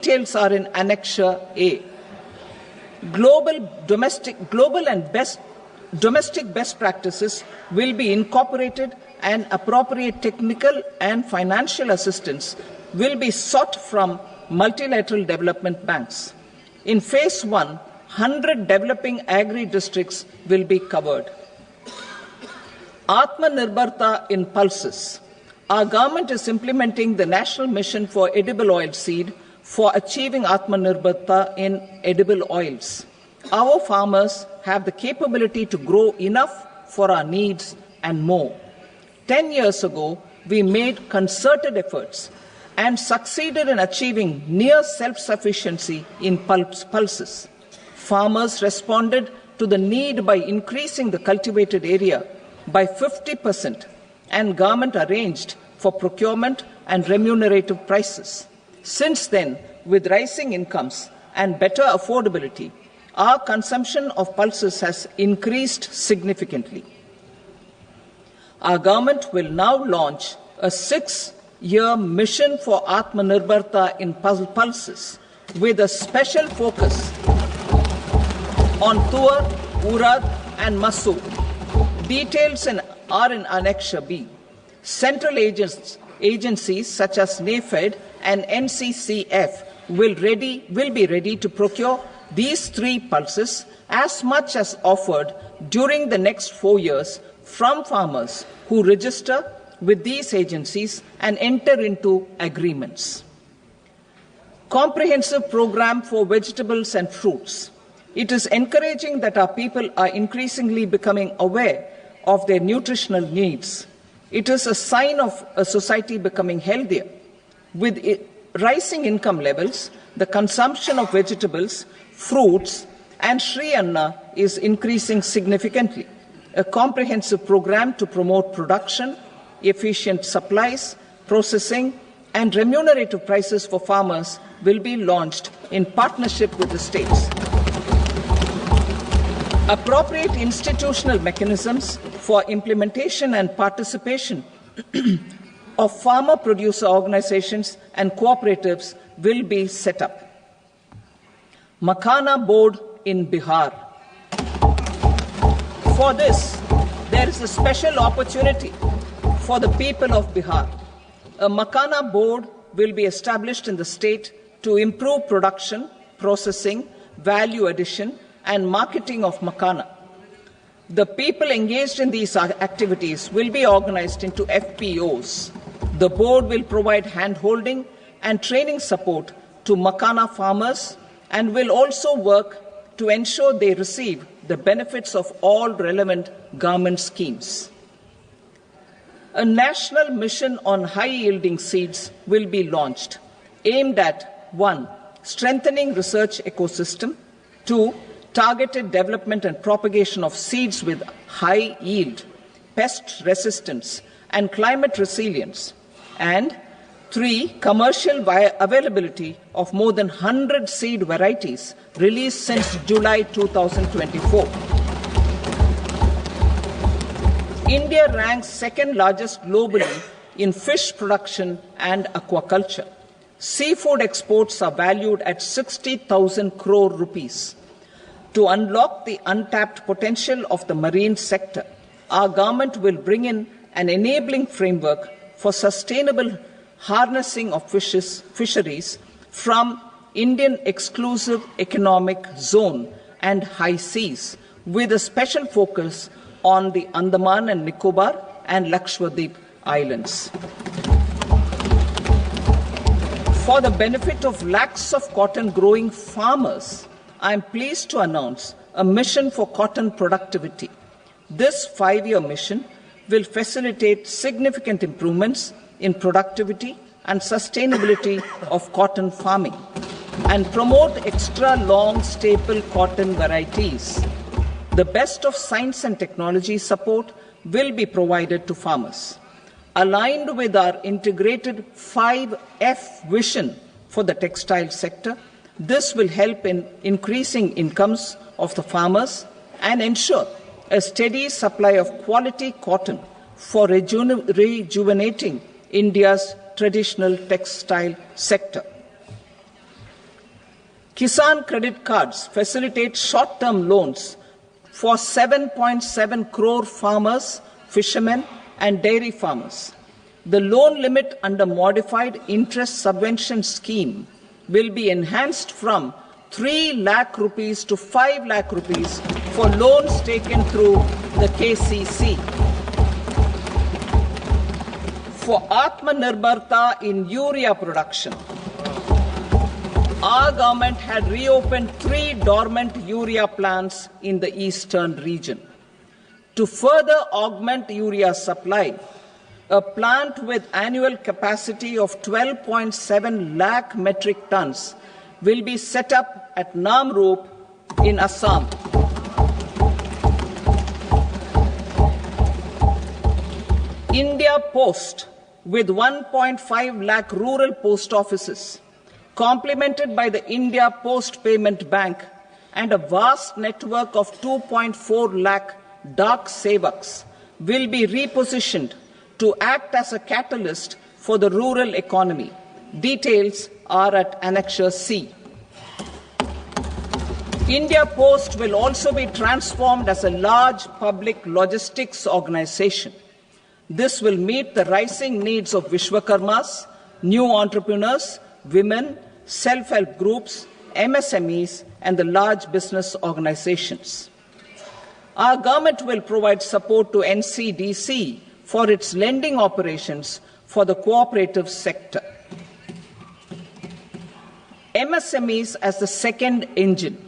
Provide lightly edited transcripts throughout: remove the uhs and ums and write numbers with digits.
Details are in Annexure A. Domestic best practices will be incorporated, and appropriate technical and financial assistance will be sought from multilateral development banks. In Phase 1, 100 developing agri-districts will be covered. Atmanirbharta in pulses. Our government is implementing the National Mission for Edible Oil Seed for achieving Atmanirbharta in edible oils. Our farmers have the capability to grow enough for our needs and more. 10 years ago, we made concerted efforts and succeeded in achieving near self-sufficiency in pulses. Farmers responded to the need by increasing the cultivated area by 50%, and government arranged for procurement and remunerative prices. Since then, with rising incomes and better affordability, our consumption of pulses has increased significantly. Our government will now launch a 6-year mission for Atmanirbharta in pulses with a special focus on Tuar, Urad and Masoor. Details are in Annexure B. Central agencies such as NAFED and NCCF will be ready to procure these 3 pulses as much as offered during the next 4 years from farmers who register with these agencies and enter into agreements. Comprehensive program for vegetables and fruits. It is encouraging that our people are increasingly becoming aware of their nutritional needs. It is a sign of a society becoming healthier. With rising income levels, the consumption of vegetables, fruits, and Sri Anna is increasing significantly. A comprehensive program to promote production, efficient supplies, processing, and remunerative prices for farmers will be launched in partnership with the states. Appropriate institutional mechanisms for implementation and participation of farmer producer organizations and cooperatives will be set up. Makhana board in Bihar. For this, there is a special opportunity for the people of Bihar. A Makhana board will be established in the state to improve production, processing, value addition, and marketing of Makhana. The people engaged in these activities will be organized into FPOs. The board will provide hand-holding and training support to Makhana farmers and will also work to ensure they receive the benefits of all relevant government schemes. A national mission on high-yielding seeds will be launched, aimed at 1. Strengthening research ecosystem, 2. Targeted development and propagation of seeds with high yield, pest resistance, and climate resilience, and 3. Commercial availability of more than 100 seed varieties released since July 2024. India ranks second largest globally in fish production and aquaculture. Seafood exports are valued at 60,000 crore rupees. To unlock the untapped potential of the marine sector, our government will bring in an enabling framework for sustainable harnessing of fisheries from Indian Exclusive Economic Zone and high seas, with a special focus on the Andaman and Nicobar and Lakshadweep Islands. For the benefit of lakhs of cotton growing farmers, I am pleased to announce a mission for cotton productivity. This 5-year mission will facilitate significant improvements in productivity and sustainability of cotton farming and promote extra long staple cotton varieties. The best of science and technology support will be provided to farmers. Aligned with our integrated 5F vision for the textile sector, this will help in increasing incomes of the farmers and ensure a steady supply of quality cotton for rejuvenating India's traditional textile sector. Kisan credit cards facilitate short-term loans for 7.7 crore farmers, fishermen, and dairy farmers. The loan limit under modified interest subvention scheme will be enhanced from 3 lakh rupees to 5 lakh rupees for loans taken through the KCC. For Atmanirbharta in urea production, our government had reopened 3 dormant urea plants in the eastern region. To further augment urea supply, a plant with annual capacity of 12.7 lakh metric tons will be set up at Namrup in Assam. India Post, with 1.5 lakh rural post offices, complemented by the India Post Payment Bank and a vast network of 2.4 lakh Dak Sevaks, will be repositioned to act as a catalyst for the rural economy. Details are at Annexure C. India Post will also be transformed as a large public logistics organization. This will meet the rising needs of Vishwakarmas, new entrepreneurs, women, self-help groups, MSMEs, and the large business organizations. Our government will provide support to NCDC for its lending operations for the cooperative sector. MSMEs as the second engine.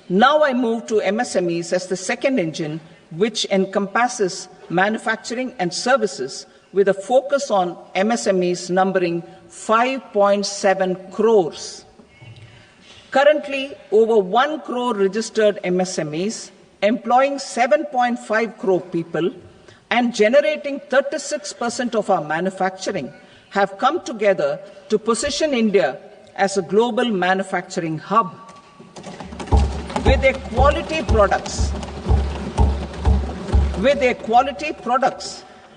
Now I move to MSMEs as the second engine, which encompasses manufacturing and services with a focus on MSMEs numbering 5.7 crores. Currently, over 1 crore registered MSMEs, employing 7.5 crore people and generating 36% of our manufacturing, have come together to position India as a global manufacturing hub. With their quality products,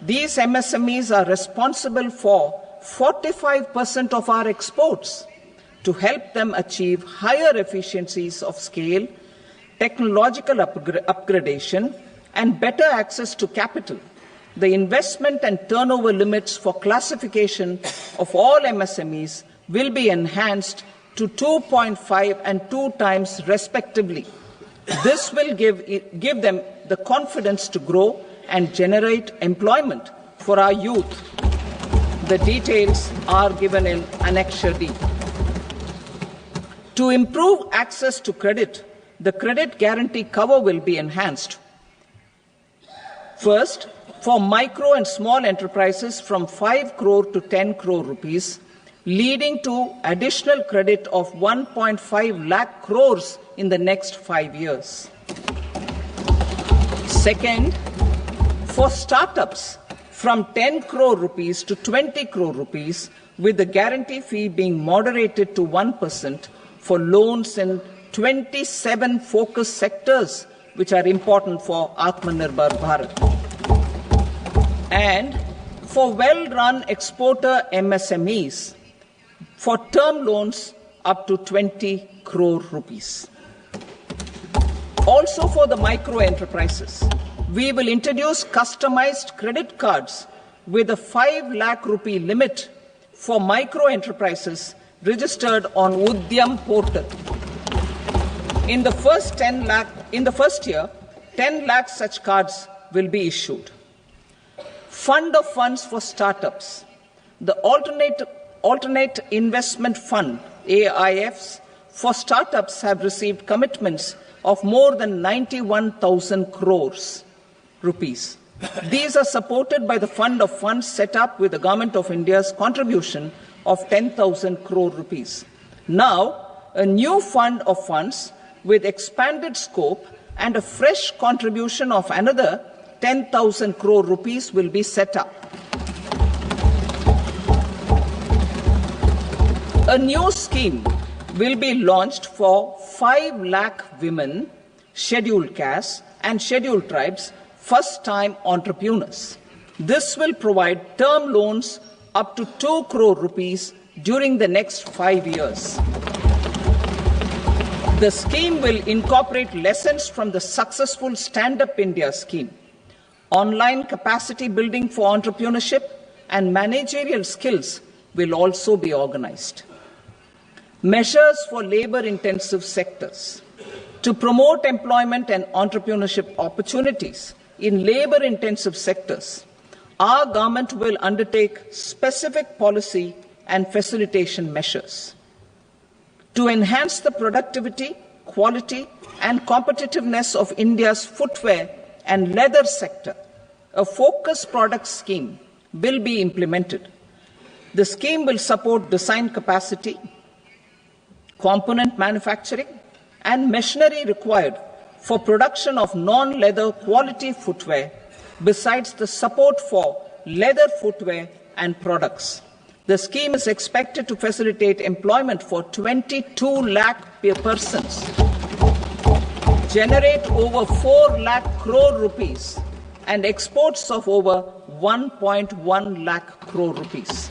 these MSMEs are responsible for 45% of our exports. To help them achieve higher efficiencies of scale, technological upgradation, and better access to capital, the investment and turnover limits for classification of all MSMEs will be enhanced to 2.5 and 2 times respectively. This will give them the confidence to grow and generate employment for our youth. The details are given in Annexure D. To improve access to credit, the credit guarantee cover will be enhanced. First, for micro and small enterprises from 5 crore to 10 crore rupees, leading to additional credit of 1.5 lakh crores in the next 5 years. Second, for startups from 10 crore rupees to 20 crore rupees, with the guarantee fee being moderated to 1% for loans in 27 focus sectors which are important for Atmanirbhar Bharat. And for well-run exporter MSMEs, for term loans up to 20 crore rupees. Also for the micro enterprises, we will introduce customized credit cards with a 5 lakh rupee limit for micro enterprises registered on Udyam portal. In the first year, 10 lakh such cards will be issued. Fund of funds for startups. The Alternate Investment Fund, AIFs, for startups have received commitments of more than 91,000 crores rupees. These are supported by the fund of funds set up with the Government of India's contribution of 10,000 crore rupees. Now, a new fund of funds with expanded scope and a fresh contribution of another 10,000 crore rupees will be set up. A new scheme will be launched for 5 lakh women, scheduled castes and scheduled tribes, first-time entrepreneurs. This will provide term loans up to 2 crore rupees during the next 5 years. The scheme will incorporate lessons from the successful Stand Up India scheme. Online capacity building for entrepreneurship and managerial skills will also be organized. Measures for labor-intensive sectors. To promote employment and entrepreneurship opportunities in labor-intensive sectors, our government will undertake specific policy and facilitation measures. To enhance the productivity, quality, and competitiveness of India's footwear and leather sector, a focused product scheme will be implemented. The scheme will support design capacity, component manufacturing, and machinery required for production of non-leather quality footwear, besides the support for leather footwear and products. The scheme is expected to facilitate employment for 22 lakh persons, generate over 4 lakh crore rupees, and exports of over 1.1 lakh crore rupees.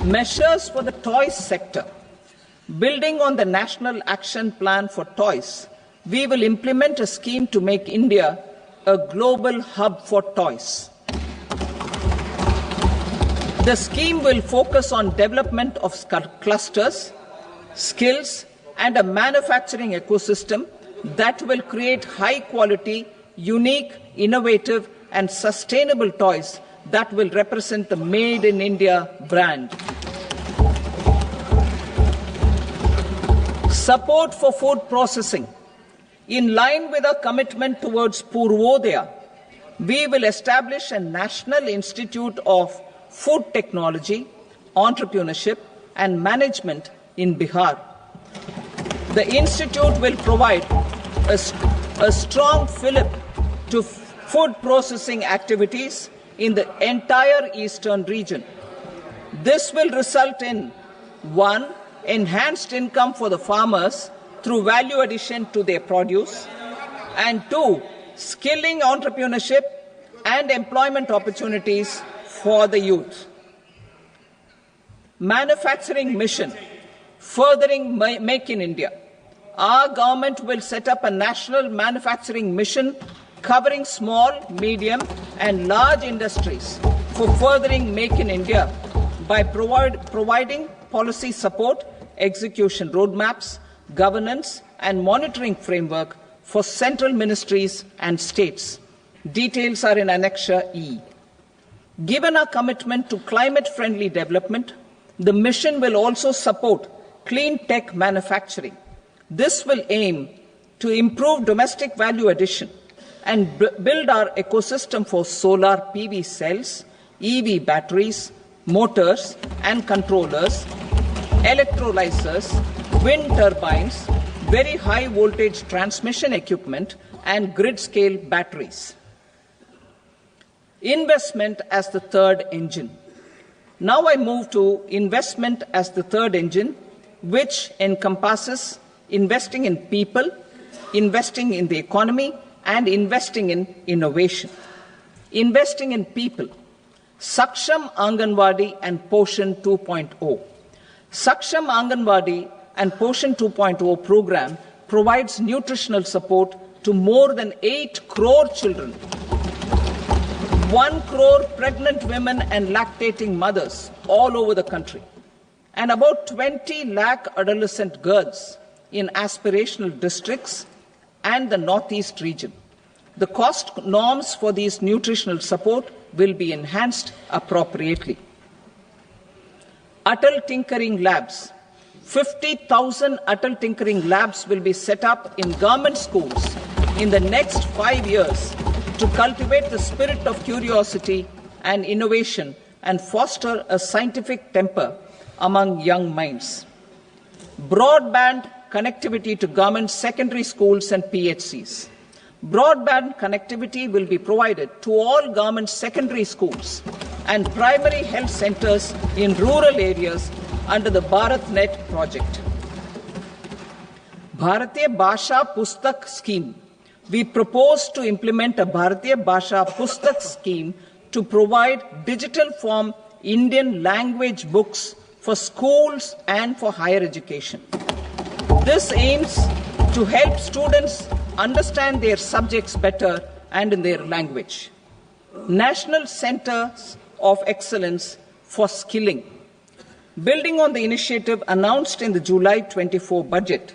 Measures for the toys sector. Building on the National Action Plan for Toys, we will implement a scheme to make India a global hub for toys. The scheme will focus on development of clusters, skills, and a manufacturing ecosystem that will create high-quality, unique, innovative, and sustainable toys that will represent the Made in India brand. Support for food processing. In line with our commitment towards Purvodaya, we will establish a National Institute of Food Technology, Entrepreneurship and Management in Bihar. The institute will provide a strong fillip to food processing activities in the entire eastern region. This will result in 1. Enhanced income for the farmers through value addition to their produce, and 2. Skilling entrepreneurship and employment opportunities for the youth. Manufacturing mission, furthering Make in India. Our government will set up a national manufacturing mission covering small, medium, and large industries for furthering Make in India by providing policy support, execution roadmaps, governance, and monitoring framework for central ministries and states. Details are in Annexure E. Given our commitment to climate-friendly development, the mission will also support clean tech manufacturing. This will aim to improve domestic value addition and build our ecosystem for solar PV cells, EV batteries, motors and controllers, electrolyzers, wind turbines, very high voltage transmission equipment, and grid-scale batteries. Investment as the third engine. Now I move to investment as the third engine, which encompasses investing in people, investing in the economy, and investing in innovation. Investing in people. Saksham Anganwadi and Poshan 2.0. Saksham Anganwadi and Poshan 2.0 program provides nutritional support to more than 8 crore children, 1 crore pregnant women and lactating mothers all over the country, and about 20 lakh adolescent girls in aspirational districts and the Northeast region. The cost norms for these nutritional support will be enhanced appropriately. Atal Tinkering Labs. 50,000 Atal Tinkering Labs will be set up in government schools in the next 5 years to cultivate the spirit of curiosity and innovation and foster a scientific temper among young minds. Broadband connectivity to government secondary schools and PHCs. Broadband connectivity will be provided to all government secondary schools and primary health centers in rural areas under the BharatNet project. Bharatiya Bhasha Pustak scheme. We propose to implement a Bharatiya Bhasha Pustak scheme to provide digital form Indian language books for schools and for higher education. This aims to help students understand their subjects better and in their language. National Centers of Excellence for Skilling. Building on the initiative announced in the July 24 budget,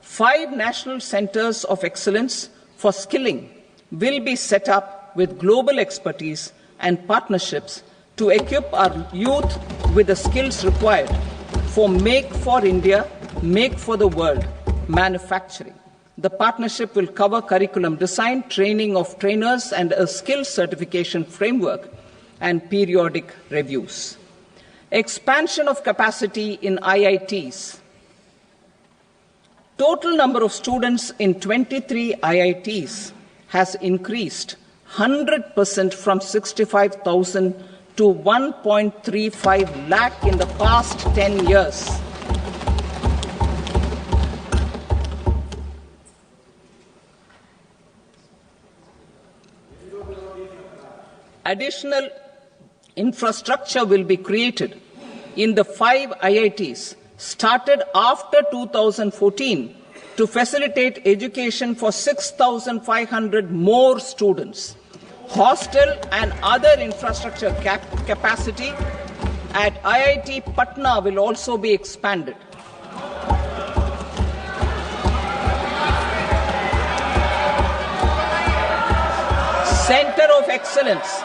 5 national centers of excellence for skilling will be set up with global expertise and partnerships to equip our youth with the skills required for Make for India, Make for the World manufacturing. The partnership will cover curriculum design, training of trainers, and a skills certification framework and periodic reviews. Expansion of capacity in IITs. Total number of students in 23 IITs has increased 100% from 65,000 to 1.35 lakh in the past 10 years. Additional infrastructure will be created in the 5 IITs started after 2014 to facilitate education for 6,500 more students. Hostel and other infrastructure capacity at IIT Patna will also be expanded. Center of Excellence.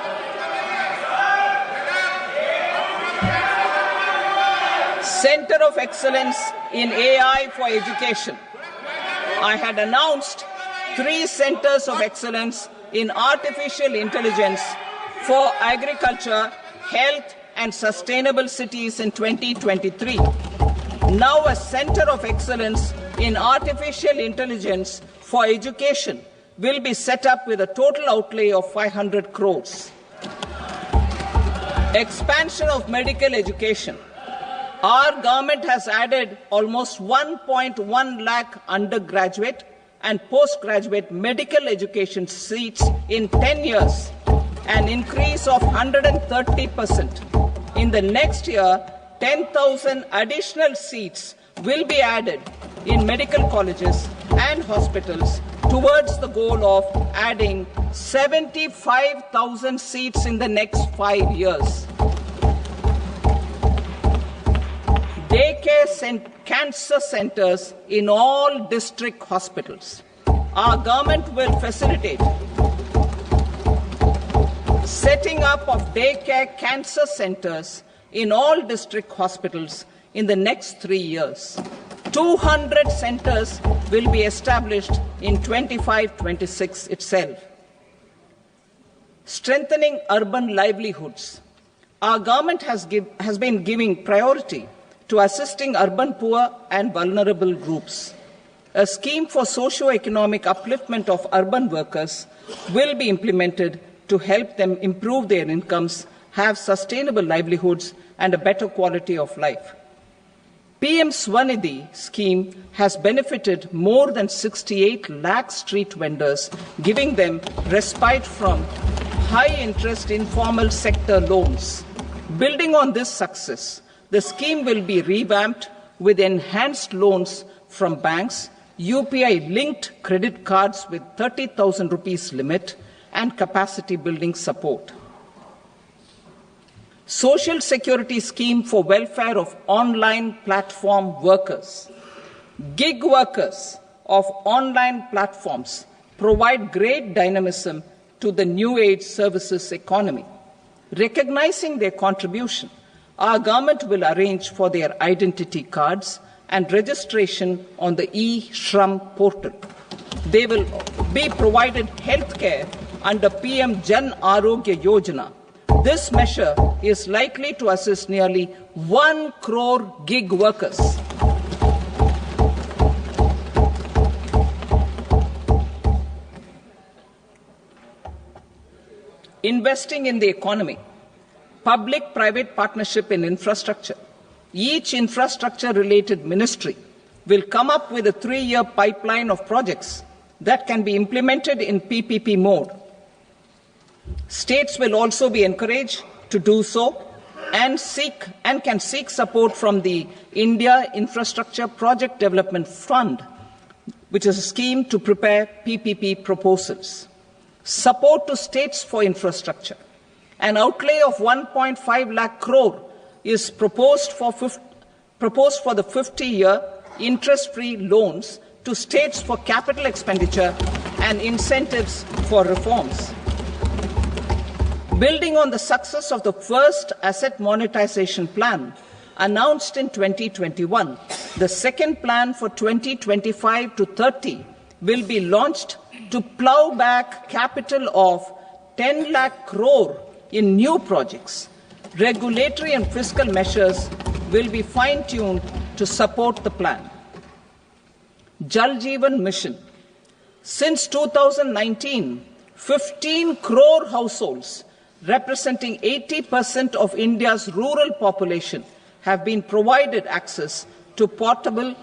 Center of Excellence in AI for Education. I had announced 3 centers of excellence in artificial intelligence for agriculture, health, and sustainable cities in 2023. Now a center of excellence in artificial intelligence for education will be set up with a total outlay of 500 crores. Expansion of medical education. Our government has added almost 1.1 lakh undergraduate and postgraduate medical education seats in 10 years, an increase of 130%. In the next year, 10,000 additional seats will be added in medical colleges and hospitals towards the goal of adding 75,000 seats in the next 5 years. Daycare cancer centers in all district hospitals. Our government will facilitate setting up of daycare cancer centers in all district hospitals in the next 3 years. 200 centers will be established in 25-26 itself. Strengthening urban livelihoods. Our government has been giving priority to assisting urban poor and vulnerable groups. A scheme for socio-economic upliftment of urban workers will be implemented to help them improve their incomes, have sustainable livelihoods, and a better quality of life. PM Swanidhi scheme has benefited more than 68 lakh street vendors, giving them respite from high-interest informal sector loans. Building on this success, the scheme will be revamped with enhanced loans from banks, UPI-linked credit cards with 30,000 rupees limit, and capacity building support. Social Security Scheme for welfare of online platform workers. Gig workers of online platforms provide great dynamism to the new age services economy. Recognizing their contribution, our government will arrange for their identity cards and registration on the e-Shram portal. They will be provided health care under PM Jan Arogya Yojana. This measure is likely to assist nearly 1 crore gig workers. Investing in the economy. Public-private partnership in infrastructure. Each infrastructure-related ministry will come up with a 3-year pipeline of projects that can be implemented in PPP mode. States will also be encouraged to do so and can seek support from the India Infrastructure Project Development Fund, which is a scheme to prepare PPP proposals. Support to states for infrastructure. An outlay of 1.5 lakh crore is proposed for the 50-year interest-free loans to states for capital expenditure and incentives for reforms. Building on the success of the first asset monetization plan announced in 2021, the second plan for 2025 to 30 will be launched to plough back capital of 10 lakh crore in new projects. Regulatory and fiscal measures will be fine-tuned to support the plan. Jal Jeevan Mission. Since 2019, 15 crore households, representing 80% of India's rural population, have been provided access to portable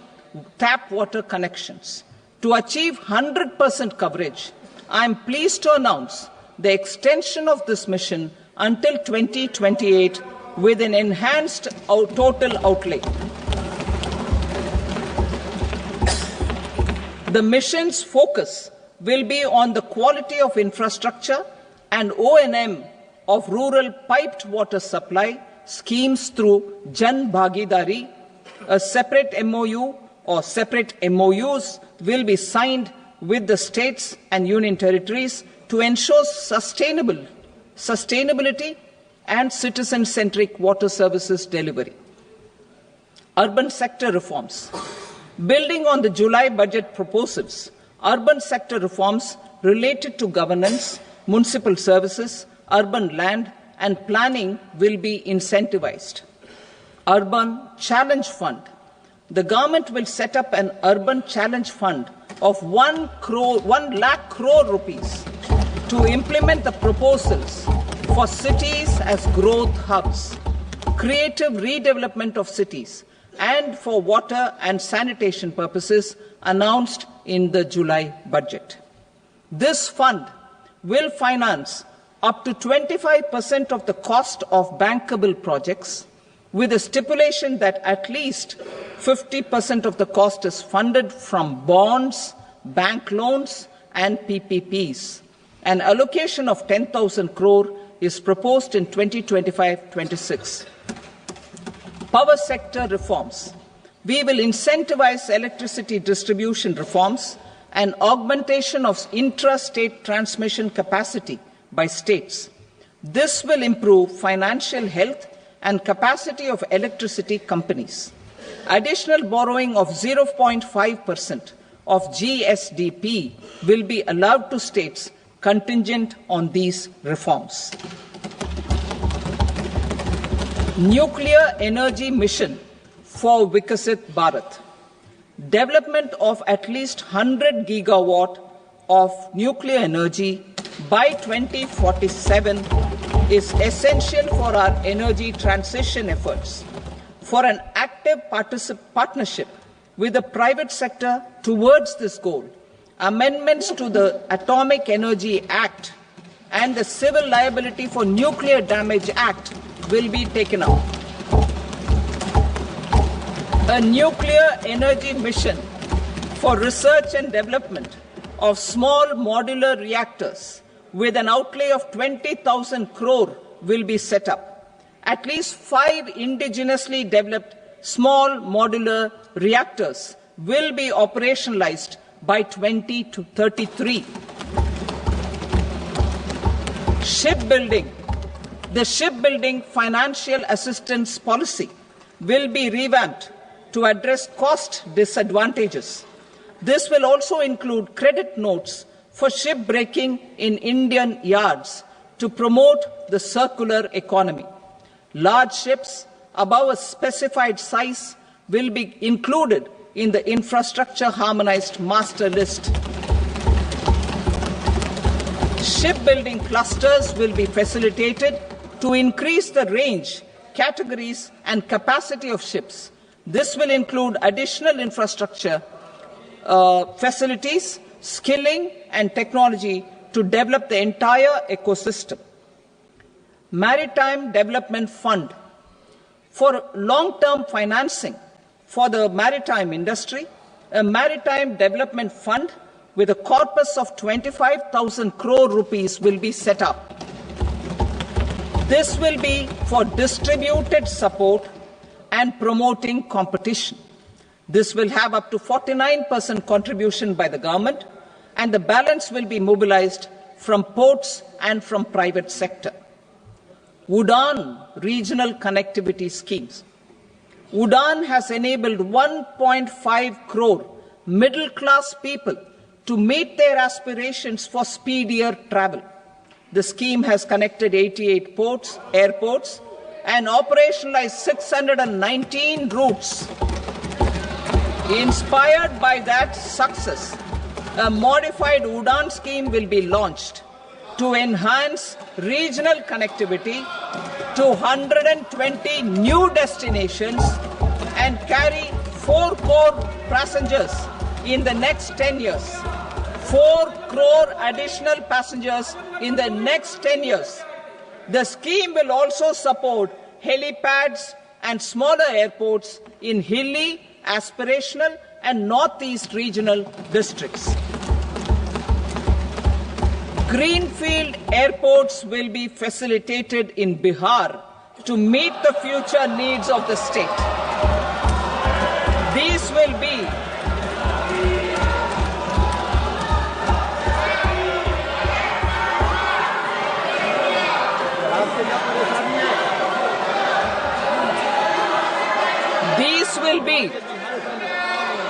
tap water connections. To achieve 100% coverage, I am pleased to announce the extension of this mission until 2028 with an enhanced total outlay. The mission's focus will be on the quality of infrastructure and O&M of rural piped water supply schemes through Jan Bhagidari. A separate MOU or separate MOUs will be signed with the states and union territories to ensure sustainability and citizen-centric water services delivery. Urban sector reforms. Building on the July budget proposals, urban sector reforms related to governance, municipal services, urban land and planning will be incentivized. Urban Challenge Fund. The government will set up an Urban Challenge Fund of 1 lakh crore rupees to implement the proposals for cities as growth hubs, creative redevelopment of cities, and for water and sanitation purposes announced in the July budget. This fund will finance up to 25% of the cost of bankable projects, with a stipulation that at least 50% of the cost is funded from bonds, bank loans, and PPPs. An allocation of 10,000 crore is proposed in 2025-26. Power sector reforms. We will incentivize electricity distribution reforms and augmentation of intra-state transmission capacity by states. This will improve financial health and capacity of electricity companies. Additional borrowing of 0.5% of GSDP will be allowed to states contingent on these reforms. Nuclear energy mission for Vikasit Bharat. Development of at least 100 gigawatt of nuclear energy by 2047 is essential for our energy transition efforts. For an active partnership with the private sector towards this goal, amendments to the Atomic Energy Act and the Civil Liability for Nuclear Damage Act will be taken up. A nuclear energy mission for research and development of small modular reactors with an outlay of 20,000 crore will be set up. At least 5 indigenously developed small modular reactors will be operationalized by 2033. Shipbuilding. The shipbuilding financial assistance policy will be revamped to address cost disadvantages. This will also include credit notes for shipbreaking in Indian yards to promote the circular economy. Large ships above a specified size will be included in the infrastructure harmonized master list. Shipbuilding clusters will be facilitated to increase the range, categories, and capacity of ships. This will include additional infrastructure, facilities, skilling, and technology to develop the entire ecosystem. Maritime Development Fund. for long-term financing for the maritime industry, a maritime development fund with a corpus of 25,000 crore rupees will be set up. This will be for distributed support and promoting competition. This will have up to 49% contribution by the government, and the balance will be mobilized from ports and from private sector. UDAN regional connectivity schemes. UDAN has enabled 1.5 crore middle-class people to meet their aspirations for speedier travel. The scheme has connected 88 airports, and operationalized 619 routes. Inspired by that success, a modified UDAN scheme will be launched to enhance regional connectivity to 120 new destinations and carry 4 crore passengers in the next 10 years. 4 crore additional passengers in the next 10 years. The scheme will also support helipads and smaller airports in hilly, aspirational and northeast regional districts. Greenfield airports will be facilitated in Bihar to meet the future needs of the state. These will be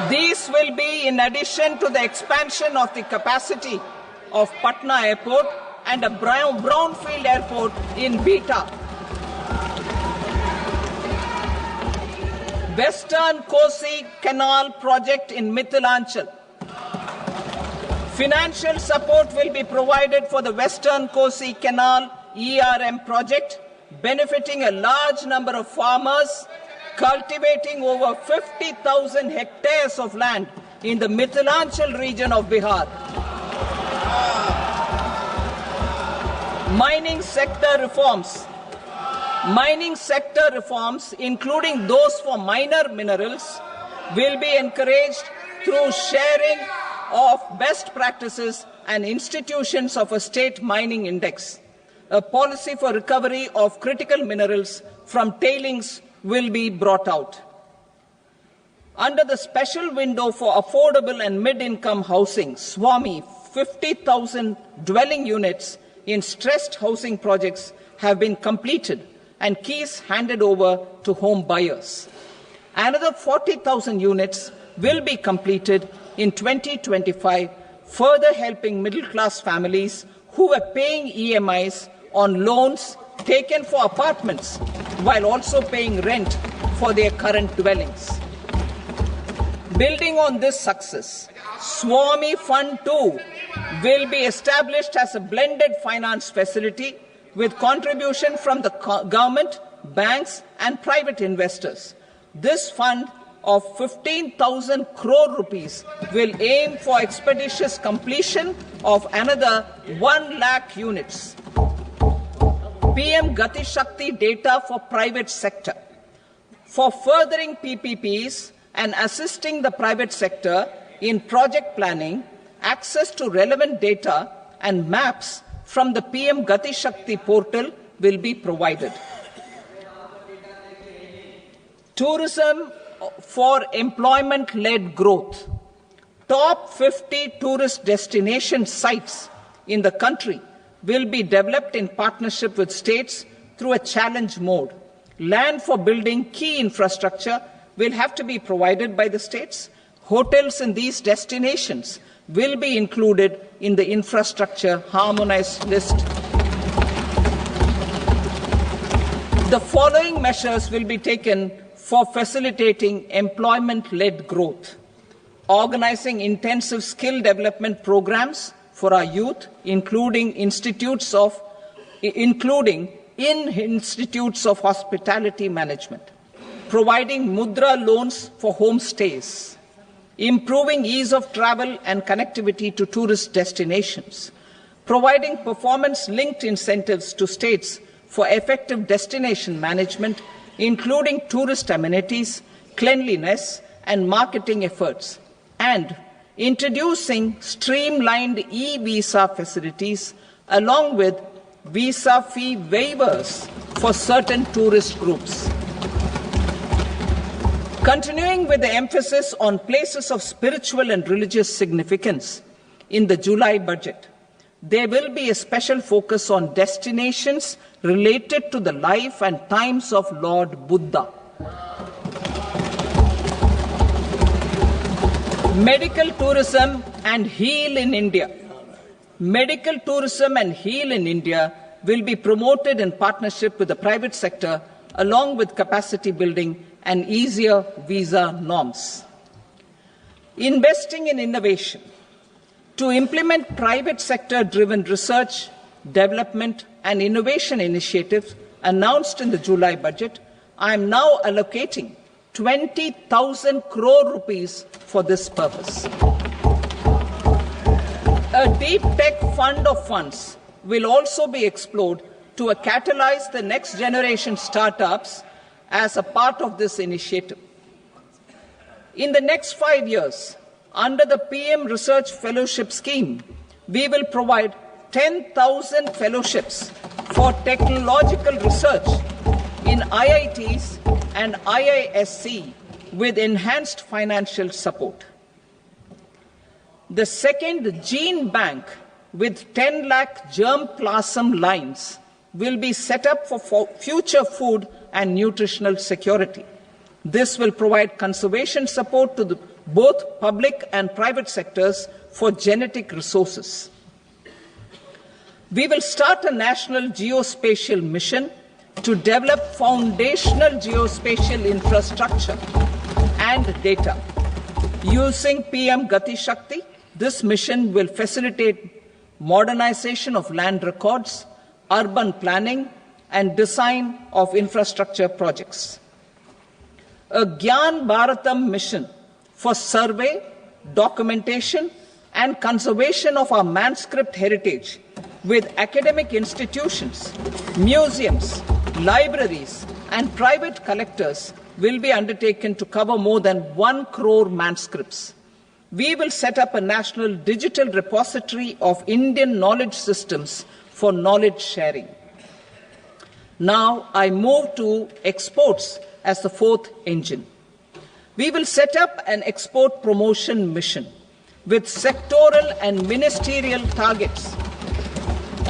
These will be in addition to the expansion of the capacity of Patna Airport and a brownfield airport in Beta. Western Kosi Canal project in Mithilanchal. Financial support will be provided for the Western Kosi Canal ERM project, benefiting a large number of farmers cultivating over 50,000 hectares of land in the Mithilanchal region of Bihar. Mining sector reforms. Mining sector reforms, including those for minor minerals, will be encouraged through sharing of best practices and institutions of a state mining index. A policy for recovery of critical minerals from tailings will be brought out. Under the special window for affordable and mid-income housing, SWAMI, 50,000 dwelling units in stressed housing projects have been completed and keys handed over to home buyers. Another 40,000 units will be completed in 2025, further helping middle-class families who were paying EMIs on loans taken for apartments while also paying rent for their current dwellings. Building on this success, SWAMI Fund 2 will be established as a blended finance facility with contribution from the government, banks and private investors. This fund of 15,000 crore rupees will aim for expeditious completion of another 1 lakh units. PM Gati Shakti data for private sector. For furthering PPPs and assisting the private sector in project planning, access to relevant data and maps from the PM Gati Shakti portal will be provided. Tourism for employment-led growth. Top 50 tourist destination sites in the country will be developed in partnership with states through a challenge mode. Land for building key infrastructure will have to be provided by the states. Hotels in these destinations will be included in the infrastructure harmonized list. The following measures will be taken for facilitating employment-led growth. Organizing intensive skill development programs for our youth, including in institutes of hospitality management. Providing mudra loans for homestays. Improving ease of travel and connectivity to tourist destinations. Providing performance-linked incentives to states for effective destination management including tourist amenities, cleanliness, and marketing efforts, and introducing streamlined e-visa facilities along with visa fee waivers for certain tourist groups. Continuing with the emphasis on places of spiritual and religious significance, in the July budget, there will be a special focus on destinations related to the life and times of Lord Buddha. Medical tourism and heal in India. Medical tourism and heal in India will be promoted in partnership with the private sector, along with capacity building and easier visa norms. Investing in innovation. To implement private sector-driven research, development and innovation initiatives announced in the July budget, I am now allocating 20,000 crore rupees for this purpose. A deep tech fund of funds will also be explored to catalyze the next generation startups as a part of this initiative. In the next 5 years, under the PM Research Fellowship Scheme, we will provide 10,000 fellowships for technological research in IITs and IISc with enhanced financial support. The second gene bank with 10 lakh germplasm lines will be set up for future food and nutritional security. This will provide conservation support to both public and private sectors for genetic resources. We will start a national geospatial mission to develop foundational geospatial infrastructure and data. Using PM Gati Shakti, this mission will facilitate modernization of land records, urban planning, and design of infrastructure projects. A Gyan Bharatam mission for survey, documentation, and conservation of our manuscript heritage with academic institutions, museums, libraries, and private collectors will be undertaken to cover more than 1 crore manuscripts. We will set up a national digital repository of Indian knowledge systems for knowledge sharing. Now I move to exports as the fourth engine. We will set up an export promotion mission with sectoral and ministerial targets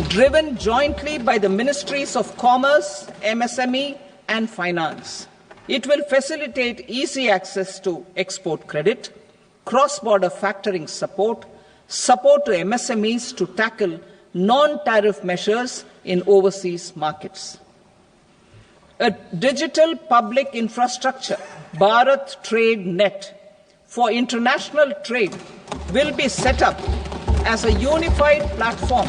driven jointly by the Ministries of Commerce, MSME, and Finance. It will facilitate easy access to export credit, cross-border factoring support, support to MSMEs to tackle non-tariff measures in overseas markets. A digital public infrastructure, Bharat Trade Net, for international trade will be set up as a unified platform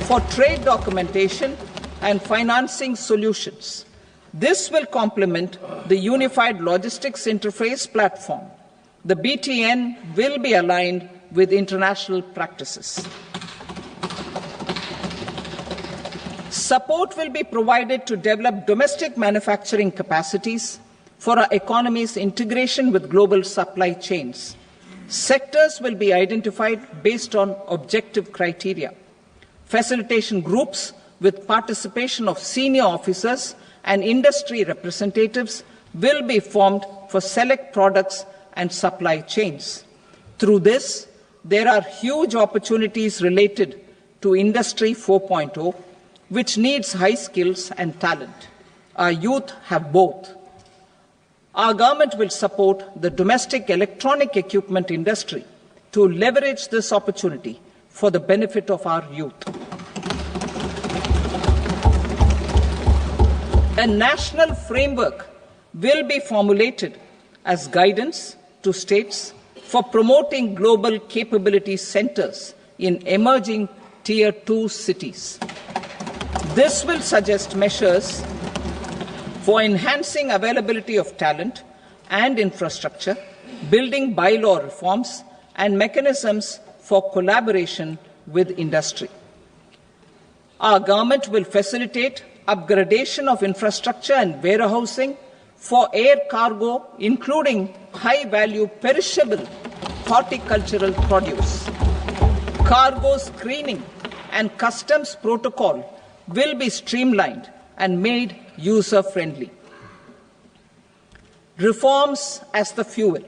for trade documentation and financing solutions. This will complement the Unified Logistics Interface platform. The BTN will be aligned with international practices. Support will be provided to develop domestic manufacturing capacities for our economy's integration with global supply chains. Sectors will be identified based on objective criteria. Facilitation groups with participation of senior officers and industry representatives will be formed for select products and supply chains. Through this, there are huge opportunities related to Industry 4.0, which needs high skills and talent. Our youth have both. Our government will support the domestic electronic equipment industry to leverage this opportunity for the benefit of our youth. A national framework will be formulated as guidance to states for promoting global capability centers in emerging Tier 2 cities. This will suggest measures for enhancing availability of talent and infrastructure, building bylaw reforms, and mechanisms for collaboration with industry. Our government will facilitate upgradation of infrastructure and warehousing for air cargo, including high-value perishable horticultural produce. Cargo screening and customs protocol will be streamlined and made user-friendly. Reforms as the fuel.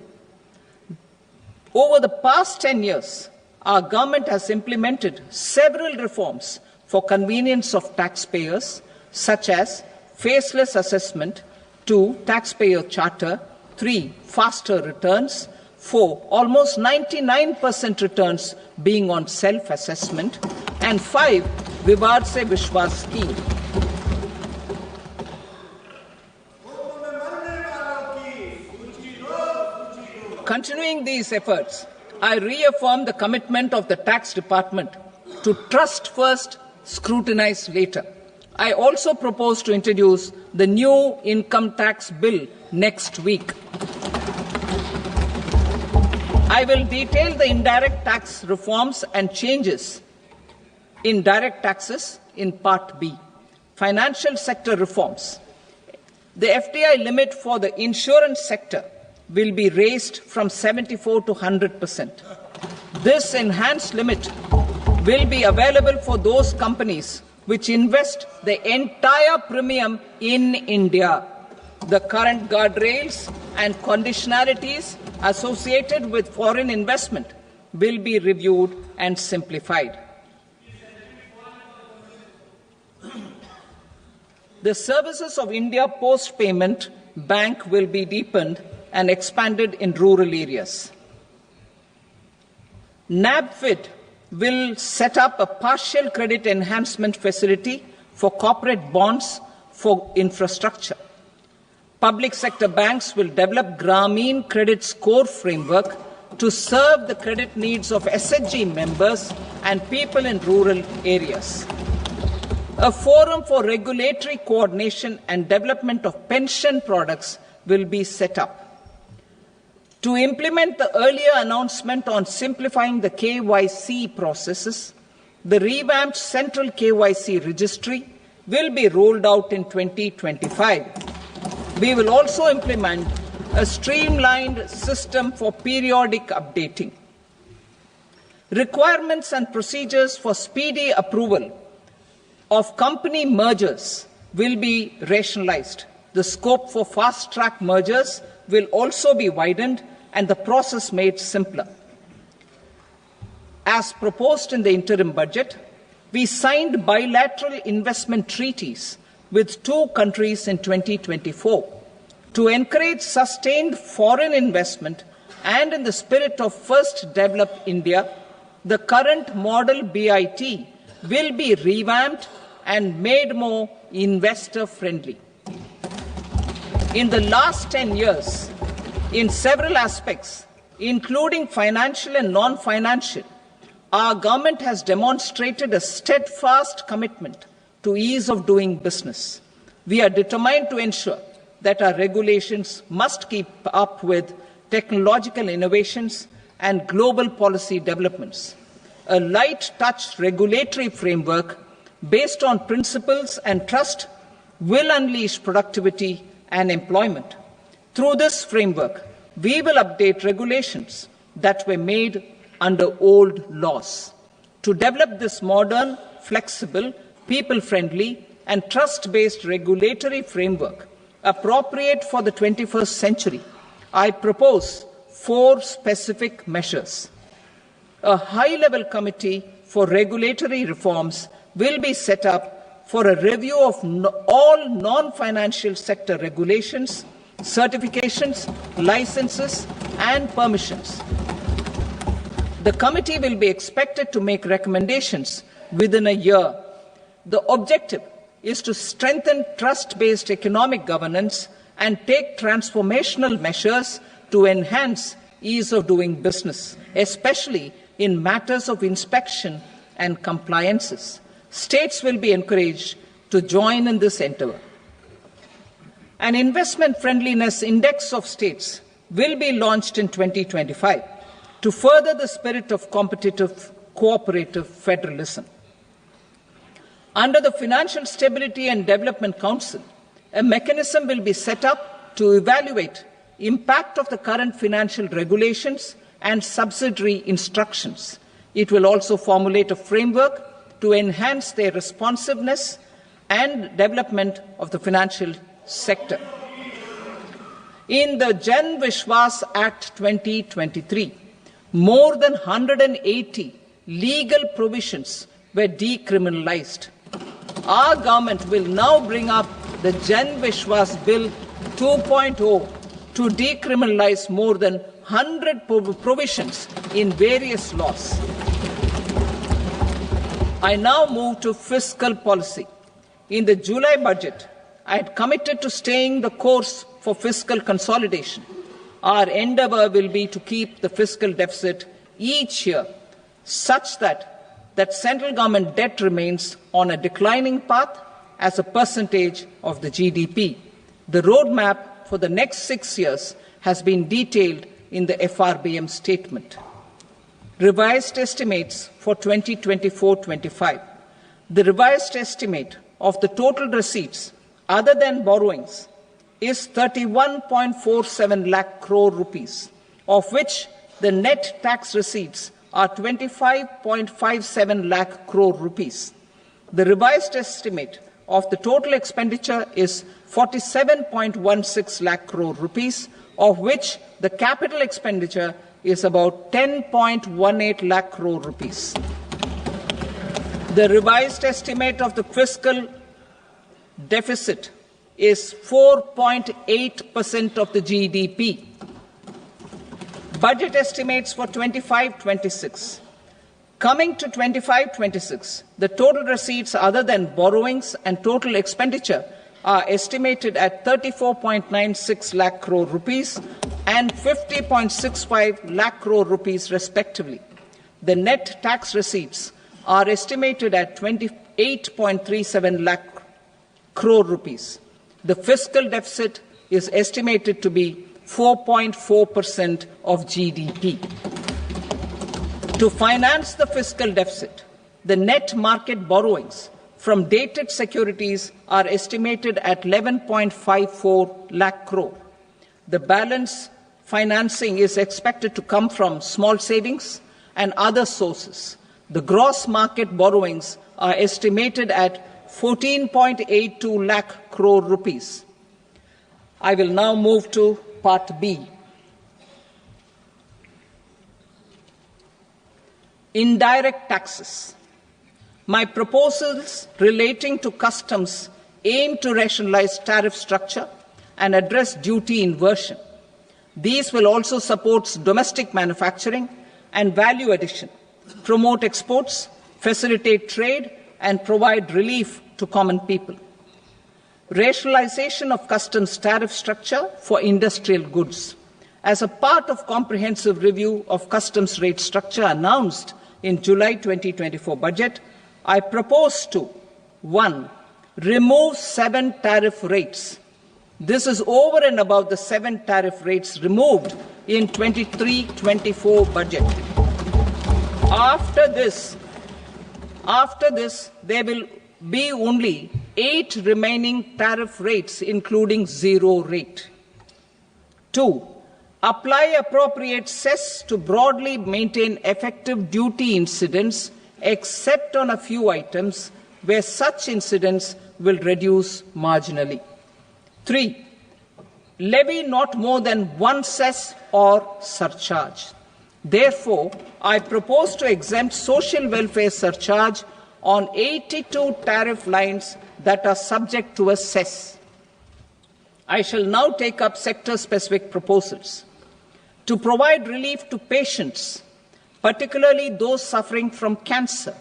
Over the past 10 years, our government has implemented several reforms for convenience of taxpayers, such as faceless assessment, 2, taxpayer charter, 3, faster returns, 4, almost 99% returns being on self-assessment, and 5, Vivad Se Vishwas scheme. Continuing these efforts, I reaffirm the commitment of the Tax Department to trust first, scrutinize later. I also propose to introduce the new income tax bill next week. I will detail the indirect tax reforms and changes in direct taxes in Part B. Financial sector reforms. The FDI limit for the insurance sector will be raised from 74 to 100%. This enhanced limit will be available for those companies which invest the entire premium in India. The current guardrails and conditionalities associated with foreign investment will be reviewed and simplified. The services of India Post Payment Bank will be deepened and expanded in rural areas. NABFID will set up a partial credit enhancement facility for corporate bonds for infrastructure. Public sector banks will develop Grameen Credit Score framework to serve the credit needs of SHG members and people in rural areas. A forum for regulatory coordination and development of pension products will be set up. To implement the earlier announcement on simplifying the KYC processes, the revamped Central KYC Registry will be rolled out in 2025. We will also implement a streamlined system for periodic updating. Requirements and procedures for speedy approval of company mergers will be rationalized. The scope for fast-track mergers will also be widened and the process made simpler. As proposed in the interim budget, we signed bilateral investment treaties with 2 countries in 2024 to encourage sustained foreign investment, and in the spirit of First Develop India, the current model BIT will be revamped and made more investor-friendly. In the last 10 years, in several aspects, including financial and non-financial, our government has demonstrated a steadfast commitment to ease of doing business. We are determined to ensure that our regulations must keep up with technological innovations and global policy developments. A light-touch regulatory framework based on principles and trust will unleash productivity and employment. Through this framework, we will update regulations that were made under old laws. To develop this modern, flexible, people-friendly and trust-based regulatory framework appropriate for the 21st century, I propose 4 specific measures. A high-level committee for regulatory reforms will be set up for a review of all non-financial sector regulations, certifications, licenses, and permissions. The committee will be expected to make recommendations within a year. The objective is to strengthen trust-based economic governance and take transformational measures to enhance ease of doing business, especially in matters of inspection and compliances. States will be encouraged to join in this endeavour. An investment friendliness index of states will be launched in 2025 to further the spirit of competitive, cooperative federalism. Under the Financial Stability and Development Council, a mechanism will be set up to evaluate impact of the current financial regulations and subsidiary instructions. It will also formulate a framework to enhance their responsiveness and development of the financial sector. In the Jan Vishwas Act 2023, more than 180 legal provisions were decriminalized. Our government will now bring up the Jan Vishwas Bill 2.0 to decriminalize more than 100 provisions in various laws. I now move to fiscal policy. In the July budget, I had committed to staying the course for fiscal consolidation. Our endeavour will be to keep the fiscal deficit each year such that central government debt remains on a declining path as a percentage of the GDP. The roadmap for the next 6 years has been detailed in the FRBM statement. Revised estimates for 2024-25. The revised estimate of the total receipts other than borrowings is 31.47 lakh crore rupees, of which the net tax receipts are 25.57 lakh crore rupees. The revised estimate of the total expenditure is 47.16 lakh crore rupees, of which the capital expenditure is about 10.18 lakh crore rupees. The revised estimate of the fiscal deficit is 4.8% of the GDP. Budget estimates for 25-26. Coming to 25-26, the total receipts other than borrowings and total expenditure are estimated at 34.96 lakh crore rupees and 50.65 lakh crore rupees respectively. The net tax receipts are estimated at 28.37 lakh crore rupees. The fiscal deficit is estimated to be 4.4% of GDP. To finance the fiscal deficit, the net market borrowings from dated securities are estimated at 11.54 lakh crore. The balance financing is expected to come from small savings and other sources. The gross market borrowings are estimated at 14.82 lakh crore rupees. I will now move to Part B. Indirect taxes. My proposals relating to customs aim to rationalize tariff structure and address duty inversion. These will also support domestic manufacturing and value addition, promote exports, facilitate trade, and provide relief to common people. Rationalization of customs tariff structure for industrial goods. As a part of comprehensive review of customs rate structure announced in July 2024 budget, I propose to 1. Remove 7 tariff rates. This is over and above the 7 tariff rates removed in 23-24 budget. After this, there will be only 8 remaining tariff rates, including 0 rate. 2. Apply appropriate cess to broadly maintain effective duty incidence, except on a few items where such incidence will reduce marginally. 3. Levy not more than 1 cess or surcharge. Therefore, I propose to exempt social welfare surcharge on 82 tariff lines that are subject to a cess. I shall now take up sector-specific proposals. To provide relief to patients, particularly those suffering from cancer,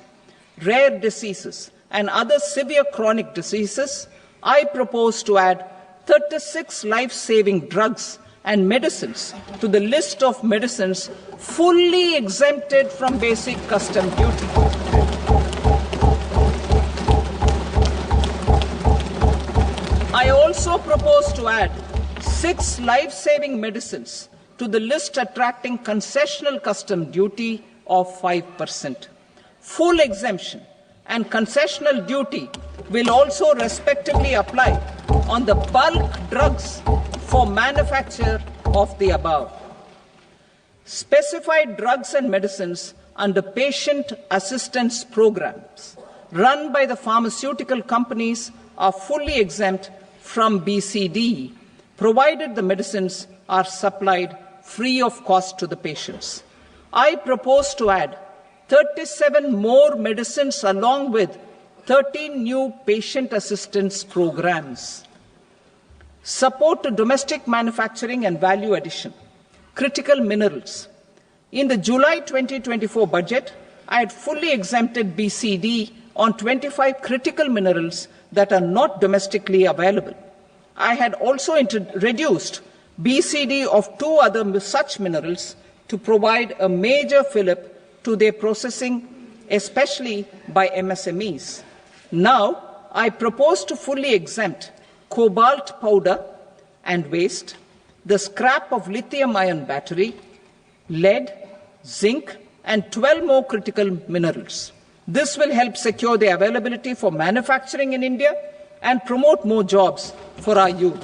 rare diseases, and other severe chronic diseases, I propose to add 36 life-saving drugs and medicines to the list of medicines fully exempted from basic custom duty. I also propose to add 6 life-saving medicines to the list attracting concessional custom duty of 5%. Full exemption and concessional duty will also respectively apply on the bulk drugs for manufacture of the above. Specified drugs and medicines under patient assistance programs run by the pharmaceutical companies are fully exempt from BCD, provided the medicines are supplied free of cost to the patients. I propose to add 37 more medicines along with 13 new patient assistance programs. Support to domestic manufacturing and value addition. Critical minerals. In the July 2024 budget, I had fully exempted BCD on 25 critical minerals that are not domestically available. I had also reduced BCD of 2 other such minerals to provide a major fillip to their processing, especially by MSMEs. Now, I propose to fully exempt cobalt powder and waste, the scrap of lithium-ion battery, lead, zinc, and 12 more critical minerals. This will help secure the availability for manufacturing in India and promote more jobs for our youth.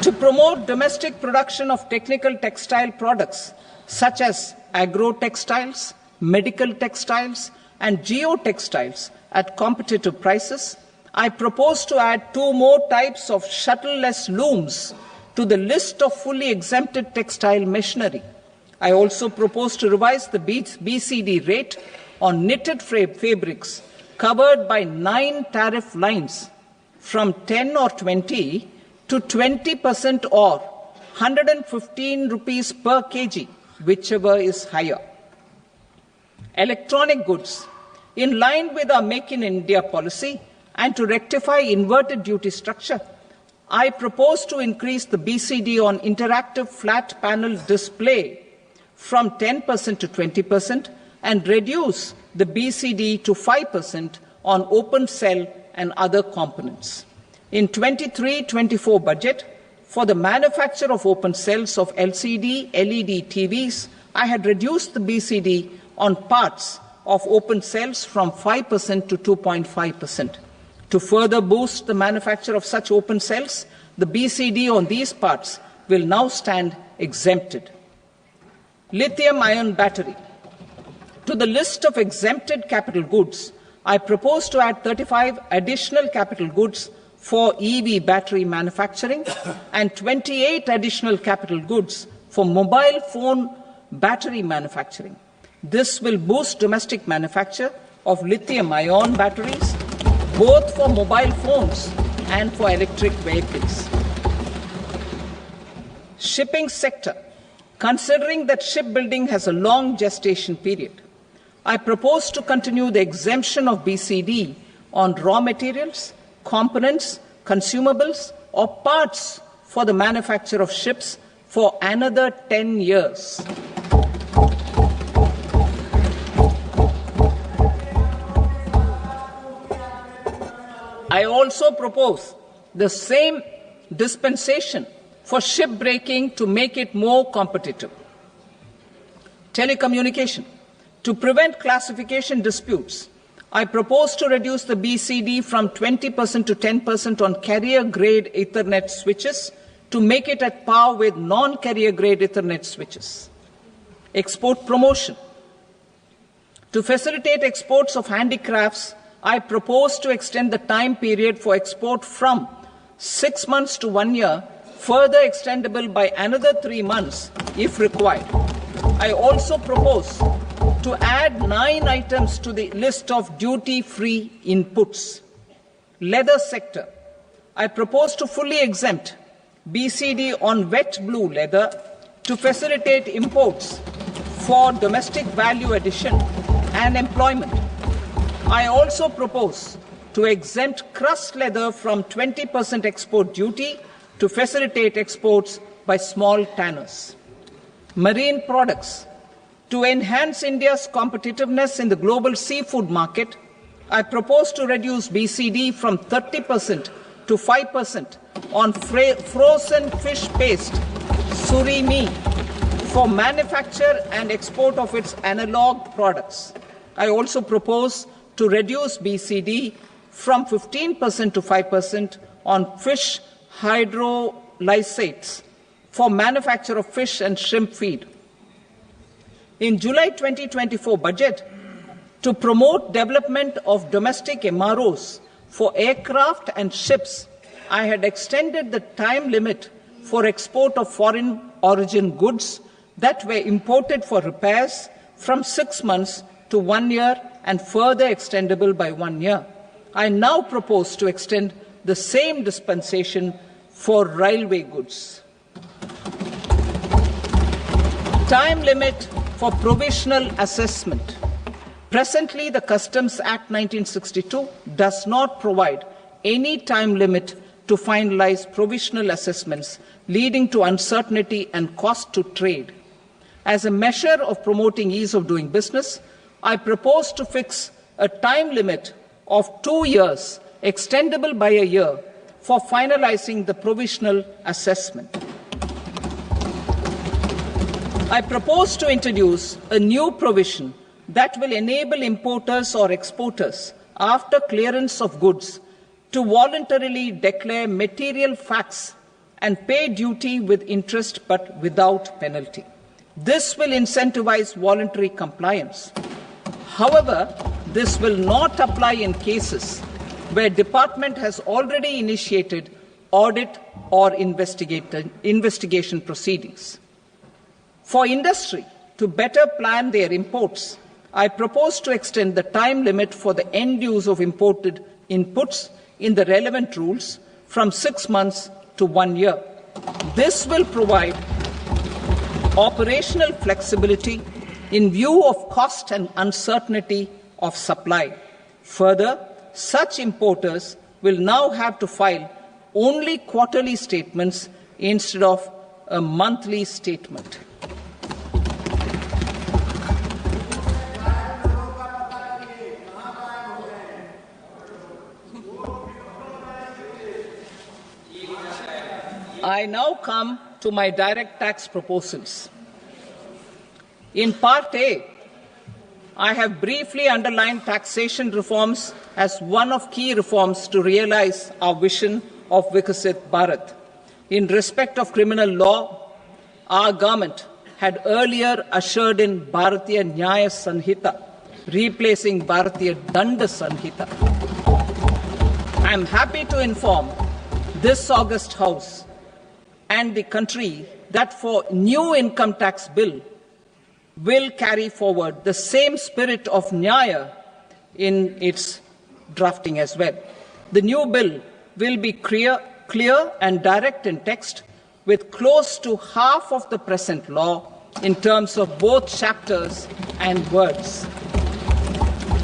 To promote domestic production of technical textile products such as agro-textiles, medical textiles, and geotextiles at competitive prices, I propose to add 2 more types of shuttle-less looms to the list of fully exempted textile machinery. I also propose to revise the BCD rate on knitted fabrics covered by 9 tariff lines from 10 or 20 to 20% or 115 rupees per kg, whichever is higher. Electronic goods. In line with our Make in India policy and to rectify inverted duty structure, I propose to increase the BCD on interactive flat panel display from 10% to 20% and reduce the BCD to 5% on open cell and other components. In 23-24 budget, for the manufacture of open cells of LCD, LED TVs, I had reduced the BCD on parts of open cells from 5% to 2.5%. To further boost the manufacture of such open cells, the BCD on these parts will now stand exempted. Lithium-ion battery. To the list of exempted capital goods, I propose to add 35 additional capital goods for EV battery manufacturing and 28 additional capital goods for mobile phone battery manufacturing. This will boost domestic manufacture of lithium-ion batteries, both for mobile phones and for electric vehicles. Shipping sector. Considering that shipbuilding has a long gestation period, I propose to continue the exemption of BCD on raw materials, components, consumables, or parts for the manufacture of ships for another 10 years. I also propose the same dispensation for shipbreaking to make it more competitive. Telecommunication. To prevent classification disputes, I propose to reduce the BCD from 20% to 10% on carrier-grade Ethernet switches to make it at par with non-carrier-grade Ethernet switches. Export promotion. To facilitate exports of handicrafts, I propose to extend the time period for export from 6 months to 1 year, further extendable by another 3 months if required. I also propose to add 9 items to the list of duty-free inputs. Leather sector. I propose to fully exempt BCD on wet blue leather to facilitate imports for domestic value addition and employment. I also propose to exempt crust leather from 20% export duty to facilitate exports by small tanners. Marine products. To enhance India's competitiveness in the global seafood market, I propose to reduce BCD from 30% to 5% on frozen fish paste, surimi, for manufacture and export of its analog products. I also propose to reduce BCD from 15% to 5% on fish hydrolysates for manufacture of fish and shrimp feed. In July 2024 budget, to promote development of domestic MROs for aircraft and ships, I had extended the time limit for export of foreign origin goods that were imported for repairs from 6 months to 1 year and further extendable by 1 year. I now propose to extend the same dispensation for railway goods. Time limit for provisional assessment. Presently, the Customs Act 1962 does not provide any time limit to finalize provisional assessments, leading to uncertainty and cost to trade. As a measure of promoting ease of doing business, I propose to fix a time limit of 2 years, extendable by a year, for finalizing the provisional assessment. I propose to introduce a new provision that will enable importers or exporters, after clearance of goods, to voluntarily declare material facts and pay duty with interest but without penalty. This will incentivize voluntary compliance. However, this will not apply in cases where department has already initiated audit or investigation proceedings. For industry to better plan their imports, I propose to extend the time limit for the end use of imported inputs in the relevant rules from 6 months to 1 year. This will provide operational flexibility in view of cost and uncertainty of supply. Further, such importers will now have to file only quarterly statements instead of a monthly statement. I now come to my direct tax proposals. In Part A, I have briefly underlined taxation reforms as one of key reforms to realize our vision of Vikasit Bharat. In respect of criminal law, our government had earlier ushered in Bharatiya Nyaya Sanhita, replacing Bharatiya Danda Sanhita. I am happy to inform this august House and the country that for new income tax bill will carry forward the same spirit of Nyaya in its drafting as well. The new bill will be clear and direct in text, with close to half of the present law in terms of both chapters and words.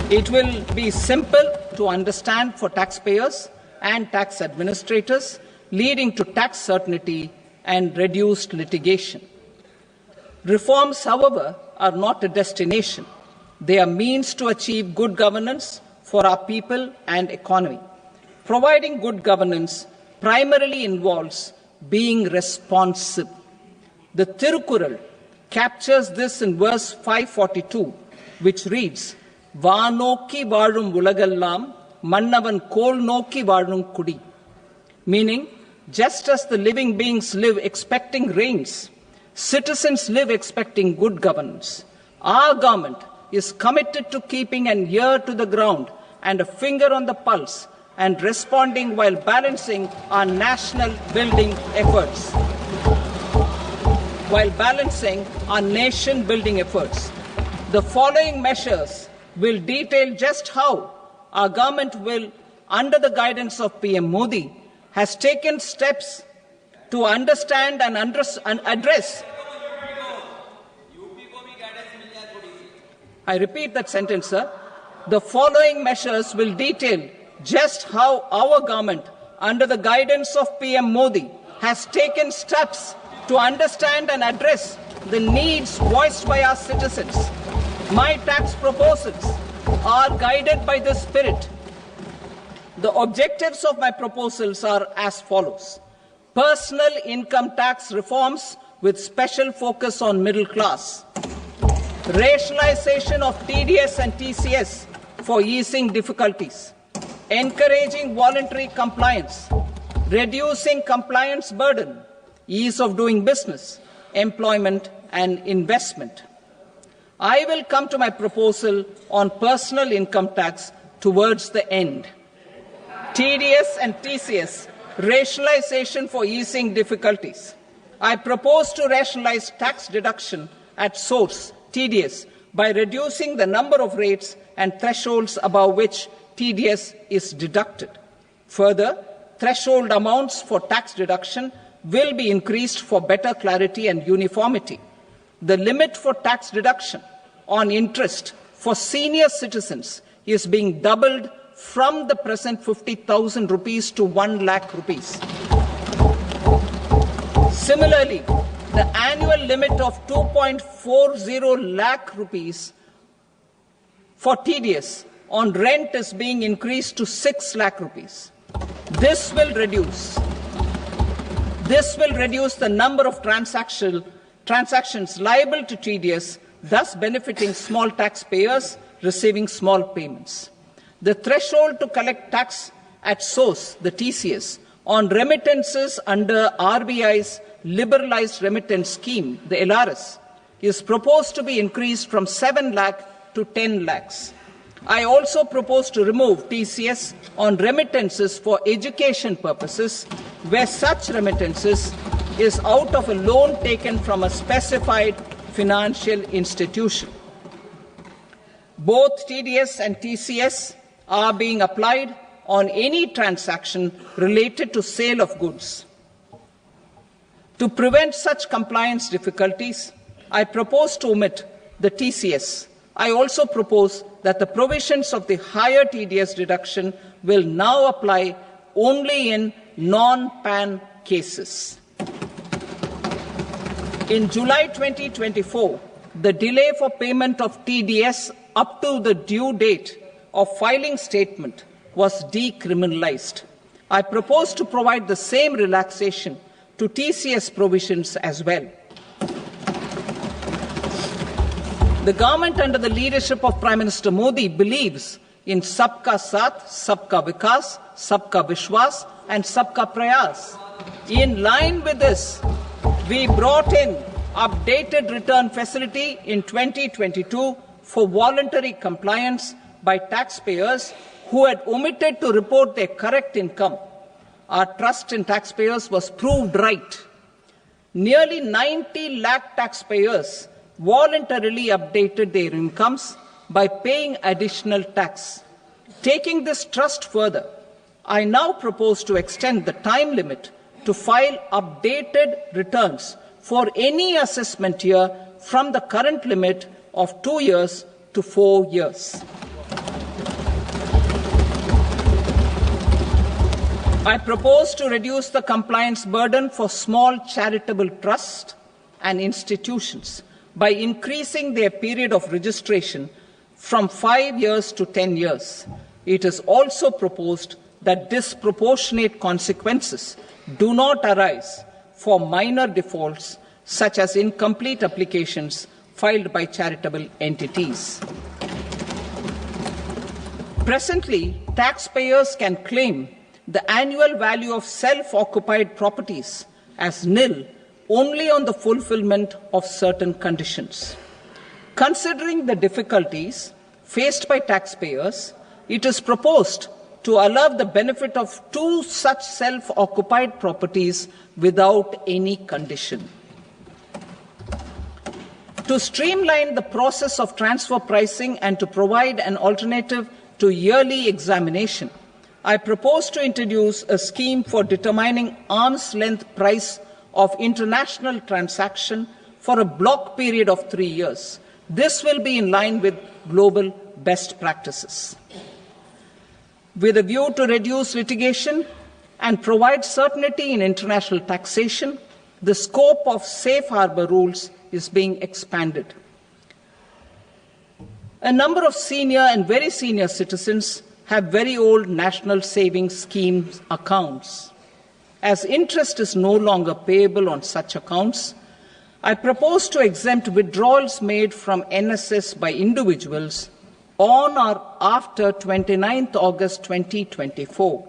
It will be simple to understand for taxpayers and tax administrators, leading to tax certainty and reduced litigation. Reforms, however, are not a destination. They are means to achieve good governance for our people and economy. Providing good governance primarily involves being responsive. The Tirukural captures this in verse 542, which reads, "Vaanokki vaazhum ulagallam, mannavan kol nokki vaazhum kudi," meaning, just as the living beings live expecting rains, citizens live expecting good governance. Our government is committed to keeping an ear to the ground and a finger on the pulse and responding while balancing our national building efforts. The following measures will detail just how our government will, under the guidance of PM Modi, has taken steps to understand and address. I repeat that sentence, sir. The following measures will detail just how our government, under the guidance of PM Modi, has taken steps to understand and address the needs voiced by our citizens. My tax proposals are guided by this spirit. The objectives of my proposals are as follows. Personal income tax reforms with special focus on middle class. Rationalization of TDS and TCS for easing difficulties. encouraging voluntary compliance, reducing compliance burden, ease of doing business, employment and investment. I will come to my proposal on personal income tax towards the end. TDS and TCS, rationalization for easing difficulties. I propose to rationalize tax deduction at source, TDS, by reducing the number of rates and thresholds above which TDS is deducted. Further, threshold amounts for tax deduction will be increased for better clarity and uniformity. The limit for tax deduction on interest for senior citizens is being doubled from the present 50,000 rupees to 1 lakh rupees. Similarly, the annual limit of 2.40 lakh rupees for TDS on rent is being increased to 6 lakh rupees. This will reduce the number of transactions liable to TDS, thus benefiting small taxpayers receiving small payments. The threshold to collect tax at source, the TCS, on remittances under RBI's liberalized remittance scheme, the LRS, is proposed to be increased from 7 lakh to 10 lakhs. I also propose to remove TCS on remittances for education purposes, where such remittances is out of a loan taken from a specified financial institution. Both TDS and TCS are being applied on any transaction related to sale of goods. To prevent such compliance difficulties, I propose to omit the TCS. I also propose that the provisions of the higher TDS deduction will now apply only in non-PAN cases. In July 2024, the delay for payment of TDS up to the due date of filing statement was decriminalized. I propose to provide the same relaxation to TCS provisions as well. The government under the leadership of Prime Minister Modi believes in Sabka Saath, Sabka Vikas, Sabka Vishwas and Sabka Prayas. In line with this, we brought in updated return facility in 2022 for voluntary compliance by taxpayers who had omitted to report their correct income. Our trust in taxpayers was proved right. Nearly 90 lakh taxpayers voluntarily updated their incomes by paying additional tax. Taking this trust further, I now propose to extend the time limit to file updated returns for any assessment year from the current limit of 2 years to 4 years. I propose to reduce the compliance burden for small charitable trusts and institutions by increasing their period of registration from 5 years to 10 years. It is also proposed that disproportionate consequences do not arise for minor defaults such as incomplete applications filed by charitable entities. Presently, taxpayers can claim the annual value of self-occupied properties as nil only on the fulfillment of certain conditions. Considering the difficulties faced by taxpayers, it is proposed to allow the benefit of 2 such self-occupied properties without any condition. To streamline the process of transfer pricing and to provide an alternative to yearly examination, I propose to introduce a scheme for determining arm's length price of international transaction for a block period of 3 years. This will be in line with global best practices. With a view to reduce litigation and provide certainty in international taxation, the scope of safe harbor rules is being expanded. A number of senior and very senior citizens have very old national savings schemes accounts. As interest is no longer payable on such accounts, I propose to exempt withdrawals made from NSS by individuals on or after 29th August 2024.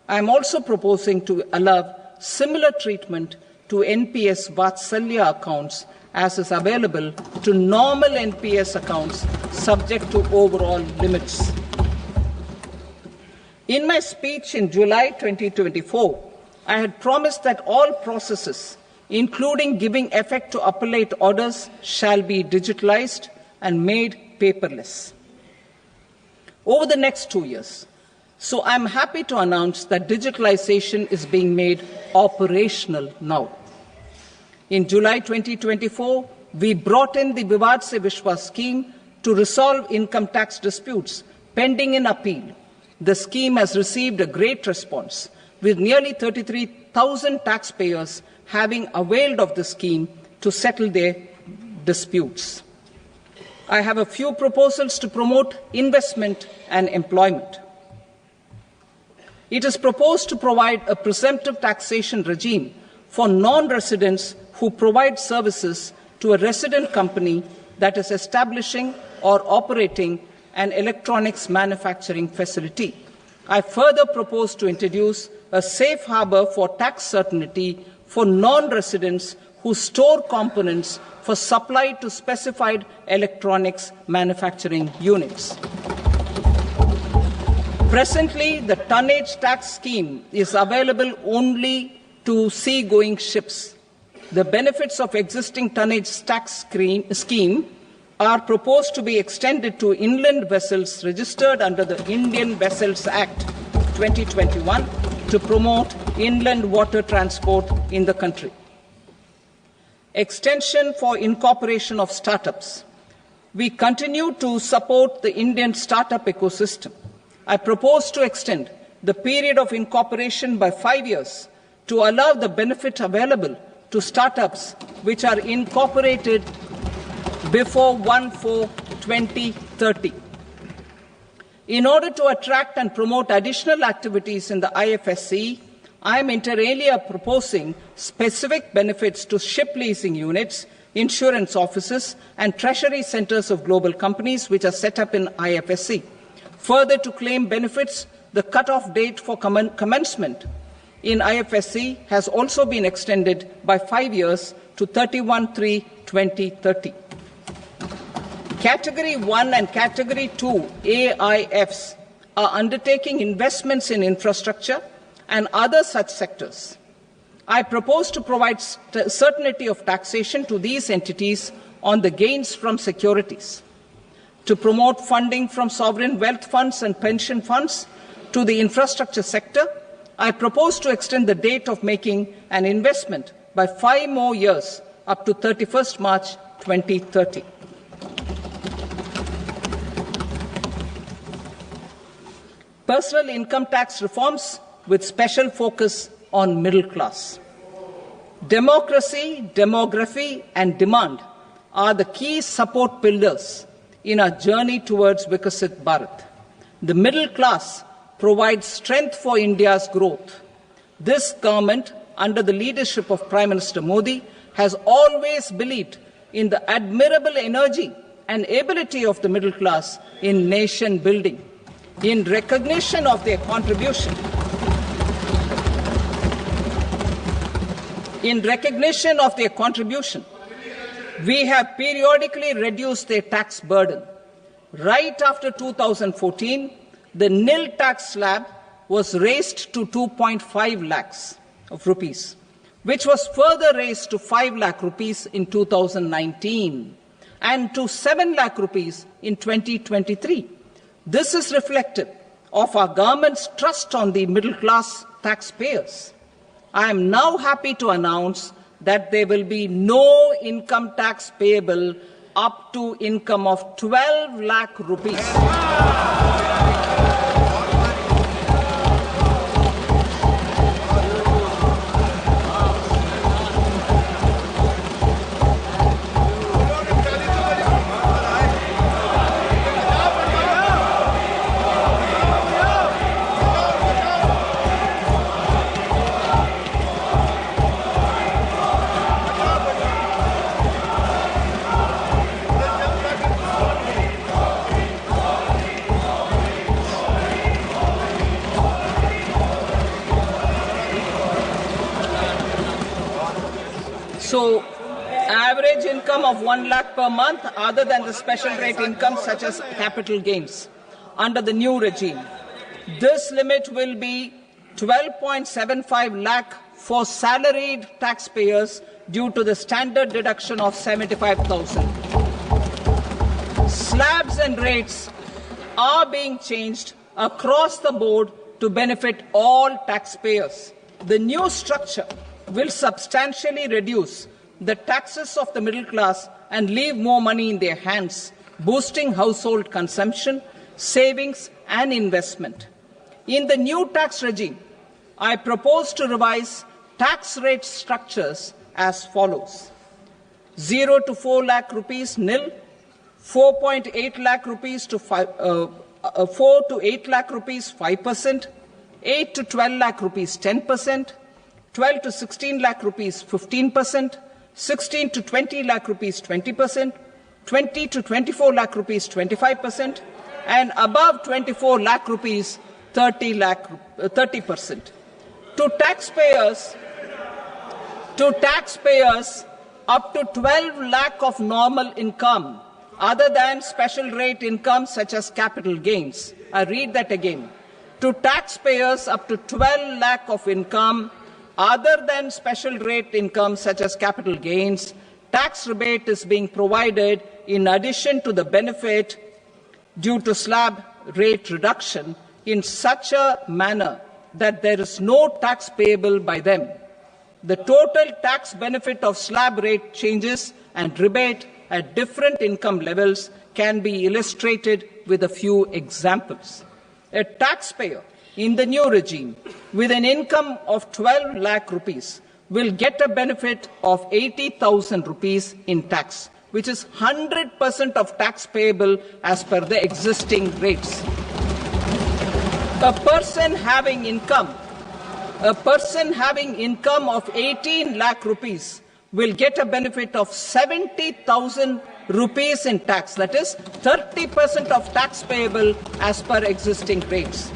I am also proposing to allow similar treatment to NPS Vatsalya accounts as is available to normal NPS accounts subject to overall limits. In my speech in July 2024, I had promised that all processes, including giving effect to appellate orders, shall be digitalized and made paperless over the next 2 years. So I'm happy to announce that digitalization is being made operational now. In July 2024, we brought in the Vivad Se Vishwas scheme to resolve income tax disputes pending in appeal. The scheme has received a great response, with nearly 33,000 taxpayers having availed of the scheme to settle their disputes. I have a few proposals to promote investment and employment. It is proposed to provide a presumptive taxation regime for non-residents who provide services to a resident company that is establishing or operating an electronics manufacturing facility. I further propose to introduce a safe harbor for tax certainty for non-residents who store components for supply to specified electronics manufacturing units. Presently, the tonnage tax scheme is available only to sea-going ships. The benefits of existing tonnage tax scheme are proposed to be extended to inland vessels registered under the Indian Vessels Act 2021 to promote inland water transport in the country. Extension for incorporation of startups. We continue to support the Indian startup ecosystem. I propose to extend the period of incorporation by 5 years to allow the benefit available to startups which are incorporated before 1/4/2030. In order to attract and promote additional activities in the IFSC, I am inter alia proposing specific benefits to ship leasing units, insurance offices, and treasury centers of global companies which are set up in IFSC. Further, to claim benefits, the cut-off date for commencement in IFSC has also been extended by 5 years to 31/3/2030. Category 1 and Category 2 AIFs are undertaking investments in infrastructure and other such sectors. I propose to provide certainty of taxation to these entities on the gains from securities, to promote funding from sovereign wealth funds and pension funds to the infrastructure sector. I propose to extend the date of making an investment by 5 more years up to 31st March 2030. Personal income tax reforms with special focus on middle class. Democracy, demography, and demand are the key support pillars in our journey towards Vikasit Bharat. The middle class provides strength for India's growth. This government, under the leadership of Prime Minister Modi, has always believed in the admirable energy and ability of the middle class in nation building. In recognition of their contribution, we have periodically reduced their tax burden. Right after 2014, the nil tax slab was raised to 2.5 lakhs of rupees, which was further raised to 5 lakh rupees in 2019 and to 7 lakh rupees in 2023. This is reflective of our government's trust on the middle class taxpayers. I am now happy to announce that there will be no income tax payable up to income of 12 lakh rupees. So, average income of 1 lakh per month other than the special rate income such as capital gains under the new regime. This limit will be 12.75 lakh for salaried taxpayers due to the standard deduction of 75,000. Slabs and rates are being changed across the board to benefit all taxpayers. The new structure will substantially reduce the taxes of the middle class and leave more money in their hands, boosting household consumption, savings and investment. In the new tax regime, I propose to revise tax rate structures as follows: 0 to 4 lakh rupees nil, 4.8 lakh rupees to 4 to 8 lakh rupees 5%, 8 to 12 lakh rupees 10%, 12 to 16 lakh rupees 15%, 16 to 20 lakh rupees 20%, 20 to 24 lakh rupees 25%, and above 24 lakh rupees 30%. To taxpayers up to 12 lakh of normal income other than special rate income such as capital gains. I read that again. To taxpayers up to 12 lakh of income other than special rate income such as capital gains, tax rebate is being provided in addition to the benefit due to slab rate reduction in such a manner that there is no tax payable by them. The total tax benefit of slab rate changes and rebate at different income levels can be illustrated with a few examples. A taxpayer in the new regime with an income of 12 lakh rupees will get a benefit of 80,000 rupees in tax, which is 100% of tax payable as per the existing rates. A person having income of 18 lakh rupees will get a benefit of 70,000 rupees in tax, that is 30% of tax payable as per existing rates.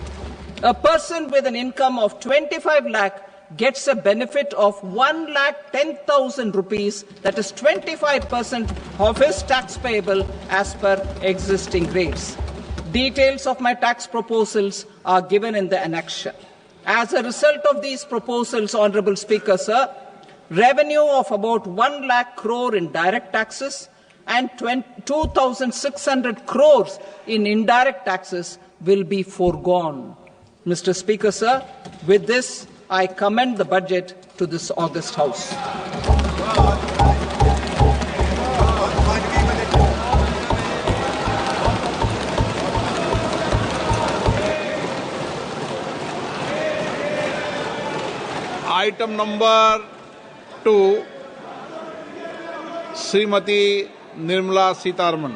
A person with an income of 25 lakh gets a benefit of 1,10,000 rupees, that is 25% of his tax payable as per existing rates. Details of my tax proposals are given in the annexure. As a result of these proposals, Honourable Speaker, sir, revenue of about 1 lakh crore in direct taxes and 2,600 crores in indirect taxes will be foregone. Mr. Speaker, sir, with this, I commend the budget to this august House. Item number 2, Srimati Nirmala Sitharaman.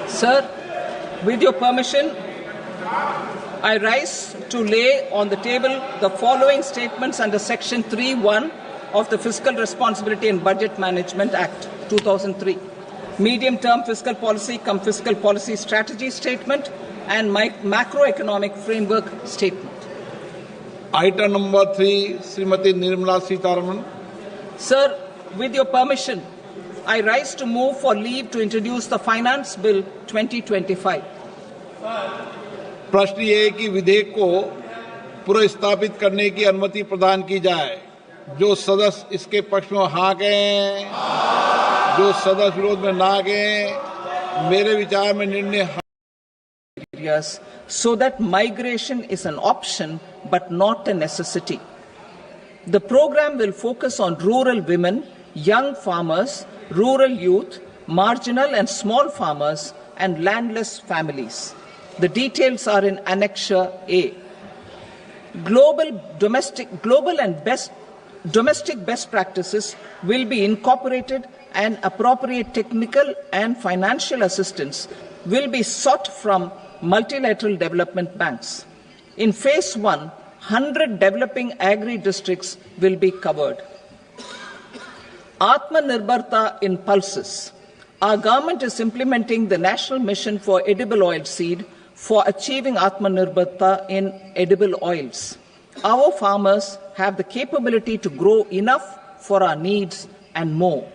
Sir, with your permission, I rise to lay on the table the following statements under Section 3(1) of the Fiscal Responsibility and Budget Management Act 2003, medium-term fiscal policy cum fiscal policy strategy statement and macroeconomic framework statement. Item number 3, Srimati Nirmala Sitharaman. Sir, with your permission, I rise to move for leave to introduce the Finance Bill 2025. प्रश्न ये है कि विधेयक को पुनर्स्थापित करने की अनुमति प्रदान की जाए। जो सदस्य इसके पक्ष में हाँ कहें, जो सदस्य विरोध में ना कहें, मेरे विचार में निर्णय so that migration is an option but not a necessity. The program will focus on rural women, young farmers, rural youth, marginal and small farmers, and landless families. The details are in Annexure A. Domestic best practices will be incorporated and appropriate technical and financial assistance will be sought from multilateral development banks. In Phase 1, 100 developing agri-districts will be covered. Atmanirbharta in pulses. Our government is implementing the National Mission for Edible Oil Seed for achieving Atmanirbharta in edible oils. Our farmers have the capability to grow enough for our needs and more.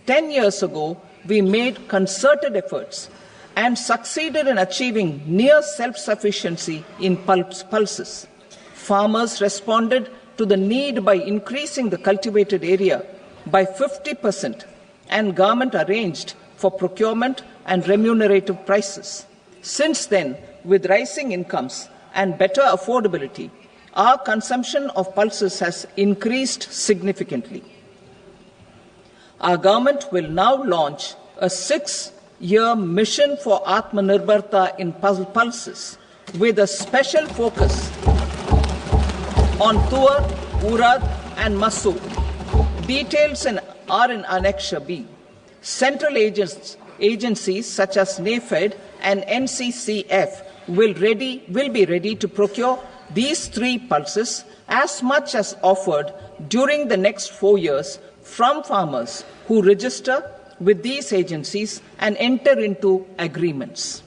10 years ago, we made concerted efforts and succeeded in achieving near self-sufficiency in pulses. Farmers responded to the need by increasing the cultivated area by 50%, and government arranged for procurement and remunerative prices. Since then, with rising incomes and better affordability, our consumption of pulses has increased significantly. Our government will now launch a 6-year mission for Atmanirbharta in pulses with a special focus on Tuar, Urad and Masoor. Details are in Annexure B. Central agencies such as NAFED and NCCF will be ready to procure these 3 pulses as much as offered during the next 4 years from farmers who register with these agencies and enter into agreements.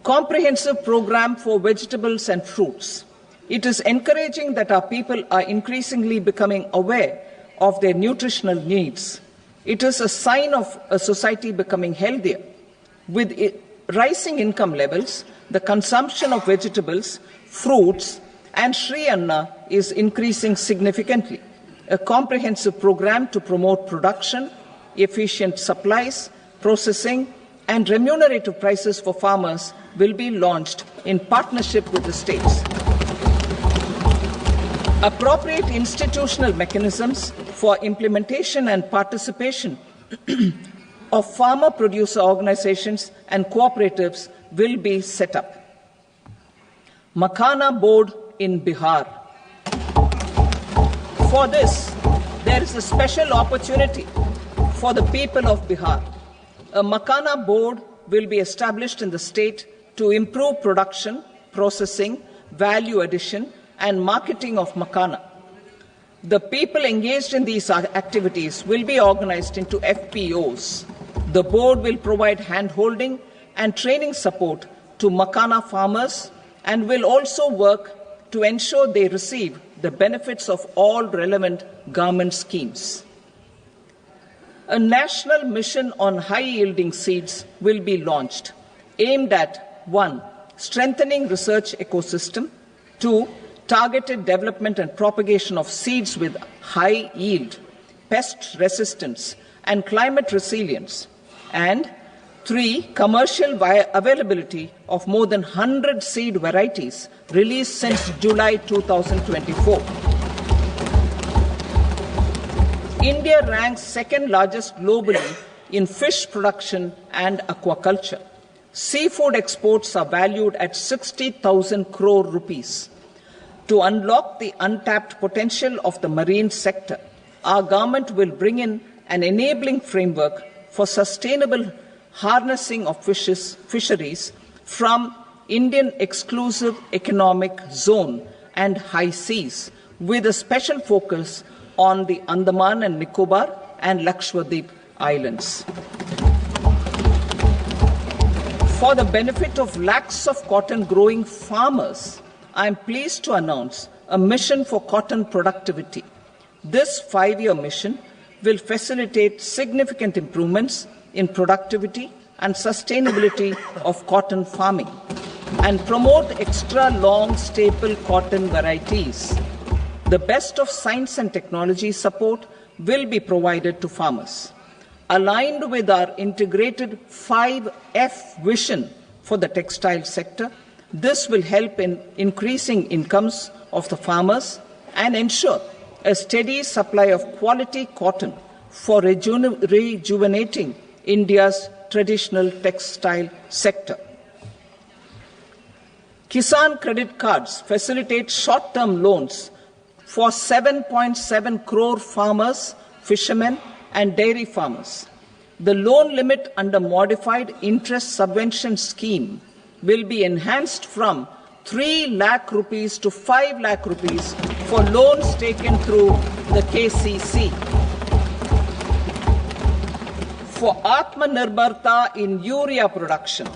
Comprehensive program for vegetables and fruits. It is encouraging that our people are increasingly becoming aware of their nutritional needs. It is a sign of a society becoming healthier. With rising income levels, the consumption of vegetables, fruits, and Sri Anna is increasing significantly. A comprehensive program to promote production, efficient supplies, processing, and remunerative prices for farmers will be launched in partnership with the states. Appropriate institutional mechanisms for implementation and participation of farmer producer organizations and cooperatives will be set up. Makhana Board in Bihar. For this, there is a special opportunity for the people of Bihar. A Makhana Board will be established in the state to improve production, processing, value addition, and marketing of makhana. The people engaged in these activities will be organized into FPOs. The board will provide hand-holding and training support to makhana farmers and will also work to ensure they receive the benefits of all relevant government schemes. A national mission on high-yielding seeds will be launched, aimed at 1. Strengthening research ecosystem, 2. Targeted development and propagation of seeds with high yield, pest resistance, and climate resilience, and 3. Commercial availability of more than 100 seed varieties released since July 2024. India ranks second largest globally in fish production and aquaculture. Seafood exports are valued at 60,000 crore rupees. To unlock the untapped potential of the marine sector, our government will bring in an enabling framework for sustainable harnessing of fisheries from Indian exclusive economic zone and high seas, with a special focus on the Andaman and Nicobar and Lakshadweep Islands. For the benefit of lakhs of cotton growing farmers, I am pleased to announce a mission for cotton productivity. This 5-year mission will facilitate significant improvements in productivity and sustainability of cotton farming and promote extra long staple cotton varieties. The best of science and technology support will be provided to farmers. Aligned with our integrated 5F vision for the textile sector, this will help in increasing incomes of the farmers and ensure a steady supply of quality cotton for rejuvenating India's traditional textile sector. Kisan credit cards facilitate short-term loans for 7.7 crore farmers, fishermen, and dairy farmers. The loan limit under modified interest subvention scheme will be enhanced from 3 lakh rupees to 5 lakh rupees for loans taken through the KCC. For Atmanirbharta in urea production,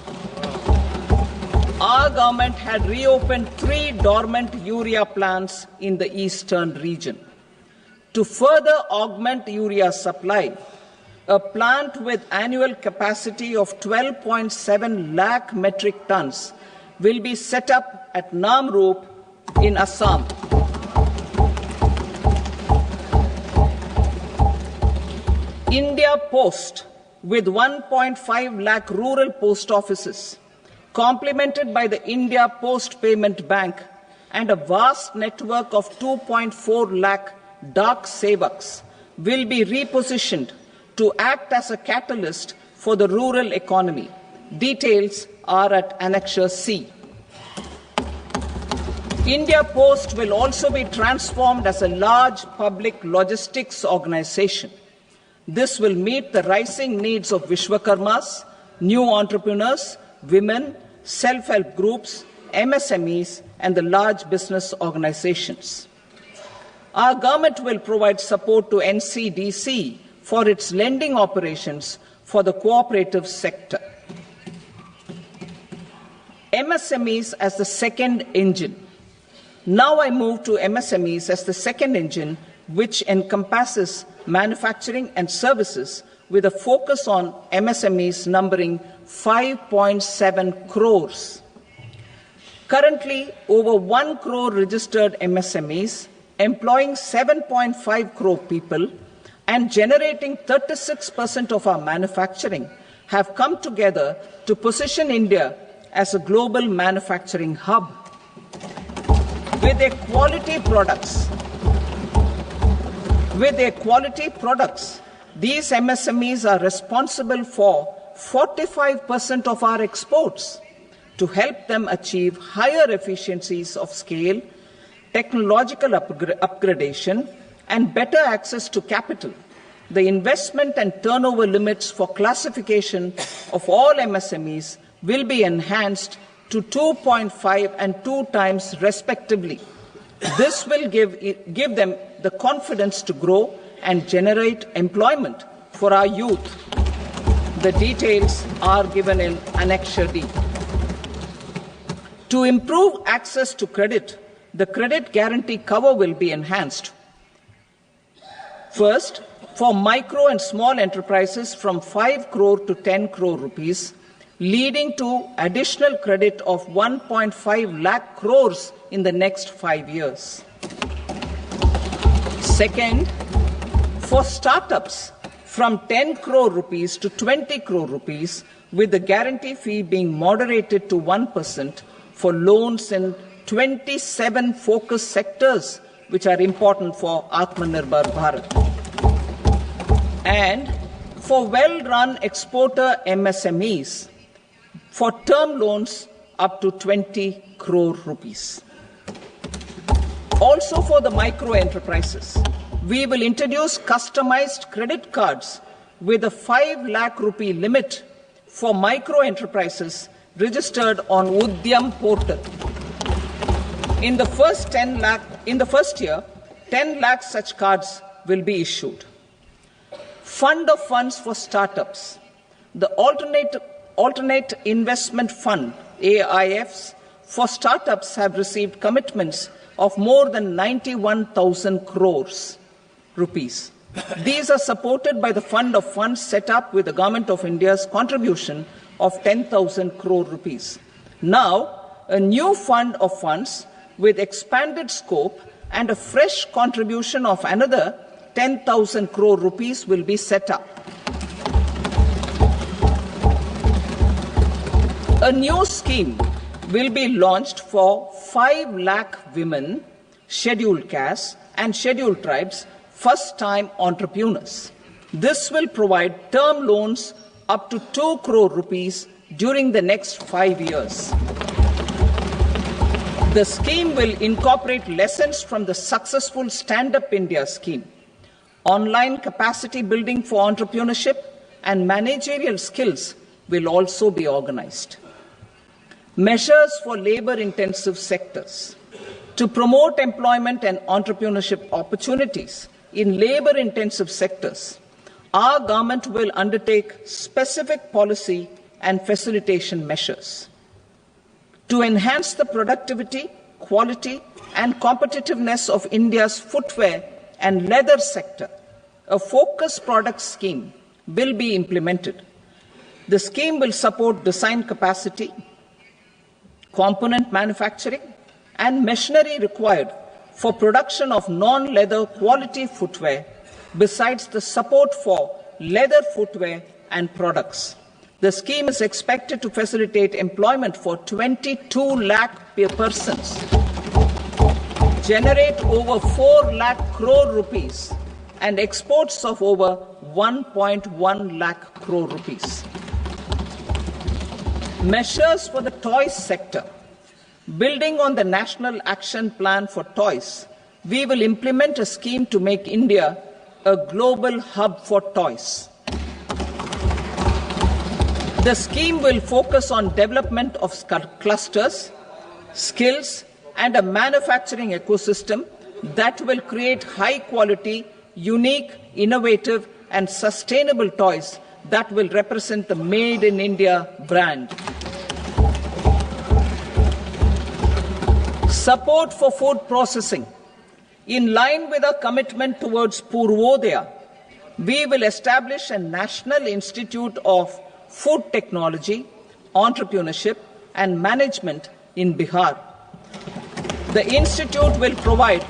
our government had reopened 3 dormant urea plants in the eastern region. To further augment urea supply, a plant with annual capacity of 12.7 lakh metric tons will be set up at Namrup in Assam. India Post, with 1.5 lakh rural post offices, complemented by the India Post Payment Bank and a vast network of 2.4 lakh Dak Sevaks, will be repositioned to act as a catalyst for the rural economy. Details are at Annexure C. India Post will also be transformed as a large public logistics organization. This will meet the rising needs of Vishwakarmas, new entrepreneurs, women, self-help groups, MSMEs, and the large business organizations. Our government will provide support to NCDC for its lending operations for the cooperative sector. MSMEs as the second engine. Now I move to MSMEs as the second engine, which encompasses manufacturing and services with a focus on MSMEs numbering 5.7 crores. Currently, over 1 crore registered MSMEs, employing 7.5 crore people and generating 36% of our manufacturing, have come together to position India as a global manufacturing hub. With their quality products, these MSMEs are responsible for 45% of our exports. To help them achieve higher efficiencies of scale, technological upgradation, and better access to capital, the investment and turnover limits for classification of all MSMEs will be enhanced to 2.5 and 2 times respectively. This will give them the confidence to grow and generate employment for our youth. The details are given in Annexure D. To improve access to credit, the credit guarantee cover will be enhanced. First, for micro and small enterprises from 5 crore to 10 crore rupees, leading to additional credit of 1.5 lakh crores in the next 5 years. Second, for startups from 10 crore rupees to 20 crore rupees, with the guarantee fee being moderated to 1% for loans in 27 focus sectors which are important for Atmanirbhar Bharat. And for well-run exporter MSMEs, for term loans up to 20 crore rupees. Also for the micro enterprises, we will introduce customized credit cards with a 5 lakh rupee limit for micro enterprises registered on Udyam portal. In the first year, 10 lakh such cards will be issued. Fund of funds for startups. The alternate investment fund, AIFs, for startups have received commitments of more than 91,000 crores rupees. These are supported by the fund of funds set up with the Government of India's contribution of 10,000 crore rupees. Now, a new fund of funds with expanded scope and a fresh contribution of another 10,000 crore rupees will be set up. A new scheme will be launched for 5 lakh women, scheduled castes and scheduled tribes, first-time entrepreneurs. This will provide term loans up to 2 crore rupees during the next 5 years. The scheme will incorporate lessons from the successful Stand Up India scheme. Online capacity building for entrepreneurship and managerial skills will also be organized. Measures for labor-intensive sectors. To promote employment and entrepreneurship opportunities in labor-intensive sectors, our government will undertake specific policy and facilitation measures. To enhance the productivity, quality, and competitiveness of India's footwear and leather sector, a focused product scheme will be implemented. The scheme will support design capacity, component manufacturing, and machinery required for production of non-leather quality footwear, besides the support for leather footwear and products. The scheme is expected to facilitate employment for 22 lakh persons, generate over 4 lakh crore rupees, and exports of over 1.1 lakh crore rupees. Measures for the toys sector. Building on the National Action Plan for Toys, we will implement a scheme to make India a global hub for toys. The scheme will focus on development of clusters, skills, and a manufacturing ecosystem that will create high-quality, unique, innovative, and sustainable toys that will represent the Made in India brand. Support for food processing. In line with our commitment towards Purvodaya, we will establish a National Institute of Food Technology, Entrepreneurship and Management in Bihar. The institute will provide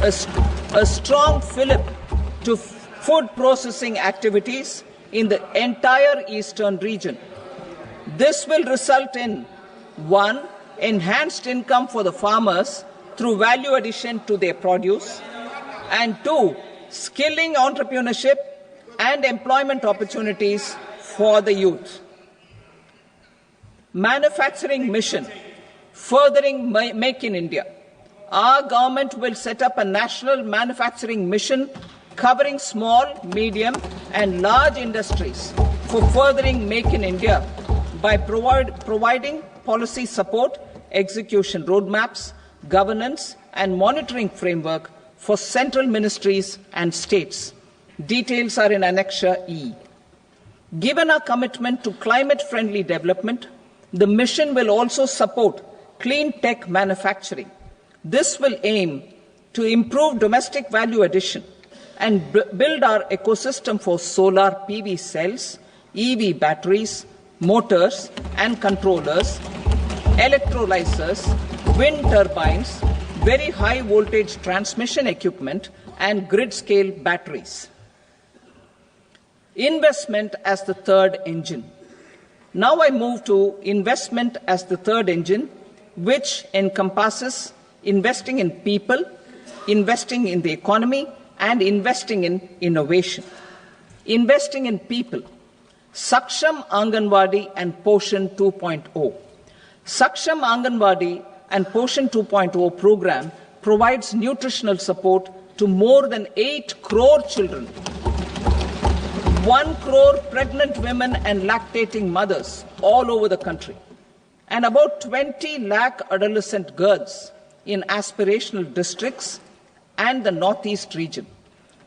a strong fillip to food processing activities in the entire eastern region. This will result in 1. Enhanced income for the farmers through value addition to their produce, and 2. Skilling entrepreneurship and employment opportunities for the youth. Manufacturing mission, furthering Make in India. Our government will set up a national manufacturing mission covering small, medium, and large industries for furthering Make in India by providing policy support, execution roadmaps, governance, and monitoring framework for central ministries and states. Details are in Annexure E. Given our commitment to climate-friendly development, the mission will also support clean tech manufacturing. This will aim to improve domestic value addition and build our ecosystem for solar PV cells, EV batteries, motors and controllers, electrolyzers, wind turbines, very high voltage transmission equipment, and grid-scale batteries. Investment as the third engine. Now I move to investment as the third engine, which encompasses investing in people, investing in the economy, and investing in innovation. Investing in people. Saksham Anganwadi and Poshan 2.0. Saksham Anganwadi and Poshan 2.0 program provides nutritional support to more than 8 crore children, 1 crore pregnant women and lactating mothers all over the country, and about 20 lakh adolescent girls in aspirational districts and the Northeast region.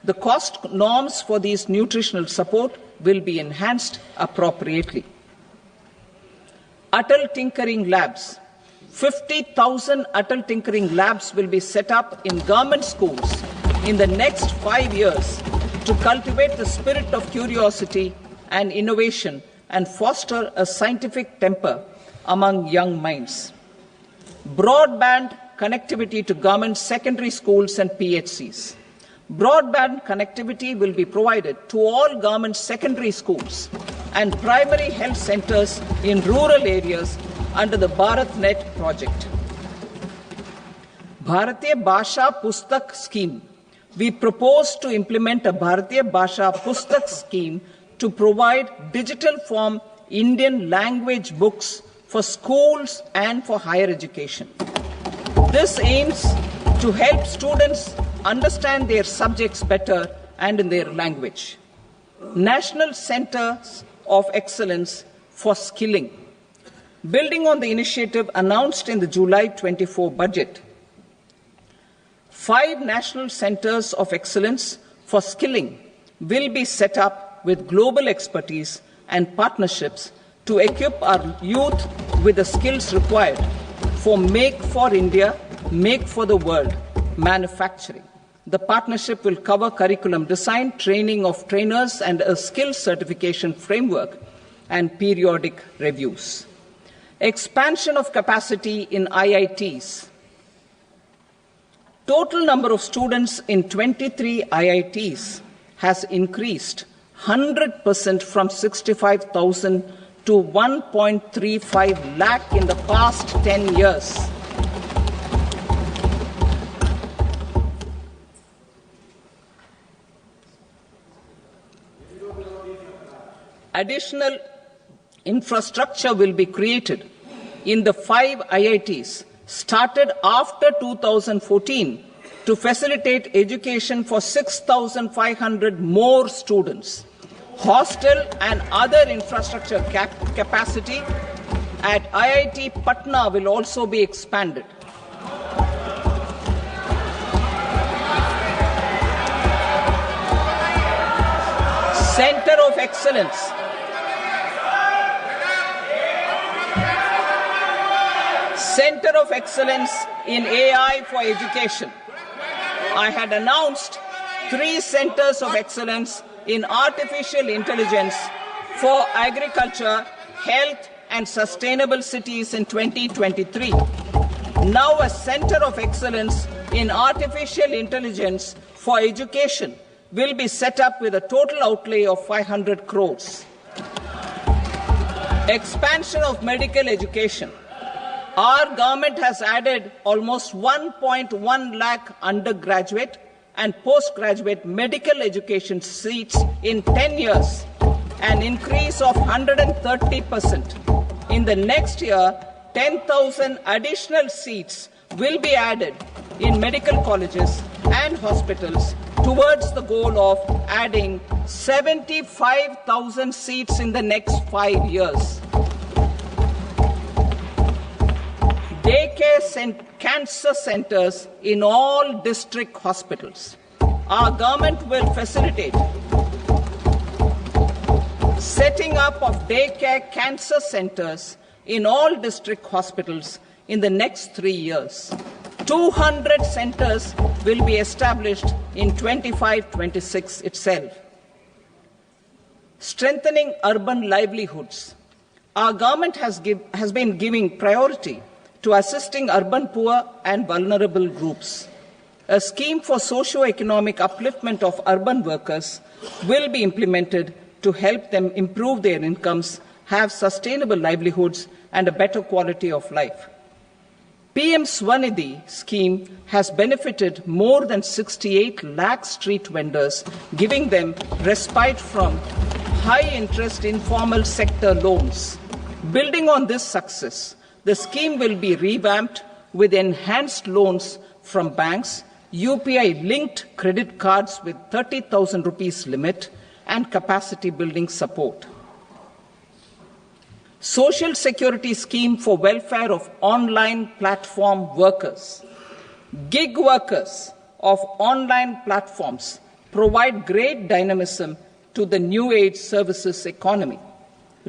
The cost norms for these nutritional support will be enhanced appropriately. Atal Tinkering Labs. 50,000 Atal Tinkering Labs will be set up in government schools in the next 5 years to cultivate the spirit of curiosity and innovation and foster a scientific temper among young minds. Broadband connectivity to government secondary schools and PHCs. Broadband connectivity will be provided to all government secondary schools and primary health centers in rural areas under the BharatNet project. Bharatiya Bhasha Pustak Scheme. We propose to implement a Bharatiya Bhasha Pustak scheme to provide digital form Indian language books for schools and for higher education. This aims to help students understand their subjects better and in their language. National Centers of Excellence for Skilling. Building on the initiative announced in the July 24 budget, 5 national centers of excellence for skilling will be set up with global expertise and partnerships to equip our youth with the skills required for Make for India, Make for the World manufacturing. The partnership will cover curriculum design, training of trainers, and a skills certification framework and periodic reviews. Expansion of capacity in IITs. Total number of students in 23 IITs has increased 100% from 65,000 to 1.35 lakh in the past 10 years. Additional infrastructure will be created in the 5 IITs started after 2014 to facilitate education for 6,500 more students. Hostel and other infrastructure capacity at IIT Patna will also be expanded. Center of Excellence. Center of Excellence in AI for Education. I had announced 3 centers of excellence in artificial intelligence for agriculture, health, and sustainable cities in 2023. Now a center of excellence in artificial intelligence for education will be set up with a total outlay of 500 crores. Expansion of medical education. Our government has added almost 1.1 lakh undergraduate and postgraduate medical education seats in 10 years, an increase of 130%. In the next year, 10,000 additional seats will be added in medical colleges and hospitals towards the goal of adding 75,000 seats in the next 5 years. Daycare cancer centers in all district hospitals. Our government will facilitate setting up of daycare cancer centers in all district hospitals in the next 3 years. 200 centers will be established in 25-26 itself. Strengthening urban livelihoods. Our government has been giving priority to assisting urban poor and vulnerable groups. A scheme for socio-economic upliftment of urban workers will be implemented to help them improve their incomes, have sustainable livelihoods, and a better quality of life. PM Swanidhi scheme has benefited more than 68 lakh street vendors, giving them respite from high-interest informal sector loans. Building on this success, the scheme will be revamped with enhanced loans from banks, UPI-linked credit cards with 30,000 rupees limit, and capacity building support. Social Security Scheme for welfare of online platform workers. Gig workers of online platforms provide great dynamism to the new age services economy.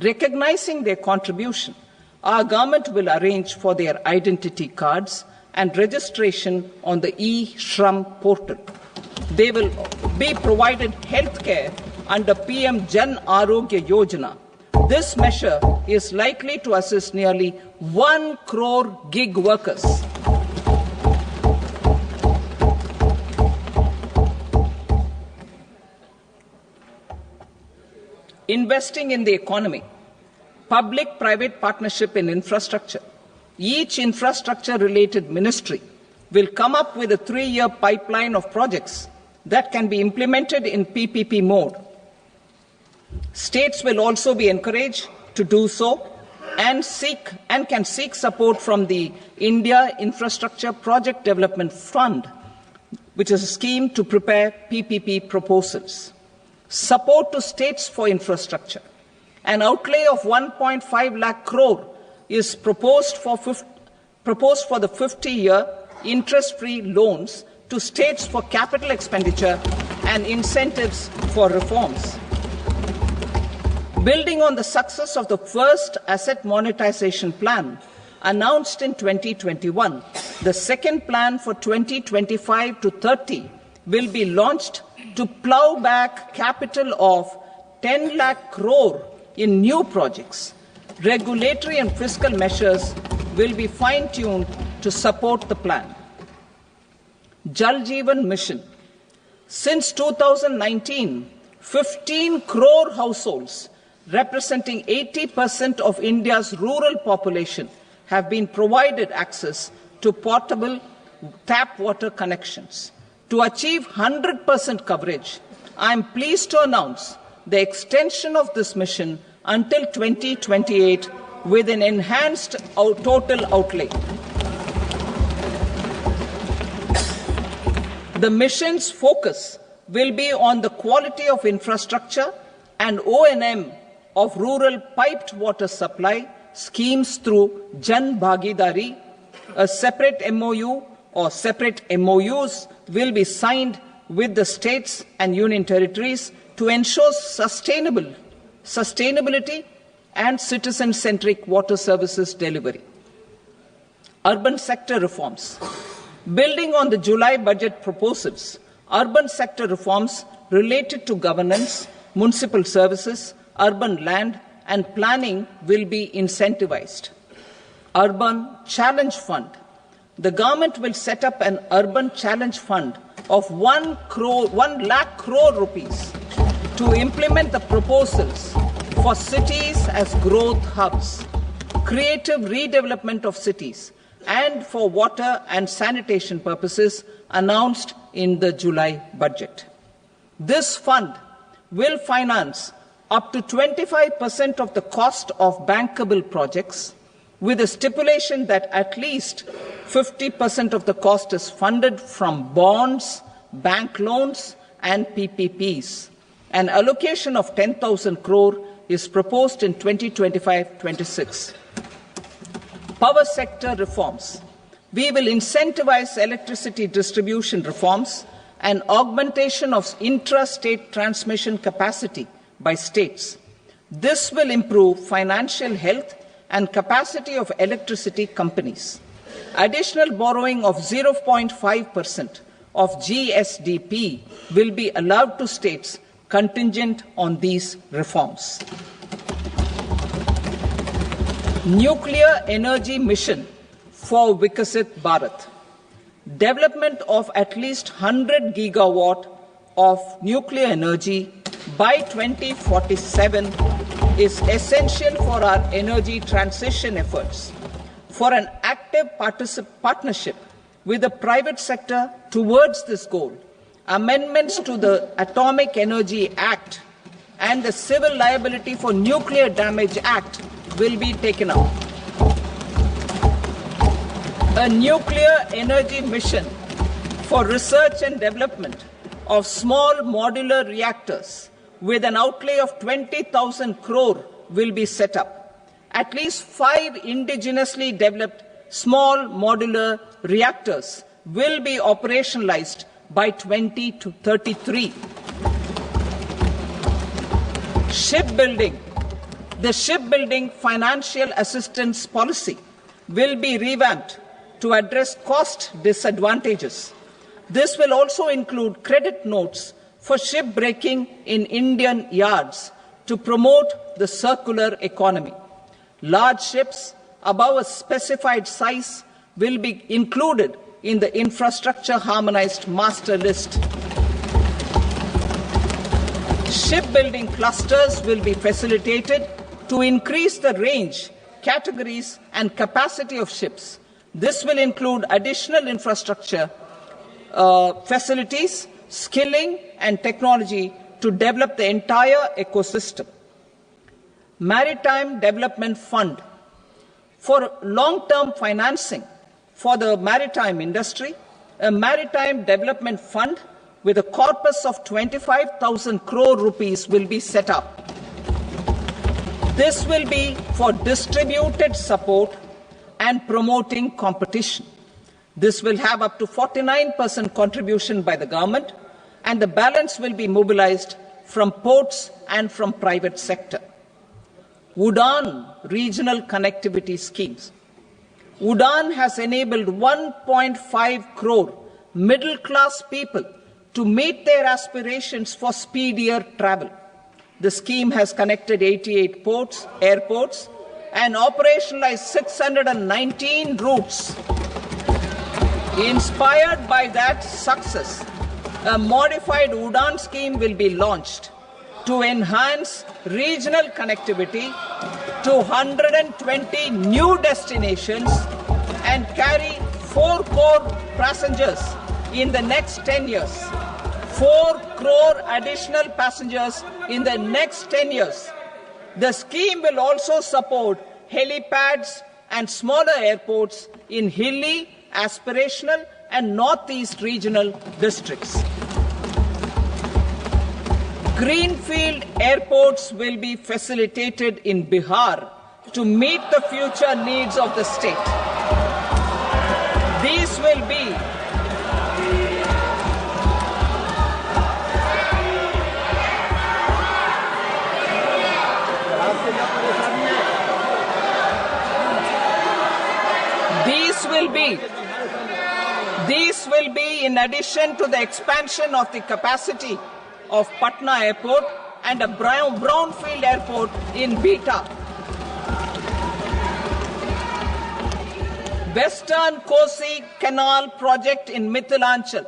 Recognizing their contribution, our government will arrange for their identity cards and registration on the e-Shram portal. They will be provided health care under PM Jan Arogya Yojana. This measure is likely to assist nearly 1 crore gig workers. Investing in the economy. Public-private partnership in infrastructure. Each infrastructure-related ministry will come up with a 3-year pipeline of projects that can be implemented in PPP mode. States will also be encouraged to do so and can seek support from the India Infrastructure Project Development Fund, which is a scheme to prepare PPP proposals. Support to states for infrastructure. An outlay of 1.5 lakh crore is proposed for the 50-year interest-free loans to states for capital expenditure and incentives for reforms. Building on the success of the first asset monetization plan announced in 2021, the second plan for 2025 to 30 will be launched to plough back capital of 10 lakh crore in new projects. Regulatory and fiscal measures will be fine-tuned to support the plan. Jal Jeevan Mission. Since 2019, 15 crore households, representing 80% of India's rural population, have been provided access to portable tap water connections. To achieve 100% coverage, I am pleased to announce the extension of this mission until 2028 with an enhanced total outlay. The mission's focus will be on the quality of infrastructure and O&M of rural piped water supply schemes through Jan Bhagidari. A separate MOU or separate MOUs will be signed with the states and union territories to ensure sustainability and citizen-centric water services delivery. Urban sector reforms. Building on the July budget proposals, urban sector reforms related to governance, municipal services, urban land and planning will be incentivized. Urban Challenge Fund. The government will set up an Urban Challenge Fund of 1 lakh crore rupees to implement the proposals for cities as growth hubs, creative redevelopment of cities, and for water and sanitation purposes announced in the July budget. This fund will finance up to 25% of the cost of bankable projects, with a stipulation that at least 50% of the cost is funded from bonds, bank loans, and PPPs. An allocation of 10,000 crore is proposed in 2025-26. Power sector reforms. We will incentivize electricity distribution reforms and augmentation of intra-state transmission capacity by states. This will improve financial health and capacity of electricity companies. Additional borrowing of 0.5% of GSDP will be allowed to states contingent on these reforms. Nuclear energy mission for Vikasit Bharat. Development of at least 100 gigawatt of nuclear energy by 2047 is essential for our energy transition efforts. For an active partnership with the private sector towards this goal, amendments to the Atomic Energy Act and the Civil Liability for Nuclear Damage Act will be taken up. A nuclear energy mission for research and development of small modular reactors with an outlay of 20,000 crore will be set up. At least 5 indigenously developed small modular reactors will be operationalized by 2033. Shipbuilding. The shipbuilding financial assistance policy will be revamped to address cost disadvantages. This will also include credit notes for shipbreaking in Indian yards to promote the circular economy. Large ships above a specified size will be included in the infrastructure harmonized master list. Shipbuilding clusters will be facilitated to increase the range, categories, and capacity of ships. This will include additional infrastructure, facilities, skilling, and technology to develop the entire ecosystem. Maritime Development Fund. For long-term financing for the maritime industry, a Maritime Development Fund with a corpus of 25,000 crore rupees will be set up. This will be for distributed support and promoting competition. This will have up to 49% contribution by the government, and the balance will be mobilized from ports and from private sector. UDAN regional connectivity schemes. UDAN has enabled 1.5 crore middle-class people to meet their aspirations for speedier travel. The scheme has connected 88 airports, and operationalized 619 routes. Inspired by that success, a modified Udan scheme will be launched to enhance regional connectivity to 120 new destinations and carry 4 crore passengers in the next 10 years. 4 crore additional passengers in the next 10 years. The scheme will also support helipads and smaller airports in hilly, aspirational and northeast regional districts. Greenfield airports will be facilitated in Bihar to meet the future needs of the state. These will be These will be in addition to the expansion of the capacity of Patna Airport and a brownfield airport in Beta. Western Kosi Canal project in Mithilanchal.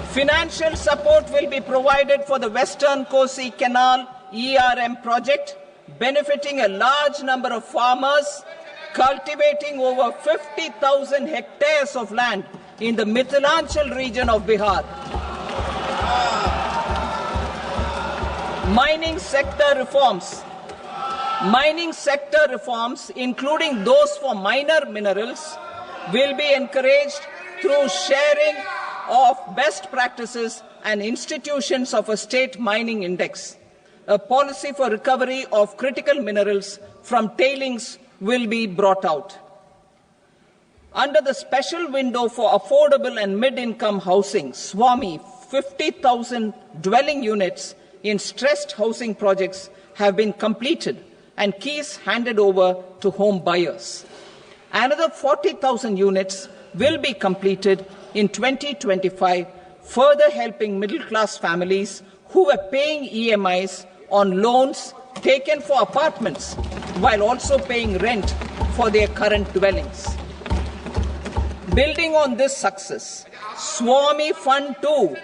Financial support will be provided for the Western Kosi Canal ERM project, benefiting a large number of farmers, cultivating over 50,000 hectares of land in the Mithilanchal region of Bihar. Mining sector reforms, including those for minor minerals, will be encouraged through sharing of best practices and institutions of a state mining index. A policy for recovery of critical minerals from tailings will be brought out. Under the special window for affordable and mid-income housing, SWAMI, 50,000 dwelling units in stressed housing projects have been completed and keys handed over to home buyers. Another 40,000 units will be completed in 2025, further helping middle-class families who were paying EMIs on loans taken for apartments while also paying rent for their current dwellings. Building on this success, SWAMI Fund 2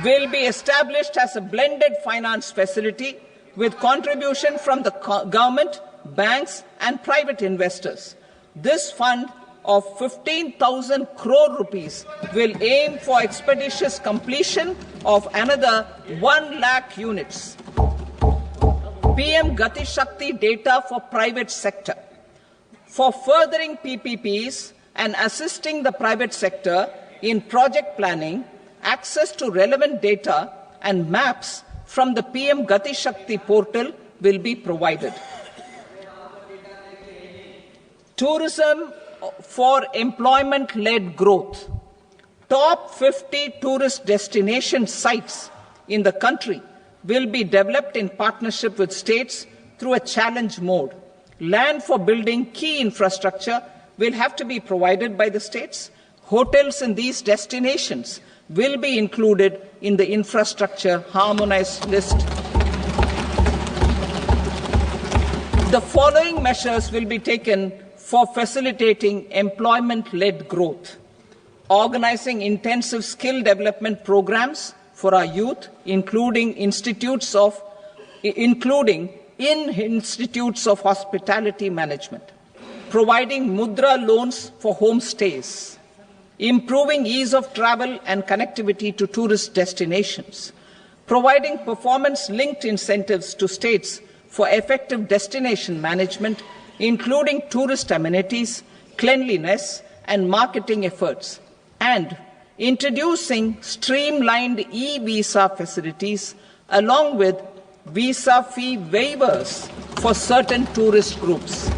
will be established as a blended finance facility with contribution from the government, banks and private investors. This fund of 15,000 crore rupees will aim for expeditious completion of another 1 lakh units. PM Gati Shakti data for private sector. For furthering PPPs and assisting the private sector in project planning, access to relevant data and maps from the PM Gati Shakti portal will be provided. Tourism for employment-led growth. Top 50 tourist destination sites in the country will be developed in partnership with states through a challenge mode. Land for building key infrastructure will have to be provided by the states. Hotels in these destinations will be included in the infrastructure harmonized list. The following measures will be taken for facilitating employment-led growth. Organizing intensive skill development programs for our youth, including in institutes of hospitality management. Providing mudra loans for homestays. Improving ease of travel and connectivity to tourist destinations, providing performance-linked incentives to states for effective destination management, including tourist amenities, cleanliness, and marketing efforts, and introducing streamlined e-visa facilities along with visa fee waivers for certain tourist groups.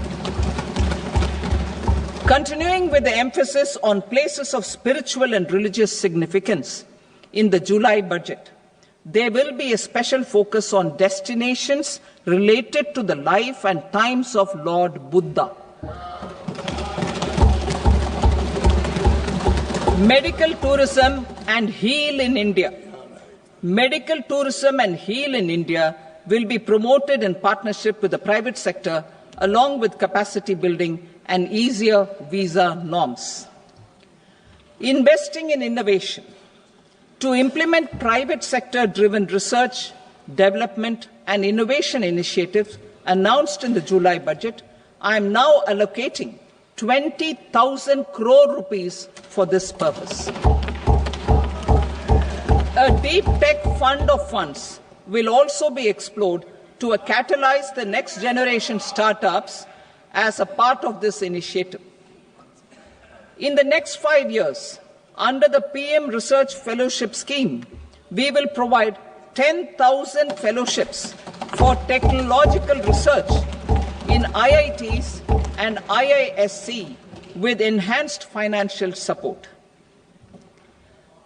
Continuing with the emphasis on places of spiritual and religious significance, in the July budget, there will be a special focus on destinations related to the life and times of Lord Buddha. Medical tourism and Heal in India. Medical tourism and Heal in India will be promoted in partnership with the private sector, along with capacity building and easier visa norms. Investing in innovation. To implement private sector-driven research, development and innovation initiatives announced in the July budget, I am now allocating 20,000 crore rupees for this purpose. A deep tech fund of funds will also be explored to catalyze the next generation startups as a part of this initiative. In the next 5 years, under the PM Research Fellowship Scheme, we will provide 10,000 fellowships for technological research in IITs and IISc with enhanced financial support.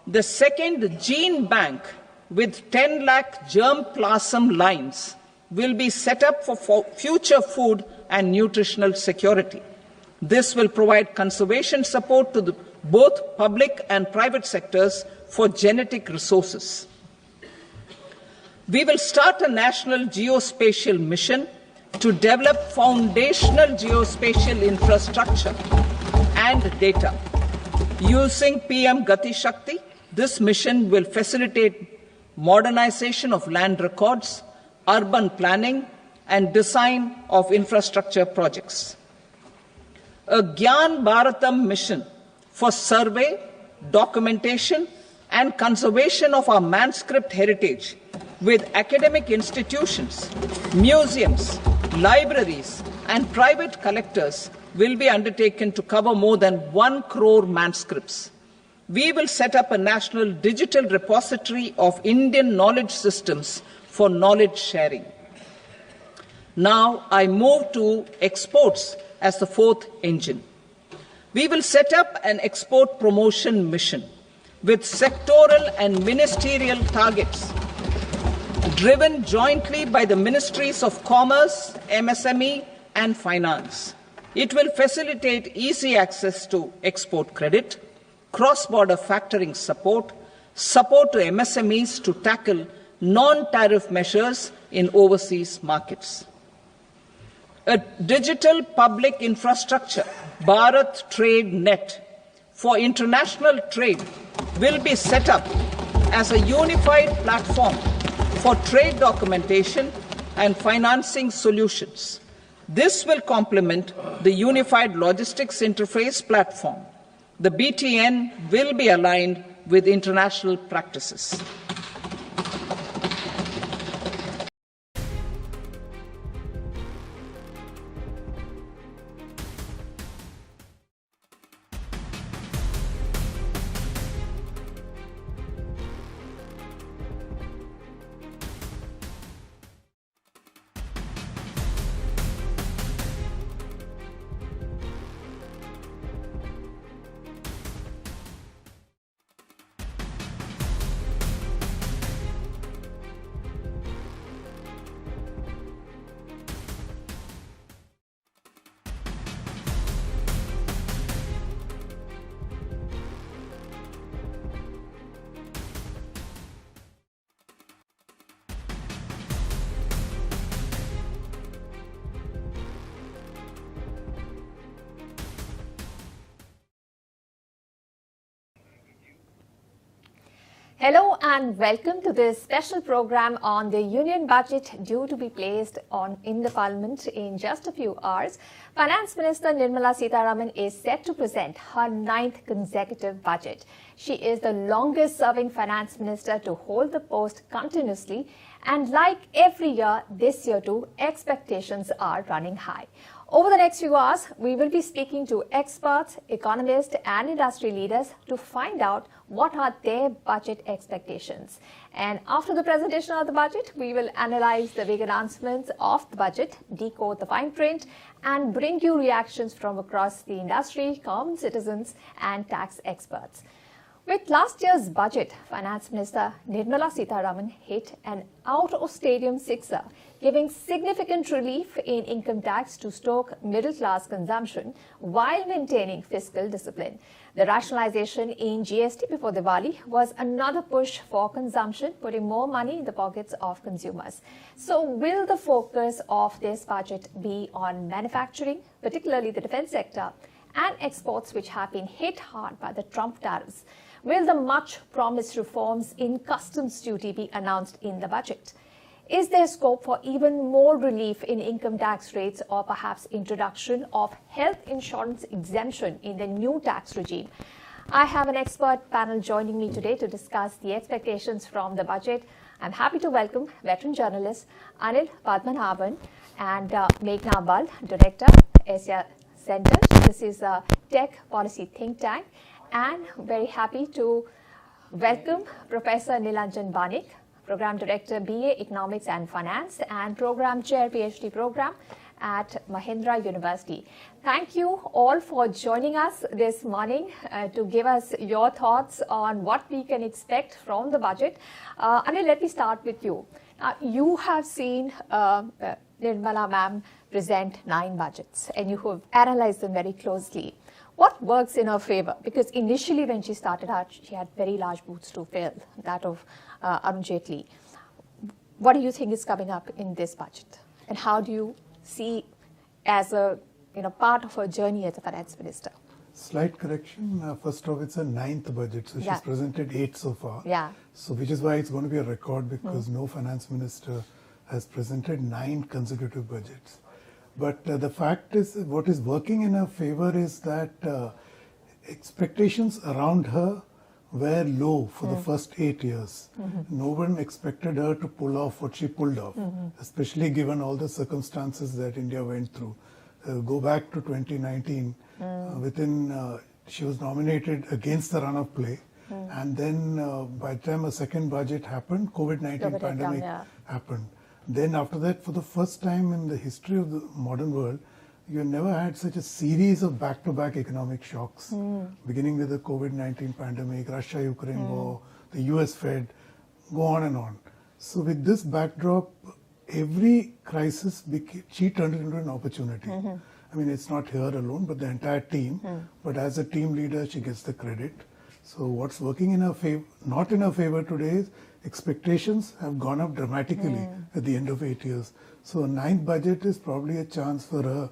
The second gene bank with 10 lakh germplasm lines will be set up for future food and nutritional security. This will provide conservation support to both public and private sectors for genetic resources. We will start a national geospatial mission to develop foundational geospatial infrastructure and data. Using PM Gati Shakti, this mission will facilitate modernization of land records, urban planning, and design of infrastructure projects. A Gyan Bharatam mission for survey, documentation, and conservation of our manuscript heritage with academic institutions, museums, libraries, and private collectors will be undertaken to cover more than 1 crore manuscripts. We will set up a national digital repository of Indian knowledge systems for knowledge sharing. Now I move to exports as the fourth engine. We will set up an export promotion mission with sectoral and ministerial targets driven jointly by the Ministries of Commerce, MSME, and Finance. It will facilitate easy access to export credit, cross-border factoring support, support to MSMEs to tackle non-tariff measures in overseas markets. A digital public infrastructure, Bharat Trade Net, for international trade will be set up as a unified platform for trade documentation and financing solutions. This will complement the Unified Logistics Interface platform. The BTN will be aligned with international practices. Hello and welcome to this special program on the Union Budget due to be placed in the Parliament in just a few hours. Finance Minister Nirmala Sitharaman is set to present her 9th consecutive budget. She is the longest serving Finance Minister to hold the post continuously, and like every year, this year too, expectations are running high. Over the next few hours, we will be speaking to experts, economists and industry leaders to find out what are their budget expectations. And after the presentation of the budget, we will analyze the big announcements of the budget, decode the fine print, and bring you reactions from across the industry, common citizens and tax experts. With last year's budget, Finance Minister Nirmala Sitharaman hit an out-of-stadium sixer, giving significant relief in income tax to stoke middle-class consumption while maintaining fiscal discipline. The rationalization in GST before Diwali was another push for consumption, putting more money in the pockets of consumers. So will the focus of this budget be on manufacturing, particularly the defense sector, and exports which have been hit hard by the Trump tariffs? Will the much-promised reforms in customs duty be announced in the budget? Is there scope for even more relief in income tax rates or perhaps introduction of health insurance exemption in the new tax regime? I have an expert panel joining me today to discuss the expectations from the budget. I'm happy to welcome veteran journalists Anil Padmanabhan and Meghna Bal, Director, Asia Center. This is a tech policy think tank. And very happy to welcome Professor Nilanjan Banik, Program Director, BA Economics and Finance, and Program Chair, PhD Program at Mahindra University. Thank you all for joining us this morning to give us your thoughts on what we can expect from the budget. Anil, let me start with you. You have seen Nirmala ma'am present 9 budgets, and you have analyzed them very closely. What works in her favor? Because initially when she started out, she had very large boots to fill, that of Arun Jaitley. What do you think is coming up in this budget? And how do you see as a part of her journey as a finance minister? Slight correction. First off, it's a 9th budget. So she's presented 8 so far. Yeah. So which is why it's going to be a record, because no finance minister has presented 9 consecutive budgets. But the fact is, what is working in her favor is that expectations around her were low for the first 8 years. No one expected her to pull off what she pulled off, especially given all the circumstances that India went through. Go back to 2019, she was nominated against the run of play. And then by the time a second budget happened, COVID-19 pandemic happened. Then after that, for the first time in the history of the modern world, you never had such a series of back-to-back economic shocks, beginning with the COVID-19 pandemic, Russia-Ukraine war, the US Fed, go on and on. So with this backdrop, every crisis, she turned it into an opportunity. I mean, it's not her alone, but the entire team. But as a team leader, she gets the credit. So what's working in her favor, not in her favor today, is expectations have gone up dramatically at the end of 8 years. So a 9th budget is probably a chance for her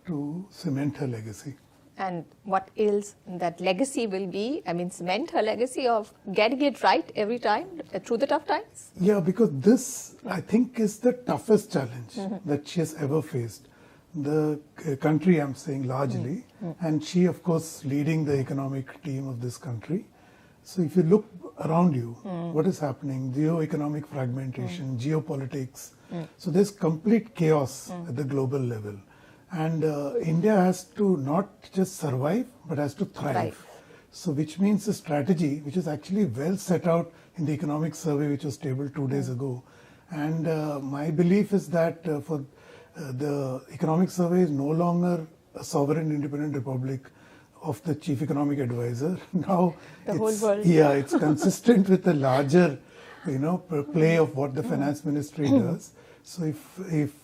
to cement her legacy. And what else that legacy will be? I mean, cement her legacy of getting it right every time through the tough times? Yeah, because this, I think, is the toughest challenge that she has ever faced. The country, I'm saying, largely, and she, of course, leading the economic team of this country. So if you look around you, what is happening? Geo-economic fragmentation, geopolitics. So there's complete chaos at the global level. And India has to not just survive, but has to thrive. So which means the strategy, which is actually well set out in the economic survey, which was tabled 2 days ago. And my belief is that the economic survey is no longer a sovereign independent republic of the chief economic advisor. Now the whole world. Yeah, it's consistent with the larger, play of what the finance ministry does. So if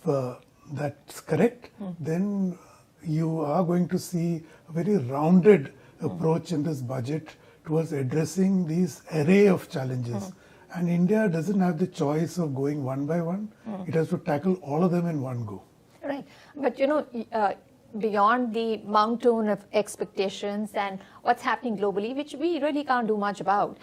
that's correct, then you are going to see a very rounded approach in this budget towards addressing these array of challenges. And India doesn't have the choice of going one by one. It has to tackle all of them in one go. Right. But, beyond the mountain of expectations and what's happening globally, which we really can't do much about,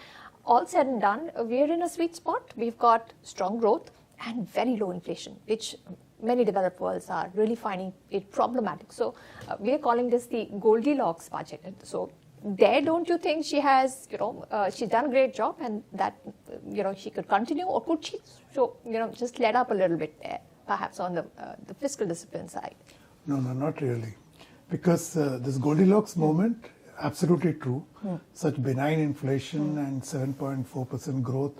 all said and done, we're in a sweet spot. We've got strong growth and very low inflation, which many developed worlds are really finding it problematic. So we're calling this the Goldilocks budget. So there, don't you think she has, she's done a great job, and that, she could continue, or could she, just let up a little bit there, perhaps on the fiscal discipline side? No, not really. Because this Goldilocks moment, absolutely true. Such benign inflation and 7.4% growth,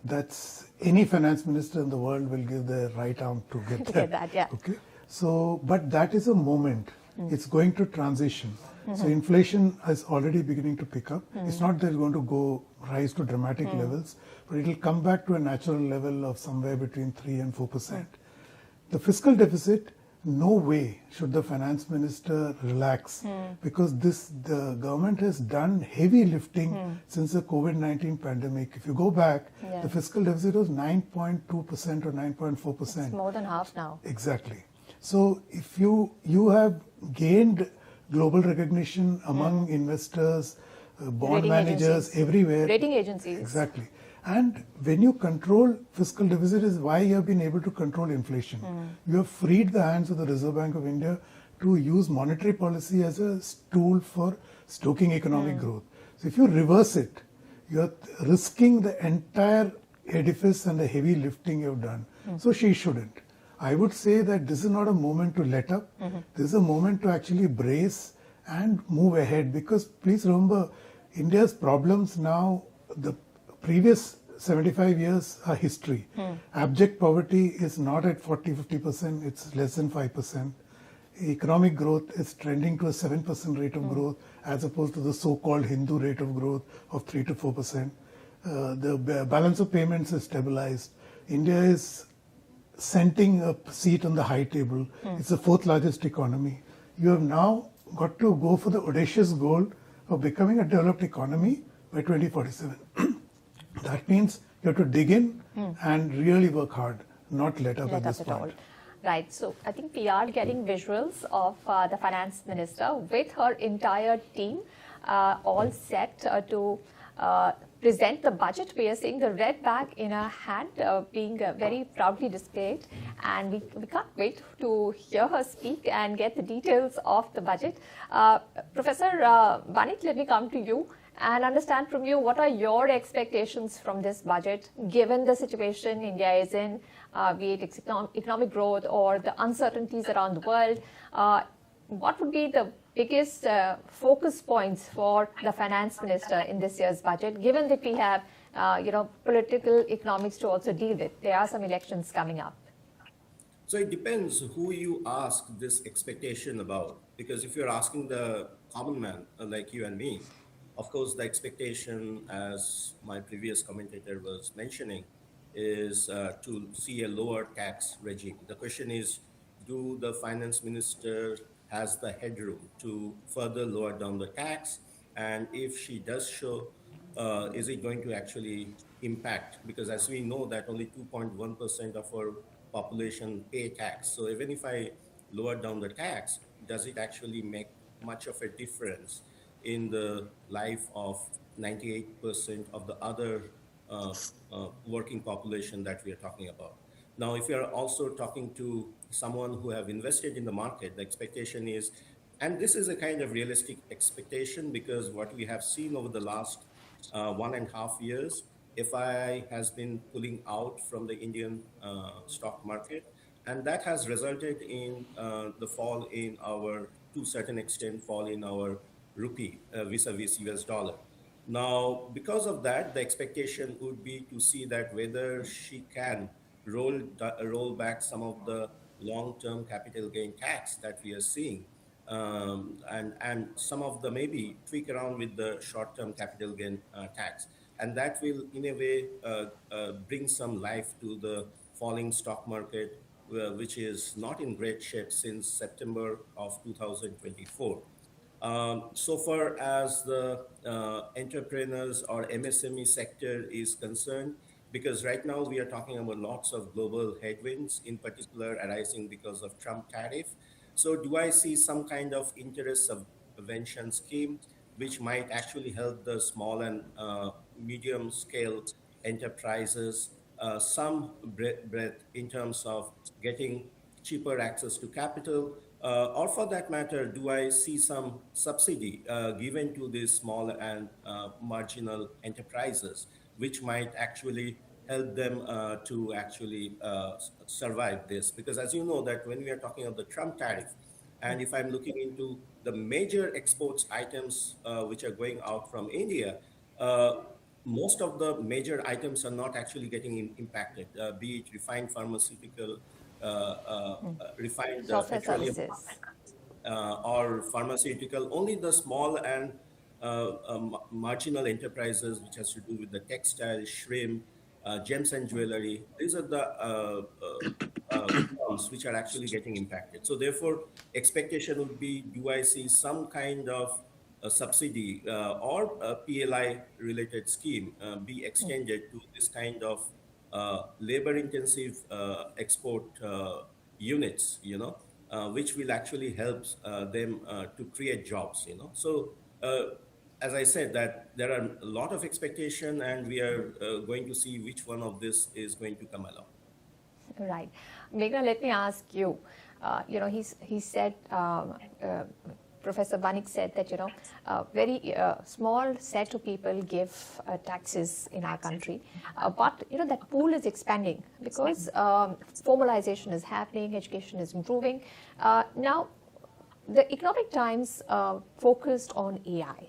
that's any finance minister in the world will give their right arm to get that. Yeah. Okay. So, but that is a moment. It's going to transition. So inflation is already beginning to pick up. It's not that it's going to rise to dramatic levels, but it will come back to a natural level of somewhere between 3 and 4%. The fiscal deficit, no way should the finance minister relax, because the government has done heavy lifting since the COVID-19 pandemic. If you go back, the fiscal deficit was 9.2% or 9.4%. It's more than half now. Exactly. So if you have gained global recognition among investors, bond Rating managers, agencies. everywhere. Rating agencies. Exactly. And when you control fiscal deficit is why you have been able to control inflation. You have freed the hands of the Reserve Bank of India to use monetary policy as a tool for stoking economic growth. So if you reverse it, you are risking the entire edifice and the heavy lifting you have done. So she shouldn't. I would say that this is not a moment to let up. This is a moment to actually brace and move ahead, because please remember, India's problems now, the previous 75 years are history. Abject poverty is not at 40-50%, it's less than 5%. Economic growth is trending to a 7% rate of growth as opposed to the so-called Hindu rate of growth of 3 to 4%. The balance of payments is stabilized. India is scenting a seat on the high table. It's the fourth largest economy. You have now got to go for the audacious goal of becoming a developed economy by 2047. That means you have to dig in and really work hard, not let up at this point. Right. So I think we are getting visuals of the finance minister with her entire team all set to present the budget. We are seeing the red bag in her hand being very proudly displayed, and we can't wait to hear her speak and get the details of the budget. Professor Banit, let me come to you and understand from you, what are your expectations from this budget, given the situation India is in, be it economic growth or the uncertainties around the world? What would be the biggest focus points for the finance minister in this year's budget, given that we have, political economics to also deal with? There are some elections coming up. So it depends who you ask this expectation about, because if you're asking the common man like you and me, of course, the expectation, as my previous commentator was mentioning, is to see a lower tax regime. The question is, do the finance minister has the headroom to further lower down the tax? And if she does so, is it going to actually impact? Because as we know that only 2.1% of our population pay tax. So even if I lower down the tax, does it actually make much of a difference in the life of 98% of the other working population that we are talking about? Now, if you are also talking to someone who have invested in the market, the expectation is, and this is a kind of realistic expectation, because what we have seen over the last 1.5 years, FII has been pulling out from the Indian stock market, and that has resulted in the fall in our, to a certain extent, fall in our rupee vis-a-vis US dollar. Now, because of that, the expectation would be to see that whether she can roll back some of the long-term capital gain tax that we are seeing, and some of the maybe tweak around with the short-term capital gain tax. And that will, in a way, bring some life to the falling stock market, which is not in great shape since September of 2024. So far as the entrepreneurs or MSME sector is concerned, because right now we are talking about lots of global headwinds, in particular arising because of Trump tariff. So do I see some kind of interest subvention scheme which might actually help the small and medium scale enterprises some breadth in terms of getting cheaper access to capital? Or for that matter, do I see some subsidy given to these small and marginal enterprises, which might actually help them to actually survive this? Because as you know that when we are talking of the Trump tariff, and if I'm looking into the major exports items which are going out from India, most of the major items are not actually getting impacted, be it refined pharmaceutical, refined petroleum. or pharmaceutical, only the small and marginal enterprises, which has to do with the textile, shrimp, gems and jewelry. These are the firms which are actually getting impacted. So therefore, expectation would be, do I see some kind of a subsidy or a PLI related scheme be extended to this kind of labor intensive export units, which will actually help them to create jobs, So as I said, that there are a lot of expectation, and we are going to see which one of this is going to come along. Right. Meghna, let me ask you. He said, Professor Banik said that, a very small set of people give taxes in our country. But, that pool is expanding because formalization is happening, education is improving. Now, the Economic Times focused on AI.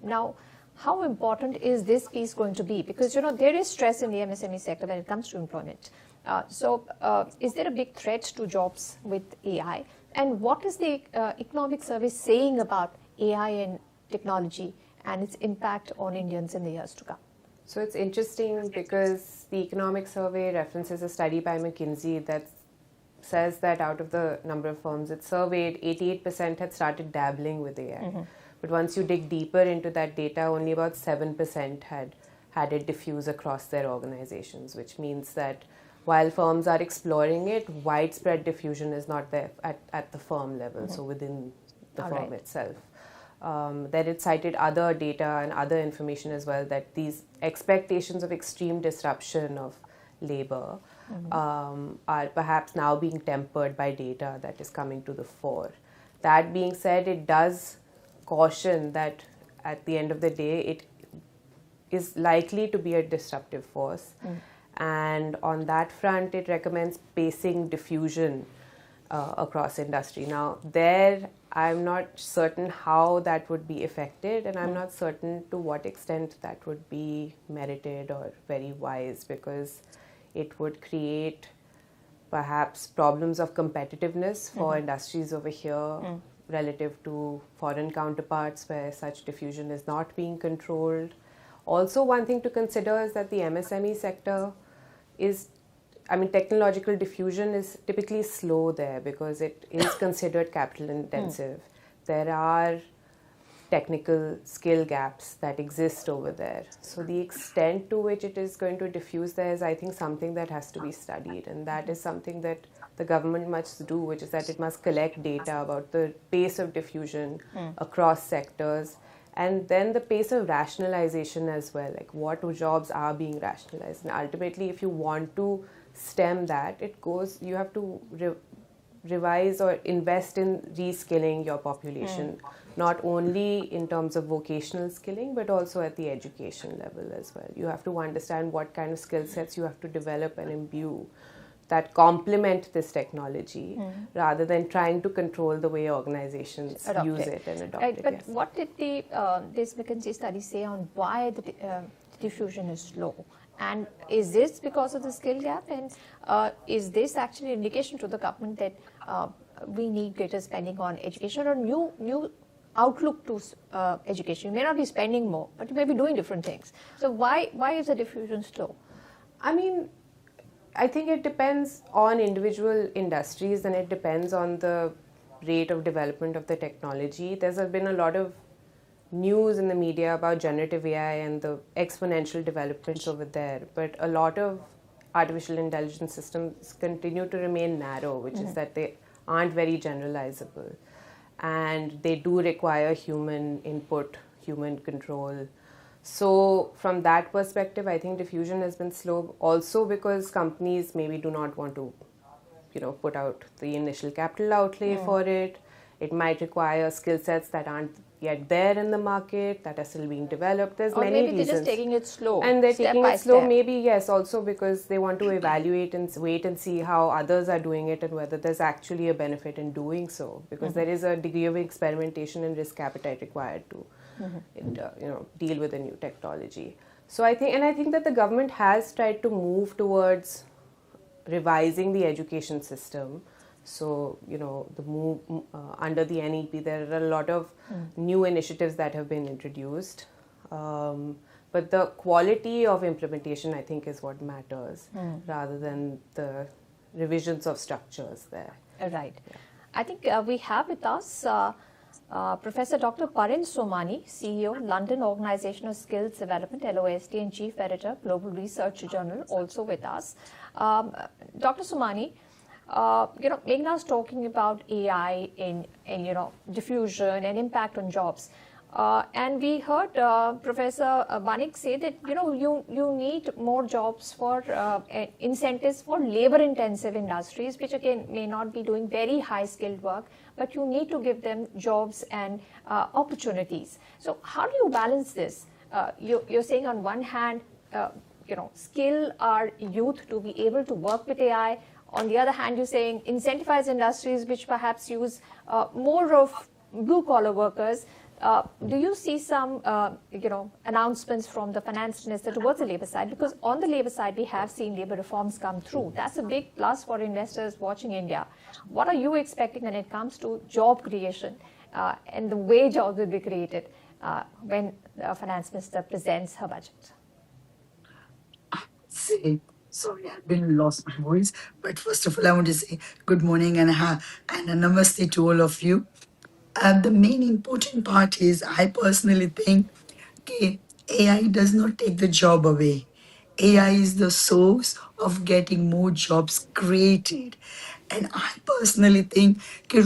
Now, how important is this piece going to be? Because, there is stress in the MSME sector when it comes to employment. So is there a big threat to jobs with AI? And what is the Economic Service saying about AI and technology and its impact on Indians in the years to come? So it's interesting because the Economic Survey references a study by McKinsey that says that out of the number of firms it surveyed, 88% had started dabbling with AI. Mm-hmm. But once you dig deeper into that data, only about 7% had it diffuse across their organizations, which means that while firms are exploring it, widespread diffusion is not there at the firm level, mm-hmm. so within the firm itself. Then it cited other data and other information as well, that these expectations of extreme disruption of labor mm-hmm. Are perhaps now being tempered by data that is coming to the fore. That being said, it does caution that at the end of the day, it is likely to be a disruptive force. Mm. And on that front, it recommends pacing diffusion across industry. Now, there, I'm not certain how that would be affected, and I'm not certain to what extent that would be merited or very wise, because it would create perhaps problems of competitiveness for mm-hmm. industries over here relative to foreign counterparts where such diffusion is not being controlled. Also, one thing to consider is that the MSME sector technological diffusion is typically slow there because it is considered capital intensive. There are technical skill gaps that exist over there. So the extent to which it is going to diffuse there is, I think, something that has to be studied. And that is something that the government must do, which is that it must collect data about the pace of diffusion across sectors, and then the pace of rationalization as well, like what jobs are being rationalized. And ultimately, if you want to stem that, you have to revise or invest in reskilling your population, not only in terms of vocational skilling, but also at the education level as well. You have to understand what kind of skill sets you have to develop and imbue that complement this technology rather than trying to control the way organizations use it and adopt it. But what did this McKinsey study say on why the diffusion is slow? And is this because of the skill gap? And is this actually an indication to the government that we need greater spending on education or new outlook to education? You may not be spending more, but you may be doing different things. So why is the diffusion slow? I think it depends on individual industries, and it depends on the rate of development of the technology. There's been a lot of news in the media about generative AI and the exponential developments over there, but a lot of artificial intelligence systems continue to remain narrow, which is that they aren't very generalizable, and they do require human input, human control. So from that perspective, I think diffusion has been slow, also because companies maybe do not want to, put out the initial capital outlay for it. It might require skill sets that aren't yet there in the market, that are still being developed. There's many reasons. Or maybe they're just taking it slow. And they're taking it slow, maybe, yes, also because they want to evaluate and wait and see how others are doing it and whether there's actually a benefit in doing so, because there is a degree of experimentation and risk appetite required to deal with a new technology. So I think that the government has tried to move towards revising the education system So, the move under the NEP, there are a lot of new initiatives that have been introduced. But the quality of implementation, I think, is what matters rather than the revisions of structures there. Right. I think we have with us Professor Dr. Parin Somani, CEO, London Organizational Skills Development, LOSD, and Chief Editor, Global Research Journal, also with us. Dr. Somani, Meghna is talking about AI in diffusion and impact on jobs. And we heard Professor Banik say that you need more jobs for incentives for labor-intensive industries, which again may not be doing very high-skilled work, but you need to give them jobs and opportunities. So how do you balance this? You're saying on one hand, skill our youth to be able to work with AI. On the other hand, you're saying incentivize industries which perhaps use more of blue-collar workers. Do you see some, announcements from the finance minister towards the labor side? Because on the labor side, we have seen labor reforms come through. That's a big plus for investors watching India. What are you expecting when it comes to job creation and the way jobs will be created when the finance minister presents her budget? Sorry, I've been lost my voice. But first of all, I want to say good morning and a namaste to all of you. The main important part is I personally think AI does not take the job away. AI is the source of getting more jobs created. And I personally think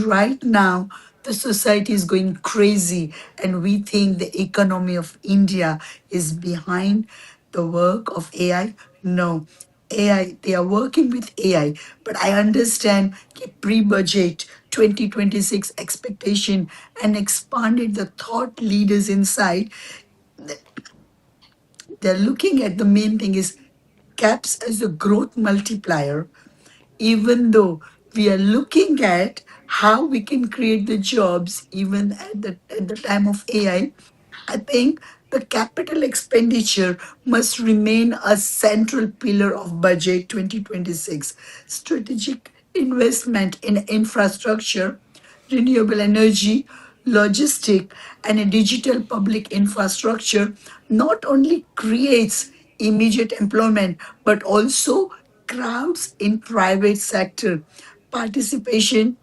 right now the society is going crazy and we think the economy of India is behind the work of AI. No. AI, they are working with AI, but I understand pre-budget 2026 expectation and expanded the thought leaders inside. They're looking at the main thing is caps as a growth multiplier, even though we are looking at how we can create the jobs even at the time of AI. I think the capital expenditure must remain a central pillar of budget 2026. Strategic investment in infrastructure, renewable energy, logistic, and a digital public infrastructure not only creates immediate employment but also crowds in private sector participation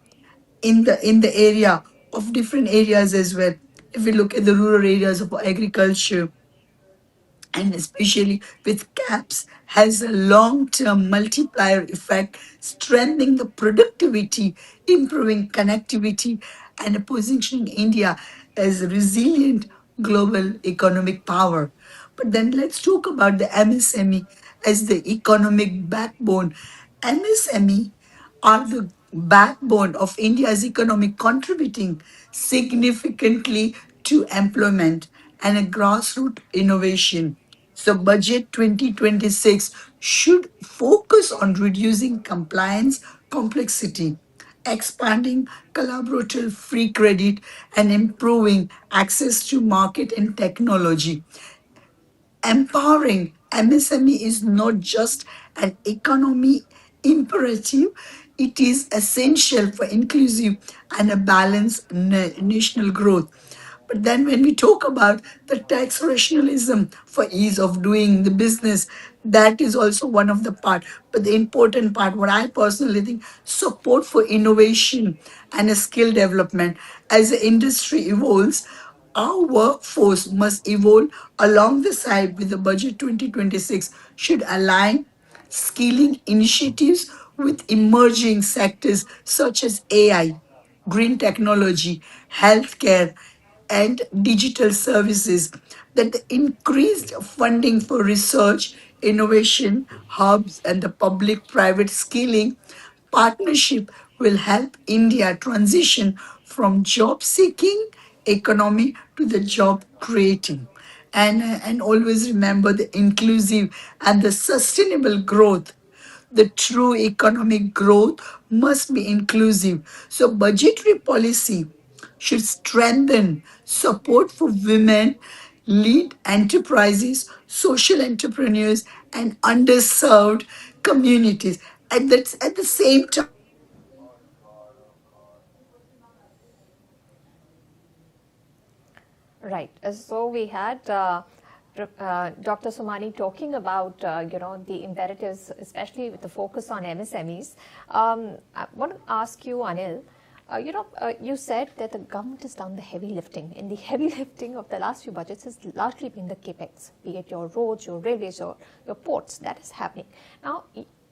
in the area of different areas as well. If we look at the rural areas of agriculture, and especially with caps, has a long-term multiplier effect, strengthening the productivity, improving connectivity, and positioning India as a resilient global economic power. But then let's talk about the MSME as the economic backbone. MSME are the backbone of India's economy, contributing significantly to employment and a grassroots innovation. So, Budget 2026 should focus on reducing compliance complexity, expanding collaborative free credit, and improving access to market and technology. Empowering MSME is not just an economy imperative, it is essential for inclusive and a balanced national growth. But then when we talk about the tax rationalism for ease of doing the business, that is also one of the part. But the important part, what I personally think, support for innovation and a skill development. As the industry evolves, our workforce must evolve along the side with the budget 2026 should align skilling initiatives with emerging sectors such as AI, green technology, healthcare, and digital services. That the increased funding for research, innovation, hubs, and the public private skilling partnership will help India transition from job seeking economy to the job creating. And always remember the inclusive and the sustainable growth. The true economic growth must be inclusive. So budgetary policy should strengthen support for women, lead enterprises, social entrepreneurs, and underserved communities. At the same time, Right. So we had Dr. Somani talking about the imperatives, especially with the focus on MSMEs. I want to ask you, Anil. You said that the government has done the heavy lifting. And the heavy lifting of the last few budgets has largely been the capex, be it your roads, your railways, or your ports. That is happening. Now,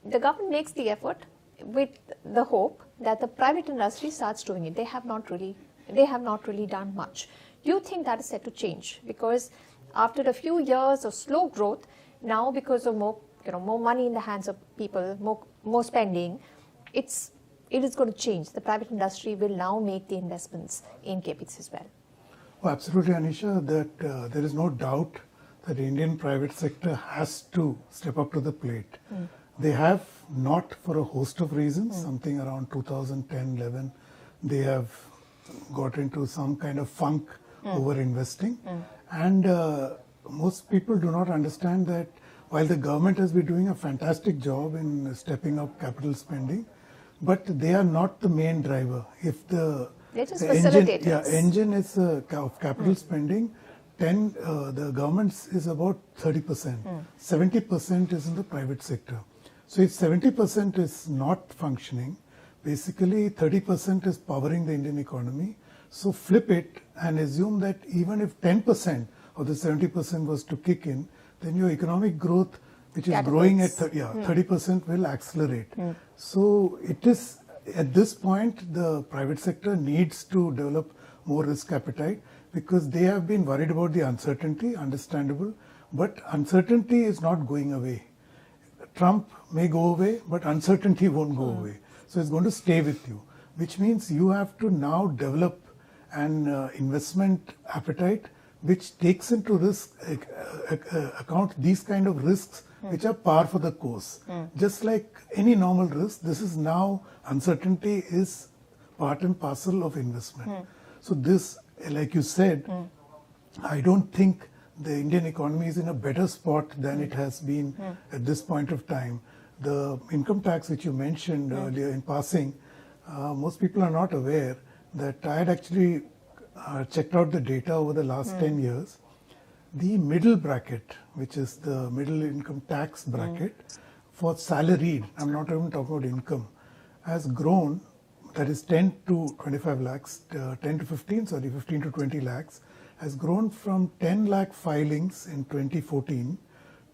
the government makes the effort with the hope that the private industry starts doing it. They have not really done much. Do you think that is set to change? Because after a few years of slow growth, now because of more money in the hands of people, more spending, it is going to change. The private industry will now make the investments in capex as well. Oh, absolutely, Anisha, that there is no doubt that the Indian private sector has to step up to the plate. They have not, for a host of reasons, something around 2010-11, they have got into some kind of funk over investing. And most people do not understand that while the government has been doing a fantastic job in stepping up capital spending, but they are not the main driver. If the engine is of capital spending, the government's is about 30%. 70% is in the private sector. So if 70% is not functioning, basically 30% is powering the Indian economy. So flip it and assume that even if 10% of the 70% was to kick in, then your economic growth, which is growing at 30%, will accelerate. So it is, at this point, the private sector needs to develop more risk appetite because they have been worried about the uncertainty, understandable, but uncertainty is not going away. Trump may go away, but uncertainty won't go away. So it's going to stay with you, which means you have to now develop an investment appetite which takes into account these kind of risks which are par for the course. Just like any normal risk, this is now uncertainty is part and parcel of investment. So this, like you said, I don't think the Indian economy is in a better spot than it has been at this point of time. The income tax which you mentioned earlier in passing, most people are not aware that I had actually checked out the data over the last 10 years. The middle bracket, which is the middle income tax bracket for salaried, I'm not even talking about income, has grown, that is 10 to 25 lakhs, 15 to 20 lakhs, has grown from 10 lakh filings in 2014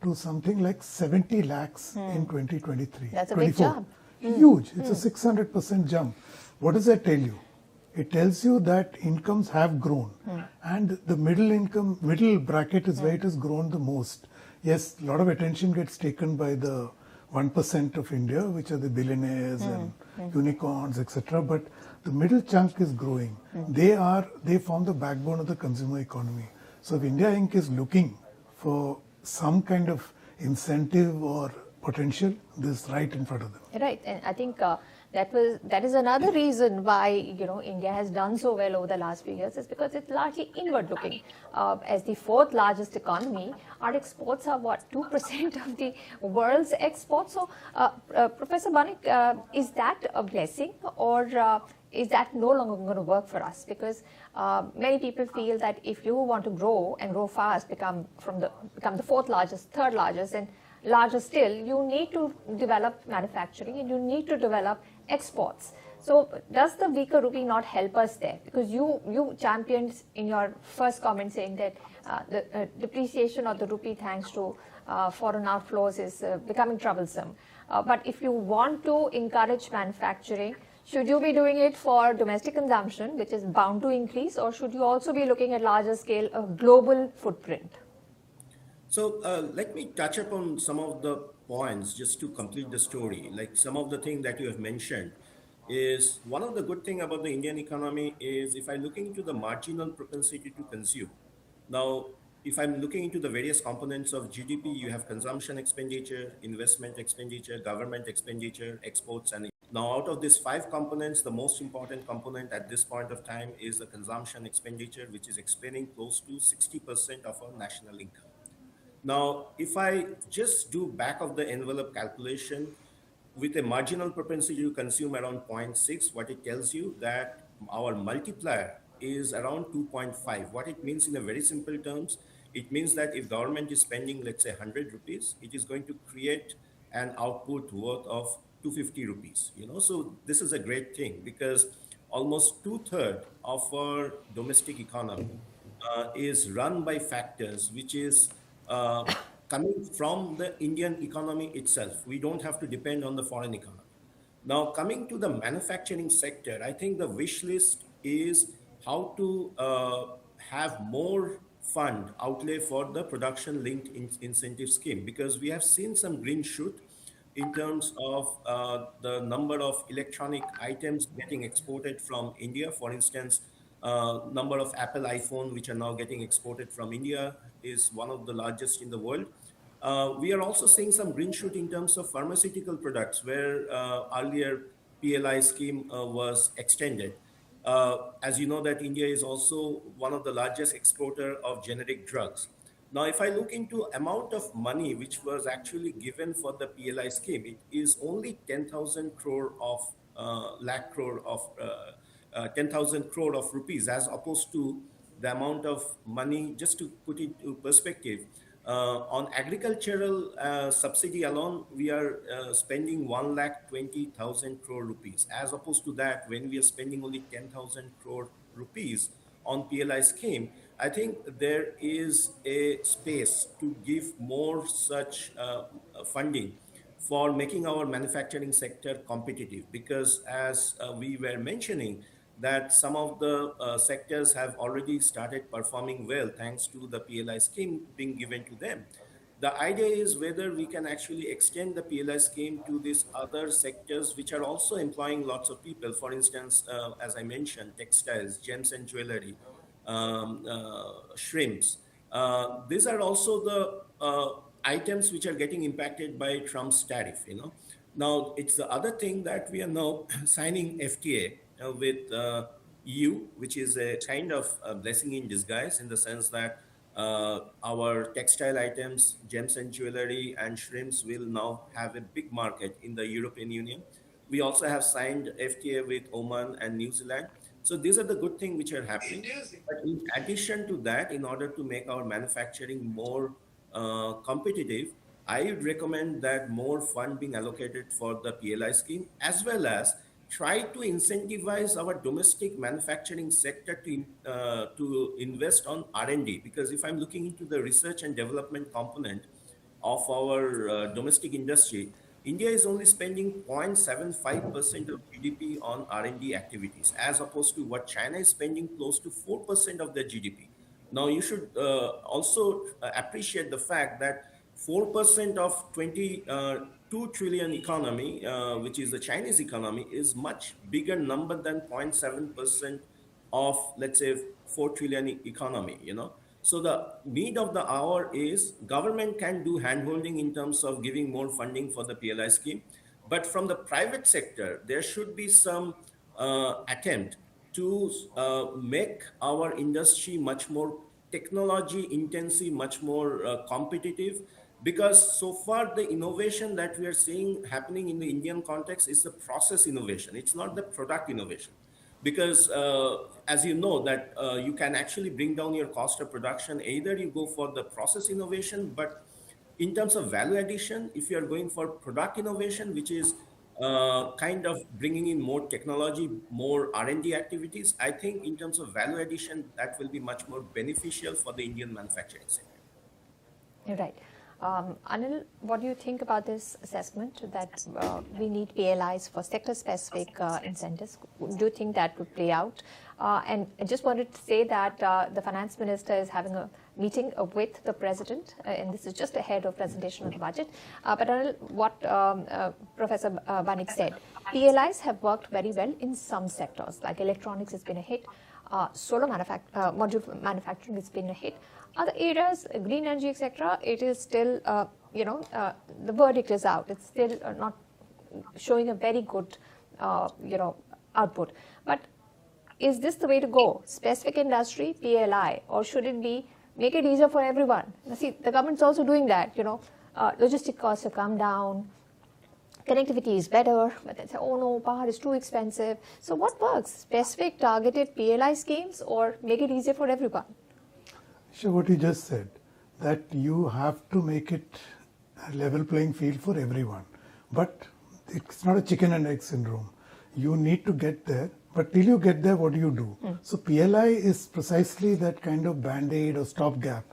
to something like 70 lakhs in 2023. That's a big jump. Huge. It's a 600% jump. What does that tell you? It tells you that incomes have grown, and the middle bracket is where it has grown the most. Yes, a lot of attention gets taken by the 1% of India, which are the billionaires and unicorns, etc. But the middle chunk is growing. They form the backbone of the consumer economy. So if India Inc. is looking for some kind of incentive or potential, this is right in front of them. Right, and I think that is another reason why India has done so well over the last few years, is because it's largely inward looking. As the fourth largest economy, our exports are 2% of the world's exports. So, Professor Banik, is that a blessing, or is that no longer going to work for us? Because many people feel that if you want to grow and grow fast, become the fourth largest, third largest, and larger still, you need to develop manufacturing and you need to develop exports. So does the weaker rupee not help us there? Because you championed in your first comment saying that the depreciation of the rupee thanks to foreign outflows is becoming troublesome. But if you want to encourage manufacturing, should you be doing it for domestic consumption, which is bound to increase, or should you also be looking at larger scale of global footprint? So let me touch upon some of the points just to complete the story. Like some of the things that you have mentioned is one of the good thing about the Indian economy is if I'm looking into the marginal propensity to consume. Now, if I'm looking into the various components of GDP, you have consumption expenditure, investment expenditure, government expenditure, exports, and now out of these 5 components, the most important component at this point of time is the consumption expenditure, which is explaining close to 60% of our national income. Now, if I just do back of the envelope calculation with a marginal propensity to consume around 0.6, what it tells you that our multiplier is around 2.5. What it means in a very simple terms, it means that if government is spending, let's say 100 rupees, it is going to create an output worth of 250 rupees, So this is a great thing because almost 2/3 of our domestic economy is run by factors which is coming from the Indian economy itself. We don't have to depend on the foreign economy. Now, coming to the manufacturing sector, I think the wish list is how to have more fund outlay for the production linked incentive scheme, because we have seen some green shoot in terms of the number of electronic items getting exported from India. For instance, number of Apple iPhone which are now getting exported from India is one of the largest in the world. We are also seeing some green shoot in terms of pharmaceutical products, where earlier PLI scheme was extended. As you know, that India is also one of the largest exporter of generic drugs. Now, if I look into amount of money which was actually given for the PLI scheme, it is only 10,000 crore of 10,000 crore of rupees, as opposed to the amount of money. Just to put it into perspective, on agricultural subsidy alone, we are spending 1,20,000 crore rupees. As opposed to that, when we are spending only 10,000 crore rupees on PLI scheme, I think there is a space to give more such funding for making our manufacturing sector competitive. Because as we were mentioning, that some of the sectors have already started performing well thanks to the PLI scheme being given to them. The idea is whether we can actually extend the PLI scheme to these other sectors which are also employing lots of people. For instance, as I mentioned, textiles, gems and jewelry, shrimps. These are also the items which are getting impacted by Trump's tariff, Now, it's the other thing that we are now signing FTA with EU, which is a kind of a blessing in disguise, in the sense that our textile items, gems and jewelry and shrimps will now have a big market in the European Union. We also have signed FTA with Oman and New Zealand. So these are the good things which are happening. But in addition to that, in order to make our manufacturing more competitive, I would recommend that more fund being allocated for the PLI scheme, as well as try to incentivize our domestic manufacturing sector to invest on R&D. Because if I'm looking into the research and development component of our domestic industry, India is only spending 0.75% of GDP on R&D activities, as opposed to what China is spending close to 4% of their GDP. Now, you should also appreciate the fact that 4% of 22 trillion economy, which is the Chinese economy, is much bigger number than 0.7% of, let's say, 4 trillion economy, So the need of the hour is government can do handholding in terms of giving more funding for the PLI scheme. But from the private sector, there should be some attempt to make our industry much more technology intensive, much more competitive. Because so far the innovation that we are seeing happening in the Indian context is the process innovation. It's not the product innovation. Because as you know that you can actually bring down your cost of production. Either you go for the process innovation, but in terms of value addition, if you are going for product innovation, which is kind of bringing in more technology, more R&D activities, I think in terms of value addition, that will be much more beneficial for the Indian manufacturing sector. You're right. Anil, what do you think about this assessment that we need PLIs for sector-specific incentives? Do you think that would play out? And I just wanted to say that the finance minister is having a meeting with the president, and this is just ahead of presentation of the budget. But Anil, what Professor Banik said, PLIs have worked very well in some sectors, like electronics has been a hit, solar module manufacturing has been a hit. Other areas, green energy, etc., it is still, the verdict is out. It's still not showing a very good, output. But is this the way to go? Specific industry, PLI, or should it be make it easier for everyone? Now, see, the government's also doing that. Logistic costs have come down. connectivity is better, but they say, oh no, power is too expensive. So what works? Specific targeted PLI schemes or make it easier for everyone? Sure, what you just said, that you have to make it a level playing field for everyone. But it's not a chicken and egg syndrome. You need to get there, but till you get there, what do you do? So PLI is precisely that kind of band-aid or stopgap.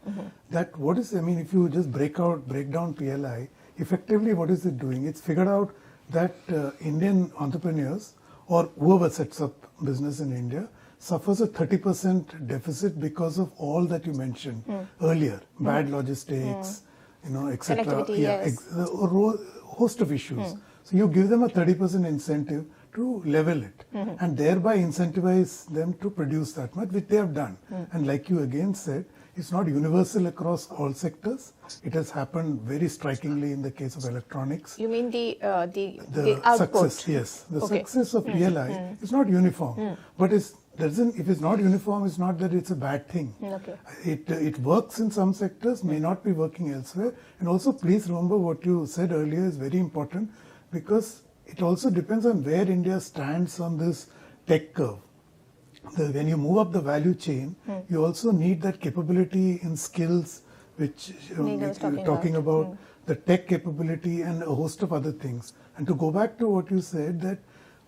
That what is, I mean, if you just break down PLI, effectively what is it doing? It's figured out that Indian entrepreneurs or whoever sets up business in India suffers a 30% deficit because of all that you mentioned earlier, bad logistics, etc. Connectivity, yes. A host of issues. So you give them a 30% incentive to level it and thereby incentivize them to produce that much, which they have done. And like you again said, it's not universal across all sectors. It has happened very strikingly in the case of electronics. You mean the output? Success, yes. The success of PLI is not uniform, but if it's not uniform, it's not that it's a bad thing. Okay. It works in some sectors, may not be working elsewhere. And also, please remember what you said earlier is very important, because it also depends on where India stands on this tech curve. When you move up the value chain, you also need that capability in skills, which you're talking about, the tech capability and a host of other things. And to go back to what you said, that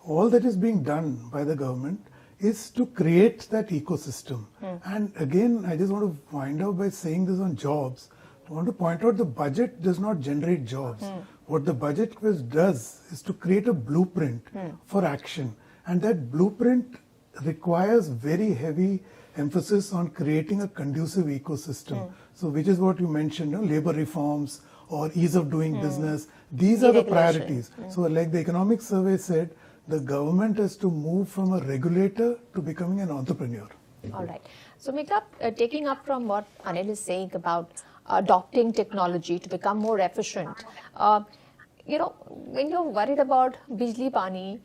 all that is being done by the government is to create that ecosystem. And again, I just want to wind up by saying this on jobs. I want to point out the budget does not generate jobs. What the budget does is to create a blueprint for action. And that blueprint requires very heavy emphasis on creating a conducive ecosystem. So which is what you mentioned, labor reforms or ease of doing business. These are the priorities. So like the economic survey said, the government has to move from a regulator to becoming an entrepreneur. All right. So Megha, taking up from what Anil is saying about adopting technology to become more efficient, when you're worried about Bijli Pani,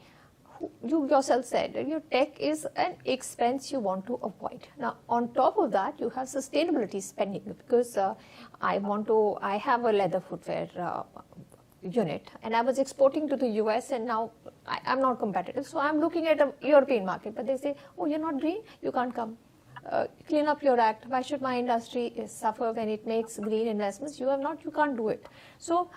you yourself said that your tech is an expense you want to avoid. Now, on top of that, you have sustainability spending, because I have a leather footwear unit, and I was exporting to the US, and now I'm not competitive. So I'm looking at a European market, but they say, oh, you're not green, you can't come. Clean up your act. Why should my industry suffer when it makes green investments? You can't do it. So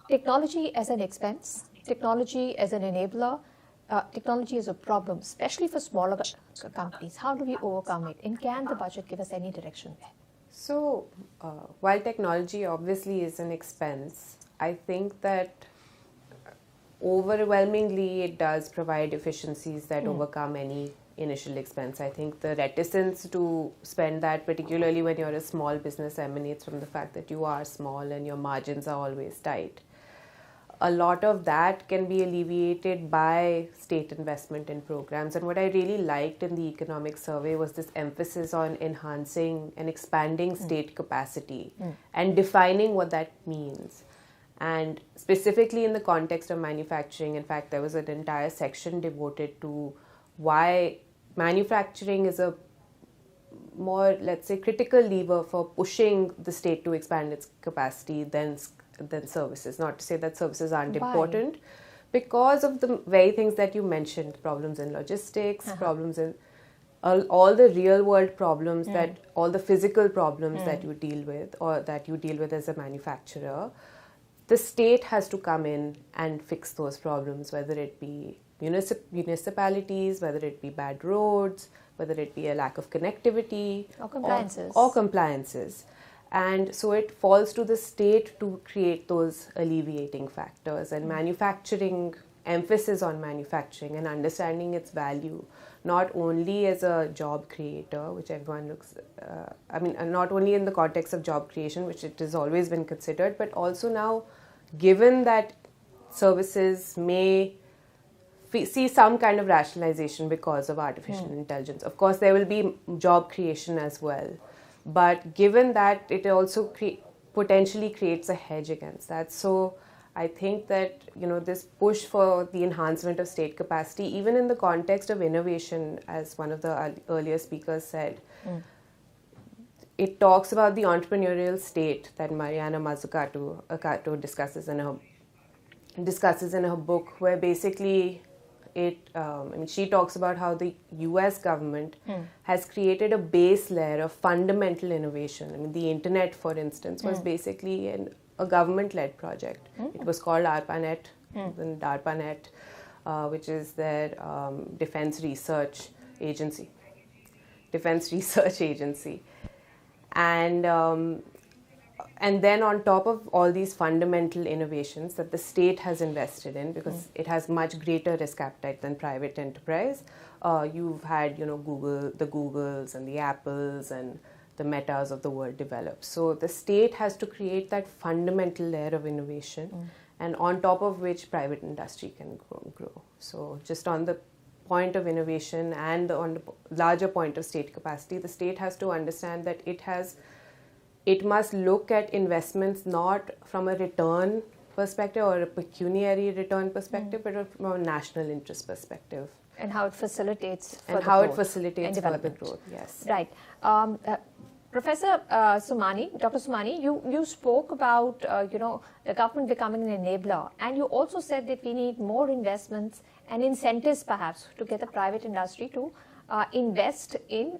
technology as an expense, technology as an enabler, technology is a problem, especially for smaller companies. How do we overcome it? And can the budget give us any direction there? So, while technology obviously is an expense, I think that overwhelmingly it does provide efficiencies that overcome any initial expense. I think the reticence to spend that, particularly when you're a small business, emanates from the fact that you are small and your margins are always tight. A lot of that can be alleviated by state investment in programs. And what I really liked in the economic survey was this emphasis on enhancing and expanding state capacity and defining what that means. And specifically in the context of manufacturing, in fact, there was an entire section devoted to why manufacturing is a more, let's say, critical lever for pushing the state to expand its capacity than services. Not to say that services aren't important, because of the very things that you mentioned, problems in logistics, problems in all the real world problems, that all the physical problems that you deal with, or that you deal with as a manufacturer. The state has to come in and fix those problems, whether it be municipalities, whether it be bad roads, whether it be a lack of connectivity, or compliances. And so it falls to the state to create those alleviating factors, and manufacturing, emphasis on manufacturing and understanding its value, not only as a job creator, which everyone looks, not only in the context of job creation, which it has always been considered, but also now, given that services may see some kind of rationalization because of artificial intelligence. Of course, there will be job creation as well. But given that, it also potentially creates a hedge against that. So I think that, this push for the enhancement of state capacity, even in the context of innovation, as one of the earlier speakers said, it talks about the entrepreneurial state that Mariana Mazzucato discusses in her discusses in her book, where basically she talks about how the US government has created a base layer of fundamental innovation. I mean, the internet, for instance, was basically a government-led project. It was called ARPANET, and DARPANET, which is their defense research agency. And then on top of all these fundamental innovations that the state has invested in, because it has much greater risk appetite than private enterprise, you've had Google, the Googles and the Apples and the Metas of the world develop. So the state has to create that fundamental layer of innovation, and on top of which private industry can grow. So just on the point of innovation and on the larger point of state capacity, the state has to understand that it must look at investments not from a return perspective or a pecuniary return perspective, but from a national interest perspective. And how it facilitates and how it facilitates further growth. Yes. Right. Professor Somani, Dr. Somani, you spoke about the government becoming an enabler, and you also said that we need more investments and incentives perhaps to get the private industry to invest in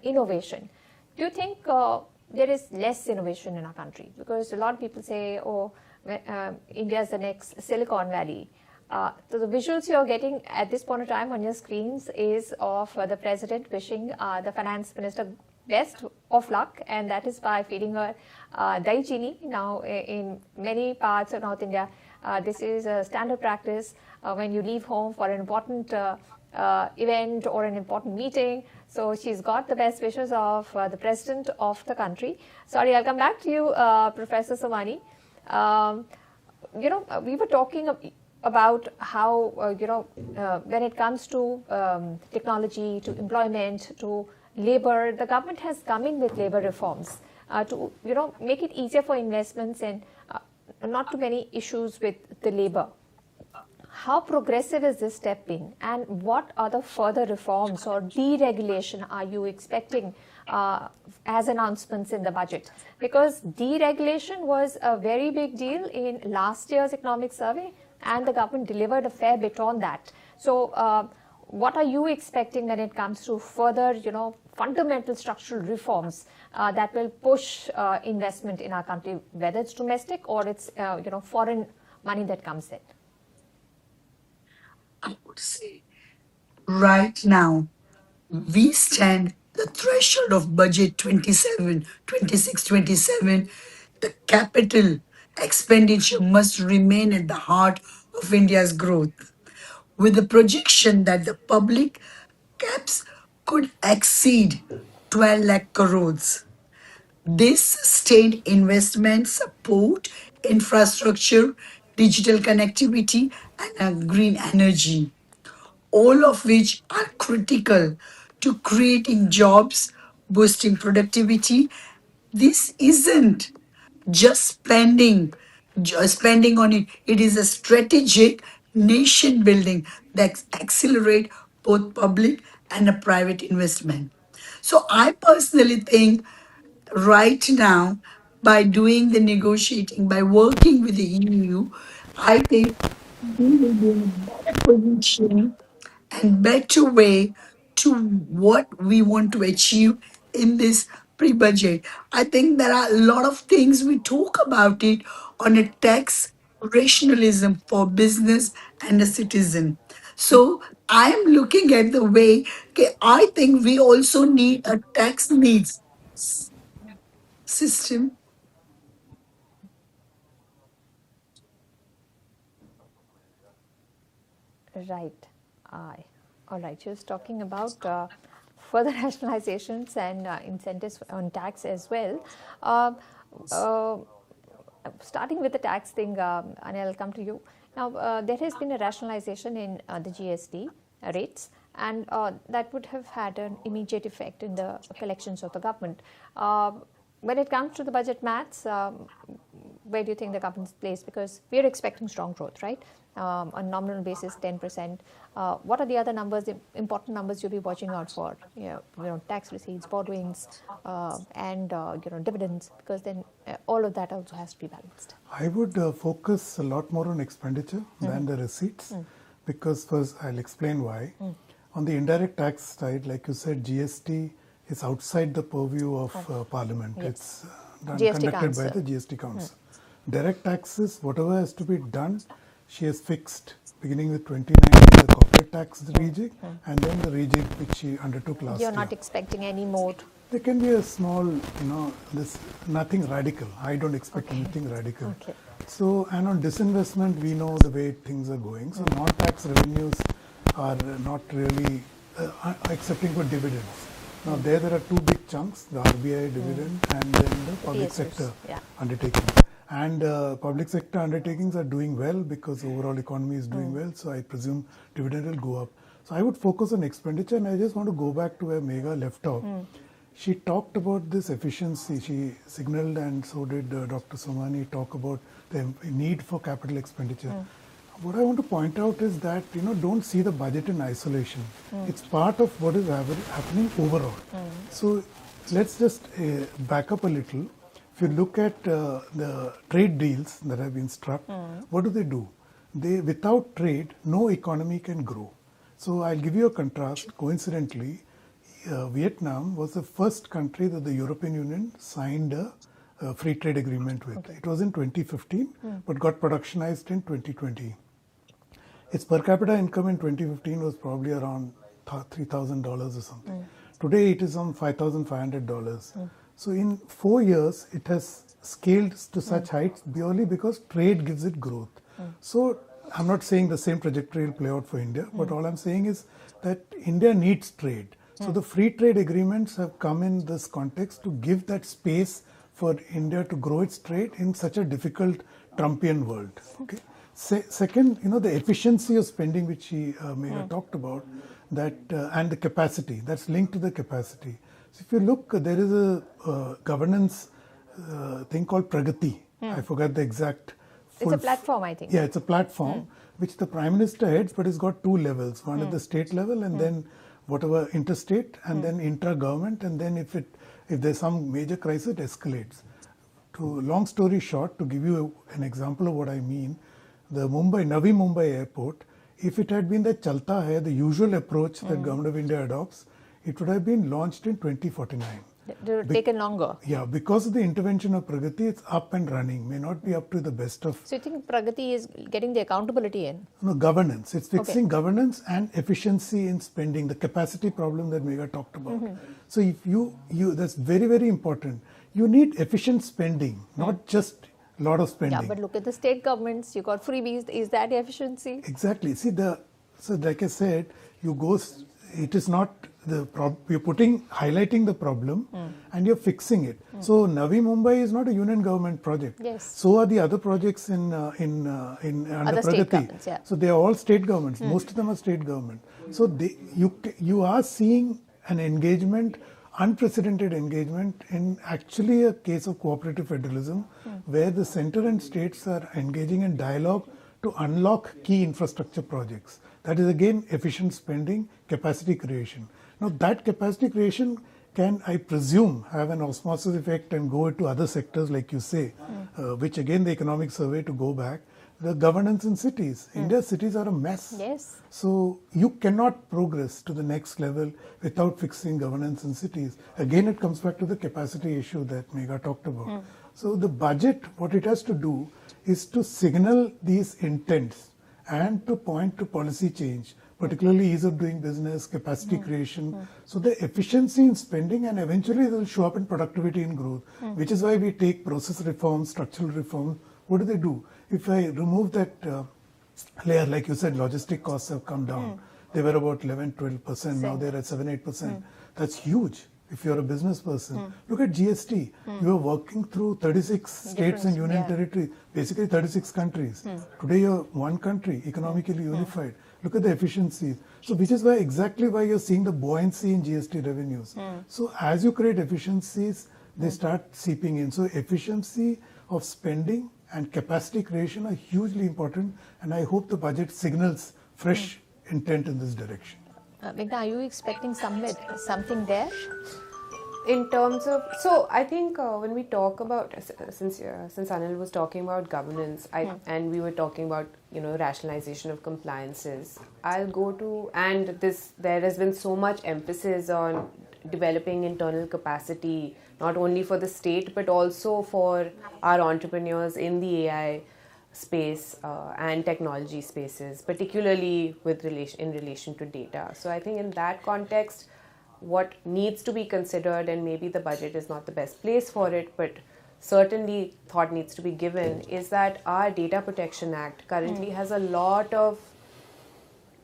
innovation. Do you think there is less innovation in our country? Because a lot of people say, India is the next Silicon Valley. So the visuals you're getting at this point of time on your screens is of the president wishing the finance minister best of luck, and that is by feeding her dahi chini. Now in many parts of North India, this is a standard practice when you leave home for an important event or an important meeting. So she's got the best wishes of the president of the country. Sorry, I'll come back to you, Professor Somani. We were talking about how, when it comes to technology, to employment, to labor, the government has come in with labor reforms to, make it easier for investments and not too many issues with the labor. How progressive is this step being, and what other further reforms or deregulation are you expecting as announcements in the budget? Because deregulation was a very big deal in last year's economic survey, and the government delivered a fair bit on that. So what are you expecting when it comes to further, fundamental structural reforms that will push investment in our country, whether it's domestic or it's, foreign money that comes in? I would say right now we stand the threshold of budget 26, 27. The capital expenditure must remain at the heart of India's growth, with the projection that the public caps could exceed 12 lakh crores. This sustained investment support infrastructure, digital connectivity, and green energy, all of which are critical to creating jobs, boosting productivity. This isn't just spending on it. It is a strategic nation building that accelerate both public and a private investment. So I personally think right now, by doing the negotiating, by working with the EU, I think we will be in a better position and better way to what we want to achieve in this pre-budget. I think there are a lot of things we talk about it on a tax rationalism for business and a citizen. So I'm looking at the way, okay, I think we also need a tax needs system. Right. All right. She was talking about further rationalizations and incentives on tax as well. Starting with the tax thing, Anil, I'll come to you. Now, there has been a rationalization in the GST rates, and that would have had an immediate effect in the collections of the government. When it comes to the budget maths, where do you think the government's placed? Because we're expecting strong growth, right? On nominal basis, 10%. What are the other numbers, the important numbers you'll be watching out for? Tax receipts, borrowings, and dividends. Because then all of that also has to be balanced. I would focus a lot more on expenditure than the receipts, because first I'll explain why. On the indirect tax side, like you said, GST is outside the purview of Parliament. Yes. It's GST conducted by Council. the GST Council. Direct taxes, whatever has to be done, she has fixed, beginning with 2019, the corporate tax rejig, and then the rejig which she undertook last You're year. not expecting any more. There can be a small, this nothing radical. I don't expect anything radical. Okay. So, and on disinvestment, we know the way things are going. So, non-tax revenues are not really accepting for dividends. Now, there are two big chunks: the RBI dividend and then the public PSUs, sector yeah. undertaking. And public sector undertakings are doing well because overall economy is doing well. So, I presume dividend will go up. So, I would focus on expenditure, and I just want to go back to where Megha left off. She talked about this efficiency. She signaled, and so did Dr. Somani, talk about the need for capital expenditure. What I want to point out is that, don't see the budget in isolation. It's part of what is happening overall. So let's just back up a little. If you look at the trade deals that have been struck, what do? Without trade, no economy can grow. So I'll give you a contrast. Coincidentally, Vietnam was the first country that the European Union signed a free trade agreement with. It was in 2015, but got productionized in 2020. Its per capita income in 2015 was probably around $3,000 or something. Today it is on $5,500. So in 4 years, it has scaled to such heights purely because trade gives it growth. So I'm not saying the same trajectory will play out for India, but all I'm saying is that India needs trade. So the free trade agreements have come in this context to give that space for India to grow its trade in such a difficult Trumpian world. Okay. Second, the efficiency of spending, which she talked about, that and the capacity, that's linked to the capacity. So if you look, there is a governance thing called Pragati. I forgot the exact. It's a platform, I think. Yeah, it's a platform which the Prime Minister heads, but it's got two levels. One at the state level, and then whatever interstate, and then intra-government, and then if there's some major crisis, it escalates. Long story short, to give you an example of what I mean, the Navi Mumbai airport, if it had been the Chalta Hai, the usual approach that Government of India adopts, it would have been launched in 2049. It would have taken longer. Yeah, because of the intervention of Pragati, it's up and running. May not be up to the best of. So you think Pragati is getting the accountability in? No, governance. It's fixing governance and efficiency in spending, the capacity problem that Megha talked about. So if you that's very, very important. You need efficient spending, not just a lot of spending. Yeah, but look at the state governments. You got freebies. Is that efficiency? Exactly. See, so like I said, it is not you're highlighting the problem and you're fixing it. So Navi Mumbai is not a union government project. Yes. So are the other projects under Other state Pragati. governments, yeah. So they are all state governments. Most of them are state government. So you are seeing an engagement, unprecedented engagement in actually a case of cooperative federalism, where the center and states are engaging in dialogue to unlock key infrastructure projects. That is again efficient spending, capacity creation. Now that capacity creation can, I presume, have an osmosis effect and go into other sectors like you say, which again the economic survey, to go back, the governance in cities. India's cities are a mess. Yes. So you cannot progress to the next level without fixing governance in cities. Again, it comes back to the capacity issue that Megha talked about. So the budget, what it has to do is to signal these intents and to point to policy change, particularly ease of doing business, capacity creation. So the efficiency in spending, and eventually it will show up in productivity and growth, which is why we take process reforms, structural reforms. What do? If I remove that layer, like you said, logistic costs have come down. They were about 11-12%. Now they're at 7-8%. That's huge. If you're a business person, look at GST. You are working through 36 states and union territories, basically 36 countries. Today you're one country, economically unified. Look at the efficiencies. So which is exactly why you're seeing the buoyancy in GST revenues. So as you create efficiencies, they start seeping in. So efficiency of spending and capacity creation are hugely important, and I hope the budget signals fresh intent in this direction. Meghna, are you expecting something there? In terms of, so I think when we talk about, since Anil was talking about governance, and we were talking about rationalization of compliances, I'll go to, and this, there has been so much emphasis on developing internal capacity, not only for the state but also for our entrepreneurs in the AI space and technology spaces, particularly in relation to data. So I think in that context, what needs to be considered, and maybe the budget is not the best place for it, but certainly thought needs to be given, is that our Data Protection Act currently has a lot of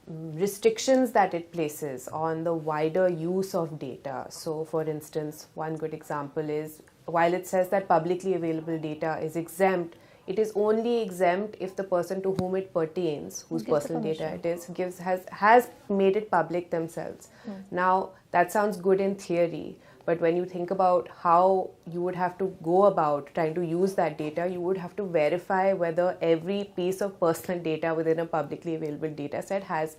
restrictions that it places on the wider use of data. So, for instance, one good example is, while it says that publicly available data is exempt, it is only exempt if the person to whom it pertains, whose personal data it is, has made it public themselves. Now, that sounds good in theory, but when you think about how you would have to go about trying to use that data, you would have to verify whether every piece of personal data within a publicly available data set has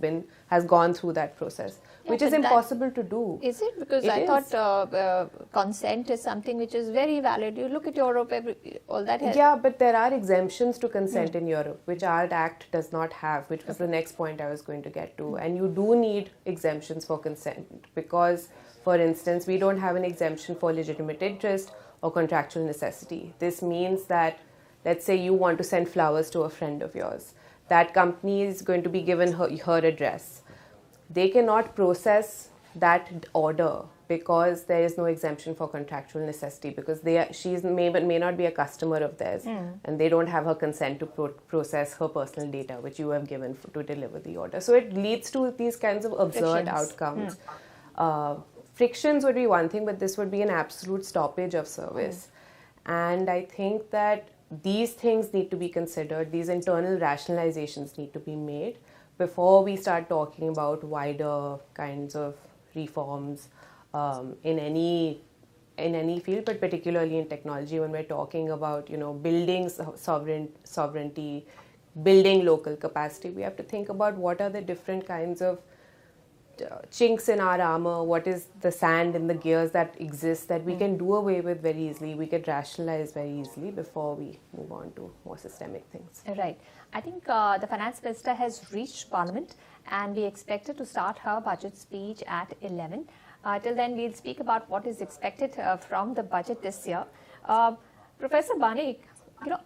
gone through that process, which is impossible to do. Is it? Because I thought consent is something which is very valid. You look at Europe, all that has... Yeah, but there are exemptions to consent in Europe, which our Act does not have, which was the next point I was going to get to. And you do need exemptions for consent because, for instance, we don't have an exemption for legitimate interest or contractual necessity. This means that, let's say you want to send flowers to a friend of yours. That company is going to be given her address. They cannot process that order because there is no exemption for contractual necessity, because she may not be a customer of theirs, and they don't have her consent to process her personal data, which you have given to deliver the order. So it leads to these kinds of absurd outcomes. Frictions would be one thing, but this would be an absolute stoppage of service. And I think that these things need to be considered, these internal rationalizations need to be made before we start talking about wider kinds of reforms in any field, but particularly in technology, when we're talking about building sovereignty, building local capacity. We have to think about what are the different kinds of chinks in our armor, what is the sand in the gears that exist that we can do away with very easily, we can rationalize very easily before we move on to more systemic things. Right. I think the Finance Minister has reached Parliament and we expect her to start her budget speech at 11. Till then, we'll speak about what is expected from the budget this year. Professor Banik,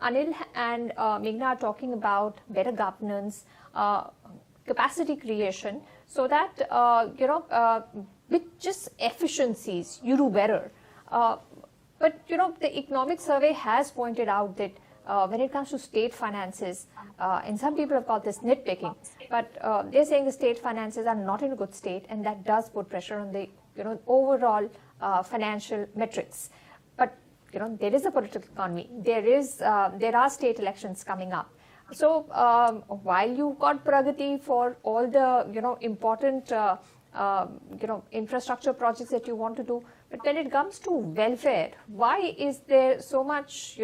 Anil and Meghna are talking about better governance, capacity creation, so that with just efficiencies you do better. But the economic survey has pointed out that when it comes to state finances, and some people have called this nitpicking, but they're saying the state finances are not in a good state, and that does put pressure on the overall financial metrics. But there is a political economy. There are state elections coming up. So while you got Pragati for all the important infrastructure projects that you want to do, but when it comes to welfare, why is there so much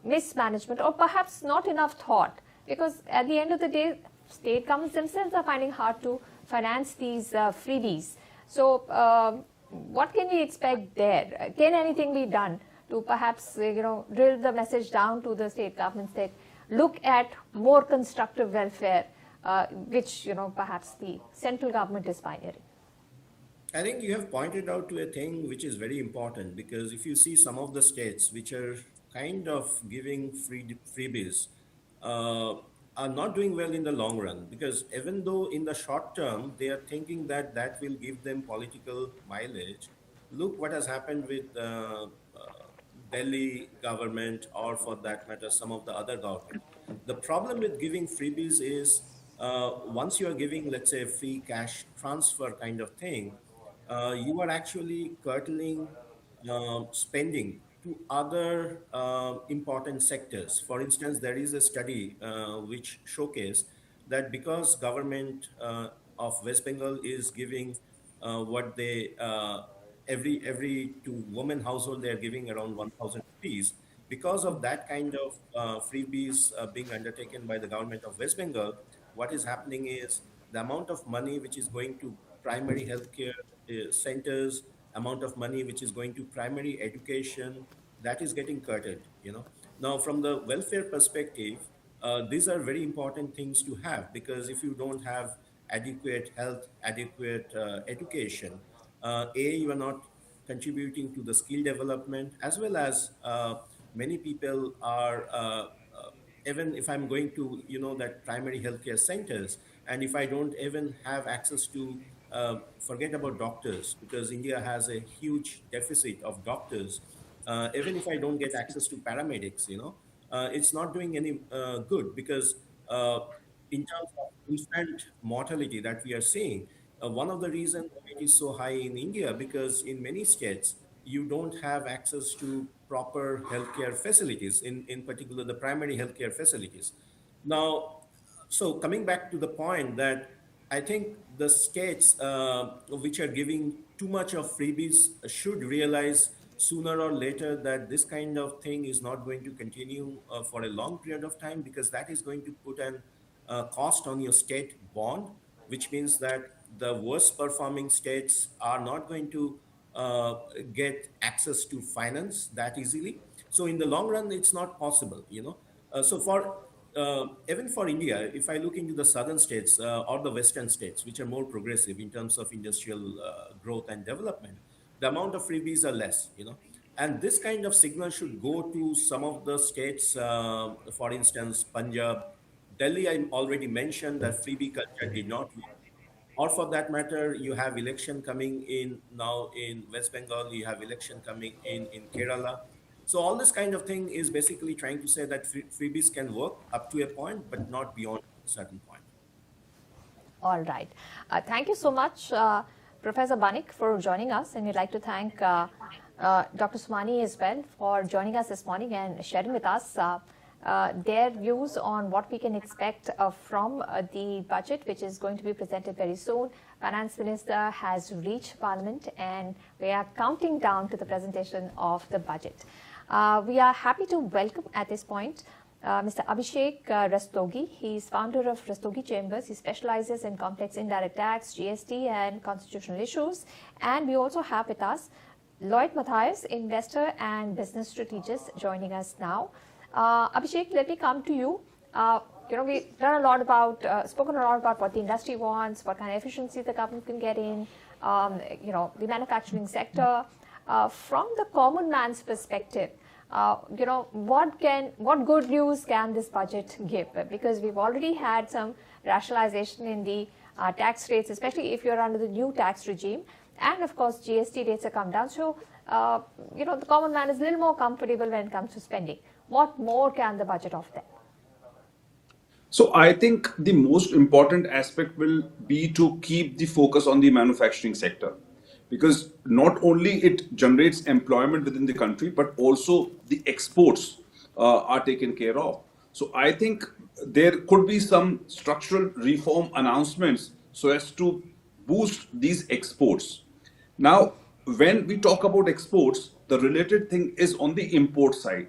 mismanagement or perhaps not enough thought? Because at the end of the day, state governments themselves are finding hard to finance these freebies. So what can we expect there? Can anything be done to perhaps drill the message down to the state governments that look at more constructive welfare, which perhaps the central government is pioneering? I think you have pointed out to a thing which is very important, because if you see some of the states which are kind of giving freebies are not doing well in the long run, because even though in the short term they are thinking that that will give them political mileage, look what has happened with Delhi government, or for that matter some of the other government. The problem with giving freebies is once you are giving, let's say, a free cash transfer kind of thing, you are actually curtailing spending to other important sectors. For instance, there is a study which showcased that because government of West Bengal is giving what they every to women household they are giving around 1,000 rupees. Because of that kind of freebies being undertaken by the government of West Bengal, what is happening is the amount of money which is going to primary healthcare centers amount of money which is going to primary education, that is getting curtailed, you know. Now, from the welfare perspective, these are very important things to have, because if you don't have adequate health, adequate education, you are not contributing to the skill development, as well as many people are even if I'm going to, you know, that primary healthcare centers, and if I don't even have access to, forget about doctors, because India has a huge deficit of doctors. Even if I don't get access to paramedics, you know, it's not doing any good, because uh, in terms of infant mortality that we are seeing, one of the reasons it is so high in India, because in many states you don't have access to proper healthcare facilities, in particular the primary healthcare facilities. Now, so coming back to the point that I think the states which are giving too much of freebies should realize sooner or later that this kind of thing is not going to continue for a long period of time, because that is going to put an cost on your state bond, which means that the worst performing states are not going to get access to finance that easily. So in the long run, it's not possible, you know. So for even for India, if I look into the southern states or the western states, which are more progressive in terms of industrial growth and development, the amount of freebies are less, you know. And this kind of signal should go to some of the states, for instance, Punjab, Delhi. I already mentioned that freebie culture did not work. Or for that matter, you have election coming in now in West Bengal, you have election coming in Kerala. So all this kind of thing is basically trying to say that freebies can work up to a point, but not beyond a certain point. All right. Thank you so much, Professor Banik, for joining us. And we'd like to thank Dr. Somani as well for joining us this morning and sharing with us their views on what we can expect from the budget, which is going to be presented very soon. Finance Minister has reached Parliament, and we are counting down to the presentation of the budget. We are happy to welcome at this point Mr. Abhishek Rastogi. He is founder of Rastogi Chambers. He specializes in complex indirect tax, GST, and constitutional issues. And we also have with us Lloyd Matthias, investor and business strategist, joining us now. Abhishek, let me come to you. We've done a lot about, spoken a lot about what the industry wants, what kind of efficiency the government can get in, the manufacturing sector. From the common man's perspective, what good news can this budget give? Because we've already had some rationalization in the tax rates, especially if you're under the new tax regime. And of course, GST rates have come down. So, the common man is a little more comfortable when it comes to spending. What more can the budget offer? So I think the most important aspect will be to keep the focus on the manufacturing sector, because not only it generates employment within the country, but also the exports are taken care of. So I think there could be some structural reform announcements so as to boost these exports. Now, when we talk about exports, the related thing is on the import side.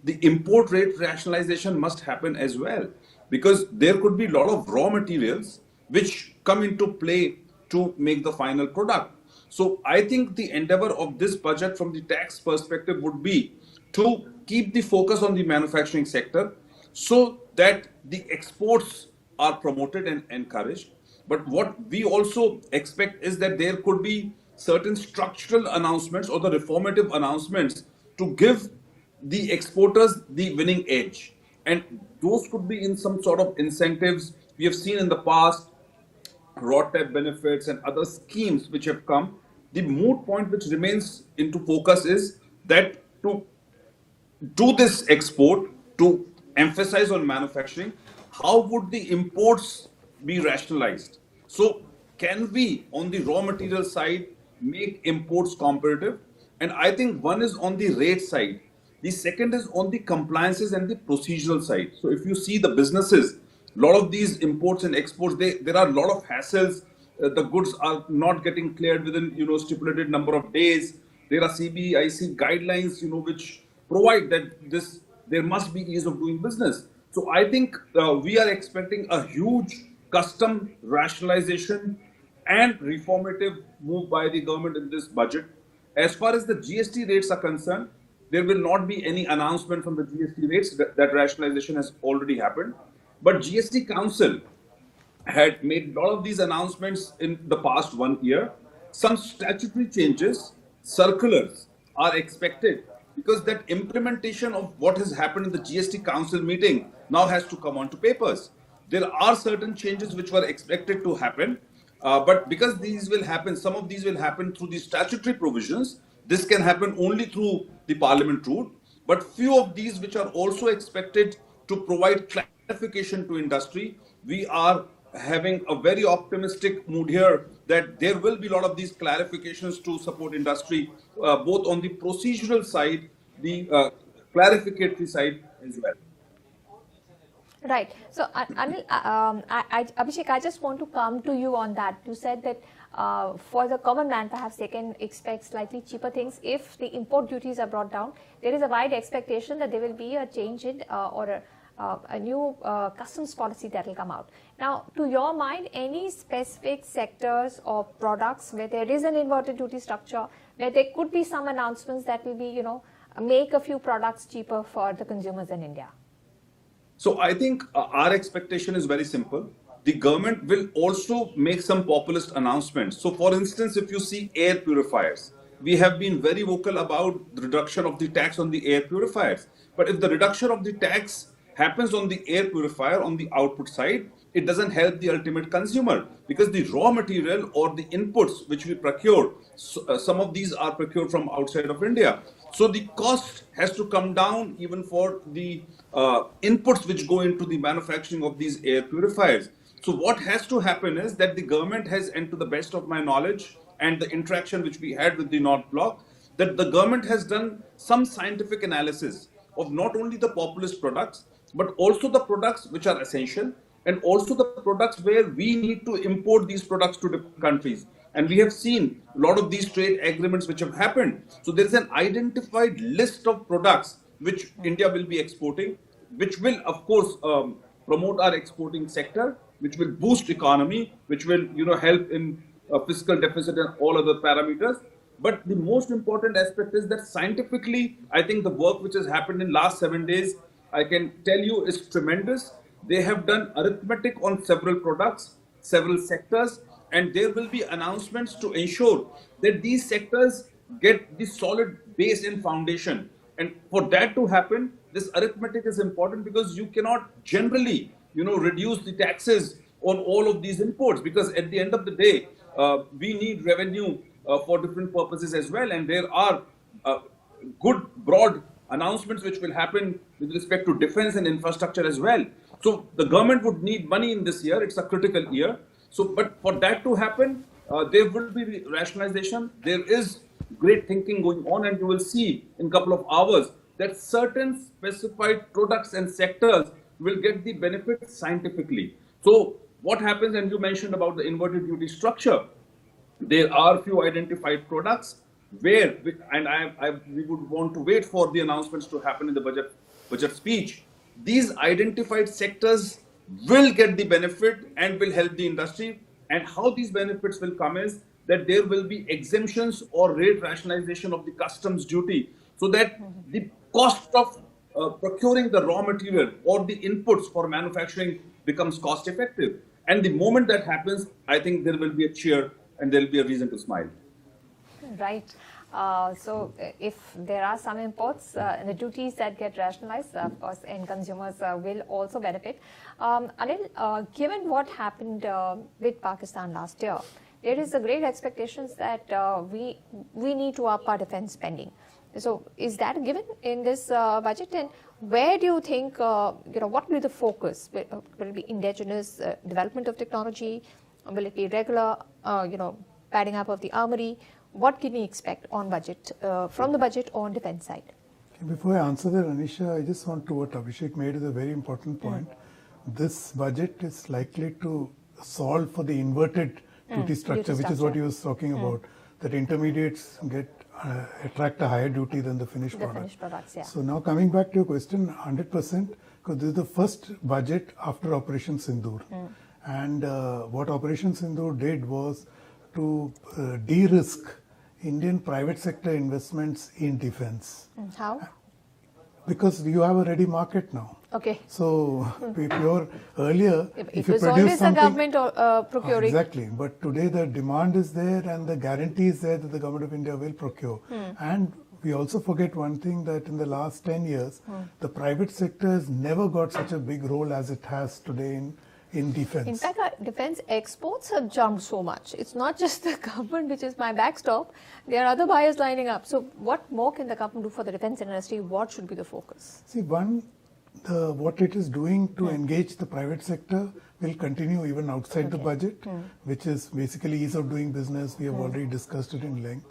The import rate rationalization must happen as well, because there could be a lot of raw materials which come into play to make the final product. So I think the endeavor of this budget from the tax perspective would be to keep the focus on the manufacturing sector so that the exports are promoted and encouraged. But what we also expect is that there could be certain structural announcements or the reformative announcements to give the exporters the winning edge. And those could be in some sort of incentives. We have seen in the past ROTAP benefits and other schemes which have come. The moot point which remains into focus is that to do this export, to emphasize on manufacturing, how would the imports be rationalized? So can we, on the raw material side, make imports competitive? And I think one is on the rate side. The second is on the compliances and the procedural side. So if you see the businesses, a lot of these imports and exports, there are a lot of hassles. The goods are not getting cleared within stipulated number of days. There are CBIC guidelines which provide that there must be ease of doing business. So I think we are expecting a huge custom rationalization and reformative move by the government in this budget. As far as the GST rates are concerned, there will not be any announcement from the GST rates. That rationalization has already happened. But GST Council had made a lot of these announcements in the past 1 year. Some statutory changes, circulars are expected because that implementation of what has happened in the GST Council meeting now has to come onto papers. There are certain changes which were expected to happen, but because these will happen, some of these will happen through the statutory provisions. This can happen only through the parliament route, but few of these which are also expected to provide clarification to industry. We are having a very optimistic mood here that there will be a lot of these clarifications to support industry, both on the procedural side, the clarificatory side as well. Right. So, Anil, Abhishek, I just want to come to you on that. You said that for the common man, perhaps they can expect slightly cheaper things if the import duties are brought down. There is a wide expectation that there will be a change in or a new customs policy that will come out. Now, to your mind, any specific sectors or products where there is an inverted duty structure, where there could be some announcements that will be, make a few products cheaper for the consumers in India? So I think our expectation is very simple. The government will also make some populist announcements. So for instance, if you see air purifiers, we have been very vocal about the reduction of the tax on the air purifiers. But if the reduction of the tax happens on the air purifier on the output side, it doesn't help the ultimate consumer because the raw material or the inputs which we procure, some of these are procured from outside of India. So the cost has to come down even for the inputs which go into the manufacturing of these air purifiers. So what has to happen is that the government has, and to the best of my knowledge and the interaction which we had with the North Bloc, that the government has done some scientific analysis of not only the populist products, but also the products which are essential, and also the products where we need to import these products to different countries. And we have seen a lot of these trade agreements which have happened. So there is an identified list of products which India will be exporting, which will, of course, promote our exporting sector, which will boost economy, which will, help in fiscal deficit and all other parameters. But the most important aspect is that scientifically, I think the work which has happened in last 7 days, I can tell you, is tremendous. They have done arithmetic on several products, several sectors, and there will be announcements to ensure that these sectors get the solid base and foundation. And for that to happen, this arithmetic is important because you cannot generally, reduce the taxes on all of these imports, because at the end of the day, we need revenue for different purposes as well. And there are good broad announcements which will happen with respect to defense and infrastructure as well. So the government would need money in this year. It's a critical year. So, but for that to happen, there will be rationalization. There is great thinking going on, and you will see in a couple of hours that certain specified products and sectors will get the benefits scientifically. So what happens, and you mentioned about the inverted duty structure, there are few identified products where, and we would want to wait for the announcements to happen in the budget speech. These identified sectors will get the benefit and will help the industry. And how these benefits will come is that there will be exemptions or rate rationalization of the customs duty, so that the cost of procuring the raw material or the inputs for manufacturing becomes cost effective. And the moment that happens, I think there will be a cheer and there will be a reason to smile. Right. So if there are some imports and the duties that get rationalized, of course, end consumers will also benefit. Anil, given what happened with Pakistan last year, there is a great expectations that we need to up our defense spending. So is that given in this budget? And where do you think, what will be the focus? Will it be indigenous development of technology? Will it be regular, padding up of the armory? What can we expect on budget, from the budget on defense side? Okay, before I answer that, Anisha, I just want to, what Abhishek made is a very important point. This budget is likely to solve for the inverted duty structure, which is what he was talking about, that intermediates attract a higher duty than the finished product. Yeah. So now coming back to your question, 100%, because this is the first budget after Operation Sindoor. And what Operation Sindoor did was to de-risk Indian private sector investments in defense. How? Because you have a ready market now. Okay. So if you're earlier, It if you was produce always the something, government procuring. exactly. But today the demand is there and the guarantee is there that the government of India will procure. And we also forget one thing, that in the last 10 years, the private sector has never got such a big role as it has today in defense. In fact, our defense exports have jumped so much. It's not just the government, which is my backstop. There are other buyers lining up. So what more can the government do for the defense industry? What should be the focus? See, what it is doing to engage the private sector will continue even outside the budget, which is basically ease of doing business. We have already discussed it in length.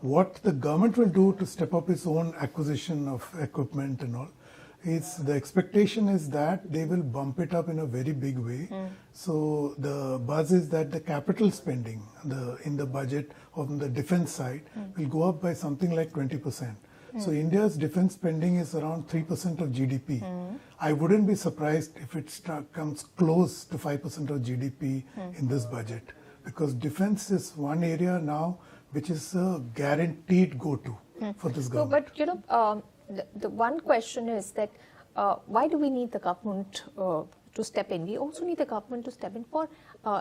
What the government will do to step up its own acquisition of equipment and all, the expectation is that they will bump it up in a very big way. So the buzz is that the capital spending in the budget on the defense side will go up by something like 20%. So India's defense spending is around 3% of GDP. I wouldn't be surprised if it comes close to 5% of GDP in this budget, because defense is one area now which is a guaranteed go-to for this government. But the one question is that why do we need the government to step in? We also need the government to step in for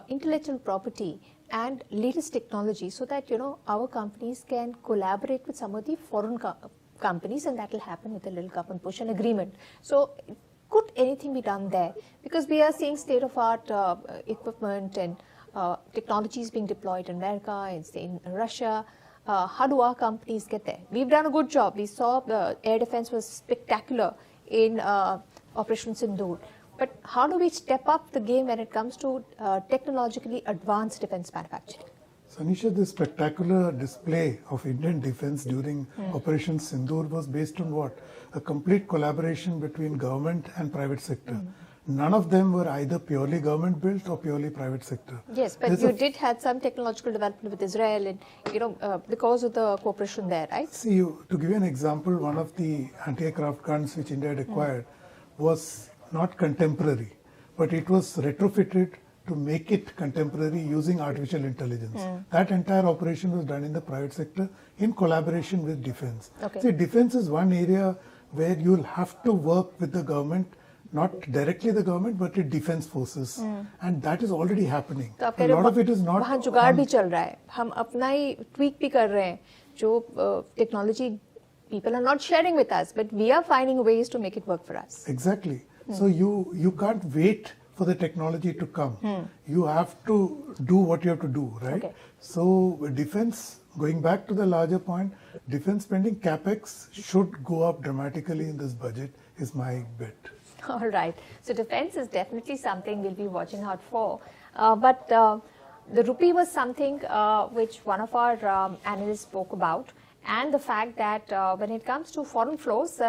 intellectual property and latest technology, so that our companies can collaborate with some of the foreign companies, and that will happen with a little government push and agreement. So could anything be done there? Because we are seeing state-of-art equipment and technologies being deployed in America and in Russia. How do our companies get there? We've done a good job. We saw the air defense was spectacular in Operation Sindoor. But how do we step up the game when it comes to technologically advanced defense manufacturing? Sanisha, the spectacular display of Indian defense during Operation Sindoor was based on what? A complete collaboration between government and private sector. None of them were either purely government built or purely private sector. Yes, but you did have some technological development with Israel, and because of the cooperation there, right? See, to give you an example, one of the anti-aircraft guns which India had acquired was not contemporary, but it was retrofitted to make it contemporary using artificial intelligence. That entire operation was done in the private sector in collaboration with defense. Okay. See, defense is one area where you'll have to work with the government, not directly the government, but with defense forces, and that is already happening. A lot of it is not. वहाँ जुगाड़ भी चल रहा है. हम अपना ही tweak भी कर रहे हैं. जो technology people are not sharing with us, but we are finding ways to make it work for us. Exactly. So you can't wait for the technology to come. You have to do what you have to do, right? Okay. So defense, going back to the larger point, defense spending capex should go up dramatically in this budget, is my bet. All right. So defense is definitely something we'll be watching out for. But the rupee was something which one of our analysts spoke about. And the fact that when it comes to foreign flows,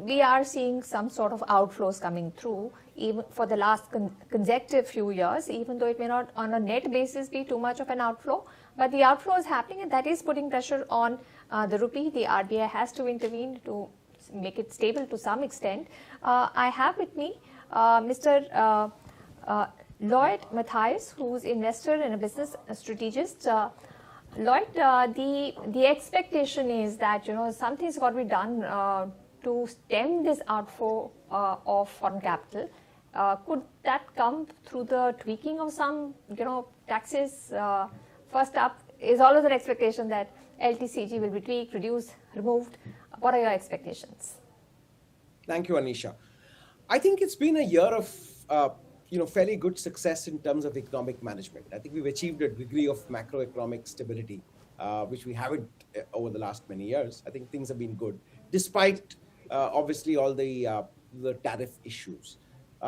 we are seeing some sort of outflows coming through, even for the last consecutive few years, even though it may not on a net basis be too much of an outflow. But the outflow is happening, and that is putting pressure on the rupee. The RBI has to intervene to make it stable to some extent. I have with me Mr. Lloyd Matthias, who's investor and a business strategist. Lloyd, the expectation is that something's got to be done to stem this outflow of foreign capital. Could that come through the tweaking of some taxes? First up is always an expectation that LTCG will be tweaked, reduced, removed. What are your expectations? Thank you, Anisha. I think it's been a year of fairly good success in terms of economic management. I think we've achieved a degree of macroeconomic stability, which we haven't over the last many years. I think things have been good, despite obviously all the tariff issues.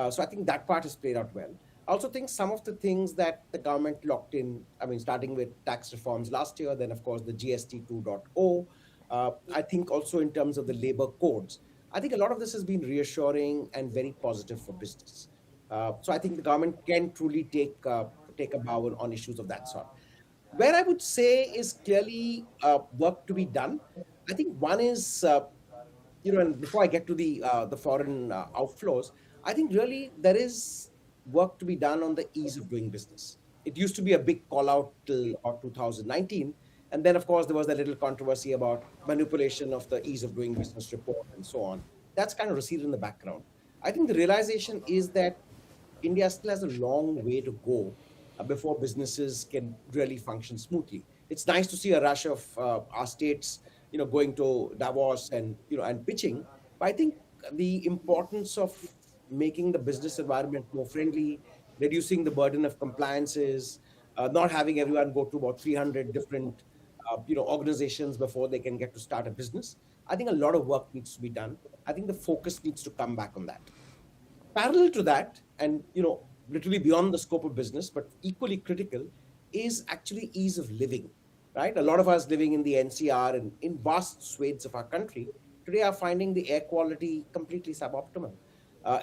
So I think that part has played out well. I also think some of the things that the government locked in, starting with tax reforms last year, then of course the GST 2.0, I think also in terms of the labor codes, I think a lot of this has been reassuring and very positive for business. So I think the government can truly take a bow on issues of that sort. Where I would say is clearly work to be done. I think one is, and before I get to the foreign outflows, I think really there is work to be done on the ease of doing business. It used to be a big call out till 2019, And then, of course, there was that little controversy about manipulation of the ease of doing business report and so on. That's kind of receded in the background. I think the realization is that India still has a long way to go before businesses can really function smoothly. It's nice to see a rush of our states, going to Davos and and pitching. But I think the importance of making the business environment more friendly, reducing the burden of compliances, not having everyone go to about 300 different organizations before they can get to start a business. I think a lot of work needs to be done. I think the focus needs to come back on that. Parallel to that, and literally beyond the scope of business, but equally critical, is actually ease of living, right? A lot of us living in the NCR and in vast swathes of our country today are finding the air quality completely suboptimal.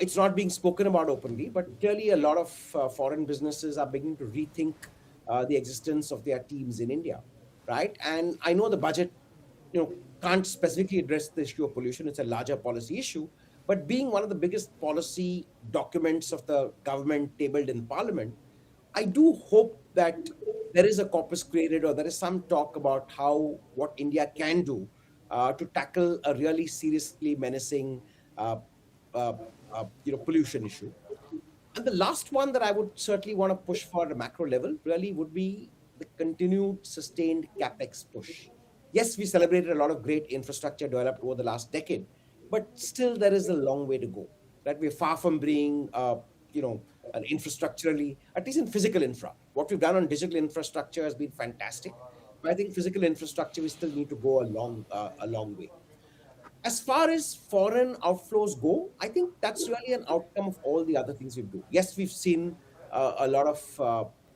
It's not being spoken about openly, but clearly a lot of foreign businesses are beginning to rethink the existence of their teams in India, right? And I know the budget, can't specifically address the issue of pollution. It's a larger policy issue. But being one of the biggest policy documents of the government tabled in Parliament, I do hope that there is a corpus created or there is some talk about what India can do to tackle a really seriously menacing pollution issue. And the last one that I would certainly want to push for at a macro level really would be the continued sustained capex push. Yes, we celebrated a lot of great infrastructure developed over the last decade, but still there is a long way to go. Right, we're far from being, an infrastructurally, at least in physical infra. What we've done on digital infrastructure has been fantastic, but I think physical infrastructure we still need to go a long way. As far as foreign outflows go, I think that's really an outcome of all the other things we do. Yes, we've seen a lot of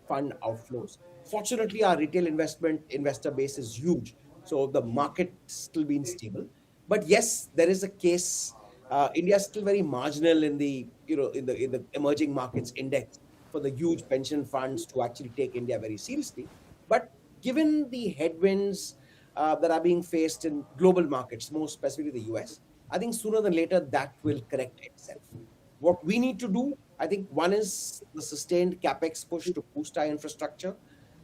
fund outflows. Fortunately, our retail investor base is huge, so the market's still been stable. But yes, there is a case. India is still very marginal in the in the emerging markets index for the huge pension funds to actually take India very seriously. But given the headwinds that are being faced in global markets, more specifically the US, I think sooner than later that will correct itself. What we need to do, I think, one is the sustained capex push to boost our infrastructure.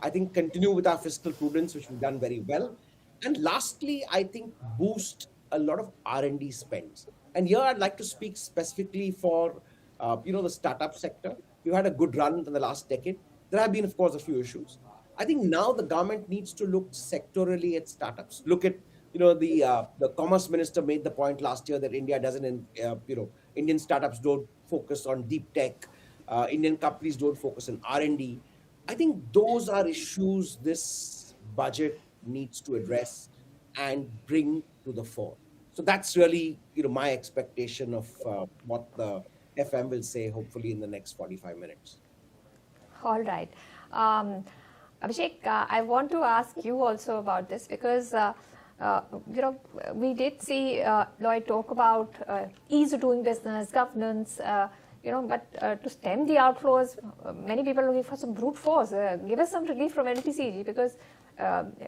I think continue with our fiscal prudence, which we've done very well. And lastly, I think boost a lot of R&D spends. And here I'd like to speak specifically for the startup sector. We've had a good run in the last decade. There have been, of course, a few issues. I think now the government needs to look sectorally at startups. Look at, the commerce minister made the point last year that India doesn't, Indian startups don't focus on deep tech. Indian companies don't focus on R&D. I think those are issues this budget needs to address and bring to the fore. So that's really, my expectation of what the FM will say, hopefully in the next 45 minutes. All right. Abhishek, I want to ask you also about this because, we did see Lloyd talk about ease of doing business, governance, but to stem the outflows, many people are looking for some brute force. Give us some relief from NTCG because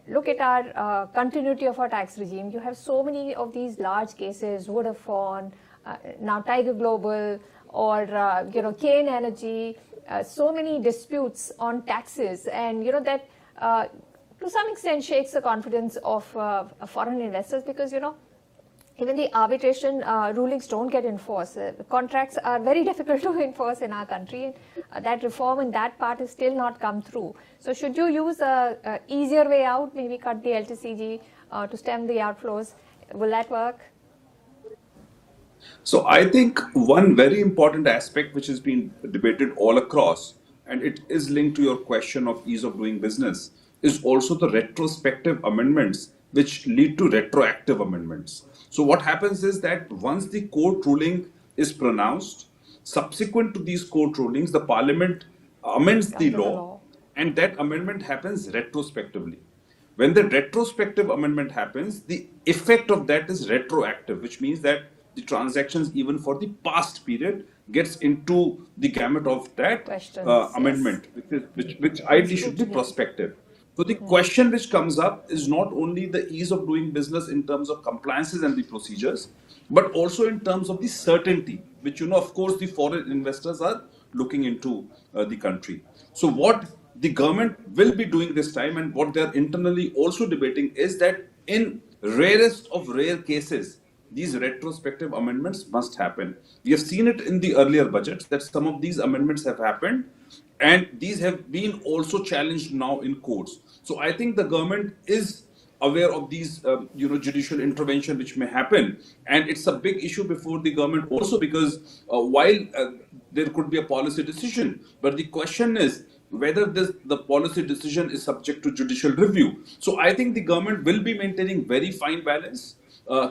look at our continuity of our tax regime. You have so many of these large cases, Vodafone, now Tiger Global, or Kane Energy, so many disputes on taxes, and that to some extent shakes the confidence of foreign investors because even the arbitration rulings don't get enforced. Contracts are very difficult to enforce in our country, and that reform in that part has still not come through. So should you use a easier way out, maybe cut the LTCG to stem the outflows? Will that work? So I think one very important aspect which has been debated all across, and it is linked to your question of ease of doing business, is also the retrospective amendments which lead to retroactive amendments. So what happens is that once the court ruling is pronounced, subsequent to these court rulings, the parliament amends the law, and that amendment happens retrospectively. When the retrospective amendment happens, the effect of that is retroactive, which means that the transactions even for the past period gets into the gamut of that amendment, which ideally should be prospective. So the question which comes up is not only the ease of doing business in terms of compliances and the procedures, but also in terms of the certainty, which, of course, the foreign investors are looking into the country. So what the government will be doing this time, and what they're internally also debating is that in rarest of rare cases, these retrospective amendments must happen. We have seen it in the earlier budgets that some of these amendments have happened, and these have been also challenged now in courts. So I think the government is aware of these judicial intervention which may happen, and it's a big issue before the government also, because while there could be a policy decision, but the question is whether the policy decision is subject to judicial review. So I think the government will be maintaining very fine balance.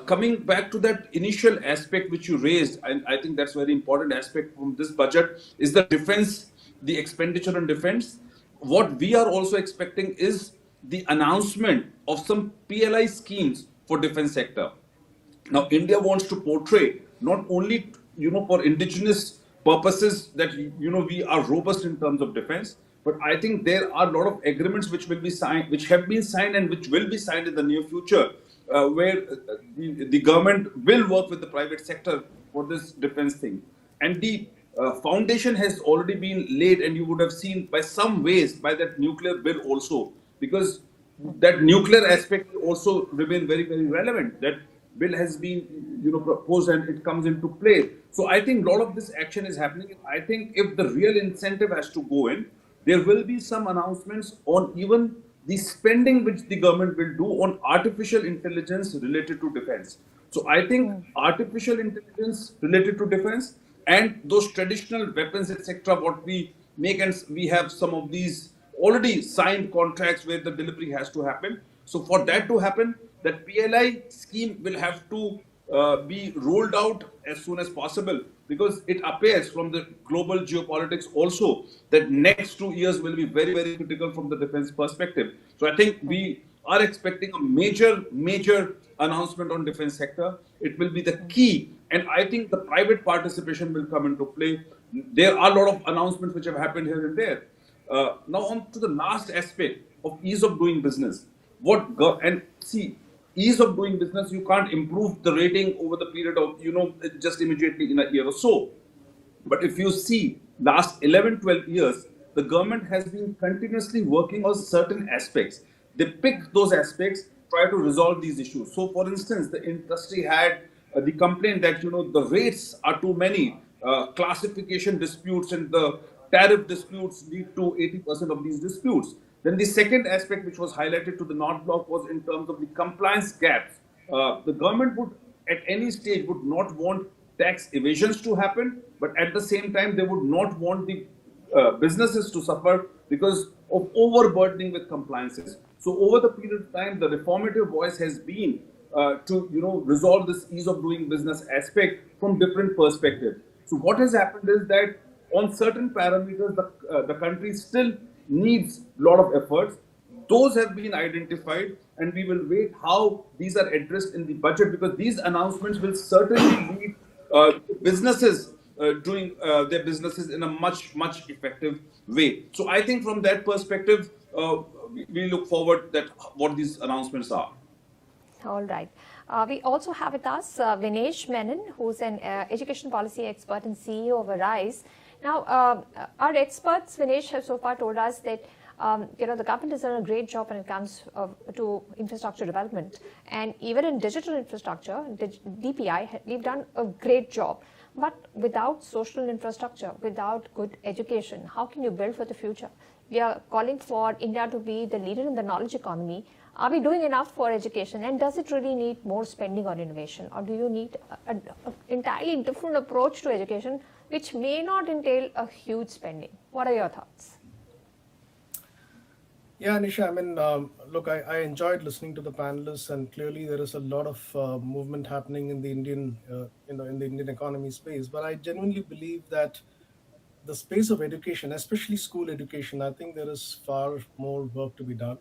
Coming back to that initial aspect which you raised, and I think that's a very important aspect from this budget, is the defense, the expenditure on defense. What we are also expecting is the announcement of some PLI schemes for defense sector. Now, India wants to portray not only for indigenous purposes that we are robust in terms of defense, but I think there are a lot of agreements which will be signed, which have been signed, and which will be signed in the near future, where the government will work with the private sector for this defense thing. And the foundation has already been laid, and you would have seen by some ways by that nuclear bill also, because that nuclear aspect also remain very, very relevant. That bill has been proposed and it comes into play. So I think a lot of this action is happening. I think if the real incentive has to go in, there will be some announcements on even the spending which the government will do on artificial intelligence related to defense. So I think artificial intelligence related to defense and those traditional weapons, etc., what we make, and we have some of these already signed contracts where the delivery has to happen. So for that to happen, that PLI scheme will have to be rolled out as soon as possible, because it appears from the global geopolitics also that next 2 years will be very, very critical from the defense perspective. So I think we are expecting a major announcement on defense sector. It will be the key, and I think the private participation will come into play. There are a lot of announcements which have happened here and there. Now on to the last aspect of ease of doing business. Ease of doing business, you can't improve the rating over the period of, just immediately in a year or so. But if you see last 11, 12 years, the government has been continuously working on certain aspects. They pick those aspects, try to resolve these issues. So for instance, the industry had the complaint that, the rates are too many, classification disputes and the tariff disputes lead to 80% of these disputes. Then the second aspect which was highlighted to the North Bloc was in terms of the compliance gaps. The government would at any stage would not want tax evasions to happen, but at the same time they would not want the businesses to suffer because of overburdening with compliances. So over the period of time, the reformative voice has been to resolve this ease of doing business aspect from different perspectives. So what has happened is that on certain parameters, the country still needs a lot of efforts. Those have been identified, and we will wait how these are addressed in the budget, because these announcements will certainly lead businesses doing their businesses in a much effective way. So I think from that perspective, we look forward that what these announcements are. All right. We also have with us Vinesh Menon, who's an education policy expert and CEO of Arise. Now, our experts, Vinesh, have so far told us that the government has done a great job when it comes to infrastructure development, and even in digital infrastructure, DPI, we've done a great job. But without social infrastructure, without good education, how can you build for the future? We are calling for India to be the leader in the knowledge economy. Are we doing enough for education, and does it really need more spending on innovation, or do you need an entirely different approach to education which may not entail a huge spending? What are your thoughts? Yeah, Anisha, I mean, look, I enjoyed listening to the panelists, and clearly there is a lot of movement happening in the Indian, in the Indian economy space. But I genuinely believe that the space of education, especially school education, I think there is far more work to be done.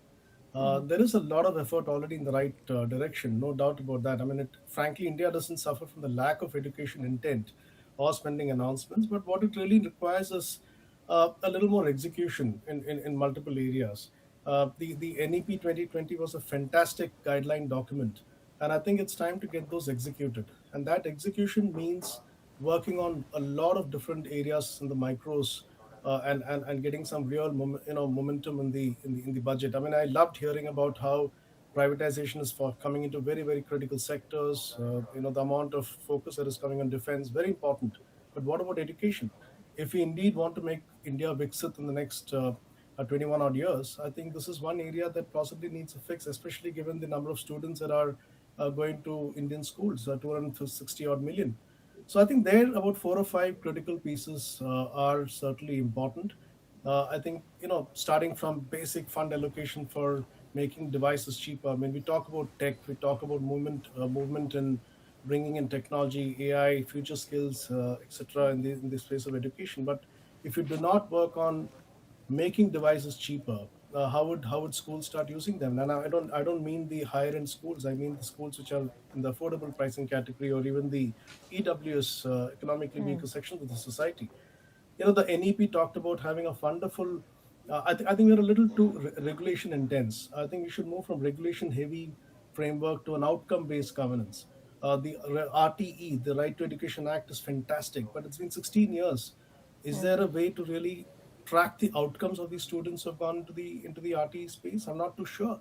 There is a lot of effort already in the right direction, no doubt about that. I mean, frankly, India doesn't suffer from the lack of education intent or spending announcements, but what it really requires is a little more execution in multiple areas. The NEP 2020 was a fantastic guideline document, and I think it's time to get those executed. And that execution means working on a lot of different areas in the micros and getting some real momentum in the budget. I mean, I loved hearing about how privatization is coming into very, very critical sectors. The amount of focus that is coming on defense, very important. But what about education? If we indeed want to make India Viksit in the next 21 odd years, I think this is one area that possibly needs a fix, especially given the number of students that are going to Indian schools, 260 odd million. So I think there about 4 or 5 critical pieces are certainly important. I think, starting from basic fund allocation for making devices cheaper. I mean, we talk about tech, we talk about movement in bringing in technology, AI, future skills, etc. in the space of education. But if you do not work on making devices cheaper, how would schools start using them? And I don't mean the higher end schools. I mean the schools which are in the affordable pricing category, or even the EWS, economically weaker sections of the society. The NEP talked about having a wonderful. I think we're a little too regulation intense. I think we should move from regulation heavy framework to an outcome based governance. The RTE, the Right to Education Act, is fantastic, but it's been 16 years. Is there a way to really track the outcomes of these students who have gone into the RTE space? I'm not too sure.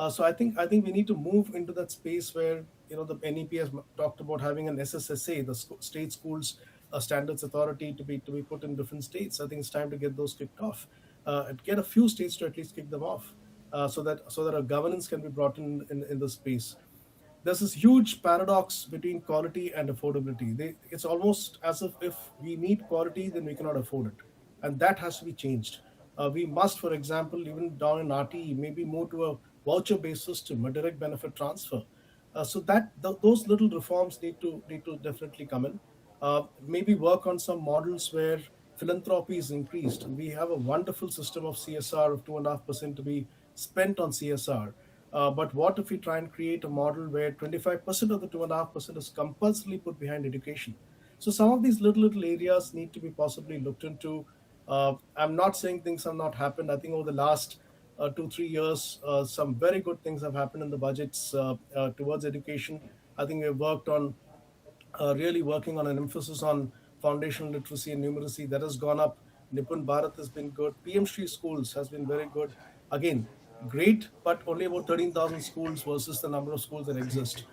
So I think we need to move into that space where the NEP has talked about having an SSSA, the state schools standards authority, to be put in different states. I think it's time to get those kicked off, and get a few states to at least kick them off, so that a governance can be brought in the space. There's this huge paradox between quality and affordability. It's almost as if we need quality, then we cannot afford it, and that has to be changed. We must, for example, even down in RTE, maybe move to a voucher-based system, a direct benefit transfer. So that those little reforms need to definitely come in. Maybe work on some models where philanthropy is increased. We have a wonderful system of CSR of 2.5% to be spent on CSR. But what if we try and create a model where 25% of the 2.5% is compulsorily put behind education? So some of these little areas need to be possibly looked into. I'm not saying things have not happened. I think over the last 2-3 years, some very good things have happened in the budgets towards education. I think we've worked on really working on an emphasis on foundational literacy and numeracy. That has gone up. Nipun Bharat has been good. PM Shri schools has been very good. Again, great, but only about 13,000 schools versus the number of schools that exist.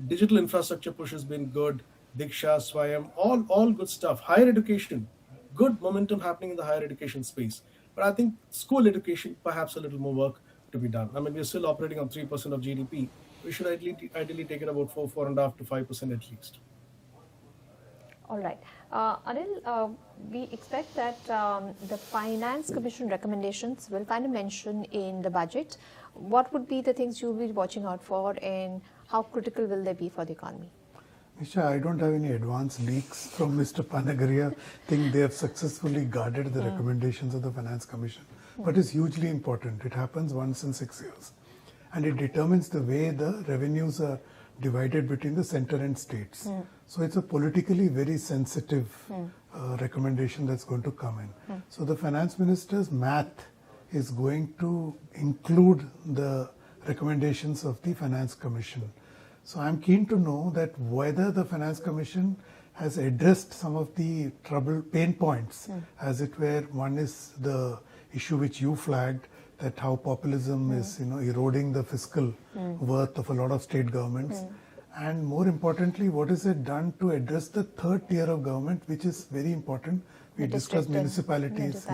Digital infrastructure push has been good. Diksha, Swayam, all good stuff. Higher education, good momentum happening in the higher education space. But I think school education, perhaps a little more work to be done. I mean, we're still operating on 3% of GDP. We should ideally take it about 4.5 to 5% at least. All right. Anil, we expect that the Finance Commission recommendations will find a mention in the budget. What would be the things you'll be watching out for, and how critical will they be for the economy? Nisha, I don't have any advance leaks from Mr. Panagaria. I think they have successfully guarded the recommendations of the Finance Commission. But it's hugely important. It happens once in 6 years. And it determines the way the revenues are divided between the center and states. So it's a politically very sensitive recommendation that's going to come in. So the Finance Minister's math is going to include the recommendations of the Finance Commission. So I'm keen to know that whether the Finance Commission has addressed some of the pain points, as it were. One is the issue which you flagged, that how populism is eroding the fiscal worth of a lot of state governments. And more importantly, what is it done to address the third tier of government, which is very important. We discussed municipalities.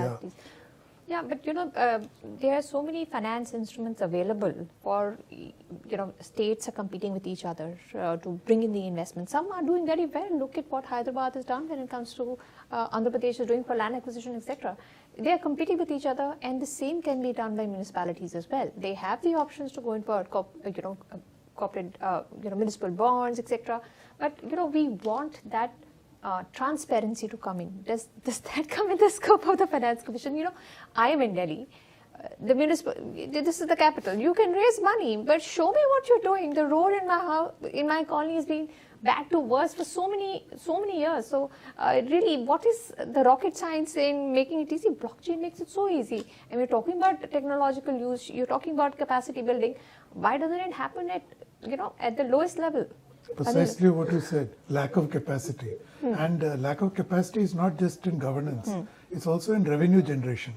Yeah, but there are so many finance instruments available for, states are competing with each other to bring in the investment. Some are doing very well. Look at what Hyderabad has done when it comes to Andhra Pradesh is doing for land acquisition, etc. They are competing with each other, and the same can be done by municipalities as well. They have the options to go in for corporate, municipal bonds, etc. But we want that transparency to come in. Does that come in the scope of the Finance Commission? I am in Delhi. This is the capital. You can raise money, but show me what you're doing. The road in my house, in my colony, has been bad to worse for so many years. So really, what is the rocket science in making it easy? Blockchain makes it so easy. And we're talking about technological use. You're talking about capacity building. Why doesn't it happen at the lowest level? Precisely what you said, lack of capacity. And lack of capacity is not just in governance. it's also in revenue generation.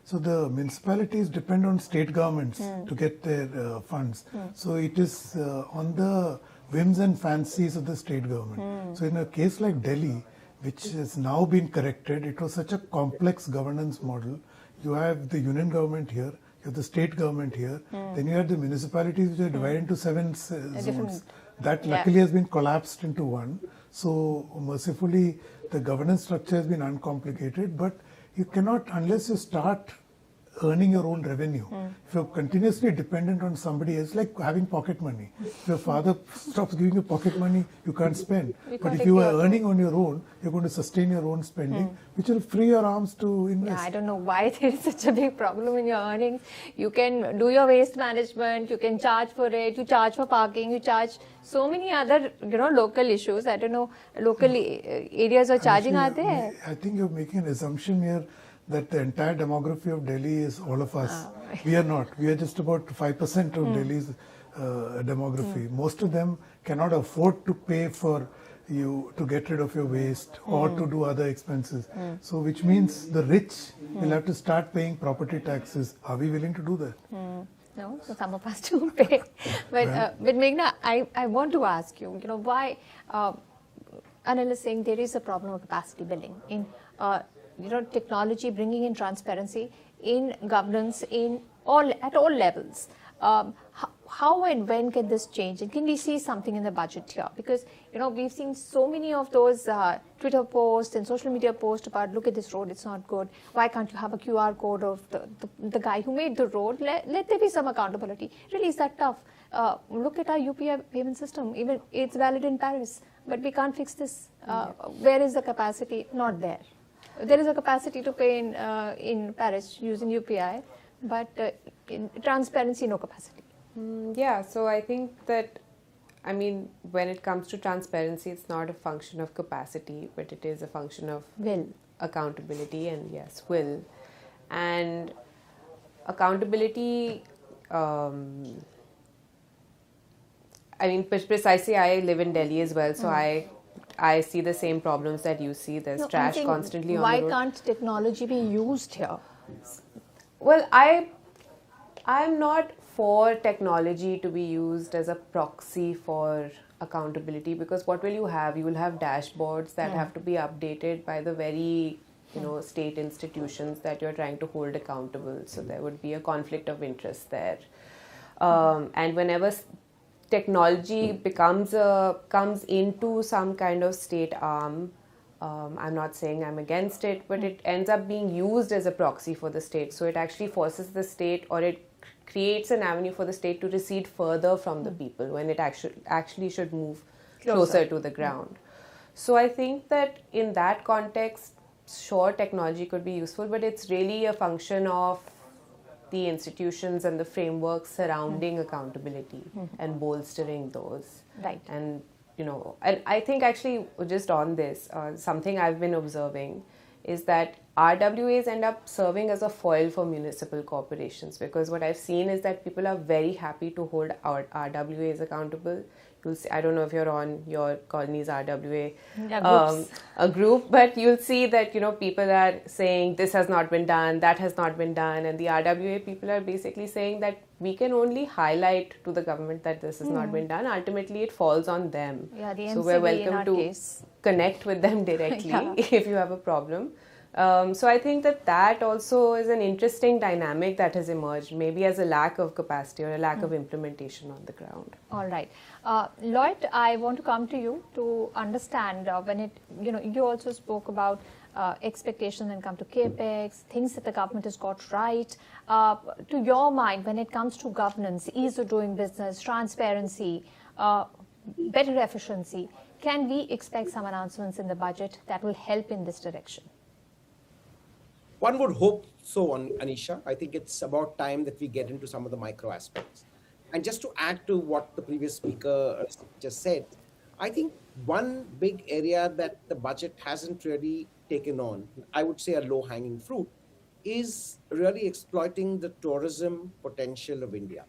So the municipalities depend on state governments to get their funds. So it is on the whims and fancies of the state government. So in a case like Delhi, which has now been corrected, it was such a complex governance model. You have the union government here, you have the state government here, then you have the municipalities which are divided into 7 zones. That luckily has been collapsed into one. So mercifully, the governance structure has been uncomplicated, but you cannot, unless you start earning your own revenue. If you're continuously dependent on somebody else, like having pocket money. If your father stops giving you pocket money, you can't spend. But if you are earning on your own, you're going to sustain your own spending, which will free your arms to invest. Yeah, I don't know why there is such a big problem in your earnings. You can do your waste management, you can charge for it, you charge for parking, you charge so many other, local issues. I don't know, local areas of charging are there. I think you're making an assumption here that the entire demography of Delhi is all of us. We are not. We are just about 5% of Delhi's demography. Most of them cannot afford to pay for you to get rid of your waste or to do other expenses. So which means the rich will have to start paying property taxes. Are we willing to do that? No, so some of us do pay. But Meghna, I want to ask you, why Anil is saying there is a problem of capacity building in technology, bringing in transparency in governance at all levels. How and when can this change? And can we see something in the budget here? Because, we've seen so many of those Twitter posts and social media posts about, look at this road, it's not good. Why can't you have a QR code of the guy who made the road? Let there be some accountability. Really, is that tough? Look at our UPI payment system. Even it's valid in Paris, but we can't fix this. Where is the capacity? Not there. There is a capacity to pay in Paris using UPI, but in transparency, no capacity. Yeah, so I think that, when it comes to transparency, it's not a function of capacity, but it is a function of will, accountability, and yes, will. And accountability, precisely, I live in Delhi as well, so I see the same problems that you see. There's trash constantly on the road. Why can't technology be used here? Well, I'm not for technology to be used as a proxy for accountability, because what will you have? You will have dashboards that have to be updated by the very state institutions that you're trying to hold accountable. So there would be a conflict of interest there. And whenever technology comes into some kind of state arm, I'm not saying I'm against it, but it ends up being used as a proxy for the state. So it actually forces the state, or it creates an avenue for the state to recede further from the people when it actually should move closer to the ground. So I think that in that context, sure, technology could be useful, but it's really a function of the institutions and the frameworks surrounding accountability and bolstering those. Right. And, and I think actually just on this, something I've been observing is that RWAs end up serving as a foil for municipal corporations, because what I've seen is that people are very happy to hold our RWAs accountable. You'll see, I don't know if you're on your colony's RWA a group, but you'll see that people are saying this has not been done, that has not been done, and the RWA people are basically saying that we can only highlight to the government that this has not been done. Ultimately, it falls on them. Yeah, the so we're MCB welcome to connect with them directly if you have a problem. So I think that also is an interesting dynamic that has emerged, maybe as a lack of capacity or a lack of implementation on the ground. All right. Lloyd, I want to come to you to understand when you also spoke about expectations and come to CAPEX, things that the government has got right. To your mind, when it comes to governance, ease of doing business, transparency, better efficiency, can we expect some announcements in the budget that will help in this direction? One would hope so, Anisha. I think it's about time that we get into some of the micro aspects. And just to add to what the previous speaker just said, I think one big area that the budget hasn't really taken on, I would say a low-hanging fruit, is really exploiting the tourism potential of India,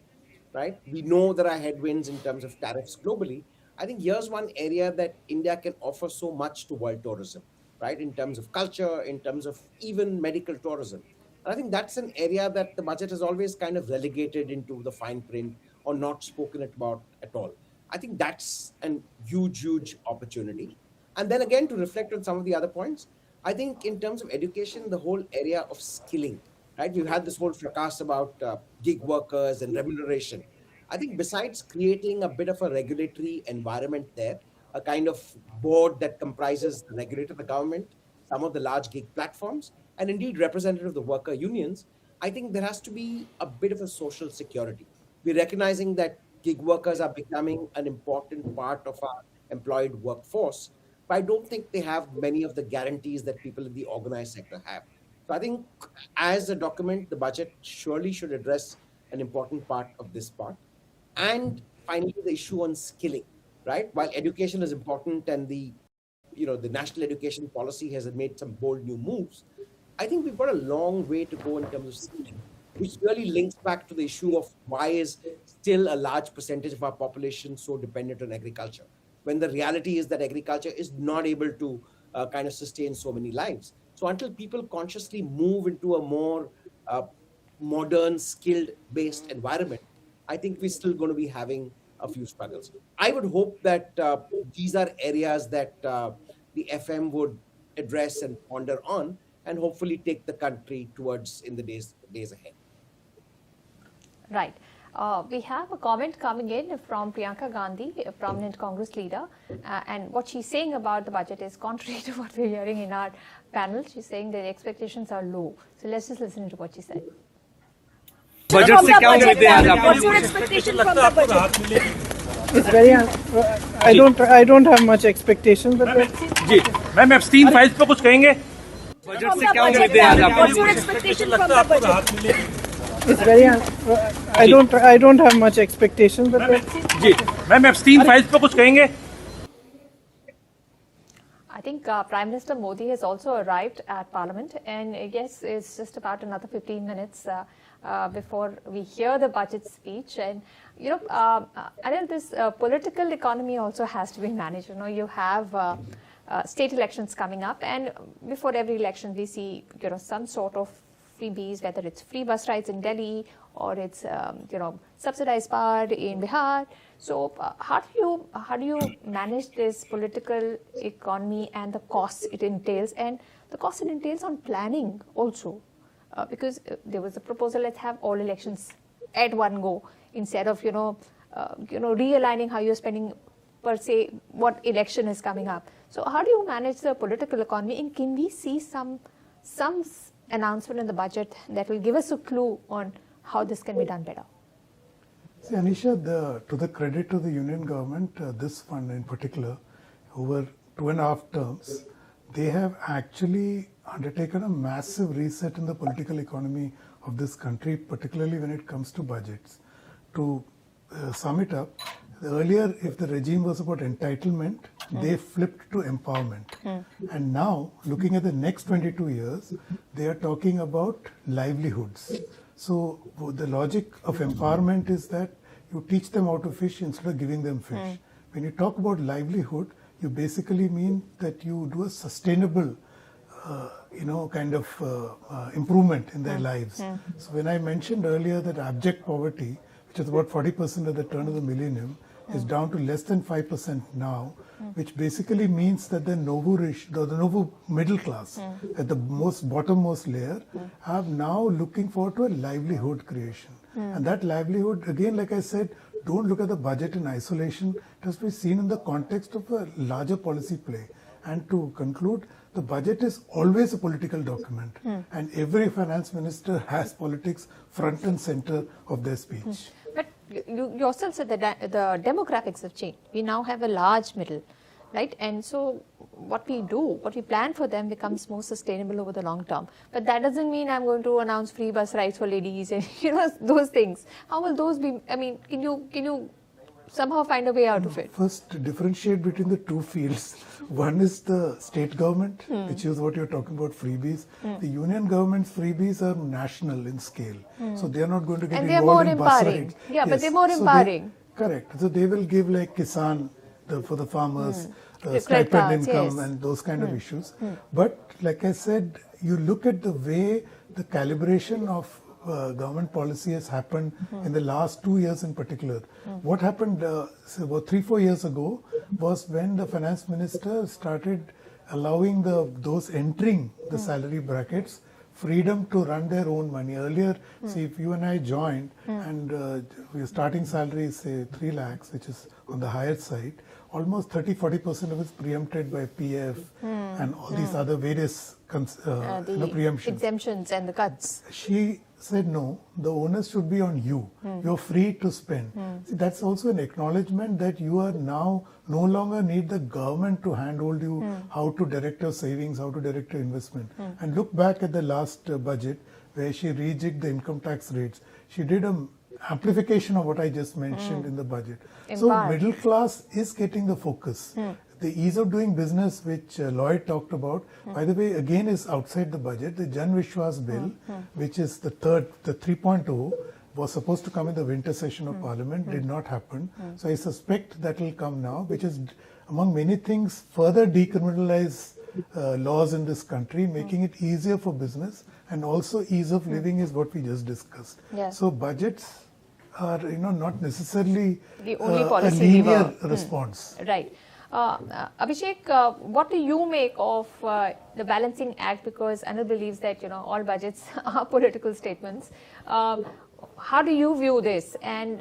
right? We know there are headwinds in terms of tariffs globally. I think here's one area that India can offer so much to world tourism, right? In terms of culture, in terms of even medical tourism. And I think that's an area that the budget has always kind of relegated into the fine print or not spoken about at all. I think that's a huge, huge opportunity. And then again, to reflect on some of the other points, I think in terms of education, the whole area of skilling, right? We've had this whole fracas about gig workers and remuneration. I think besides creating a bit of a regulatory environment there, a kind of board that comprises the regulator, the government, some of the large gig platforms, and indeed representative of the worker unions, I think there has to be a bit of a social security. We're recognizing that gig workers are becoming an important part of our employed workforce, but I don't think they have many of the guarantees that people in the organized sector have. So I think as a document, the budget surely should address an important part of this part. And finally, the issue on skilling, right? While education is important and the national education policy has made some bold new moves, I think we've got a long way to go in terms of skilling, which really links back to the issue of why is still a large percentage of our population so dependent on agriculture, when the reality is that agriculture is not able to kind of sustain so many lives. So until people consciously move into a more modern, skilled-based environment, I think we're still going to be having a few struggles. I would hope that these are areas that the FM would address and ponder on, and hopefully take the country towards in the days ahead. Right. We have a comment coming in from Priyanka Gandhi, a prominent Congress leader, and what she's saying about the budget is contrary to what we're hearing in our panel. She's saying that the expectations are low. So let's just listen to what she said. Budget से क्या उम्मीद है आप? What's your expectation from the budget? It's very. I don't have much expectation, but. जी, ma'am Epstein files पे कुछ कहेंगे? Budget से क्या उम्मीद है आप? What's your expectation from the budget? It's very. I don't have much expectation, but. जी, मैम एब्स्टीन फाइल्स पे कुछ कहेंगे? I think Prime Minister Modi has also arrived at Parliament, and yes, it's just about another 15 minutes before we hear the budget speech. And Anil, this political economy also has to be managed. You have state elections coming up, and before every election, we see some sort of freebies, whether it's free bus rides in Delhi or it's subsidized power in Bihar. So how do you manage this political economy and the costs it entails, and the costs it entails on planning also? Because there was a proposal, let's have all elections at one go instead of realigning how you're spending per se what election is coming up. So how do you manage the political economy, and can we see some announcement in the budget that will give us a clue on how this can be done better? See, Anisha, to the credit of the Union government, this fund in particular, over 2.5 terms, they have actually undertaken a massive reset in the political economy of this country, particularly when it comes to budgets. To sum it up, earlier, if the regime was about entitlement, they flipped to empowerment. And now, looking at the next 22 years, they are talking about livelihoods. So the logic of empowerment is that you teach them how to fish instead of giving them fish. When you talk about livelihood, you basically mean that you do a sustainable improvement in their lives. So when I mentioned earlier that abject poverty, which is about 40% at the turn of the millennium, is down to less than 5% now, which basically means that the Novu middle class, at the bottommost layer, are now looking forward to a livelihood creation. And that livelihood, again, like I said, don't look at the budget in isolation. It has to be seen in the context of a larger policy play. And to conclude, the budget is always a political document, and every finance minister has politics front and center of their speech. But you yourself said that the demographics have changed. We now have a large middle, right? And so what we plan for them becomes more sustainable over the long term. But that doesn't mean I'm going to announce free bus rides for ladies and those things. How will those be? I mean, can you somehow find a way out of it? First, differentiate between the two fields. One is the state government, which is what you're talking about, freebies. The union government's freebies are national in scale. So they're not going to get involved in bus rides. Yeah, yes. But they're more empowering. Correct. So they will give like Kisan for the farmers, stipend cards, income yes. and those kind of issues. But like I said, you look at the way the calibration of government policy has happened in the last 2 years in particular. What happened say about 3-4 years ago was when the finance minister started allowing those entering the salary brackets freedom to run their own money. Earlier, see, if you and I joined and your starting salary is say 3 lakhs, which is on the higher side, almost 30-40% of it is preempted by PF and all these other various preemptions. Exemptions and the cuts. She said, no, the onus should be on you. You're free to spend. See, that's also an acknowledgement that you are now no longer need the government to handhold you how to direct your savings, how to direct your investment. And look back at the last budget where she rejigged the income tax rates. She did an amplification of what I just mentioned in the budget. So middle class is getting the focus. The ease of doing business, which Lloyd talked about, by the way, again is outside the budget. The Jan Vishwas bill, which is the 3.0, was supposed to come in the winter session of Parliament, did not happen. So I suspect that will come now, which is, among many things, further decriminalize laws in this country, making it easier for business, and also ease of living is what we just discussed. Yeah. So budgets are, not necessarily The only a policy linear lever. response. Right. Abhishek, what do you make of the balancing act? Because Anil believes that all budgets are political statements. How do you view this? And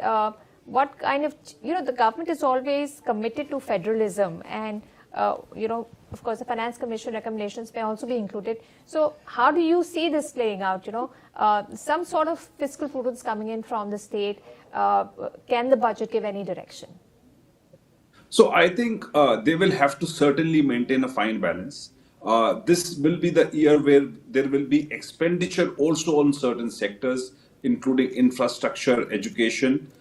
what kind of the government is always committed to federalism, and of course the Finance Commission recommendations may also be included. So how do you see this playing out? Some sort of fiscal prudence coming in from the state. Can the budget give any direction? So I think they will have to certainly maintain a fine balance. This will be the year where there will be expenditure also on certain sectors, including infrastructure, education.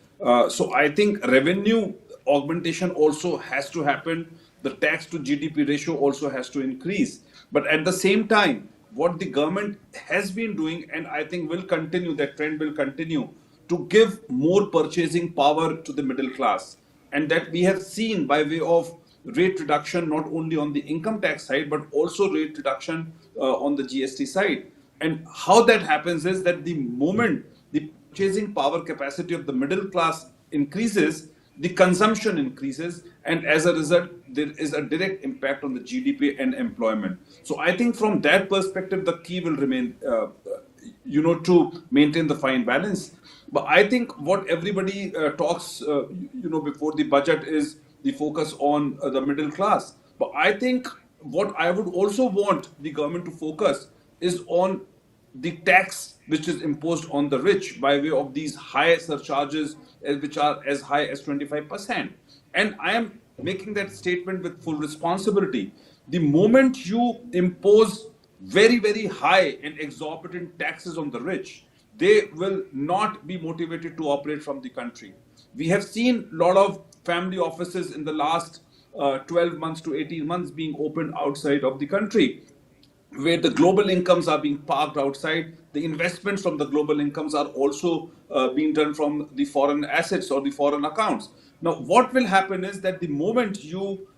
So I think revenue augmentation also has to happen. The tax to GDP ratio also has to increase. But at the same time, what the government has been doing, and I think will continue, that trend will continue, to give more purchasing power to the middle class. And that we have seen by way of rate reduction, not only on the income tax side, but also rate reduction on the GST side. And how that happens is that the moment the purchasing power capacity of the middle class increases, the consumption increases, and as a result, there is a direct impact on the GDP and employment. So I think from that perspective, the key will remain, to maintain the fine balance. But I think what everybody talks, before the budget is the focus on the middle class. But I think what I would also want the government to focus is on the tax which is imposed on the rich by way of these high surcharges, which are as high as 25%. And I am making that statement with full responsibility. The moment you impose very, very high and exorbitant taxes on the rich, they will not be motivated to operate from the country. We have seen a lot of family offices in the last 12 months to 18 months being opened outside of the country, where the global incomes are being parked outside. The investments from the global incomes are also being done from the foreign assets or the foreign accounts. Now, what will happen is that the moment you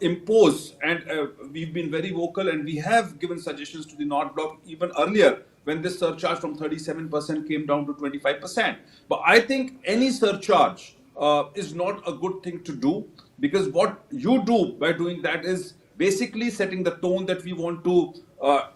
impose, and we've been very vocal and we have given suggestions to the North Bloc even earlier when this surcharge from 37% came down to 25%. But I think any surcharge is not a good thing to do, because what you do by doing that is basically setting the tone that we want to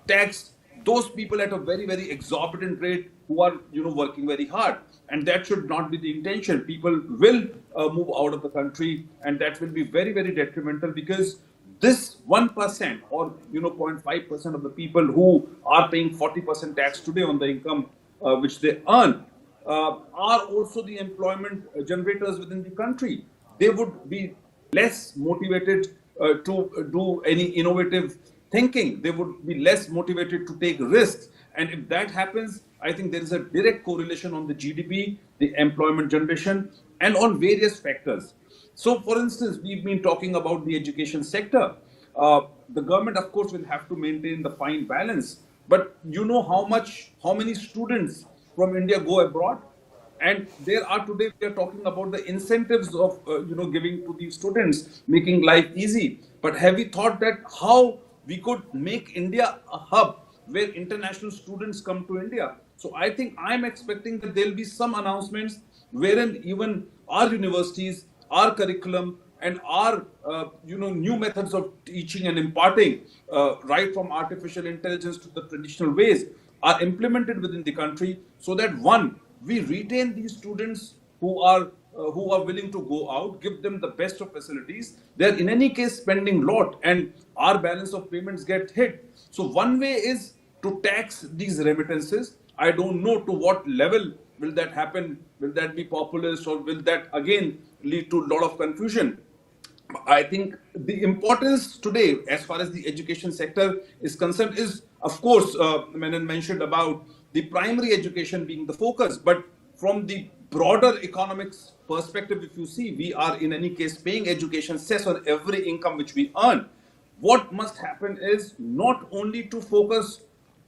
tax those people at a very, very exorbitant rate who are, working very hard. And that should not be the intention. People will move out of the country, and that will be very, very detrimental, because this 1% or 0.5% of the people who are paying 40% tax today on the income which they earn are also the employment generators within the country. They would be less motivated to do any innovative thinking. They would be less motivated to take risks. And if that happens, I think there is a direct correlation on the GDP, the employment generation, and on various factors. So, for instance, we've been talking about the education sector. The government, of course, will have to maintain the fine balance. But you know how many students from India go abroad? And there are today we are talking about the incentives of giving to these students, making life easy. But have we thought that how we could make India a hub where international students come to India? So I think I'm expecting that there'll be some announcements wherein even our universities, our curriculum, and our new methods of teaching and imparting, right from artificial intelligence to the traditional ways, are implemented within the country, so that one, we retain these students who are willing to go out, give them the best of facilities. They're in any case spending lot, and our balance of payments get hit. So one way is to tax these remittances. I don't know to what level will that happen. Will that be populist, or will that again lead to a lot of confusion? I think the importance today, as far as the education sector is concerned, is of course, Menon mentioned about the primary education being the focus, but from the broader economics perspective, if you see, we are in any case paying education cess on every income which we earn. What must happen is not only to focus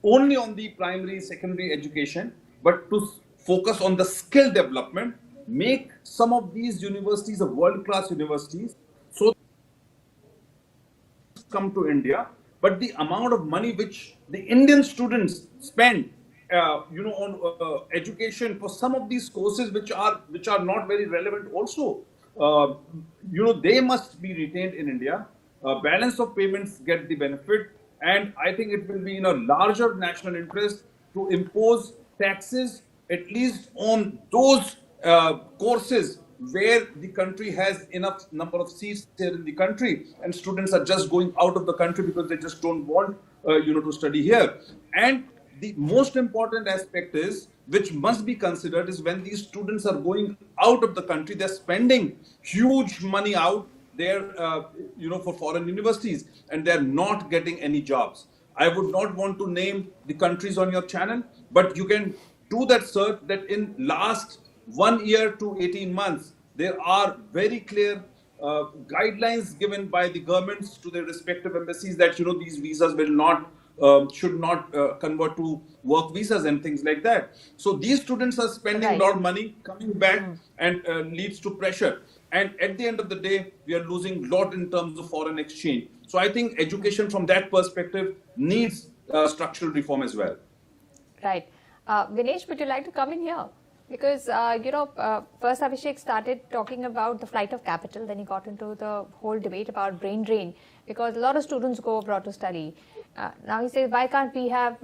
only on the primary, secondary education, but to focus on the skill development, make some of these universities a world-class universities, so come to India, but the amount of money which the Indian students spend, on education for some of these courses which are not very relevant, also, they must be retained in India. Balance of payments get the benefit, and I think it will be in a larger national interest to impose taxes at least on those courses where the country has enough number of seats here in the country, and students are just going out of the country because they just don't want to study here. And the most important aspect is, which must be considered, is when these students are going out of the country, they're spending huge money out there, for foreign universities, and they're not getting any jobs. I would not want to name the countries on your channel, but you can do that search, that in last 1 year to 18 months, there are very clear guidelines given by the governments to their respective embassies that these visas will not should not convert to work visas and things like that. So these students are spending a lot of money, coming back, and leads to pressure. And at the end of the day, we are losing a lot in terms of foreign exchange. So I think education from that perspective needs structural reform as well. Right. Vinesh, would you like to come in here? Because, first Abhishek started talking about the flight of capital, then he got into the whole debate about brain drain, because a lot of students go abroad to study. Now he says, why can't we have,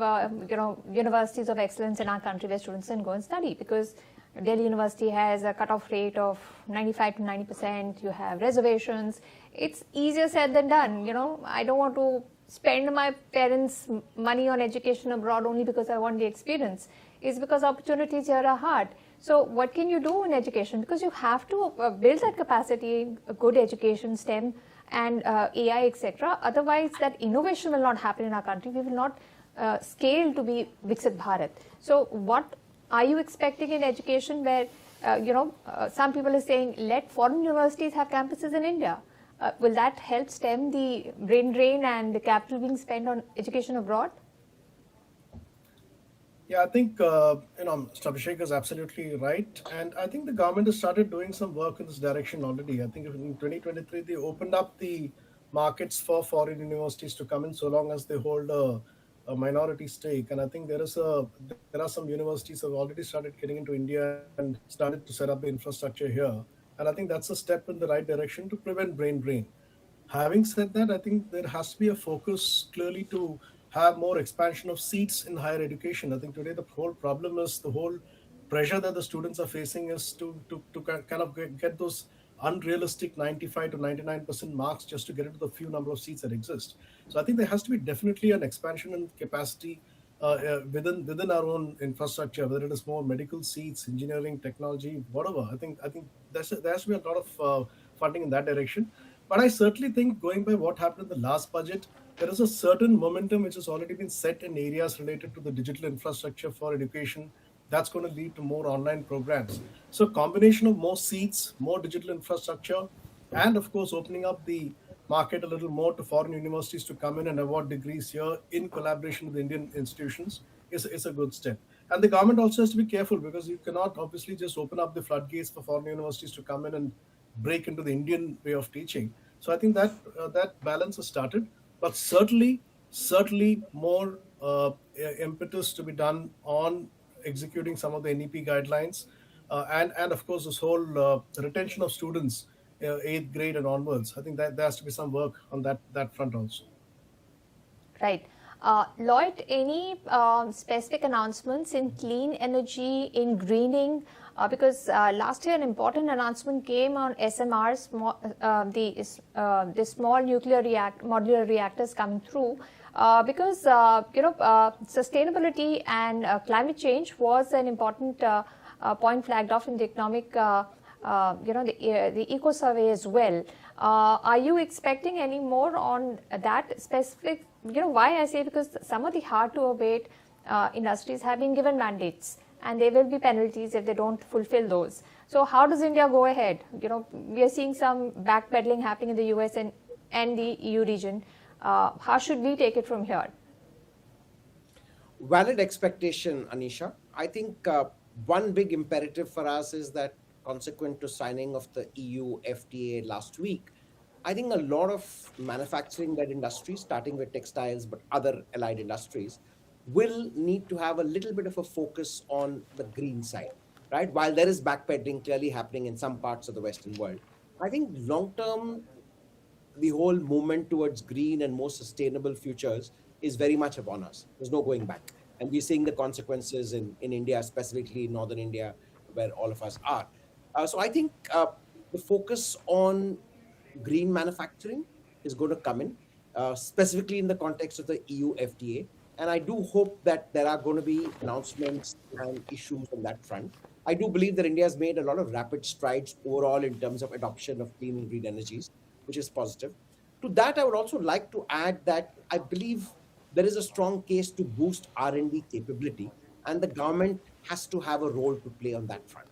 universities of excellence in our country where students can go and study? Because Delhi University has a cutoff rate of 95 to 90%, you have reservations. It's easier said than done. I don't want to spend my parents' money on education abroad only because I want the experience. It's because opportunities here are hard. So what can you do in education? Because you have to build that capacity, good education, STEM and AI, etc. Otherwise, that innovation will not happen in our country. We will not scale to be Viksit Bharat. So what are you expecting in education where, some people are saying, let foreign universities have campuses in India? Will that help stem the brain drain and the capital being spent on education abroad? Yeah, I think Mr. Abhishek is absolutely right, and I think the government has started doing some work in this direction already. I think in 2023 they opened up the markets for foreign universities to come in, so long as they hold a minority stake. And I think there are some universities that have already started getting into India and started to set up the infrastructure here. And I think that's a step in the right direction to prevent brain drain. Having said that, I think there has to be a focus clearly to have more expansion of seats in higher education. I think today the whole problem is the whole pressure that the students are facing is to kind of get those unrealistic 95 to 99% marks just to get into the few number of seats that exist. So I think there has to be definitely an expansion in capacity within our own infrastructure, whether it is more medical seats, engineering, technology, whatever. I think there has to be a lot of funding in that direction. But I certainly think, going by what happened in the last budget, there is a certain momentum which has already been set in areas related to the digital infrastructure for education. That's going to lead to more online programs. So combination of more seats, more digital infrastructure, and of course opening up the market a little more to foreign universities to come in and award degrees here in collaboration with Indian institutions is a good step. And the government also has to be careful, because you cannot obviously just open up the floodgates for foreign universities to come in and break into the Indian way of teaching. So I think that that balance has started, but certainly more impetus to be done on executing some of the NEP guidelines, and of course this whole retention of students, 8th grade and onwards. I think that there has to be some work on that front also. Right. Lloyd, any specific announcements in clean energy, in greening? Because last year an important announcement came on SMRs, the small modular reactors coming through. Because sustainability and climate change was an important point flagged off in the economic, the eco survey as well. Are you expecting any more on that specific? Why I say, because some of the hard to abate industries have been given mandates, and there will be penalties if they don't fulfill those. So how does India go ahead? We are seeing some backpedaling happening in the US and the EU region. How should we take it from here? Valid expectation, Anisha. I think one big imperative for us is that consequent to signing of the EU FTA last week, I think a lot of manufacturing-led industries, starting with textiles, but other allied industries, will need to have a little bit of a focus on the green side, right? While there is backpedaling clearly happening in some parts of the Western world, I think long-term, the whole movement towards green and more sustainable futures is very much upon us. There's no going back. And we're seeing the consequences in India, specifically in Northern India, where all of us are. So I think the focus on green manufacturing is going to come in, specifically in the context of the EU FTA. And I do hope that there are going to be announcements and issues on that front. I do believe that India has made a lot of rapid strides overall in terms of adoption of clean and green energies, which is positive. To that, I would also like to add that I believe there is a strong case to boost R&D capability, and the government has to have a role to play on that front,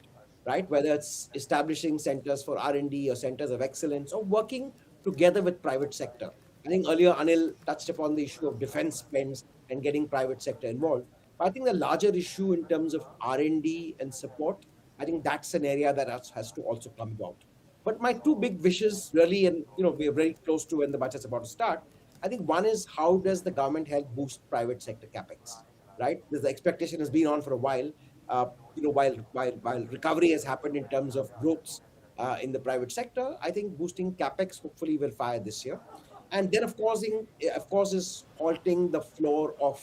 right? Whether it's establishing centers for R&D or centers of excellence, or working together with private sector. I think earlier Anil touched upon the issue of defense spends and getting private sector involved. But I think the larger issue in terms of R&D and support, I think that's an area that has to also come about. But my two big wishes really, and we are very close to when the budget's about to start, I think one is, how does the government help boost private sector capex, right? Because the expectation has been on for a while, while recovery has happened in terms of growths in the private sector. I think boosting capex hopefully will fire this year. And then, of course, is halting the floor of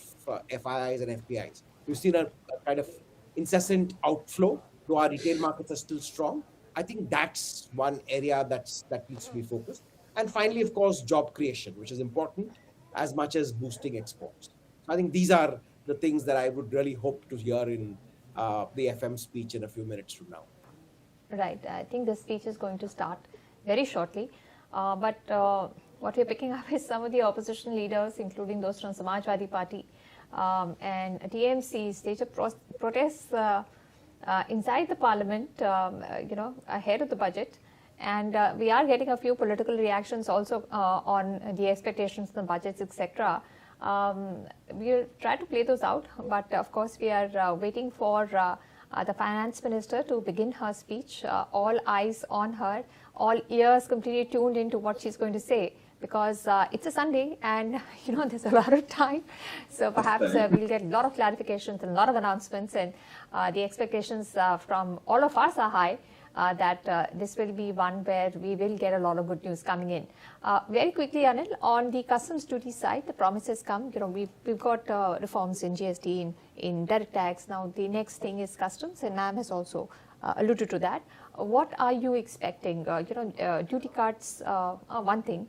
FIIs and FPIs. We've seen a kind of incessant outflow, though our retail markets are still strong. I think that's one area that needs to be focused. And finally, of course, job creation, which is important as much as boosting exports. I think these are the things that I would really hope to hear in the FM speech in a few minutes from now. Right. I think the speech is going to start very shortly. But what we're picking up is some of the opposition leaders, including those from Samajwadi Party and TMC, stage of protests inside the parliament, ahead of the budget. And we are getting a few political reactions also on the expectations of the budgets, etc. We'll try to play those out, but of course we are waiting for the finance minister to begin her speech. All eyes on her, all ears completely tuned into what she's going to say, because it's a Sunday and there's a lot of time. So perhaps we'll get a lot of clarifications and a lot of announcements, and the expectations from all of us are high. That this will be one where we will get a lot of good news coming in. Very quickly, Anil, on the customs duty side, the promises come. We've got reforms in GST, in direct tax. Now the next thing is customs, and NAM has also alluded to that. What are you expecting? Duty cuts are one thing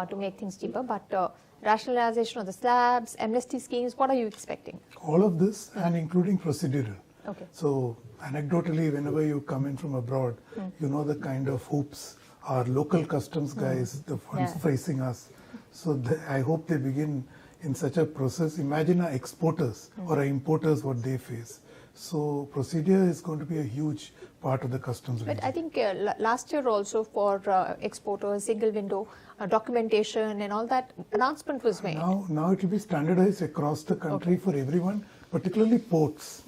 to make things cheaper, but rationalization of the slabs, amnesty schemes, what are you expecting? All of this, and including procedural. Okay. So anecdotally, whenever you come in from abroad, you know the kind of hoops our local customs guys, the ones facing us. So I hope they begin in such a process. Imagine our exporters or our importers, what they face. So procedure is going to be a huge part of the customs regime. But I think last year also for exporters, single window, documentation and all that announcement was made. Now it will be standardized across the country for everyone, particularly ports.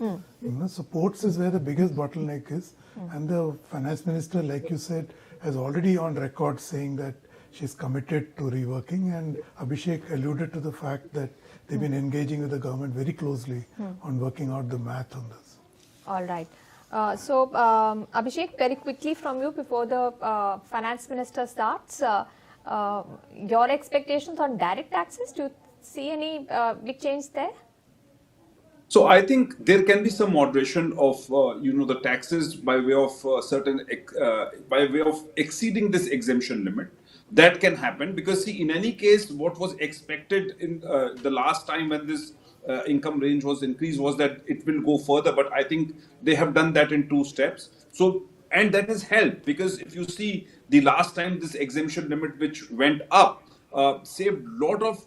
So ports is where the biggest bottleneck is, and the finance minister, like you said, has already on record saying that she's committed to reworking, and Abhishek alluded to the fact that they've been engaging with the government very closely on working out the math on this. All right. Abhishek, very quickly from you before the finance minister starts, your expectations on direct taxes, do you see any big change there? So I think there can be some moderation of the taxes by way of by way of exceeding this exemption limit. That can happen because, see, in any case, what was expected in the last time when this income range was increased was that it will go further. But I think they have done that in 2 steps. So, and that has helped because if you see the last time this exemption limit which went up saved a lot of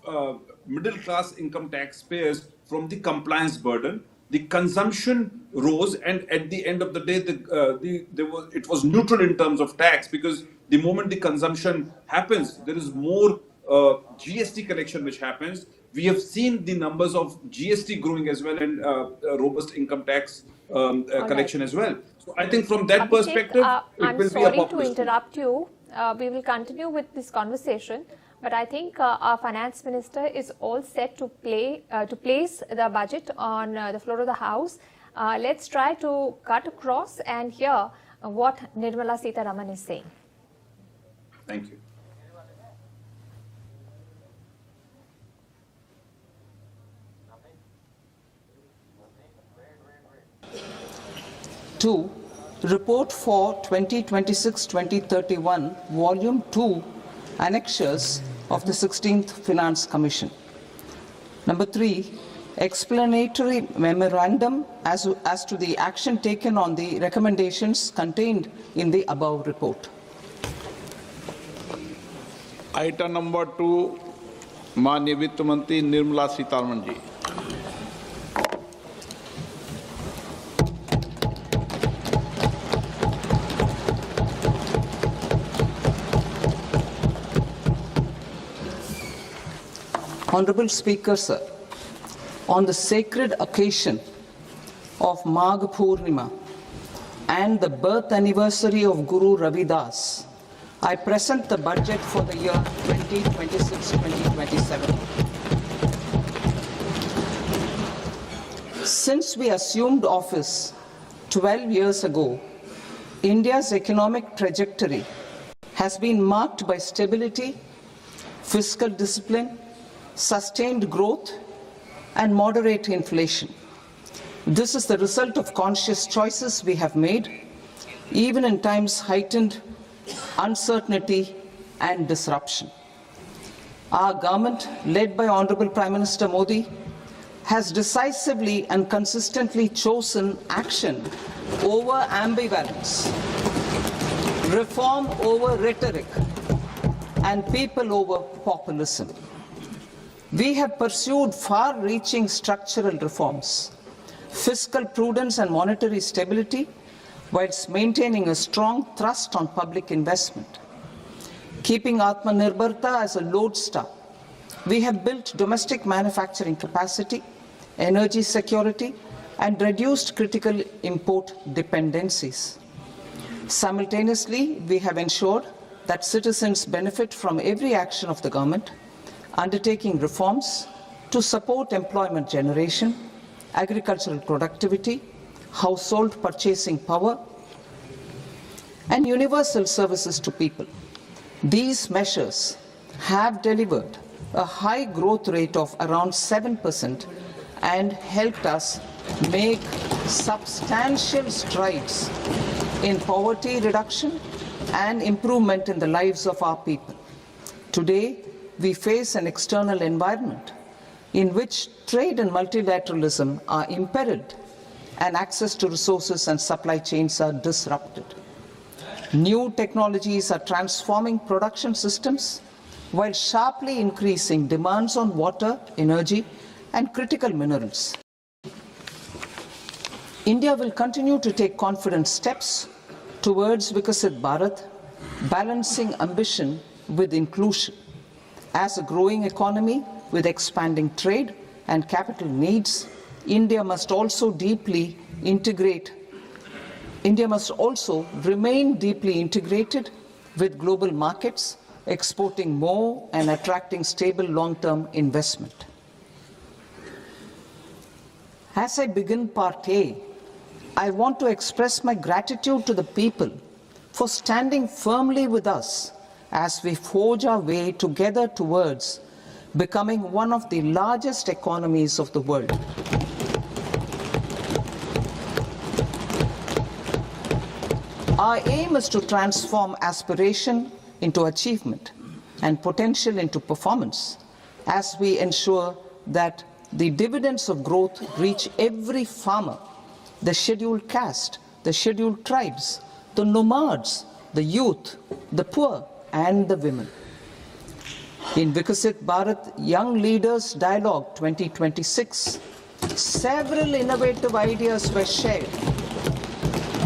middle class income taxpayers from the compliance burden. The consumption rose, and at the end of the day, it was neutral in terms of tax because the moment the consumption happens, there is more GST collection which happens. We have seen the numbers of GST growing as well and robust income tax collection as well. So I think from that perspective, it will be a populist. I'm sorry to interrupt you. We will continue with this conversation. But I think our finance minister is all set to place the budget on the floor of the House. Let's try to cut across and hear what Nirmala Sitharaman is saying. Thank you. Two, report for 2026-2031, Volume 2, Annexures of the 16th Finance Commission. Number 3, explanatory memorandum as to the action taken on the recommendations contained in the above report. Item number 2, माननीय वित्त मंत्री Nirmala Sitharaman ji. Honorable Speaker, sir, on the sacred occasion of Magh Purnima and the birth anniversary of Guru Ravidas, I present the budget for the year 2026-2027. Since we assumed office 12 years ago, India's economic trajectory has been marked by stability, fiscal discipline, sustained growth, and moderate inflation. This is the result of conscious choices we have made, even in times heightened uncertainty and disruption. Our government, led by Honorable Prime Minister Modi, has decisively and consistently chosen action over ambivalence, reform over rhetoric, and people over populism. We have pursued far-reaching structural reforms, fiscal prudence and monetary stability, whilst maintaining a strong thrust on public investment. Keeping Atmanirbharta as a lodestar, we have built domestic manufacturing capacity, energy security, and reduced critical import dependencies. Simultaneously, we have ensured that citizens benefit from every action of the government, undertaking reforms to support employment generation, agricultural productivity, household purchasing power, and universal services to people. These measures have delivered a high growth rate of around 7% and helped us make substantial strides in poverty reduction and improvement in the lives of our people. Today, we face an external environment in which trade and multilateralism are imperiled and access to resources and supply chains are disrupted. New technologies are transforming production systems while sharply increasing demands on water, energy, and critical minerals. India will continue to take confident steps towards Viksit Bharat, balancing ambition with inclusion. As a growing economy with expanding trade and capital needs, India must also remain deeply integrated with global markets, exporting more and attracting stable long-term investment. As I begin Part A, I want to express my gratitude to the people for standing firmly with us as we forge our way together towards becoming one of the largest economies of the world. Our aim is to transform aspiration into achievement and potential into performance as we ensure that the dividends of growth reach every farmer, the scheduled caste, the scheduled tribes, the nomads, the youth, the poor, and the women. In Vikasit Bharat Young Leaders Dialogue 2026, several innovative ideas were shared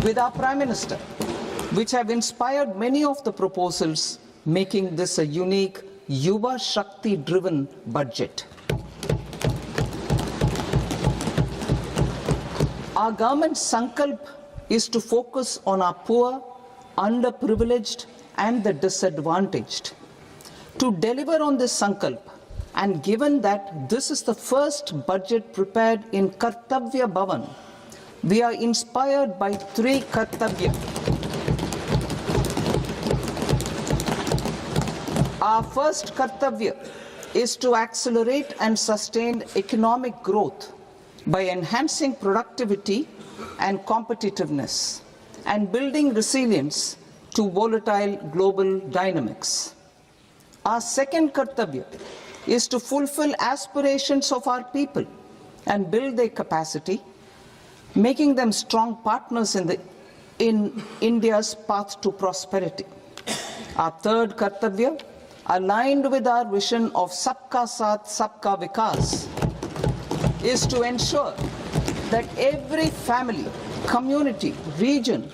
with our Prime Minister, which have inspired many of the proposals, making this a unique Yuva Shakti-driven budget. Our government's sankalp is to focus on our poor, underprivileged, and the disadvantaged. To deliver on this sankalp, and given that this is the first budget prepared in Kartavya Bhavan, we are inspired by three Kartavya. Our first Kartavya is to accelerate and sustain economic growth by enhancing productivity and competitiveness and building resilience to volatile global dynamics. Our second Kartavya is to fulfill aspirations of our people and build their capacity, making them strong partners in India's path to prosperity. Our third Kartavya, aligned with our vision of Sabka Saath, Sabka Vikas, is to ensure that every family, community, region,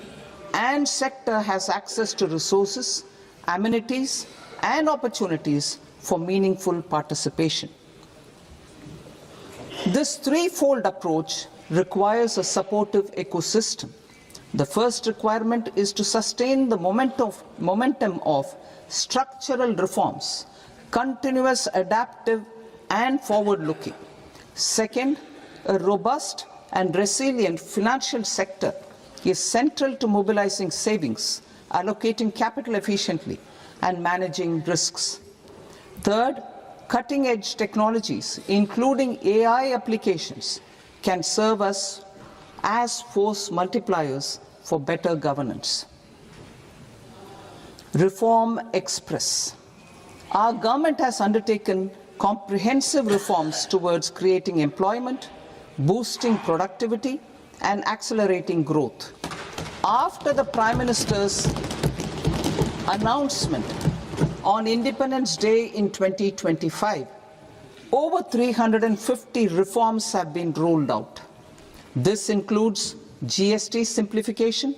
and sector has access to resources, amenities, and opportunities for meaningful participation. This threefold approach requires a supportive ecosystem. The first requirement is to sustain the momentum of structural reforms, continuous, adaptive, and forward-looking. Second, a robust and resilient financial sector is central to mobilizing savings, allocating capital efficiently, and managing risks. Third, cutting-edge technologies, including AI applications, can serve us as force multipliers for better governance. Reform Express. Our government has undertaken comprehensive reforms towards creating employment, boosting productivity, and accelerating growth. After the Prime Minister's announcement on Independence Day in 2025, over 350 reforms have been rolled out. This includes GST simplification,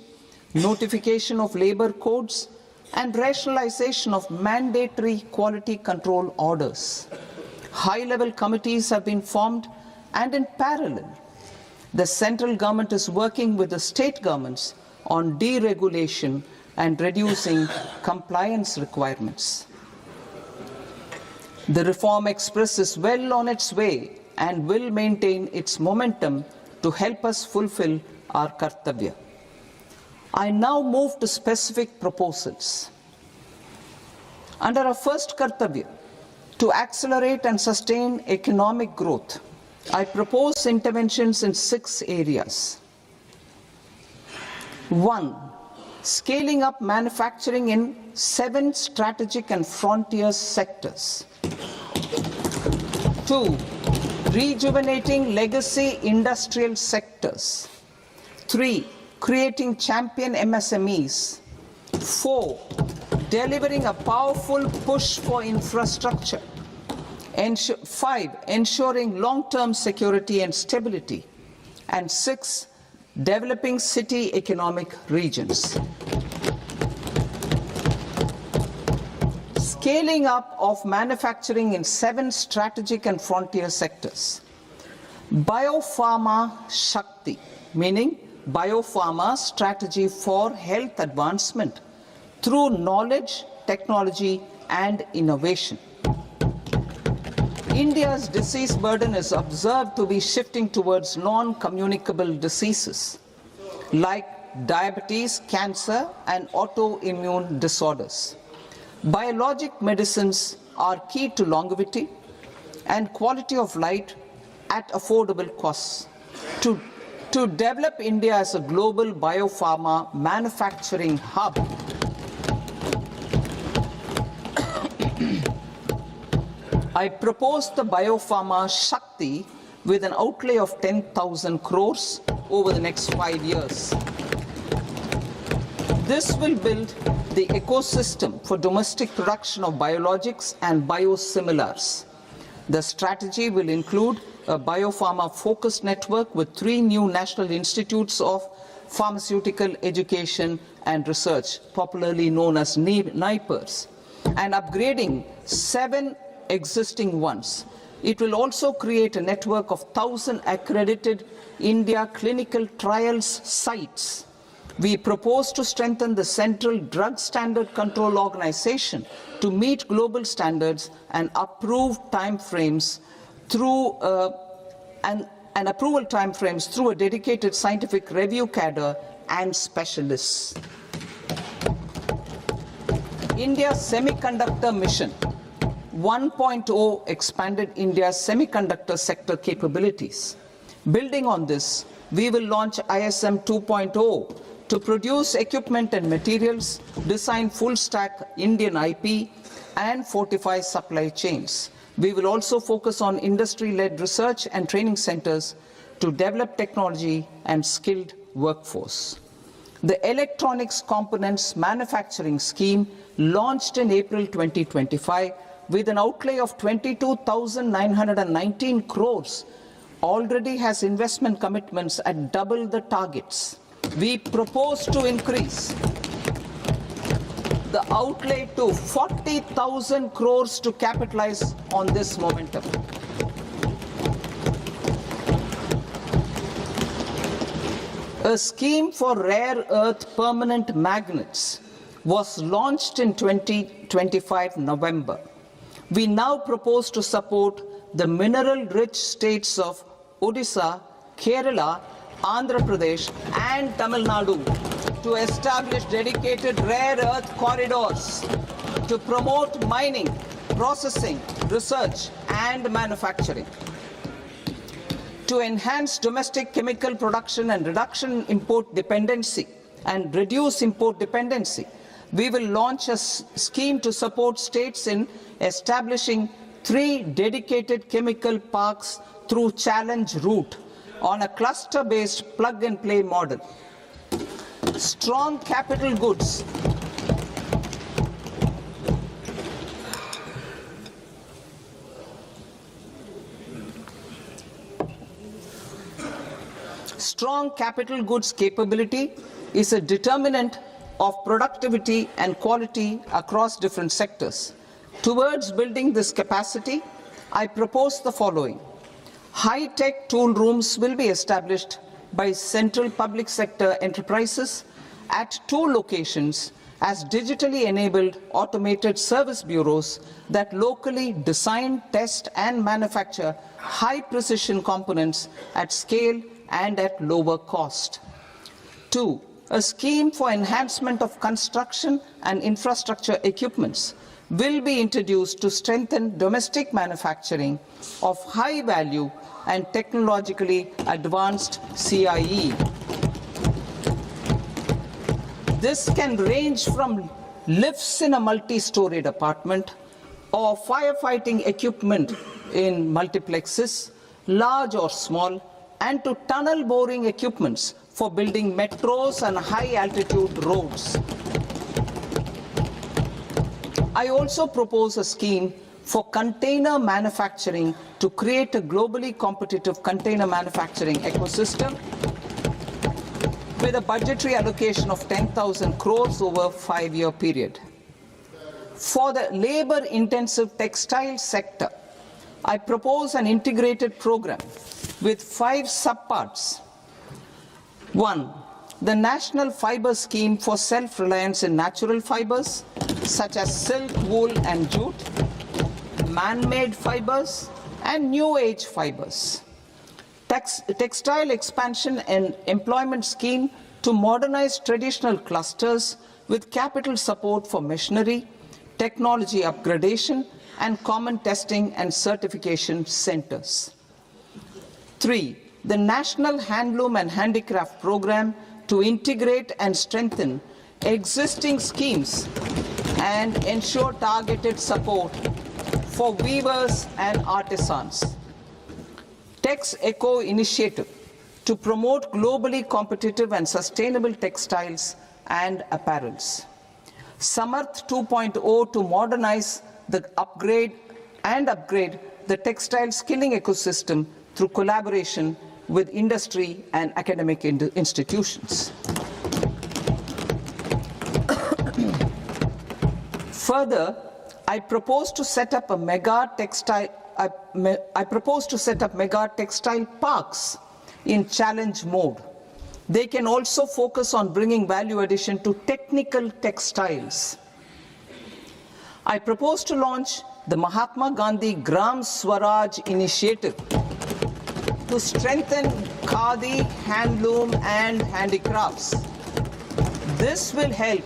notification of labor codes, and rationalization of mandatory quality control orders. High-level committees have been formed, and in parallel, the central government is working with the state governments on deregulation and reducing compliance requirements. The Reform Express is well on its way and will maintain its momentum to help us fulfill our Kartavya. I now move to specific proposals. Under our first Kartavya, to accelerate and sustain economic growth, I propose interventions in 6 areas. 1. Scaling up manufacturing in 7 strategic and frontier sectors. 2. Rejuvenating legacy industrial sectors. 3. Creating champion MSMEs. 4. Delivering a powerful push for infrastructure. 5. Ensuring long-term security and stability. And 6. Developing city economic regions. Scaling up of manufacturing in 7 strategic and frontier sectors. Biopharma Shakti, meaning biopharma strategy for health advancement through knowledge, technology, and innovation. India's disease burden is observed to be shifting towards non-communicable diseases like diabetes, cancer, and autoimmune disorders. Biologic medicines are key to longevity and quality of life at affordable costs. To develop India as a global biopharma manufacturing hub, I propose the Biopharma Shakti with an outlay of 10,000 crores over the next 5 years. This will build the ecosystem for domestic production of biologics and biosimilars. The strategy will include a biopharma-focused network with 3 new national institutes of pharmaceutical education and research, popularly known as NIPERs, and upgrading 7 existing ones. It will also create a network of 1,000 accredited India clinical trials sites. We propose to strengthen the Central Drug Standard Control Organization to meet global standards and approve timeframes through approval timeframes through a dedicated scientific review cadre and specialists. India's semiconductor mission 1.0 expanded India's semiconductor sector capabilities. Building on this, we will launch ISM 2.0 to produce equipment and materials, design full-stack Indian IP, and fortify supply chains. We will also focus on industry-led research and training centers to develop technology and skilled workforce. The Electronics Components Manufacturing Scheme, launched in April 2025, with an outlay of 22,919 crores, already has investment commitments at double the targets. We propose to increase the outlay to 40,000 crores to capitalize on this momentum. A scheme for rare earth permanent magnets was launched in 2025 November. We now propose to support the mineral-rich states of Odisha, Kerala, Andhra Pradesh, and Tamil Nadu to establish dedicated rare earth corridors to promote mining, processing, research, and manufacturing. To enhance domestic chemical production and reduce import dependency, we will launch a scheme to support states in establishing 3 dedicated chemical parks through challenge route on a cluster-based plug-and-play model. Strong capital goods. Strong capital goods capability is a determinant of productivity and quality across different sectors. Towards building this capacity, I propose the following. High-tech tool rooms will be established by central public sector enterprises at 2 locations as digitally enabled automated service bureaus that locally design, test, and manufacture high-precision components at scale and at lower cost. 2. A scheme for enhancement of construction and infrastructure equipments will be introduced to strengthen domestic manufacturing of high value and technologically advanced CIE. This can range from lifts in a multi-storied apartment or firefighting equipment in multiplexes, large or small, and to tunnel boring equipments for building metros and high-altitude roads. I also propose a scheme for container manufacturing to create a globally competitive container manufacturing ecosystem with a budgetary allocation of 10,000 crores over a 5-year period. For the labor-intensive textile sector, I propose an integrated program with 5 subparts. 1. The National Fiber Scheme for Self-Reliance in Natural Fibers, such as silk, wool and jute, man-made fibers, and new age fibers. Textile expansion and employment scheme to modernize traditional clusters with capital support for machinery, technology upgradation, and common testing and certification centers. 3. The National Handloom and Handicraft Program to integrate and strengthen existing schemes and ensure targeted support for weavers and artisans. Tex Eco Initiative to promote globally competitive and sustainable textiles and apparels. Samarth 2.0 to modernize the upgrade the textile skilling ecosystem through collaboration with industry and academic institutions. Further, I propose to set up mega textile parks in challenge mode. They can also focus on bringing value addition to technical textiles. I propose to launch the Mahatma Gandhi Gram Swaraj initiative to strengthen khadi, handloom and handicrafts. This will help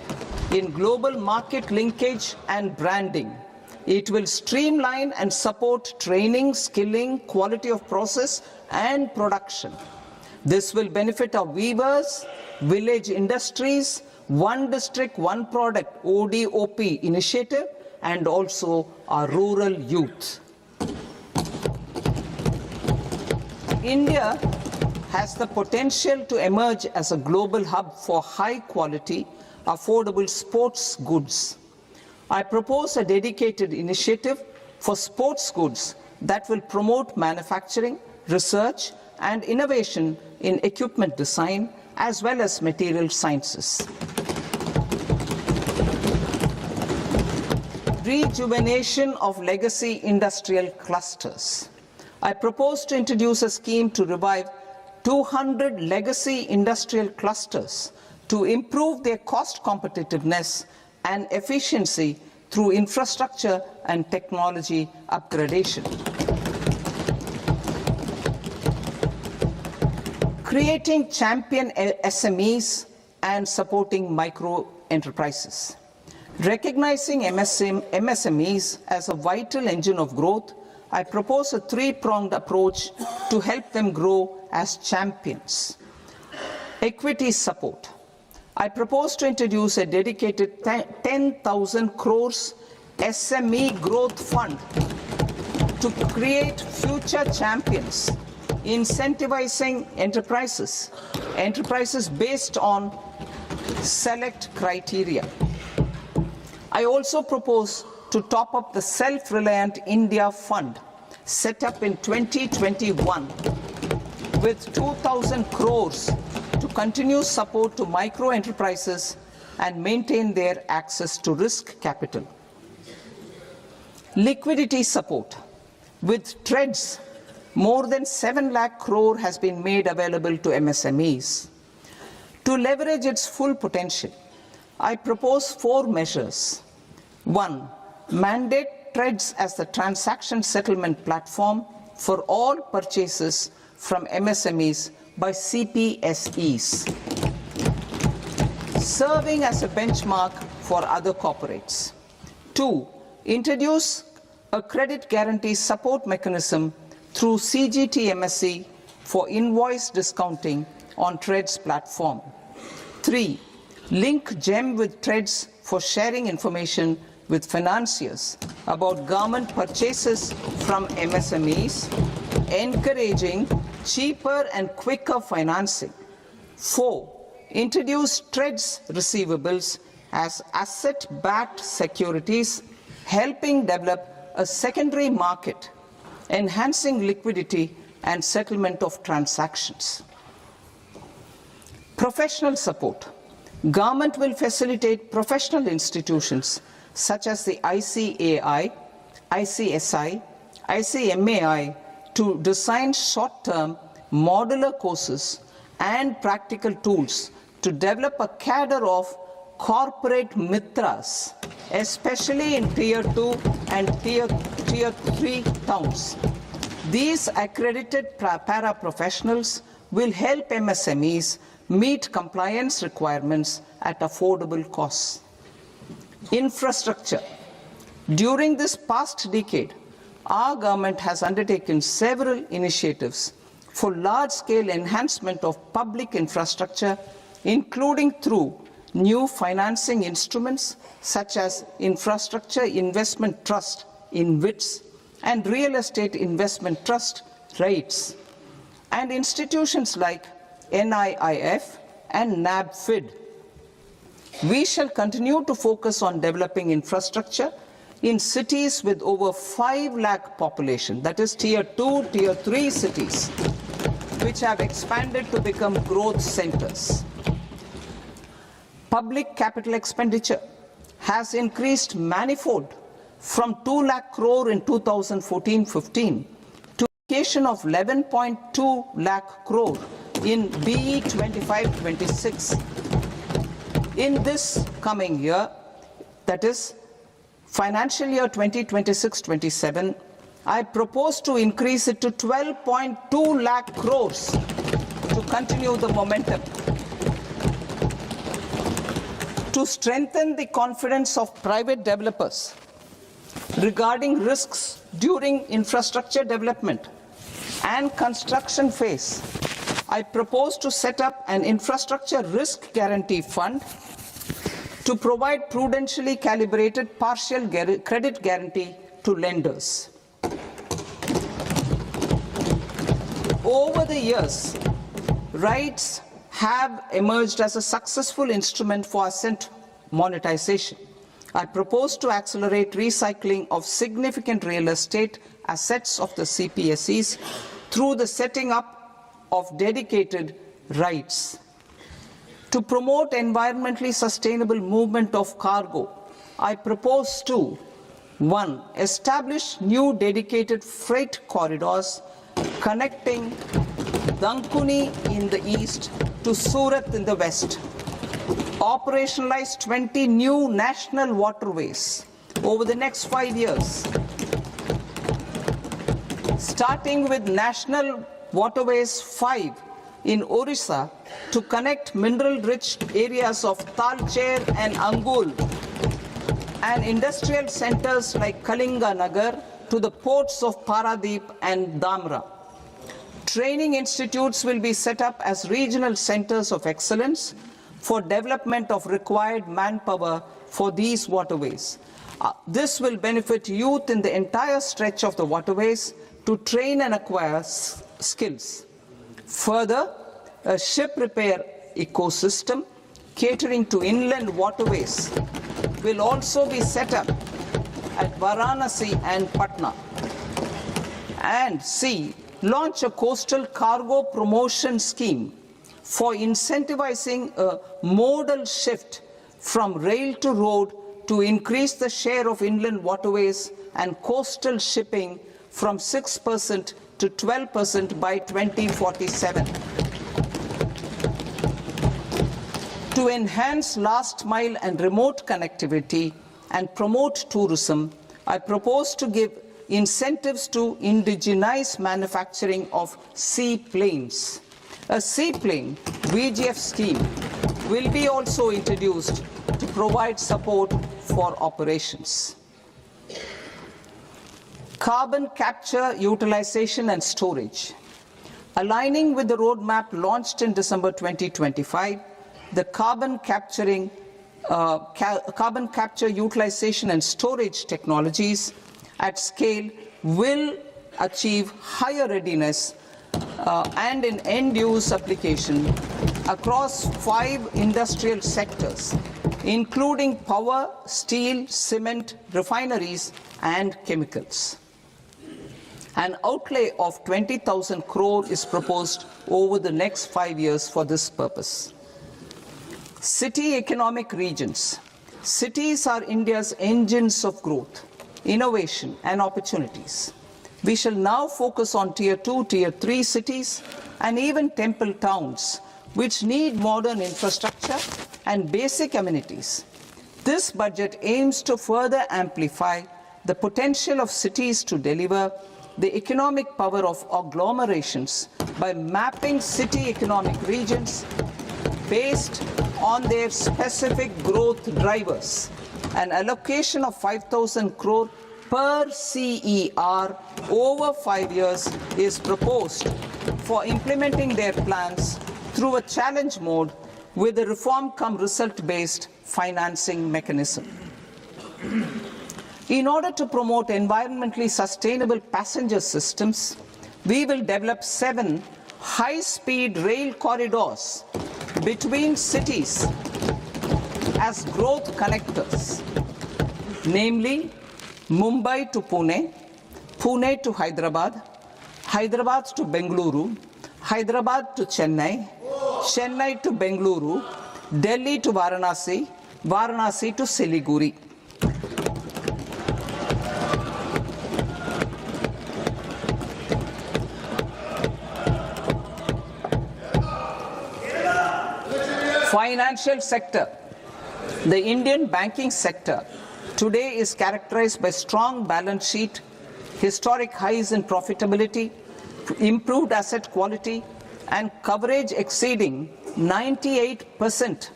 in global market linkage and branding. It will streamline and support training, skilling, quality of process and production. This will benefit our weavers, village industries, One District, One Product ODOP initiative, and also our rural youth. India has the potential to emerge as a global hub for high quality, affordable sports goods. I propose a dedicated initiative for sports goods that will promote manufacturing, research, and innovation in equipment design as well as material sciences. Rejuvenation of legacy industrial clusters. I propose to introduce a scheme to revive 200 legacy industrial clusters to improve their cost competitiveness and efficiency through infrastructure and technology upgradation. Creating champion SMEs and supporting micro enterprises. Recognizing MSMEs as a vital engine of growth, I propose a three-pronged approach to help them grow as champions. Equity support. I propose to introduce a dedicated 10,000 crores SME growth fund to create future champions, incentivizing enterprises based on select criteria. I also propose to top up the Self-Reliant India Fund, set up in 2021, with 2,000 crores to continue support to micro enterprises and maintain their access to risk capital. Liquidity support. With TREDS, more than 7 lakh crore has been made available to MSMEs. To leverage its full potential, I propose 4 measures. 1. Mandate TREDS as the transaction settlement platform for all purchases from MSMEs by CPSEs, serving as a benchmark for other corporates. 2. Introduce a credit guarantee support mechanism through CGTMSE for invoice discounting on TREDS platform. 3. Link GEM with TREDS for sharing information with financiers about government purchases from MSMEs, encouraging cheaper and quicker financing. 4. Introduce TREDS receivables as asset-backed securities, helping develop a secondary market, enhancing liquidity and settlement of transactions. Professional support. Government will facilitate professional institutions such as the ICAI, ICSI, ICMAI to design short-term modular courses, and practical tools to develop a cadre of corporate mitras, especially in Tier 2 and Tier 3 towns. These accredited para-professionals will help MSMEs meet compliance requirements at affordable costs. Infrastructure. During this past decade, our government has undertaken several initiatives for large-scale enhancement of public infrastructure, including through new financing instruments such as Infrastructure Investment Trust (InvITs) and Real Estate Investment Trust (REITs), and institutions like NIIF and NABFID. We shall continue to focus on developing infrastructure in cities with over 5 lakh population, that is Tier 2, Tier 3 cities, which have expanded to become growth centers. Public capital expenditure has increased manifold from 2 lakh crore in 2014-15 to allocation of 11.2 lakh crore in BE 25-26. In this coming year, that is financial year 2026-27, I propose to increase it to 12.2 lakh crores to continue the momentum. To strengthen the confidence of private developers regarding risks during infrastructure development and construction phase, I propose to set up an infrastructure risk guarantee fund to provide prudentially calibrated partial credit guarantee to lenders. Over the years, REITs have emerged as a successful instrument for asset monetization. I propose to accelerate recycling of significant real estate assets of the CPSEs through the setting up of dedicated REITs. To promote environmentally sustainable movement of cargo, I propose to 1. Establish new dedicated freight corridors connecting Dankuni in the east to Surat in the west. Operationalize 20 new national waterways over the next 5 years, starting with National Waterways 5 in Orissa to connect mineral-rich areas of Talcher and Angul and industrial centers like Kalinga Nagar to the ports of Paradeep and Dhamra. Training institutes will be set up as regional centers of excellence for development of required manpower for these waterways. This will benefit youth in the entire stretch of the waterways to train and acquire skills. Further, a ship repair ecosystem catering to inland waterways will also be set up at Varanasi and Patna. And C, launch a coastal cargo promotion scheme for incentivizing a modal shift from rail to road to increase the share of inland waterways and coastal shipping from 6% to 12% by 2047. To enhance last mile and remote connectivity and promote tourism, I propose to give incentives to indigenize manufacturing of seaplanes. A seaplane VGF scheme will be also introduced to provide support for operations. Carbon capture, utilization and storage. Aligning with the roadmap launched in December 2025, the carbon capture, utilization and storage technologies at scale will achieve higher readiness and in end-use application across 5 industrial sectors, including power, steel, cement, refineries, and chemicals. An outlay of 20,000 crore is proposed over the next 5 years for this purpose. City economic regions. Cities are India's engines of growth, innovation, and opportunities. We shall now focus on Tier 2, Tier 3 cities and even temple towns, which need modern infrastructure and basic amenities. This budget aims to further amplify the potential of cities to deliver the economic power of agglomerations by mapping city economic regions based on their specific growth drivers. An allocation of 5,000 crore per CER over 5 years is proposed for implementing their plans through a challenge mode with a reform-cum-result-based financing mechanism. In order to promote environmentally sustainable passenger systems, we will develop 7 high-speed rail corridors between cities as growth connectors, namely Mumbai to Pune, Pune to Hyderabad, Hyderabad to Bengaluru, Hyderabad to Chennai, Chennai to Bengaluru, Delhi to Varanasi, Varanasi to Siliguri. Financial sector. The Indian banking sector today is characterized by strong balance sheet, historic highs in profitability, improved asset quality, and coverage exceeding 98%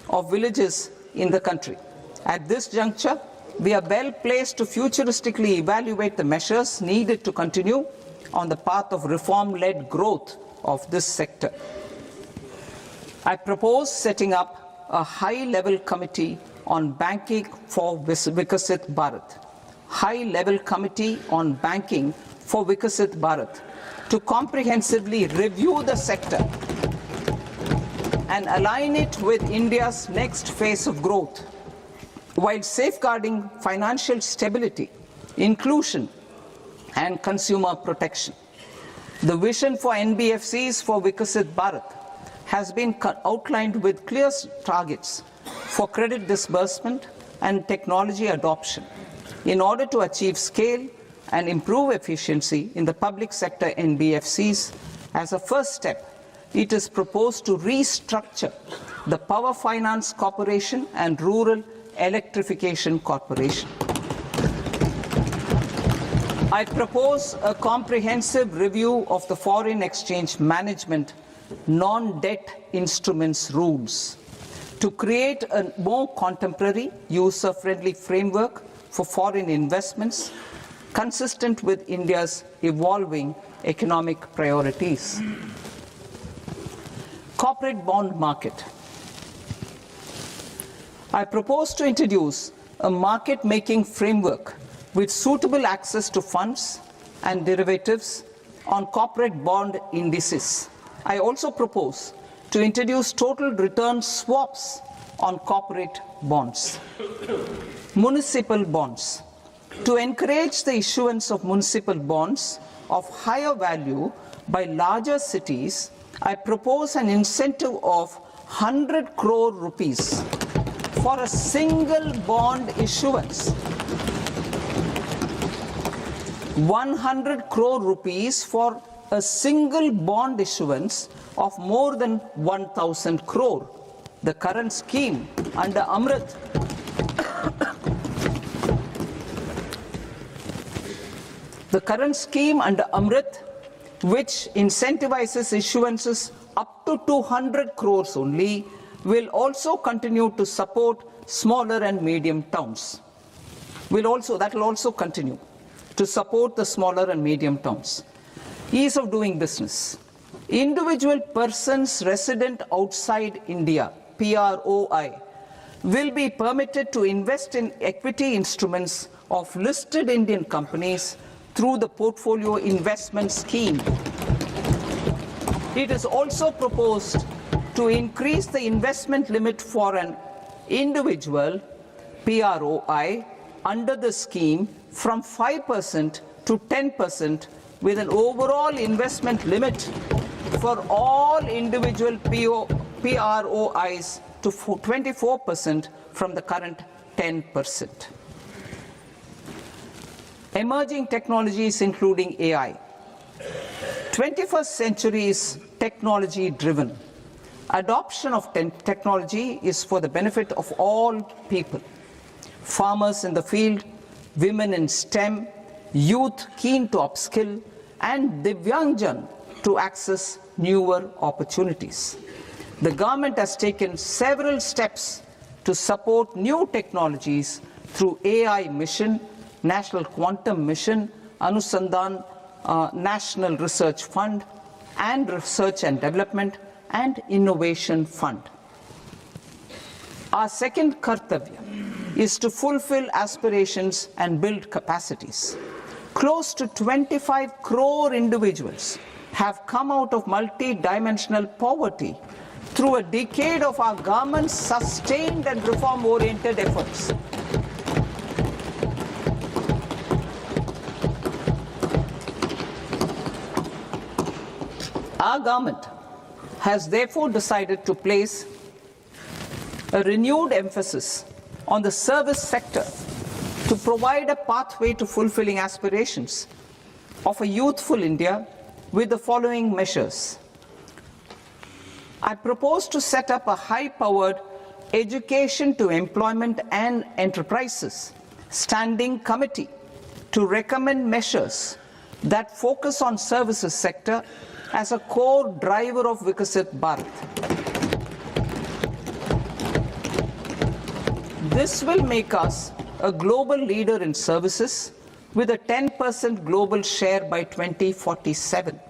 of villages in the country. At this juncture, we are well placed to futuristically evaluate the measures needed to continue on the path of reform-led growth of this sector. I propose setting up a high-level committee on banking for Vikasit Bharat. High-level committee on banking for Vikasit Bharat to comprehensively review the sector and align it with India's next phase of growth, while safeguarding financial stability, inclusion, and consumer protection. The vision for NBFCs for Vikasit Bharat has been outlined with clear targets for credit disbursement and technology adoption in order to achieve scale and improve efficiency in the public sector NBFCs. As a first step, it is proposed to restructure the Power Finance Corporation and Rural Electrification Corporation. I propose a comprehensive review of the foreign exchange management non-debt instruments rules to create a more contemporary, user-friendly framework for foreign investments consistent with India's evolving economic priorities. Corporate bond market. I propose to introduce a market-making framework with suitable access to funds and derivatives on corporate bond indices. I also propose to introduce total return swaps on corporate bonds. Municipal bonds. To encourage the issuance of municipal bonds of higher value by larger cities, I propose an incentive of 100 crore rupees for a single bond issuance. 100 crore rupees for a single bond issuance of more than 1,000 crore. The current scheme under Amrit which incentivizes issuances up to 200 crores only, will also continue to support smaller and medium towns. That will also continue to support the smaller and medium towns. Ease of doing business. Individual persons resident outside India, PROI, will be permitted to invest in equity instruments of listed Indian companies through the Portfolio Investment Scheme. It is also proposed to increase the investment limit for an individual PROI under the scheme from 5% to 10%, with an overall investment limit for all individual PROIs to 24% from the current 10%. Emerging technologies including AI. 21st century is technology-driven. Adoption of technology is for the benefit of all people. Farmers in the field, women in STEM, youth keen to upskill, and Divyangjan to access newer opportunities. The government has taken several steps to support new technologies through AI Mission, National Quantum Mission, Anusandhan National Research Fund, and Research and Development and Innovation Fund. Our second kartavya is to fulfill aspirations and build capacities. Close to 25 crore individuals have come out of multi-dimensional poverty through a decade of our government's sustained and reform-oriented efforts. Our government has therefore decided to place a renewed emphasis on the service sector to provide a pathway to fulfilling aspirations of a youthful India with the following measures. I propose to set up a high-powered education to employment and enterprises standing committee to recommend measures that focus on services sector as a core driver of Vikasit Bharat. This will make us a global leader in services with a 10% global share by 2047.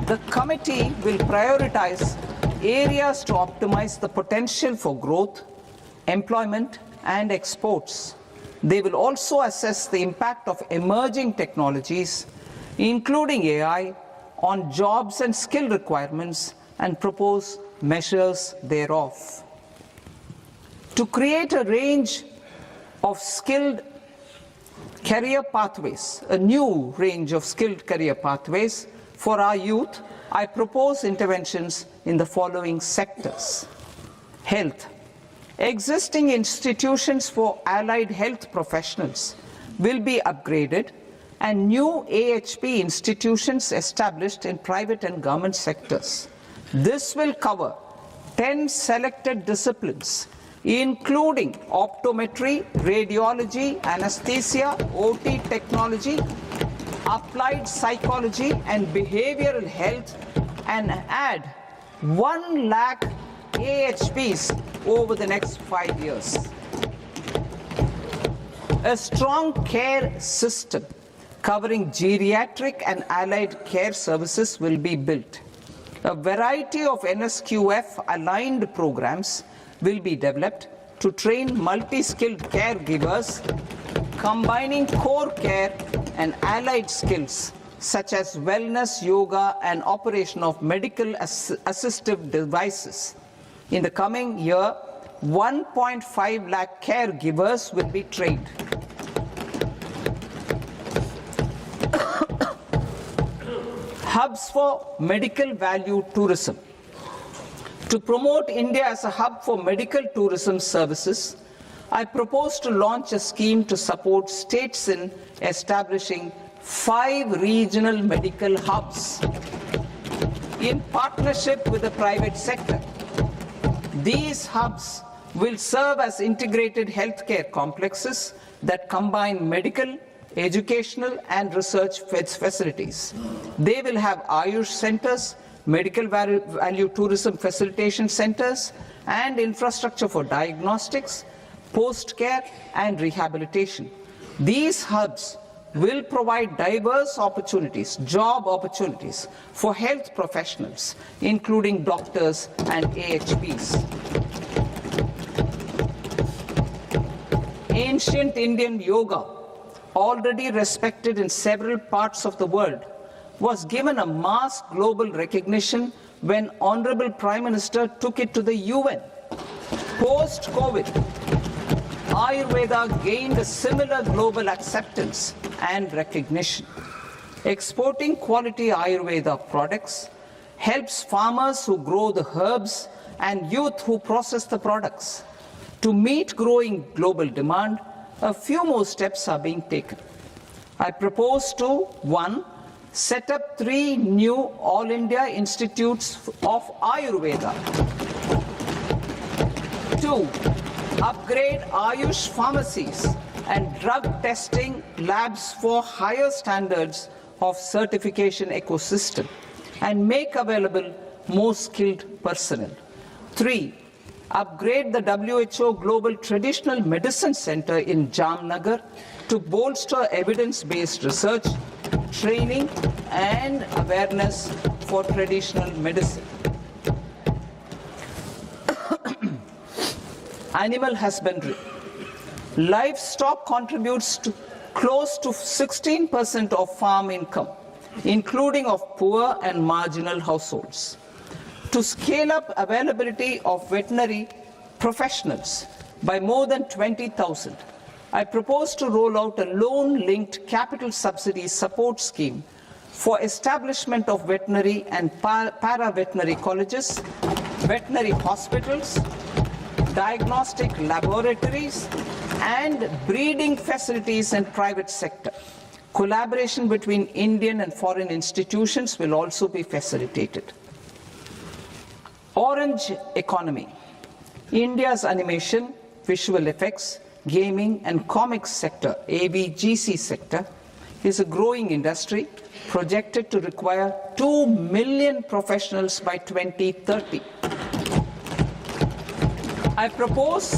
The committee will prioritize areas to optimize the potential for growth, employment, and exports. They will also assess the impact of emerging technologies, including AI, on jobs and skill requirements and propose measures thereof. To create a range of skilled career pathways, a new range of skilled career pathways for our youth, I propose interventions in the following sectors. Health. Existing institutions for allied health professionals will be upgraded and new AHP institutions established in private and government sectors. This will cover 10 selected disciplines, including optometry, radiology, anesthesia, OT technology, applied psychology and behavioral health, and add 1 lakh AHPs over the next 5 years. A strong care system covering geriatric and allied care services will be built. A variety of NSQF-aligned programs will be developed to train multi-skilled caregivers, combining core care and allied skills such as wellness, yoga, and operation of medical assistive devices. In the coming year, 1.5 lakh caregivers will be trained. Hubs for medical value tourism. To promote India as a hub for medical tourism services, I propose to launch a scheme to support states in establishing 5 regional medical hubs in partnership with the private sector. These hubs will serve as integrated healthcare complexes that combine medical, educational, and research facilities. They will have Ayush centers, medical value tourism facilitation centers, and infrastructure for diagnostics, post-care, and rehabilitation. These hubs will provide diverse opportunities, job opportunities for health professionals, including doctors and AHPs. Ancient Indian yoga, already respected in several parts of the world, was given a mass global recognition when Honorable Prime Minister took it to the UN. Post-COVID, Ayurveda gained a similar global acceptance and recognition. Exporting quality Ayurveda products helps farmers who grow the herbs and youth who process the products. To meet growing global demand, a few more steps are being taken. I propose to, 1, set up 3 new All India Institutes of Ayurveda. 2. Upgrade Ayush pharmacies and drug testing labs for higher standards of certification ecosystem and make available more skilled personnel. 3. Upgrade the WHO Global Traditional Medicine Center in Jamnagar to bolster evidence-based research, training and awareness for traditional medicine. Animal husbandry. Livestock contributes to close to 16% of farm income, including of poor and marginal households. To scale up availability of veterinary professionals by more than 20,000, I propose to roll out a loan-linked capital subsidy support scheme for establishment of veterinary and para-veterinary colleges, veterinary hospitals, diagnostic laboratories, and breeding facilities in private sector. Collaboration between Indian and foreign institutions will also be facilitated. Orange economy. India's animation, visual effects, gaming and comics sector, AVGC sector, is a growing industry projected to require 2 million professionals by 2030. I propose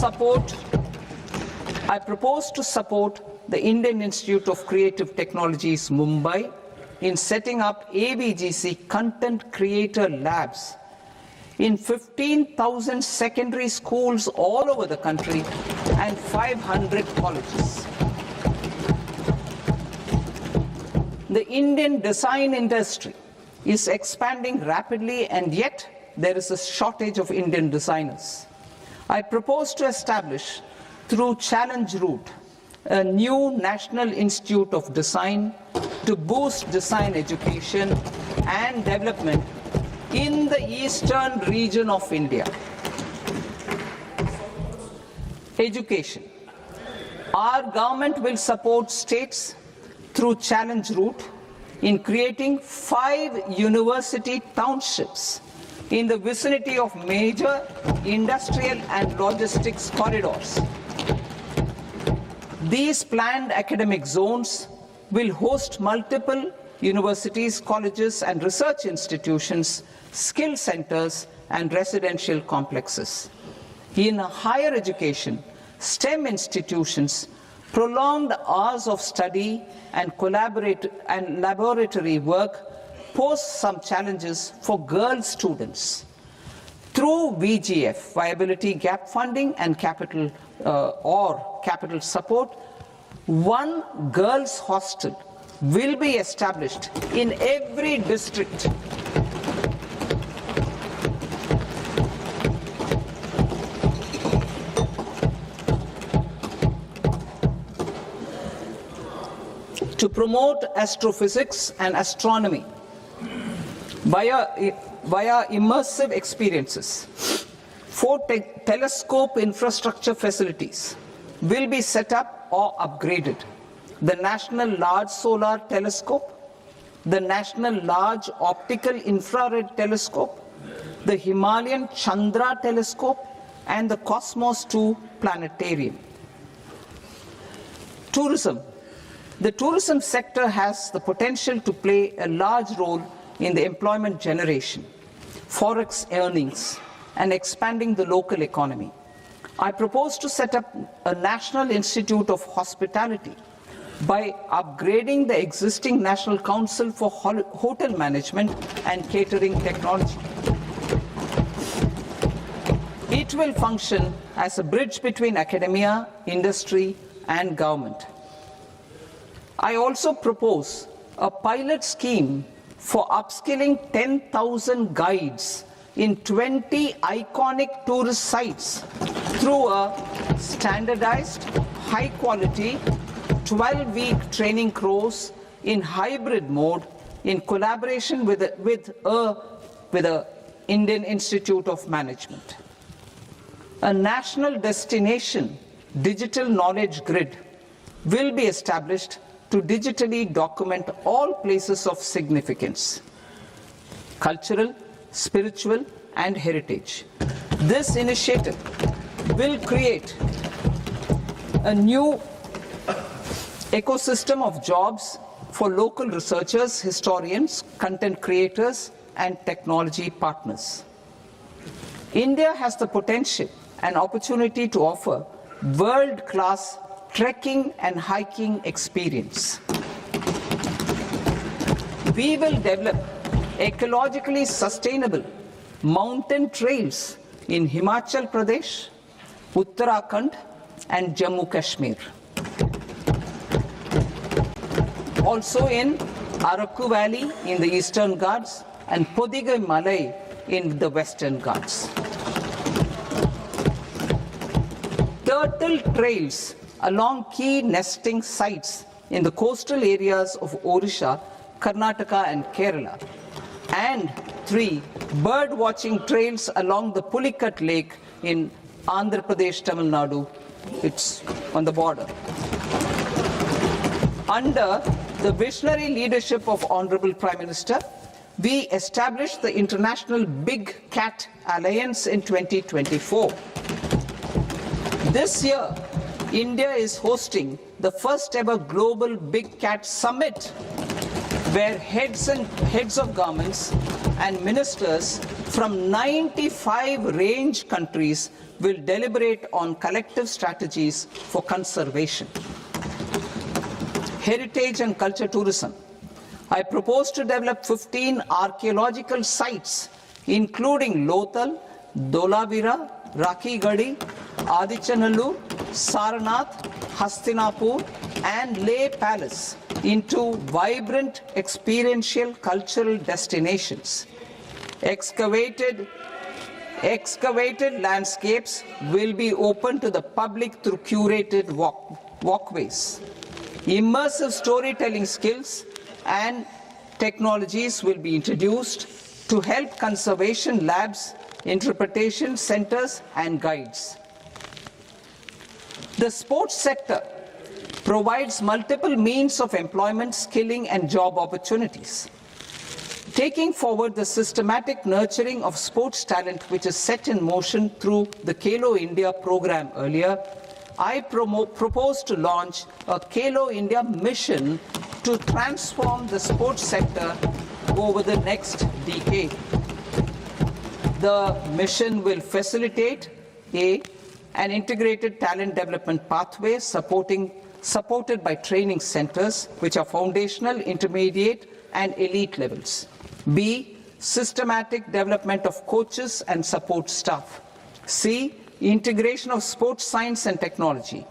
to support the Indian Institute of Creative Technologies, Mumbai, in setting up AVGC content creator labs in 15,000 secondary schools all over the country and 500 colleges. The Indian design industry is expanding rapidly, and yet there is a shortage of Indian designers. I propose to establish, through Challenge Route, a new National Institute of Design to boost design education and development in the eastern region of India. Education. Our government will support states through Challenge Route in creating 5 university townships in the vicinity of major industrial and logistics corridors. These planned academic zones will host multiple universities, colleges and research institutions, skill centers and residential complexes. In higher education, STEM institutions, prolonged hours of study and laboratory work pose some challenges for girl students. Through VGF, Viability Gap Funding and capital support, 1 girls' hostel will be established in every district. To promote astrophysics and astronomy via immersive experiences. 4 telescope infrastructure facilities will be set up or upgraded. The National Large Solar Telescope, the National Large Optical Infrared Telescope, the Himalayan Chandra Telescope, and the Cosmos 2 Planetarium. Tourism. The tourism sector has the potential to play a large role in the employment generation, forex earnings, and expanding the local economy. I propose to set up a National Institute of Hospitality by upgrading the existing National Council for Hotel Management and Catering Technology. It will function as a bridge between academia, industry, and government. I also propose a pilot scheme for upskilling 10,000 guides in 20 iconic tourist sites through a standardized, high-quality, 12-week training course in hybrid mode in collaboration with the Indian Institute of Management. A national destination digital knowledge grid will be established to digitally document all places of significance, cultural, spiritual, and heritage. This initiative will create a new ecosystem of jobs for local researchers, historians, content creators, and technology partners. India has the potential and opportunity to offer world-class trekking and hiking experience. We will develop ecologically sustainable mountain trails in Himachal Pradesh, Uttarakhand, and Jammu Kashmir. Also in Araku Valley in the Eastern Ghats and Podigai Malai in the Western Ghats. Turtle trails along key nesting sites in the coastal areas of Odisha, Karnataka, and Kerala. And 3 bird watching trails along the Pulikat Lake in Andhra Pradesh, Tamil Nadu. It's on the border. Under the visionary leadership of Honorable Prime Minister, we established the International Big Cat Alliance in 2024. This year, India is hosting the first ever Global Big Cat Summit, where heads of governments and ministers from 95 range countries will deliberate on collective strategies for conservation. Heritage and culture tourism. I propose to develop 15 archaeological sites, including Lothal, Dolavira, Rakhi Gadi, Adichanallur, Saranath, Hastinapur, and Leh Palace into vibrant experiential cultural destinations. Excavated landscapes will be open to the public through curated walkways. Immersive storytelling skills and technologies will be introduced to help conservation labs, interpretation centers, and guides. The sports sector provides multiple means of employment, skilling, and job opportunities. Taking forward the systematic nurturing of sports talent which is set in motion through the Khelo India program earlier, I propose to launch a Khelo India mission to transform the sports sector over the next decade. The mission will facilitate an integrated talent development pathway supported by training centers which are foundational, intermediate, and elite levels. B, systematic development of coaches and support staff. C, integration of sports science and technology.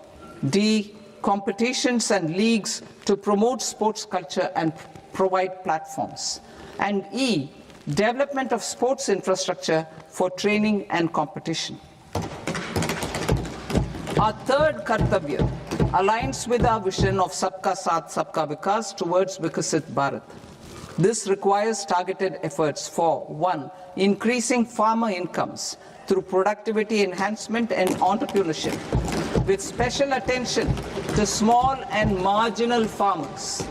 D, competitions and leagues to promote sports culture and provide platforms. And E, development of sports infrastructure for training and competition. Our third Kartavya aligns with our vision of Sabka Saath, Sabka Vikas towards Vikasit Bharat. This requires targeted efforts for 1, increasing farmer incomes through productivity enhancement and entrepreneurship, with special attention to small and marginal farmers.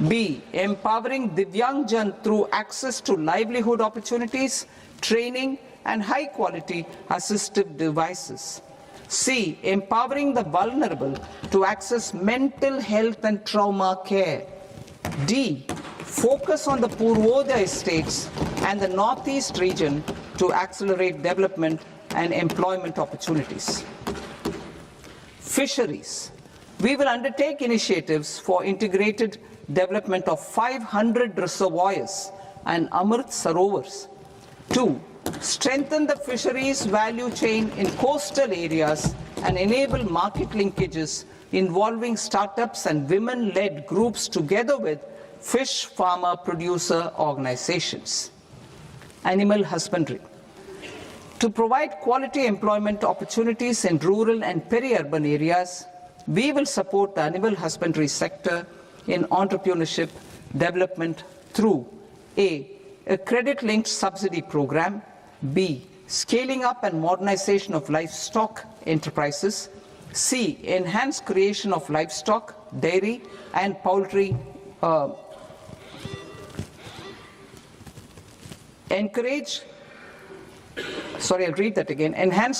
B, empowering Divyangjan through access to livelihood opportunities, training, and high-quality assistive devices. C, empowering the vulnerable to access mental health and trauma care. D, focus on the Purvodaya states and the Northeast region to accelerate development and employment opportunities. Fisheries. We will undertake initiatives for integrated development of 500 reservoirs and Amrit Sarovars. 2, strengthen the fisheries value chain in coastal areas and enable market linkages involving startups and women-led groups together with fish farmer producer organizations. Animal husbandry. To provide quality employment opportunities in rural and peri-urban areas, we will support the animal husbandry sector in entrepreneurship development through A, credit-linked subsidy program, B, scaling up and modernization of livestock enterprises, C. Enhance creation of livestock, dairy and poultry. Enhance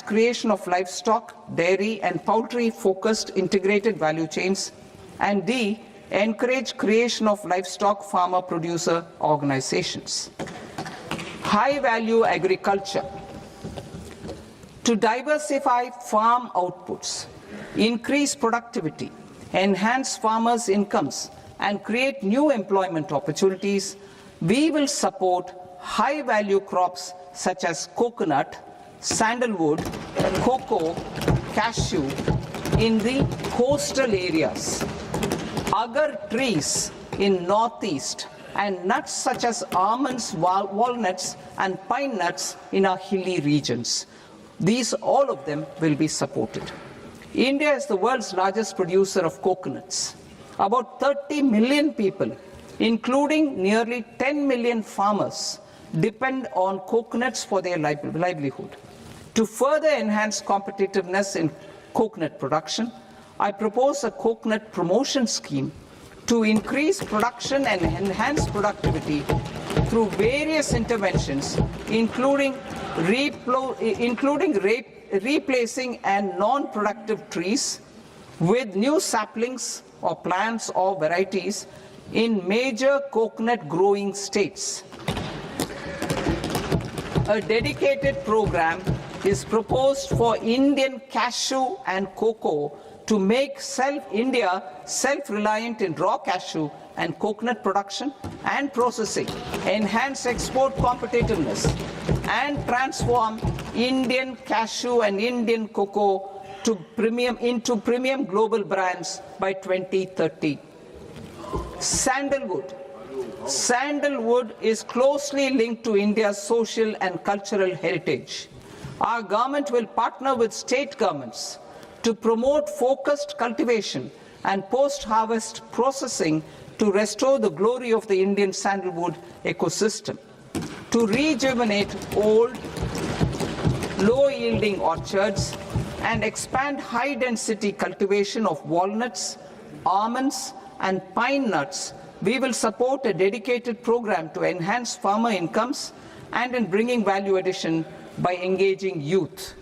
creation of livestock, dairy and poultry focused integrated value chains. And D. Encourage creation of livestock farmer producer organizations. High value agriculture. To diversify farm outputs, increase productivity, enhance farmers' incomes, and create new employment opportunities, we will support high-value crops such as coconut, sandalwood, cocoa, cashew in the coastal areas, agar trees in northeast, and nuts such as almonds, walnuts, and pine nuts in our hilly regions. These, all of them, will be supported. India is the world's largest producer of coconuts. About 30 million people, including nearly 10 million farmers, depend on coconuts for their livelihood. To further enhance competitiveness in coconut production, I propose a coconut promotion scheme to increase production and enhance productivity through various interventions, including replacing and non-productive trees with new saplings or plants or varieties in major coconut growing states. A dedicated program is proposed for Indian cashew and cocoa to make India self-reliant in raw cashew and coconut production and processing, enhance export competitiveness, and transform Indian cashew and Indian cocoa into premium global brands by 2030. Sandalwood. Sandalwood is closely linked to India's social and cultural heritage. Our government will partner with state governments to promote focused cultivation and post-harvest processing to restore the glory of the Indian sandalwood ecosystem, to rejuvenate old, low-yielding orchards, and expand high-density cultivation of walnuts, almonds, and pine nuts. We will support a dedicated program to enhance farmer incomes and in bringing value addition by engaging youth.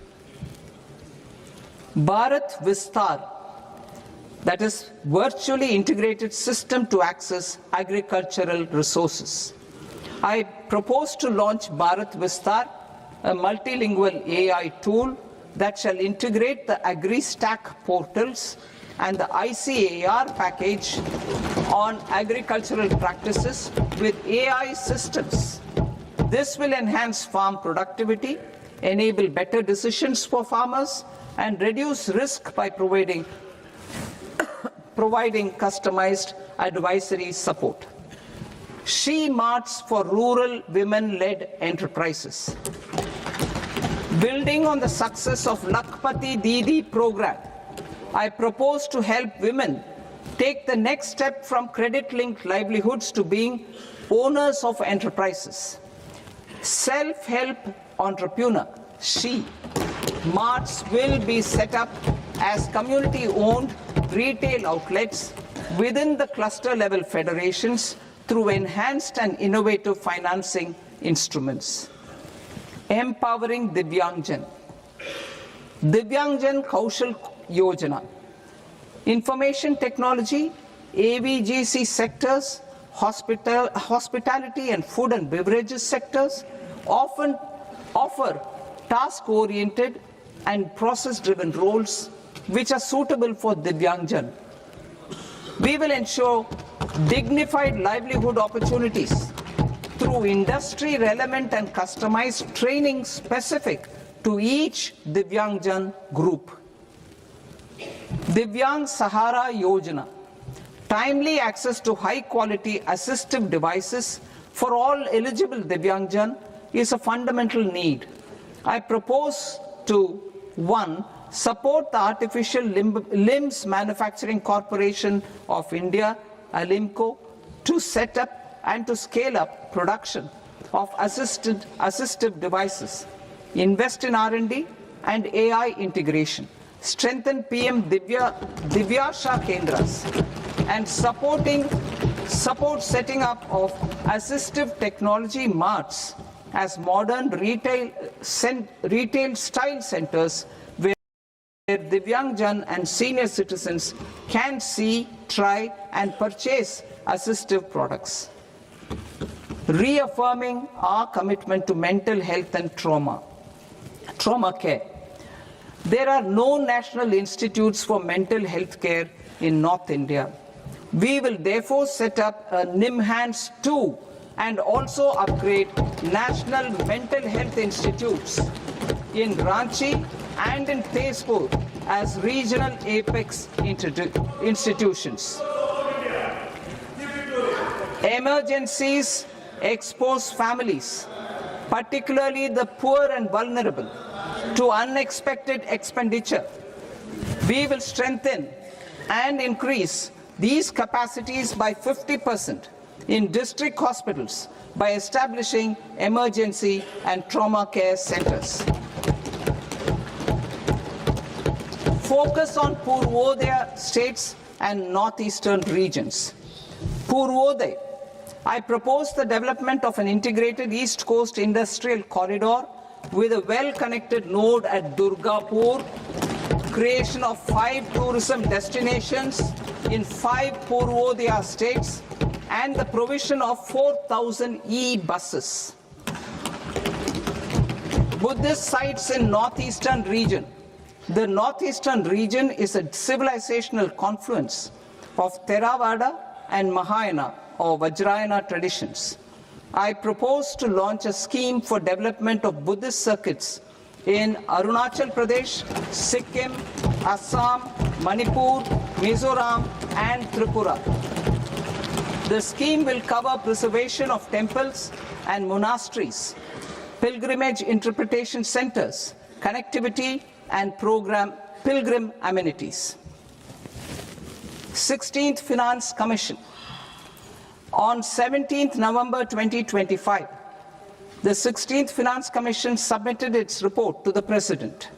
Bharat Vistar, that is virtually integrated system to access agricultural resources. I propose to launch Bharat Vistar, a multilingual AI tool that shall integrate the AgriStack portals and the ICAR package on agricultural practices with AI systems. This will enhance farm productivity, enable better decisions for farmers, and reduce risk by providing customized advisory support. She Marts for rural women-led enterprises. Building on the success of Lakpati Didi program, I propose to help women take the next step from credit-linked livelihoods to being owners of enterprises. Self-help entrepreneur, She Marts will be set up as community-owned retail outlets within the cluster-level federations through enhanced and innovative financing instruments. Empowering Divyangjan. Divyangjan Kaushal Yojana. Information technology, AVGC sectors, hospitality and food and beverages sectors often offer task-oriented and process-driven roles which are suitable for Divyangjan. We will ensure dignified livelihood opportunities through industry-relevant and customized training specific to each Divyangjan group. Divyang Sahara Yojana. Timely access to high-quality assistive devices for all eligible Divyangjan is a fundamental need. I propose to 1. Support the Artificial Limbs Manufacturing Corporation of India, Alimco, to set up and to scale up production of assistive devices, invest in R&D and AI integration, strengthen PM Divyasha Kendras, and support setting up of assistive technology marts as modern retail style centers where Divyangjan and senior citizens can see, try and purchase assistive products. Reaffirming our commitment to mental health and trauma care. There are no national institutes for mental health care in North India. We will therefore set up a NIMHANS 2 and also upgrade national mental health institutes in Ranchi and in Tezpur as regional apex institutions. Emergencies expose families, particularly the poor and vulnerable, to unexpected expenditure. We will strengthen and increase these capacities by 50% in district hospitals by establishing emergency and trauma care centers. Focus on Purvodaya states and northeastern regions. Purvodaya. I propose the development of an integrated East Coast industrial corridor with a well-connected node at Durgapur, creation of 5 tourism destinations in 5 Purvodaya states, and the provision of 4,000 e-buses. Buddhist sites in northeastern region. The northeastern region is a civilizational confluence of Theravada and Mahayana or Vajrayana traditions. I propose to launch a scheme for development of Buddhist circuits in Arunachal Pradesh, Sikkim, Assam, Manipur, Mizoram, and Tripura. The scheme will cover preservation of temples and monasteries, pilgrimage interpretation centers, connectivity, and pilgrim amenities. 16th Finance Commission. On 17th November 2025, the 16th Finance Commission submitted its report to the President.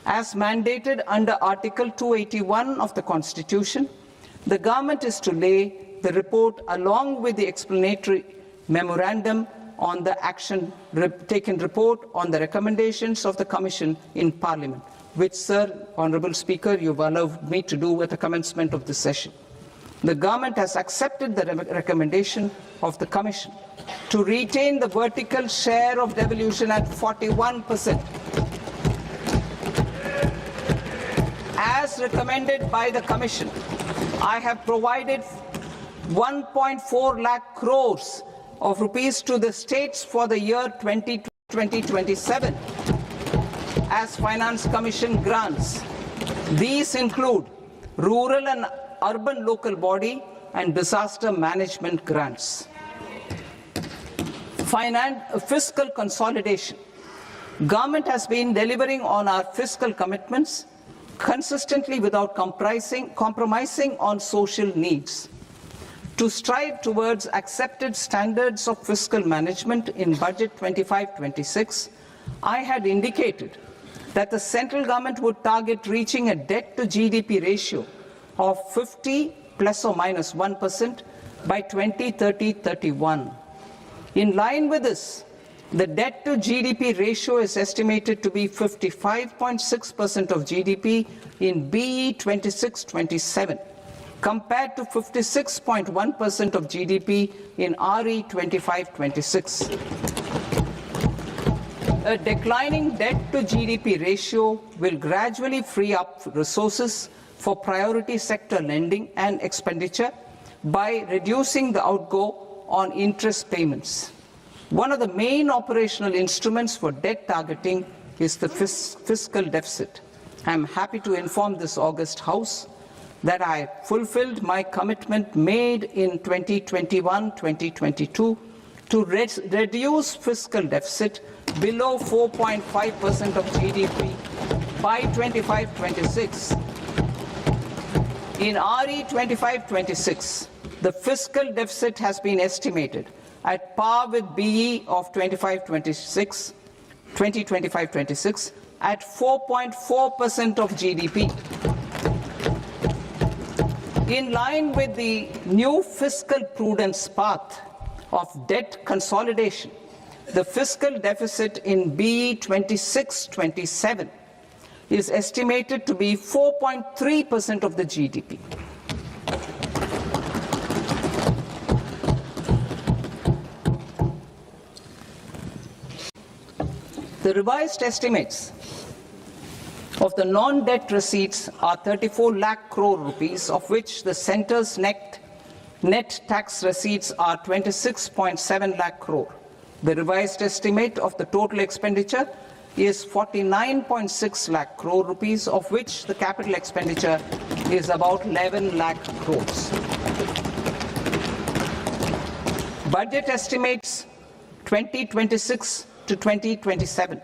As mandated under Article 281 of the Constitution, the government is to lay the report along with the explanatory memorandum on the action taken report on the recommendations of the Commission in Parliament, which, Sir, Honourable Speaker, you've allowed me to do at the commencement of this session. The government has accepted the recommendation of the Commission to retain the vertical share of devolution at 41%. As recommended by the Commission, I have provided 1.4 lakh crores of rupees to the states for the year 2027 as Finance Commission grants. These include rural and urban local body and disaster management grants. Fiscal consolidation. Government has been delivering on our fiscal commitments consistently without compromising on social needs. To strive towards accepted standards of fiscal management in Budget 25-26, I had indicated that the central government would target reaching a debt to GDP ratio of 50 plus or minus 1% by 2030-31. In line with this, the debt to GDP ratio is estimated to be 55.6% of GDP in BE 26-27, compared to 56.1% of GDP in RE 25-26. A declining debt to GDP ratio will gradually free up resources for priority sector lending and expenditure by reducing the outgo on interest payments. One of the main operational instruments for debt targeting is the fiscal deficit. I am happy to inform this august House that I fulfilled my commitment made in 2021-2022 to reduce fiscal deficit below 4.5% of GDP by 25-26. In RE 25-26, the fiscal deficit has been estimated at par with BE of 2025-26 at 4.4% of GDP. In line with the new fiscal prudence path of debt consolidation, the fiscal deficit in BE 26-27 is estimated to be 4.3% of the GDP. The revised estimates of the non-debt receipts are 34 lakh crore rupees, of which the centre's net tax receipts are 26.7 lakh crore. The revised estimate of the total expenditure is 49.6 lakh crore rupees, of which the capital expenditure is about 11 lakh crores. Budget estimates 2026 to 2027.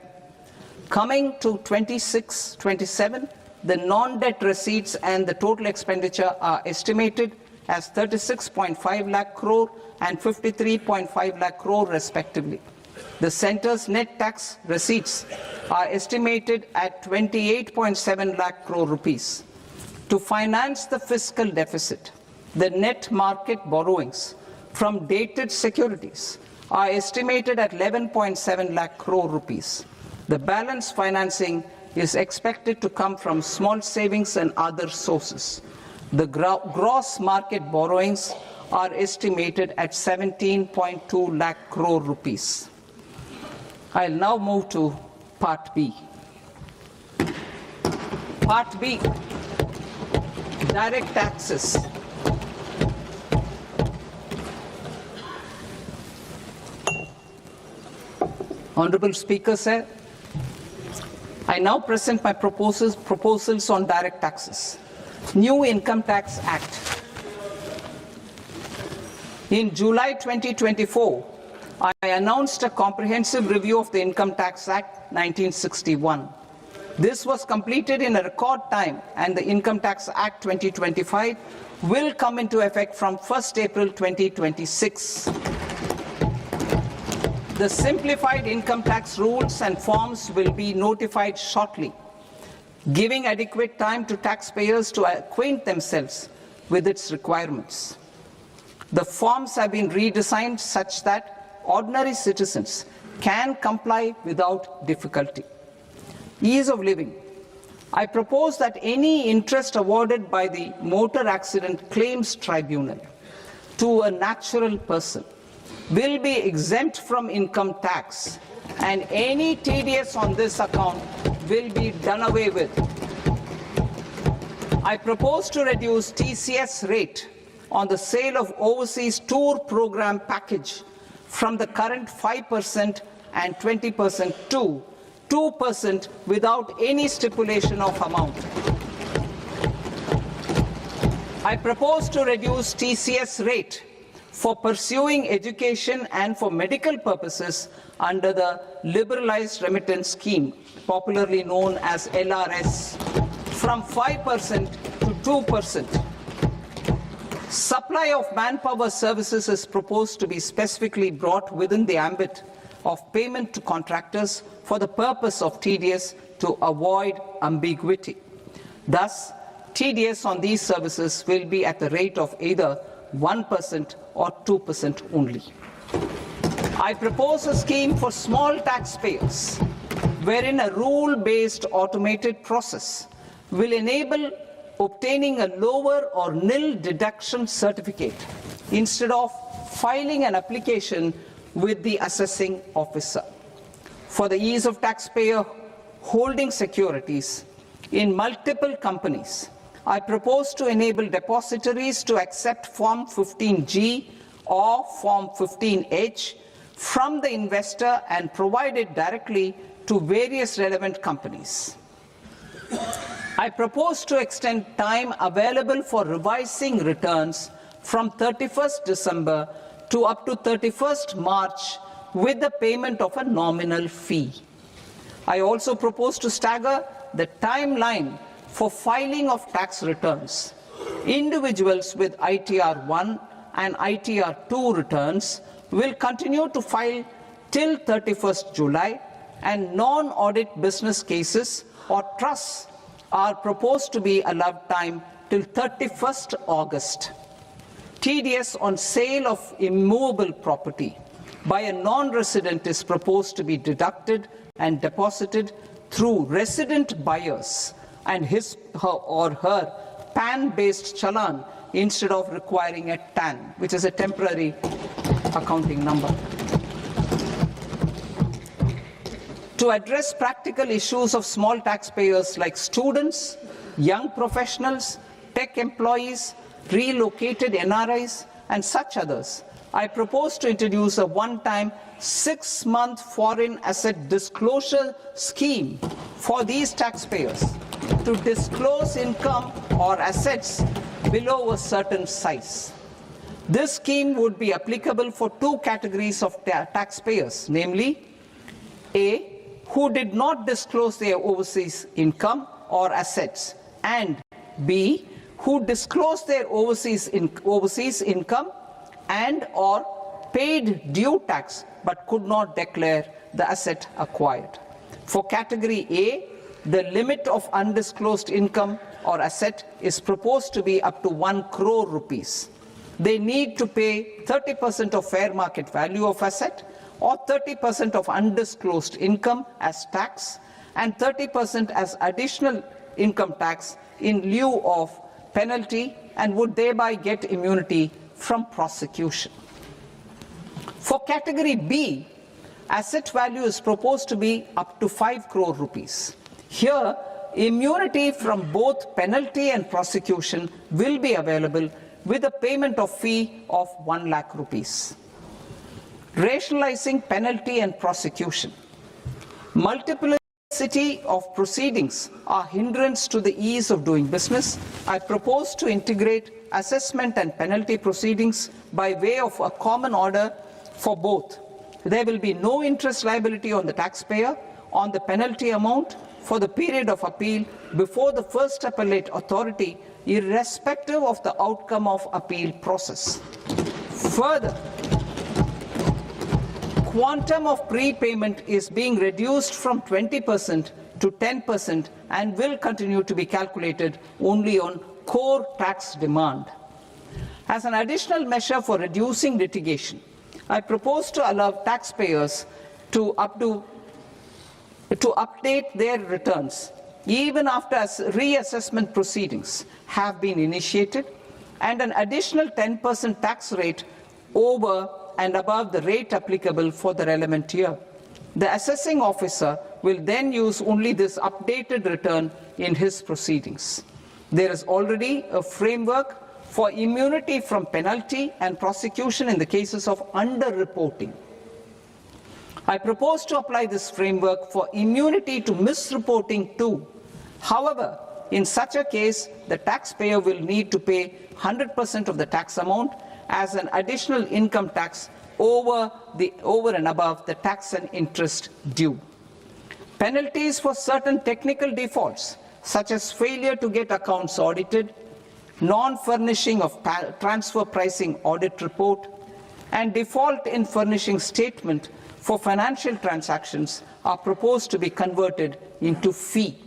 Coming to 26-27, the non-debt receipts and the total expenditure are estimated as 36.5 lakh crore and 53.5 lakh crore respectively. The centre's net tax receipts are estimated at 28.7 lakh crore rupees. To finance the fiscal deficit, the net market borrowings from dated securities are estimated at 11.7 lakh crore rupees. The balance financing is expected to come from small savings and other sources. The gross market borrowings are estimated at 17.2 lakh crore rupees. I'll now move to Part B. Part B, direct taxes. Honorable Speaker, sir, I now present my proposals on direct taxes. New Income Tax Act. In July 2024, I announced a comprehensive review of the Income Tax Act 1961. This was completed in a record time, and the Income Tax Act 2025 will come into effect from 1st April 2026. The simplified income tax rules and forms will be notified shortly, giving adequate time to taxpayers to acquaint themselves with its requirements. The forms have been redesigned such that ordinary citizens can comply without difficulty. Ease of living. I propose that any interest awarded by the Motor Accident Claims Tribunal to a natural person will be exempt from income tax, and any TDS on this account will be done away with. I propose to reduce TCS rate on the sale of overseas tour program package from the current 5% and 20% to 2% without any stipulation of amount. I propose to reduce TCS rate for pursuing education and for medical purposes under the Liberalized Remittance Scheme, popularly known as LRS, from 5% to 2%. Supply of manpower services is proposed to be specifically brought within the ambit of payment to contractors for the purpose of TDS to avoid ambiguity. Thus, TDS on these services will be at the rate of either 1% or 2% only. I propose a scheme for small taxpayers, wherein a rule-based automated process will enable obtaining a lower or nil deduction certificate instead of filing an application with the assessing officer. For the ease of taxpayer holding securities in multiple companies, I propose to enable depositories to accept Form 15G or Form 15H from the investor and provide it directly to various relevant companies. I propose to extend time available for revising returns from 31st December to up to 31st March with the payment of a nominal fee. I also propose to stagger the timeline for filing of tax returns. Individuals with ITR 1 and ITR 2 returns will continue to file till 31st July, and non-audit business cases or trusts are proposed to be allowed time till 31st August. TDS on sale of immovable property by a non-resident is proposed to be deducted and deposited through resident buyers and his or her PAN-based challan instead of requiring a TAN, which is a temporary accounting number. To address practical issues of small taxpayers like students, young professionals, tech employees, relocated NRIs, and such others, I propose to introduce a one-time 6-month foreign asset disclosure scheme for these taxpayers to disclose income or assets below a certain size. This scheme would be applicable for two categories of taxpayers, namely A, who did not disclose their overseas income or assets, and B, who disclosed their overseas income and or paid due tax but could not declare the asset acquired. For category A, the limit of undisclosed income or asset is proposed to be up to 1 crore rupees. They need to pay 30% of fair market value of asset or 30% of undisclosed income as tax and 30% as additional income tax in lieu of penalty and would thereby get immunity from prosecution. For category B, asset value is proposed to be up to 5 crore rupees. Here, immunity from both penalty and prosecution will be available with a payment of fee of 1 lakh rupees. Rationalizing penalty and prosecution. Multiplicity of proceedings are hindrance to the ease of doing business. I propose to integrate assessment and penalty proceedings by way of a common order for both. There will be no interest liability on the taxpayer on the penalty amount for the period of appeal before the first appellate authority, irrespective of the outcome of appeal process. Further, quantum of prepayment is being reduced from 20% to 10% and will continue to be calculated only on core tax demand. As an additional measure for reducing litigation, I propose to allow taxpayers to update their returns even after reassessment proceedings have been initiated, and an additional 10% tax rate over and above the rate applicable for the relevant year. The assessing officer will then use only this updated return in his proceedings. There is already a framework for immunity from penalty and prosecution in the cases of underreporting. I propose to apply this framework for immunity to misreporting too. However, in such a case, the taxpayer will need to pay 100% of the tax amount as an additional income tax over and above the tax and interest due. Penalties for certain technical defaults, such as failure to get accounts audited, non-furnishing of transfer pricing audit report, and default in furnishing statement for financial transactions are proposed to be converted into fee.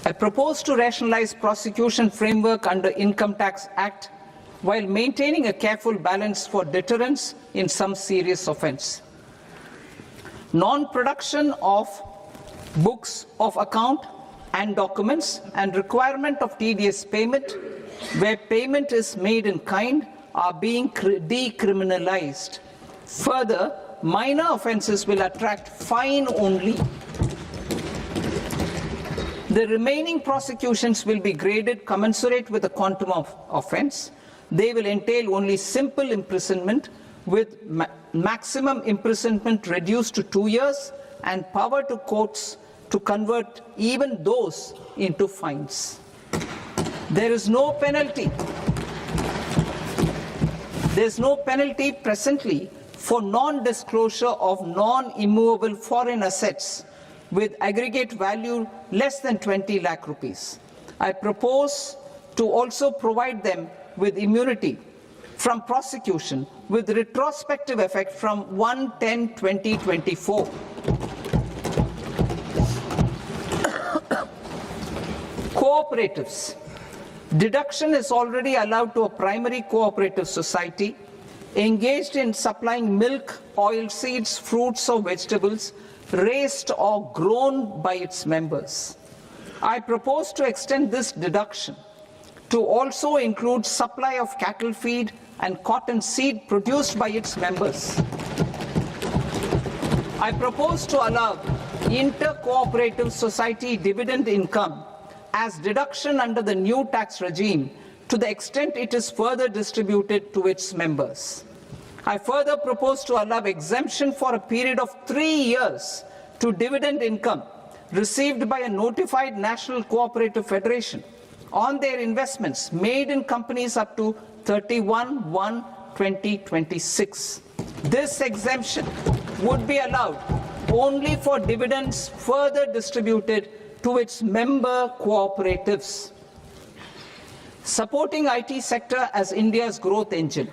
I propose to rationalize prosecution framework under Income Tax Act while maintaining a careful balance for deterrence in some serious offence. Non-production of books of account and documents and requirement of TDS payment where payment is made in kind are being decriminalized. Further, minor offences will attract fine only. The remaining prosecutions will be graded commensurate with the quantum of offence. They will entail only simple imprisonment with maximum imprisonment reduced to 2 years and power to courts to convert even those into fines. There is no penalty. There is no penalty presently for non-disclosure of non-immovable foreign assets with aggregate value less than 20 lakh rupees. I propose to also provide them with immunity from prosecution with retrospective effect from 1/10/2024. Cooperatives. Deduction is already allowed to a primary cooperative society engaged in supplying milk, oilseeds, fruits or vegetables raised or grown by its members. I propose to extend this deduction to also include supply of cattle feed and cotton seed produced by its members. I propose to allow inter-cooperative society dividend income as deduction under the new tax regime to the extent it is further distributed to its members. I further propose to allow exemption for a period of 3 years to dividend income received by a notified national cooperative federation on their investments made in companies up to 31/1/2026. This exemption would be allowed only for dividends further distributed to its member cooperatives. Supporting IT sector as India's growth engine.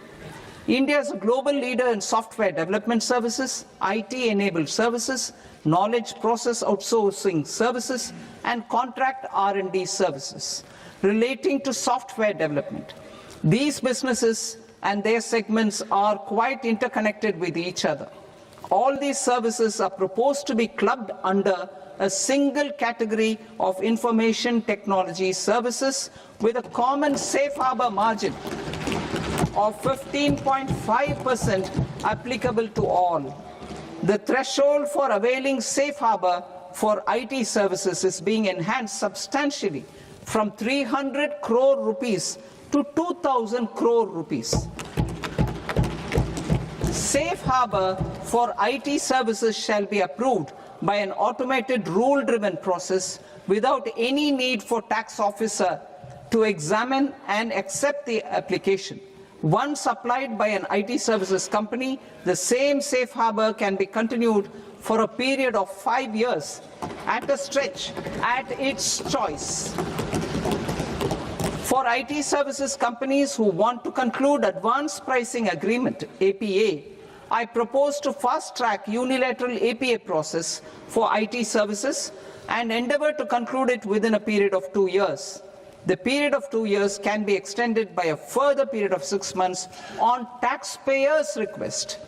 India is a global leader in software development services, IT-enabled services, knowledge process outsourcing services, and contract R&D services relating to software development. These businesses and their segments are quite interconnected with each other. All these services are proposed to be clubbed under a single category of information technology services with a common safe harbor margin of 15.5% applicable to all. The threshold for availing safe harbor for IT services is being enhanced substantially from 300 crore rupees to 2,000 crore rupees. Safe harbor for IT services shall be approved by an automated rule-driven process without any need for tax officer to examine and accept the application. Once applied by an IT services company, the same safe harbor can be continued for a period of 5 years at a stretch at its choice. For IT services companies who want to conclude advanced pricing agreement, APA, I propose to fast-track unilateral APA process for IT services and endeavor to conclude it within a period of 2 years. The period of 2 years can be extended by a further period of 6 months on taxpayers' request.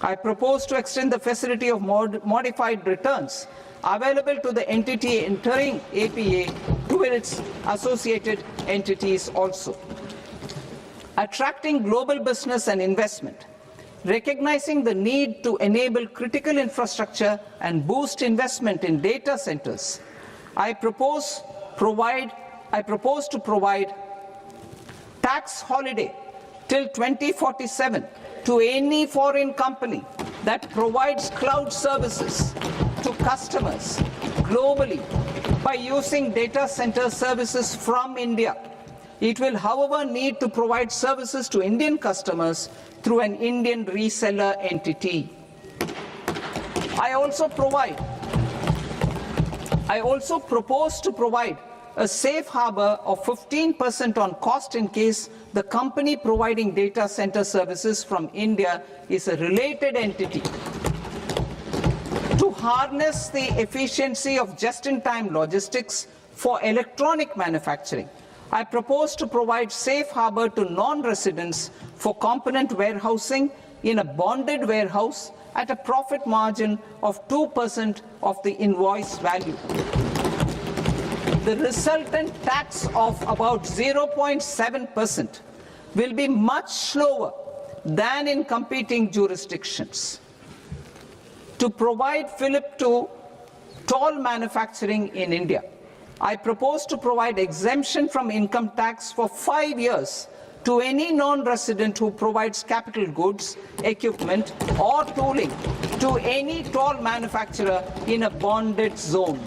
I propose to extend the facility of modified returns available to the entity entering APA to its associated entities also. Attracting global business and investment. Recognizing the need to enable critical infrastructure and boost investment in data centers, I propose to provide tax holiday till 2047 to any foreign company that provides cloud services to customers globally by using data center services from India. It will, however, need to provide services to Indian customers through an Indian reseller entity. I also propose to provide a safe harbor of 15% on cost in case the company providing data center services from India is a related entity. To harness the efficiency of just-in-time logistics for electronic manufacturing, I propose to provide safe harbor to non-residents for component warehousing in a bonded warehouse at a profit margin of 2% of the invoice value. The resultant tax of about 0.7% will be much lower than in competing jurisdictions. To provide fillip to toll manufacturing in India, I propose to provide exemption from income tax for 5 years to any non-resident who provides capital goods, equipment, or tooling to any toll manufacturer in a bonded zone.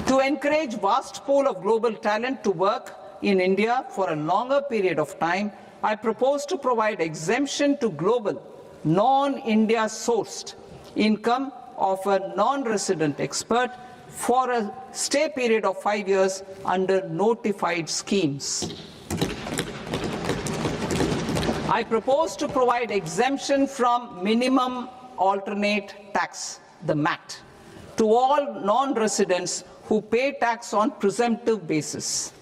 To encourage vast pool of global talent to work in India for a longer period of time, I propose to provide exemption to global, non-India sourced income of a non-resident expert for a stay period of 5 years under notified schemes. I propose to provide exemption from minimum alternate tax, the MAT, to all non-residents who pay tax on presumptive basis.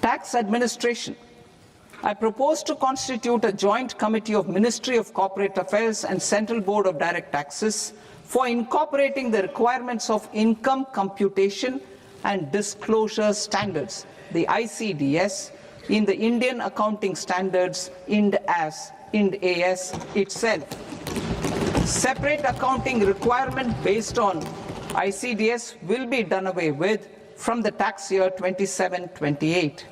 Tax administration. I propose to constitute a joint committee of Ministry of Corporate Affairs and Central Board of Direct Taxes for incorporating the requirements of income computation and disclosure standards, the ICDS, in the Indian Accounting Standards, IND AS itself. Separate accounting requirement based on ICDS will be done away with from the tax year 27-28.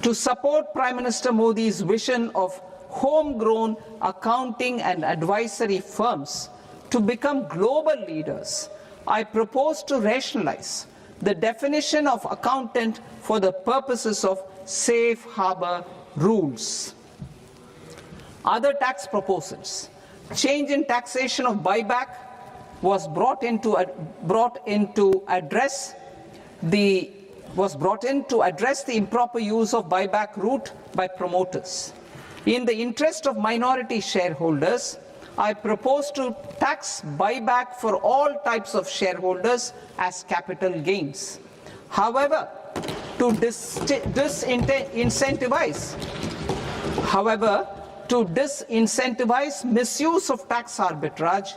To support Prime Minister Modi's vision of homegrown accounting and advisory firms to become global leaders, I propose to rationalize the definition of accountant for the purposes of safe harbor rules. Other tax proposals. Change in taxation of buyback was brought in to address the improper use of buyback route by promoters. In the interest of minority shareholders, I propose to tax buyback for all types of shareholders as capital gains. However, to disincentivize misuse of tax arbitrage,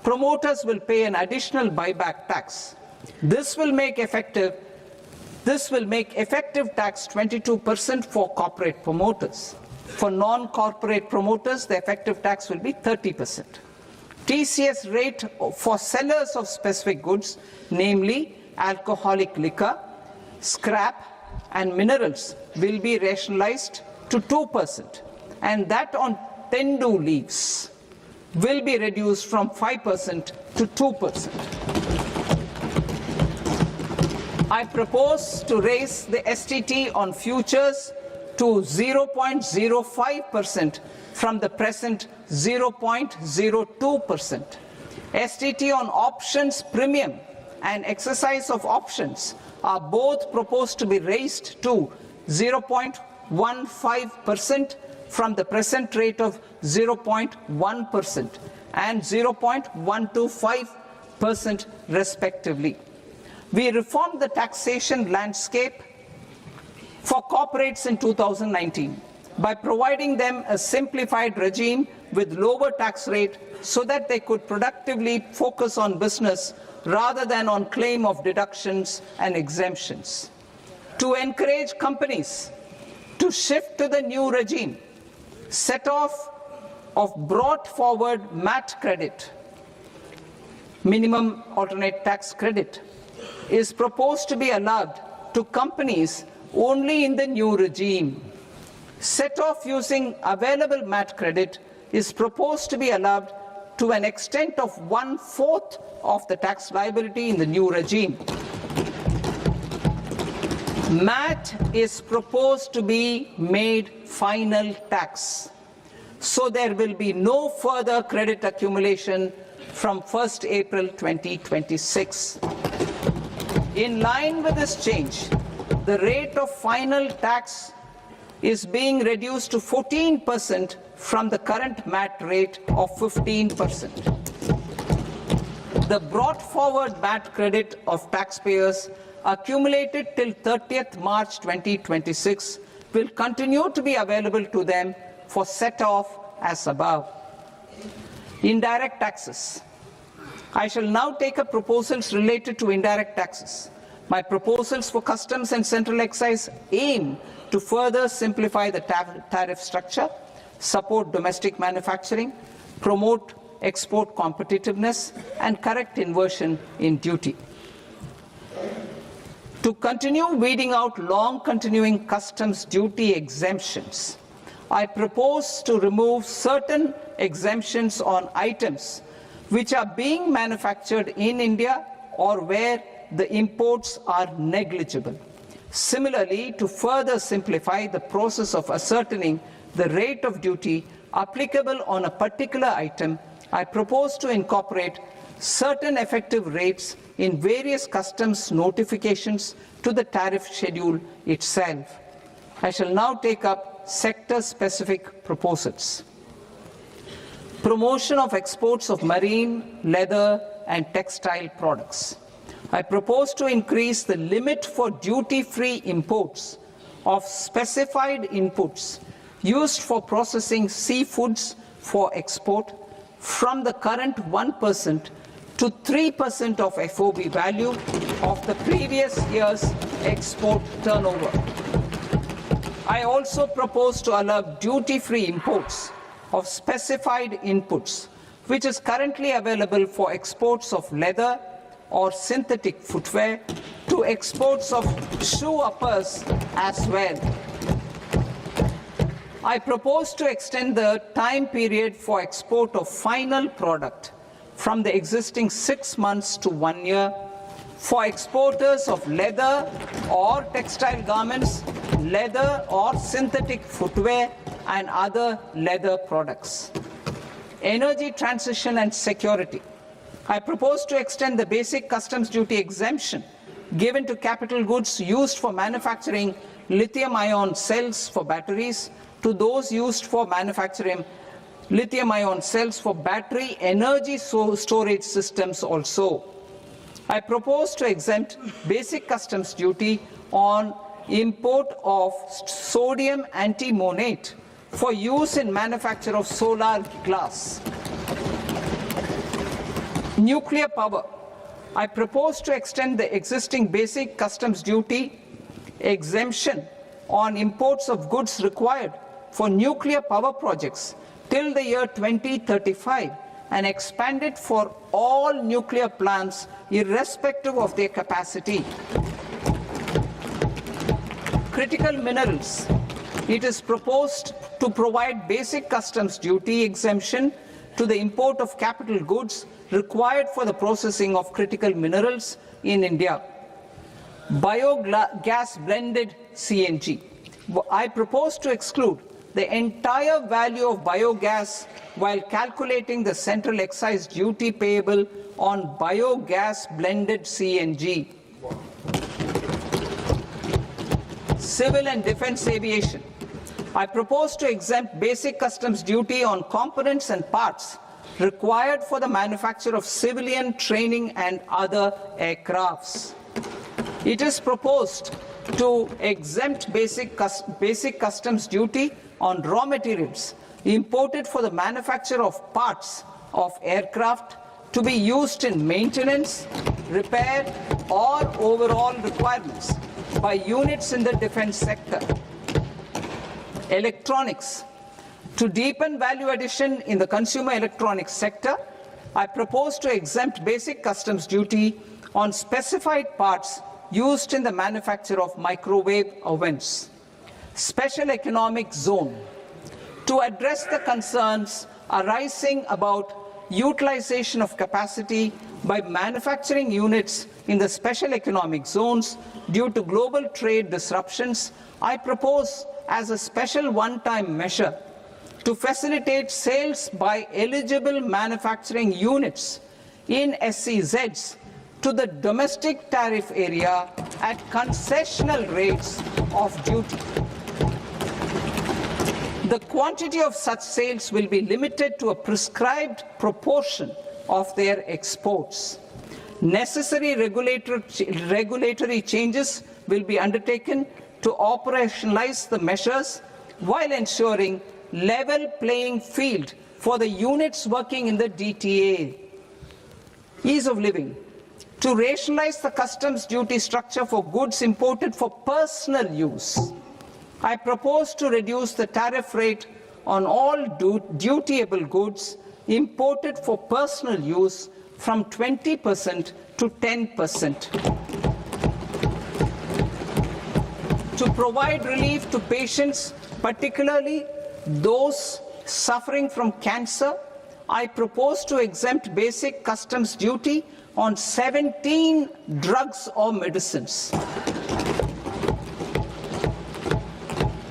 promoters will pay an additional buyback tax. This will make effective tax 22% for corporate promoters. For non-corporate promoters, the effective tax will be 30%. TCS rate for sellers of specific goods, namely alcoholic liquor, scrap, and minerals, will be rationalized to 2%, and that on tendu leaves will be reduced from 5% to 2%. I propose to raise the STT on futures to 0.05% from the present 0.02%. STT on options premium and exercise of options are both proposed to be raised to 0.15% from the present rate of 0.1% and 0.125% respectively. We reformed the taxation landscape for corporates in 2019 by providing them a simplified regime with lower tax rate so that they could productively focus on business rather than on claim of deductions and exemptions. To encourage companies to shift to the new regime, set off of brought forward MAT credit, minimum alternate tax credit, is proposed to be allowed to companies only in the new regime. Set off using available MAT credit is proposed to be allowed to an extent of 1/4 of the tax liability in the new regime. MAT is proposed to be made final tax, so there will be no further credit accumulation from 1st April 2026. In line with this change, the rate of final tax is being reduced to 14% from the current MAT rate of 15%. The brought forward MAT credit of taxpayers accumulated till 30th March 2026 will continue to be available to them for set-off as above. Indirect taxes. I shall now take up proposals related to indirect taxes. My proposals for customs and central excise aim to further simplify the tariff structure, support domestic manufacturing, promote export competitiveness, and correct inversion in duty. To continue weeding out long-continuing customs duty exemptions, I propose to remove certain exemptions on items which are being manufactured in India or where the imports are negligible. Similarly, to further simplify the process of ascertaining the rate of duty applicable on a particular item, I propose to incorporate certain effective rates in various customs notifications to the tariff schedule itself. I shall now take up sector-specific proposals. Promotion of exports of marine, leather, and textile products. I propose to increase the limit for duty-free imports of specified inputs used for processing seafoods for export from the current 1% to 3% of FOB value of the previous year's export turnover. I also propose to allow duty-free imports of specified inputs, which is currently available for exports of leather or synthetic footwear, to exports of shoe uppers as well. I propose to extend the time period for export of final product from the existing 6 months to 1 year for exporters of leather or textile garments, leather or synthetic footwear, and other leather products. Energy transition and security. I propose to extend the basic customs duty exemption given to capital goods used for manufacturing lithium-ion cells for batteries to those used for manufacturing lithium-ion cells for battery energy storage systems also. I propose to exempt basic customs duty on import of sodium antimonate for use in manufacture of solar glass. Nuclear power. I propose to extend the existing basic customs duty exemption on imports of goods required for nuclear power projects till the year 2035 and expand it for all nuclear plants irrespective of their capacity. Critical minerals. It is proposed to provide basic customs duty exemption to the import of capital goods required for the processing of critical minerals in India. Biogas blended CNG. I propose to exclude the entire value of biogas while calculating the central excise duty payable on biogas blended CNG. Civil and defense aviation. I propose to exempt basic customs duty on components and parts required for the manufacture of civilian training and other aircrafts. It is proposed to exempt basic customs duty on raw materials imported for the manufacture of parts of aircraft to be used in maintenance, repair, or overall requirements by units in the defense sector. Electronics. To deepen value addition in the consumer electronics sector, I propose to exempt basic customs duty on specified parts used in the manufacture of microwave ovens. Special economic zone. To address the concerns arising about utilization of capacity by manufacturing units in the special economic zones due to global trade disruptions, I propose as a special one-time measure to facilitate sales by eligible manufacturing units in SEZs to the domestic tariff area at concessional rates of duty. The quantity of such sales will be limited to a prescribed proportion of their exports. Necessary regulatory changes will be undertaken to operationalize the measures while ensuring level playing field for the units working in the DTA. Ease of living. To rationalize the customs duty structure for goods imported for personal use, I propose to reduce the tariff rate on all dutiable goods imported for personal use from 20% to 10%. To provide relief to patients, particularly those suffering from cancer, I propose to exempt basic customs duty on 17 drugs or medicines.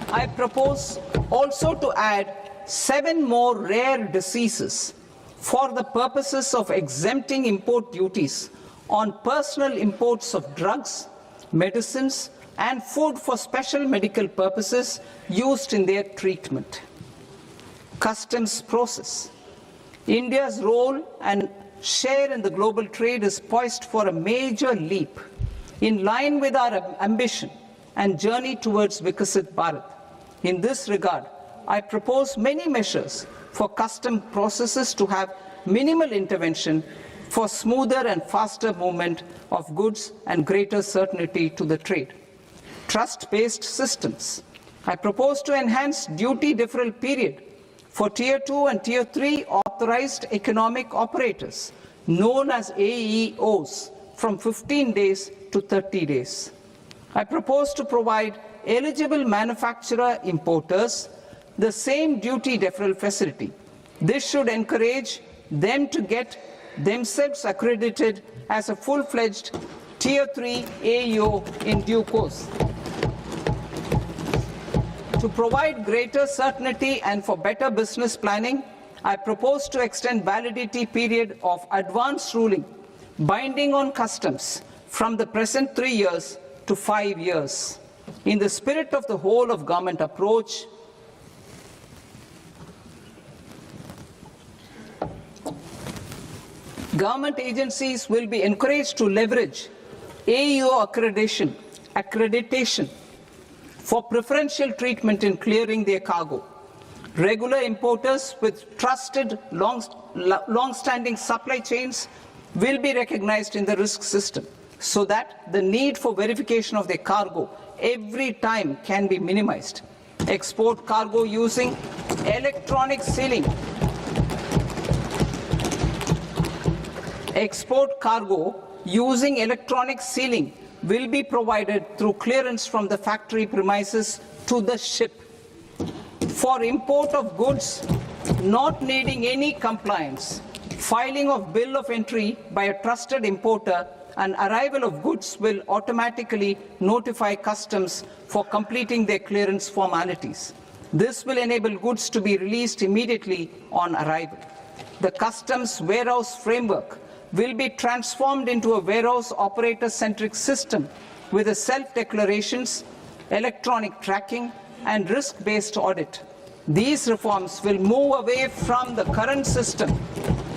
I propose also to add 7 more rare diseases for the purposes of exempting import duties on personal imports of drugs, medicines, and food for special medical purposes used in their treatment. Customs process. India's role and share in the global trade is poised for a major leap in line with our ambition and journey towards Vikasit Bharat. In this regard, I propose many measures for custom processes to have minimal intervention for smoother and faster movement of goods and greater certainty to the trade. Trust-based systems. I propose to enhance duty deferral period for Tier 2 and Tier 3 authorized economic operators, known as AEOs, from 15 days to 30 days. I propose to provide eligible manufacturer importers the same duty deferral facility. This should encourage them to get themselves accredited as a full-fledged Tier 3 AEO in due course. To provide greater certainty and for better business planning, I propose to extend validity period of advance ruling binding on customs from the present 3 years to 5 years. In the spirit of the whole of government approach, government agencies will be encouraged to leverage AEO accreditation for preferential treatment in clearing their cargo. Regular importers with trusted long-standing supply chains will be recognized in the risk system so that the need for verification of their cargo every time can be minimized. Export cargo using electronic sealing. Export cargo using electronic sealing will be provided through clearance from the factory premises to the ship. For import of goods not needing any compliance, filing of bill of entry by a trusted importer and arrival of goods will automatically notify customs for completing their clearance formalities. This will enable goods to be released immediately on arrival. The customs warehouse framework will be transformed into a warehouse operator-centric system with a self-declarations, electronic tracking, and risk-based audit. These reforms will move away from the current system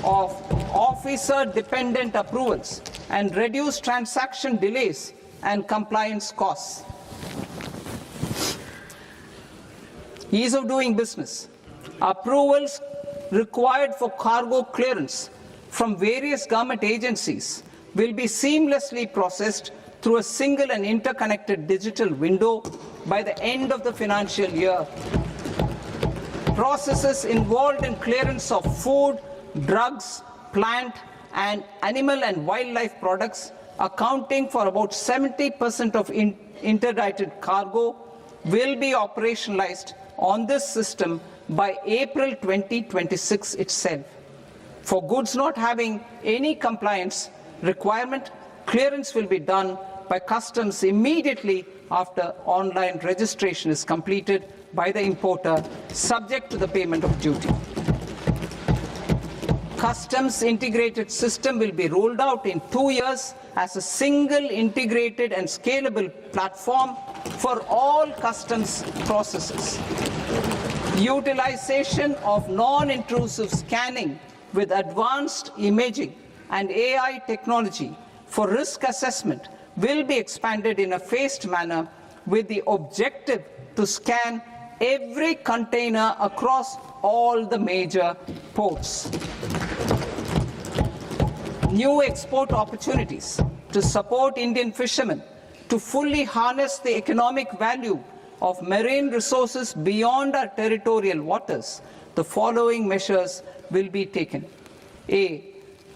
of officer-dependent approvals and reduce transaction delays and compliance costs. Ease of doing business. Approvals required for cargo clearance from various government agencies will be seamlessly processed through a single and interconnected digital window by the end of the financial year. Processes involved in clearance of food, drugs, plant, and animal and wildlife products, accounting for about 70% of interdicted cargo, will be operationalized on this system by April 2026 itself. For goods not having any compliance requirement, clearance will be done by customs immediately after online registration is completed by the importer, subject to the payment of duty. Customs integrated system will be rolled out in 2 years as a single integrated and scalable platform for all customs processes. Utilization of non-intrusive scanning with advanced imaging and AI technology for risk assessment will be expanded in a phased manner with the objective to scan every container across all the major ports. New export opportunities to support Indian fishermen to fully harness the economic value of marine resources beyond our territorial waters. The following measures will be taken. A.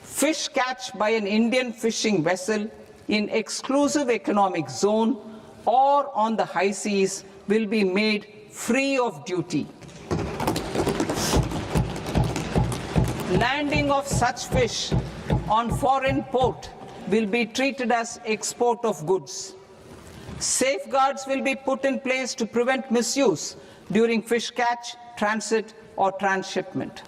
Fish catch by an Indian fishing vessel in exclusive economic zone or on the high seas will be made free of duty. Landing of such fish on foreign port will be treated as export of goods. Safeguards will be put in place to prevent misuse during fish catch, transit, or transshipment.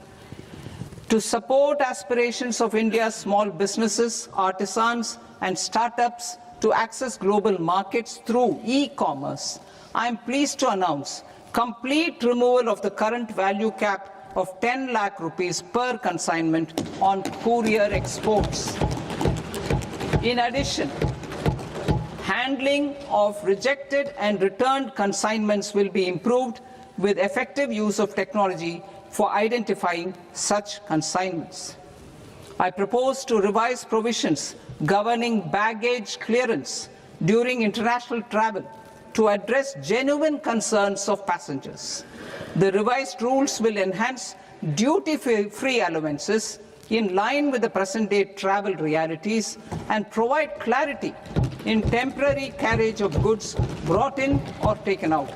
To support aspirations of India's small businesses, artisans, and startups to access global markets through e-commerce, I am pleased to announce complete removal of the current value cap of 10 lakh rupees per consignment on courier exports. In addition, handling of rejected and returned consignments will be improved with effective use of technology for identifying such consignments. I propose to revise provisions governing baggage clearance during international travel to address genuine concerns of passengers. The revised rules will enhance duty-free allowances in line with the present-day travel realities and provide clarity in temporary carriage of goods brought in or taken out.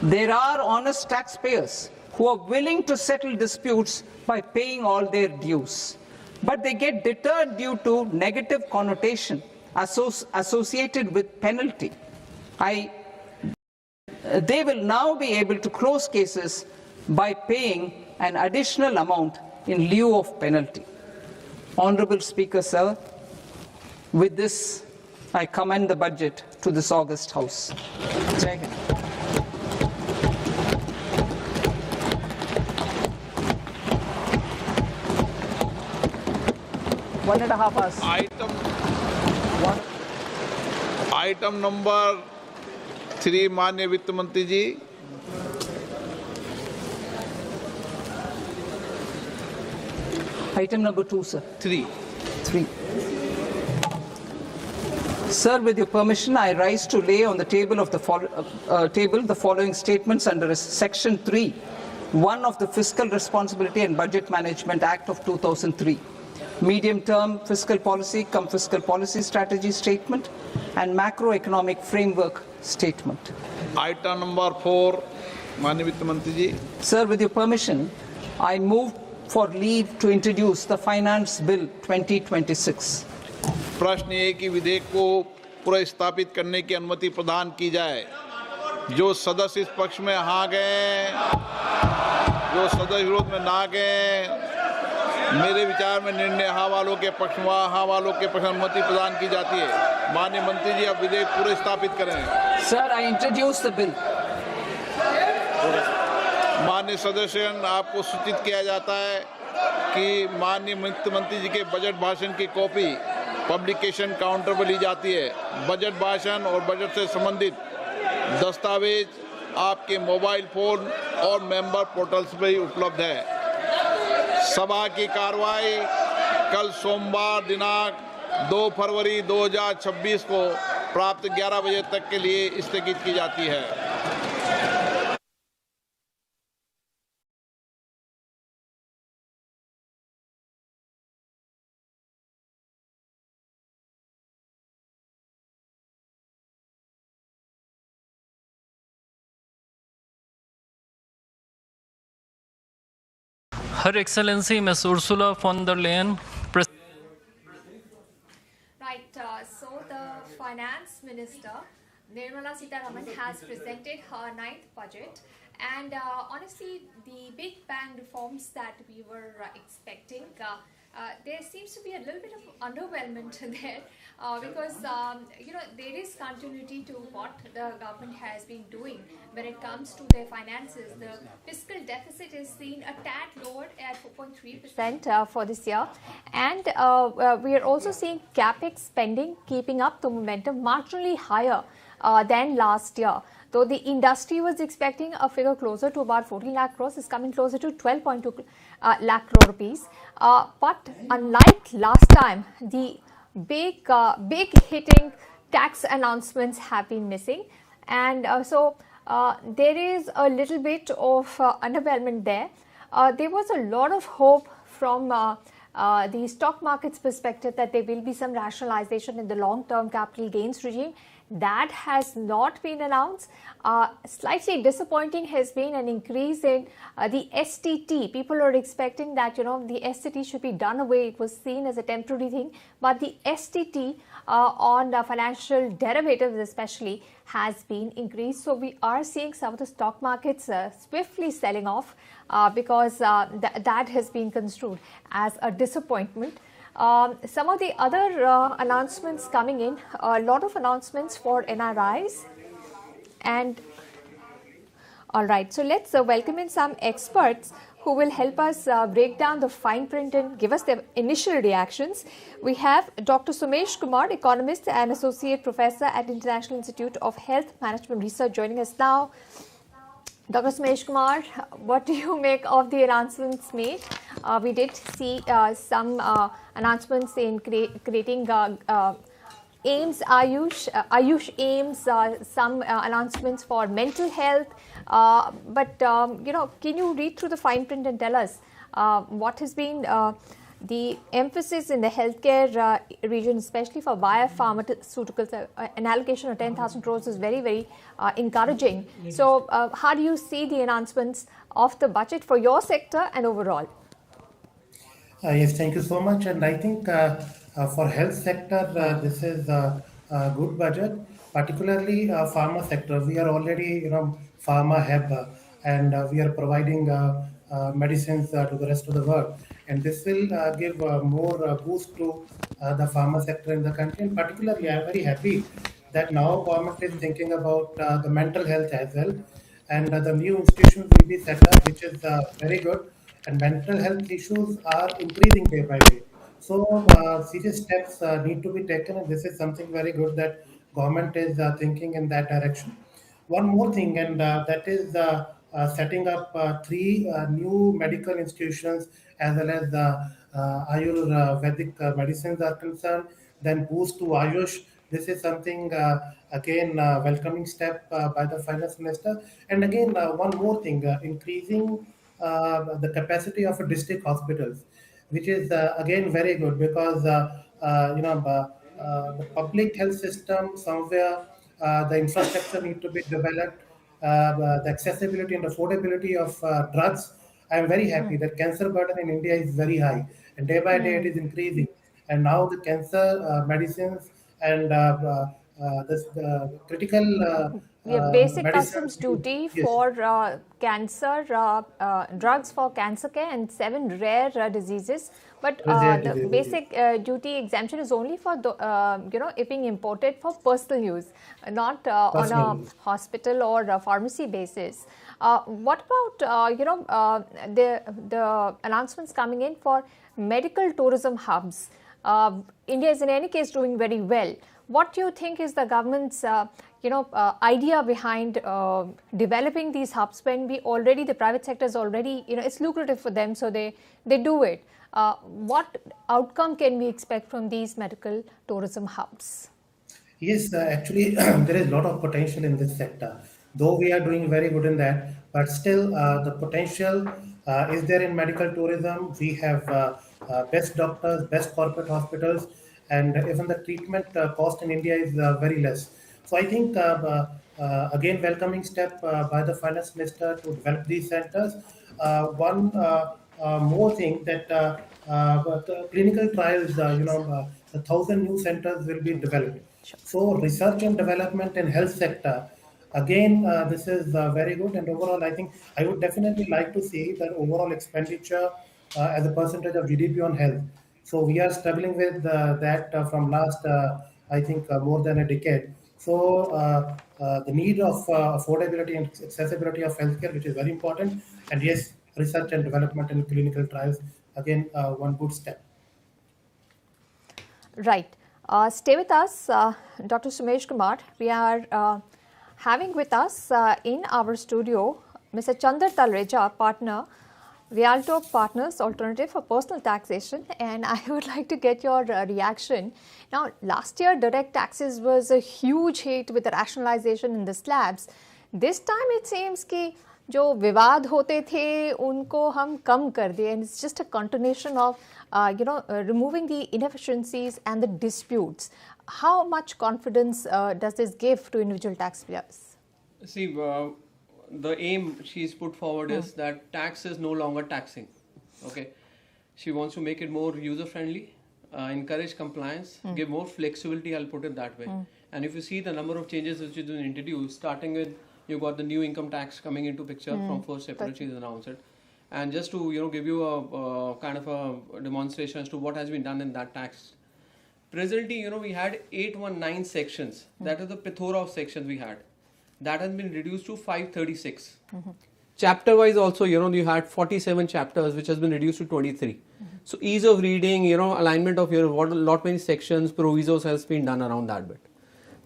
There are honest taxpayers who are willing to settle disputes by paying all their dues, but they get deterred due to negative connotation associated with penalty. They will now be able to close cases by paying an additional amount in lieu of penalty. Honorable Speaker, sir, with this, I commend the budget to this august House. Jai Hind. One and a half hours. Item number 3 माननीय वित्त मंत्री जी. Item number 2, sir. 3. Sir, with your permission, I rise to lay on the table of the following statements under Section 3(1) of the Fiscal Responsibility and Budget Management Act of 2003. Medium-term fiscal policy cum fiscal policy strategy statement and macroeconomic framework statement. Item number 4 माननीय वित्त मंत्री जी. Sir, with your permission, I move for leave to introduce the Finance Bill 2026. प्रश्न ये कि विधेयक को पुनर्स्थापित करने की अनुमति प्रदान की जाए. जो सदस्य इस पक्ष में हाँ गए, जो सदस्य विरोध में ना गए, मेरे विचार में निर्णय हाँ वालों के पक्ष में हाँ वालों के पक्ष में अनुमति प्रदान की जाती है. माननीय मंत्री जी, अब विधेयक पूरे स्थापित करें. Sir, I introduce the bill. माननीय सदस्यगण, आपको सूचित किया जाता है कि माननीय वित्त मंत्री जी के बजट भाषण की कॉपी पब्लिकेशन काउंटर पर ली जाती है. बजट भाषण और बजट से संबंधित दस्तावेज आपके मोबाइल फोन और मेंबर पोर्टल्स पर ही उपलब्ध है. सभा की कार्रवाई कल सोमवार दिनांक 2 फरवरी 2026 को प्राप्त 11 बजे तक के लिए स्थगित की जाती है. Her Excellency Ms. Ursula von der Leyen. Right, so the Finance Minister Nirmala Sitharaman has presented her 9th budget, and honestly, the big bang reforms that we were expecting, there seems to be a little bit of underwhelmment there because there is continuity to what the government has been doing when it comes to their finances. The fiscal deficit is seen a tad lowered at 4.3% for this year, and we are also seeing capex spending keeping up the momentum marginally higher than last year. Though the industry was expecting a figure closer to about 14 lakh crores, is coming closer to 12.2 lakh crore rupees. But unlike last time, the big hitting tax announcements have been missing, and so there is a little bit of underwhelmment there. There was a lot of hope from the stock market's perspective that there will be some rationalization in the long-term capital gains regime, That has not been announced. Slightly disappointing has been an increase in the STT. People are expecting that, the STT should be done away. It was seen as a temporary thing, but the STT on financial derivatives especially has been increased. So we are seeing some of the stock markets swiftly selling off because that has been construed as a disappointment. Some of the other announcements coming in, a lot of announcements for NRIs. And all right, so let's welcome in some experts who will help us break down the fine print and give us their initial reactions. We have Dr. Sumesh Kumar, economist and associate professor at International Institute of Health Management Research, joining us now. Dr. Sumesh Kumar, what do you make of the announcements made? We did see some announcements in creating AIMS, Ayush AIMS, some announcements for mental health. But can you read through the fine print and tell us what has been the emphasis in the healthcare region, especially for biopharmaceuticals? An allocation of 10,000 crores is very, very encouraging. So how do you see the announcements of the budget for your sector and overall? Yes, thank you so much. And I think for health sector, this is a good budget, particularly pharma sector. We are already, pharma hub, and we are providing medicines to the rest of the world. And this will give more boost to the pharma sector in the country. And particularly, I am very happy that now government is thinking about the mental health as well. And the new institutions will be set up, which is very good. And mental health issues are increasing day by day. So serious steps need to be taken, and this is something very good that government is thinking in that direction. One more thing, and that is setting up 3 new medical institutions as well as the Ayurvedic medicines are concerned. Then boost to Ayush. This is something again welcoming step by the finance minister. And again, one more thing, increasing the capacity of district hospitals, which is again very good because the public health system somewhere the infrastructure need to be developed, the accessibility and affordability of drugs. I am very happy that cancer burden in India is very high, and day by day it is increasing. And now the cancer medicines and this critical basic medicines, customs duty yes, for cancer, drugs for cancer care and 7 rare diseases. But the basic duty exemption is only for it being imported for personal use, not on a hospital or a pharmacy basis. What about the announcements coming in for medical tourism hubs? India is in any case doing very well. What do you think is the government's idea behind developing these hubs when the private sector is already, it's lucrative for them, so they do it. What outcome can we expect from these medical tourism hubs? Yes, actually, there is a lot of potential in this sector. Though we are doing very good in that, but still the potential is there in medical tourism. We have best doctors, best corporate hospitals, and even the treatment cost in India is very less. So I think, again, welcoming step by the finance minister to develop these centers. One more thing that clinical trials, the 1,000 new centers will be developed. So research and development in health sector, again, this is very good. And overall, I think I would definitely like to see that overall expenditure as a percentage of GDP on health. So we are struggling with that from last, I think, more than a decade. So the need of affordability and accessibility of healthcare, which is very important. And yes, research and development and clinical trials, again, one good step. Right. Stay with us, Dr. Sumesh Kumar. We are having with us in our studio Mr. Chandar Talreja, partner, Rialto Partners Alternative for Personal Taxation, and I would like to get your reaction. Now, last year, direct taxes was a huge hit with the rationalization in the slabs. This time, it seems that जो विवाद होते थे उनको हम कम कर दिए, and it's just a continuation of removing the inefficiencies and the disputes. How much confidence does this give to individual taxpayers? See, the aim she's put forward is that tax is no longer taxing. Okay, she wants to make it more user friendly, encourage compliance, give more flexibility, I'll put it that way. And if you see the number of changes which has been introduced, starting with you got the new income tax coming into picture from 1st April, she's announced it. And just to give you a kind of a demonstration as to what has been done in that tax. Presently, we had 819 sections. That is the plethora of sections we had. That has been reduced to 536. Chapter wise also, you had 47 chapters, which has been reduced to 23. So ease of reading, alignment of lot many sections, provisos has been done around that bit.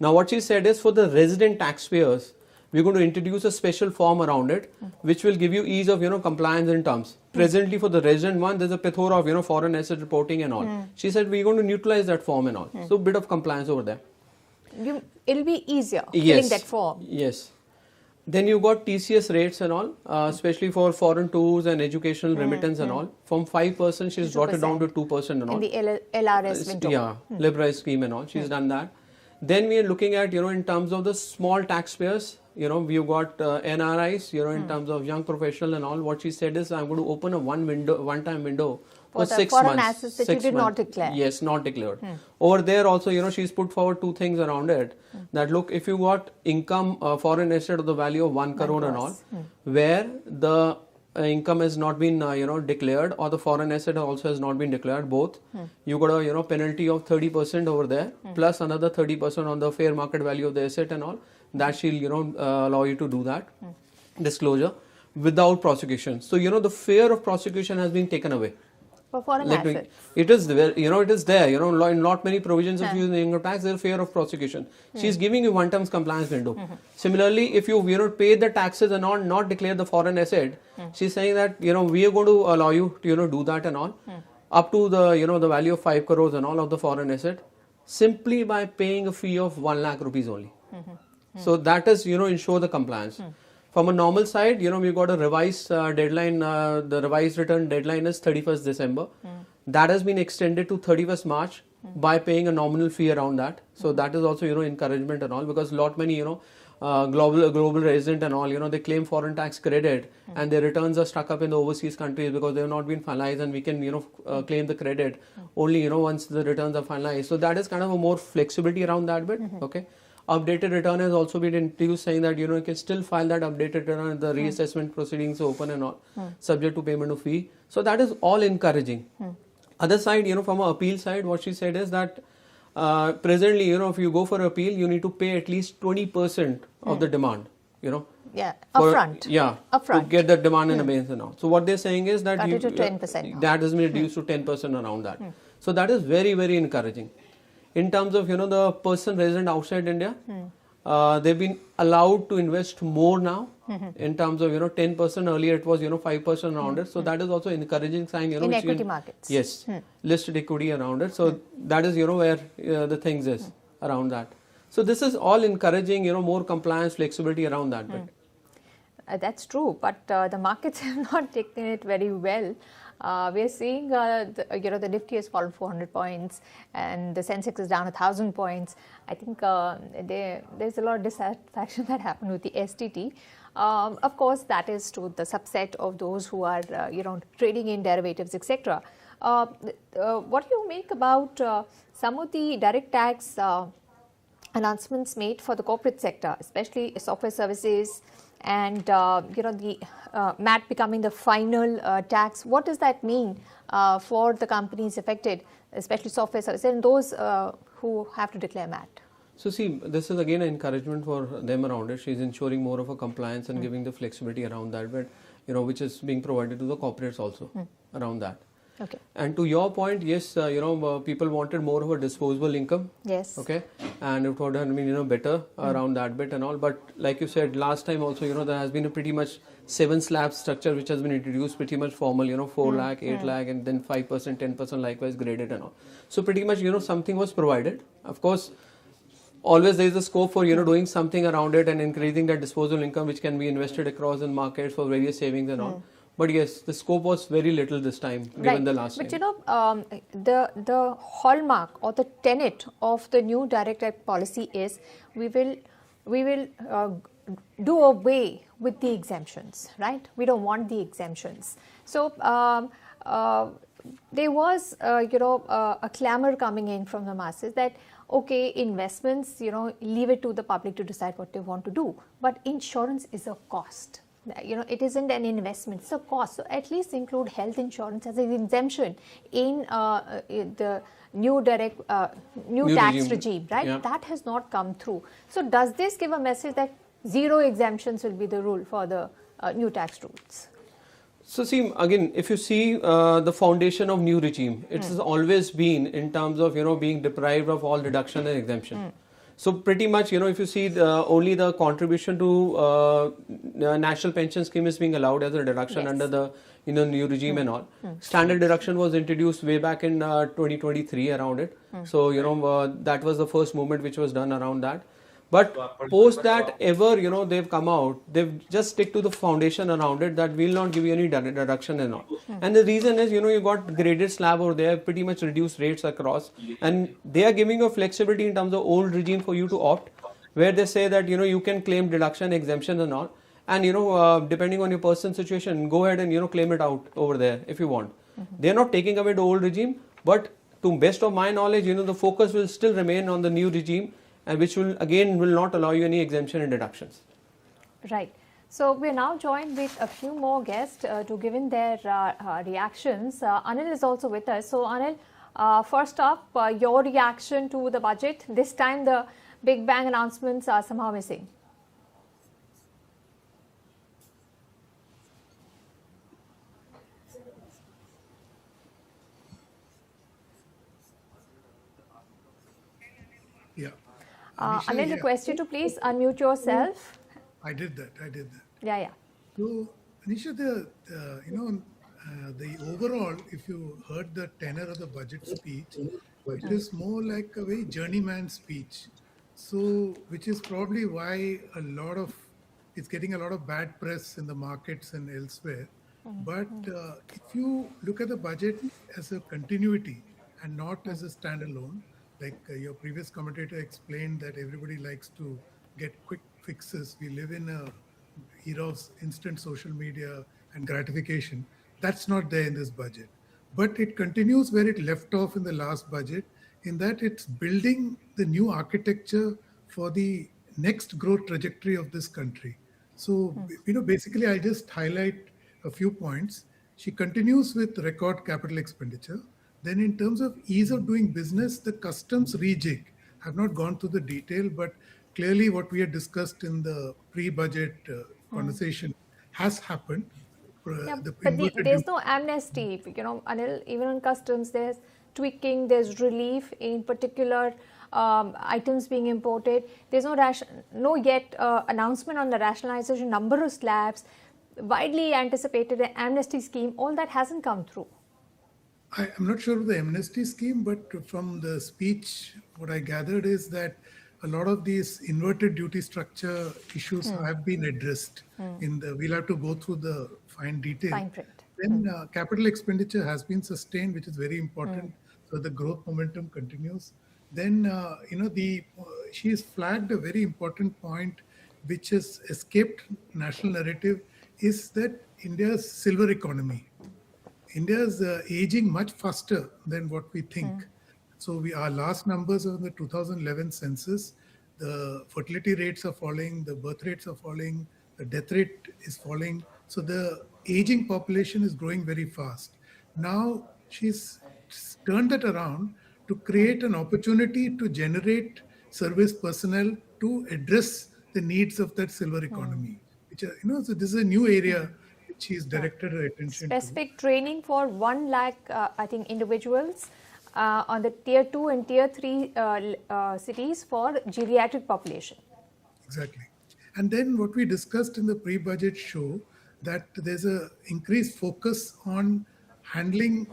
Now what she said is for the resident taxpayers, we're going to introduce a special form around it, which will give you ease of compliance in terms. Presently for the resident one, there's a plethora of foreign asset reporting and all. She said we're going to neutralize that form and all. So bit of compliance over there. It'll be easier filling that form. Yes. Then you got TCS rates and all, especially for foreign tours and educational remittance and all. From 5%, she's brought it down to 2% and all. In the LRS window. Yeah, liberalized scheme and all. She's done that. Then we are looking at, in terms of the small taxpayers, we've got NRIs, in terms of young professional and all. What she said is, I'm going to open a one-time window for 6 months. Foreign assets that you did not declare. Yes, not declared. Over there also, she's put forward two things around it. That look, if you got income, foreign asset of the value of 1 crore and all, where the income has not been, declared, or the foreign asset also has not been declared, both, you got a, penalty of 30% over there, plus another 30% on the fair market value of the asset and all. That she'll, allow you to do that disclosure without prosecution. So, the fear of prosecution has been taken away. For foreign assets. It is there, it is there, in lot many provisions of using income tax, there is fear of prosecution. She's giving you one term's compliance window. Similarly, if you, pay the taxes and all, not declare the foreign asset, she's saying that, we are going to allow you to, do that and all, up to the, the value of 5 crores and all of the foreign asset, simply by paying a fee of 1 lakh rupees only. So that is, ensure the compliance. From a normal side, we've got a revised deadline. The revised return deadline is 31st December. That has been extended to 31st March by paying a nominal fee around that. So that is also, encouragement and all, because lot many, global resident and all, they claim foreign tax credit and their returns are stuck up in the overseas countries because they have not been finalized, and we can, claim the credit only, once the returns are finalized. So that is kind of a more flexibility around that bit. Okay. Updated return has also been introduced, saying that, you can still file that updated return and the reassessment proceedings open and all, subject to payment of fee. So that is all encouraging. Other side, from an appeal side, what she said is that presently, if you go for appeal, you need to pay at least 20% of the demand, Yeah, upfront. Yeah, upfront. to get the demand in abeyance and all. So what they're saying is that Cut it to 10% that has been reduced to 10% around that. So that is very, very encouraging. In terms of, the person resident outside India, they've been allowed to invest more now. In terms of, 10%, earlier it was, 5% around it. So that is also encouraging sign, in equity markets. Yes, listed equity around it. So that is, where the things is around that. So this is all encouraging, more compliance, flexibility around that bit. That's true, but the markets have not taken it very well. We are seeing, the Nifty has fallen 400 points and the Sensex is down 1,000 points. I think there's a lot of dissatisfaction that happened with the STT. Of course, that is to the subset of those who are, trading in derivatives, etc. What do you make about some of the direct tax announcements made for the corporate sector, especially software services, and the MAT becoming the final tax? What does that mean for the companies affected, especially software services and those who have to declare MAT? So see, this is again an encouragement for them around it. She's ensuring more of a compliance and giving the flexibility around that, but which is being provided to the corporates also around that. Okay. And to your point, yes, people wanted more of a disposable income. Yes. Okay. And it would have been, better around that bit and all. But like you said, last time also, there has been a pretty much 7 slab structure which has been introduced, pretty much formal, 4 lakh, 8 lakh, and then 5%, 10% likewise graded and all. So pretty much, something was provided. Of course, always there is a scope for doing something around it and increasing that disposable income which can be invested across in markets for various savings and all. But yes, the scope was very little this time given the last but time. The hallmark or the tenet of the new direct tax policy is we will do away with the exemptions, right? We don't want the exemptions. So there was a clamor coming in from the masses that okay, investments, leave it to the public to decide what they want to do, but insurance is a cost. It isn't an investment, it's a cost. So at least include health insurance as an exemption in the new tax regime, right? Yeah. That has not come through. So does this give a message that zero exemptions will be the rule for the new tax rules? So see, again, if you see the foundation of new regime, it has always been in terms of, being deprived of all deduction and exemption. So pretty much, if you see only the contribution to national pension scheme is being allowed as a deduction under the new regime and all. Standard deduction was introduced way back in 2023 around it. So that was the first movement which was done around that. But post that ever, they've come out, they've just stick to the foundation around it that will not give you any deduction and all. And the reason is, you got graded slab over there, pretty much reduced rates across. And they are giving you flexibility in terms of old regime for you to opt, where they say that, you can claim deduction, exemption and all. And, depending on your person's situation, go ahead and, claim it out over there if you want. They're not taking away the old regime, but to best of my knowledge, the focus will still remain on the new regime, and which will not allow you any exemption and deductions. Right. So we're now joined with a few more guests to give in their reactions. Anil is also with us. So Anil, first up, your reaction to the budget. This time the big bang announcements are somehow missing. Yeah. Anil, request you to please unmute yourself. I did that. Yeah. So, Anisha, the overall, if you heard the tenor of the budget speech, it is more like a very journeyman speech. So, which is probably why it's getting a lot of bad press in the markets and elsewhere. But if you look at the budget as a continuity and not as a standalone, like your previous commentator explained that everybody likes to get quick fixes. We live in a era of instant social media and gratification. That's not there in this budget. But it continues where it left off in the last budget, in that it's building the new architecture for the next growth trajectory of this country. So, basically I'll just highlight a few points. She continues with record capital expenditure. Then in terms of ease of doing business, the customs rejig, I've not gone through the detail, but clearly what we had discussed in the pre-budget conversation has happened. But there's no amnesty, Anil, even on customs, there's tweaking, there's relief in particular items being imported. There's no yet announcement on the rationalization number of slabs, widely anticipated amnesty scheme, all that hasn't come through. I'm not sure of the amnesty scheme, but from the speech, what I gathered is that a lot of these inverted duty structure issues have been addressed. We'll have to go through the fine detail. Fine print. Then capital expenditure has been sustained, which is very important. So the growth momentum continues. Then, she has flagged a very important point, which has escaped national narrative, is that India's silver economy. India is aging much faster than what we think. So our last numbers of the 2011 census, the fertility rates are falling, the birth rates are falling, the death rate is falling. So the aging population is growing very fast. Now she's turned that around to create an opportunity to generate service personnel to address the needs of that silver economy. Which so this is a new area which she's directed her attention Specific training for 1 lakh, I think, individuals on the tier 2 and tier 3 cities for geriatric population. Exactly. And then what we discussed in the pre-budget show, that there's a increased focus on handling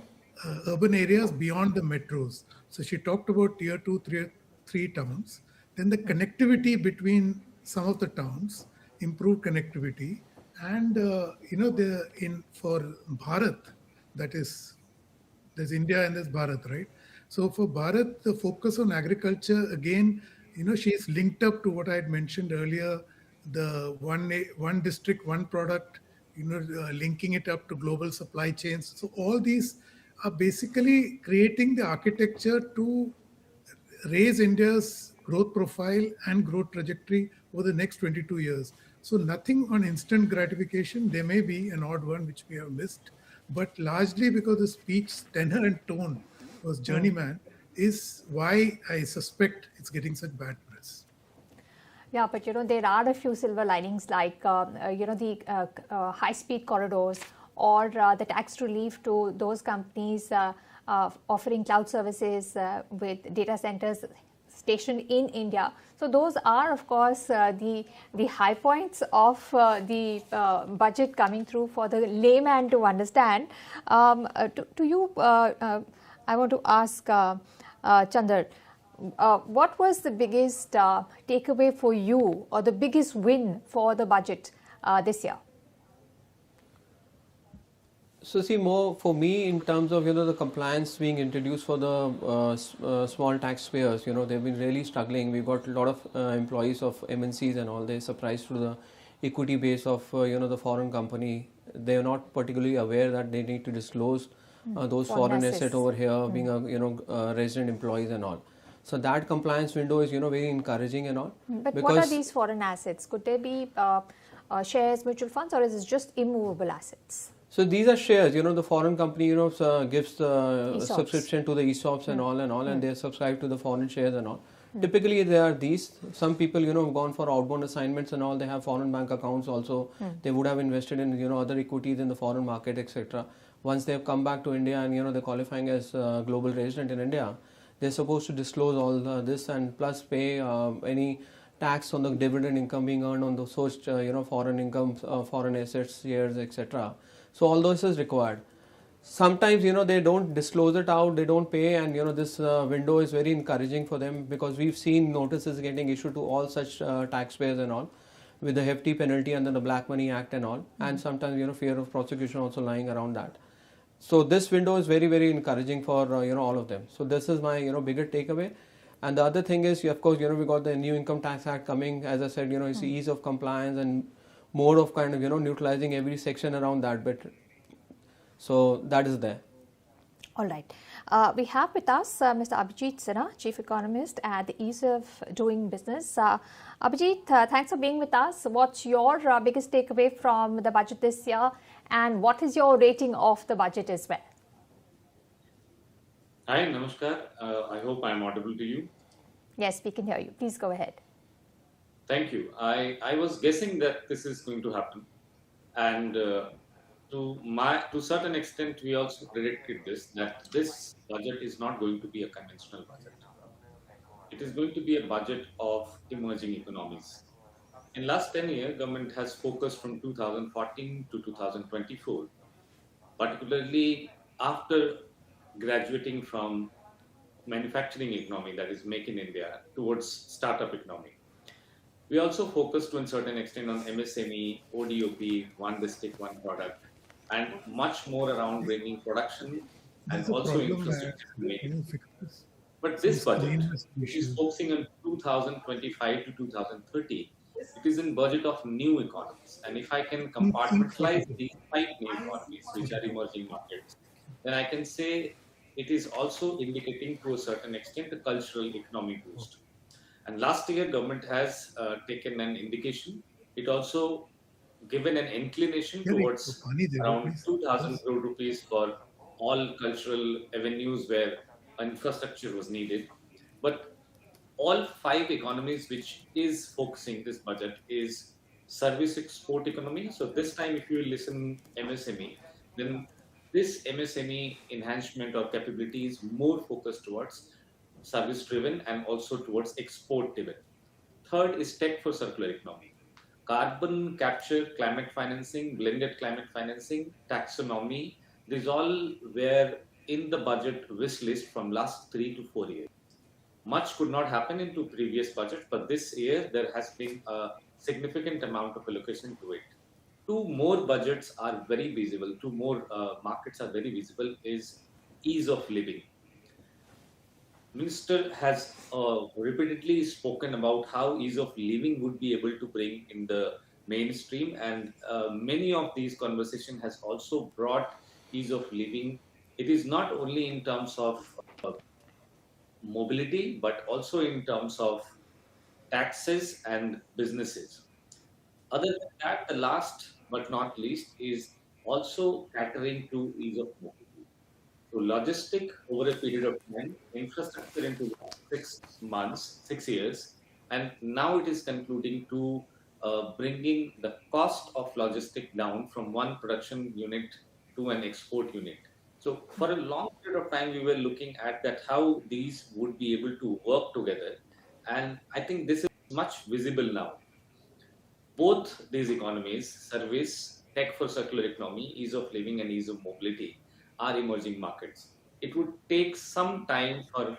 urban areas beyond the metros. So she talked about tier 2, tier 3 towns. then the connectivity between some of the towns, improved connectivity, and for Bharat, that is, there's India and there's Bharat, right? So for Bharat, the focus on agriculture again, she's linked up to what I had mentioned earlier, the one district, one product, linking it up to global supply chains. So all these are basically creating the architecture to raise India's growth profile and growth trajectory over the next 22 years. So nothing on instant gratification. There may be an odd one which we have missed, but largely because the speech tenor and tone was journeyman is why I suspect it's getting such bad press. Yeah, but there are a few silver linings like the high-speed corridors or the tax relief to those companies offering cloud services with data centers stationed in India. So those are, of course, the high points of the budget coming through for the layman to understand. To you, I want to ask Chandar, what was the biggest takeaway for you, or the biggest win for the budget this year? So see, more for me in terms of the compliance being introduced for the small taxpayers. They've been really struggling. We got a lot of employees of MNCs and all. They're surprised through the equity base of the foreign company. They are not particularly aware that they need to disclose those foreign assets over here, being a resident employees and all. So that compliance window is very encouraging and all. But what are these foreign assets? Could they be shares, mutual funds, or is it just immovable assets? So these are shares. The foreign company gives the subscription to the ESOPs and all, and they subscribe to the foreign shares and all. Typically, there are these. Some people have gone for outbound assignments and all. They have foreign bank accounts also. They would have invested in other equities in the foreign market, etc. Once they have come back to India and they're qualifying as global resident in India, they're supposed to disclose all this and plus pay any tax on the dividend income being earned on those foreign income, foreign assets, shares, etc. So all this is required. Sometimes they don't disclose it out, they don't pay, and this window is very encouraging for them, because we've seen notices getting issued to all such taxpayers and all, with the hefty penalty under the Black Money Act and all, and sometimes fear of prosecution also lying around that. So this window is very, very encouraging for all of them. So this is my bigger takeaway. And the other thing is, of course, we got the new Income Tax Act coming. As I said, it's the ease of compliance and more of kind of neutralizing every section around that bit. So that is there. All right. We have with us Mr. Abhijit Sinha, Chief Economist at the Ease of Doing Business. Abhijit, thanks for being with us. What's your biggest takeaway from the budget this year, and what is your rating of the budget as well? Hi, Namaskar. I hope I'm audible to you. Yes, we can hear you. Please go ahead. Thank you. I was guessing that this is going to happen, and to certain extent, we also predicted this, that this budget is not going to be a conventional budget. It is going to be a budget of emerging economies. In last 10 years, government has focused from 2014 to 2024, particularly after graduating from manufacturing economy, that is Make in India, towards startup economy. We also focused to a certain extent on MSME, ODOP, one district, one product, and much more around bringing production and also infrastructure to make it. But this budget, which is focusing on 2025 to 2030, it is in budget of new economies. And if I can compartmentalize these 5 new economies, which are emerging markets, then I can say it is also indicating to a certain extent a cultural economic boost. And last year, government has taken an indication. It also given an inclination towards around 2,000 crore rupees for all cultural avenues where infrastructure was needed. But all 5 economies which is focusing this budget is service export economy. So this time, if you listen MSME, then this MSME enhancement or capability is more focused towards service driven and also towards export driven. Third is tech for circular economy. Carbon capture, climate financing, blended climate financing, taxonomy, these all were in the budget wish list from last 3 to 4 years. much could not happen into previous budget, but this year there has been a significant amount of allocation to it. Two more budgets are very visible, two more markets are very visible, is ease of living. Minister has repeatedly spoken about how ease of living would be able to bring in the mainstream, and many of these conversation has also brought ease of living. It is not only in terms of mobility, but also in terms of taxes and businesses. Other than that, the last but not least is also catering to ease of mobility. So logistic over a period of time, infrastructure into the last 6 months, 6 years, and now it is concluding to bringing the cost of logistic down from one production unit to an export unit. So for a long period of time, we were looking at that how these would be able to work together, and I think this is much visible now. Both these economies, service, tech for circular economy, ease of living and ease of mobility, are emerging markets. It would take some time for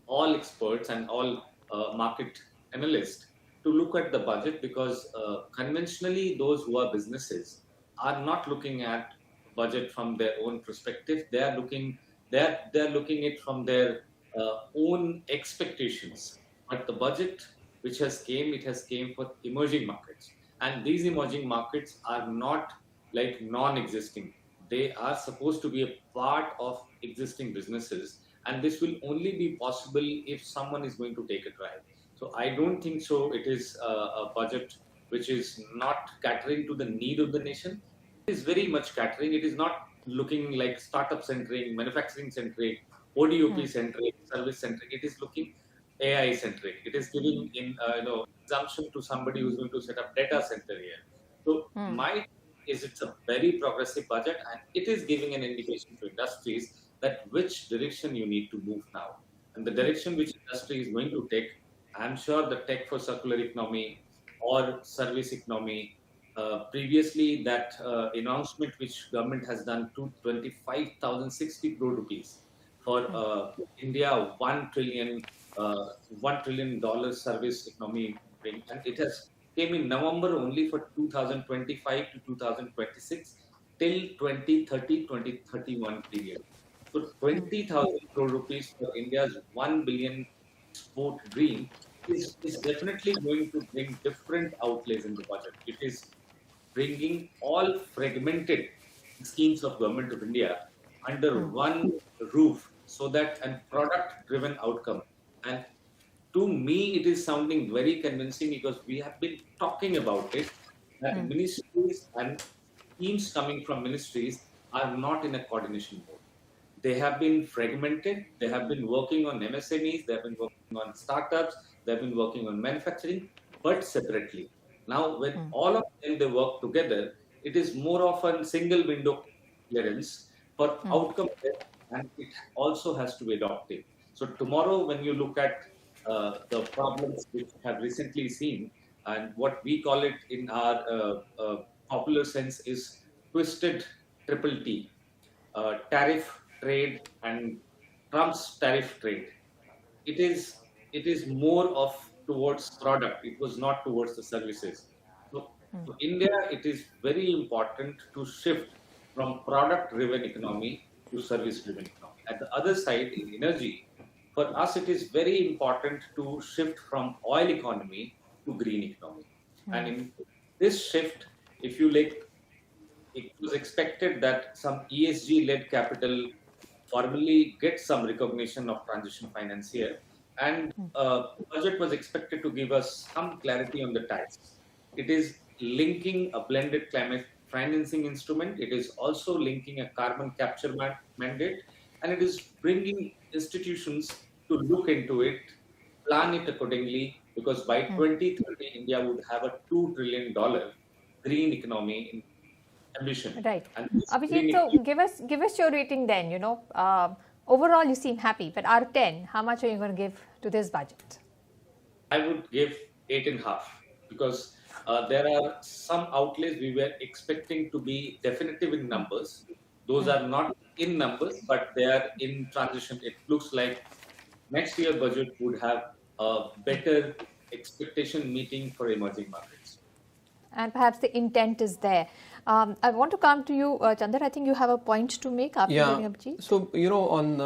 all experts and all market analysts to look at the budget, because conventionally those who are businesses are not looking at budget from their own perspective. They're looking it from their own expectations. But the budget which has came, it has came for emerging markets, and these emerging markets are not like non-existing. They are supposed to be a part of existing businesses, and this will only be possible if someone is going to take a trial. So I don't think so it is a budget which is not catering to the need of the nation. It is very much catering. It is not looking like startup centric, manufacturing centric, ODOP centric, service centric. It is looking AI centric. It is giving assumption to somebody who's going to set up data center here. So my is it's a very progressive budget, and it is giving an indication to industries that which direction you need to move now, and the direction which industry is going to take. I'm sure the tech for circular economy or service economy. Previously, that announcement which government has done to 25,060 crore rupees for India $1 trillion service economy, and it has came in November only for 2025 to 2026 till 2030-2031 period. So 20,000 crore rupees for India's 1 billion export dream is definitely going to bring different outlays in the budget. It is bringing all fragmented schemes of Government of India under one roof, so that a product-driven outcome. And to me, it is sounding very convincing, because we have been talking about it, that ministries and teams coming from ministries are not in a coordination mode. They have been fragmented. They have been working on MSMEs. They have been working on startups. They have been working on manufacturing, but separately. Now, when all of them, they work together, it is more of a single window clearance for outcome, and it also has to be adopted. So tomorrow, when you look at the problems which have recently seen, and what we call it in our popular sense is twisted triple T, tariff trade and Trump's tariff trade. It is more of towards product. It was not towards the services. So India, it is very important to shift from product-driven economy to service-driven economy. At the other side, in energy, for us, it is very important to shift from oil economy to green economy. And in this shift, if you like, it was expected that some ESG-led capital formally get some recognition of transition finance here. And budget was expected to give us some clarity on the tax. It is linking a blended climate financing instrument. It is also linking a carbon capture mandate, and it is bringing institutions to look into it, plan it accordingly, because by 2030, India would have a $2 trillion green economy in ambition. Right. And Abhijit, so give us your rating then. Overall, you seem happy, but out of 10, how much are you going to give to this budget? I would give 8.5, because there are some outlays we were expecting to be definitive in numbers. Those are not in numbers, but they are in transition. It looks like next year budget would have a better expectation meeting for emerging markets. And perhaps the intent is there. I want to come to you, Chandar. I think you have a point to make after hearing Abhijit. So, on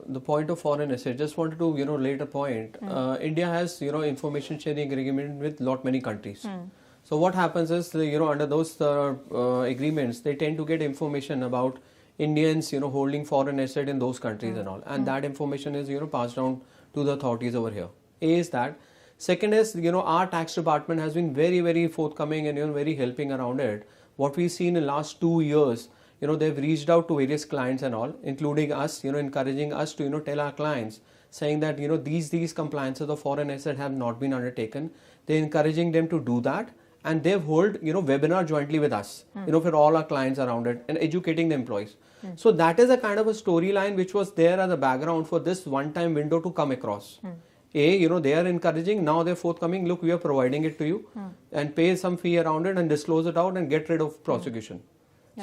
the point of foreign assets, just wanted to, lay a point. India has, information sharing agreement with many countries. So what happens is, under those agreements, they tend to get information about Indians, holding foreign asset in those countries and all. And that information is, passed down to the authorities over here. A is that. Second is, our tax department has been very, very forthcoming and, very helping around it. What we've seen in last 2 years, they've reached out to various clients and all, including us, encouraging us to, tell our clients, saying that, these compliances of foreign asset have not been undertaken. They're encouraging them to do that. And they've hold, webinar jointly with us, for all our clients around it and educating the employees. So that is a kind of a storyline which was there as a background for this one-time window to come across. They are encouraging, now they're forthcoming, look, we are providing it to you and pay some fee around it and disclose it out and get rid of prosecution.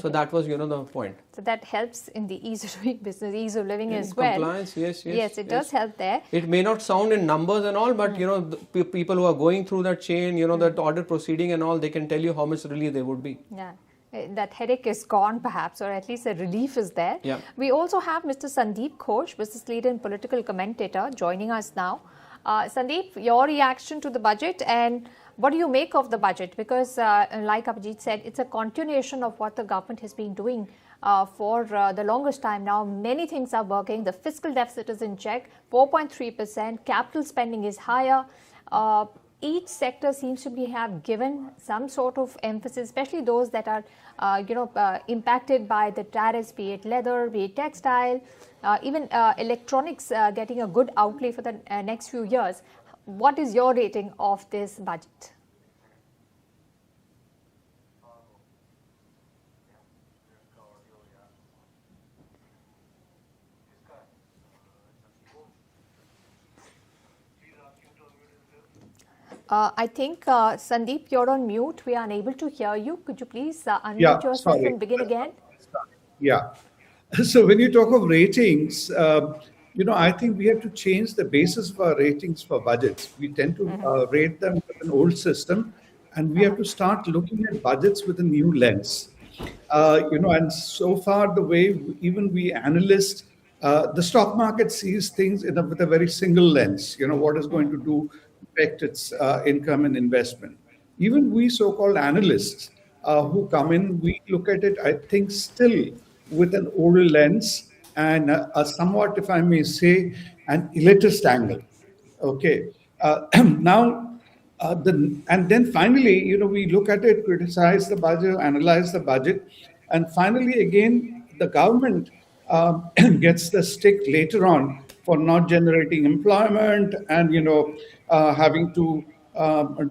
So that was, the point. So that helps in the ease of doing business, ease of living as well. Compliance, yes. Yes, it does help there. It may not sound in numbers and all, but, the people who are going through that chain, that audit proceeding and all, they can tell you how much relief they would be. Yeah. That headache is gone perhaps, or at least the relief is there. Yeah. We also have Mr. Sandeep Ghosh, business leader and political commentator, joining us now. Sandeep, your reaction to the budget and what do you make of the budget? Because like Abhijit said, it's a continuation of what the government has been doing for the longest time now. Many things are working. The fiscal deficit is in check, 4.3%. Capital spending is higher. Each sector seems to have given some sort of emphasis, especially those that are, impacted by the tariffs, be it leather, be it textile, even electronics getting a good outlay for the next few years. What is your rating of this budget? I think, Sandeep, you're on mute. We are unable to hear you. Could you please unmute yourself and begin again? Yeah. So when you talk of ratings, I think we have to change the basis of our ratings for budgets. We tend to rate them with an old system, and we have to start looking at budgets with a new lens. And so far the way even we analysts, the stock market sees things with a very single lens, what is going to do affect its income and investment. Even we so-called analysts who come in, we look at it, I think, still with an older lens and a somewhat, if I may say, an elitist angle. Okay. Now, and then finally, we look at it, criticize the budget, analyze the budget, and finally, again, the government gets the stick later on for not generating employment and, having to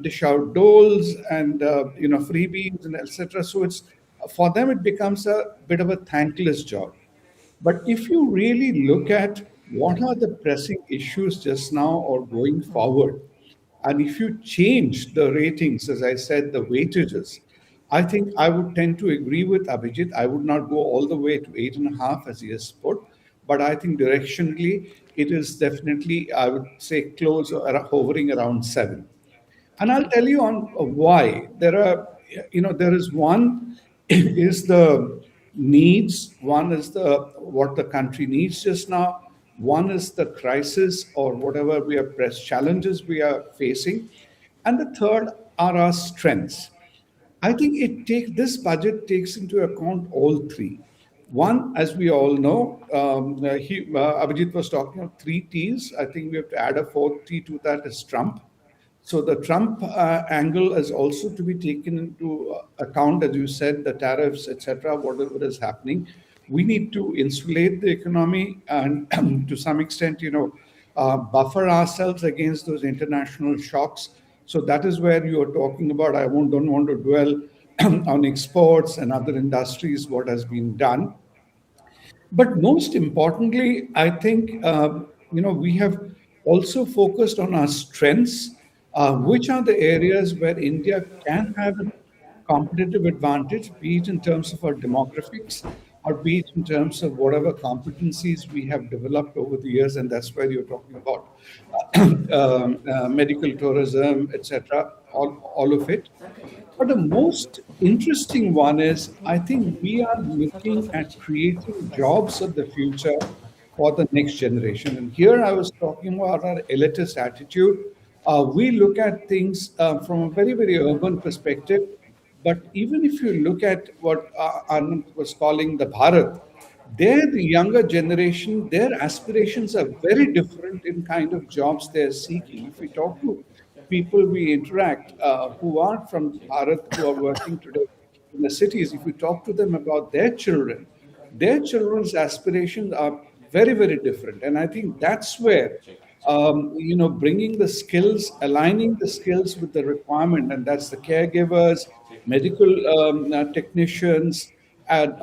dish out doles and, freebies and etc. So for them, it becomes a bit of a thankless job. But if you really look at what are the pressing issues just now or going forward, and if you change the ratings, as I said, the weightages, I think I would tend to agree with Abhijit. I would not go all the way to 8.5 as he has put, but I think directionally it is definitely, I would say, close or hovering around 7. And I'll tell you on why. There is one is the needs, one is what the country needs just now, one is the crisis or whatever challenges we are facing, and the third are our strengths. I think this budget takes into account all three. One, as we all know, Abhijit was talking of 3 T's. I think we have to add a 4th T to that, is Trump. So the Trump angle is also to be taken into account, as you said, the tariffs, etc., whatever is happening. We need to insulate the economy and to some extent, buffer ourselves against those international shocks. So that is where you are talking about. I don't want to dwell on exports and other industries, what has been done. But most importantly, I think, we have also focused on our strengths, which are the areas where India can have a competitive advantage, be it in terms of our demographics, or be it in terms of whatever competencies we have developed over the years, and that's where you're talking about medical tourism, etc., all of it. But the most interesting one is, I think we are looking at creating jobs of the future for the next generation. And here I was talking about our elitist attitude. We look at things from a very, very urban perspective. But even if you look at what Anand was calling the Bharat, there the younger generation, their aspirations are very different in kind of jobs they're seeking. If we talk to people we interact who are from Bharat, who are working today in the cities, if we talk to them about their children's aspirations are very, very different. And I think that's where, bringing the skills, aligning the skills with the requirement, and that's the caregivers, medical technicians, and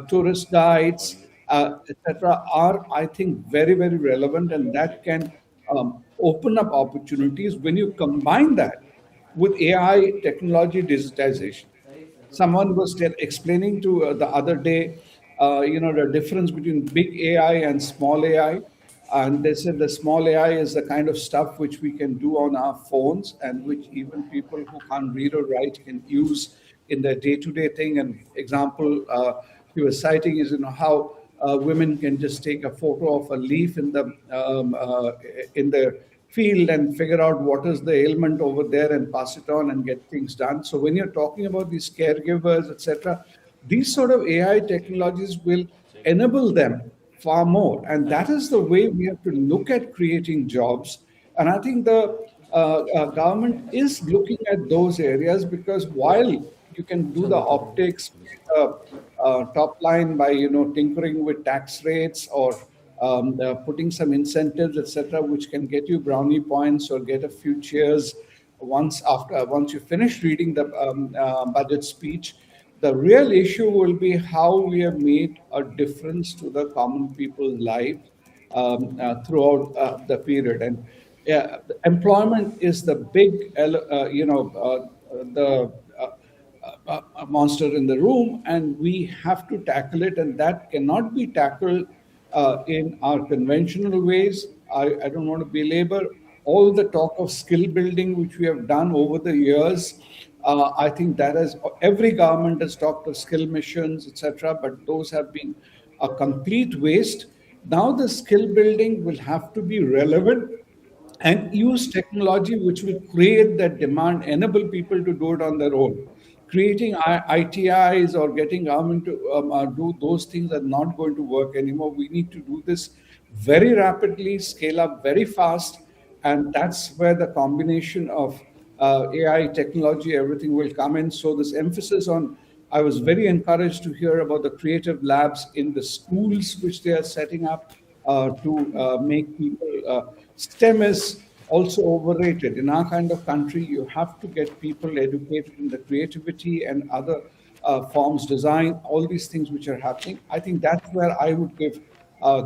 tourist guides, etc., are, I think, very, very relevant, and that can open up opportunities when you combine that with AI, technology, digitization. Someone was explaining to the other day, the difference between big AI and small AI. And they said the small AI is the kind of stuff which we can do on our phones and which even people who can't read or write can use in their day-to-day thing. And example he was citing is, how women can just take a photo of a leaf in the field and figure out what is the ailment over there and pass it on and get things done. So when you're talking about these caregivers, etc., these sort of AI technologies will enable them far more. And that is the way we have to look at creating jobs. And I think the government is looking at those areas, because while you can do the optics, top line by tinkering with tax rates or putting some incentives, etc., which can get you brownie points or get a few cheers once you finish reading the budget speech. The real issue will be how we have made a difference to the common people's life throughout the period. And employment is the big, the monster in the room, and we have to tackle it, and that cannot be tackled in our conventional ways. I don't want to belabor all the talk of skill building which we have done over the years. I think that every government has talked of skill missions, etc., but those have been a complete waste. Now the skill building will have to be relevant and use technology which will create that demand, enable people to do it on their own. Creating ITIs or getting government to do those things are not going to work anymore. We need to do this very rapidly, scale up very fast, and that's where the combination of AI, technology, everything will come in. So this emphasis on, I was very encouraged to hear about the creative labs in the schools which they are setting up to make people, STEM is also overrated. In our kind of country, you have to get people educated in the creativity and other forms, design, all these things which are happening. I think that's where I would give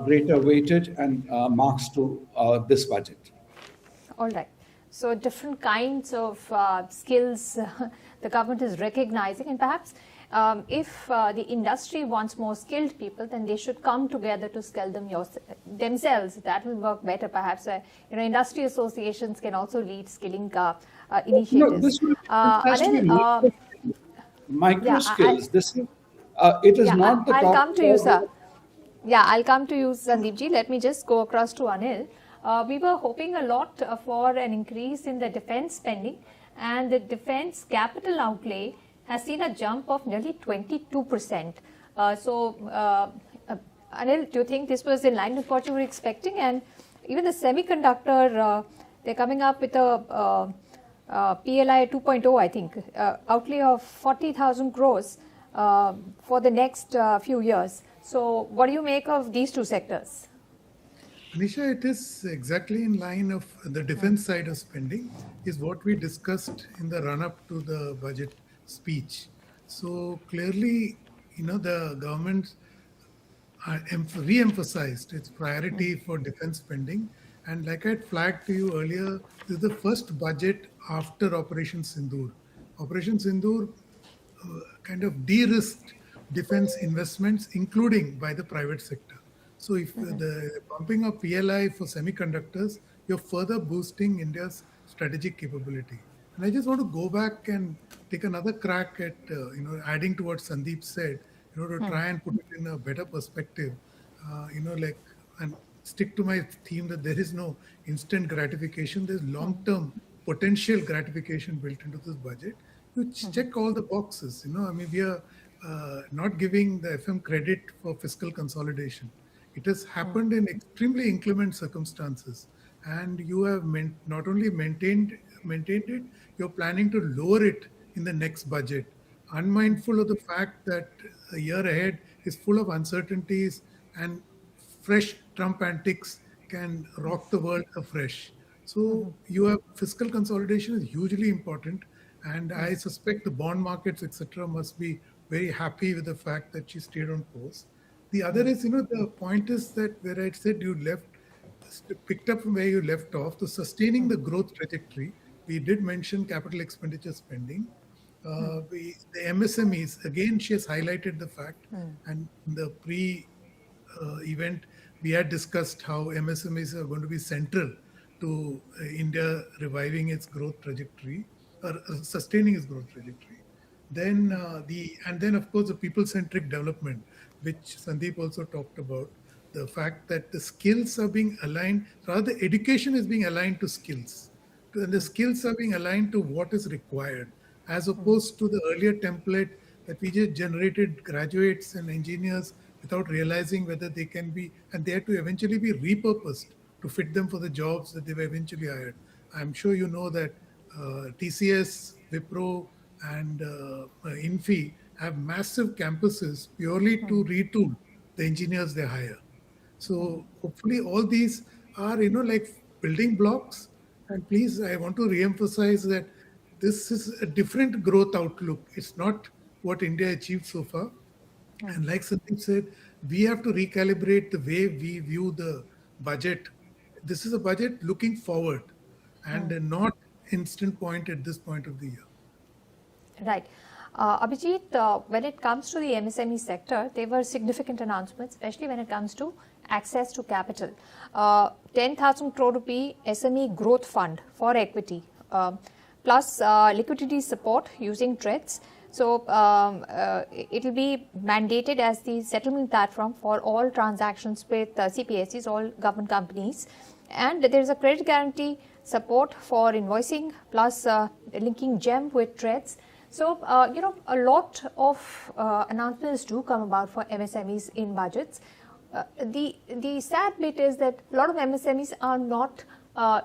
greater weightage and marks to this budget. All right. So different kinds of skills the government is recognizing, and perhaps if the industry wants more skilled people, then they should come together to skill themselves. That will work better. Perhaps industry associations can also lead skilling initiatives. Micro skills. It is not the I'll come to you, sir. Yeah, I'll come to you, Sandeepji. Let me just go across to Anil. We were hoping a lot for an increase in the defense spending, and the defense capital outlay has seen a jump of nearly 22%. Anil, do you think this was in line with what you were expecting? And even the semiconductor, they're coming up with a PLI 2.0, I think, outlay of 40,000 crores for the next few years. So what do you make of these two sectors? Anisha, it is exactly in line of the defense side of spending is what we discussed in the run-up to the budget speech. So clearly, the government re-emphasized its priority for defense spending. And like I had flagged to you earlier, this is the first budget after Operation Sindoor. Operation Sindoor kind of de-risked defense investments, including by the private sector. So if the pumping of PLI for semiconductors, you're further boosting India's strategic capability. And I just want to go back and take another crack at adding to what Sandeep said, to try and put it in a better perspective. And stick to my theme that there is no instant gratification. There's long-term potential gratification built into this budget. You check all the boxes. We are not giving the FM credit for fiscal consolidation. It has happened in extremely inclement circumstances, and you have not only maintained it, you're planning to lower it in the next budget, unmindful of the fact that a year ahead is full of uncertainties and fresh Trump antics can rock the world afresh. So you have fiscal consolidation is hugely important, and I suspect the bond markets, etc., must be very happy with the fact that she stayed on course. The other is, the point is that where I said you picked up from where you left off, to sustaining the growth trajectory, we did mention capital expenditure spending. The MSMEs, again, she has highlighted the fact, and in the event, we had discussed how MSMEs are going to be central to India reviving its growth trajectory or sustaining its growth trajectory. Then of course the people-centric development, which Sandeep also talked about, the fact that the skills are being aligned, rather education is being aligned to skills, and the skills are being aligned to what is required, as opposed to the earlier template that we just generated graduates and engineers without realizing whether they can be, and they had to eventually be repurposed to fit them for the jobs that they were eventually hired. I'm sure you know that TCS, Wipro, and Infi have massive campuses purely to retool the engineers they hire. So hopefully all these are, like building blocks. And please, I want to re-emphasize that this is a different growth outlook. It's not what India achieved so far. And like Sandeep said, we have to recalibrate the way we view the budget. This is a budget looking forward and not instant point at this point of the year. Right. Abhijit, when it comes to the MSME sector, there were significant announcements, especially when it comes to access to capital. 10,000 crore rupee SME growth fund for equity, plus liquidity support using TREDS. So it will be mandated as the settlement platform for all transactions with CPSEs, all government companies. And there is a credit guarantee support for invoicing, plus linking GEM with TREDS. So, a lot of announcements do come about for MSMEs in budgets. The sad bit is that a lot of MSMEs are not,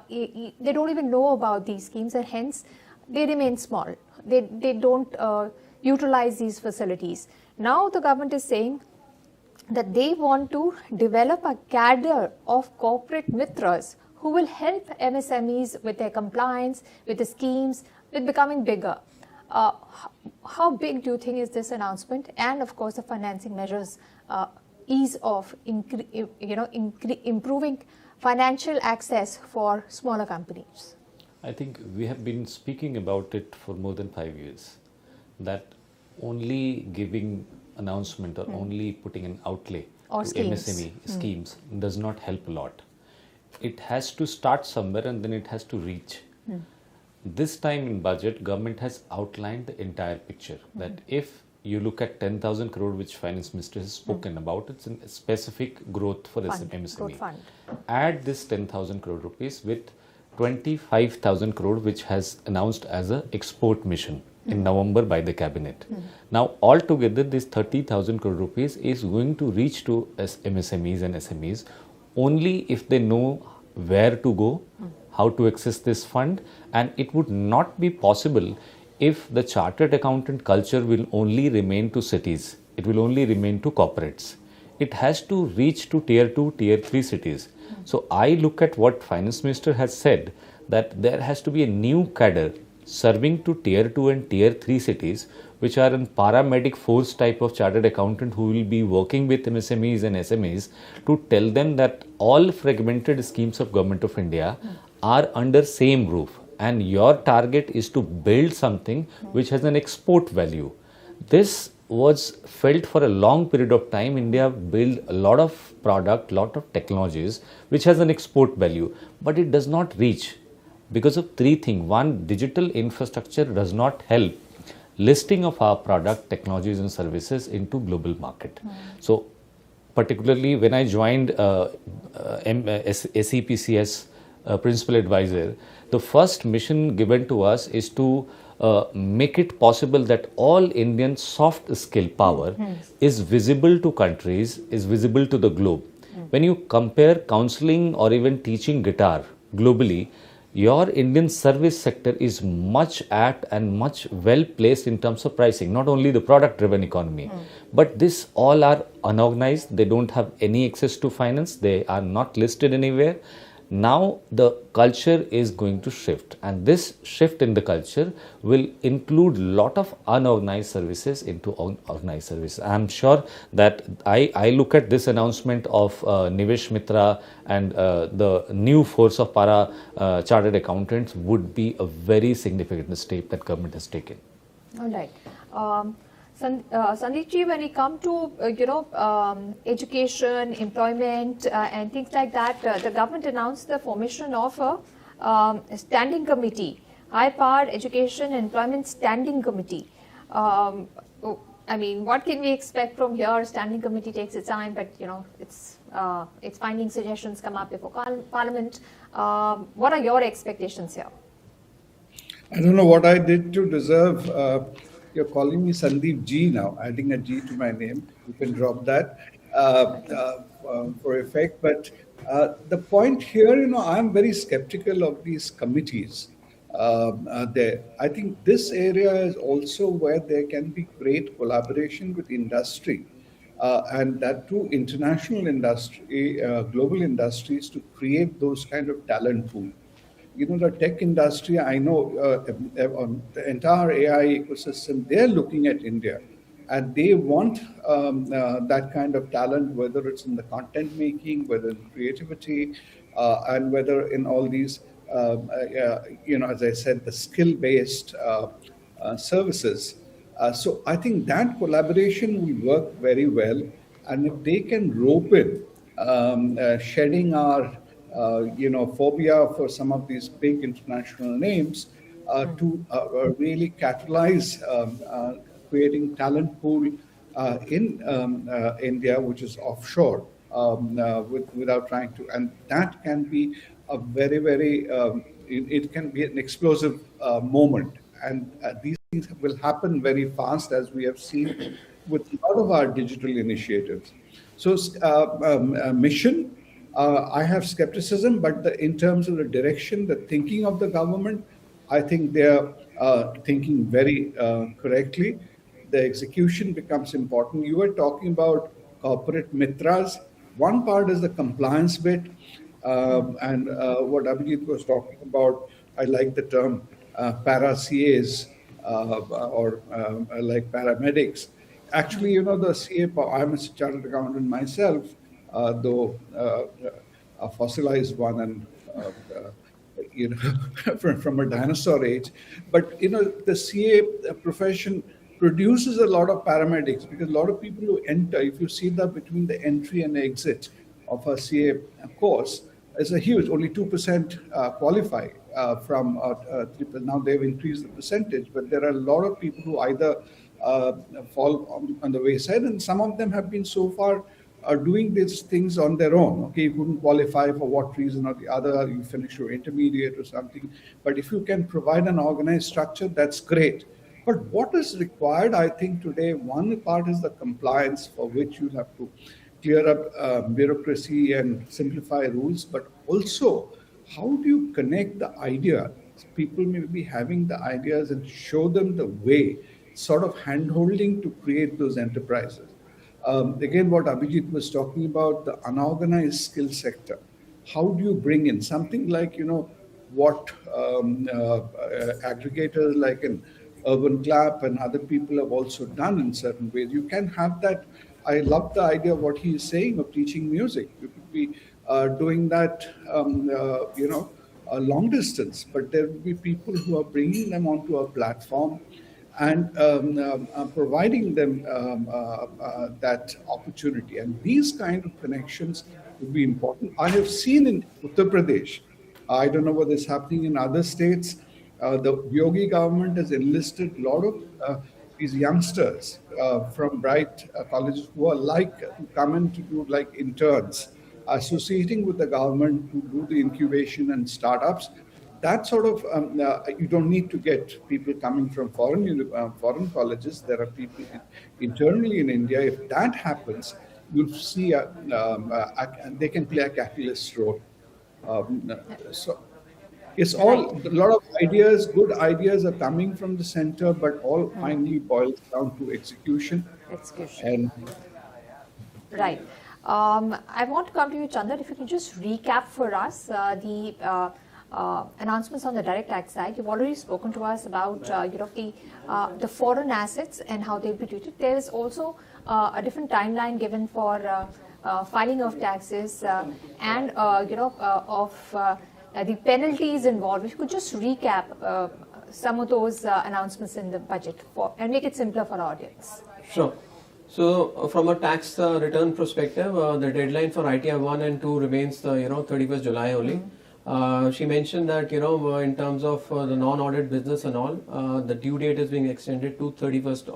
they don't even know about these schemes, and hence they remain small. They don't utilize these facilities. Now the government is saying that they want to develop a cadre of corporate mitras who will help MSMEs with their compliance, with the schemes, with becoming bigger. How big do you think is this announcement? And of course, the financing measures ease of improving financial access for smaller companies. I think we have been speaking about it for more than 5 years, that only giving announcement or only putting an outlay or to schemes. MSME schemes does not help a lot. It has to start somewhere and then it has to reach. This time in budget, government has outlined the entire picture, that if you look at 10,000 crore which Finance Minister has spoken about, it's a specific growth for MSME. Add this 10,000 crore rupees with 25,000 crore which has announced as a export mission in November by the cabinet. Now altogether this 30,000 crore rupees is going to reach to MSMEs and SMEs only if they know where to go, how to access this fund, and it would not be possible if the chartered accountant culture will only remain to cities, it will only remain to corporates. It has to reach to tier 2, tier 3 cities. So I look at what Finance Minister has said, that there has to be a new cadre serving to tier 2 and tier 3 cities, which are in paramedic force type of chartered accountant who will be working with MSMEs and SMEs to tell them that all fragmented schemes of Government of India are under same roof, and your target is to build something which has an export value. This was felt for a long period of time. India built a lot of product, lot of technologies, which has an export value, but it does not reach because of three things. One, digital infrastructure does not help listing of our product, technologies and services into global market. So particularly when I joined SEPCS principal advisor, the first mission given to us is to make it possible that all Indian soft skill power is visible to countries, is visible to the globe. When you compare counseling or even teaching guitar globally, your Indian service sector is much at and much well placed in terms of pricing, not only the product driven economy, but this all are unorganized. They don't have any access to finance. They are not listed anywhere. Now the culture is going to shift, and this shift in the culture will include lot of unorganized services into organized services. I am sure that I look at this announcement of Nivesh Mitra and the new force of para chartered accountants would be a very significant step that government has taken. All right. Sandeep ji, when it comes to education, employment, and things like that, the government announced the formation of a standing committee, high-powered education and employment standing committee. I mean, what can we expect from here? Standing committee takes its time, but its finding suggestions come up before Parliament. What are your expectations here? I don't know what I did to deserve. You're calling me Sandeep G now, adding a G to my name. You can drop that for effect. But the point here, I'm very skeptical of these committees. I think this area is also where there can be great collaboration with industry, and that too international industry, global industries, to create those kind of talent pool. The tech industry, I know on the entire AI ecosystem, they're looking at India, and they want that kind of talent, whether it's in the content making, whether in creativity, and whether in all these, as I said, the skill-based services. So I think that collaboration will work very well, and if they can rope in shedding our phobia for some of these big international names to really catalyze creating talent pool in India, which is offshore, without trying to, and that can be a very, very, it can be an explosive moment. And these things will happen very fast, as we have seen with a lot of our digital initiatives. So mission, I have skepticism, but in terms of the direction, the thinking of the government, I think they're thinking very correctly. The execution becomes important. You were talking about corporate mitras. One part is the compliance bit, and what Abhijit was talking about, I like the term para-CAs or like paramedics. Actually, the CA, I'm a chartered accountant myself, though a fossilized one and from a dinosaur age. But the CA profession produces a lot of paramedics, because a lot of people who enter, if you see that between the entry and exit of a CA course, is a huge, only 2% qualify from 3%. Now they've increased the percentage, but there are a lot of people who either fall on the wayside, and some of them have been so far doing these things on their own. Okay, you couldn't qualify for what reason or the other, you finish your intermediate or something. But if you can provide an organized structure, that's great. But what is required, I think today, one part is the compliance, for which you'll have to clear up bureaucracy and simplify rules, but also how do you connect the idea? People may be having the ideas and show them the way, sort of hand-holding to create those enterprises. Again, what Abhijit was talking about, the unorganized skill sector. How do you bring in something like, what aggregators like an Urban Clap and other people have also done in certain ways. You can have that. I love the idea of what he is saying of teaching music. You could be doing that, long distance, but there will be people who are bringing them onto a platform and providing them that opportunity. And these kind of connections would be important. I have seen in Uttar Pradesh, I don't know what is happening in other states, the Yogi government has enlisted a lot of these youngsters from bright colleges who are like to come in to do like interns, associating with the government to do the incubation and startups. That sort of you don't need to get people coming from foreign colleges. There are people internally in India. If that happens, you'll see they can play a catalyst role. So it's all a lot of ideas, good ideas are coming from the center, but all finally boils down to execution. And Right. I want to come to you, Chandan. If you can just recap for us the announcements on the direct tax side. You've already spoken to us about the foreign assets and how they'll be treated. There is also a different timeline given for filing of taxes and of the penalties involved. If you could just recap some of those announcements in the budget and make it simpler for our audience. Sure. So from a tax return perspective, the deadline for ITR 1 and 2 remains 31st July only. She mentioned that in terms of the non-audit business and all, the due date is being extended to 31st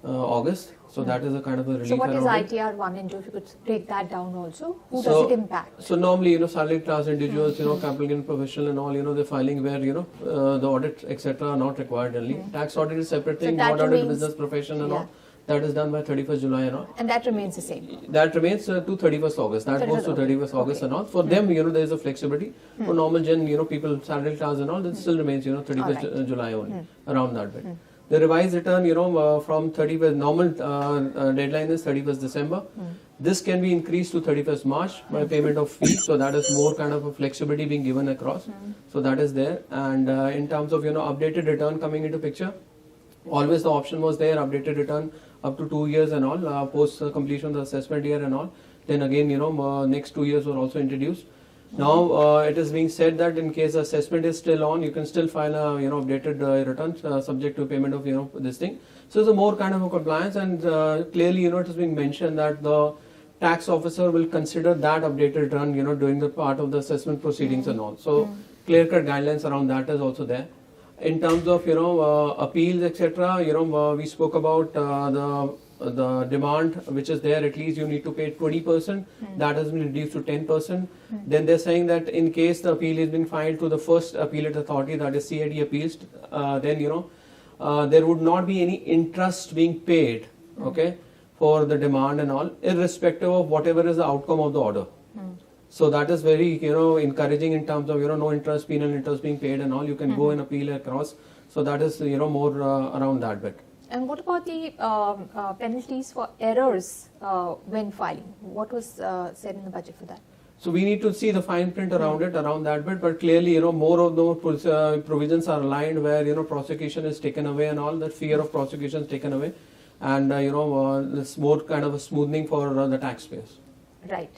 August. So that is a kind of a relief. So what is ITR 1 and 2? If you could break that down also, who does it impact? So normally, salaried class individuals, capital gain professional and all, they're filing where, the audit, etc. are not required only. Tax audit is separate thing, non-audit business profession and all. That is done by 31st July and all. And that remains the same? That remains to 31st August. That goes to 31st August and all. For them, there is a flexibility. For normal gen, people, salary class and all, that still remains, 31st July only, around that bit. The revised return, from 31st, normal deadline is 31st December. This can be increased to 31st March by payment of fees. So that is more kind of a flexibility being given across. So that is there. And in terms of, updated return coming into picture, always the option was there, updated return up to 2 years and all, post completion of the assessment year and all. Then again, next 2 years were also introduced. Now it is being said that in case the assessment is still on, you can still file a updated return subject to payment of this thing. So it's a more kind of a compliance, and clearly it has been mentioned that the tax officer will consider that updated return during the part of the assessment proceedings and all. So clear-cut guidelines around that is also there. In terms of appeals, etc., we spoke about the demand which is there. At least you need to pay 20%. That has been reduced to 10%. Then they're saying that in case the appeal is being filed to the first appellate authority, that is CID appeals, then there would not be any interest being paid, okay, for the demand and all, irrespective of whatever is the outcome of the order. So that is very, encouraging in terms of, no interest, penal interest being paid and all. You can go and appeal across. So that is, more around that bit. And what about the penalties for errors when filing? What was said in the budget for that? So we need to see the fine print around it, around that bit. But clearly, more of those provisions are aligned where, prosecution is taken away and all. That fear of prosecution is taken away. And, it's more kind of a smoothing for the taxpayers. Right.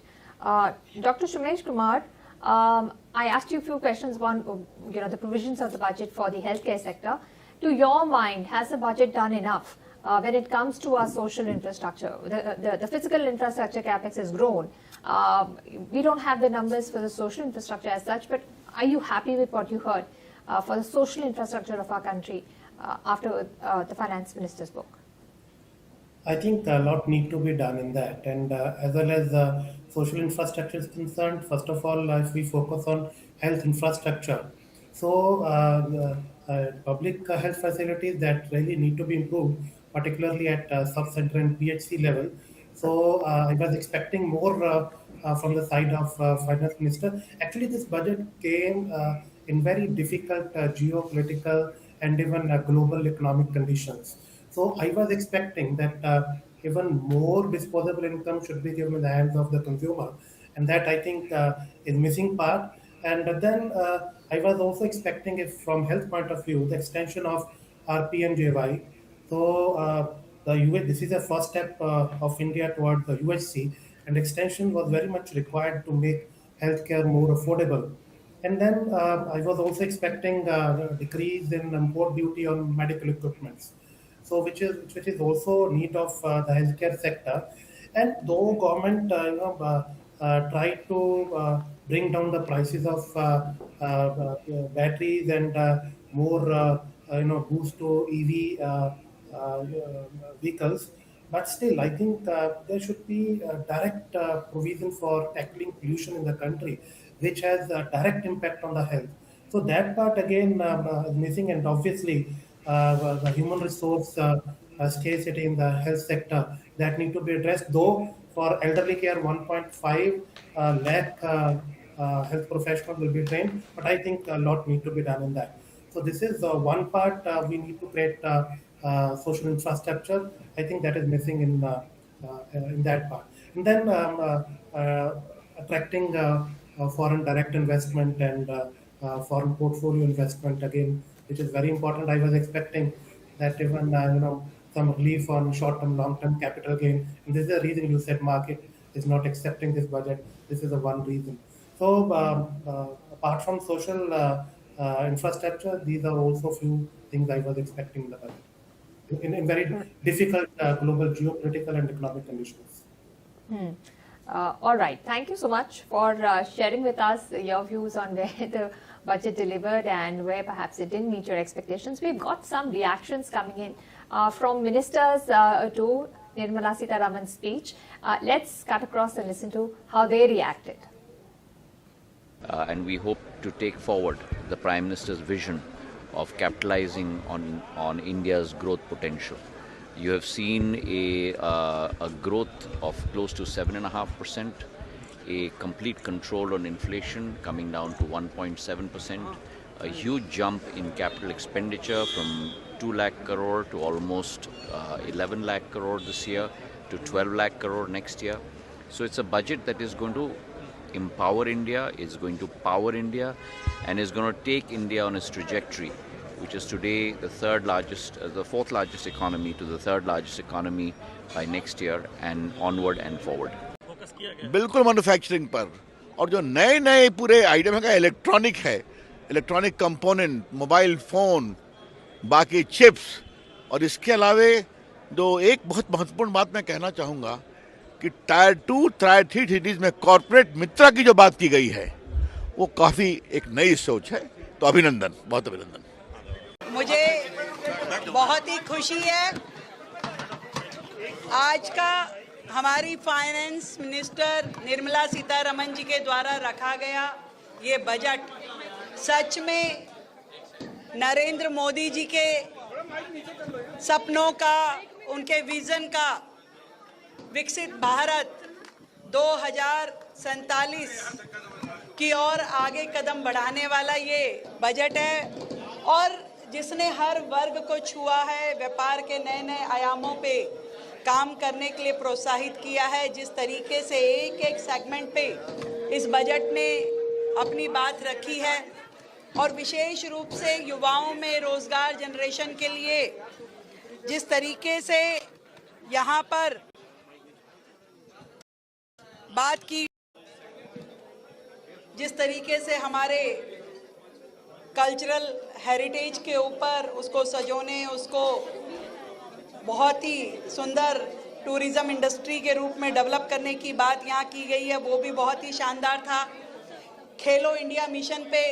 Dr. Shumesh Kumar, I asked you a few questions on the provisions of the budget for the healthcare sector. To your mind, has the budget done enough when it comes to our social infrastructure? The physical infrastructure capex has grown. We don't have the numbers for the social infrastructure as such, but are you happy with what you heard for the social infrastructure of our country after the finance minister spoke? I think a lot need to be done in that, and as well as social infrastructure is concerned, first of all, if we focus on health infrastructure, so public health facilities that really need to be improved, particularly at sub-center and PHC level. So I was expecting more from the side of finance minister. Actually, this budget came in very difficult geopolitical and even global economic conditions. So I was expecting that even more disposable income should be given in the hands of the consumer, and that I think is missing part. And then I was also expecting, if from health point of view, the extension of RPMJY. So this is the first step of India towards the UHC, and extension was very much required to make healthcare more affordable. And then I was also expecting a decrease in import duty on medical equipments, so which is also need of the healthcare sector. And though government tried to bring down the prices of batteries and more boost to EV vehicles, but still I think there should be a direct provision for tackling pollution in the country, which has a direct impact on the health. So that part again is missing, and obviously the human resource scarcity in the health sector that need to be addressed. Though for elderly care, 1.5 lakh health professionals will be trained, but I think a lot need to be done in that. So this is one part we need to create social infrastructure. I think that is missing in that part. And then attracting foreign direct investment and foreign portfolio investment again, which is very important. I was expecting that even some relief on short-term, long-term capital gain. And this is the reason you said market is not accepting this budget. This is the one reason. So apart from social infrastructure, these are also few things I was expecting in the budget in very difficult global geopolitical and economic conditions. All right. Thank you so much for sharing with us your views on where the budget delivered and where perhaps it didn't meet your expectations. We've got some reactions coming in from ministers to Nirmala Sitharaman's speech. Let's cut across and listen to how they reacted. And we hope to take forward the Prime Minister's vision of capitalizing on India's growth potential. You have seen a growth of close to 7.5%, a complete control on inflation coming down to 1.7%, a huge jump in capital expenditure from 2 lakh crore to almost 11 lakh crore this year to 12 lakh crore next year. So it's a budget that is going to empower India, is going to power India, and is going to take India on its trajectory, which is today the fourth largest economy to the third largest economy by next year and onward and forward. बिल्कुल manufacturing पर, और जो नए नए पूरे item है electronic component, mobile phone, बाकी chips, और इसके अलावे जो एक बहुत महत्वपूर्ण बात मैं कहना चाहूँगा कि टायर 2, टायर 3 सिटीज में कॉर्पोरेट मित्र की जो बात की गई है वो काफ़ी एक नई सोच है, तो अभिनंदन, बहुत अभिनंदन। मुझे बहुत ही खुशी है आज का हमारी फाइनेंस मिनिस्टर निर्मला सीतारमन जी के द्वारा रखा गया ये बजट सच में नरेंद्र मोदी जी के सपनों का, उनके विजन का विकसित भारत 2047 की ओर आगे कदम बढ़ाने वाला ये बजट है, और जिसने हर वर्ग को छुआ है, व्यापार के नए नए आयामों पे काम करने के लिए प्रोत्साहित किया है। जिस तरीके से एक एक सेगमेंट पे इस बजट ने अपनी बात रखी है, और विशेष रूप से युवाओं में रोजगार जनरेशन के लिए जिस तरीके से यहाँ पर बात की, जिस तरीके से हमारे कल्चरल हेरिटेज के ऊपर उसको सजोने, उसको बहुत ही सुंदर टूरिज्म इंडस्ट्री के रूप में डेवलप करने की बात यहाँ की गई है, वो भी बहुत ही शानदार था। खेलो इंडिया मिशन पे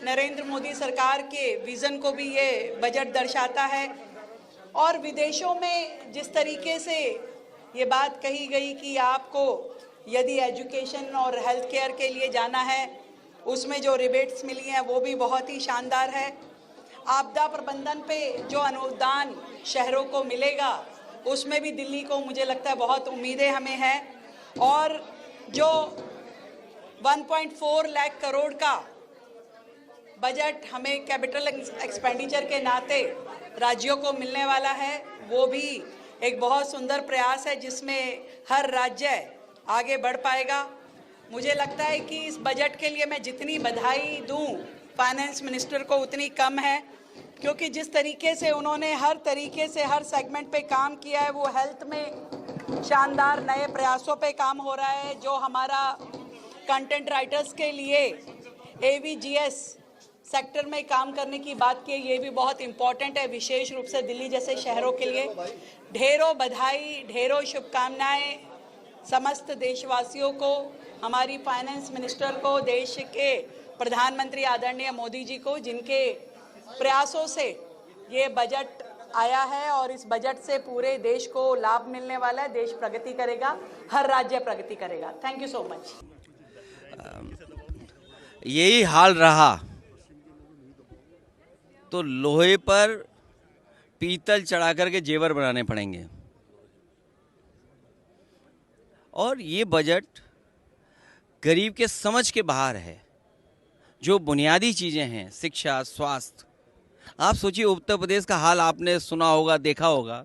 नरेंद्र मोदी सरकार के विजन को भी ये बजट दर्शाता है, और विदेशों में जिस तरीके से ये बात कही गई कि आपको यदि एजुकेशन और हेल्थ केयर के लिए जाना है उसमें जो रिबेट्स मिली हैं वो भी बहुत ही शानदार है। आपदा प्रबंधन पे जो अनुदान शहरों को मिलेगा उसमें भी दिल्ली को मुझे लगता है बहुत उम्मीदें हमें हैं, और जो 1.4 लाख करोड़ का बजट हमें कैपिटल एक्सपेंडिचर के नाते राज्यों को मिलने वाला है वो भी एक बहुत सुंदर प्रयास है जिसमें हर राज्य आगे बढ़ पाएगा। मुझे लगता है कि इस बजट के लिए मैं जितनी बधाई दूं फाइनेंस मिनिस्टर को उतनी कम है, क्योंकि जिस तरीके से उन्होंने हर तरीके से हर सेगमेंट पे काम किया है, वो हेल्थ में शानदार नए प्रयासों पे काम हो रहा है, जो हमारा कंटेंट राइटर्स के लिए AVGS सेक्टर में काम करने की बात की, ये भी बहुत इम्पोर्टेंट है, विशेष रूप से दिल्ली जैसे शहरों के लिए। ढेरों बधाई, ढेरों शुभकामनाएं समस्त देशवासियों को, हमारी फाइनेंस मिनिस्टर को, देश के प्रधानमंत्री आदरणीय मोदी जी को, जिनके प्रयासों से ये बजट आया है और इस बजट से पूरे देश को लाभ मिलने वाला है। देश प्रगति करेगा, हर राज्य प्रगति करेगा। Thank you so much. यही हाल रहा तो लोहे पर पीतल चढ़ा करके जेवर बनाने पड़ेंगे। और ये बजट गरीब के समझ के बाहर है। जो बुनियादी चीज़ें हैं, शिक्षा, स्वास्थ्य, आप सोचिए उत्तर प्रदेश का हाल आपने सुना होगा, देखा होगा।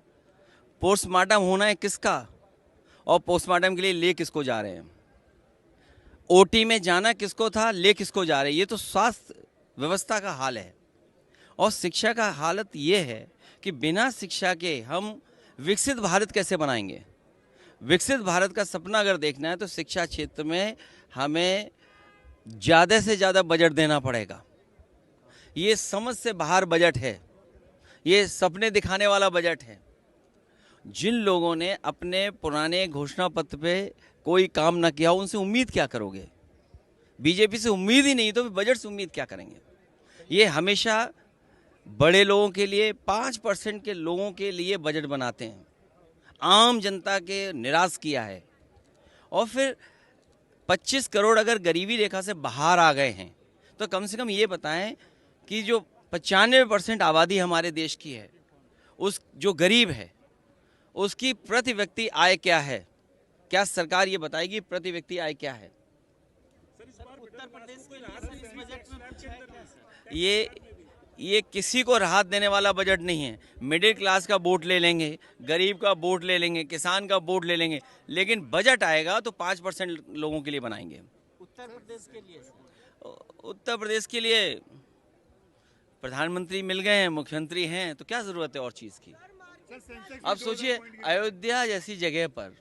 पोस्टमार्टम होना है किसका, और पोस्टमार्टम के लिए ले किसको जा रहे हैं। ओटी में जाना किसको था, ले किसको जा रहे हैं। ये तो स्वास्थ्य व्यवस्था का हाल है। और शिक्षा का हालत ये है कि बिना शिक्षा के हम विकसित भारत कैसे बनाएंगे। विकसित भारत का सपना अगर देखना है तो शिक्षा क्षेत्र में हमें ज़्यादा से ज़्यादा बजट देना पड़ेगा। ये समझ से बाहर बजट है, ये सपने दिखाने वाला बजट है। जिन लोगों ने अपने पुराने घोषणा पत्र पे कोई काम ना किया, उनसे उम्मीद क्या करोगे। बीजेपी से उम्मीद ही नहीं तो बजट से उम्मीद क्या करेंगे। ये हमेशा बड़े लोगों के लिए, 5% के लोगों के लिए बजट बनाते हैं, आम जनता के निराश किया है। और फिर 25 करोड़ अगर गरीबी रेखा से बाहर आ गए हैं तो कम से कम ये बताएं कि जो 95% आबादी हमारे देश की है, उस जो गरीब है उसकी प्रति व्यक्ति आय क्या है। क्या सरकार ये बताएगी प्रति व्यक्ति आय क्या है। ये किसी को राहत देने वाला बजट नहीं है। मिडिल क्लास का वोट ले लेंगे, गरीब का वोट ले लेंगे, किसान का वोट ले लेंगे, लेकिन बजट आएगा तो 5% लोगों के लिए बनाएंगे। उत्तर प्रदेश के लिए प्रधानमंत्री मिल गए हैं, मुख्यमंत्री हैं, तो क्या जरूरत है और चीज की। अब सोचिए अयोध्या जैसी जगह पर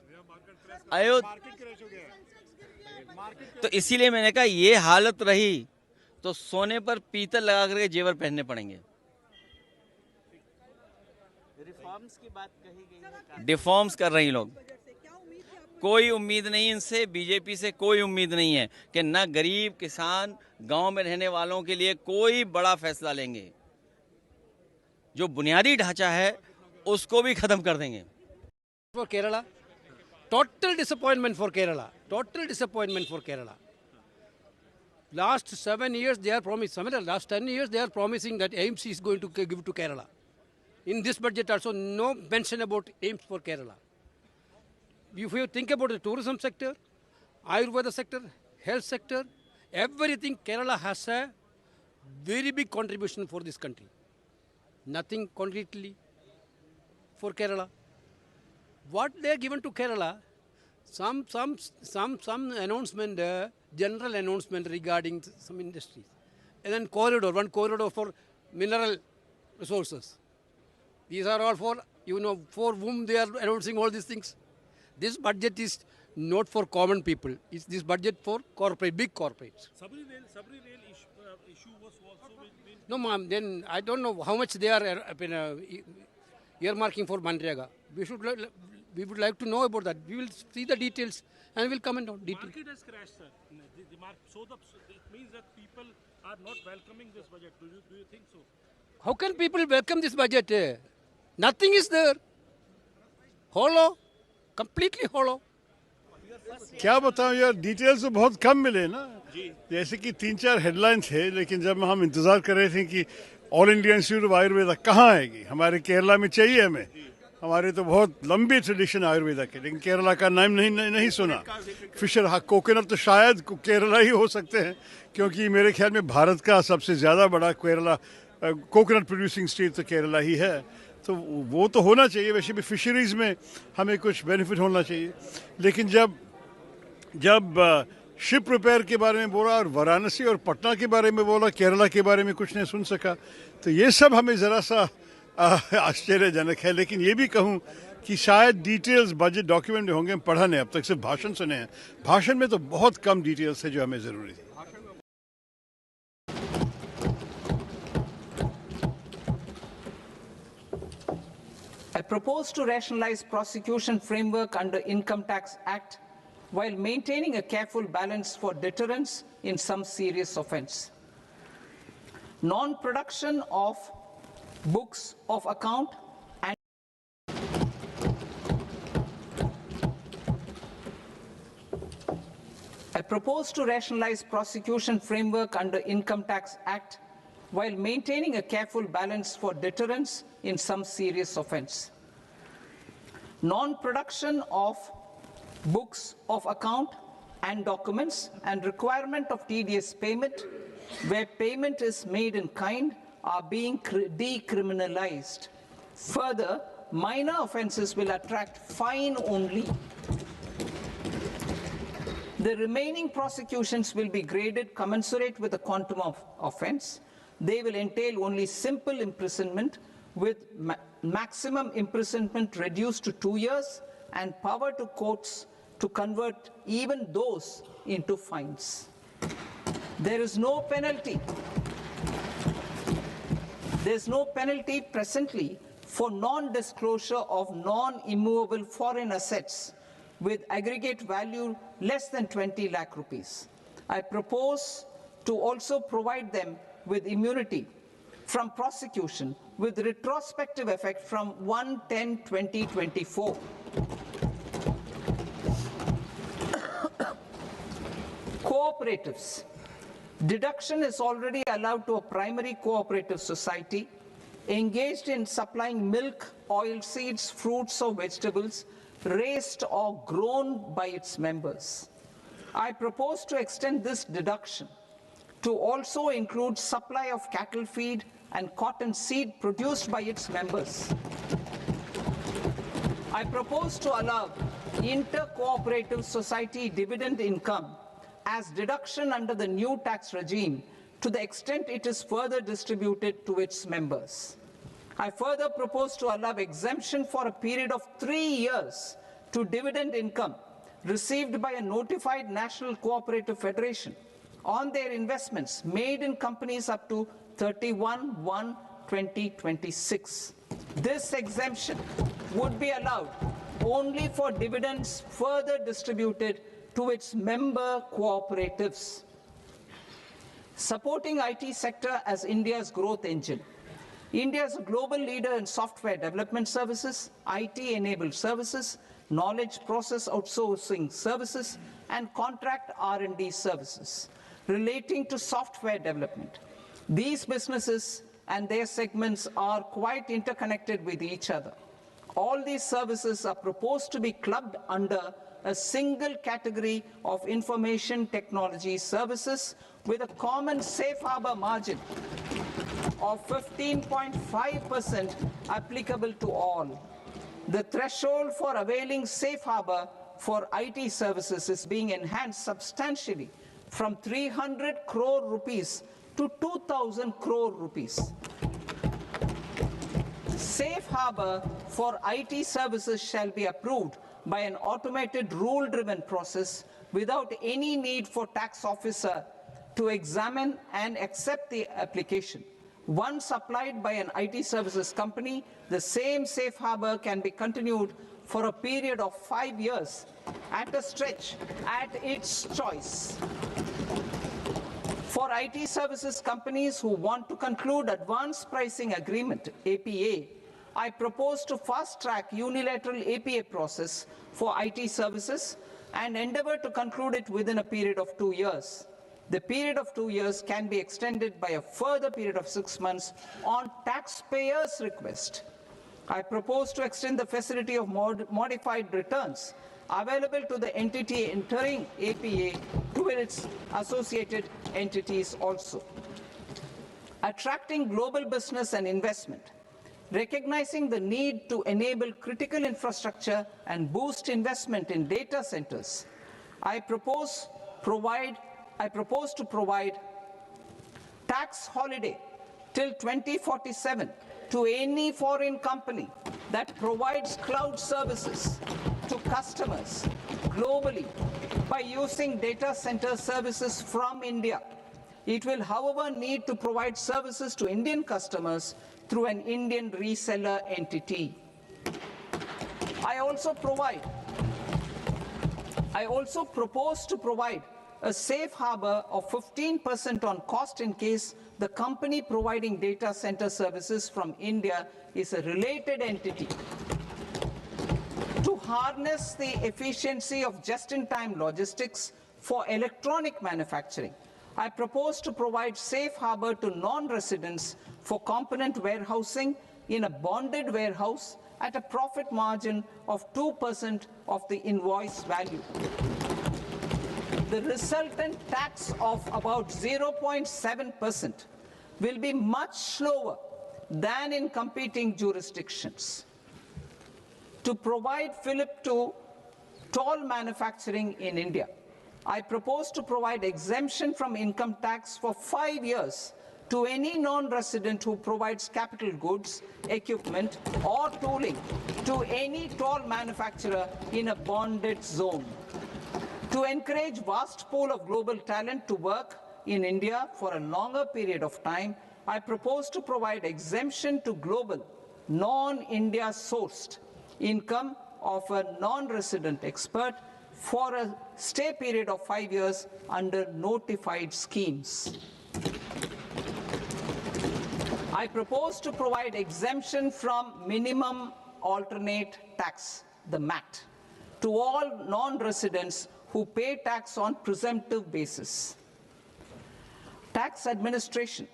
तो इसीलिए मैंने कहा ये हालत रही तो सोने पर पीतल लगा करके जेवर पहनने पड़ेंगे। रिफॉर्म्स की बात कही गई है, रिफॉर्म्स कर रही लोग। कोई उम्मीद नहीं इनसे, बीजेपी से कोई उम्मीद नहीं है कि ना गरीब किसान गांव में रहने वालों के लिए कोई बड़ा फैसला लेंगे। जो बुनियादी ढांचा है उसको भी खत्म कर देंगे। For Kerala, total disappointment for Kerala. Total disappointment for Kerala. Last 7 years they are promising, last 10 years they are promising that AIMS is going to give to Kerala. In this budget also no mention about AIMS for Kerala. If you think about the tourism sector, Ayurveda sector, health sector, everything, Kerala has a very big contribution for this country. Nothing concretely for Kerala. What they are given to Kerala, some announcement, general announcement regarding some industries, and then one corridor for mineral resources. These are all for, for whom they are announcing all these things. This budget is not for common people. It's this budget for big corporates. Sabri rail issue was also been... No, ma'am. Then I don't know how much they are earmarking for Manrega. We would like to know about that. We will see the details and we'll comment on details. Market has crashed, sir. It means that people are not welcoming this budget. Do you think so? How can people welcome this budget? Nothing is there. Hollow. Completely hollow. क्या बताऊं यार, details तो बहुत कम मिले ना। जैसे कि 3-4 headline थे, लेकिन जब हम इंतजार कर रहे थे कि all India institute of Ayurveda कहाँ आएगी, हमारे केरला में चाहिए हमें। हमारे तो बहुत लंबी ट्रेडिशन है आयुर्वेदा के, लेकिन केरला का नाम नहीं सुना। फिशर कोकोनट तो शायद केरला ही हो सकते हैं, क्योंकि मेरे ख्याल में भारत का सबसे ज़्यादा बड़ा केरला कोकोनट प्रोड्यूसिंग स्टेट तो केरला ही है। तो वो तो होना चाहिए। वैसे भी फिशरीज़ में हमें कुछ बेनिफिट होना चाहिए। लेकिन जब शिप रिपेयर के बारे में बोला और वाराणसी और पटना के बारे में बोला, केरला के बारे में कुछ नहीं सुन सका, तो ये सब हमें ज़रा सा आश्चर्यजनक है। लेकिन ये भी कहूँ कि शायद डिटेल्स बजट डॉक्यूमेंट में होंगे, पढ़ा नहीं, अब तक सिर्फ भाषण सुने हैं। भाषण में तो बहुत कम डिटेल्स है जो हमें ज़रूरी थी। propose to rationalize prosecution framework under Income Tax Act while maintaining a careful balance for deterrence in some serious offence. Non-production of books of account and I propose to rationalize prosecution framework under Income Tax Act while maintaining a careful balance for deterrence in some serious offence. Non-production of books of account and documents and requirement of TDS payment where payment is made in kind are being decriminalized. Further, minor offences will attract fine only. The remaining prosecutions will be graded commensurate with the quantum of offence. They will entail only simple imprisonment with maximum imprisonment reduced to 2 years and power to courts to convert even those into fines. There is no penalty. There is no penalty presently for non-disclosure of non-immovable foreign assets with aggregate value less than 20 lakh rupees. I propose to also provide them with immunity from prosecution with retrospective effect from 1/10/2024. Cooperatives. Deduction is already allowed to a primary cooperative society engaged in supplying milk, oilseeds, fruits or vegetables raised or grown by its members. I propose to extend this deduction to also include supply of cattle feed and cotton seed produced by its members. I propose to allow inter-cooperative society dividend income as deduction under the new tax regime to the extent it is further distributed to its members. I further propose to allow exemption for a period of 3 years to dividend income received by a notified national cooperative federation on their investments made in companies up to 31/1/2026. This exemption would be allowed only for dividends further distributed to its member cooperatives. Supporting IT sector as India's growth engine. India is a global leader in software development services, IT-enabled services, knowledge process outsourcing services, and contract R&D services relating to software development. These businesses and their segments are quite interconnected with each other. All these services are proposed to be clubbed under a single category of information technology services with a common safe harbor margin of 15.5% applicable to all. The threshold for availing safe harbor for IT services is being enhanced substantially from 300 crore rupees to 2,000 crore rupees. Safe harbor for IT services shall be approved by an automated rule-driven process without any need for tax officer to examine and accept the application. Once applied by an IT services company, the same safe harbor can be continued for a period of 5 years at a stretch at its choice. For IT services companies who want to conclude advanced pricing agreement, APA, I propose to fast-track unilateral APA process for IT services and endeavor to conclude it within a period of 2 years. The period of 2 years can be extended by a further period of 6 months on taxpayers' request. I propose to extend the facility of modified returns available to the entity entering APA to its associated entities also. Attracting global business and investment. Recognizing the need to enable critical infrastructure and boost investment in data centers, I propose to provide tax holiday till 2047 to any foreign company that provides cloud services to customers globally by using data center services from India. It will, however, need to provide services to Indian customers through an Indian reseller entity. I also propose to provide a safe harbor of 15% on cost in case the company providing data center services from India is a related entity. To harness the efficiency of just-in-time logistics for electronic manufacturing, I propose to provide safe harbor to non-residents for component warehousing in a bonded warehouse at a profit margin of 2% of the invoice value. The resultant tax of about 0.7% will be much lower than in competing jurisdictions. To provide fillip to toll manufacturing in India, I propose to provide exemption from income tax for 5 years to any non-resident who provides capital goods, equipment, or tooling to any toll manufacturer in a bonded zone. To encourage vast pool of global talent to work in India for a longer period of time, I propose to provide exemption to global, non-India sourced income of a non-resident expert for a stay period of 5 years under notified schemes. I propose to provide exemption from minimum alternate tax, the MAT, to all non-residents who pay tax on presumptive basis. Tax administration.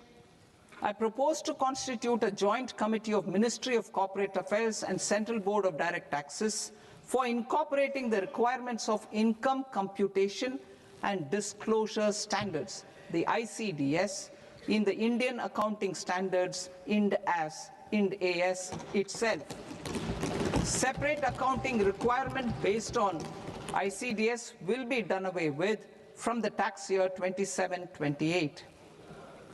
I propose to constitute a joint committee of Ministry of Corporate Affairs and Central Board of Direct Taxes for incorporating the requirements of income computation and disclosure standards, the ICDS, in the Indian Accounting Standards, IND AS itself. Separate accounting requirement based on ICDS will be done away with from the tax year 27-28.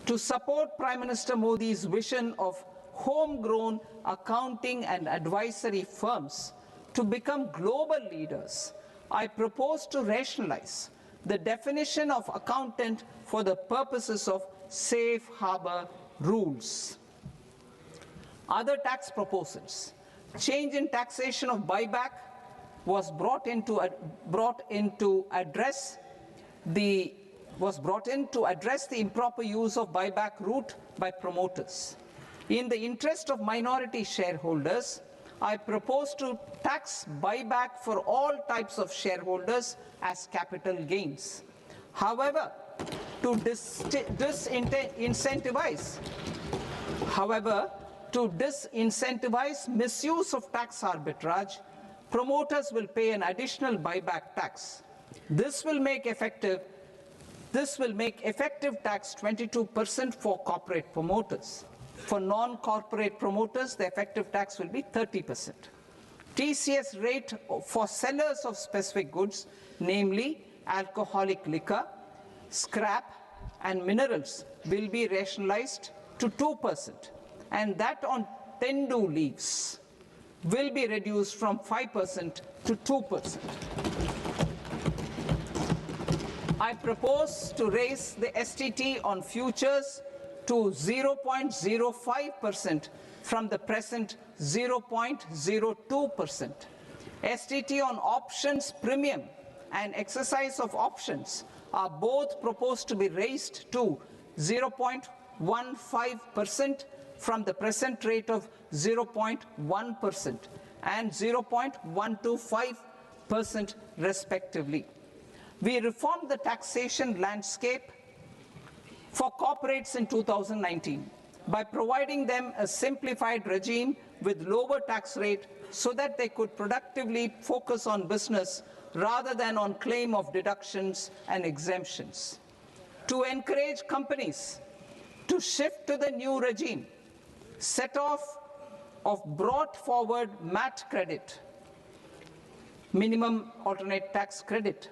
To support Prime Minister Modi's vision of homegrown accounting and advisory firms to become global leaders, I propose to rationalize the definition of accountant for the purposes of safe harbor rules. Other tax proposals. Change in taxation of buyback was brought in to address the improper use of buyback route by promoters. In the interest of minority shareholders, I propose to tax buyback for all types of shareholders as capital gains. However, to disincentivize misuse of tax arbitrage, promoters will pay an additional buyback tax. This will make effective tax 22% for corporate promoters. For non-corporate promoters, the effective tax will be 30%. TCS rate for sellers of specific goods, namely alcoholic liquor, scrap, and minerals, will be rationalized to 2%, and that on tendu leaves will be reduced from 5% to 2%. I propose to raise the STT on futures to 0.05% from the present 0.02%. STT on options premium and exercise of options are both proposed to be raised to 0.15% from the present rate of 0.1% and 0.125% respectively. We reformed the taxation landscape for corporates in 2019 by providing them a simplified regime with lower tax rate so that they could productively focus on business rather than on claim of deductions and exemptions. To encourage companies to shift to the new regime, set off of brought forward MAT credit, minimum alternate tax credit,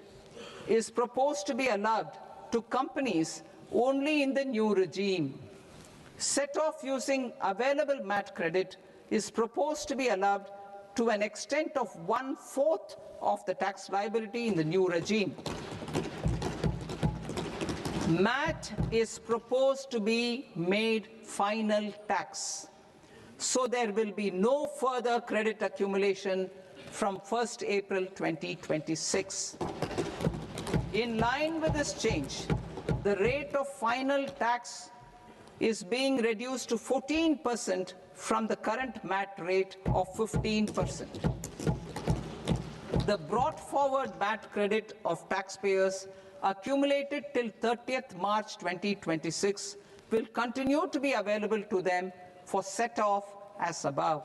is proposed to be allowed to companies only in the new regime. Set off using available MAT credit is proposed to be allowed to an extent of 1/4 of the tax liability in the new regime. MAT is proposed to be made final tax, so there will be no further credit accumulation from 1st April 2026. In line with this change, the rate of final tax is being reduced to 14% from the current MAT rate of 15%. The brought forward MAT credit of taxpayers accumulated till 30th March 2026 will continue to be available to them for set-off as above.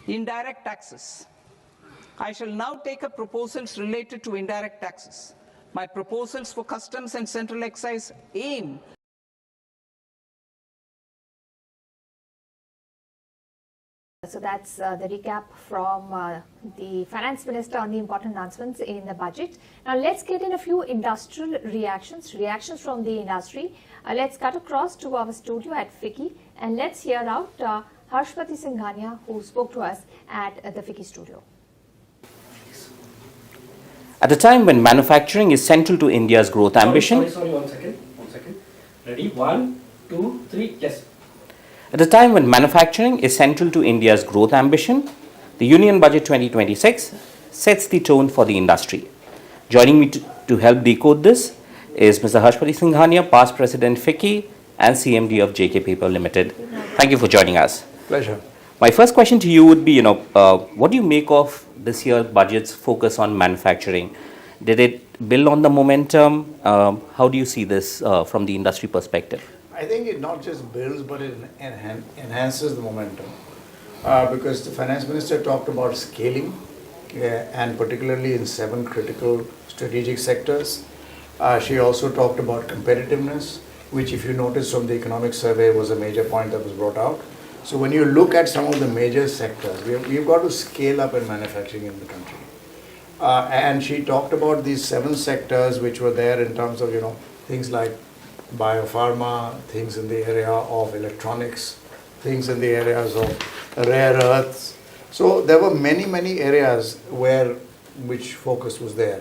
Indirect taxes. I shall now take up proposals related to indirect taxes. My proposals for customs and central excise aim So that's the recap from the Finance Minister on the important announcements in the budget. Now let's get in a few industrial reactions from the industry. Let's cut across to our studio at FICCI and let's hear out Harshpati Singhania, who spoke to us at the FICCI studio. At a time when manufacturing is central to India's growth ambition. Sorry, 1 second. Ready? 1, 2, 3, yes. At a time when manufacturing is central to India's growth ambition, the Union Budget 2026 sets the tone for the industry. Joining me to help decode this is Mr. Harshpati Singhania, past President FICCI and CMD of JK Paper Limited. Thank you for joining us. Pleasure. My first question to you would be, what do you make of this year's budget's focus on manufacturing? Did it build on the momentum? How do you see this from the industry perspective? I think it not just builds, but it enhances the momentum. Because the Finance Minister talked about scaling, and particularly in 7 critical strategic sectors. She also talked about competitiveness, which if you notice from the economic survey was a major point that was brought out. So when you look at some of the major sectors, we've got to scale up in manufacturing in the country. And she talked about these 7 sectors which were there in terms of, things like biopharma, things in the area of electronics, things in the areas of rare earths. So there were many areas which focus was there.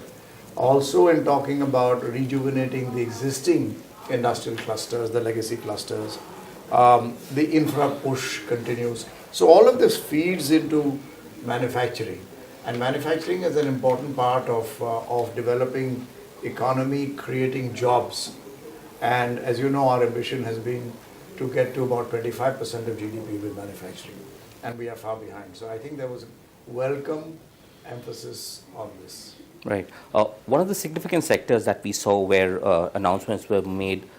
Also in talking about rejuvenating the existing industrial clusters, the legacy clusters, the infra push continues. So all of this feeds into manufacturing. And manufacturing is an important part of developing economy, creating jobs. And as you know, our ambition has been to get to about 25% of GDP with manufacturing. And we are far behind. So I think there was welcome emphasis on this. Right. One of the significant sectors that we saw where announcements were made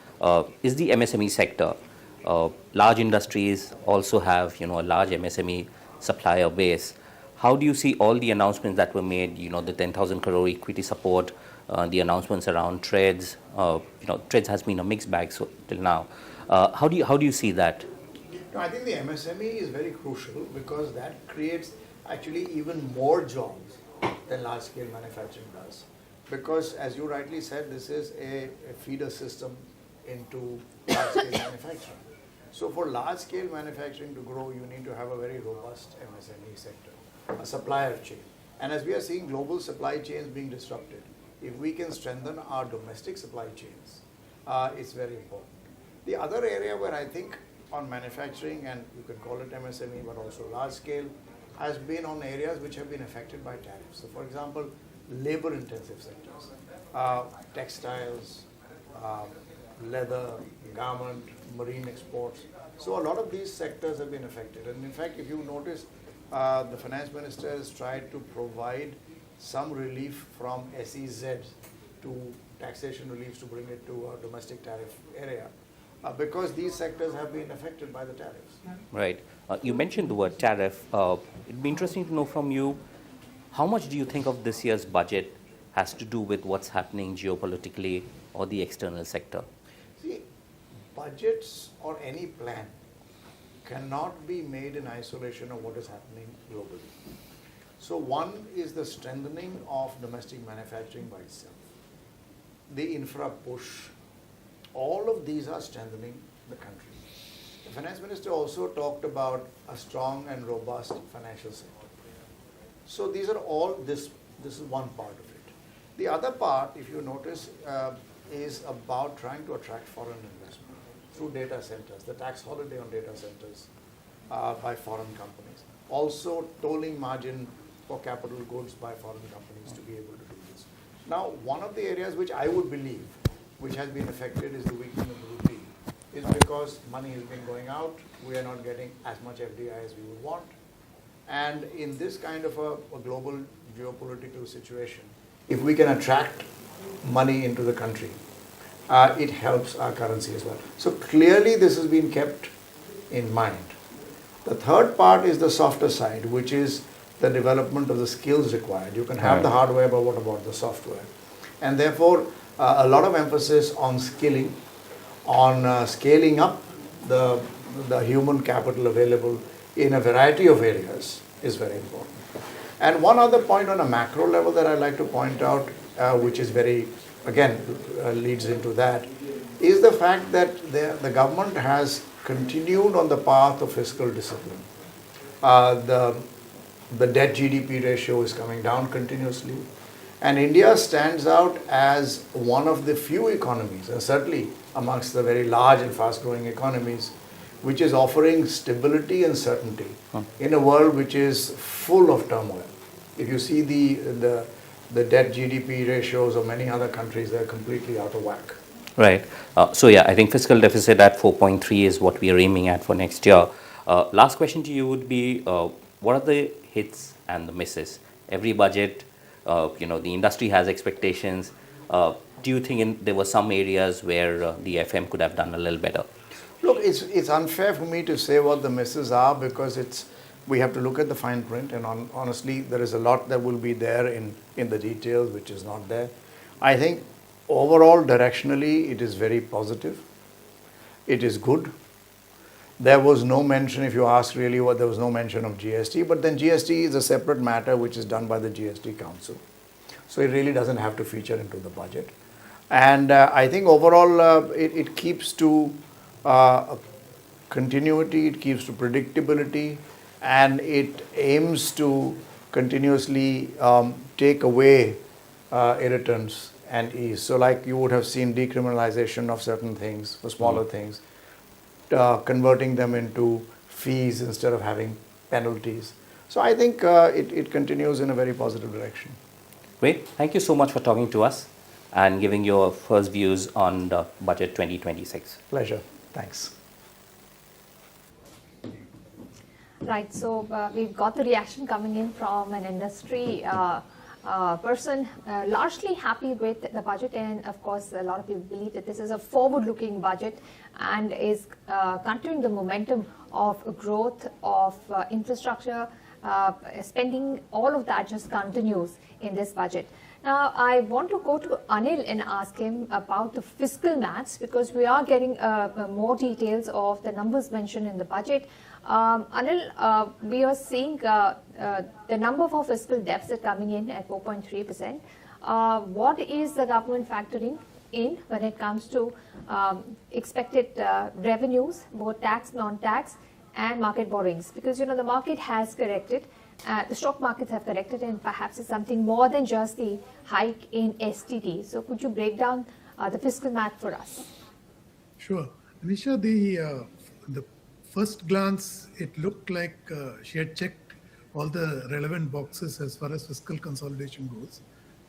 is the MSME sector. Large industries also have, a large MSME supplier base. How do you see all the announcements that were made, the 10,000 crore equity support, the announcements around trades? Trades has been a mixed bag till now. How do you see that? No, I think the MSME is very crucial because that creates actually even more jobs than large-scale manufacturing does. Because as you rightly said, this is a feeder system into large-scale manufacturing. So for large-scale manufacturing to grow, you need to have a very robust MSME sector, a supplier chain. And as we are seeing global supply chains being disrupted, if we can strengthen our domestic supply chains, it's very important. The other area where I think on manufacturing, and you can call it MSME, but also large scale, has been on areas which have been affected by tariffs. So for example, labor intensive sectors, textiles, leather, garment, marine exports. So a lot of these sectors have been affected. And in fact, if you notice, the Finance Minister has tried to provide some relief from SEZ to taxation reliefs to bring it to a domestic tariff area. Because these sectors have been affected by the tariffs. Right. You mentioned the word tariff. It'd be interesting to know from you, how much do you think of this year's budget has to do with what's happening geopolitically or the external sector? See, budgets or any plan cannot be made in isolation of what is happening globally. So one is the strengthening of domestic manufacturing by itself. The infra push, all of these are strengthening the country. The Finance Minister also talked about a strong and robust financial sector. So these are all, this is one part of it. The other part, if you notice, is about trying to attract foreign investment through data centers, the tax holiday on data centers by foreign companies. Also tolling margin for capital goods by foreign companies to be able to do this. Now, one of the areas which I would believe, which has been affected is the weakening of the rupee, is because money has been going out, we are not getting as much FDI as we would want. And in this kind of a global geopolitical situation, if we can attract money into the country, it helps our currency as well. So clearly this has been kept in mind. The third part is the softer side, which is the development of the skills required. You can have the hardware, but what about the software? And therefore, a lot of emphasis on skilling, on scaling up the human capital available in a variety of areas is very important. And one other point on a macro level that I'd like to point out, which is very, again, leads into that, is the fact that the government has continued on the path of fiscal discipline. The debt GDP ratio is coming down continuously. And India stands out as one of the few economies, and certainly amongst the very large and fast-growing economies, which is offering stability and certainty in a world which is full of turmoil. If you see the debt GDP ratios of many other countries, they're completely out of whack. Right. So yeah, I think fiscal deficit at 4.3 is what we are aiming at for next year. Last question to you would be, what are the hits and the misses? Every budget, the industry has expectations. Do you think there were some areas where the FM could have done a little better? Look, it's unfair for me to say what the misses are because we have to look at the fine print, and honestly, there is a lot that will be there in the details which is not there. I think overall, directionally, it is very positive. It is good. There was no mention, if you ask really what, there was no mention of GST, but then GST is a separate matter which is done by the GST Council. So it really doesn't have to feature into the budget. And I think overall, it keeps to continuity, it keeps to predictability, and it aims to continuously take away irritants and ease. So like you would have seen decriminalization of certain things for smaller things, converting them into fees instead of having penalties. So I think it continues in a very positive direction. Great. Thank you so much for talking to us and giving your first views on the budget 2026. Pleasure. Thanks. Right, so we've got the reaction coming in from an industry person largely happy with the budget, and of course a lot of people believe that this is a forward-looking budget and is continuing the momentum of growth of infrastructure spending. All of that just continues in this budget. Now I want to go to Anil and ask him about the fiscal maths, because we are getting more details of the numbers mentioned in the budget. Anil, we are seeing the number for fiscal deficit coming in at 4.3%. What is the government factoring in when it comes to expected revenues, both tax, non-tax, and market borrowings? Because the market has corrected, the stock markets have corrected, and perhaps it's something more than just the hike in STT. So could you break down the fiscal math for us? Sure. Anisha, the first glance, it looked like she had checked all the relevant boxes as far as fiscal consolidation goes.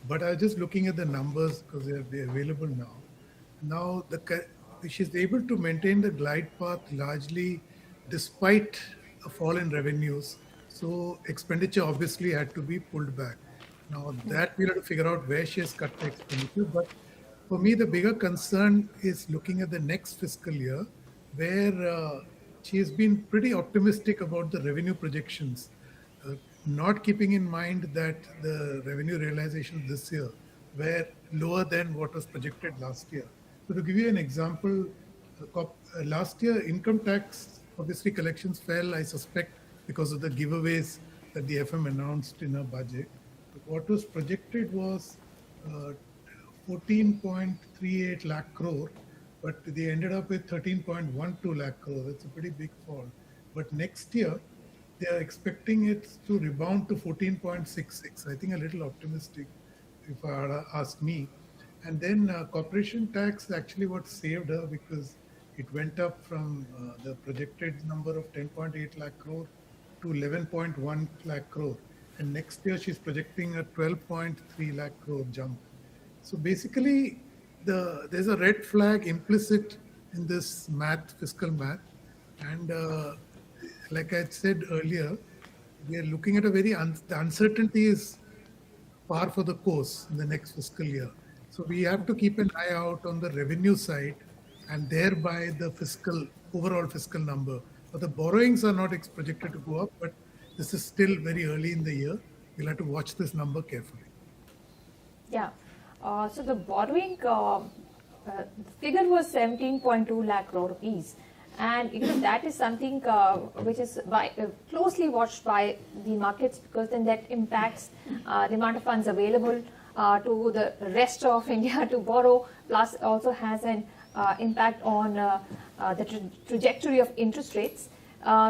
But I was just looking at the numbers because they're available now. Now, she's able to maintain the glide path largely despite a fall in revenues. So expenditure obviously had to be pulled back. Now that we'll have to figure out where she has cut the expenditure. But for me, the bigger concern is looking at the next fiscal year, where she has been pretty optimistic about the revenue projections, not keeping in mind that the revenue realizations this year were lower than what was projected last year. So to give you an example, last year income tax, obviously collections fell, I suspect, because of the giveaways that the FM announced in her budget. But what was projected was 14.38 lakh crore, but they ended up with 13.12 lakh crore. That's a pretty big fall. But next year, they are expecting it to rebound to 14.66. I think a little optimistic, if I ask me. And then corporation tax actually what saved her, because it went up from the projected number of 10.8 lakh crore to 11.1 lakh crore. and next year she's projecting a 12.3 lakh crore jump. So basically, there's a red flag implicit in this fiscal math, and like I said earlier, we are looking at the uncertainty is par for the course in the next fiscal year. So we have to keep an eye out on the revenue side and thereby the overall fiscal number. But the borrowings are not projected to go up, but this is still very early in the year. We'll have to watch this number carefully. Yeah. So the borrowing figure was 17.2 lakh crore rupees. And that is something which is closely watched by the markets, because then that impacts the amount of funds available to the rest of India to borrow, plus also has an impact on the trajectory of interest rates.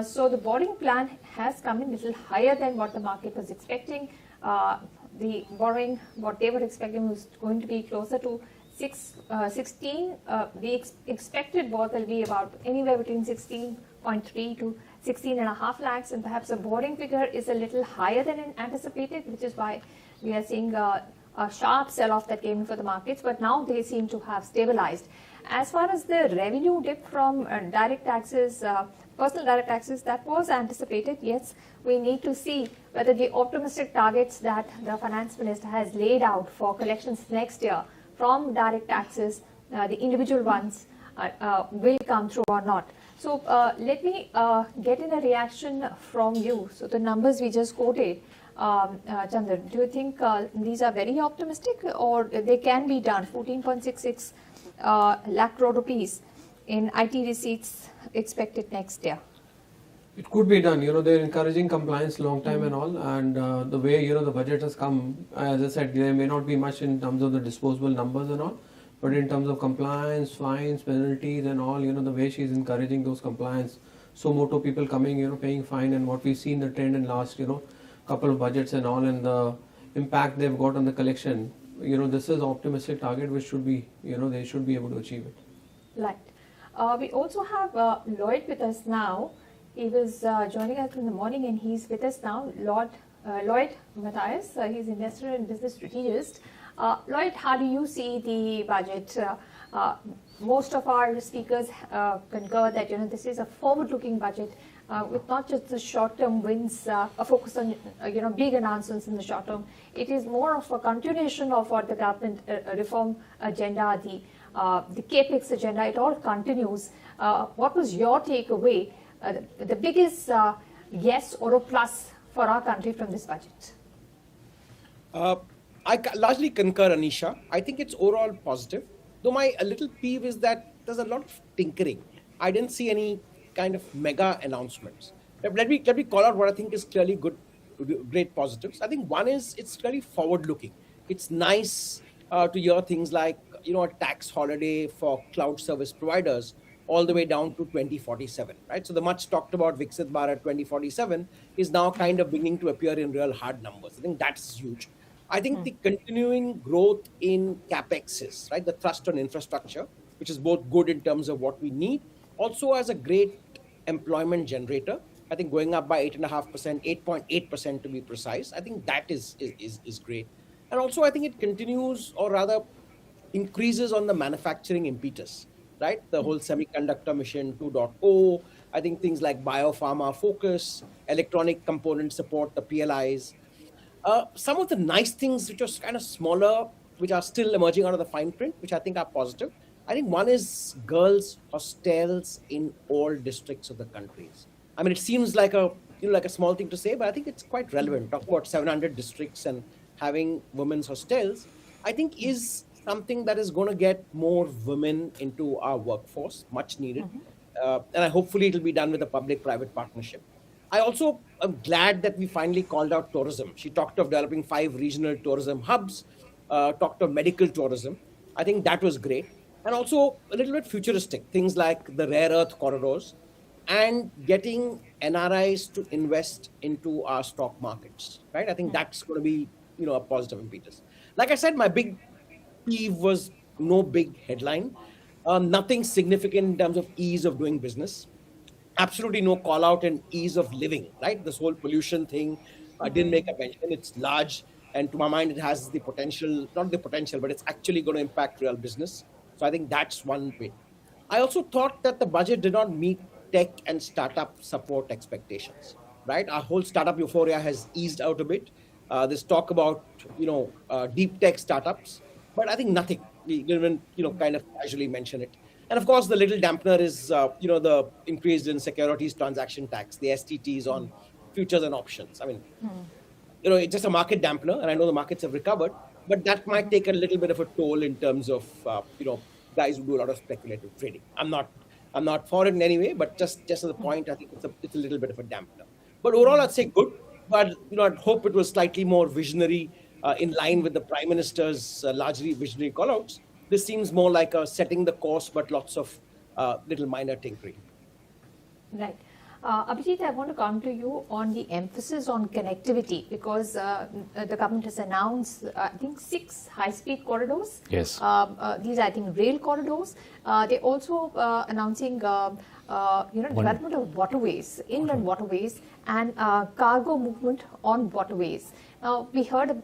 So the borrowing plan has come in a little higher than what the market was expecting. The borrowing, what they were expecting, was going to be closer to 16. The expected was will be about anywhere between 16.3 to 16.5 lakhs, and perhaps the borrowing figure is a little higher than anticipated, which is why we are seeing a sharp sell-off that came in for the markets. But now they seem to have stabilized. As far as the revenue dip from direct taxes, personal direct taxes, that was anticipated. Yes, we need to see whether the optimistic targets that the finance minister has laid out for collections next year from direct taxes, the individual ones, will come through or not. So let me get in a reaction from you. So the numbers we just quoted, Chandra, do you think these are very optimistic, or they can be done? 14.66 lakh crore rupees in IT receipts expected next year. It could be done. They're encouraging compliance long time and all, and the way the budget has come, as I said, there may not be much in terms of the disposable numbers and all, but in terms of compliance, fines, penalties and all, the way she's encouraging those compliance, so moto people coming, paying fine, and what we've seen the trend in last, couple of budgets and all, and the impact they've got on the collection, this is optimistic target which should be, they should be able to achieve it. Right. We also have Lloyd with us now. He was joining us in the morning, and he's with us now. Lloyd Matthias, he's investor and business strategist. Lloyd, how do you see the budget? Most of our speakers concur that this is a forward-looking budget with not just the short-term wins, a focus on big announcements in the short term. It is more of a continuation of what the government reform agenda, the capex agenda. It all continues. What was your takeaway? The biggest yes or a plus for our country from this budget? I largely concur, Anisha. I think it's overall positive. Though my little peeve is that there's a lot of tinkering. I didn't see any kind of mega announcements. Let me call out what I think is clearly great positives. I think one is it's clearly forward-looking. It's nice to hear things like a tax holiday for cloud service providers, all the way down to 2047, right? So the much talked about Viksit Bharat 2047 is now kind of beginning to appear in real hard numbers. I think that's huge. I think the continuing growth in capexes, right? The thrust on infrastructure, which is both good in terms of what we need, also as a great employment generator. I think going up by 8.5%, 8.8% to be precise. I think that is great. And also I think it continues, or rather increases on the manufacturing impetus. Right, the whole semiconductor mission 2.0, I think things like biopharma focus, electronic component support, the PLIs. Some of the nice things which are kind of smaller, which are still emerging out of the fine print, which I think are positive. I think one is girls' hostels in all districts of the countries. I mean, it seems like a small thing to say, but I think it's quite relevant. Talk about 700 districts and having women's hostels, I think is something that is going to get more women into our workforce, much needed. And hopefully it will be done with a public-private partnership. I also am glad that we finally called out tourism. She talked of developing 5 regional tourism hubs, talked of medical tourism. I think that was great. And also a little bit futuristic, things like the rare earth corridors and getting NRIs to invest into our stock markets, right? I think that's going to be, a positive impetus. Like I said, my big peeve was no big headline, nothing significant in terms of ease of doing business, absolutely no call out in ease of living, right? This whole pollution thing, I didn't make a mention. It's large, and to my mind, it has the potential, not the potential, but it's actually going to impact real business. So I think that's one way. I also thought that the budget did not meet tech and startup support expectations, right? Our whole startup euphoria has eased out a bit. There's talk about, deep tech startups, but I think nothing. We didn't, kind of casually mention it. And of course, the little dampener is, the increase in securities transaction tax, the STTs on futures and options. I mean, it's just a market dampener, and I know the markets have recovered, but that might take a little bit of a toll in terms of, guys who do a lot of speculative trading. I'm not for it in any way, but just as a point, I think it's a little bit of a dampener. But overall, I'd say good. But I'd hope it was slightly more visionary, in line with the Prime Minister's largely visionary callouts. This seems more like a setting the course, but lots of little minor tinkering. Right. Abhijit, I want to come to you on the emphasis on connectivity, because the government has announced, I think, 6 high-speed corridors. Yes. These are, I think, rail corridors. They're also announcing, development of waterways, inland waterways, and cargo movement on waterways. Now, we had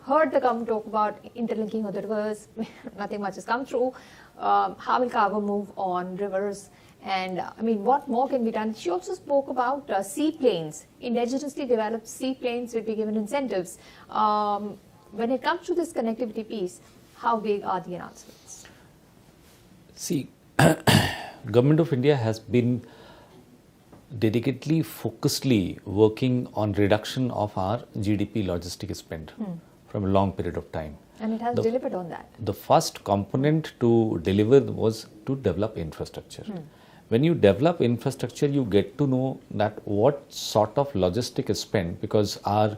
heard the government talk about interlinking of the rivers. Nothing much has come through. How will cargo move on rivers? And what more can be done? She also spoke about seaplanes. Indigenously developed seaplanes will be given incentives. When it comes to this connectivity piece, how big are the announcements? See, Government of India has been dedicatedly, focusedly working on reduction of our GDP logistic spend from a long period of time. And it has delivered on that. The first component to deliver was to develop infrastructure. When you develop infrastructure, you get to know that what sort of logistic spend, because our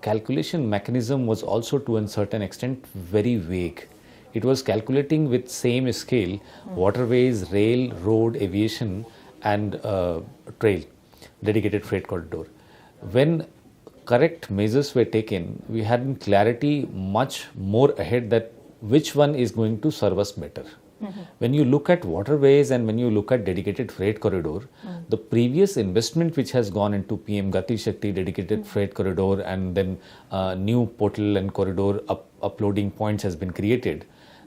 calculation mechanism was also to a certain extent very vague. It was calculating with same scale waterways, rail, road, aviation and trail, dedicated freight corridor. When correct measures were taken, we had clarity much more ahead that which one is going to serve us better. When you look at waterways and when you look at dedicated freight corridor, the previous investment which has gone into PM Gati Shakti dedicated freight corridor, and then new portal and corridor uploading points has been created,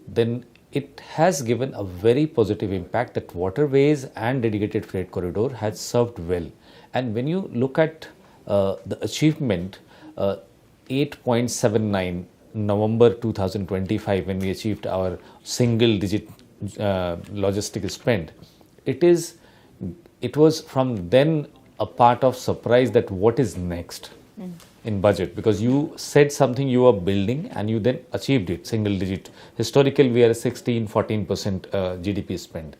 then it has given a very positive impact that waterways and dedicated freight corridor has served well. And when you look at the achievement, 8.79 November 2025, when we achieved our single digit logistic spend, it was from then a part of surprise that what is next in budget, because you said something you are building and you then achieved it single digit. Historically, we are 16-14% GDP spend.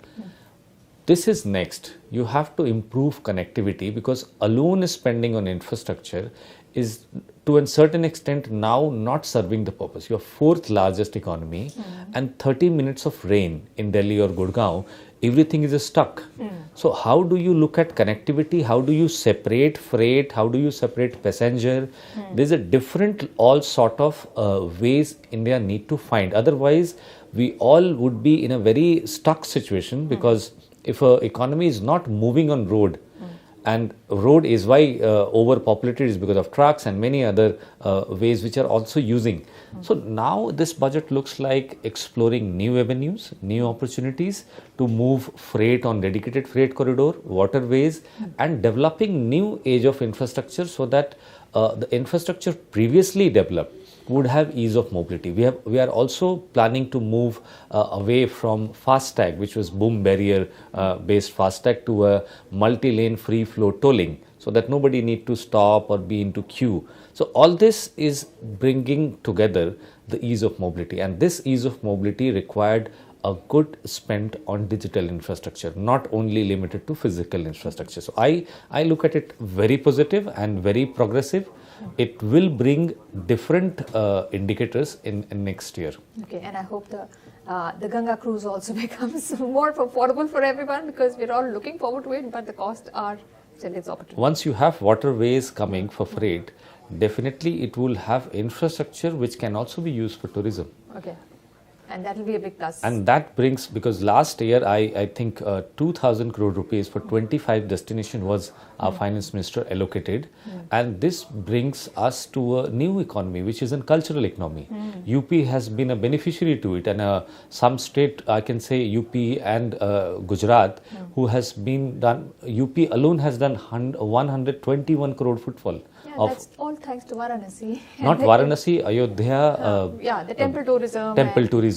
This is next. You have to improve connectivity, because alone spending on infrastructure is to a certain extent now not serving the purpose. Your 4th largest economy and 30 minutes of rain in Delhi or Gurgaon, everything is stuck. So how do you look at connectivity? How do you separate freight? How do you separate passenger? There's a different all sort of ways India need to find. Otherwise, we all would be in a very stuck situation, because if an economy is not moving on road, and road is why overpopulated is because of trucks and many other ways which are also using. So now this budget looks like exploring new avenues, new opportunities to move freight on dedicated freight corridor, waterways, and developing new age of infrastructure, so that the infrastructure previously developed would have ease of mobility. We are also planning to move away from FASTag, which was boom barrier based FASTag, to a multi-lane free flow tolling, so that nobody need to stop or be into queue. So all this is bringing together the ease of mobility, and this ease of mobility required a good spend on digital infrastructure, not only limited to physical infrastructure. So I look at it very positive and very progressive. It will bring different indicators in next year. Okay, and I hope the Ganga cruise also becomes more affordable for everyone, because we're all looking forward to it, but the costs are still exorbitant. Once you have waterways coming for freight, definitely it will have infrastructure which can also be used for tourism. Okay. And that will be a big plus. And that brings, because last year I think 2,000 crore rupees for 25 destination was our finance minister allocated. And this brings us to a new economy, which is a cultural economy. UP has been a beneficiary to it, and some state, I can say UP and Gujarat, who has been done, UP alone has done 121 crore footfall. Yeah, that's all thanks to Varanasi. Not Varanasi, Ayodhya. Yeah, the temple tourism.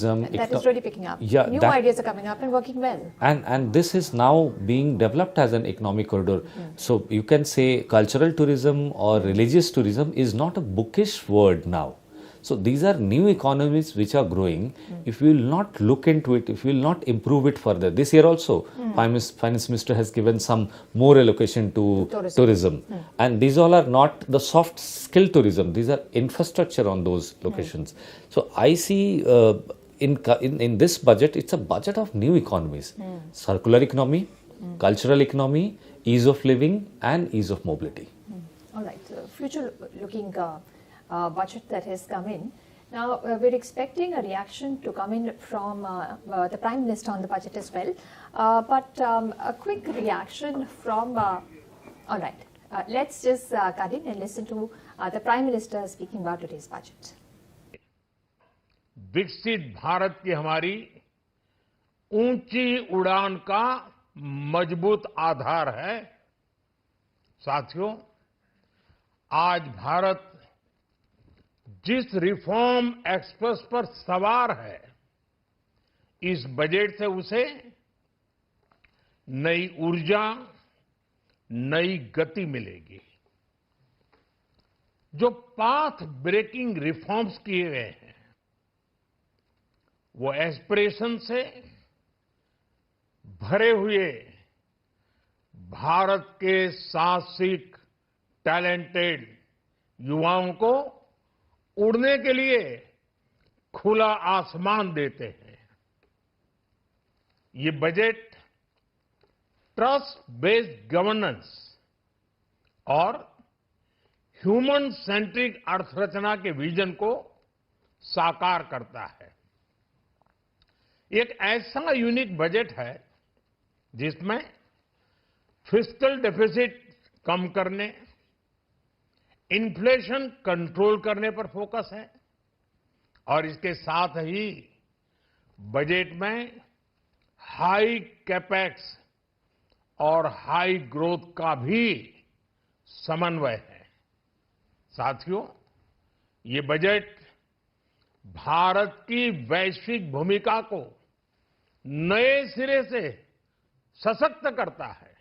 That is really picking up. Yeah, New ideas are coming up and working well. And this is now being developed as an economic corridor. So you can say cultural tourism or religious tourism is not a bookish word now. So these are new economies which are growing. If we will not look into it, if we will not improve it further, this year also, Finance Minister has given some more allocation to tourism. And these all are not the soft skill tourism. These are infrastructure on those locations. So I see in this budget, it's a budget of new economies. Circular economy, cultural economy, ease of living and ease of mobility. All right, future looking budget that has come in. Now, we're expecting a reaction to come in from the Prime Minister on the budget as well. But a quick reaction from, all right, let's just cut in and listen to the Prime Minister speaking about today's budget. विकसित भारत की हमारी ऊंची उड़ान का मजबूत आधार है। साथियों, आज भारत जिस रिफॉर्म एक्सप्रेस पर सवार है, इस बजट से उसे नई ऊर्जा, नई गति मिलेगी। जो पाथ ब्रेकिंग रिफॉर्म्स किए गए हैं, वो एस्पिरेशन से भरे हुए भारत के साहसिक, टैलेंटेड युवाओं को उड़ने के लिए खुला आसमान देते हैं। ये बजट ट्रस्ट बेस्ड गवर्नेंस और ह्यूमन सेंट्रिक अर्थरचना के विजन को साकार करता है। एक ऐसा यूनिक बजट है जिसमें फिस्कल डेफिसिट कम करने, इन्फ्लेशन कंट्रोल करने पर फोकस है और इसके साथ ही बजट में हाई कैपेक्स और हाई ग्रोथ का भी समन्वय है। साथियों, ये बजट भारत की वैश्विक भूमिका को नए सिरे से सशक्त करता है।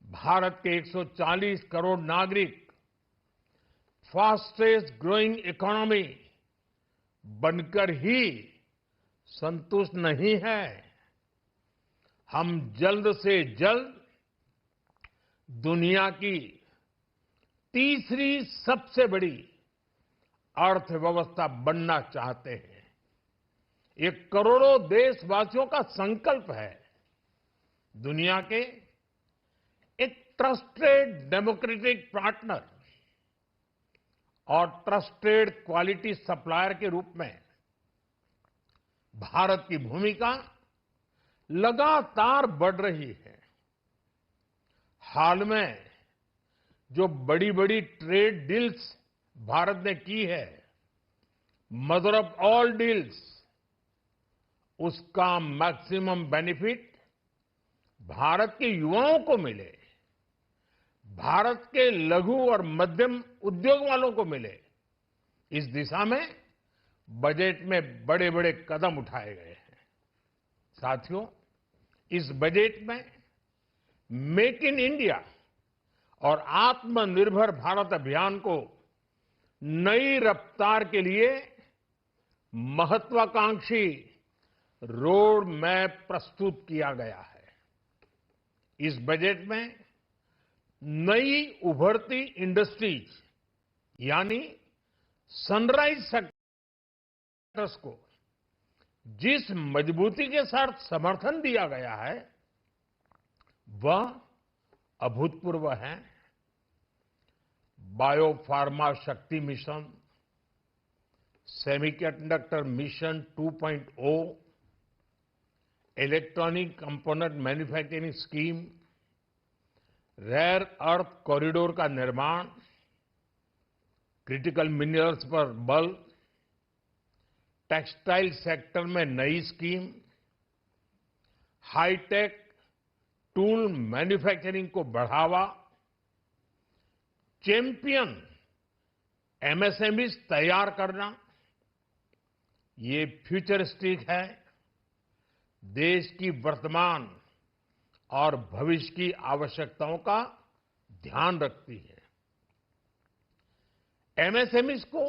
भारत के 140 करोड़ नागरिक फास्टेस्ट ग्रोइंग इकोनॉमी बनकर ही संतुष्ट नहीं है। हम जल्द से जल्द दुनिया की तीसरी सबसे बड़ी अर्थव्यवस्था बनना चाहते हैं। ये करोड़ों देशवासियों का संकल्प है दुनिया के एक ट्रस्टेड डेमोक्रेटिक पार्टनर और ट्रस्टेड क्वालिटी सप्लायर के रूप में भारत की भूमिका लगातार बढ़ रही है। हाल में जो बड़ी बड़ी ट्रेड डील्स भारत ने की है, मदर ऑफ ऑल डील्स, उसका मैक्सिमम बेनिफिट भारत के युवाओं को मिले, भारत के लघु और मध्यम उद्योग वालों को मिले। इस दिशा में बजट में बड़े बड़े कदम उठाए गए हैं। साथियों, इस बजट में मेक इन इंडिया और आत्मनिर्भर भारत अभियान को नई रफ्तार के लिए महत्वाकांक्षी रोड मैप प्रस्तुत किया गया है। इस बजट में नई उभरती इंडस्ट्रीज यानी सनराइज सेक्टर्स को जिस मजबूती के साथ समर्थन दिया गया है, वह अभूतपूर्व है। Biopharma Shakti mission, semiconductor mission 2.0, electronic component manufacturing scheme, rare earth corridor का निर्माण, क्रिटिकल मिनरल्स पर बल, टेक्सटाइल सेक्टर में नई स्कीम, हाईटेक टूल मैन्युफैक्चरिंग को बढ़ावा, चैंपियन एमएसएमईज तैयार करना, ये फ्यूचरिस्टिक है, देश की वर्तमान और भविष्य की आवश्यकताओं का ध्यान रखती है। एमएसएमईज को,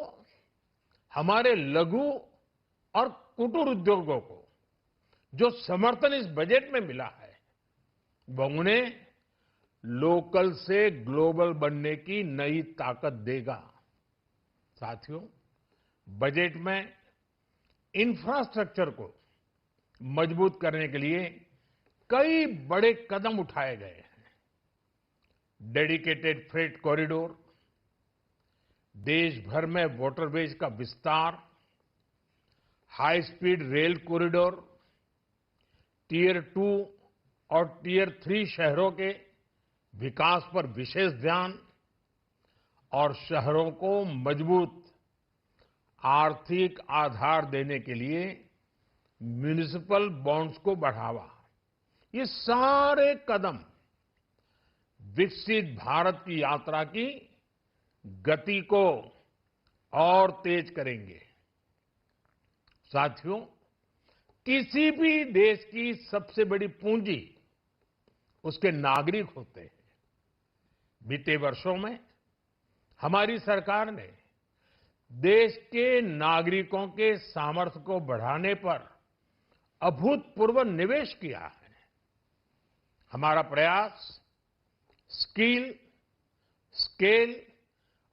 हमारे लघु और कुटीर उद्योगों को जो समर्थन इस बजट में मिला है, वो उन्हें लोकल से ग्लोबल बनने की नई ताकत देगा। साथियों, बजट में इंफ्रास्ट्रक्चर को मजबूत करने के लिए कई बड़े कदम उठाए गए हैं। डेडिकेटेड फ्रेट कॉरिडोर, देश भर में वाटरवेज का विस्तार, high speed rail corridor, tier 2 और टियर 3 शहरों के विकास पर विशेष ध्यान और शहरों को मजबूत आर्थिक आधार देने के लिए म्युनिसिपल बॉन्ड्स को बढ़ावा। ये सारे कदम विकसित भारत की यात्रा की गति को और तेज करेंगे। साथियों, किसी भी देश की सबसे बड़ी पूंजी उसके नागरिक होते हैं। बीते वर्षों में हमारी सरकार ने देश के नागरिकों के सामर्थ्य को बढ़ाने पर अभूतपूर्व निवेश किया है। हमारा प्रयास स्किल, स्केल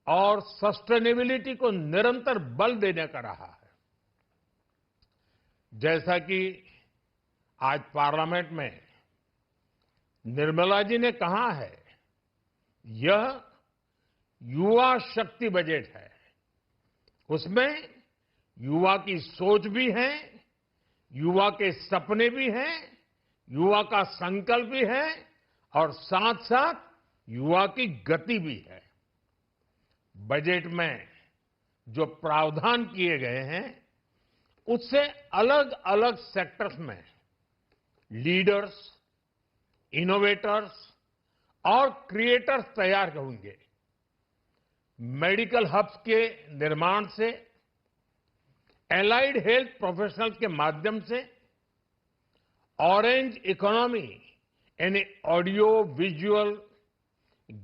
और सस्टेनेबिलिटी को निरंतर बल देने का रहा है। जैसा कि आज पार्लियामेंट में निर्मला जी ने कहा है, यह युवा शक्ति बजट है। उसमें युवा की सोच भी है, युवा के सपने भी हैं, युवा का संकल्प भी है और साथ साथ युवा की गति भी है। बजट में जो प्रावधान किए गए हैं, उससे अलग अलग सेक्टर्स में लीडर्स, इनोवेटर्स और क्रिएटर्स तैयार होंगे। मेडिकल हब्स के निर्माण से, एलाइड हेल्थ प्रोफेशनल्स के माध्यम से, ऑरेंज इकोनॉमी यानी ऑडियो विजुअल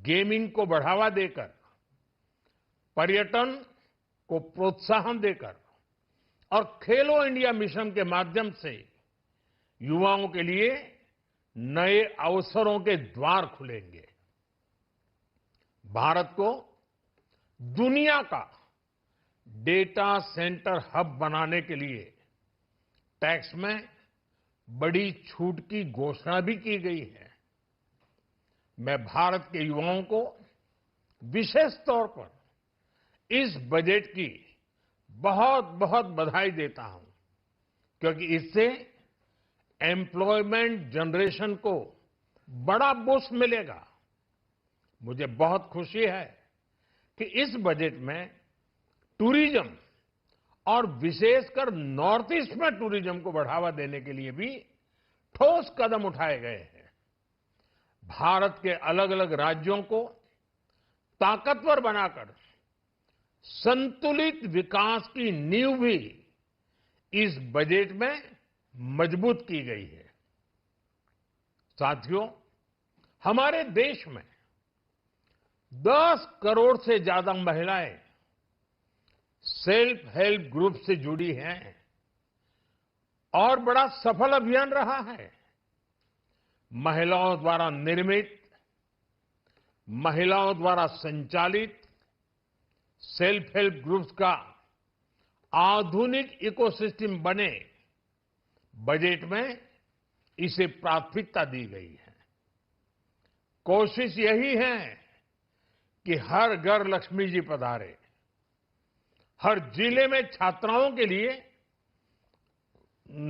गेमिंग को बढ़ावा देकर, पर्यटन को प्रोत्साहन देकर और खेलो इंडिया मिशन के माध्यम से युवाओं के लिए नए अवसरों के द्वार खुलेंगे। भारत को दुनिया का डेटा सेंटर हब बनाने के लिए टैक्स में बड़ी छूट की घोषणा भी की गई है। मैं भारत के युवाओं को विशेष तौर पर इस बजट की बहुत बहुत बधाई देता हूं, क्योंकि इससे एम्प्लॉयमेंट जनरेशन को बड़ा बूस्ट मिलेगा। मुझे बहुत खुशी है कि इस बजट में टूरिज्म और विशेषकर नॉर्थ ईस्ट में टूरिज्म को बढ़ावा देने के लिए भी ठोस कदम उठाए गए हैं। भारत के अलग अलग राज्यों को ताकतवर बनाकर संतुलित विकास की नींव भी इस बजट में मजबूत की गई है। साथियों, हमारे देश में 10 करोड़ से ज्यादा महिलाएं सेल्फ हेल्प ग्रुप से जुड़ी हैं और बड़ा सफल अभियान रहा है। महिलाओं द्वारा निर्मित, महिलाओं द्वारा संचालित सेल्फ हेल्प ग्रुप्स का आधुनिक इकोसिस्टम बने, बजट में इसे प्राथमिकता दी गई है। कोशिश यही है कि हर घर लक्ष्मी जी पधारे, हर जिले में छात्राओं के लिए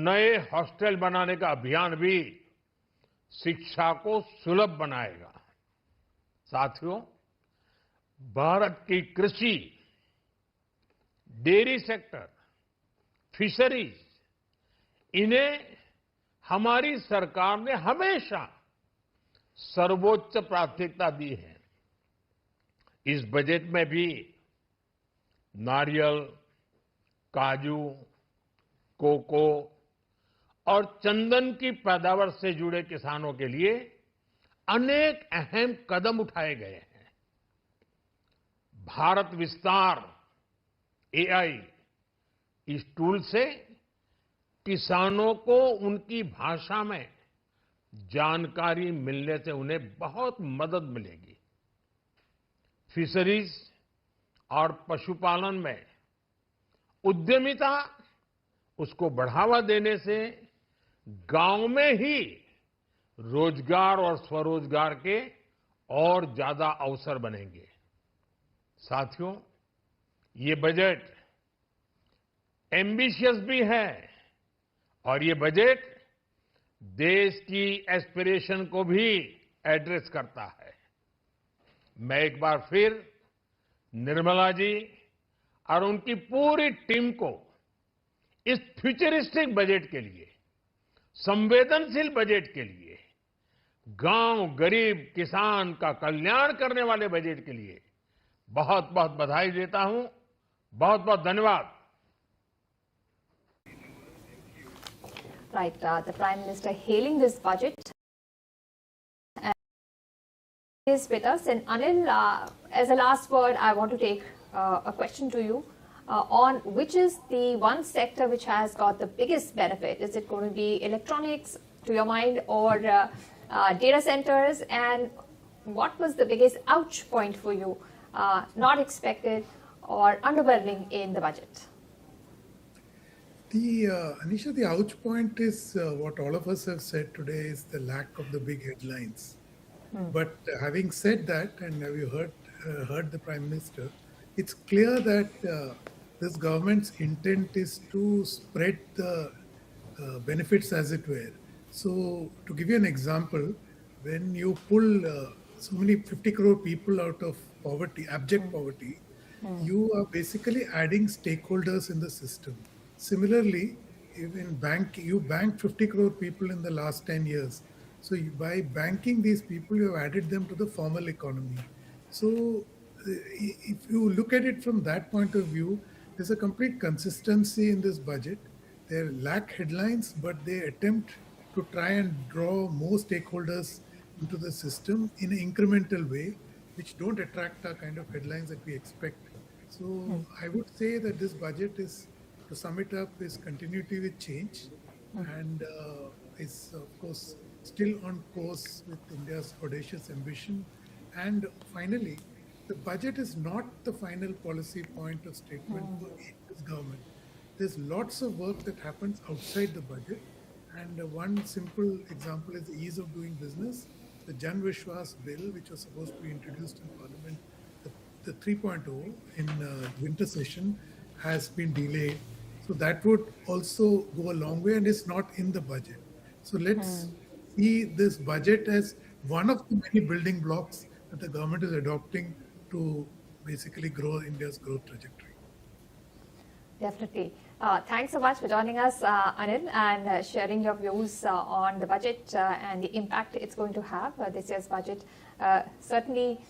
नए हॉस्टल बनाने का अभियान भी शिक्षा को सुलभ बनाएगा। साथियों, भारत की कृषि, डेयरी सेक्टर, फिशरीज, इन्हें हमारी सरकार ने हमेशा सर्वोच्च प्राथमिकता दी है। इस बजट में भी नारियल, काजू, कोको और चंदन की पैदावार से जुड़े किसानों के लिए अनेक अहम कदम उठाए गए हैं। भारत विस्तार एआई, इस टूल से किसानों को उनकी भाषा में जानकारी मिलने से उन्हें बहुत मदद मिलेगी। फिशरीज और पशुपालन में उद्यमिता, उसको बढ़ावा देने से गांव में ही रोजगार और स्वरोजगार के और ज्यादा अवसर बनेंगे। साथियों, ये बजट एम्बिशियस भी है और ये बजट देश की एस्पिरेशन को भी एड्रेस करता है। मैं एक बार फिर निर्मला जी और उनकी पूरी टीम को इस फ्यूचरिस्टिक बजट के लिए, संवेदनशील बजट के लिए, गांव, गरीब, किसान का कल्याण करने वाले बजट के लिए बहुत बहुत बधाई देता हूं। बहुत बहुत धन्यवाद। Right, the Prime Minister hailing this budget is with us. And Anil, as a last word, I want to take a question to you on which is the one sector which has got the biggest benefit. Is it going to be electronics, to your mind, or data centers? And what was the biggest ouch point for you, not expected or underwhelming in the budget? Anisha, the ouch point is what all of us have said today is the lack of the big headlines. But having said that, and have you heard the Prime Minister, it's clear that this government's intent is to spread the benefits, as it were. So, to give you an example, when you pull so many 50 crore people out of poverty, abject poverty, you are basically adding stakeholders in the system. Similarly, in you banked 50 crore people in the last 10 years. So by banking these people, you have added them to the formal economy. So if you look at it from that point of view, there's a complete consistency in this budget. They lack headlines, but they attempt to try and draw more stakeholders into the system in an incremental way, which don't attract the kind of headlines that we expect. So I would say that this budget is, to sum it up, is continuity with change and is, of course, still on course with India's audacious ambition. And finally, the budget is not the final policy point of statement for this government. There's lots of work that happens outside the budget. And one simple example is the ease of doing business. The Jan Vishwas bill, which was supposed to be introduced in Parliament, the 3.0 in winter session, has been delayed. So that would also go a long way, and it's not in the budget. So let's see this budget as one of the many building blocks that the government is adopting to basically grow India's growth trajectory. Definitely. Thanks so much for joining us, Anil, and sharing your views on the budget and the impact it's going to have, this year's budget. Certainly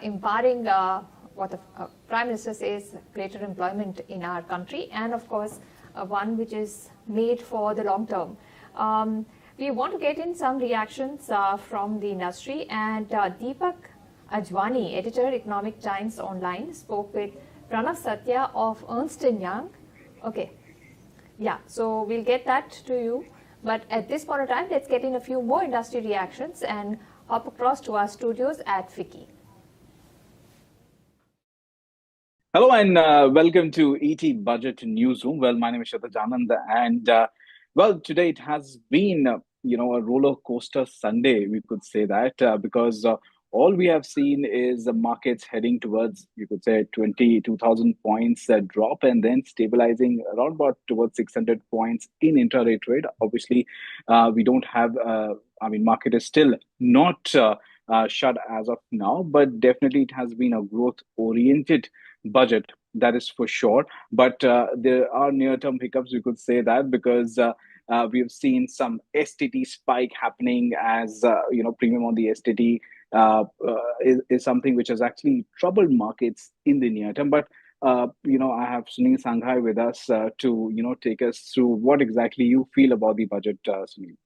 empowering what the Prime Minister says, greater employment in our country, and of course, one which is made for the long term. We want to get in some reactions from the industry, and Deepak Ajwani, editor, Economic Times Online, spoke with Pranav Satya of Ernst & Young. Okay, yeah, so we'll get that to you. But at this point of time, let's get in a few more industry reactions and hop across to our studios at FICCI. Hello and welcome to ET Budget Newsroom. Well, my name is Shataj Anand, and well, today it has been, a roller coaster Sunday, we could say that, because all we have seen is the markets heading towards, you could say, 22,000 points drop and then stabilizing around about towards 600 points in intraday trade. Obviously, we don't have, market is still not shut as of now, but definitely it has been a growth oriented budget, that is for sure. But there are near term hiccups, we could say that, because we've seen some STT spike happening, as premium on the STT is something which has actually troubled markets in the near term. But I have Sunil Sanghai with us to take us through what exactly you feel about the budget, Sunil.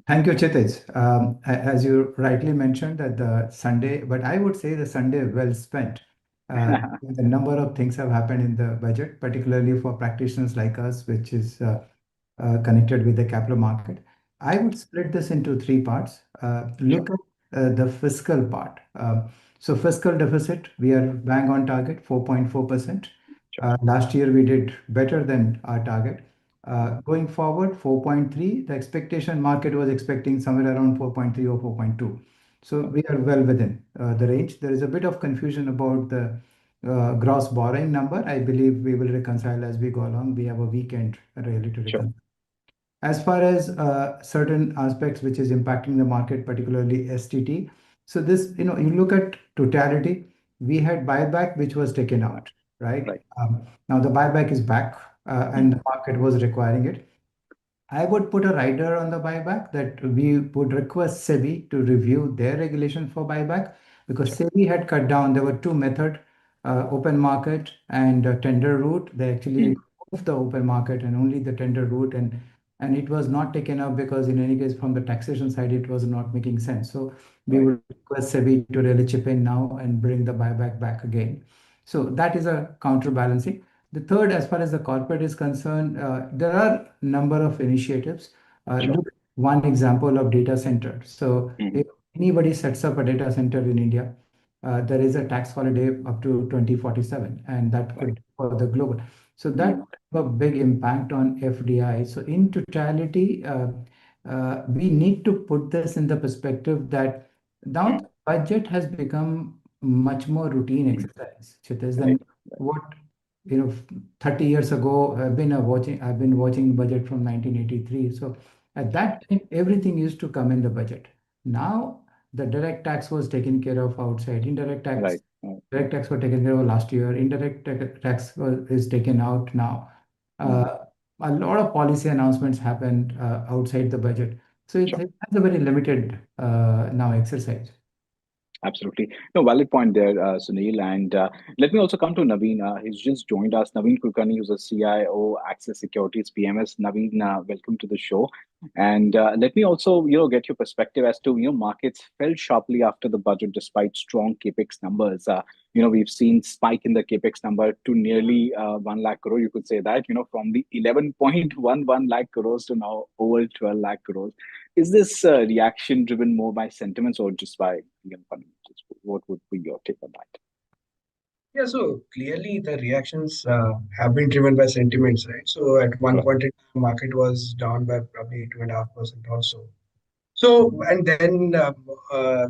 Thank you, Chitij. As you rightly mentioned, that the Sunday, but I would say the Sunday well spent. The number of things have happened in the budget, particularly for practitioners like us, which is connected with the capital market. I would split this into three parts. Look at the fiscal part. So fiscal deficit, we are bang on target, 4.4%. Last year, we did better than our target. Going forward, 4.3, the expectation market was expecting somewhere around 4.3 or 4.2. So we are well within the range. There is a bit of confusion about the gross borrowing number. I believe we will reconcile as we go along. We have a weekend really to reconcile. As far as certain aspects which is impacting the market, particularly STT. So this, you look at totality, we had buyback which was taken out, right? Now the buyback is back and the market was requiring it. I would put a rider on the buyback that we would request SEBI to review their regulation for buyback, because SEBI had cut down. There were two methods, open market and tender route. They actually moved the open market and only the tender route, and it was not taken up because in any case from the taxation side it was not making sense. So we would request SEBI to really chip in now and bring the buyback back again. So that is a counterbalancing. The third, as far as the corporate is concerned, there are a number of initiatives. Look at one example of data center. So if anybody sets up a data center in India, there is a tax holiday up to 2047, and that could for the global. So that would have a big impact on FDI. So in totality, we need to put this in the perspective that now the budget has become much more routine exercise, Chitij, than what 30 years ago. I've been watching budget from 1983. So at that time, everything used to come in the budget. Now the direct tax was taken care of outside. Indirect tax, direct tax was taken care of last year. Indirect tax is taken out now. A lot of policy announcements happened outside the budget. So it has a very limited now exercise. Absolutely. No, valid point there, Sunil. And let me also come to Naveen. He's just joined us. Naveen Kulkarni, who's a CIO, Access Securities PMS. Naveen, welcome to the show. And let me also, get your perspective as to, markets fell sharply after the budget despite strong capex numbers. We've seen spike in the capex number to nearly 1 lakh crore. You could say that, from the 11.11 lakh crores to now over 12 lakh crores. Is this reaction driven more by sentiments or just by fundamentals? What would be your take on that? Yeah, so clearly the reactions have been driven by sentiments, right? So at one point, the market was down by probably 2.5% or so. So, and then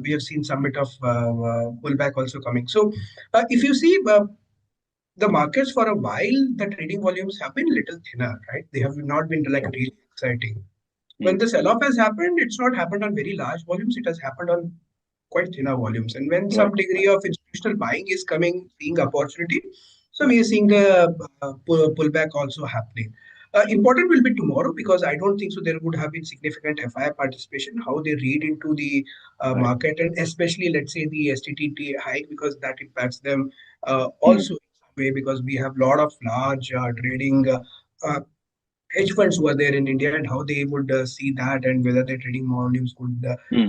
we have seen some bit of pullback also coming. So, if you see the markets for a while, the trading volumes have been a little thinner, right? They have not been like really exciting. When the sell-off has happened, it's not happened on very large volumes. It has happened on quite thinner volumes. And when some degree of institutional buying is coming, seeing opportunity, so we are seeing the pullback also happening. Important will be tomorrow, because I don't think so there would have been significant FII participation, how they read into the market, and especially let's say the STT hike, because that impacts them also in some way, because we have a lot of large trading hedge funds who are there in India, and how they would see that, and whether their trading volumes could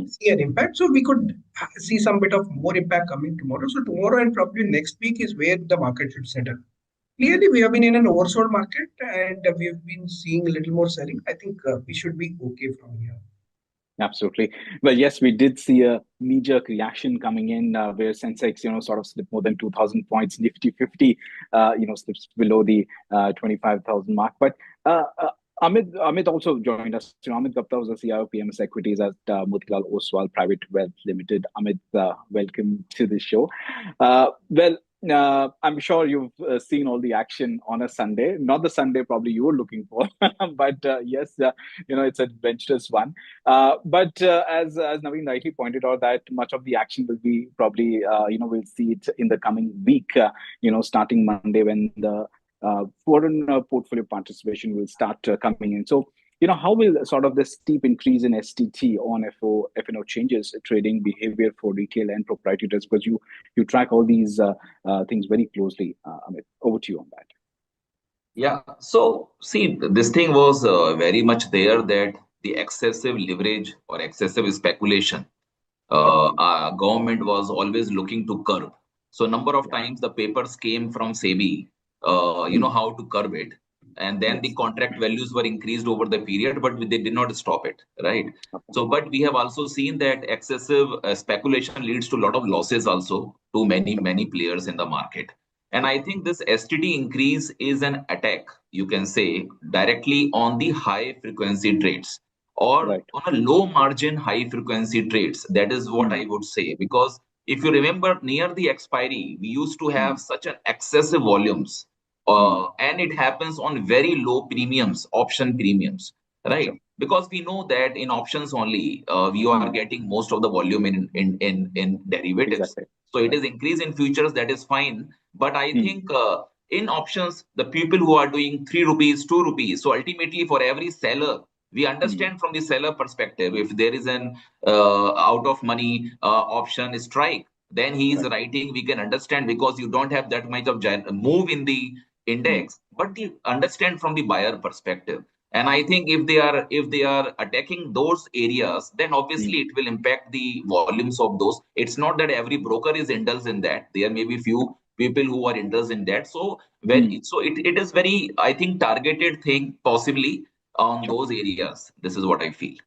see an impact. So we could see some bit of more impact coming tomorrow. So tomorrow and probably next week is where the market should settle. Clearly, we have been in an oversold market, and we have been seeing a little more selling. I think we should be okay from here. Absolutely. Well, yes, we did see a knee-jerk reaction coming in where Sensex, sort of slipped more than 2,000 points. Nifty 50, slips below the 25,000 mark. But Amit also joined us. Amit Gupta was the CIO PMS Equities at Motilal Oswal Private Wealth Limited. Amit, welcome to the show. I'm sure you've seen all the action on a Sunday. Not the Sunday probably you were looking for, but yes, it's an adventurous one. But as Naveen rightly pointed out, that much of the action will be probably, we'll see it in the coming week, starting Monday when the foreign portfolio participation will start coming in. So, how will sort of the steep increase in STT on FNO changes trading behavior for retail and proprietors? Because you track all these things very closely. Amit, over to you on that. Yeah. So, see, this thing was very much there that the excessive leverage or excessive speculation, government was always looking to curb. So, number of times the papers came from SEBI, how to curb it. And then the contract values were increased over the period, but they did not stop it, right? So, but we have also seen that excessive speculation leads to a lot of losses also to many players in the market. And I think this STD increase is an attack, you can say, directly on the high frequency trades or on a low margin high frequency trades. That is what I would say. Because if you remember near the expiry, we used to have such an excessive volumes and it happens on very low premiums, option premiums, right? Because we know that in options only, we are getting most of the volume in derivatives. So it is increase in futures, that is fine. But I think in options, the people who are doing 3 rupees, 2 rupees. So ultimately for every seller, we understand from the seller perspective, if there is an out of money option strike, then he is writing, we can understand because you don't have that much of move in the index, but you understand from the buyer perspective. And I think if they are attacking those areas, then obviously it will impact the volumes of those. It's not that every broker is indulged in that. There may be few people who are indulged in that. So it is very, I think, targeted thing possibly on those areas. This is what I feel.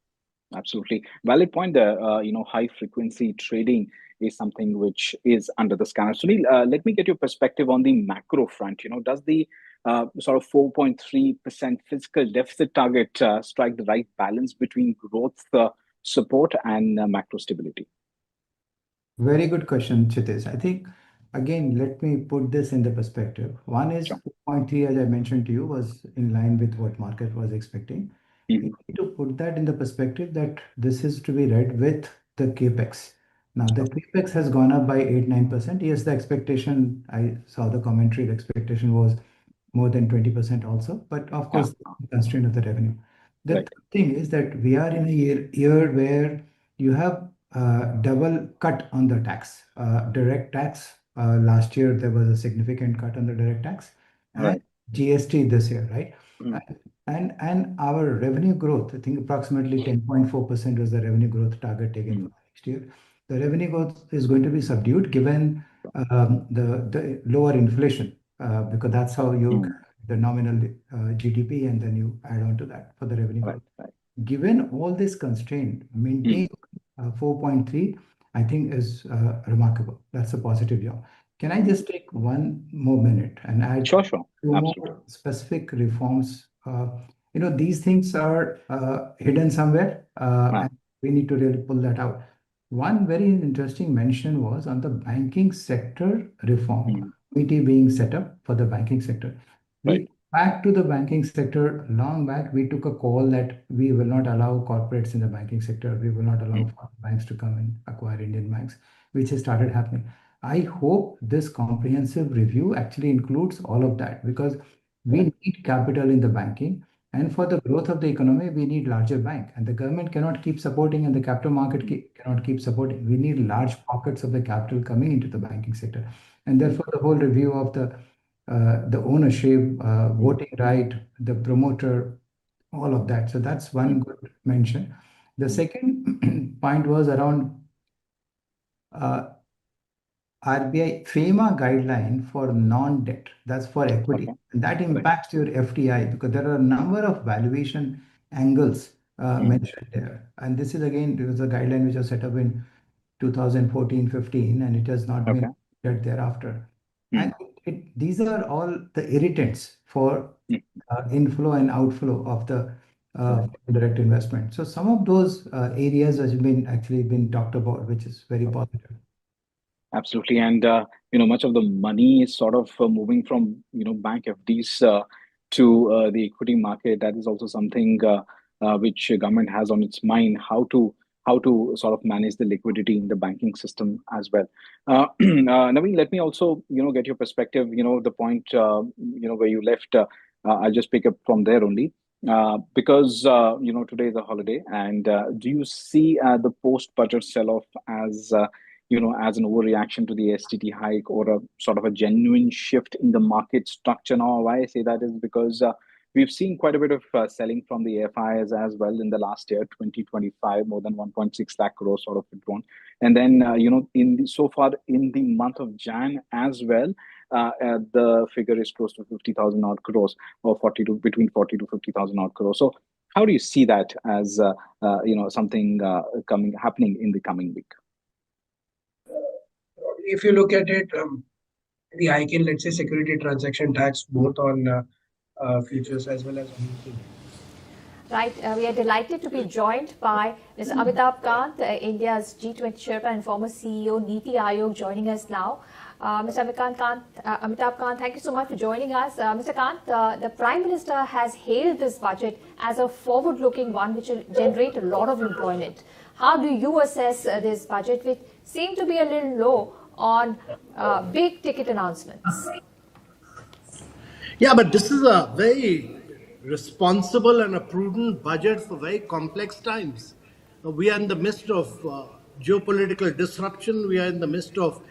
Absolutely valid point there. High frequency trading is something which is under the scanner. Sunil, let me get your perspective on the macro front. Does the sort of 4.3% fiscal deficit target strike the right balance between growth support and macro stability? Very good question, Chitesh. I think, again, let me put this in the perspective. One is 4.3, as I mentioned to you, was in line with what market was expecting. We need to put that in the perspective that this is to be read with the capex. Now, the capex has gone up by 8-9%. Yes, the expectation, I saw the commentary, the expectation was more than 20% also. But of course, the constraint of the revenue. The third thing is that we are in a year where you have double cut on the tax. Direct tax, last year there was a significant cut on the direct tax. And GST this year, right? And our revenue growth, I think approximately 10.4% was the revenue growth target taken for next year. The revenue growth is going to be subdued given the lower inflation, because that's how you the nominal GDP and then you add on to that for the revenue growth. Given all this constraint, maintain 4.3, I think is remarkable. That's a positive job. Can I just take one more minute and add two more specific reforms? These things are hidden somewhere, and we need to really pull that out. One very interesting mention was on the banking sector reform committee being set up for the banking sector. Back to the banking sector, long back, we took a call that we will not allow corporates in the banking sector. We will not allow banks to come and acquire Indian banks, which has started happening. I hope this comprehensive review actually includes all of that, because we need capital in the banking. And for the growth of the economy, we need larger bank. And the government cannot keep supporting and the capital market cannot keep supporting. We need large pockets of the capital coming into the banking sector. And therefore, the whole review of the ownership, voting right, the promoter, all of that. So that's one good mention. The second point was around RBI FEMA guideline for non-debt. That's for equity. And that impacts your FDI because there are a number of valuation angles mentioned there. And this is again, there was a guideline which was set up in 2014-15 and it has not been updated thereafter. And these are all the irritants for inflow and outflow of the direct investment. So some of those areas has been actually been talked about, which is very positive. Absolutely, and much of the money is sort of moving from bank FDs to the equity market. That is also something which government has on its mind, how to sort of manage the liquidity in the banking system as well. Naveen, let me also get your perspective. The point where you left. I'll just pick up from there only. Because today is a holiday, and do you see the post-budget sell-off as as an overreaction to the STT hike, or a sort of a genuine shift in the market structure? Now, why I say that is because we've seen quite a bit of selling from the AFIs as well in the last year, 2025, more than 1.6 lakh crores sort of withdrawn. And then, so far in the month of Jan as well, the figure is close to 50,000 odd crores, or between 40 to 50,000 odd crores. So how do you see that as something happening in the coming week? If you look at it, the hike in, let's say, security transaction tax, both on futures as well as on. Right, we are delighted to be joined by Mr. Amitabh Kant, India's G20 Chairman and former CEO, Niti Aayog, joining us now. Mr. Amitabh Kant, thank you so much for joining us. Mr. Kant, the Prime Minister has hailed this budget as a forward-looking one which will generate a lot of employment. How do you assess this budget, which seemed to be a little low on big-ticket announcements? Yeah, but this is a very responsible and a prudent budget for very complex times. We are in the midst of geopolitical disruption. We are in the midst of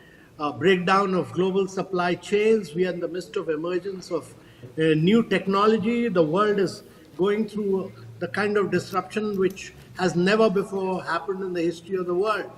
breakdown of global supply chains. We are in the midst of emergence of new technology. The world is going through the kind of disruption which has never before happened in the history of the world.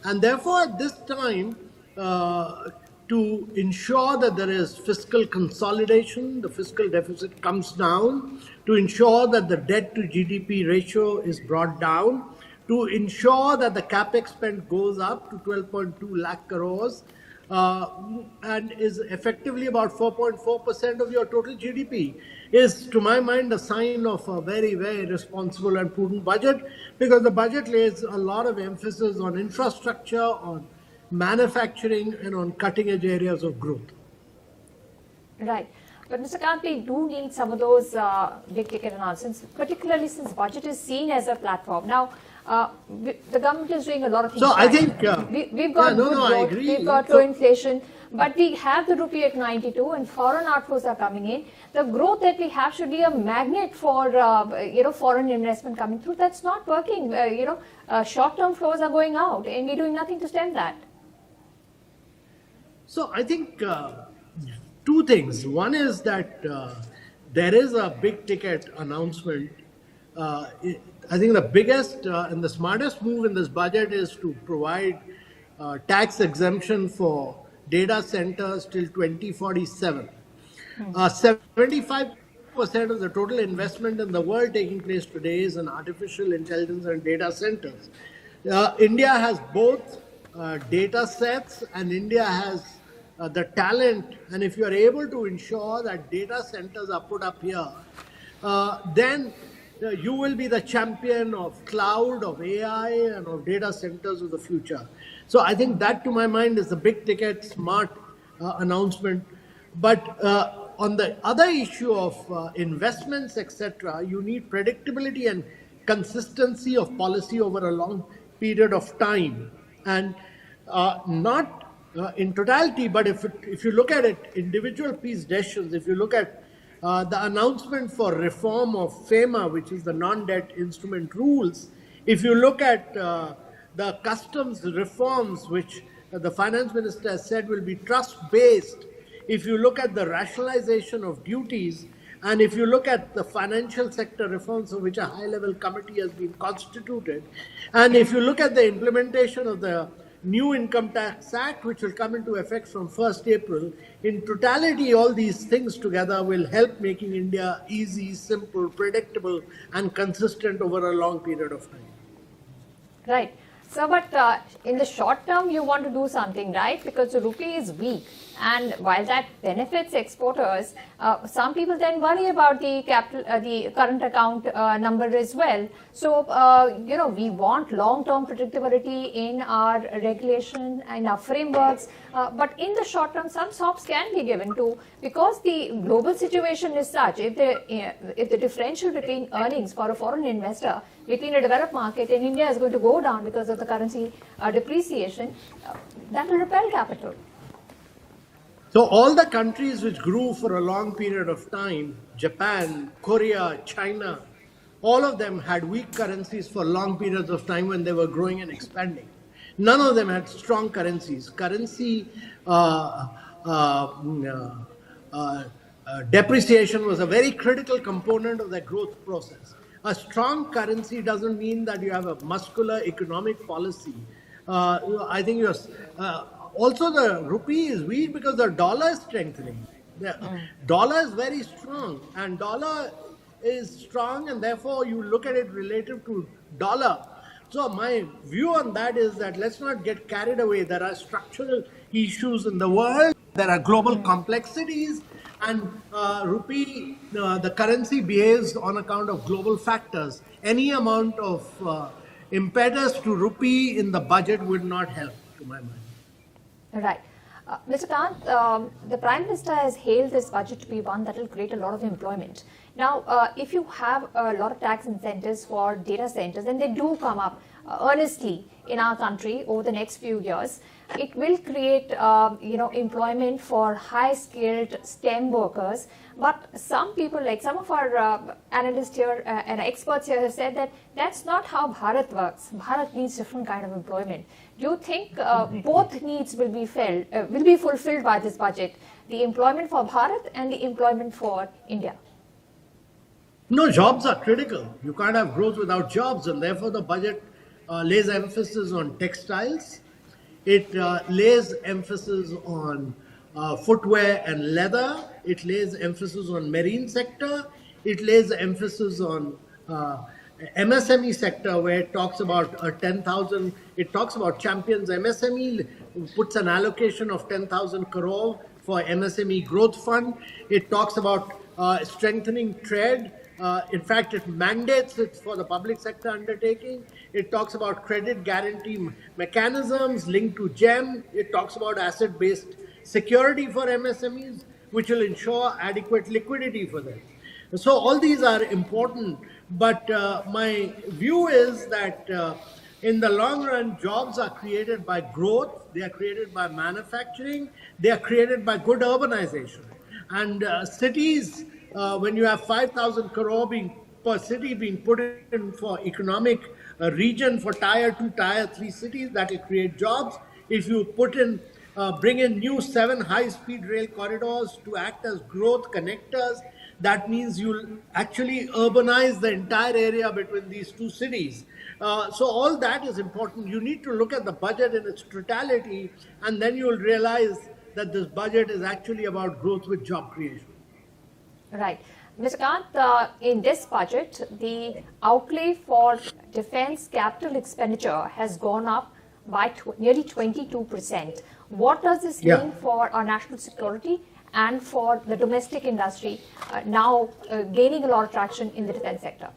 And therefore, at this time, to ensure that there is fiscal consolidation, the fiscal deficit comes down, to ensure that the debt to GDP ratio is brought down, to ensure that the capex spend goes up to 12.2 lakh crores, and is effectively about 4.4% of your total GDP, is, to my mind, a sign of a very, very responsible and prudent budget, because the budget lays a lot of emphasis on infrastructure, on manufacturing, and on cutting-edge areas of growth. Right. But Mr. Kant, we do need some of those big-ticket announcements, particularly since budget is seen as a platform. Now, the government is doing a lot of things. So right. I think we've got good growth, we've got low inflation, but we have the rupee at 92, and foreign outflows are coming in. The growth that we have should be a magnet for foreign investment coming through. That's not working. Short-term flows are going out, and we're doing nothing to stem that. So I think two things. One is that there is a big ticket announcement. I think the biggest and the smartest move in this budget is to provide tax exemption for data centers till 2047. 75% of the total investment in the world taking place today is in artificial intelligence and data centers. India has both data sets, and India has the talent, and if you are able to ensure that data centers are put up here, then you will be the champion of cloud, of AI, and of data centers of the future. So I think that, to my mind, is the big ticket, smart announcement. But on the other issue of investments, etc., you need predictability and consistency of policy over a long period of time, and not in totality, but if you look at it, individual piece decisions, if you look at the announcement for reform of FEMA, which is the non-debt instrument rules, if you look at the customs reforms, which the finance minister has said will be trust-based, if you look at the rationalization of duties, and if you look at the financial sector reforms of which a high-level committee has been constituted, and if you look at the implementation of the new Income Tax Act, which will come into effect from 1st April, in totality, all these things together will help making India easy, simple, predictable, and consistent over a long period of time. Right. So, but in the short term, you want to do something, right? Because the rupee is weak. And while that benefits exporters, some people then worry about the the current account number as well. So, you know, we want long-term predictability in our regulation and our frameworks. But in the short term, some stops can be given to, because the global situation is such. If the differential between earnings for a foreign investor between a developed market and India is going to go down because of the currency depreciation, that will repel capital. So all the countries which grew for a long period of time, Japan, Korea, China, all of them had weak currencies for long periods of time when they were growing and expanding. None of them had strong currencies. Currency depreciation was a very critical component of their growth process. A strong currency doesn't mean that you have a muscular economic policy. I think you're... also, the rupee is weak because the dollar is strengthening. The dollar is very strong, and dollar is strong, and therefore you look at it relative to dollar. So my view on that is that let's not get carried away. There are structural issues in the world. There are global complexities, and rupee, the currency behaves on account of global factors. Any amount of impetus to rupee in the budget would not help, to my mind. Right. Mr. Kant, the Prime Minister has hailed this budget to be one that will create a lot of employment. Now, if you have a lot of tax incentives for data centers, and they do come up earnestly in our country over the next few years, it will create, employment for high-skilled STEM workers. But some people, like some of our analysts here and experts here, have said that that's not how Bharat works. Bharat needs different kind of employment. Do you think both needs will be fulfilled by this budget, the employment for Bharat and the employment for India? No, jobs are critical. You can't have growth without jobs, and therefore the budget lays emphasis on textiles. It lays emphasis on footwear and leather. It lays emphasis on marine sector. It lays emphasis on MSME sector, where it talks about 10,000. It talks about champions MSME, puts an allocation of 10,000 crore for MSME growth fund. It talks about strengthening trade. In fact, it mandates it for the public sector undertaking. It talks about credit guarantee mechanisms linked to GEM. It talks about asset-based security for MSMEs, which will ensure adequate liquidity for them. So all these are important, but my view is that in the long run, jobs are created by growth, they are created by manufacturing, they are created by good urbanization. And cities, when you have 5,000 crore per city being put in for economic region for tier 2, tier 3 cities, that will create jobs. If you bring in new 7 high-speed rail corridors to act as growth connectors, that means you'll actually urbanize the entire area between these 2 cities. So all that is important. You need to look at the budget in its totality, and then you'll realize that this budget is actually about growth with job creation. Right. Mr. Kant, in this budget, the outlay for defense capital expenditure has gone up by nearly 22%. What does this mean for our national security and for the domestic industry now gaining a lot of traction in the defense sector?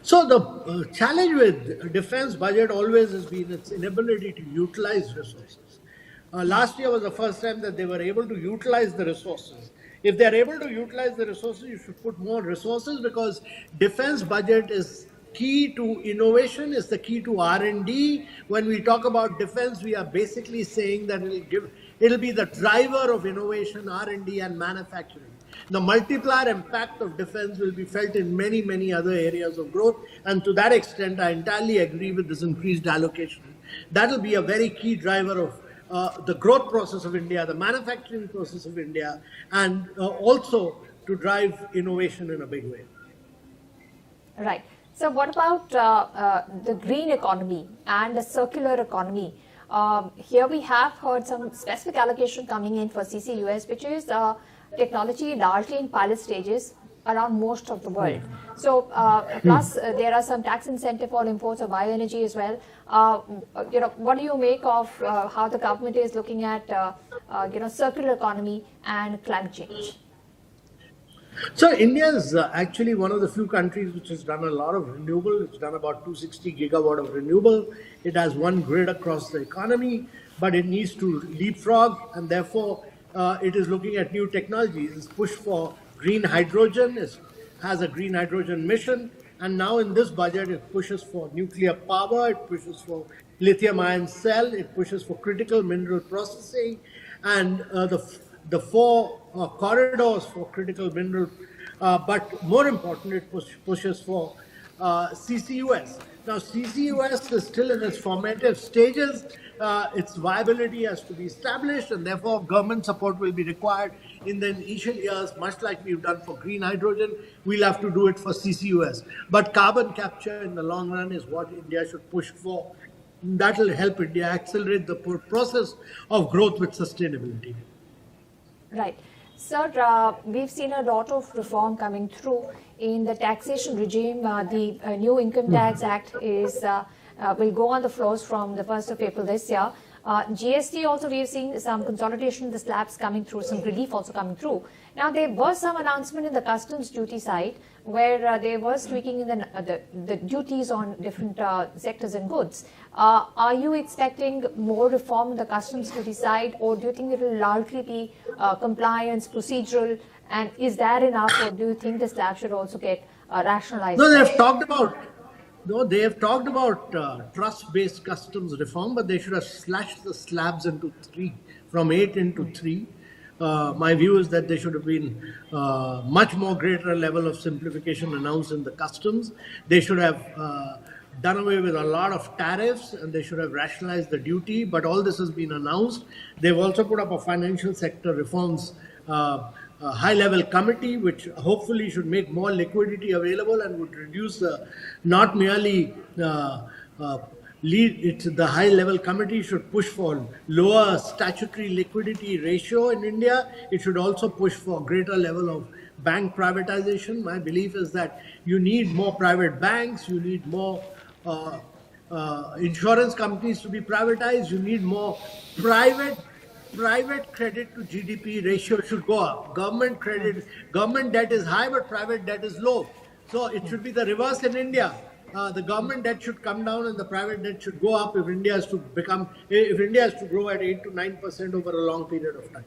So the challenge with defense budget always has been its inability to utilize resources. Last year was the first time that they were able to utilize the resources. If they're able to utilize the resources, you should put more resources, because defense budget is key to innovation, is the key to R&D. When we talk about defense, we are basically saying that it'll be the driver of innovation, R&D, and manufacturing. The multiplier impact of defense will be felt in many, many other areas of growth. And to that extent, I entirely agree with this increased allocation. That will be a very key driver of the growth process of India, the manufacturing process of India, and also to drive innovation in a big way. Right. So what about the green economy and the circular economy? Here we have heard some specific allocation coming in for CCUS, which is technology largely in pilot stages. around most of the world. So, plus there are some tax incentive for imports of bioenergy as well. What do you make of how the government is looking at, circular economy and climate change? So India is actually one of the few countries which has done a lot of renewable. It's done about 260 gigawatt of renewable. It has one grid across the economy, but it needs to leapfrog, and therefore it is looking at new technologies. It's pushed for green hydrogen. It has a green hydrogen mission, and now in this budget it pushes for nuclear power. It pushes for lithium-ion cell. It pushes for critical mineral processing, and the four corridors for critical mineral, but more important, it pushes for CCUS. Now, CCUS is still in its formative stages. Its viability has to be established, and therefore government support will be required in the initial years, much like we've done for green hydrogen. We'll have to do it for CCUS. But carbon capture in the long run is what India should push for. That will help India accelerate the process of growth with sustainability. Right. Sir, we've seen a lot of reform coming through in the taxation regime. The new Income Tax Act will go on the floors from the 1st of April this year. GST also, we've seen some consolidation of the slabs coming through, some relief also coming through. Now, there was some announcement in the customs duty side where there was tweaking in the duties on different sectors and goods. Are you expecting more reform in the customs duty side, or do you think it will largely be compliance, procedural, and is that enough, or do you think the slab should also get rationalized? No, they have talked about trust-based customs reform, but they should have slashed the slabs into three, from 8 into 3. My view is that there should have been much more greater level of simplification announced in the customs. They should have done away with a lot of tariffs, and they should have rationalized the duty, but all this has been announced. They've also put up a financial sector reforms high-level committee, which hopefully should make more liquidity available and would reduce not merely the high-level committee should push for lower statutory liquidity ratio in India. It should also push for greater level of bank privatization. My belief is that you need more private banks, you need more insurance companies to be privatized, you need more private credit to GDP ratio should go up. Government debt is high, but private debt is low. So it should be the reverse in India. The government debt should come down and the private debt should go up if India has to grow at 8 to 9% over a long period of time.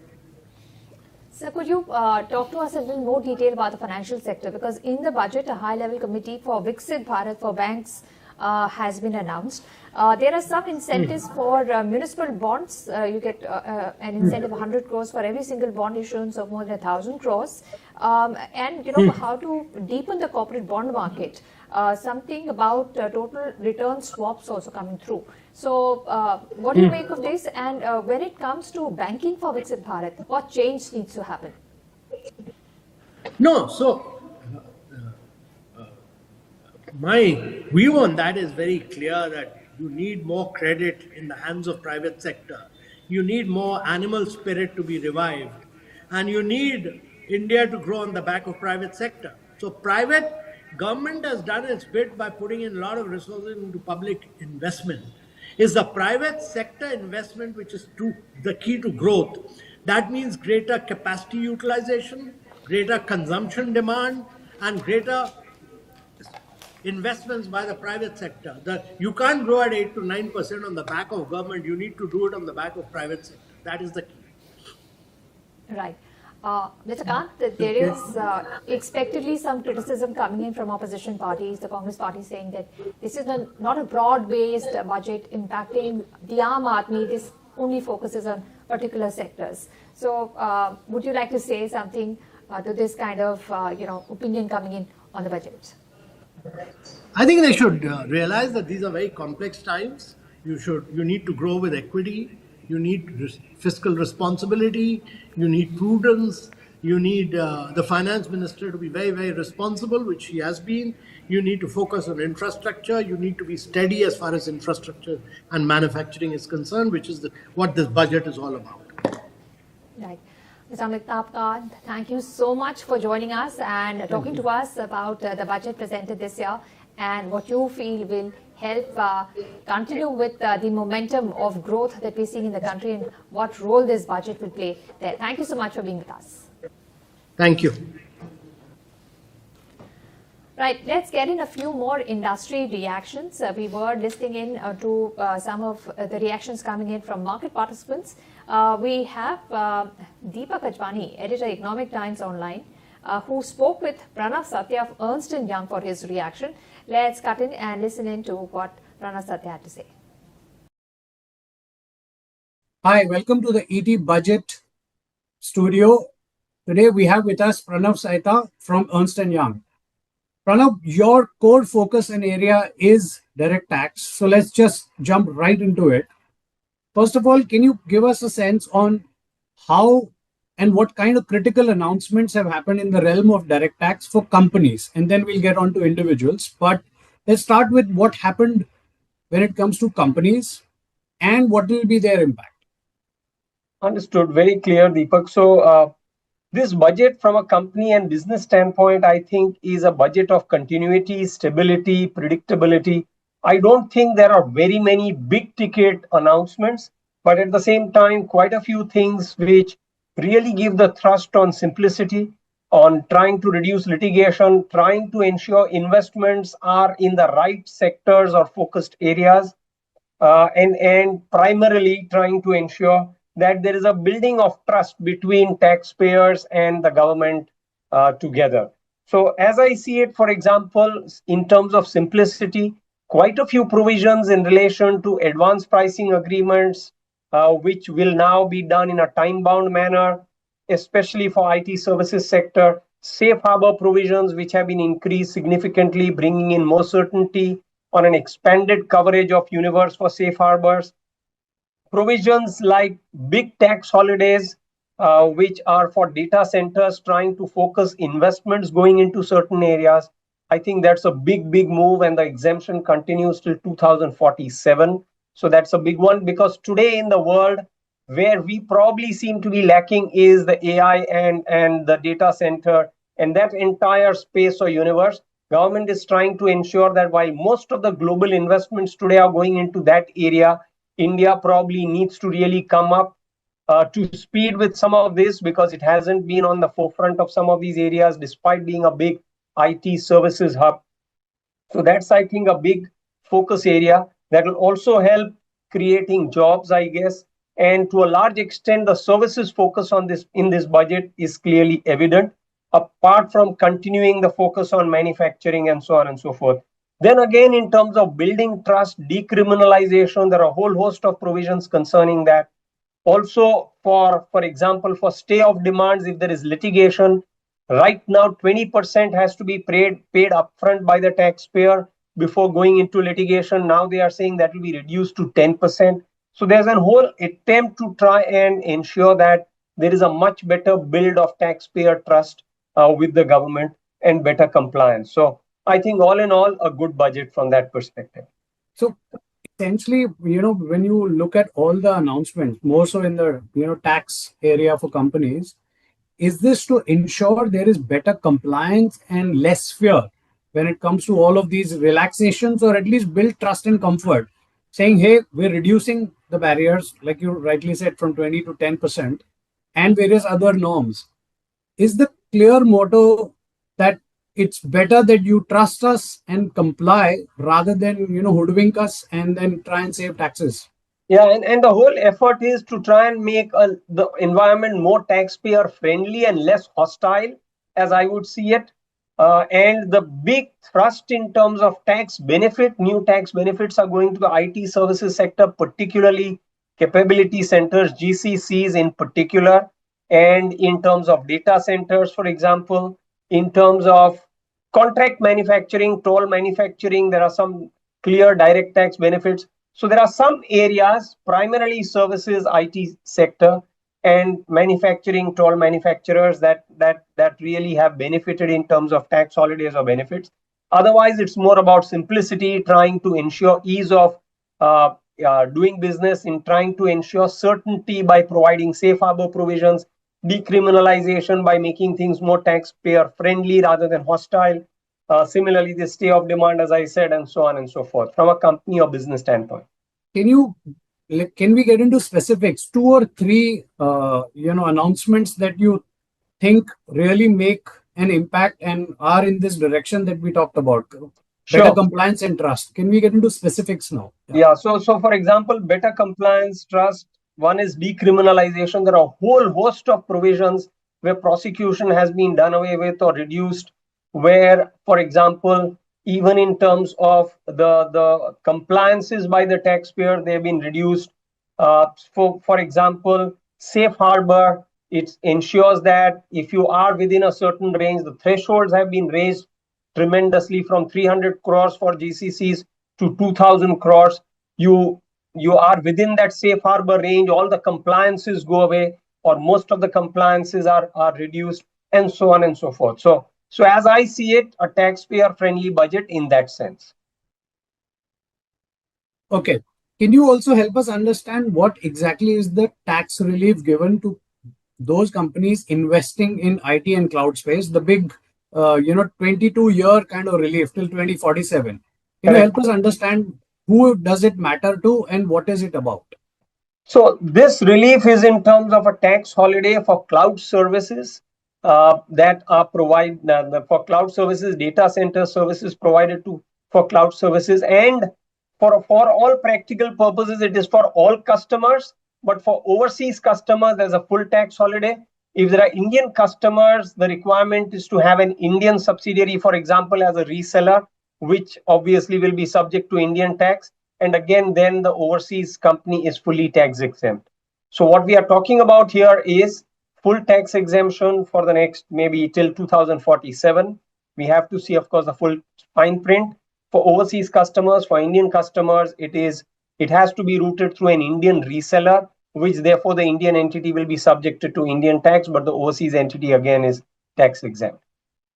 Sir, could you talk to us a little more detail about the financial sector? Because in the budget, a high-level committee for Viksit Bharat for banks has been announced. There are some incentives for municipal bonds. You get an incentive of 100 crores for every single bond issuance of more than 1,000 crores. And how to deepen the corporate bond market. Something about total return swaps also coming through. So what do you make of this? And when it comes to banking for Viksit Bharat, what change needs to happen? No, so my view on that is very clear, that you need more credit in the hands of private sector. You need more animal spirit to be revived. And you need India to grow on the back of private sector. So government has done its bit by putting in a lot of resources into public investment. It's the private sector investment which is the key to growth. That means greater capacity utilization, greater consumption demand, and greater investments by the private sector. You can't grow at 8 to 9% on the back of government. You need to do it on the back of private sector. That is the key. Right. Mr. Kant, there is expectedly some criticism coming in from opposition parties, the Congress party, saying that this is not a broad-based budget impacting the Aam Aadmi. This only focuses on particular sectors. So would you like to say something to this kind of opinion coming in on the budget? I think they should realize that these are very complex times. You need to grow with equity. You need fiscal responsibility. You need prudence. You need the finance minister to be very, very responsible, which he has been. You need to focus on infrastructure. You need to be steady as far as infrastructure and manufacturing is concerned, which is what this budget is all about. Right. Mr. Amitabh Kant, thank you so much for joining us and talking to us about the budget presented this year and what you feel will help continue with the momentum of growth that we're seeing in the country and what role this budget will play there. Thank you so much for being with us. Thank you. Right, let's get in a few more industry reactions. We were listening in to some of the reactions coming in from market participants. We have Deepak Ajwani, editor Economic Times Online, who spoke with Pranav Satya of Ernst & Young for his reaction. Let's cut in and listen in to what Pranav Satya had to say. Hi, welcome to the ET Budget Studio. Today we have with us Pranav Satya from Ernst & Young. Pranav, your core focus and area is direct tax. So let's just jump right into it. First of all, can you give us a sense on how and what kind of critical announcements have happened in the realm of direct tax for companies? And then we'll get on to individuals. But let's start with what happened when it comes to companies and what will be their impact. Understood. Very clear, Deepak. So this budget from a company and business standpoint, I think, is a budget of continuity, stability, predictability. I don't think there are very many big ticket announcements, but at the same time, quite a few things which really give the thrust on simplicity, on trying to reduce litigation, trying to ensure investments are in the right sectors or focused areas, and primarily trying to ensure that there is a building of trust between taxpayers and the government together. So as I see it, for example, in terms of simplicity, quite a few provisions in relation to advanced pricing agreements, which will now be done in a time-bound manner, especially for IT services sector, safe harbor provisions, which have been increased significantly, bringing in more certainty on an expanded coverage of universe for safe harbors. Provisions like big tax holidays, which are for data centers trying to focus investments going into certain areas. I think that's a big move, and the exemption continues till 2047. So that's a big one, because today in the world, where we probably seem to be lacking is the AI and the data center and that entire space or universe. Government is trying to ensure that while most of the global investments today are going into that area, India probably needs to really come up to speed with some of this, because it hasn't been on the forefront of some of these areas despite being a big IT services hub. So that's, I think, a big focus area that will also help creating jobs, I guess. And to a large extent, the services focus on this in this budget is clearly evident, apart from continuing the focus on manufacturing and so on and so forth. Then again, in terms of building trust, decriminalization, there are a whole host of provisions concerning that. Also, for example, for stay of demands, if there is litigation, right now 20% has to be paid upfront by the taxpayer before going into litigation. Now they are saying that will be reduced to 10%. So there's a whole attempt to try and ensure that there is a much better build of taxpayer trust with the government and better compliance. So I think all in all, a good budget from that perspective. So essentially, when you look at all the announcements, more so in the, tax area for companies, is this to ensure there is better compliance and less fear when it comes to all of these relaxations, or at least build trust and comfort, saying, hey, we're reducing the barriers, like you rightly said, from 20 to 10% and various other norms? Is the clear motto that it's better that you trust us and comply rather than, hoodwink us and then try and save taxes? Yeah, and the whole effort is to try and make the environment more taxpayer friendly and less hostile, as I would see it. And the big thrust in terms of tax benefit, new tax benefits are going to the IT services sector, particularly capability centers, GCCs in particular, and in terms of data centers, for example, in terms of contract manufacturing, toll manufacturing, there are some clear direct tax benefits. So there are some areas, primarily services, IT sector, and manufacturing, toll manufacturers that really have benefited in terms of tax holidays or benefits. Otherwise, it's more about simplicity, trying to ensure ease of doing business, in trying to ensure certainty by providing safe harbor provisions, decriminalization by making things more taxpayer friendly rather than hostile. Similarly, the stay of demand, as I said, and so on and so forth, from a company or business standpoint. Can we get into specifics? Two or three, announcements that you think really make an impact and are in this direction that we talked about? Better Sure. compliance and trust. Can we get into specifics now? Yeah. So for example, better compliance, trust. One is decriminalization. There are a whole host of provisions where prosecution has been done away with or reduced. Where, for example, even in terms of the compliances by the taxpayer, they've been reduced. For example, safe harbor. It ensures that if you are within a certain range, the thresholds have been raised tremendously from 300 crores for GCCs to 2,000 crores. You are within that safe harbor range. All the compliances go away, or most of the compliances are reduced, and so on and so forth. So as I see it, a taxpayer-friendly budget in that sense. Okay. Can you also help us understand what exactly is the tax relief given to those companies investing in IT and cloud space? The big, 22-year kind of relief till 2047. Can you help us understand who does it matter to and what is it about? So this relief is in terms of a tax holiday for cloud services that are provided for cloud services, data center services provided for cloud services, and for all practical purposes, it is for all customers. But for overseas customers, there's a full tax holiday. If there are Indian customers, the requirement is to have an Indian subsidiary, for example, as a reseller, which obviously will be subject to Indian tax. And again, then the overseas company is fully tax exempt. So what we are talking about here is full tax exemption for the next maybe till 2047. We have to see, of course, the full fine print. For overseas customers, for Indian customers, it has to be routed through an Indian reseller, which therefore the Indian entity will be subjected to Indian tax, but the overseas entity again is tax exempt.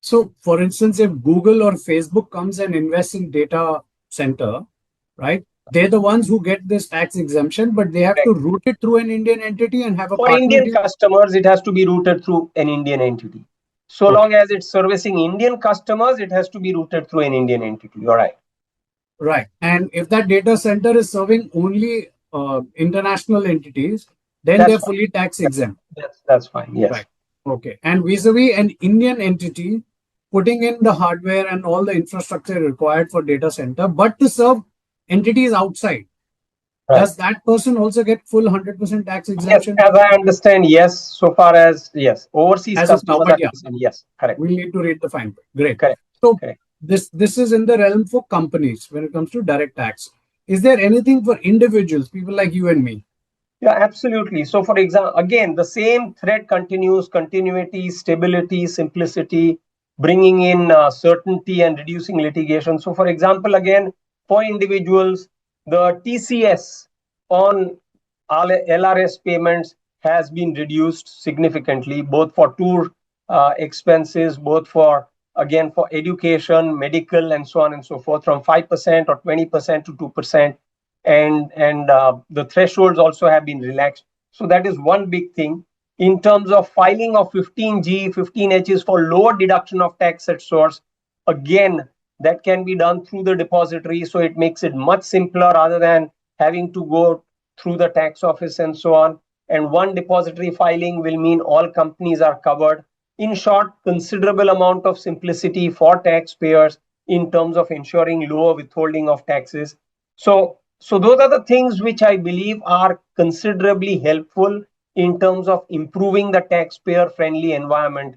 So, for instance, if Google or Facebook comes and invests in data center, right? They're the ones who get this tax exemption, but they have to route it through an Indian entity and have a For partner. Indian customers, it has to be routed through an Indian entity. So long as it's servicing Indian customers, it has to be routed through an Indian entity. You're right. Right. And if that data center is serving only international entities, then they're fully tax exempt. That's fine. Yes. Right. Okay. And vis-a-vis an Indian entity putting in the hardware and all the infrastructure required for data center, but to serve entities outside, does that person also get full 100% tax exemption? Yes, as I understand, yes. So far as, yes. Overseas as customers of now, but yes, correct. We need to read the fine print. Great. Correct. So this is in the realm for companies when it comes to direct tax. Is there anything for individuals, people like you and me? Yeah, absolutely. So for example, again, the same thread continues: continuity, stability, simplicity, bringing in certainty and reducing litigation. So for example, again, for individuals, the TCS on LRS payments has been reduced significantly, both for tour expenses, both for education, medical, and so on and so forth, from 5% or 20% to 2%. And the thresholds also have been relaxed. So that is one big thing. In terms of filing of 15G, 15Hs for lower deduction of tax at source, again, that can be done through the depository. So it makes it much simpler rather than having to go through the tax office and so on. And one depository filing will mean all companies are covered. In short, considerable amount of simplicity for taxpayers in terms of ensuring lower withholding of taxes. So those are the things which I believe are considerably helpful in terms of improving the taxpayer-friendly environment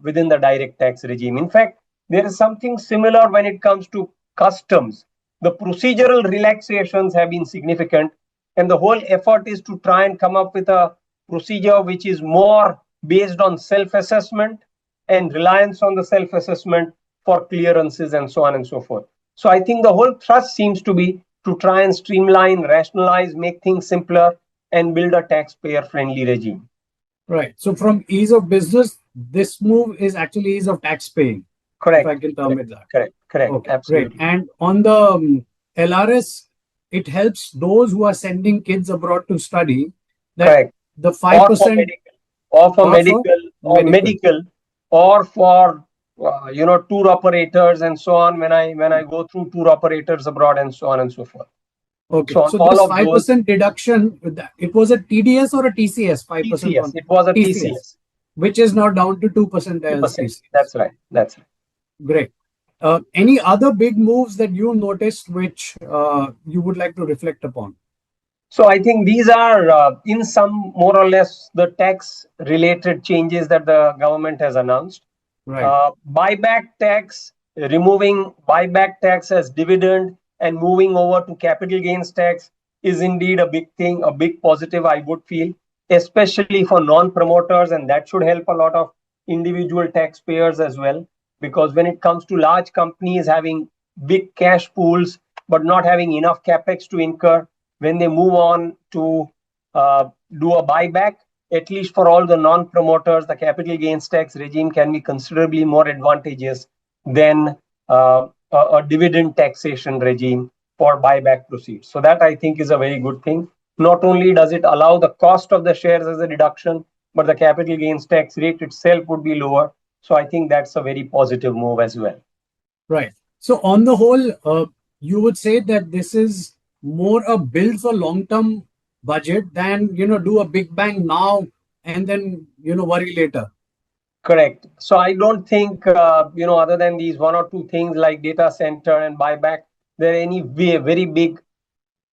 within the direct tax regime. In fact, there is something similar when it comes to customs. The procedural relaxations have been significant, and the whole effort is to try and come up with a procedure which is more based on self-assessment and reliance on the self-assessment for clearances and so on and so forth. So I think the whole thrust seems to be to try and streamline, rationalize, make things simpler, and build a taxpayer-friendly regime. Right. So from ease of business, this move is actually ease of tax paying. Correct. If I can term it that. Correct. Okay, Absolutely. Great. And on the LRS, it helps those who are sending kids abroad to study. That Correct. The 5%. or for Or for medical, or for tour operators and so on. When I go through tour operators abroad and so on and so forth. Okay, So on so all this of those, 5% deduction, it was a TDS or a TCS, 5% TCS, on it was a TCS, TCS. which is now down to 2% as 2%. TCS. That's right. That's right. Great. Any other big moves that you noticed which you would like to reflect upon? So I think these are in some more or less the tax related changes that the government has announced. Right. Buyback tax, removing buyback tax as dividend and moving over to capital gains tax is indeed a big thing, a big positive, I would feel, especially for non-promoters, and that should help a lot of individual taxpayers as well. Because when it comes to large companies having big cash pools but not having enough capex to incur, when they move on to do a buyback, at least for all the non-promoters, the capital gains tax regime can be considerably more advantageous than a dividend taxation regime for buyback proceeds. So that I think is a very good thing. Not only does it allow the cost of the shares as a deduction, but the capital gains tax rate itself would be lower. So I think that's a very positive move as well. Right. So on the whole, you would say that this is more a build for long-term budget than, do a big bang now and then, worry later. Correct. So I don't think, other than these one or two things like data center and buyback, there are any very big,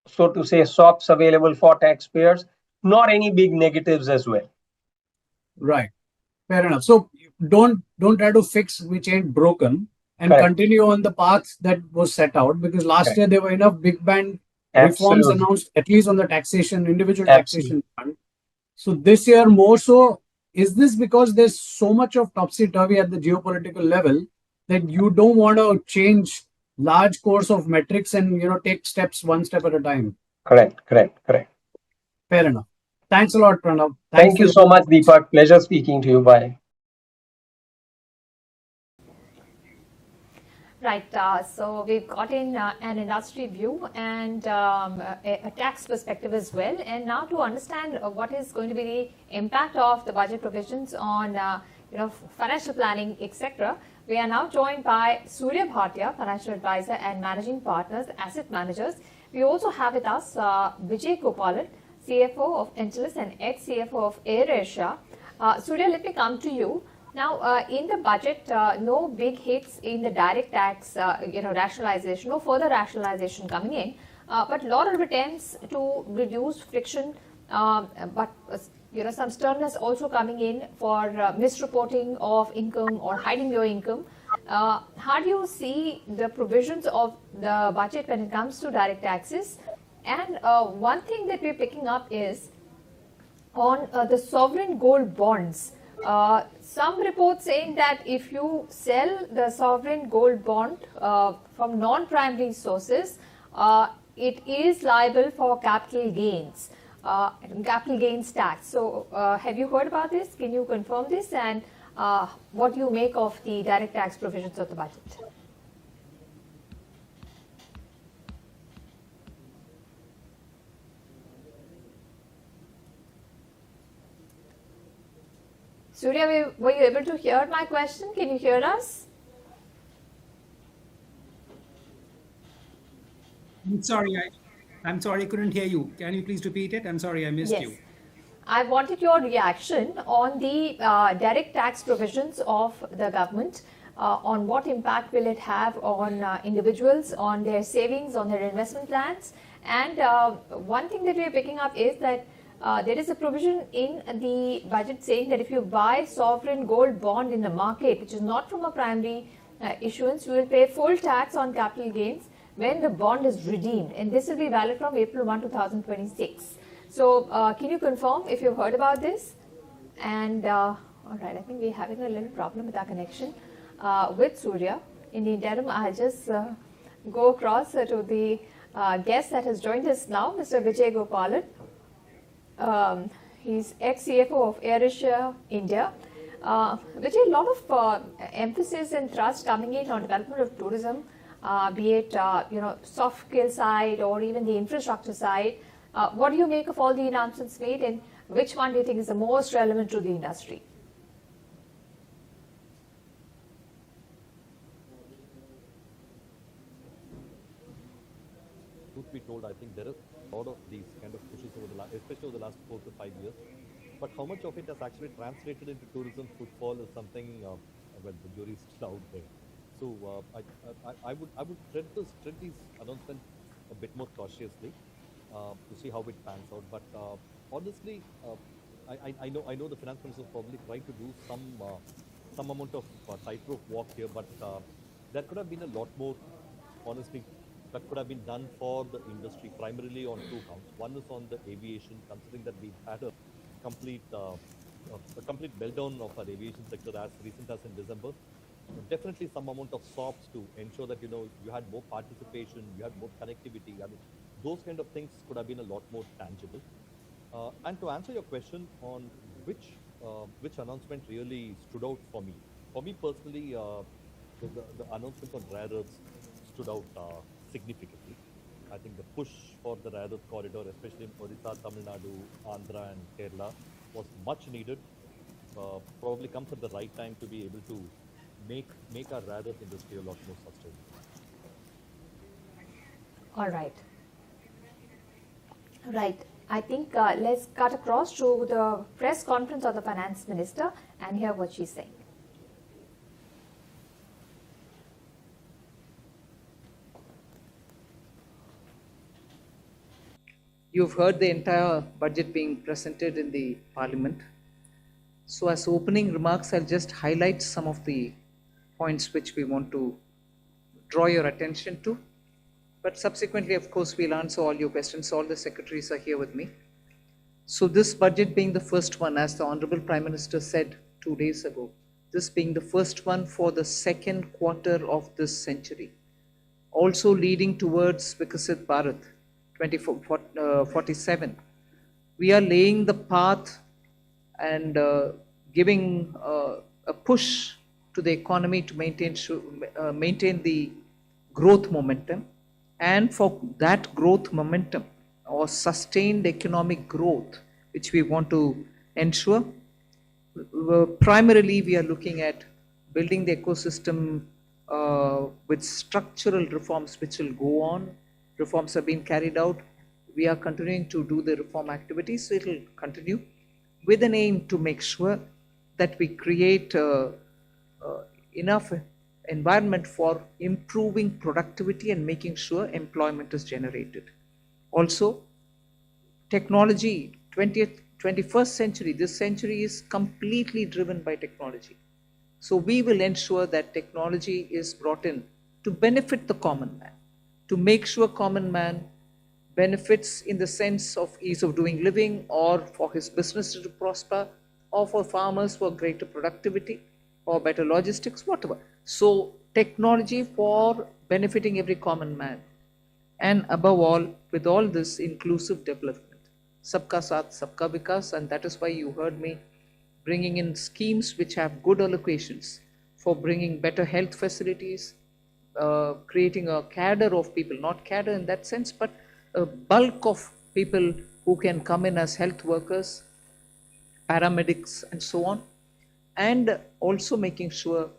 so to say, swaps available for taxpayers, nor any big negatives as well. Right. Fair enough. So don't try to fix which ain't broken and Correct. continue on the path that was set out, because last Correct. year there were enough big bang reforms Absolutely. announced, at least on the taxation, individual Absolutely. taxation front. So this year more so, is this because there's so much of topsy-turvy at the geopolitical level that you don't want to change large course of metrics and take steps one step at a time? Correct. Fair enough. Thanks a lot, Pranav. Thank you so much, Deepak. Pleasure speaking to you. Bye. Right, so we've got in an industry view and a tax perspective as well. And now to understand what is going to be the impact of the budget provisions on financial planning, etc., we are now joined by Surya Bhatia, financial advisor and managing partners, asset managers. We also have with us Vijay Gopalan, CFO of Intellis and ex-CFO of AirAsia. Surya, let me come to you. Now, in the budget, no big hits in the direct tax, rationalization, no further rationalization coming in, but a lot of attempts to reduce friction, but some sternness also coming in for misreporting of income or hiding your income. How do you see the provisions of the budget when it comes to direct taxes? And one thing that we're picking up is on the sovereign gold bonds. Some reports saying that if you sell the sovereign gold bond from non-primary sources, it is liable for capital gains tax. So have you heard about this? Can you confirm this? And what do you make of the direct tax provisions of the budget? Surya, were you able to hear my question? Can you hear us? I'm sorry, I couldn't hear you. Can you please repeat it? I'm sorry, I missed you. I wanted your reaction on the direct tax provisions of the government. On what impact will it have on individuals, on their savings, on their investment plans? And one thing that we are picking up is that there is a provision in the budget saying that if you buy sovereign gold bond in the market, which is not from a primary issuance, you will pay full tax on capital gains when the bond is redeemed. And this will be valid from April 1, 2026. So can you confirm if you've heard about this? And all right, I think we're having a little problem with our connection with Surya. In the interim, I'll just go across to the guest that has joined us now, Mr. Vijay Gopalan. He's ex-CFO of AirAsia India. Vijay, a lot of emphasis and thrust coming in on development of tourism, be it soft skill side or even the infrastructure side. What do you make of all the announcements made, and which one do you think is the most relevant to the industry? Truth be told, I think there is a lot of these kind of pushes over the last, especially over the last 4 to 5 years. But how much of it has actually translated into tourism footfall is something, well, the jury is still out there. So I would tread these announcements a bit more cautiously to see how it pans out. But honestly, I know the finance minister is probably trying to do some amount of tightrope walk here, but there could have been a lot more, honestly, that could have been done for the industry, primarily on two counts. One is on the aviation, considering that we had a complete meltdown of our aviation sector as recent as in December. Definitely some amount of SOPs to ensure that you had more participation, you had more connectivity. I mean, those kind of things could have been a lot more tangible. And to answer your question on which announcement really stood out for me personally, the announcement on rare earths stood out significantly. I think the push for the rare earth corridor, especially in Odisha, Tamil Nadu, Andhra and Kerala, was much needed. Probably comes at the right time to be able to make our rare earth industry a lot more sustainable. All right. Right. I think let's cut across to the press conference of the finance minister and hear what she's saying. You've heard the entire budget being presented in the parliament. So as opening remarks, I'll just highlight some of the points which we want to draw your attention to. But subsequently, of course, we'll answer all your questions. All the secretaries are here with me. So this budget being the first one, as the Honorable Prime Minister said 2 days ago, this being the first one for the second quarter of this century, also leading towards Viksit Bharat 2047. We are laying the path and giving a push to the economy to maintain the growth momentum. And for that growth momentum or sustained economic growth, which we want to ensure, primarily we are looking at building the ecosystem with structural reforms which will go on. Reforms have been carried out. We are continuing to do the reform activities, so it will continue with an aim to make sure that we create enough environment for improving productivity and making sure employment is generated. Also, technology, 21st century, this century is completely driven by technology. So we will ensure that technology is brought in to benefit the common man, to make sure common man benefits in the sense of ease of doing living, or for his business to prosper, or for farmers for greater productivity, or better logistics, whatever. So technology for benefiting every common man. And above all, with all this, inclusive development. Sabka Saath, Sabka Vikas, and that is why you heard me bringing in schemes which have good allocations for bringing better health facilities, creating a cadre of people, not cadre in that sense, but a bulk of people who can come in as health workers, paramedics and so on, and also making sure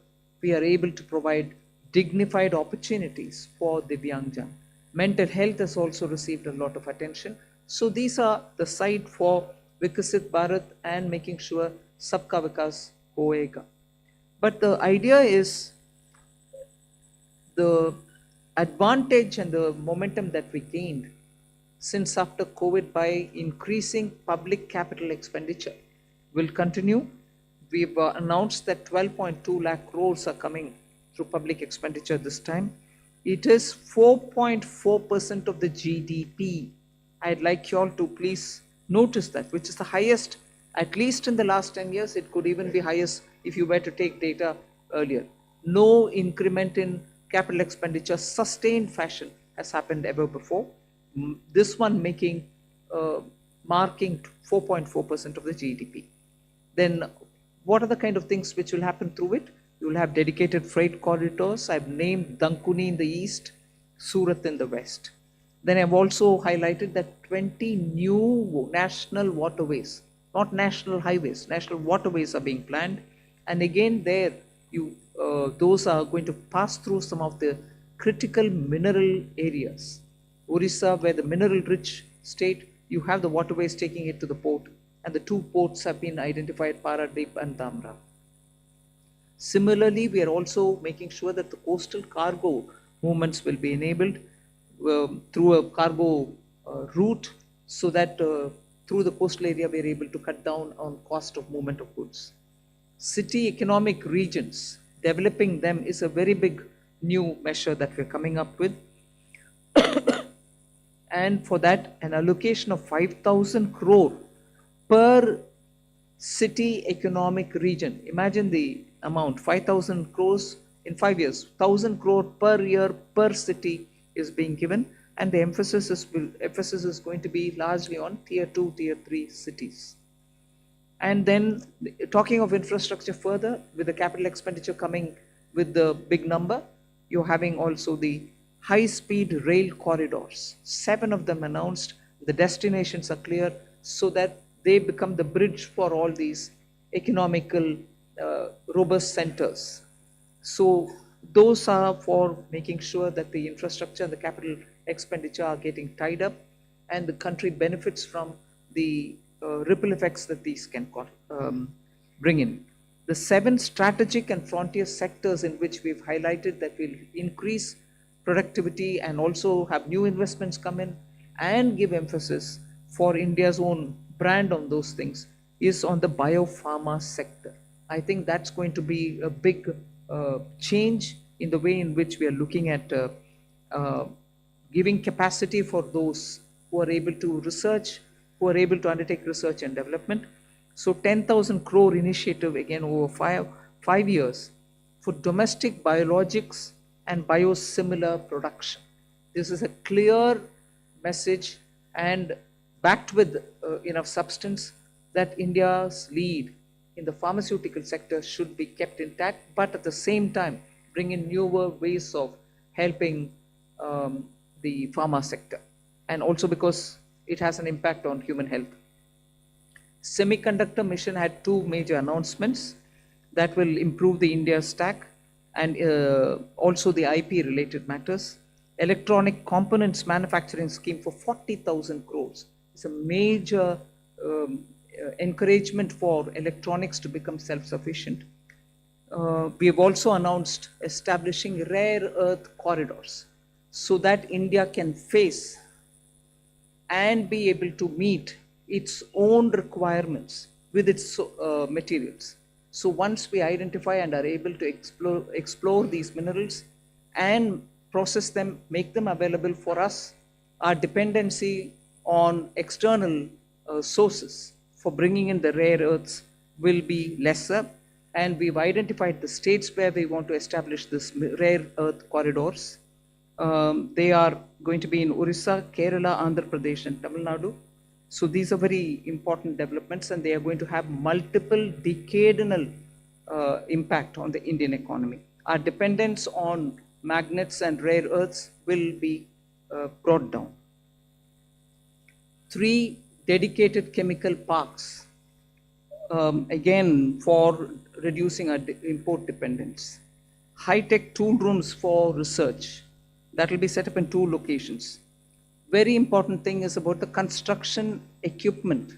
we are able to provide dignified opportunities for Divyangjan. Mental health has also received a lot of attention. So these are the side for Viksit Bharat and making sure Sabka Vikas hoega. But the idea is the advantage and the momentum that we gained since after COVID by increasing public capital expenditure will continue. We've announced that 12.2 lakh crores are coming through public expenditure this time. It is 4.4% of the GDP. I'd like you all to please notice that, which is the highest, at least in the last 10 years. It could even be highest if you were to take data earlier. No increment in capital expenditure, sustained fashion, has happened ever before. This one marking 4.4% of the GDP. Then what are the kind of things which will happen through it? You will have dedicated freight corridors. I've named Dankuni in the east, Surat in the west. Then I've also highlighted that 20 new national waterways not national highways, national waterways are being planned. And again, there those are going to pass through some of the critical mineral areas. Orissa, where the mineral-rich state, you have the waterways taking it to the port, and the two ports have been identified, Paradip and Dhamra. Similarly, we are also making sure that the coastal cargo movements will be enabled through a cargo route, so that through the coastal area we are able to cut down on cost of movement of goods. City economic regions, developing them is a very big new measure that we're coming up with. And for that, an allocation of 5,000 crore per city economic region. Imagine the amount, 5,000 crores in 5 years, 1,000 crore per year per city is being given, and the emphasis is going to be largely on tier 2, tier 3 cities. And then talking of infrastructure further, with the capital expenditure coming with the big number, you're having also the high-speed rail corridors. 7 of them announced, the destinations are clear, so that they become the bridge for all these economical robust centers. So those are for making sure that the infrastructure, the capital expenditure are getting tied up, and the country benefits from the ripple effects that these can bring in. The 7 strategic and frontier sectors in which we've highlighted that will increase productivity and also have new investments come in and give emphasis for India's own brand on those things is on the biopharma sector. I think that's going to be a big change in the way in which we are looking at giving capacity for those who are able to research, who are able to undertake research and development. So 10,000 crore initiative again over 5 years for domestic biologics and biosimilar production. This is a clear message and backed with enough substance that India's lead in the pharmaceutical sector should be kept intact, but at the same time bring in newer ways of helping the pharma sector, and also because it has an impact on human health. Semiconductor mission had 2 major announcements that will improve the India stack and also the IP related matters. Electronic components manufacturing scheme for 40,000 crores. It's a major encouragement for electronics to become self-sufficient. We have also announced establishing rare earth corridors so that India can face and be able to meet its own requirements with its materials. So once we identify and are able to explore these minerals and process them, make them available for us, our dependency on external sources for bringing in the rare earths will be lesser. And we've identified the states where we want to establish this rare earth corridors. They are going to be in Orissa, Kerala, Andhra Pradesh, and Tamil Nadu. So these are very important developments, and they are going to have multiple decadal impact on the Indian economy. Our dependence on magnets and rare earths will be brought down. 3 dedicated chemical parks, again for reducing our import dependence. High-tech tool rooms for research that will be set up in 2 locations. Very important thing is about the construction equipment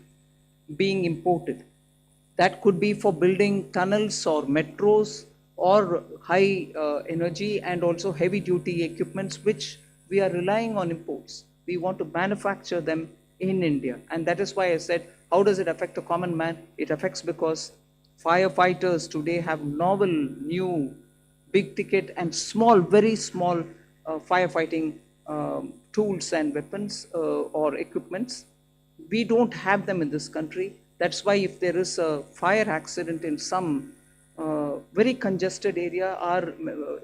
being imported. That could be for building tunnels or metros or high energy and also heavy duty equipments, which we are relying on imports. We want to manufacture them in India. And that is why I said, how does it affect a common man? It affects because firefighters today have novel, new, big ticket and small, very small firefighting tools and weapons or equipments. We don't have them in this country. That's why if there is a fire accident in some very congested area, our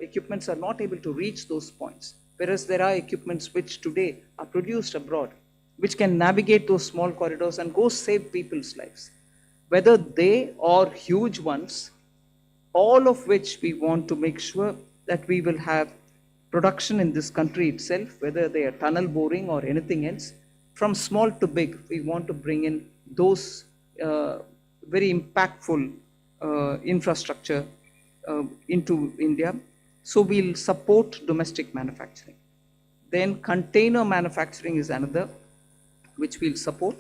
equipments are not able to reach those points. Whereas there are equipments which today are produced abroad, which can navigate those small corridors and go save people's lives. Whether they or huge ones, all of which we want to make sure that we will have production in this country itself, whether they are tunnel boring or anything else, from small to big, we want to bring in those very impactful infrastructure into India. So we'll support domestic manufacturing. Then container manufacturing is another which we'll support.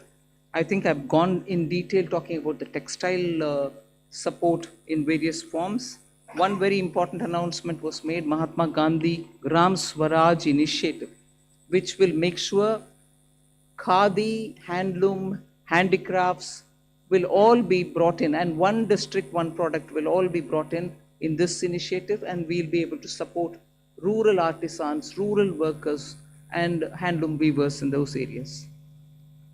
I think I've gone in detail talking about the textile support in various forms. One very important announcement was made, Mahatma Gandhi Gram Swaraj initiative, which will make sure khadi, handloom, handicrafts will all be brought in, and one district, one product will all be brought in this initiative, and we'll be able to support rural artisans, rural workers, and handloom weavers in those areas.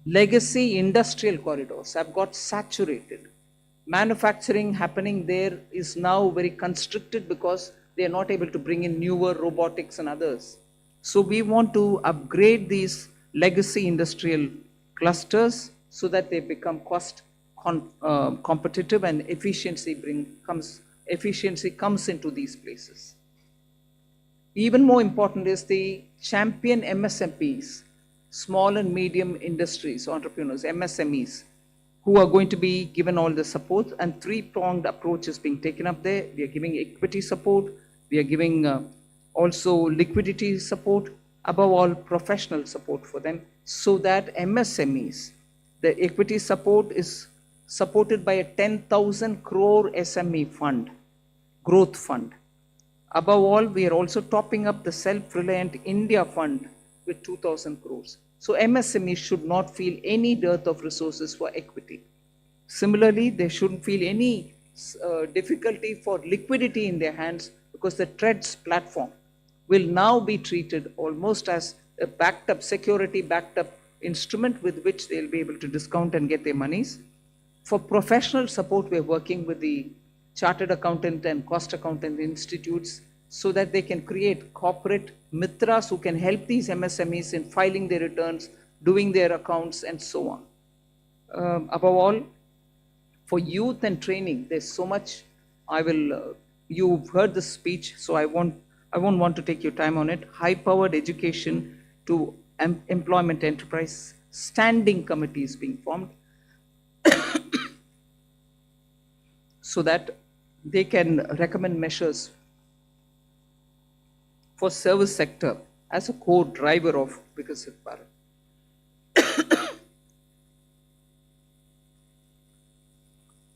Legacy industrial corridors have got saturated. Manufacturing happening there is now very constricted because they are not able to bring in newer robotics and others. So we want to upgrade these legacy industrial clusters so that they become cost competitive and efficiency comes into these places. Even more important is the champion MSMEs, small and medium industries, entrepreneurs, MSMEs, who are going to be given all the support, and three-pronged approach is being taken up there. We are giving equity support, we are giving also liquidity support, above all professional support for them, so that MSMEs, the equity support is supported by a 10,000 crore SME fund, growth fund. Above all, we are also topping up the Self-Reliant India Fund with 2,000 crores. So MSMEs should not feel any dearth of resources for equity. Similarly, they shouldn't feel any difficulty for liquidity in their hands, because the TREADS platform will now be treated almost as a backed up, security backed up instrument with which they'll be able to discount and get their monies. For professional support, we're working with the Chartered Accountant and Cost Accountant institutes so that they can create corporate mitras who can help these MSMEs in filing their returns, doing their accounts, and so on. Above all, for youth and training, there's so much. You've heard the speech, so I won't want to take your time on it. High-powered education to employment enterprise, standing committees being formed so that they can recommend measures for service sector as a core driver of Viksit Bharat.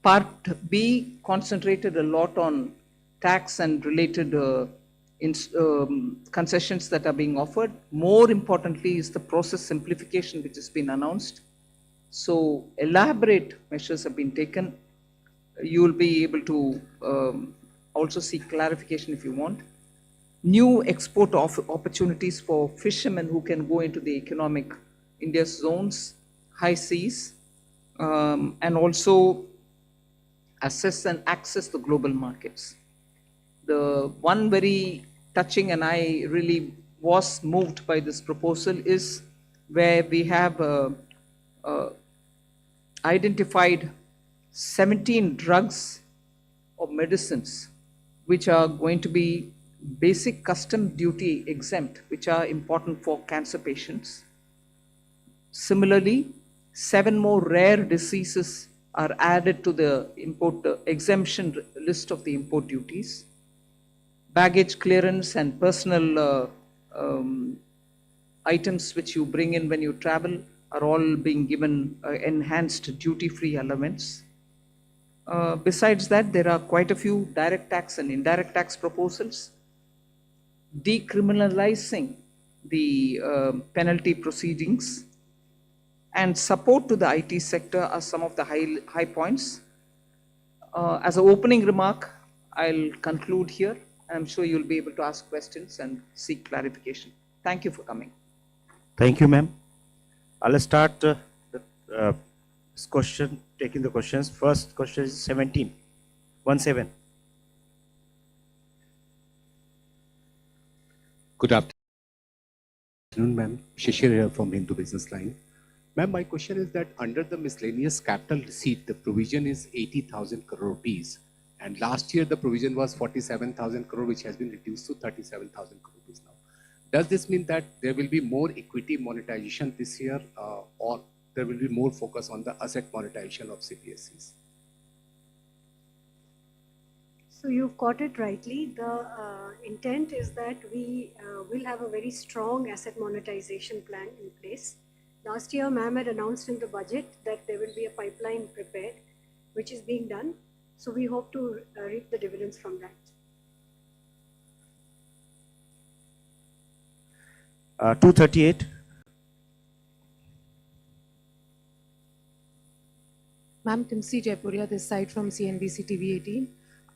Part B concentrated a lot on tax and related concessions that are being offered. More importantly is the process simplification which has been announced. So elaborate measures have been taken. You will be able to also seek clarification if you want. New export opportunities for fishermen who can go into the economic India's zones, high seas, and also assess and access the global markets. The one very touching, and I really was moved by this proposal, is where we have identified 17 drugs or medicines which are going to be basic custom duty exempt, which are important for cancer patients. Similarly, 7 more rare diseases are added to the import exemption list of the import duties. Baggage clearance and personal items which you bring in when you travel are all being given enhanced duty-free allowance. Besides that, there are quite a few direct tax and indirect tax proposals. Decriminalizing the penalty proceedings and support to the IT sector are some of the high points. As an opening remark, I'll conclude here. I'm sure you'll be able to ask questions and seek clarification. Thank you for coming. Thank you, ma'am. I'll start this question, taking the questions. First question is 17. 17. Good afternoon, ma'am. Shishir here from Hindu Business Line. Ma'am, my question is that under the miscellaneous capital receipt, the provision is 80,000 crore rupees. And last year, the provision was 47,000 crore, which has been reduced to 37,000 crore rupees now. Does this mean that there will be more equity monetization this year, or there will be more focus on the asset monetization of CPSEs. So you've got it rightly. The intent is that we will have a very strong asset monetization plan in place. Last year, ma'am had announced in the budget that there will be a pipeline prepared, which is being done. So we hope to reap the dividends from that. 238. Ma'am, Timsi Jaipuria, this side from CNBC TV 18.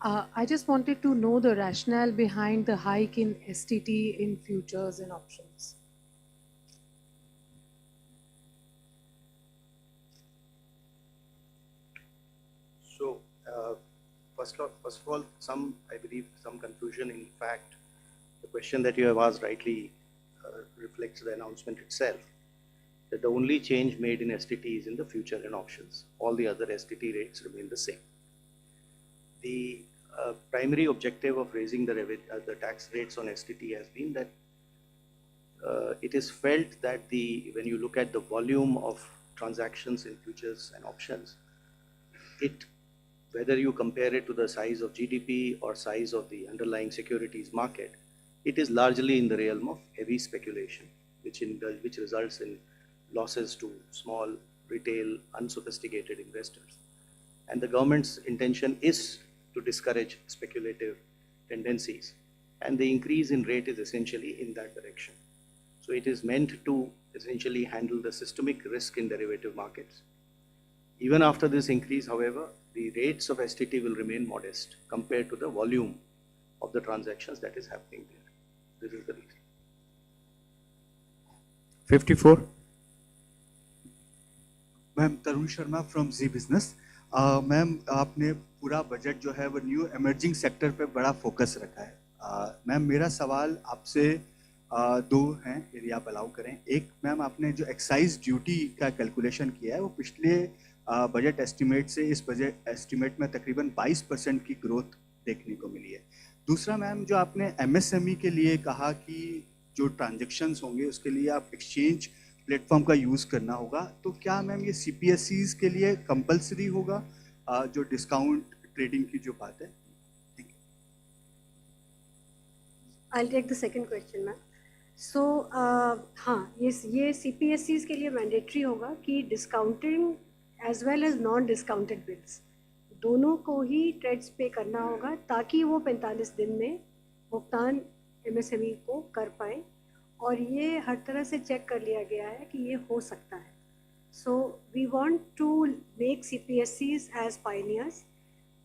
I just wanted to know the rationale behind the hike in STT in futures and options. So, first of all, I believe some confusion. In fact, the question that you have asked rightly reflects the announcement itself, that the only change made in STT is in the future and options. All the other STT rates remain the same. The primary objective of raising the tax rates on STT has been that it is felt that when you look at the volume of transactions in futures and options, whether you compare it to the size of GDP or size of the underlying securities market, it is largely in the realm of heavy speculation, which results in losses to small, retail, unsophisticated investors. And the government's intention is to discourage speculative tendencies. And the increase in rate is essentially in that direction. So it is meant to essentially handle the systemic risk in derivative markets. Even after this increase, however, the rates of STT will remain modest compared to the volume of the transactions that is happening there. This is the reason. 54. Ma'am Tarun Sharma from Zee Business. Ma'am आपने पूरा budget जो है वो new emerging sector पे बड़ा focus रखा है. Ma'am मेरा सवाल आपसे दो हैं यदि आप अलाउ करें. एक मैम आपने जो एक्साइज ड्यूटी का कैलकुलेशन किया है वो पिछले बजट एस्टिमेट से इस बजट एस्टिमेट में तकरीबन 22% की ग्रोथ देखने को मिली है. दूसरा मैम जो आपने एमएसएमई के लिए कहा कि जो ट्रांजैक्शंस होंगे उसके लिए आप एक्सचेंज प्लेटफॉर्म का यूज़ करना होगा, तो क्या मैम ये सीपीएसईज के लिए कंपलसरी होगा जो डिस्काउंट ट्रेडिंग की जो बात है? I'll take the second question, ma'am. So हाँ, ये CPSEs के लिए मैंडेटरी होगा कि discounting as well as non discounted bills दोनों को ही ट्रेड्स पे करना होगा ताकि वो 45 दिन में भुगतान एमएसएमई को कर पाए. और ये हर तरह से चेक कर लिया गया है कि ये हो सकता है. So we want to make CPSEs as pioneers.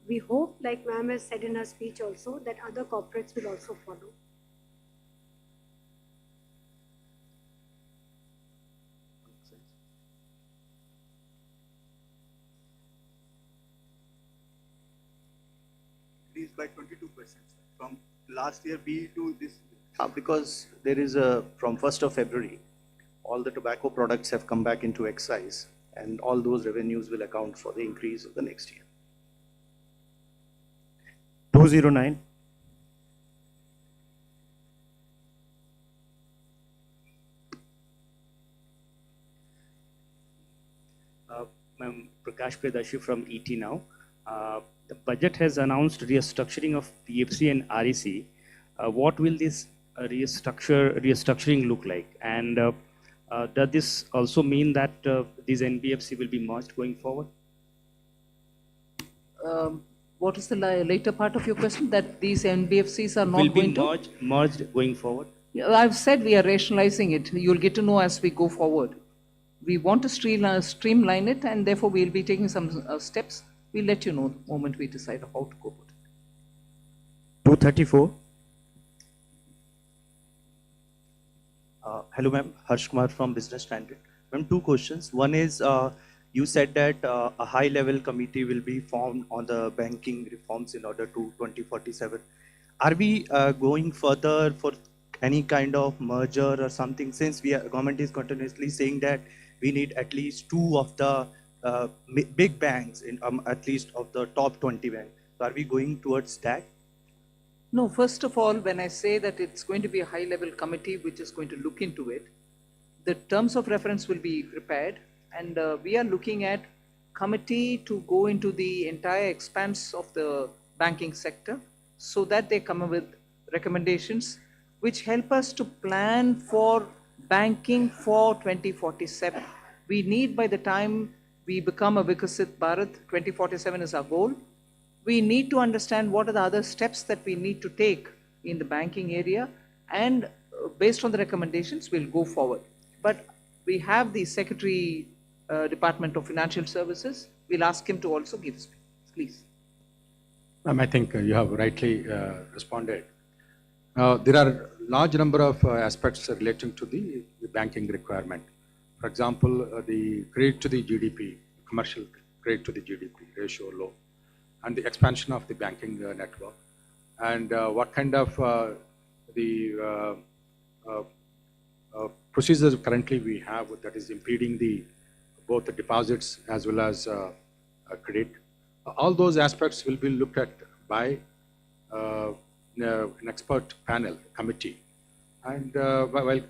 We hope, like ma'am has said in her speech also, that other corporates will also follow. By 22% from last year B to this year. Because there is from 1st of February, all the tobacco products have come back into excise, and all those revenues will account for the increase of the next year. 209. Ma'am, Prakash Predashi from ET now. The budget has announced restructuring of PFC and REC. What will this restructuring look like? And does this also mean that these NBFC will be merged going forward? What is the later part of your question? That these NBFCs are not will going be merged going forward? I've said we are rationalizing it. You'll get to know as we go forward. We want to streamline it, and therefore we'll be taking some steps. We'll let you know the moment we decide how to go about it. 234. Hello, ma'am. Harsh Kumar from Business Standard. Ma'am, two questions. One is, you said that a high-level committee will be formed on the banking reforms in order to 2047. Are we going further for any kind of merger or something? Since government is continuously saying that we need at least two of the big banks, at least of the top 20 banks. So are we going towards that? No, first of all, when I say that it's going to be a high-level committee which is going to look into it, the terms of reference will be prepared And we are looking at committee to go into the entire expanse of the banking sector so that they come up with recommendations which help us to plan for banking for 2047. We need, by the time we become a Vikasit Bharat, 2047 is our goal. We need to understand what are the other steps that we need to take in the banking area, and based on the recommendations, we'll go forward. But we have the Secretary, Department of Financial Services. We'll ask him to also give us, please. I think you have rightly responded. There are large number of aspects relating to the banking requirement. For example, the credit to the GDP, commercial credit to the GDP ratio low, and the expansion of the banking network, and what kind of procedures currently we have that is impeding both the deposits as well as credit. All those aspects will be looked at by an expert panel committee, and well,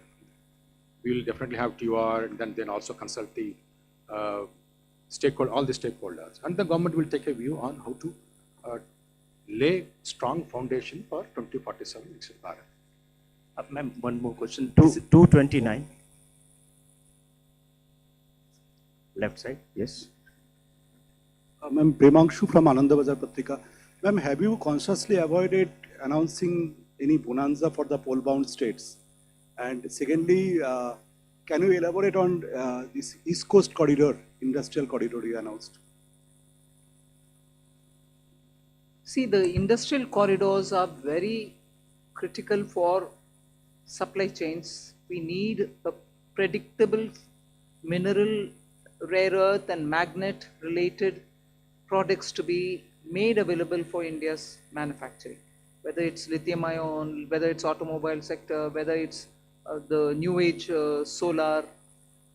we will definitely have TUR, and then also consult the all the stakeholders, and the government will take a view on how to lay strong foundation for 2047 Viksit Bharat. Ma'am, one more question. 229. Left side, yes. Ma'am, Premangshu from Ananda Bazar Patrika. Ma'am, have you consciously avoided announcing any bonanza for the poll-bound states? And secondly, can you elaborate on this East Coast corridor, industrial corridor you announced? See, the industrial corridors are very critical for supply chains. We need a predictable mineral, rare earth and magnet related products to be made available for India's manufacturing, whether it's lithium ion, whether it's automobile sector, whether it's the new age solar.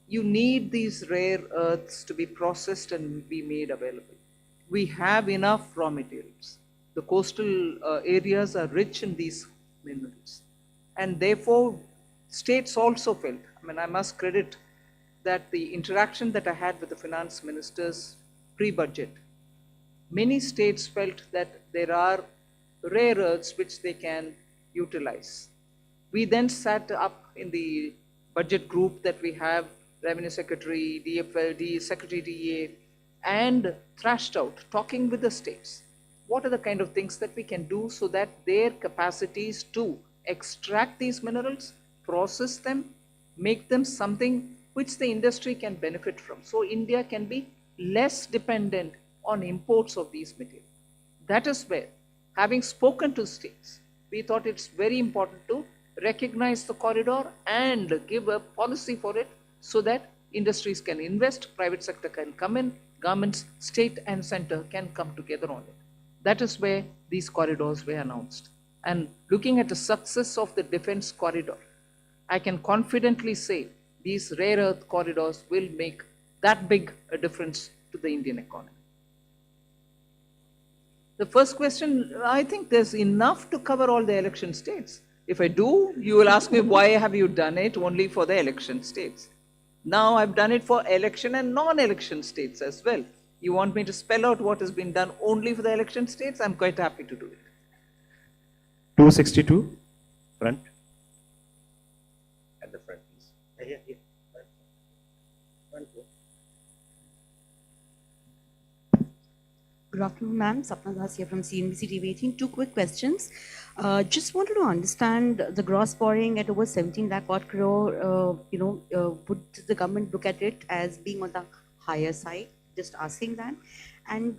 You need these rare earths to be processed and be made available. We have enough raw materials. The coastal areas are rich in these minerals, and therefore states also felt, I mean, I must credit that the interaction that I had with the finance ministers pre-budget, many states felt that there are rare earths which they can utilize. We then sat up in the budget group that we have, Revenue Secretary, DFL, Secretary DA, and thrashed out, talking with the states. What are the kind of things that we can do so that their capacities to extract these minerals, process them, make them something which the industry can benefit from. So India can be less dependent on imports of these materials. That is where, having spoken to states, we thought it's very important to recognize the corridor and give a policy for it so that industries can invest, private sector can come in, governments, state and center can come together on it. That is where these corridors were announced. And looking at the success of the defense corridor, I can confidently say these rare earth corridors will make that big a difference to the Indian economy. The first question, I think there's enough to cover all the election states. If I do, you will ask me, why have you done it only for the election states? Now I've done it for election and non-election states as well. You want me to spell out what has been done only for the election states? I'm quite happy to do it. 262, front. At the front, please. Yeah. Front. Good afternoon, ma'am. Sapna Das here from CNBC TV 18. Two quick questions. Just wanted to understand the gross borrowing at over 17 lakh odd crore. Would the government look at it as being on the higher side? Just asking that. And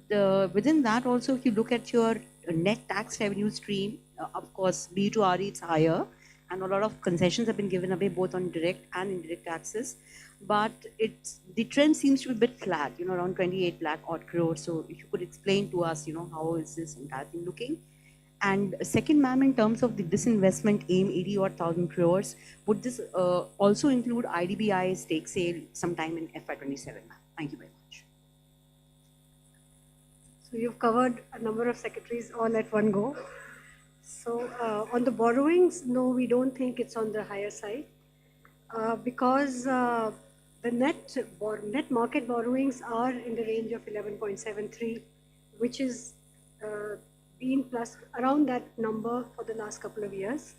within that also, if you look at your net tax revenue stream, of course, B to RE, it's higher. And a lot of concessions have been given away both on direct and indirect taxes. But the trend seems to be a bit flat, around 28 lakh odd crore. So if you could explain to us, how is this entire thing looking? And second, ma'am, in terms of the disinvestment aim, 80 odd thousand crores, would this also include IDBI stake sale sometime in FY27, ma'am? Thank you very much. So you've covered a number of secretaries all at one go. So on the borrowings, no, we don't think it's on the higher side because The net market borrowings are in the range of 11.73, which is been plus around that number for the last couple of years.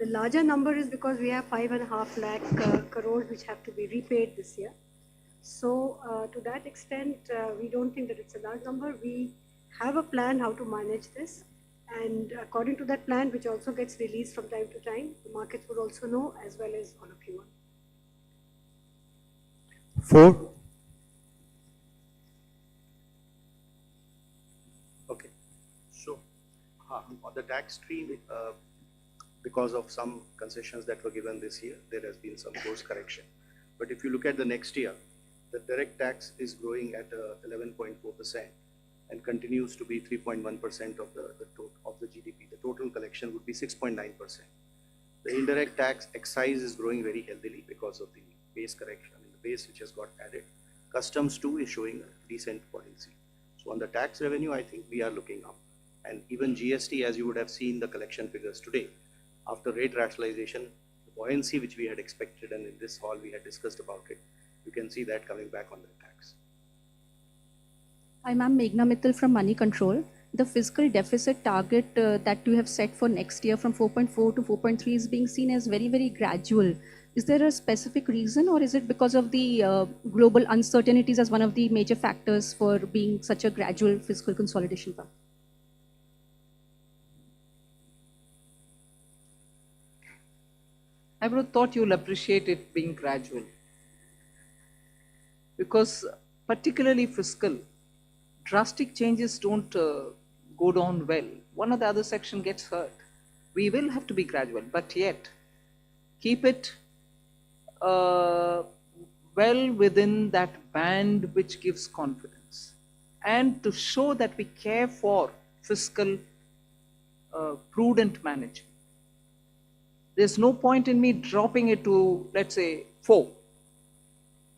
The larger number is because we have 5.5 lakh crores which have to be repaid this year. So to that extent, we don't think that it's a large number. We have a plan how to manage this. And according to that plan, which also gets released from time to time, the markets would also know, as well as all of you. 4. Okay. So, on the tax stream, because of some concessions that were given this year, there has been some course correction. But if you look at the next year, the direct tax is growing at 11.4% and continues to be 3.1% of the GDP. The total collection would be 6.9%. The indirect tax excise is growing very healthily because of the base correction, the base which has got added. Customs too is showing a decent buoyancy. So on the tax revenue, I think we are looking up. And even GST, as you would have seen the collection figures today, after rate rationalization, the buoyancy which we had expected, and in this hall we had discussed about it, you can see that coming back on the tax. Hi, ma'am. Meghna Mittal from Money Control. The fiscal deficit target that you have set for next year from 4.4 to 4.3 is being seen as very, very gradual. Is there a specific reason, or is it because of the global uncertainties as one of the major factors for being such a gradual fiscal consolidation path? I would have thought you'll appreciate it being gradual. Because particularly fiscal, drastic changes don't go down well. One or the other section gets hurt. We will have to be gradual, but yet keep it well within that band which gives confidence, and to show that we care for fiscal prudent management. There's no point in me dropping it to, let's say, 4.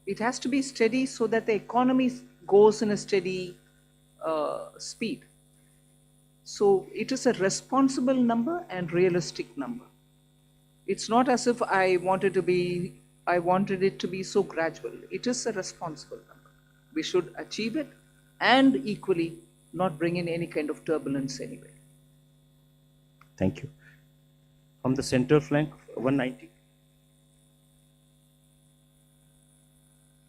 It has to be steady so that the economy goes in a steady speed. So it is a responsible number and realistic number. It's not as if I wanted it to be so gradual. It is a responsible number. We should achieve it and equally not bring in any kind of turbulence anyway. Thank you. From the center flank, 190.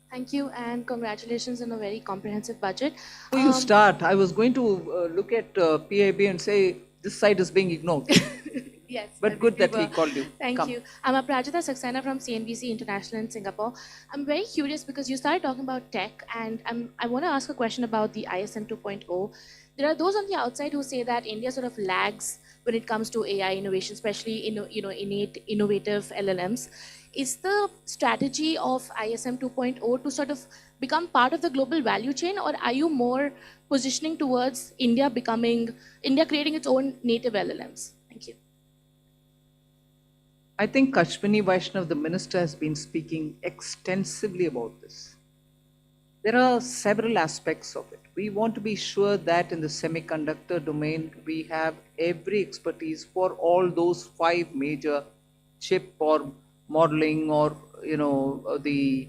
Thank you, and congratulations on a very comprehensive budget. Before you start, I was going to look at PIB and say this side is being ignored. Yes. But good that he called you. Thank you. I'm Aprajita Saxena from CNBC International in Singapore. I'm very curious because you started talking about tech, and I want to ask a question about the ISM 2.0. There are those on the outside who say that India sort of lags when it comes to AI innovation, especially innate innovative LLMs. Is the strategy of ISM 2.0 to sort of become part of the global value chain, or are you more positioning towards India creating its own native LLMs? Thank you. I think Kashmini Vaishnav, the minister, has been speaking extensively about this. There are several aspects of it. We want to be sure that in the semiconductor domain, we have every expertise for all those 5 major chip or modeling or the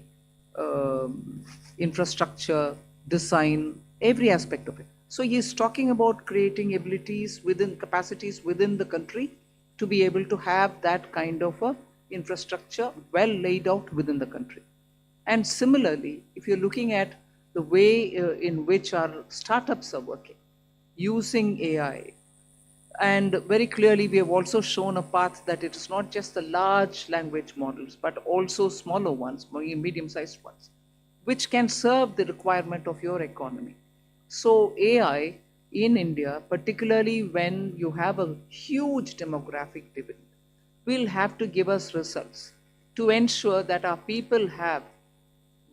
infrastructure, design, every aspect of it. So he is talking about creating abilities capacities within the country to be able to have that kind of a infrastructure well laid out within the country. And similarly, if you're looking at the way in which our startups are working, using AI, and very clearly we have also shown a path that it is not just the large language models, but also smaller ones, medium-sized ones, which can serve the requirement of your economy. So AI in India, particularly when you have a huge demographic dividend, will have to give us results to ensure that our people have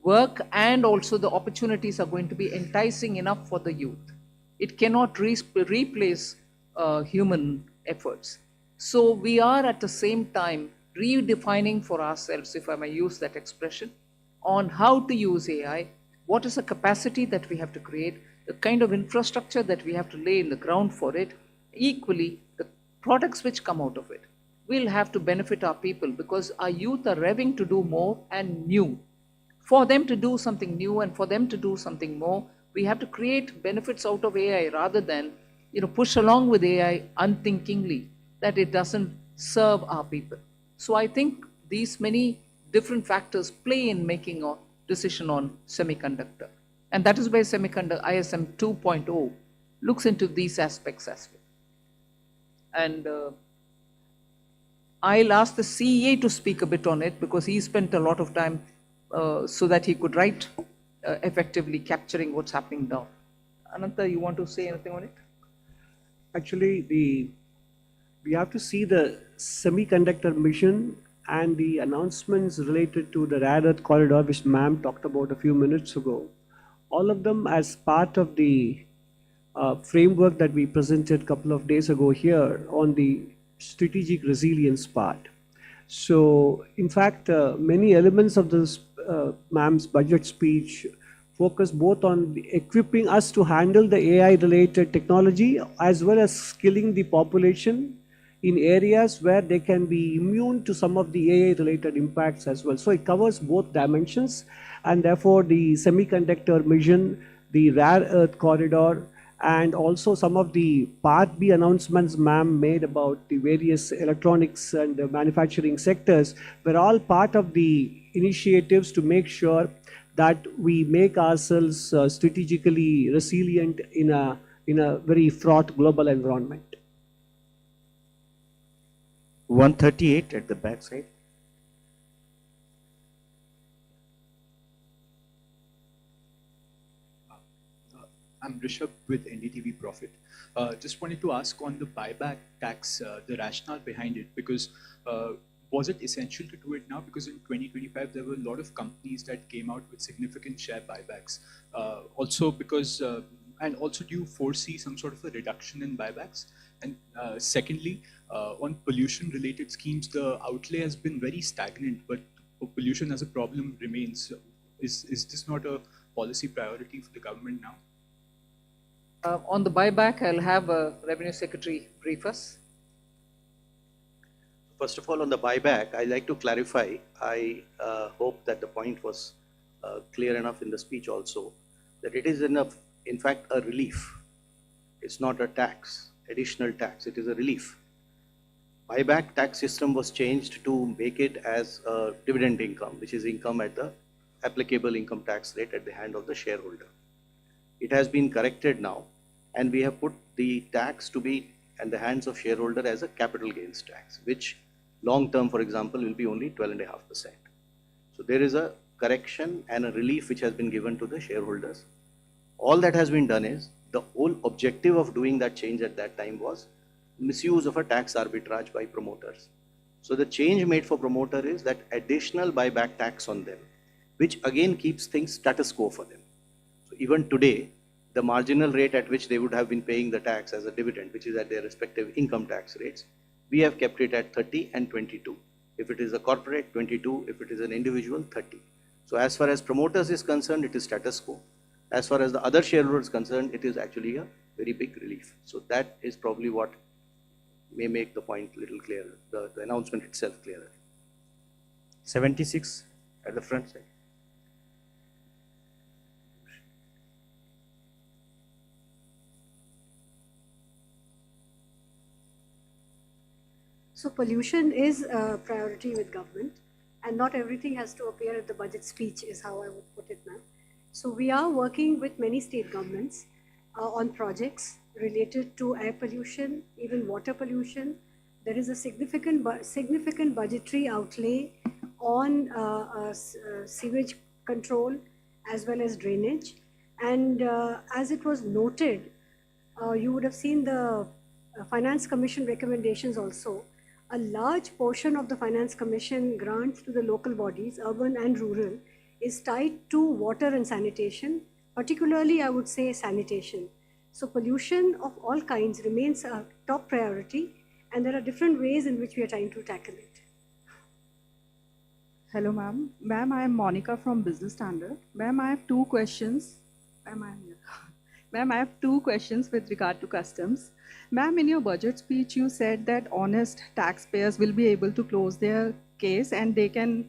work, and also the opportunities are going to be enticing enough for the youth. It cannot replace human efforts. So we are at the same time redefining for ourselves, if I may use that expression, on how to use AI, what is the capacity that we have to create, the kind of infrastructure that we have to lay in the ground for it. Equally, the products which come out of it will have to benefit our people, because our youth are revving to do more and new. For them to do something new and for them to do something more, we have to create benefits out of AI rather than, push along with AI unthinkingly that it doesn't serve our people. So I think these many different factors play in making a decision on semiconductor. And that is where semiconductor ISM 2.0 looks into these aspects as well. And I'll ask the CEA to speak a bit on it because he spent a lot of time so that he could write effectively capturing what's happening now. Ananta, you want to say anything on it? Actually, we have to see the semiconductor mission and the announcements related to the rare earth corridor, which ma'am talked about a few minutes ago. All of them as part of the framework that we presented a couple of days ago here on the strategic resilience part. So, in fact, many elements of this ma'am's budget speech focus both on equipping us to handle the AI-related technology as well as skilling the population in areas where they can be immune to some of the AI-related impacts as well. So it covers both dimensions, and therefore the semiconductor mission, the rare earth corridor, and also some of the Part B announcements ma'am made about the various electronics and manufacturing sectors were all part of the initiatives to make sure that we make ourselves strategically resilient in a very fraught global environment. 138 at the back side. I'm Rishabh with NDTV Profit. Just wanted to ask on the buyback tax, the rationale behind it, because was it essential to do it now? Because in 2025, there were a lot of companies that came out with significant share buybacks. Also because, and also do you foresee some sort of a reduction in buybacks? And secondly, on pollution-related schemes, the outlay has been very stagnant, but pollution as a problem remains. Is this not a policy priority for the government now? On the buyback, I'll have Revenue Secretary brief us. First of all, on the buyback, I'd like to clarify. I hope that the point was clear enough in the speech also, that it is in fact a relief. It's not a tax, additional tax, it is a relief. Buyback tax system was changed to make it as a dividend income, which is income at the applicable income tax rate at the hand of the shareholder. It has been corrected now, and we have put the tax to be in the hands of shareholder as a capital gains tax, which long term, for example, will be only 12.5%. So there is a correction and a relief which has been given to the shareholders. All that has been done is, the whole objective of doing that change at that time was misuse of a tax arbitrage by promoters. So the change made for promoter is that additional buyback tax on them, which again keeps things status quo for them. So even today, the marginal rate at which they would have been paying the tax as a dividend, which is at their respective income tax rates, we have kept it at 30 and 22. If it is a corporate, 22. If it is an individual, 30. So as far as promoters is concerned, it is status quo. As far as the other shareholders concerned, it is actually a very big relief. So that is probably what may make the point a little clearer, the announcement itself clearer. 76 at the front side. So pollution is a priority with government, and not everything has to appear at the budget speech is how I would put it, ma'am. So we are working with many state governments on projects related to air pollution, even water pollution. There is a significant budgetary outlay on sewage control as well as drainage. And as it was noted, you would have seen the Finance Commission recommendations also. A large portion of the Finance Commission grants to the local bodies, urban and rural, is tied to water and sanitation, particularly I would say sanitation. So pollution of all kinds remains a top priority, and there are different ways in which we are trying to tackle it. Hello, ma'am. Ma'am, I am Monica from Business Standard. Ma'am, I have two questions. Ma'am, I have two questions with regard to customs. Ma'am, in your budget speech, you said that honest taxpayers will be able to close their case and they can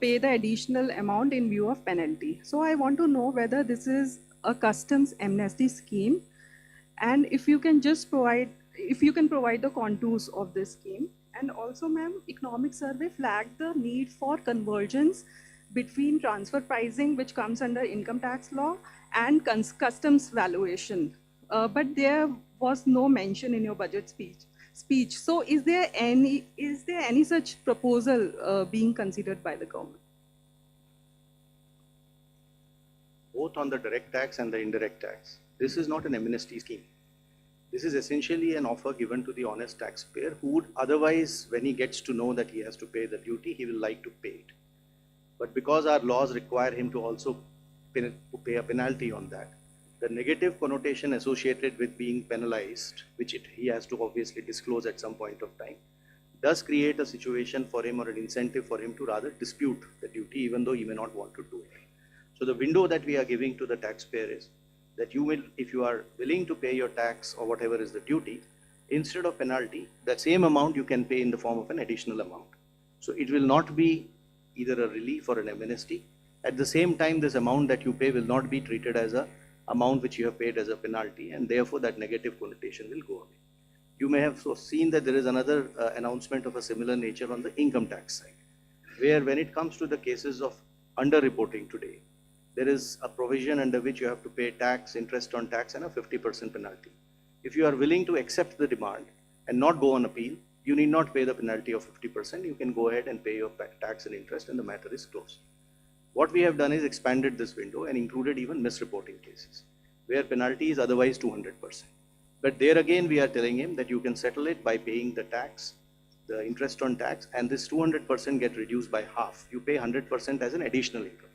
pay the additional amount in view of penalty. So I want to know whether this is a customs amnesty scheme, and if you can just provide the contours of this scheme. And also, ma'am, economic survey flagged the need for convergence between transfer pricing, which comes under income tax law, and customs valuation. But there was no mention in your budget speech. So is there any such proposal being considered by the government? Both on the direct tax and the indirect tax. This is not an amnesty scheme. This is essentially an offer given to the honest taxpayer who would otherwise, when he gets to know that he has to pay the duty, he will like to pay it. But because our laws require him to also pay a penalty on that, the negative connotation associated with being penalized, which he has to obviously disclose at some point of time, does create a situation for him or an incentive for him to rather dispute the duty, even though he may not want to do it. So the window that we are giving to the taxpayer is that you will, if you are willing to pay your tax or whatever is the duty, instead of penalty, that same amount you can pay in the form of an additional amount. So it will not be either a relief or an amnesty. At the same time, this amount that you pay will not be treated as a amount which you have paid as a penalty, and therefore that negative connotation will go away. You may have seen that there is another announcement of a similar nature on the income tax side, where when it comes to the cases of underreporting today, there is a provision under which you have to pay tax, interest on tax, and a 50% penalty. If you are willing to accept the demand and not go on appeal, you need not pay the penalty of 50%. You can go ahead and pay your tax and interest, and the matter is closed. What we have done is expanded this window and included even misreporting cases, where penalty is otherwise 200%. But there again, we are telling him that you can settle it by paying the tax, the interest on tax, and this 200% get reduced by half. You pay 100% as an additional income.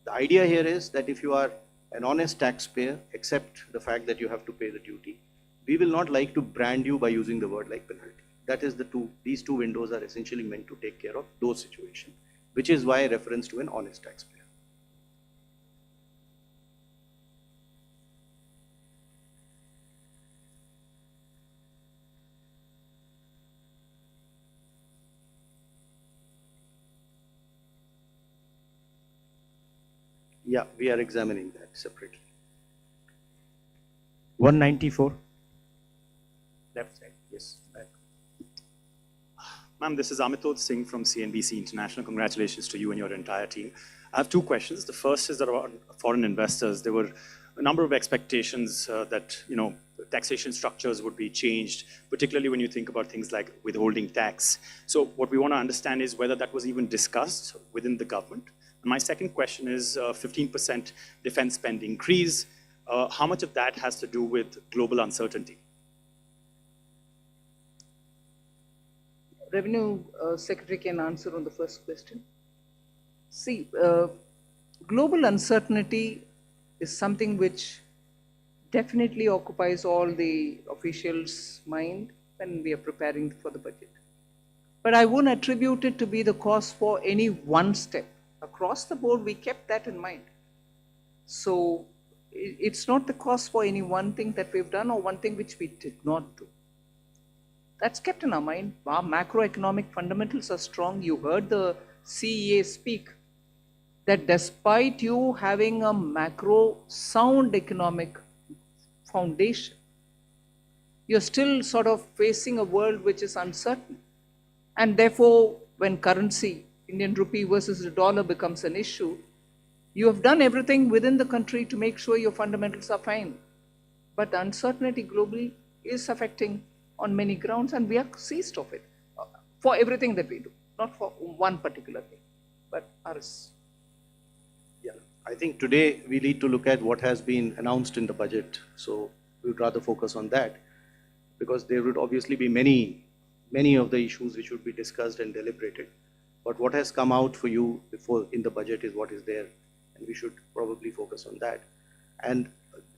The idea here is that if you are an honest taxpayer, accept the fact that you have to pay the duty. We will not like to brand you by using the word like penalty. That is these two windows are essentially meant to take care of those situations, which is why reference to an honest taxpayer. Yeah, we are examining that separately. 194. Left side, yes. Back. Ma'am, this is Amitod Singh from CNBC International. Congratulations to you and your entire team. I have two questions. The first is around foreign investors. There were a number of expectations that taxation structures would be changed, particularly when you think about things like withholding tax. So what we want to understand is whether that was even discussed within the government. And my second question is 15% defense spend increase. How much of that has to do with global uncertainty? Revenue Secretary can answer on the first question. See, global uncertainty is something which definitely occupies all the officials' mind when we are preparing for the budget. But I won't attribute it to be the cause for any one step. Across the board, we kept that in mind. So it's not the cause for any one thing that we've done or one thing which we did not do. That's kept in our mind. Our macroeconomic fundamentals are strong. You heard the CEA speak that despite you having a macro sound economic foundation, you're still sort of facing a world which is uncertain. And therefore, when currency, Indian rupee versus the dollar becomes an issue, you have done everything within the country to make sure your fundamentals are fine. But the uncertainty globally is affecting on many grounds, and we are seized of it for everything that we do, not for one particular thing, but ours. Yeah, I think today we need to look at what has been announced in the budget. So we would rather focus on that, because there would obviously be many of the issues which would be discussed and deliberated. But what has come out for you before in the budget is what is there, and we should probably focus on that. And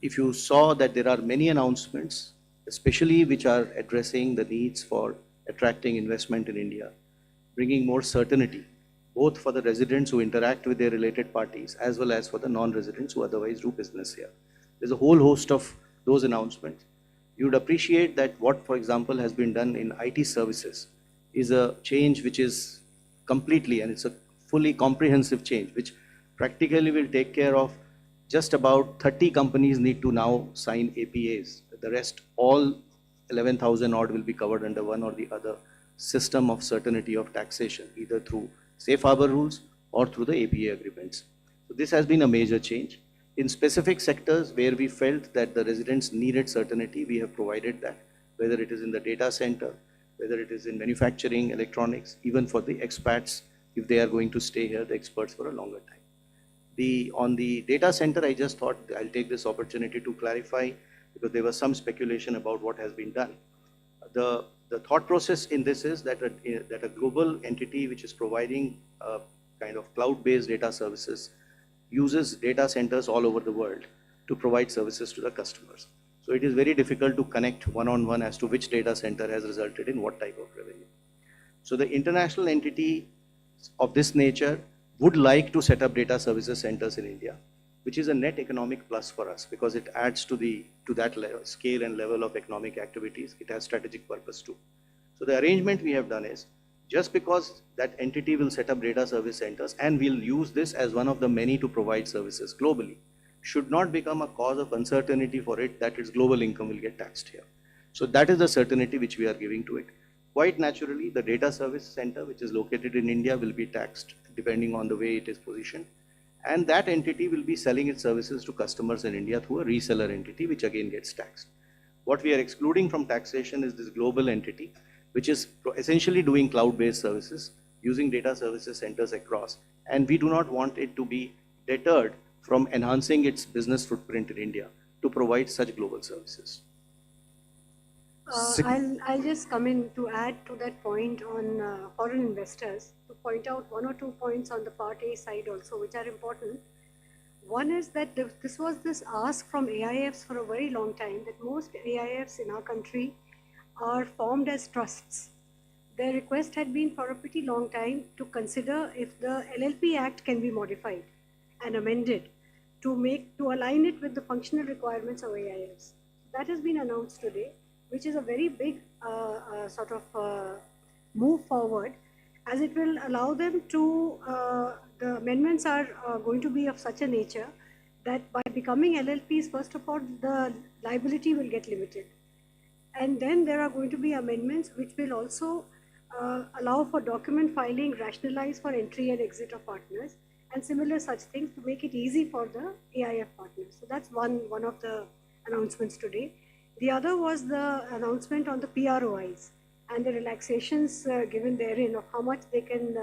if you saw that there are many announcements, especially which are addressing the needs for attracting investment in India, bringing more certainty, both for the residents who interact with their related parties, as well as for the non-residents who otherwise do business here. There's a whole host of those announcements. You would appreciate that what, for example, has been done in IT services is a change which is completely, and it's a fully comprehensive change, which practically will take care of just about 30 companies need to now sign APAs. The rest, all 11,000 odd, will be covered under one or the other system of certainty of taxation, either through safe harbor rules or through the APA agreements. So this has been a major change. In specific sectors where we felt that the residents needed certainty, we have provided that, whether it is in the data center, whether it is in manufacturing, electronics, even for the expats, if they are going to stay here, the experts, for a longer time. On the data center, I just thought I'll take this opportunity to clarify, because there was some speculation about what has been done. The thought process in this is that a global entity which is providing kind of cloud-based data services uses data centers all over the world to provide services to the customers. So it is very difficult to connect one-on-one as to which data center has resulted in what type of revenue. So the international entity of this nature would like to set up data services centers in India, which is a net economic plus for us, because it adds to that level, scale and level of economic activities. It has strategic purpose too. So the arrangement we have done is, just because that entity will set up data service centers and will use this as one of the many to provide services globally, should not become a cause of uncertainty for it that its global income will get taxed here. So that is the certainty which we are giving to it. Quite naturally, the data service center, which is located in India, will be taxed depending on the way it is positioned. And that entity will be selling its services to customers in India through a reseller entity, which again gets taxed. What we are excluding from taxation is this global entity, which is essentially doing cloud-based services, using data services centers across. And we do not want it to be deterred from enhancing its business footprint in India to provide such global services. I'll just come in to add to that point on foreign investors, to point out one or two points on the Part A side also, which are important. One is that this was this ask from AIFs for a very long time, that most AIFs in our country are formed as trusts. Their request had been for a pretty long time to consider if the LLP Act can be modified and amended to align it with the functional requirements of AIFs. That has been announced today, which is a very big sort of move forward, as it will allow them to, the amendments are going to be of such a nature that by becoming LLPs, first of all, the liability will get limited. And then there are going to be amendments which will also allow for document filing rationalized for entry and exit of partners, and similar such things to make it easy for the AIF partners. So that's one of the announcements today. The other was the announcement on the PROIs and the relaxations given therein of how much they can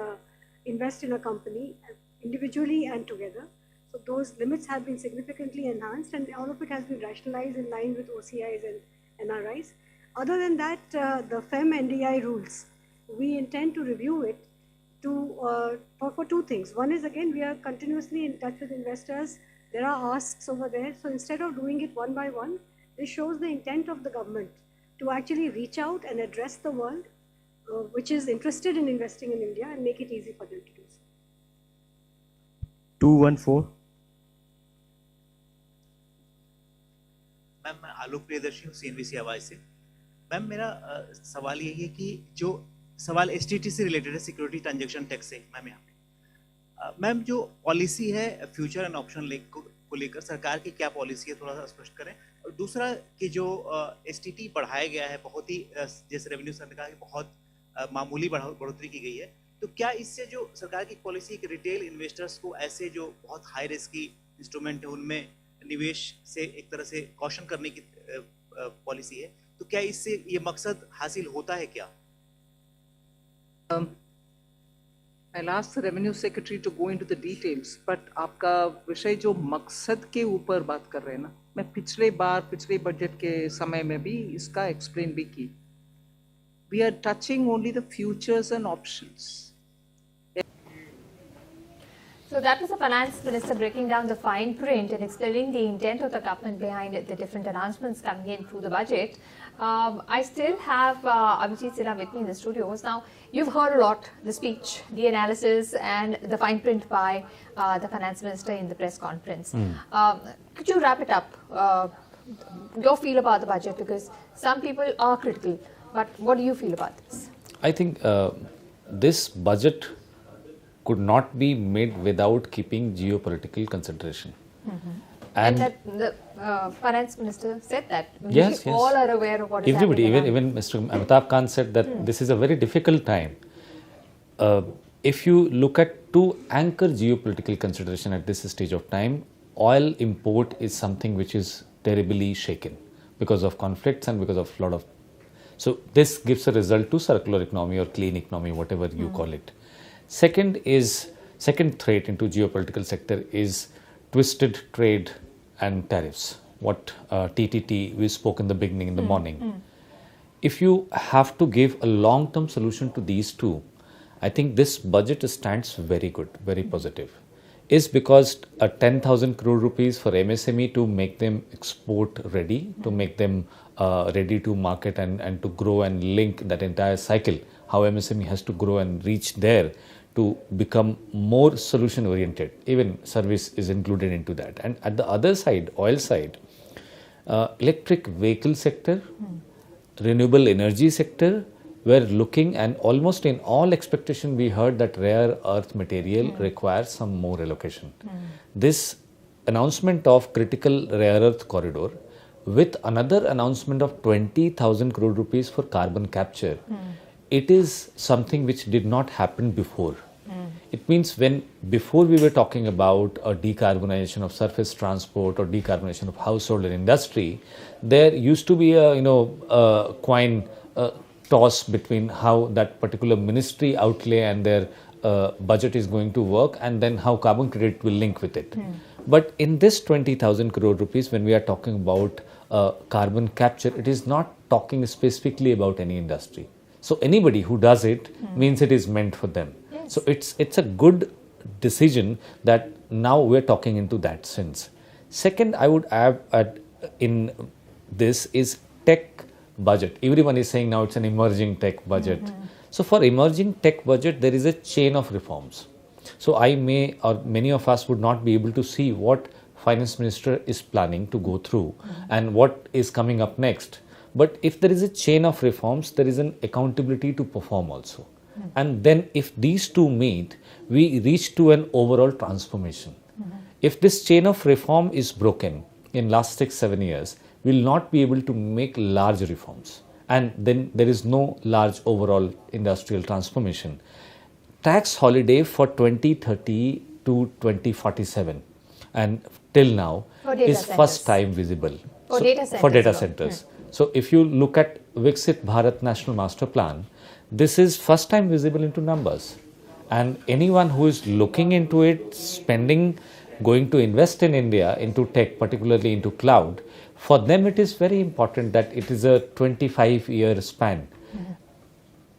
invest in a company individually and together. So those limits have been significantly enhanced, and all of it has been rationalized in line with OCIs and NRIs. Other than that, the FEM NDI rules, we intend to review it for two things. One is, again, we are continuously in touch with investors. There are asks over there. So instead of doing it one by one, this shows the intent of the government to actually reach out and address the world which is interested in investing in India and make it easy for them to do so. 214. Ma'am मैं आलोक प्रियदर्शी हूँ CNBC आवाज से। Ma'am मेरा सवाल यही है कि जो सवाल STT से रिलेटेड है, सिक्योरिटी ट्रांजैक्शन टैक्स से, मैम यहाँ पे मैम जो पॉलिसी है फ्यूचर एंड ऑप्शन लेक को लेकर सरकार की क्या पॉलिसी है, थोड़ा सा स्पष्ट करें। और दूसरा कि जो STT बढ़ाया गया है, बहुत ही जैसे रेवेन्यू सर ने कहा कि बहुत मामूली बढ़ोतरी की गई है, तो क्या इससे जो सरकार की पॉलिसी कि रिटेल इन्वेस्टर्स को ऐसे जो बहुत हाई रिस्की इंस्ट्रूमेंट है उनमें निवेश से एक तरह से कॉशन करने की पॉलिसी है, तो क्या इससे ये मकसद हासिल होता है क्या? I'll ask the Revenue Secretary to go into the details, but आपका विषय जो मकसद के ऊपर बात कर रहे हैं ना, मैं पिछले बजट के समय में भी इसका एक्सप्लेन भी की. We are touching only the futures and options. So that was the Finance Minister breaking down the fine print and explaining the intent of the government behind the different announcements coming in through the budget. I still have Abhijit Sinha with me in the studios. Now, you've heard a lot, the speech, the analysis and the fine print by the Finance Minister in the press conference. Could you wrap it up, your feel about the budget? Because some people are critical, but what do you feel about this? I think this budget could not be made without keeping geopolitical consideration. And that the finance minister said that. Yes, we all are aware of what is everybody, happening. even Mr. Amitabh Khan said that this is a very difficult time. If you look at to anchor geopolitical consideration at this stage of time, oil import is something which is terribly shaken because of conflicts and because of a lot of. So this gives a result to circular economy or clean economy, whatever you call it. Second threat into geopolitical sector is twisted trade and tariffs. What TTT we spoke in the beginning in the morning. If you have to give a long-term solution to these two, I think this budget stands very good, very positive. Is because a 10,000 crore rupees for MSME to make them export ready, to make them ready to market and to grow and link that entire cycle, how MSME has to grow and reach there to become more solution oriented. Even service is included into that. And at the other side, oil side, electric vehicle sector, renewable energy sector, we're looking, and almost in all expectation we heard that rare earth material requires some more allocation. This announcement of critical rare earth corridor with another announcement of 20,000 crore rupees for carbon capture, it is something which did not happen before. It means when before we were talking about a decarbonization of surface transport or decarbonization of household and industry, there used to be a coin toss between how that particular ministry outlay and their budget is going to work, and then how carbon credit will link with it. But in this 20,000 crore rupees, when we are talking about carbon capture, it is not talking specifically about any industry. So anybody who does it means it is meant for them. Yes. So it's a good decision that now we're talking into that sense. Second, I would add in this is tech budget. Everyone is saying now it's an emerging tech budget. So for emerging tech budget, there is a chain of reforms. So I may, or many of us would not be able to see what finance minister is planning to go through and what is coming up next. But if there is a chain of reforms, there is an accountability to perform also. And then if these two meet, we reach to an overall transformation. If this chain of reform is broken in last 6-7 years, we will not be able to make large reforms. And then there is no large overall industrial transformation. Tax holiday for 2030 to 2047 and till now is first time visible. For data centers. So if you look at Viksit Bharat National Master Plan, this is first time visible into numbers. And anyone who is looking into it, spending, going to invest in India, into tech, particularly into cloud, for them it is very important that it is a 25-year span.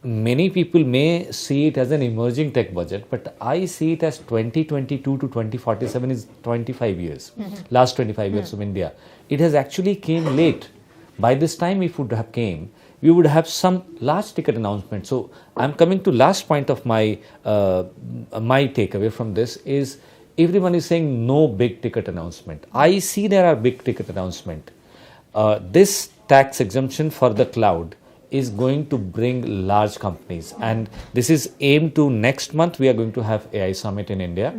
Many people may see it as an emerging tech budget, but I see it as 2022 to 2047 is 25 years, last 25 years of India. It has actually came late. By this time, if it would have came, we would have some large ticket announcement. So I'm coming to last point of my my takeaway from this is everyone is saying no big ticket announcement. I see there are big ticket announcement. This tax exemption for the cloud is going to bring large companies, and this is aimed to next month we are going to have AI Summit in India.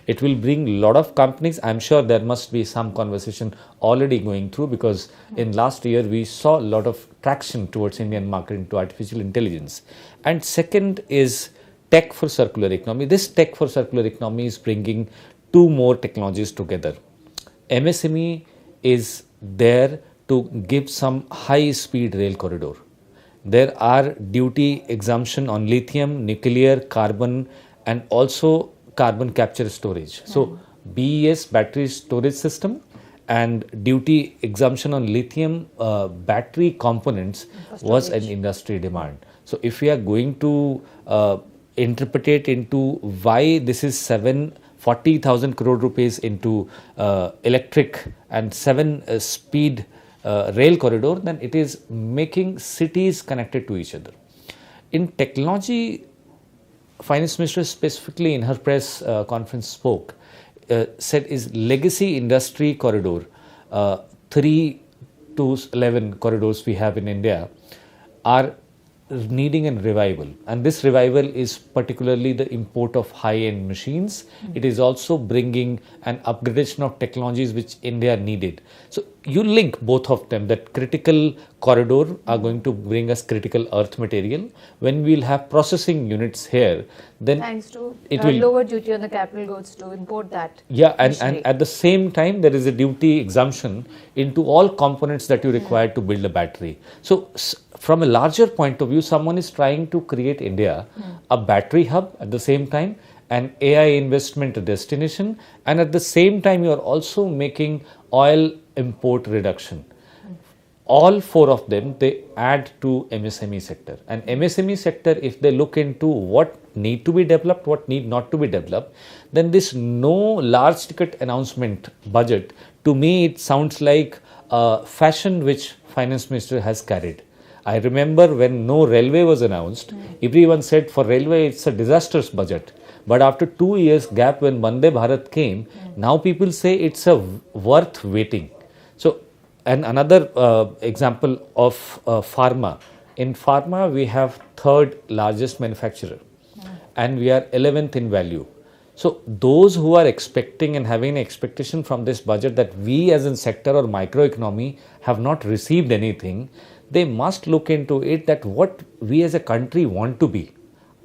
It will bring a lot of companies. I'm sure there must be some conversation already going through because in last year we saw a lot of traction towards Indian market into artificial intelligence. And second is tech for circular economy. This tech for circular economy is bringing two more technologies together. MSME is there to give some high speed rail corridor. There are duty exemption on lithium, nuclear, carbon, and also carbon capture storage. So BES, battery storage system, and duty exemption on lithium battery components was an industry demand. So if we are going to interpret it into why this is 40,000 crore rupees into electric and 7 speed rail corridor, then it is making cities connected to each other. In technology, Finance Minister specifically in her press conference spoke, said is legacy industry corridor, 3 to 11 corridors we have in India are needing a revival, and this revival is particularly the import of high-end machines. It is also bringing an upgradation of technologies which India needed. So you link both of them, that critical corridor are going to bring us critical earth material. When we'll have processing units here, then thanks to it will lower duty on the capital goods to import that. yeah, and at the same time there is a duty exemption into all components that you require to build a battery. So from a larger point of view, someone is trying to create India a battery hub, at the same time an AI investment destination, and at the same time you are also making oil import reduction. All four of them, they add to MSME sector, and MSME sector, if they look into what need to be developed, what need not to be developed, then this no large ticket announcement budget, to me it sounds like a fashion which finance minister has carried. I remember when no railway was announced, everyone said for railway it's a disastrous budget. But after 2 years gap when Vande Bharat came, now people say it's a worth waiting. So, and another example of pharma. In pharma, we have third largest manufacturer, and we are 11th in value. So those who are expecting and having an expectation from this budget that we as a sector or microeconomy have not received anything, they must look into it, that what we as a country want to be.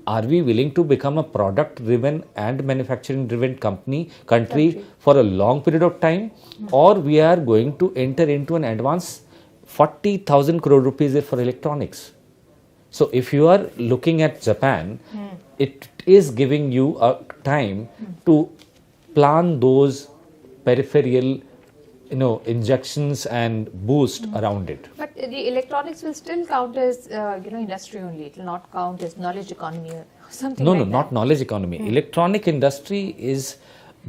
Are we willing to become a product-driven and manufacturing-driven country for a long period of time, or we are going to enter into an advance 40,000 crore rupees for electronics? So if you are looking at Japan, it is giving you a time to plan those peripheral injections and boost around it. But the electronics will still count as industry only. It will not count as knowledge economy or something No, like no, that. not knowledge economy. Electronic industry is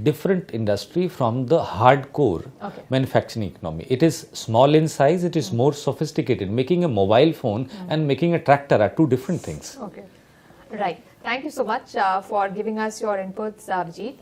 different industry from the hardcore manufacturing economy. It is small in size, it is more sophisticated. Making a mobile phone and making a tractor are two different things. Okay, right. Thank you so much for giving us your inputs, Abhijit.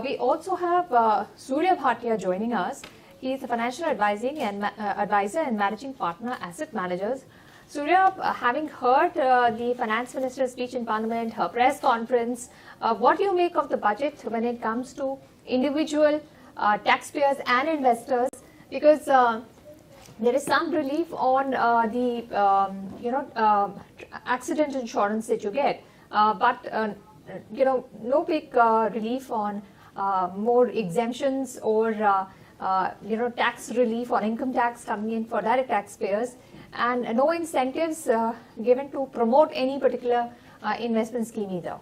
We also have Surya Bhatia joining us. He is a financial advisor and managing partner, asset managers. Surya, having heard the finance minister's speech in Parliament, her press conference, what do you make of the budget when it comes to individual taxpayers and investors? Because there is some relief on the accident insurance that you get, but no big relief on more exemptions or tax relief or income tax coming in for direct taxpayers, and no incentives given to promote any particular investment scheme either.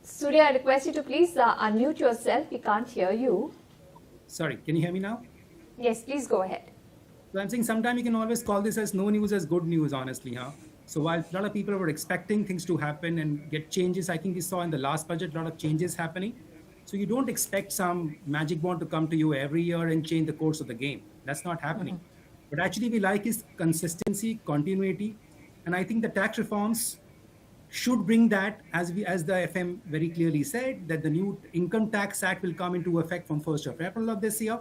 Surya, I request you to please unmute yourself. We can't hear you. Sorry, can you hear me now? Yes, please go ahead. So I'm saying sometimes you can always call this as no news as good news, honestly, huh? So while a lot of people were expecting things to happen and get changes, I think we saw in the last budget a lot of changes happening. So you don't expect some magic wand to come to you every year and change the course of the game. That's not happening. What actually we like is consistency, continuity, and I think the tax reforms should bring that, as the FM very clearly said, that the new Income Tax Act will come into effect from 1st of April of this year.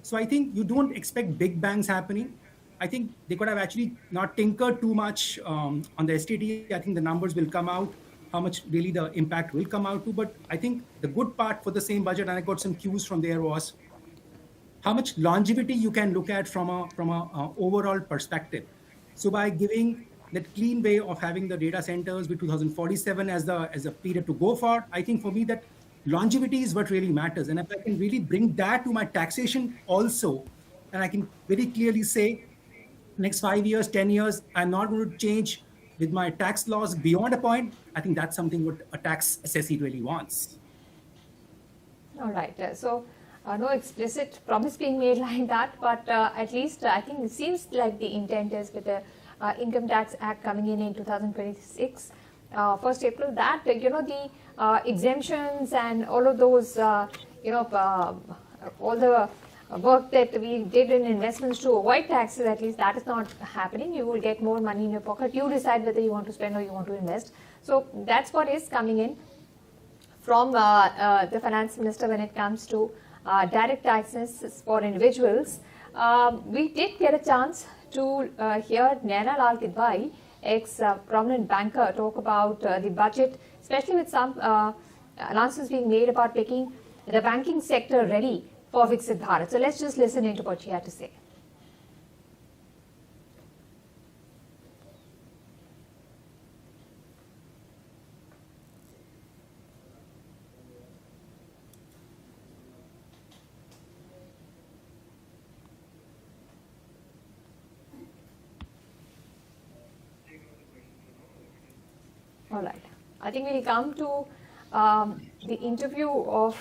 So I think you don't expect big bangs happening. I think they could have actually not tinkered too much on the STT. I think the numbers will come out, how much really the impact will come out to. But I think the good part for the same budget, and I got some cues from there, was how much longevity you can look at from a overall perspective. So by giving that clean way of having the data centers with 2047 as a period to go for, I think for me that longevity is what really matters. And if I can really bring that to my taxation also, and I can very clearly say, next 5 years, 10 years, I'm not going to change with my tax laws beyond a point. I think that's something what a tax assessee really wants. All right. So no explicit promise being made like that, but at least I think it seems like the intent is with the Income Tax Act coming in 2026, 1st April, that the exemptions and all of those all the work that we did in investments to avoid taxes, at least that is not happening. You will get more money in your pocket. You decide whether you want to spend or you want to invest. So that's what is coming in from the finance minister when it comes to direct taxes for individuals. We did get a chance to hear Naina Lal Kidwai, ex-prominent banker, talk about the budget, especially with some announcements being made about making the banking sector ready for Viksit Bharat. So let's just listen into what she had to say. All right. I think we'll come to the interview of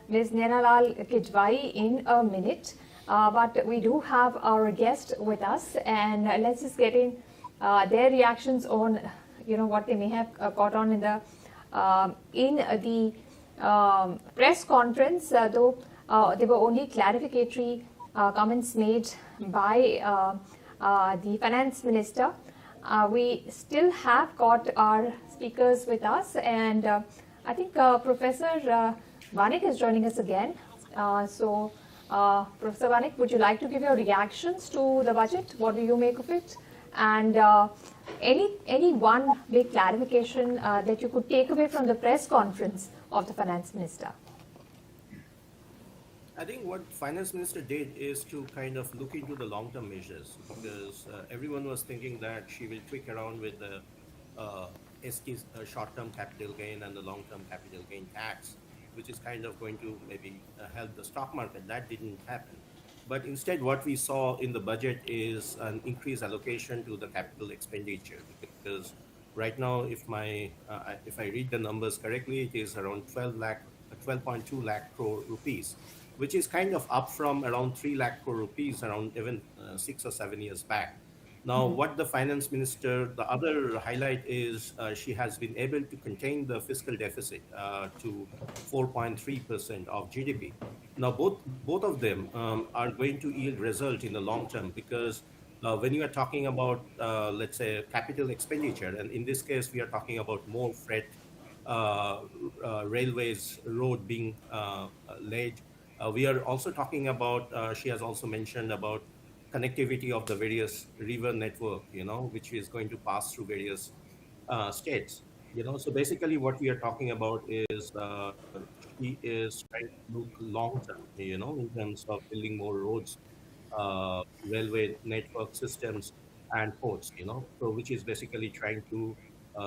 Ms. Naina Lal Kidwai in a minute. But we do have our guest with us, and let's just get in their reactions on, what they may have got on in the press conference. Though there were only clarificatory comments made by the finance minister. We still have got our speakers with us, and I think Professor Vanik is joining us again. Professor Vanik, would you like to give your reactions to the budget? What do you make of it? And any one big clarification that you could take away from the press conference of the finance minister? I think what finance minister did is to kind of look into the long-term measures, because everyone was thinking that she will tweak around with the ST short-term capital gain and the long-term capital gain tax, which is kind of going to maybe help the stock market. That didn't happen. But instead, what we saw in the budget is an increased allocation to the capital expenditure, because right now, if I read the numbers correctly, it is around 12.2 lakh crore rupees, which is kind of up from around 3 lakh crore rupees around even 6 or 7 years back. Now, what the finance minister, the other highlight is she has been able to contain the fiscal deficit to 4.3% of GDP. Now, both of them are going to yield result in the long term, because when you are talking about, let's say, capital expenditure, and in this case, we are talking about more freight, railways, road being laid. We are also talking about, she has also mentioned about connectivity of the various river network, which is going to pass through various states. So basically what we are talking about is she is trying to look long term, in terms of building more roads, railway network systems and ports, so which is basically trying to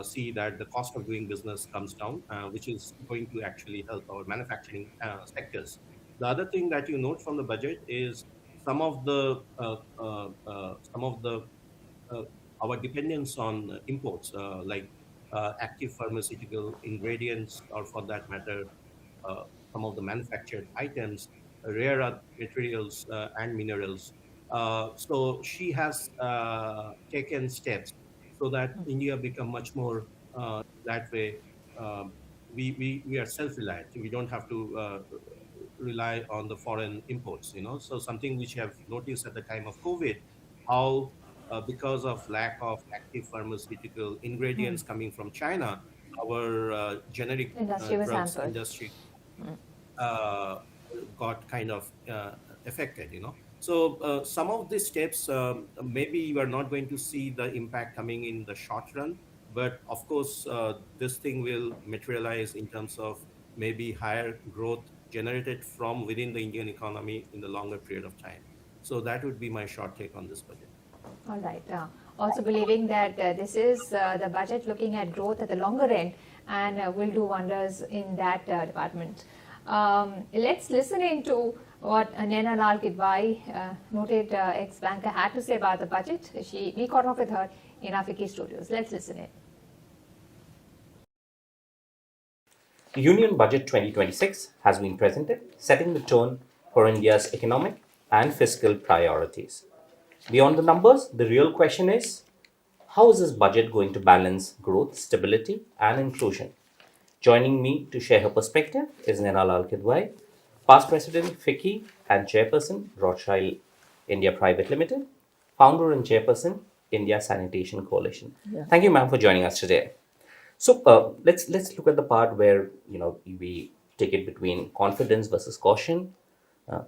see that the cost of doing business comes down, which is going to actually help our manufacturing sectors. The other thing that you note from the budget is some of the our dependence on imports, like active pharmaceutical ingredients, or for that matter, some of the manufactured items, rare earth materials and minerals. So she has taken steps so that India become much more that way. We are self-reliant. We don't have to rely on the foreign imports, So something which I have noticed at the time of COVID, how because of lack of active pharmaceutical ingredients coming from China, our generic drugs industry got kind of affected, So some of these steps, maybe you are not going to see the impact coming in the short run, but of course, this thing will materialize in terms of maybe higher growth generated from within the Indian economy in the longer period of time. So that would be my short take on this budget. All right. Also believing that this is the budget looking at growth at the longer end and will do wonders in that department. Let's listen into what Naina Lal Kidwai, noted ex-banker, had to say about the budget. We caught up with her in our Fiscal studios. Let's listen in. The Union Budget 2026 has been presented, setting the tone for India's economic and fiscal priorities. Beyond the numbers, the real question is, how is this budget going to balance growth, stability, and inclusion? Joining me to share her perspective is Naina Lal Kidwai, past president, FICCI, and chairperson, Rothschild India Private Limited, founder and chairperson, India Sanitation Coalition. Yeah. Thank you, ma'am, for joining us today. So let's look at the part where we take it between confidence versus caution,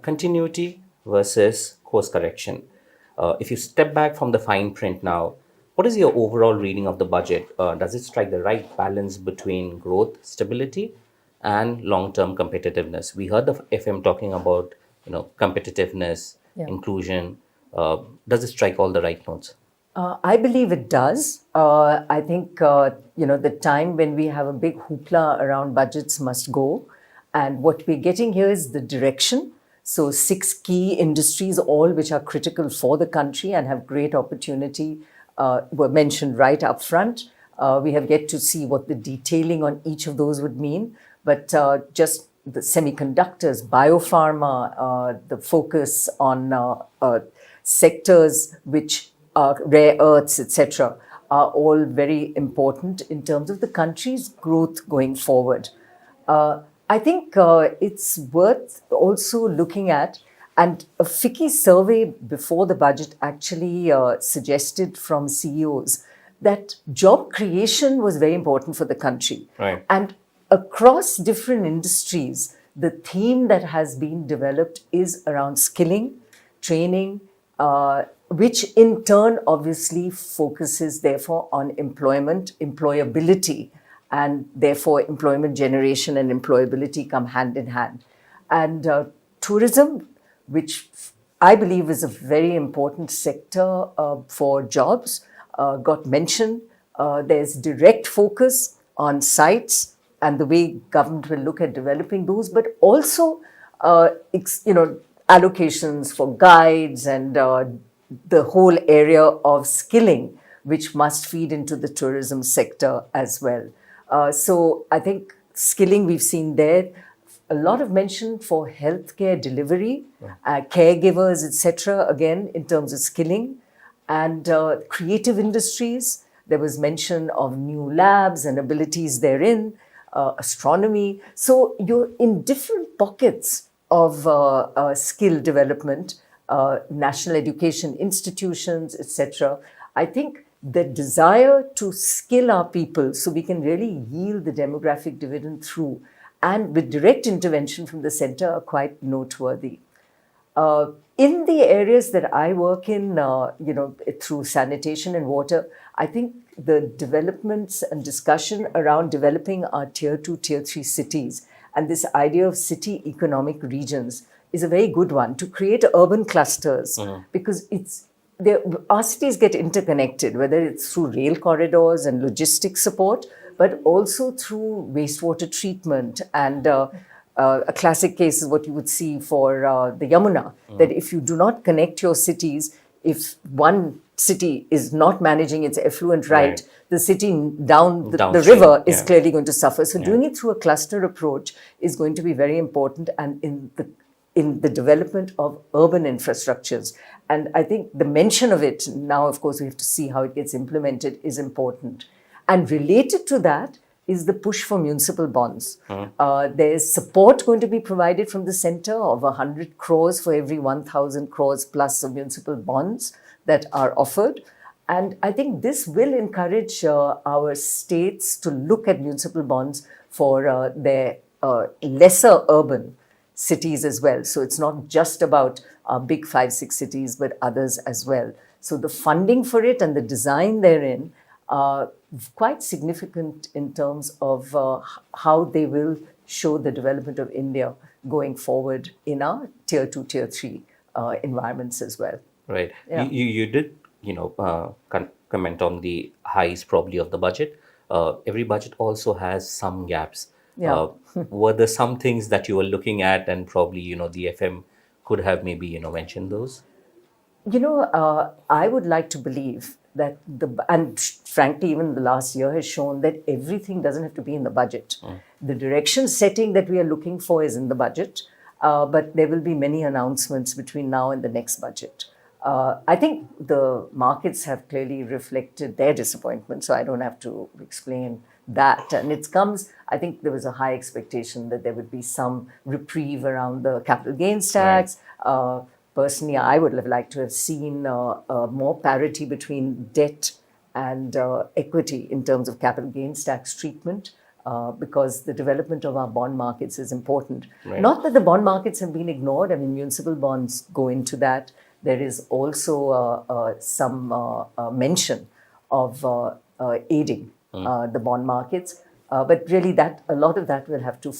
continuity versus course correction. If you step back from the fine print now, what is your overall reading of the budget? Does it strike the right balance between growth, stability, and long-term competitiveness? We heard the FM talking about, competitiveness, Yeah. inclusion. Does it strike all the right notes? I believe it does. I think, the time when we have a big hoopla around budgets must go. And what we're getting here is the direction. So 6 key industries, all which are critical for the country and have great opportunity, were mentioned right up front. We have yet to see what the detailing on each of those would mean. But just the semiconductors, biopharma, the focus on sectors which rare earths, etc., are all very important in terms of the country's growth going forward. I think it's worth also looking at, and a FICCI survey before the budget actually suggested from CEOs that job creation was very important for the country. Right. And across different industries, the theme that has been developed is around skilling, training, which in turn obviously focuses therefore on employment, employability, and therefore employment generation and employability come hand in hand. And tourism, which I believe is a very important sector for jobs, got mentioned. There's direct focus on sites and the way government will look at developing those, but also, allocations for guides and the whole area of skilling, which must feed into the tourism sector as well. So I think skilling we've seen there, a lot of mention for healthcare delivery, caregivers, etc., again, in terms of skilling, and creative industries. There was mention of new labs and abilities therein, astronomy. So you're in different pockets of skill development, national education institutions, etc. I think the desire to skill our people so we can really yield the demographic dividend through, and with direct intervention from the center, are quite noteworthy. In the areas that I work in, through sanitation and water, I think the developments and discussion around developing our tier 2, tier 3 cities and this idea of city economic regions is a very good one to create urban clusters, because our cities get interconnected, whether it's through rail corridors and logistic support, but also through wastewater treatment. And a classic case is what you would see for the Yamuna, that if you do not connect your cities, if one city is not managing its effluent right, the city down the river is clearly going to suffer. So doing it through a cluster approach is going to be very important, and in the development of urban infrastructures. And I think the mention of it, now of course we have to see how it gets implemented, is important. And related to that is the push for municipal bonds. There's support going to be provided from the center of 100 crores for every 1,000 crores plus of municipal bonds that are offered. And I think this will encourage our states to look at municipal bonds for their lesser urban cities as well. So it's not just about our big 5, 6 cities, but others as well. So the funding for it and the design therein are quite significant in terms of how they will show the development of India going forward in our tier 2, tier 3 environments as well. Right. Yeah. You did, comment on the highs probably of the budget. Every budget also has some gaps. Yeah. Were there some things that you were looking at and probably, the FM could have maybe, mentioned those? I would like to believe that and frankly, even the last year has shown that everything doesn't have to be in the budget. The direction setting that we are looking for is in the budget, but there will be many announcements between now and the next budget. I think the markets have clearly reflected their disappointment, so I don't have to explain that. And it comes, I think there was a high expectation that there would be some reprieve around the capital gains tax. Right. Personally, I would have liked to have seen more parity between debt and equity in terms of capital gains tax treatment. because the development of our bond markets is important. Right. Not that the bond markets have been ignored. I mean, municipal bonds go into that. There is also some mention of aiding the bond markets. But really, a lot of that will have to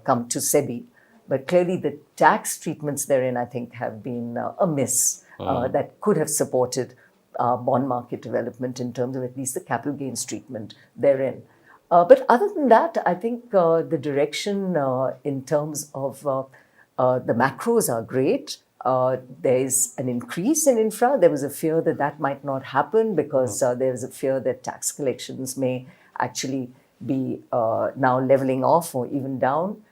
come to SEBI. But clearly, the tax treatments therein, I think, have been amiss. That could have supported bond market development in terms of at least the capital gains treatment therein. But other than that, I think the direction in terms of the macros are great. There is an increase in infra. There was a fear that that might not happen because there is a fear that tax collections may actually be now leveling off or even down.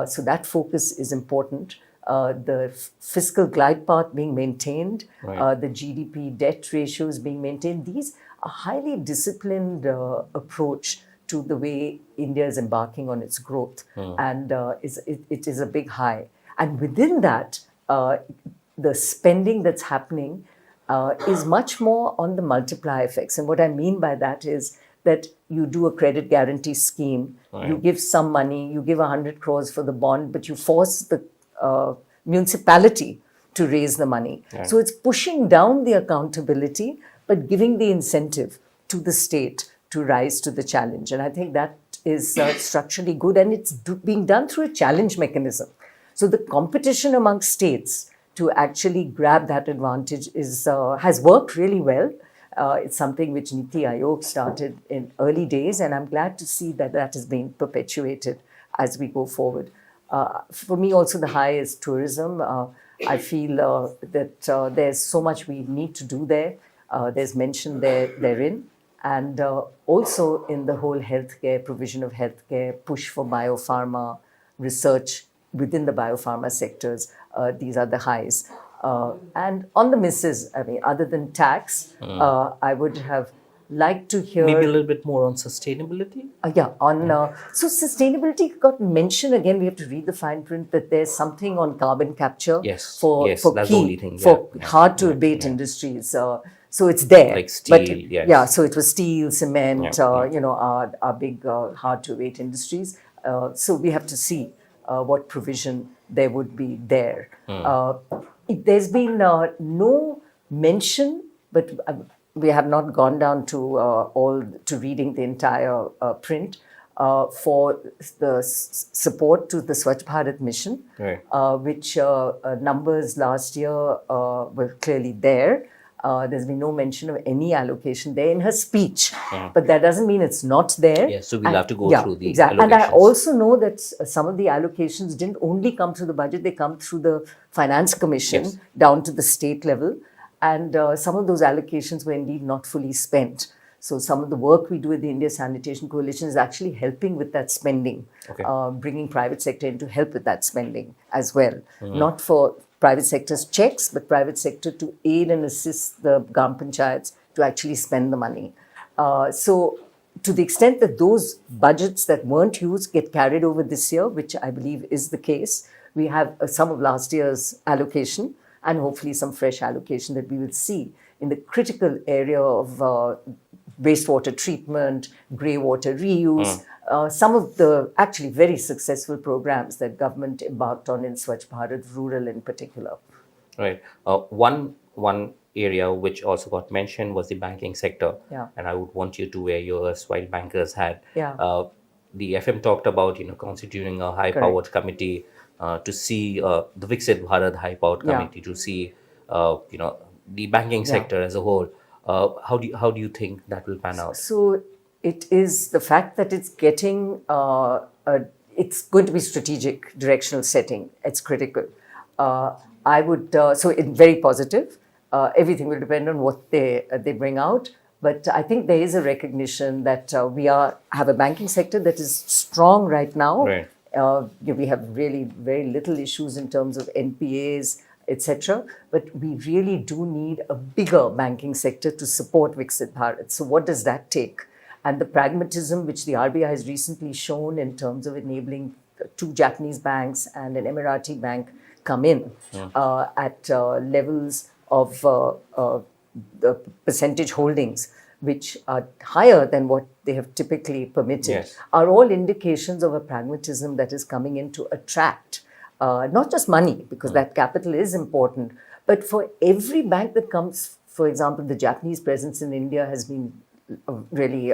So that focus is important. The fiscal glide path being maintained, Right. the GDP debt ratios being maintained. These are highly disciplined approach to the way India is embarking on its growth. And it is a big high. And within that, the spending that's happening is much more on the multiplier effects. And what I mean by that is that you do a credit guarantee scheme, you give some money, you give 100 crores for the bond, but you force the municipality to raise the money. Right. So it's pushing down the accountability, but giving the incentive to the state to rise to the challenge. And I think that is structurally good, and it's being done through a challenge mechanism. So the competition amongst states to actually grab that advantage has worked really well. It's something which Niti Aayog started in early days, and I'm glad to see that that is being perpetuated as we go forward. For me, also the high is tourism. I feel that there's so much we need to do there. There's mention therein. And also in the whole healthcare, provision of healthcare, push for biopharma, research within the biopharma sectors, these are the highs. And on the misses, I mean, other than tax, I would have liked to hear... Maybe a little bit more on sustainability? So sustainability got mentioned. Again, we have to read the fine print that there's something on carbon capture for that's key, the only thing. for hard to abate industries. So it's there. Like steel, yes. So it was steel, cement, our big hard to abate industries. So we have to see what provision there would be there. There's been no mention, but we have not gone down to reading the entire print for the support to the Swachh Bharat mission, Right. which numbers last year were clearly there. There's been no mention of any allocation there in her speech, but that doesn't mean it's not there. Yeah, so we'll have to go through the exactly. And I allocations. also know that some of the allocations didn't only come through the budget; they come through the Finance Commission down to the state level, and some of those allocations were indeed not fully spent. So some of the work we do with the India Sanitation Coalition is actually helping with that spending, bringing private sector in to help with that spending as well, not for private sector's checks, but private sector to aid and assist the Gram Panchayats to actually spend the money. So to the extent that those budgets that weren't used get carried over this year, which I believe is the case, we have some of last year's allocation and hopefully some fresh allocation that we will see in the critical area of wastewater treatment, grey water reuse, some of the actually very successful programs that government embarked on in Swachh Bharat, rural in particular. Right. One area which also got mentioned was the banking sector. Yeah. And I would want you to wear your erstwhile bankers hat. Yeah. The FM talked about constituting a high-powered committee to see the Viksit Bharat high-powered committee to see the banking sector as a whole. How do you think that will pan out? So it is the fact that it's getting, it's going to be strategic directional setting. It's critical. I would, so it's very positive. Everything will depend on what they bring out. But I think there is a recognition that we have a banking sector that is strong right now. Right. We have really very little issues in terms of NPAs, etc. But we really do need a bigger banking sector to support Viksit Bharat. So what does that take? And the pragmatism which the RBI has recently shown in terms of enabling 2 Japanese banks and an Emirati bank come in at levels of the percentage holdings which are higher than what they have typically permitted, Yes. are all indications of a pragmatism that is coming in to attract not just money, because that capital is important, but for every bank that comes, for example, the Japanese presence in India has been really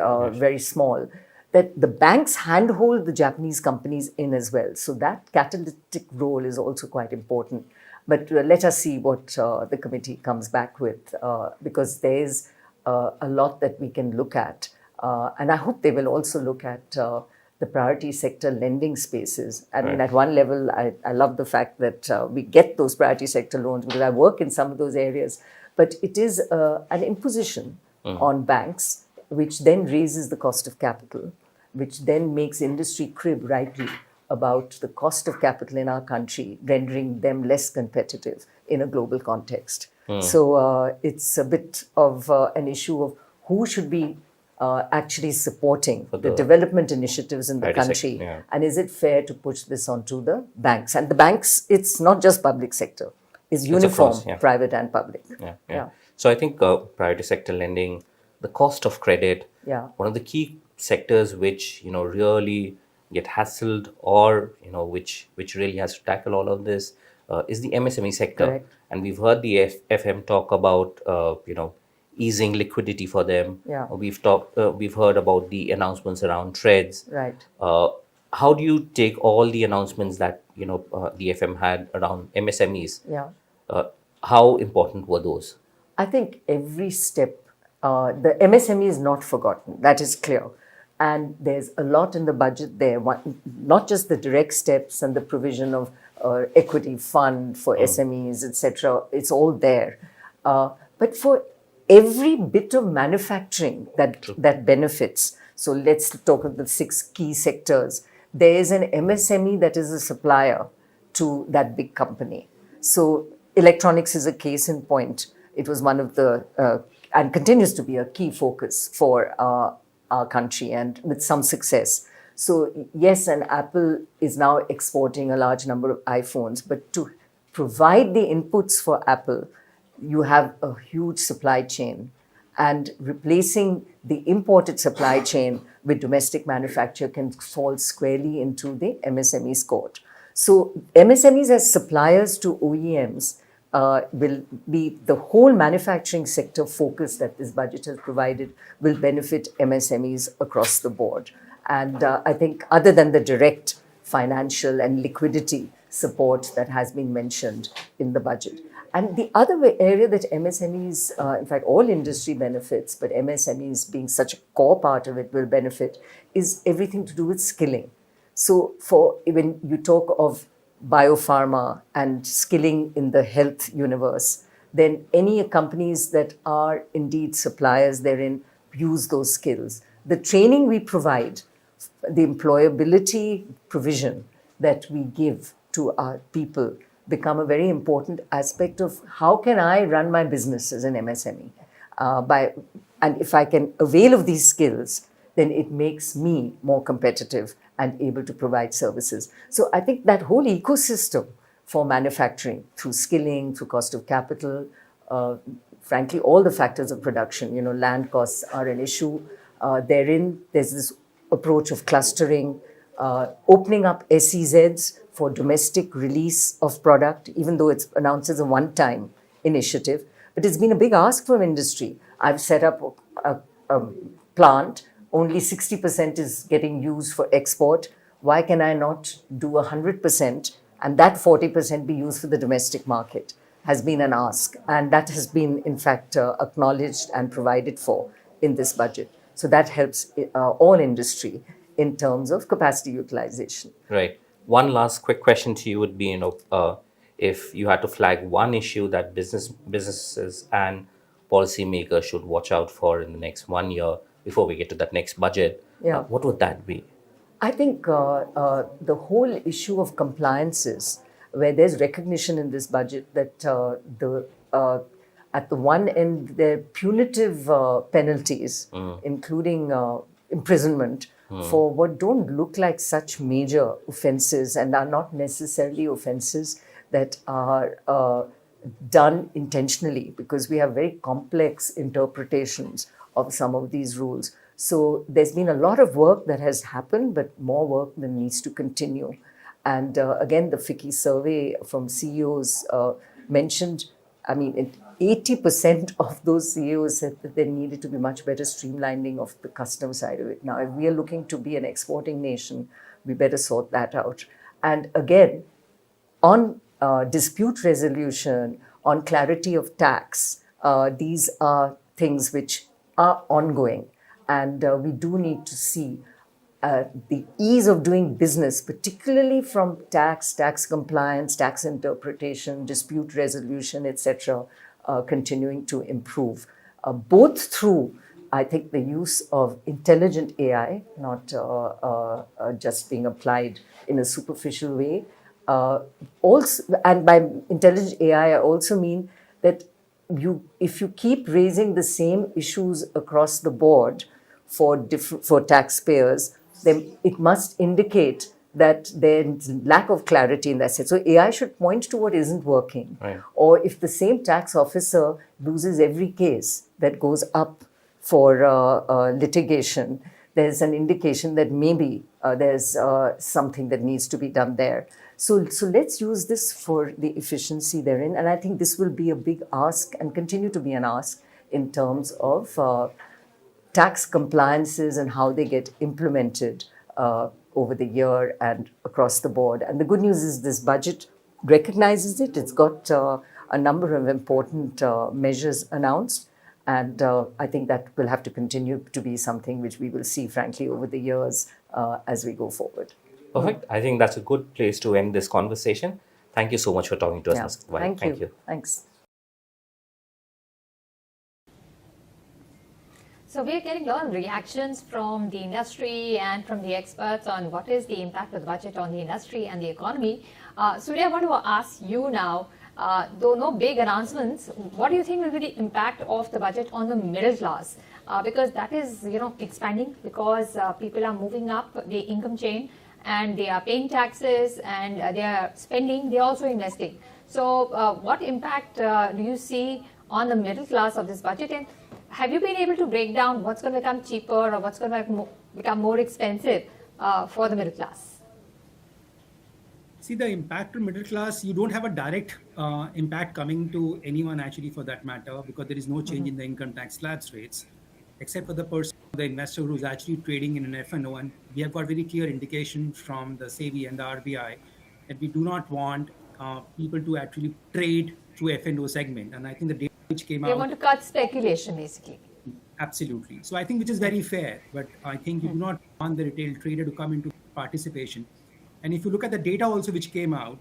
very small, that the banks handhold the Japanese companies in as well. So that catalytic role is also quite important. But let us see what the committee comes back with, because there is a lot that we can look at. And I hope they will also look at the priority sector lending spaces. I mean, Right. at one level, I love the fact that we get those priority sector loans because I work in some of those areas. But it is an imposition on banks, which then raises the cost of capital, which then makes industry crib rightly about the cost of capital in our country, rendering them less competitive in a global context. So it's a bit of an issue of who should be actually supporting the development initiatives in the priority country, sector, yeah. and is it fair to push this onto the banks? And the banks, it's not just public sector, it's uniform, across, yeah. private and public. Yeah. So I think priority sector lending, the cost of credit, Yeah. one of the key sectors which really get hassled, or which really has to tackle all of this is the MSME sector. Correct. And we've heard the FM talk about easing liquidity for them. Yeah. We've heard about the announcements around trades. Right. How do you take all the announcements that the FM had around MSMEs? Yeah. How important were those? I think every step, the MSME is not forgotten, that is clear. And there's a lot in the budget there, not just the direct steps and the provision of equity fund for SMEs, etc. It's all there. But for every bit of manufacturing that benefits, so let's talk of the 6 key sectors, there is an MSME that is a supplier to that big company. So electronics is a case in point. It was one of the, and continues to be a key focus for our country, and with some success. So yes, and Apple is now exporting a large number of iPhones, but to provide the inputs for Apple, you have a huge supply chain, and replacing the imported supply chain with domestic manufacture can fall squarely into the MSME's court. So MSMEs as suppliers to OEMs will be the whole manufacturing sector focus that this budget has provided will benefit MSMEs across the board. And I think other than the direct financial and liquidity support that has been mentioned in the budget. And the other area that MSMEs, in fact, all industry benefits, but MSMEs being such a core part of it will benefit, is everything to do with skilling. So when you talk of biopharma and skilling in the health universe, then any companies that are indeed suppliers therein use those skills. The training we provide, the employability provision that we give to our people become a very important aspect of how can I run my business as an MSME. And if I can avail of these skills, then it makes me more competitive and able to provide services. So I think that whole ecosystem for manufacturing, through skilling, through cost of capital, frankly, all the factors of production, land costs are an issue. Therein, there's this approach of clustering, opening up SEZs for domestic release of product, even though it's announced as a one-time initiative. But it's been a big ask from industry. I've set up a plant, only 60% is getting used for export. Why can I not do 100% and that 40% be used for the domestic market? Has been an ask. And that has been, in fact, acknowledged and provided for in this budget. So that helps all industry in terms of capacity utilization. Right. One last quick question to you would be, if you had to flag one issue that businesses and policymakers should watch out for in the next 1 year before we get to that next budget, what would that be? I think the whole issue of compliances, where there's recognition in this budget that at the one end, there are punitive penalties, including imprisonment, for what don't look like such major offenses and are not necessarily offenses that are done intentionally, because we have very complex interpretations of some of these rules. So there's been a lot of work that has happened, but more work that needs to continue. And again, the FICCI survey from CEOs mentioned, 80% of those CEOs said that there needed to be much better streamlining of the custom side of it. Now, if we are looking to be an exporting nation, we better sort that out. And again, on dispute resolution, on clarity of tax, these are things which are ongoing. And we do need to see the ease of doing business, particularly from tax compliance, tax interpretation, dispute resolution, etc., continuing to improve, both through, I think, the use of intelligent AI, not just being applied in a superficial way. Also, and by intelligent AI, I also mean that if you keep raising the same issues across the board for taxpayers, then it must indicate that there's lack of clarity in that sense. So AI should point to what isn't working. Right. Or if the same tax officer loses every case that goes up for litigation, there's an indication that maybe there's something that needs to be done there. So let's use this for the efficiency therein. And I think this will be a big ask and continue to be an ask in terms of tax compliances and how they get implemented over the year and across the board. And the good news is this budget recognizes it. It's got a number of important measures announced. And I think that will have to continue to be something which we will see, frankly, over the years as we go forward. Perfect. I think that's a good place to end this conversation. Thank you so much for talking to us, Ms. White. Thank you. Thanks. So we are getting a lot of reactions from the industry and from the experts on what is the impact of the budget on the industry and the economy. Surya, I want to ask you now, though no big announcements, what do you think will be the impact of the budget on the middle class? Because that is, expanding because people are moving up the income chain and they are paying taxes and they are spending, they are also investing. So what impact do you see on the middle class of this budget? And have you been able to break down what's going to become cheaper or what's going to become more expensive for the middle class? See, the impact to middle class, you don't have a direct impact coming to anyone actually for that matter, because there is no change in the income tax slabs rates, except for the person, the investor who's actually trading in an F&O. And we have got very clear indication from the SEBI and the RBI that we do not want people to actually trade through F&O segment. And I think the data which came out... They want to cut speculation, basically. Absolutely. So I think which is very fair, but I think you do not want the retail trader to come into participation. And if you look at the data also which came out,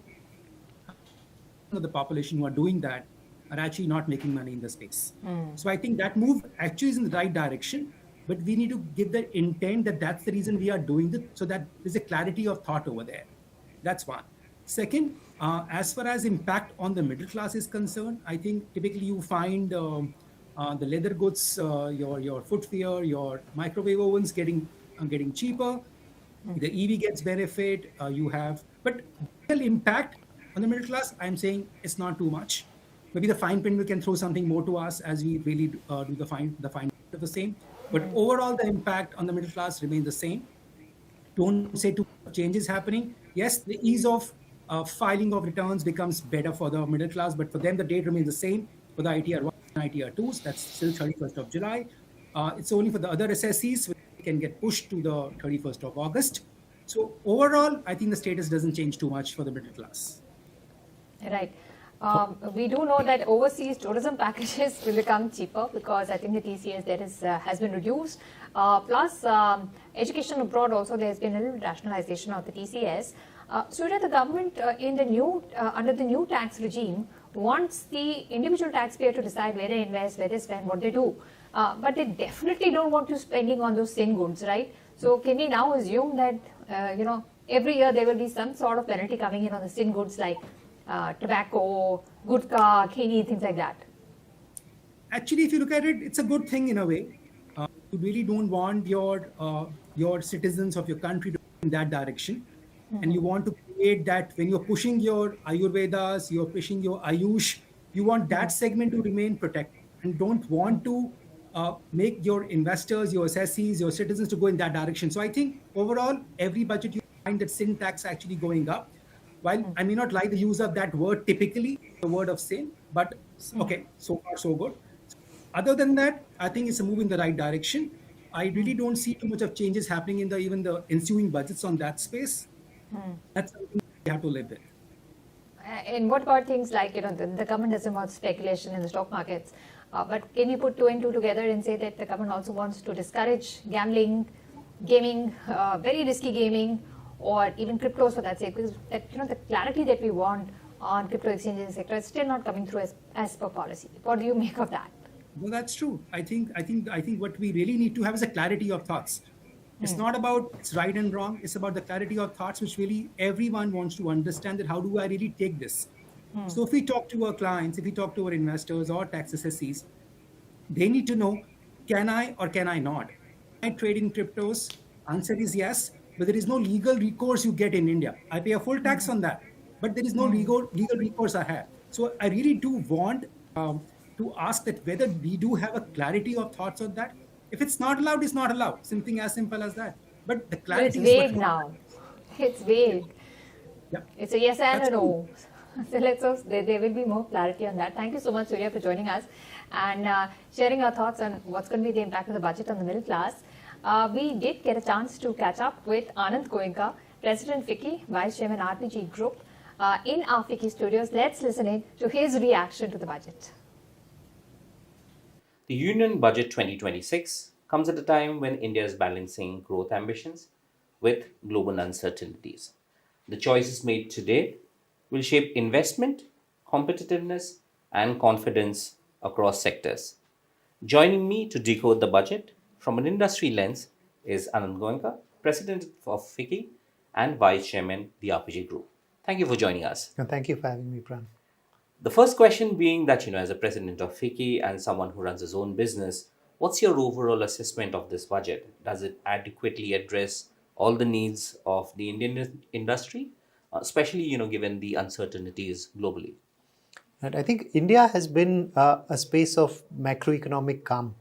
the population who are doing that are actually not making money in the space. So I think that move actually is in the right direction, but we need to give the intent that that's the reason we are doing it, so that there's a clarity of thought over there. That's one. Second, as far as impact on the middle class is concerned, I think typically you find the leather goods, your footwear, your microwave ovens getting cheaper. The EV gets benefit. But real impact on the middle class, I'm saying it's not too much. Maybe the fine print we can throw something more to us as we really do the fine of the same. But overall, the impact on the middle class remains the same. Don't say too much changes happening. Yes, the ease of filing of returns becomes better for the middle class, but for them the date remains the same. For the ITR 1 and ITR 2s, that's still 31st of July. It's only for the other assessees which can get pushed to the 31st of August. So overall, I think the status doesn't change too much for the middle class. Right. We do know that overseas tourism packages will become cheaper because I think the TCS there has been reduced. Plus, education abroad also, there's been a little rationalization of the TCS. Surya, the government under the new tax regime wants the individual taxpayer to decide where they invest, where they spend, what they do. But they definitely don't want you spending on those thin goods, right? So can we now assume that, every year there will be some sort of penalty coming in on the thin goods like tobacco, gutka, keni, things like that? Actually, if you look at it, it's a good thing in a way. You really don't want your citizens of your country to go in that direction. And you want to create that when you're pushing your Ayurvedas, you're pushing your Ayush, you want that segment to remain protected and don't want to make your investors, your SSCs, your citizens to go in that direction. So I think overall, every budget you find that sin tax actually going up. While I may not like the use of that word typically, the word of sin, but okay, so far so good. Other than that, I think it's a move in the right direction. I really don't see too much of changes happening in even the ensuing budgets on that space. That's something we have to live with. And what about things like, the government doesn't want speculation in the stock markets, but can you put two and two together and say that the government also wants to discourage gambling, gaming, very risky gaming, or even cryptos for that sake? Because the clarity that we want on crypto exchanges, etc., is still not coming through as per policy. What do you make of that? Well, that's true. I think what we really need to have is a clarity of thoughts. It's not about it's right and wrong. It's about the clarity of thoughts, which really everyone wants to understand that how do I really take this? So if we talk to our clients, if we talk to our investors or tax assessees, they need to know, can I or can I not? Can I trade in cryptos? Answer is yes, but there is no legal recourse you get in India. I pay a full tax on that, but there is no legal recourse I have. So I really do want to ask that whether we do have a clarity of thoughts on that. If it's not allowed, it's not allowed. Something as simple as that. But the clarity it's vague now. It's vague. Yeah. It's a yes and a no. So let's hope there will be more clarity on that. Thank you so much, Surya, for joining us and sharing our thoughts on what's going to be the impact of the budget on the middle class. We did get a chance to catch up with Anand Goenka, President FICCI, Vice Chairman RPG Group, in our FICCI studios. Let's listen in to his reaction to the budget. The Union Budget 2026 comes at a time when India is balancing growth ambitions with global uncertainties. The choices made today will shape investment, competitiveness, and confidence across sectors. Joining me to decode the budget from an industry lens is Anand Goenka, President of FICCI and Vice Chairman, the RPG Group. Thank you for joining us. No, thank you for having me, Pran. The first question being that, as a president of FICCI and someone who runs his own business, what's your overall assessment of this budget? Does it adequately address all the needs of the Indian industry, especially, given the uncertainties globally? And I think India has been a space of macroeconomic calm.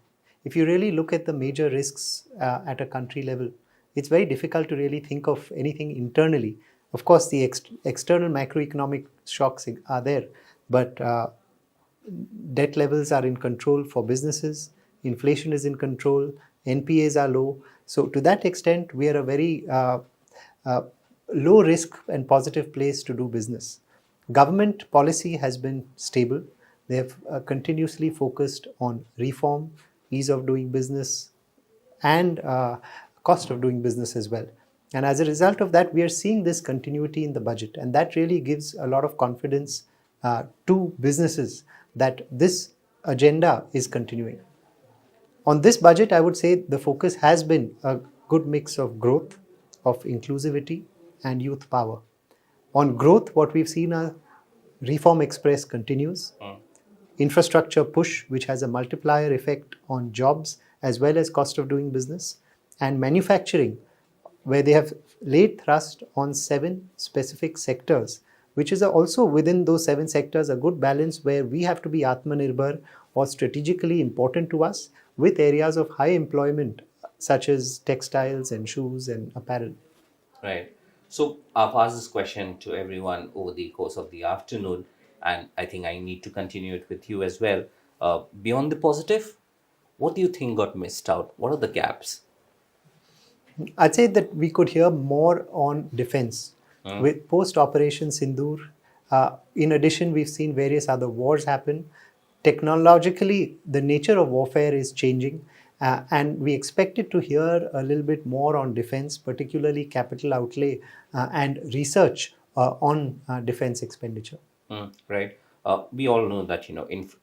If you really look at the major risks at a country level, it's very difficult to really think of anything internally. Of course, the external macroeconomic shocks are there, but debt levels are in control for businesses, inflation is in control, NPAs are low. So to that extent, we are a very low risk and positive place to do business. Government policy has been stable. They have continuously focused on reform, ease of doing business, and cost of doing business as well. And as a result of that, we are seeing this continuity in the budget. And that really gives a lot of confidence to businesses that this agenda is continuing. On this budget, I would say the focus has been a good mix of growth, of inclusivity, and youth power. On growth, what we've seen are Reform Express continues, infrastructure push, which has a multiplier effect on jobs as well as cost of doing business, and manufacturing, where they have laid thrust on 7 specific sectors, which is also within those 7 sectors a good balance where we have to be Atmanirbhar or strategically important to us with areas of high employment such as textiles and shoes and apparel. Right. So I've asked this question to everyone over the course of the afternoon, and I think I need to continue it with you as well. Beyond the positive, what do you think got missed out? What are the gaps? I'd say that we could hear more on defense. With post-Operation Sindoor, in addition, we've seen various other wars happen. Technologically, the nature of warfare is changing, and we expected to hear a little bit more on defense, particularly capital outlay and research on defense expenditure. Right. We all know that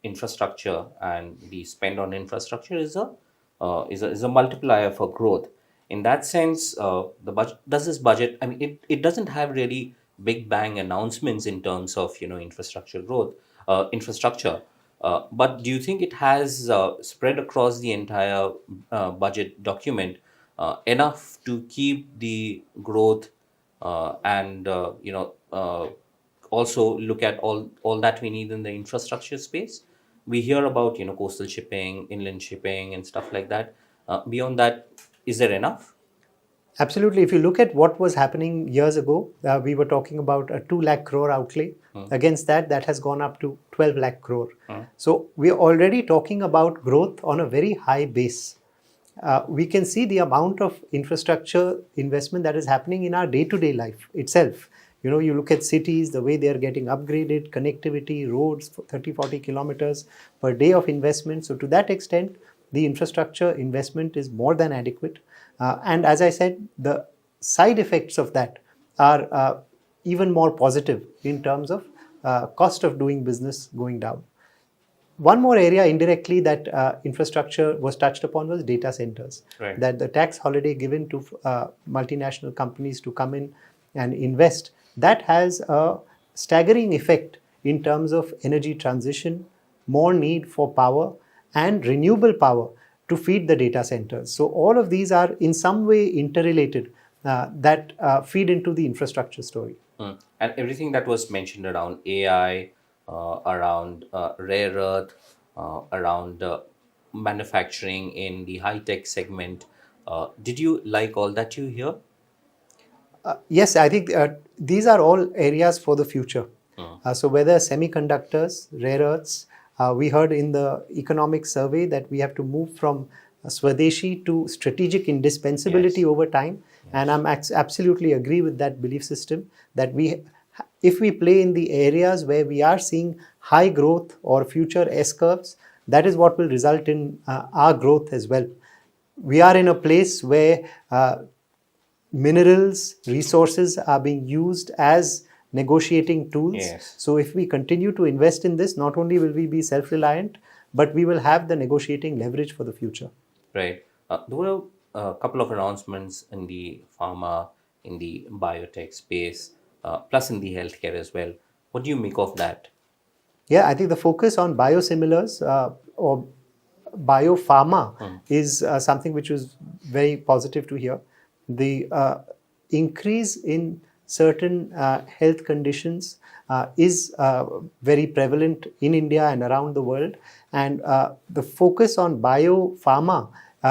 infrastructure and the spend on infrastructure is a multiplier for growth. In that sense, the budget does this budget. I mean, it doesn't have really big bang announcements in terms of infrastructure growth, infrastructure. But do you think it has spread across the entire budget document enough to keep the growth and also look at all that we need in the infrastructure space? We hear about, coastal shipping, inland shipping, and stuff like that. Beyond that, is there enough? Absolutely. If you look at what was happening years ago, we were talking about a 2 lakh crore outlay. Against that, that has gone up to 12 lakh crore. So we're already talking about growth on a very high base. We can see the amount of infrastructure investment that is happening in our day-to-day life itself. You look at cities, the way they are getting upgraded, connectivity, roads, 30, 40 kilometers per day of investment. So to that extent, the infrastructure investment is more than adequate. And as I said, the side effects of that are even more positive in terms of cost of doing business going down. One more area indirectly that infrastructure was touched upon was data centers. Right. That the tax holiday given to multinational companies to come in and invest, that has a staggering effect in terms of energy transition, more need for power and renewable power to feed the data centers. So all of these are in some way interrelated that feed into the infrastructure story. And everything that was mentioned around AI, around rare earth, around manufacturing in the high-tech segment, did you like all that you hear? Yes, I think these are all areas for the future. So whether semiconductors, rare earths, we heard in the economic survey that we have to move from Swadeshi to strategic indispensability over time. And I'm absolutely agree with that belief system that if we play in the areas where we are seeing high growth or future S-curves, that is what will result in our growth as well. We are in a place where minerals, resources are being used as negotiating tools. Yes. So if we continue to invest in this, not only will we be self-reliant, but we will have the negotiating leverage for the future. Right. There were a couple of announcements in the pharma, in the biotech space, plus in the healthcare as well. What do you make of that? Yeah, I think the focus on biosimilars or biopharma is something which was very positive to hear. The increase in certain health conditions is very prevalent in India and around the world. And the focus on biopharma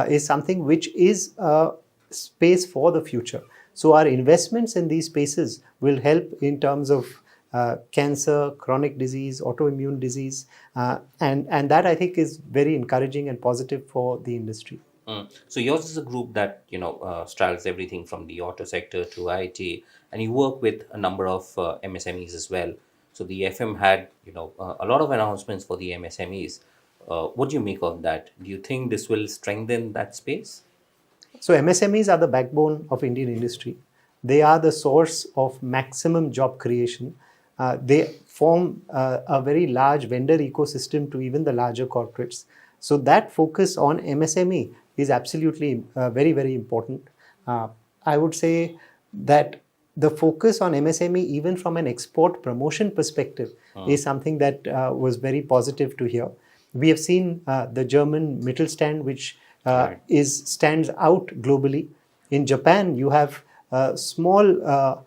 is something which is a space for the future. So our investments in these spaces will help in terms of cancer, chronic disease, autoimmune disease, and that I think is very encouraging and positive for the industry. So yours is a group that straddles everything from the auto sector to IT, and you work with a number of MSMEs as well. So the FM had a lot of announcements for the MSMEs. What do you make of that? Do you think this will strengthen that space? So MSMEs are the backbone of Indian industry. They are the source of maximum job creation. They form a very large vendor ecosystem to even the larger corporates. So that focus on MSME is absolutely very, very important. I would say that the focus on MSME, even from an export promotion perspective, is something that was very positive to hear. We have seen the German Mittelstand, which stands out globally. In Japan, you have small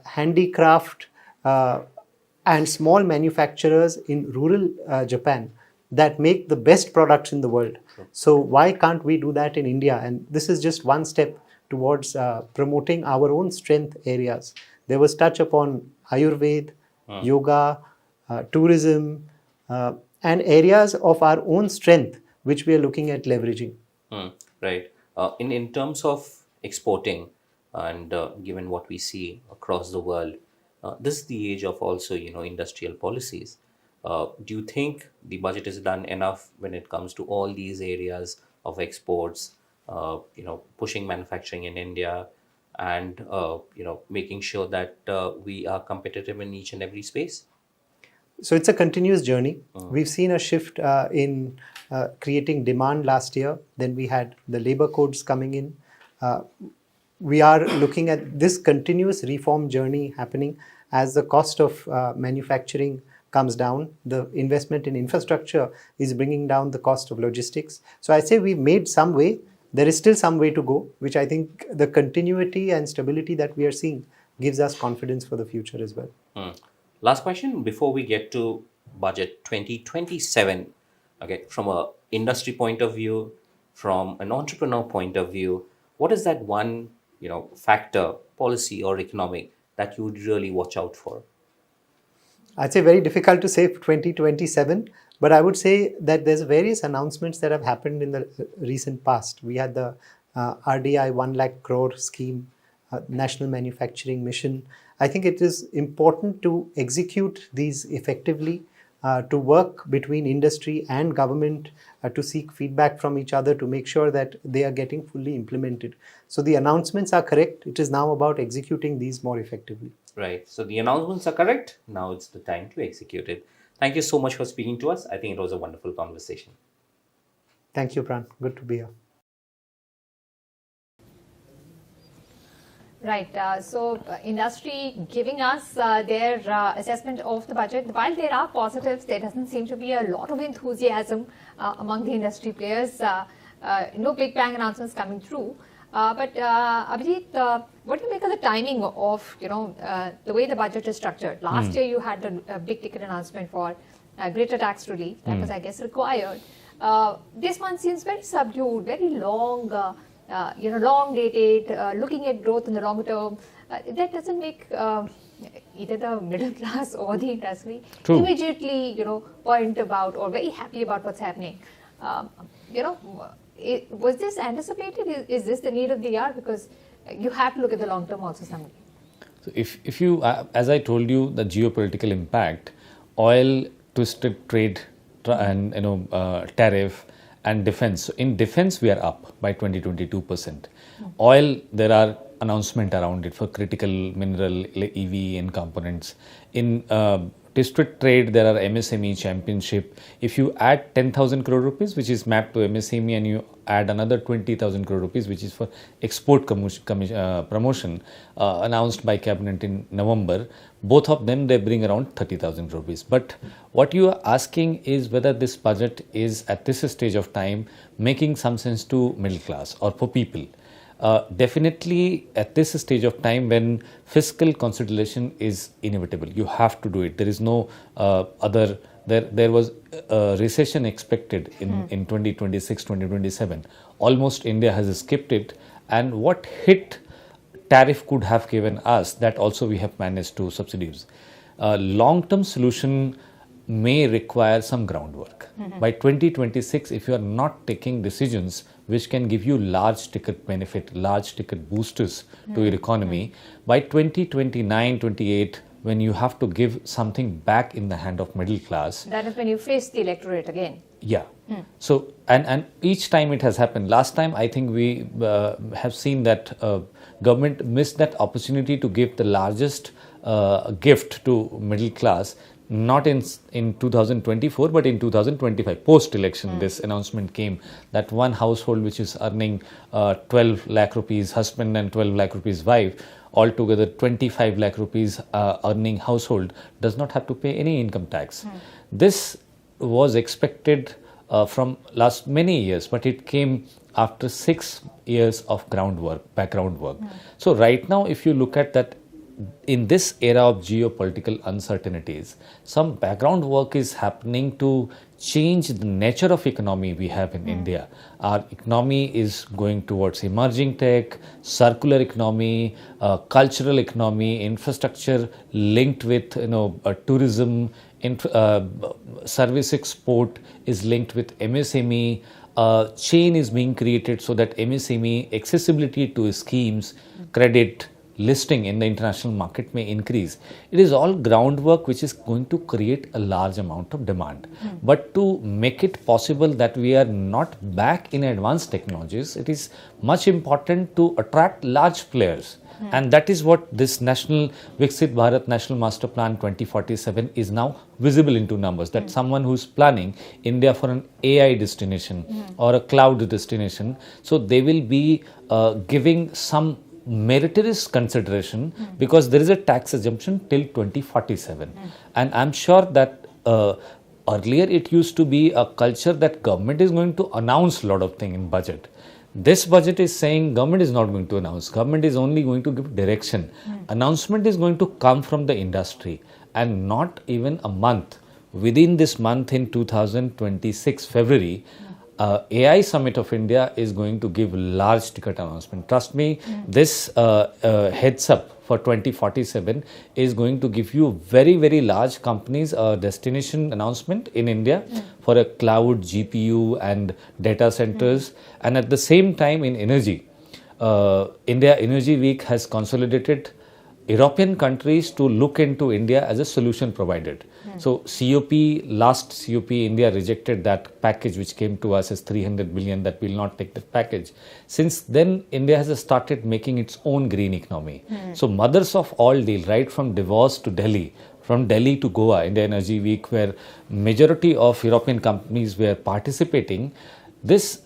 handicraft and small manufacturers in rural Japan that make the best products in the world. So why can't we do that in India? And this is just one step towards promoting our own strength areas. There was touch upon Ayurveda, yoga, tourism, and areas of our own strength, which we are looking at leveraging. Right. In terms of exporting, and given what we see across the world, this is the age of also, industrial policies. Do you think the budget is done enough when it comes to all these areas of exports, pushing manufacturing in India and, making sure that we are competitive in each and every space? So it's a continuous journey. We've seen a shift in creating demand last year. Then we had the labor codes coming in. We are looking at this continuous reform journey happening as the cost of manufacturing comes down. The investment in infrastructure is bringing down the cost of logistics. So I say we've made some way. There is still some way to go, which I think the continuity and stability that we are seeing gives us confidence for the future as well. Last question before we get to budget 2027. Okay, from a industry point of view, from an entrepreneur point of view, what is that one, factor, policy or economic that you would really watch out for? I'd say very difficult to say for 2027, but I would say that there's various announcements that have happened in the recent past. We had the RDI 1 lakh crore scheme, National Manufacturing Mission. I think it is important to execute these effectively, to work between industry and government, to seek feedback from each other to make sure that they are getting fully implemented. So the announcements are correct. It is now about executing these more effectively. Right. So the announcements are correct. Now it's the time to execute it. Thank you so much for speaking to us. I think it was a wonderful conversation. Thank you, Pran. Good to be here. Right. Industry giving us their assessment of the budget. While there are positives, there doesn't seem to be a lot of enthusiasm among the industry players. No big bang announcements coming through. But Abhijit, what do you make of the timing of the way the budget is structured? Last year you had a big ticket announcement for greater tax relief. That was, I guess, required. This one seems very subdued, very long. Long dated, looking at growth in the longer term. That doesn't make either the middle class or the industry immediately, point about or very happy about what's happening. Was this anticipated? Is this the need of the hour? Because you have to look at the long term also someday. So if you, as I told you, the geopolitical impact, oil, twisted trade, and tariff, and defense. So in defense, we are up by 22%. Oil, there are announcements around it for critical mineral, EV and components. In district trade, there are MSME championship. If you add 10,000 crore rupees, which is mapped to MSME, and you add another 20,000 crore rupees, which is for export promotion, announced by cabinet in November, both of them, they bring around 30,000 rupees. But what you are asking is whether this budget is at this stage of time making some sense to middle class or for people. Definitely at this stage of time when fiscal consolidation is inevitable, you have to do it. There is no other, there was a recession expected in 2026, 2027. Almost India has skipped it, and what hit tariff could have given us, that also we have managed to subsidies. Long-term solution may require some groundwork. By 2026, if you are not taking decisions which can give you large ticket benefit, large ticket boosters to your economy, by 2029, 28, when you have to give something back in the hand of middle class. That is when you face the electorate again. Yeah. So, and each time it has happened. Last time, I think we have seen that government missed that opportunity to give the largest gift to middle class, not in 2024, but in 2025, post-election. This announcement came that one household which is earning 12 lakh rupees, husband, and 12 lakh rupees wife, altogether 25 lakh rupees earning household does not have to pay any income tax. This was expected from last many years, but it came after 6 years of background work. So right now, if you look at that, in this era of geopolitical uncertainties, some background work is happening to change the nature of economy we have in India. Our economy is going towards emerging tech, circular economy, cultural economy, infrastructure linked with tourism, service export is linked with MSME. Chain is being created so that MSME accessibility to schemes, credit, listing in the international market may increase. It is all groundwork which is going to create a large amount of demand. But to make it possible that we are not back in advanced technologies, it is much important to attract large players. And that is what this National Viksit Bharat National Master Plan 2047 is now visible into numbers. That someone who is planning India for an AI destination or a cloud destination, so they will be giving some meritorious consideration because there is a tax exemption till 2047. And I'm sure that earlier it used to be a culture that government is going to announce a lot of things in budget. This budget is saying government is not going to announce. Government is only going to give direction. Announcement is going to come from the industry, and not even a month within this month in 2026 February, AI Summit of India is going to give large ticket announcement. Trust me, this heads up for 2047 is going to give you very, very large companies a destination announcement in India for a cloud GPU and data centers. And at the same time in energy, India Energy Week has consolidated European countries to look into India as a solution provider. So last COP, India rejected that package which came to us as 300 billion, that will not take that package. Since then, India has started making its own green economy. So mothers of all deal, right from Davos to Delhi, from Delhi to Goa, India Energy Week, where majority of European companies were participating, this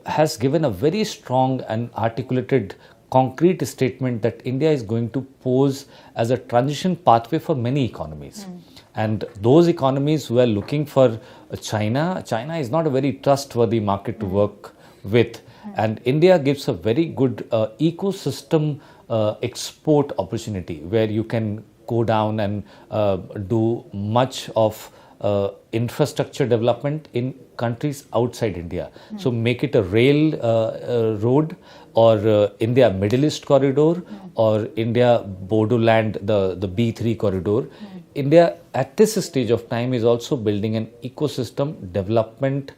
has given a very strong and articulated concrete statement that India is going to pose as a transition pathway for many economies. And those economies who are looking for China is not a very trustworthy market to work with. And India gives a very good ecosystem export opportunity where you can go down and do much of infrastructure development in countries outside India. So make it a rail road, or India Middle East corridor, or India Bodoland, the B3 corridor. India at this stage of time is also building an ecosystem development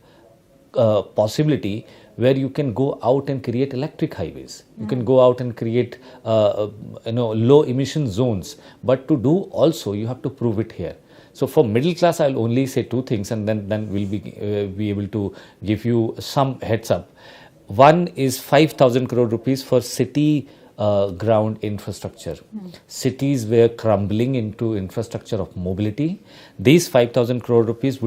possibility where you can go out and create electric highways. You can go out and create low emission zones. But to do also, you have to prove it here. So for middle class, I'll only say two things, and then we'll be able to give you some heads up. One is 5,000 crore rupees for city ground infrastructure. Cities were crumbling into infrastructure of mobility. These 5,000 crore rupees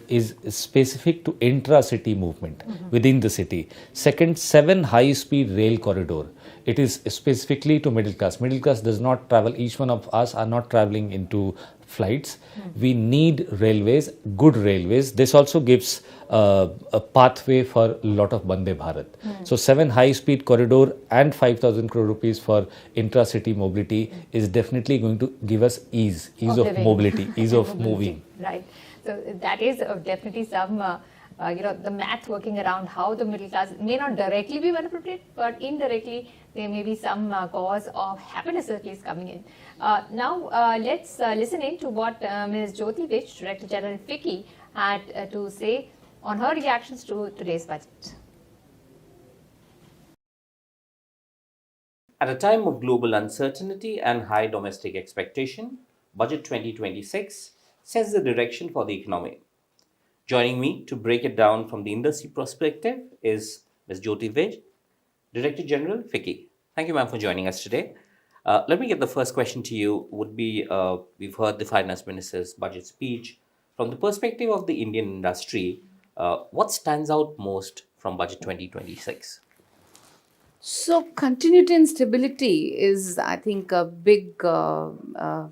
is specific to intra-city movement within the city. Second, 7 high-speed rail corridor. It is specifically to middle class. Middle class does not travel. Each one of us are not traveling into flights. We need railways, good railways. This also gives a pathway for a lot of Vande Bharat. So 7 high-speed corridor and 5,000 crore rupees for intra-city mobility is definitely going to give us ease of mobility, ease of moving. Right. So that is definitely some, the math working around how the middle class may not directly be benefited, but indirectly there may be some cause of happiness at least coming in. Now let's listen in to what Ms. Jyoti Vij, Director General FICCI, had to say on her reactions to today's budget. At a time of global uncertainty and high domestic expectation, Budget 2026 sets the direction for the economy. Joining me to break it down from the industry perspective is Ms. Jyoti Vij, Director General, FICCI. Thank you, ma'am, for joining us today. Let me get the first question to you. We've heard the Finance Minister's budget speech. From the perspective of the Indian industry, what stands out most from Budget 2026? So continuity and stability is, I think, a big takeaway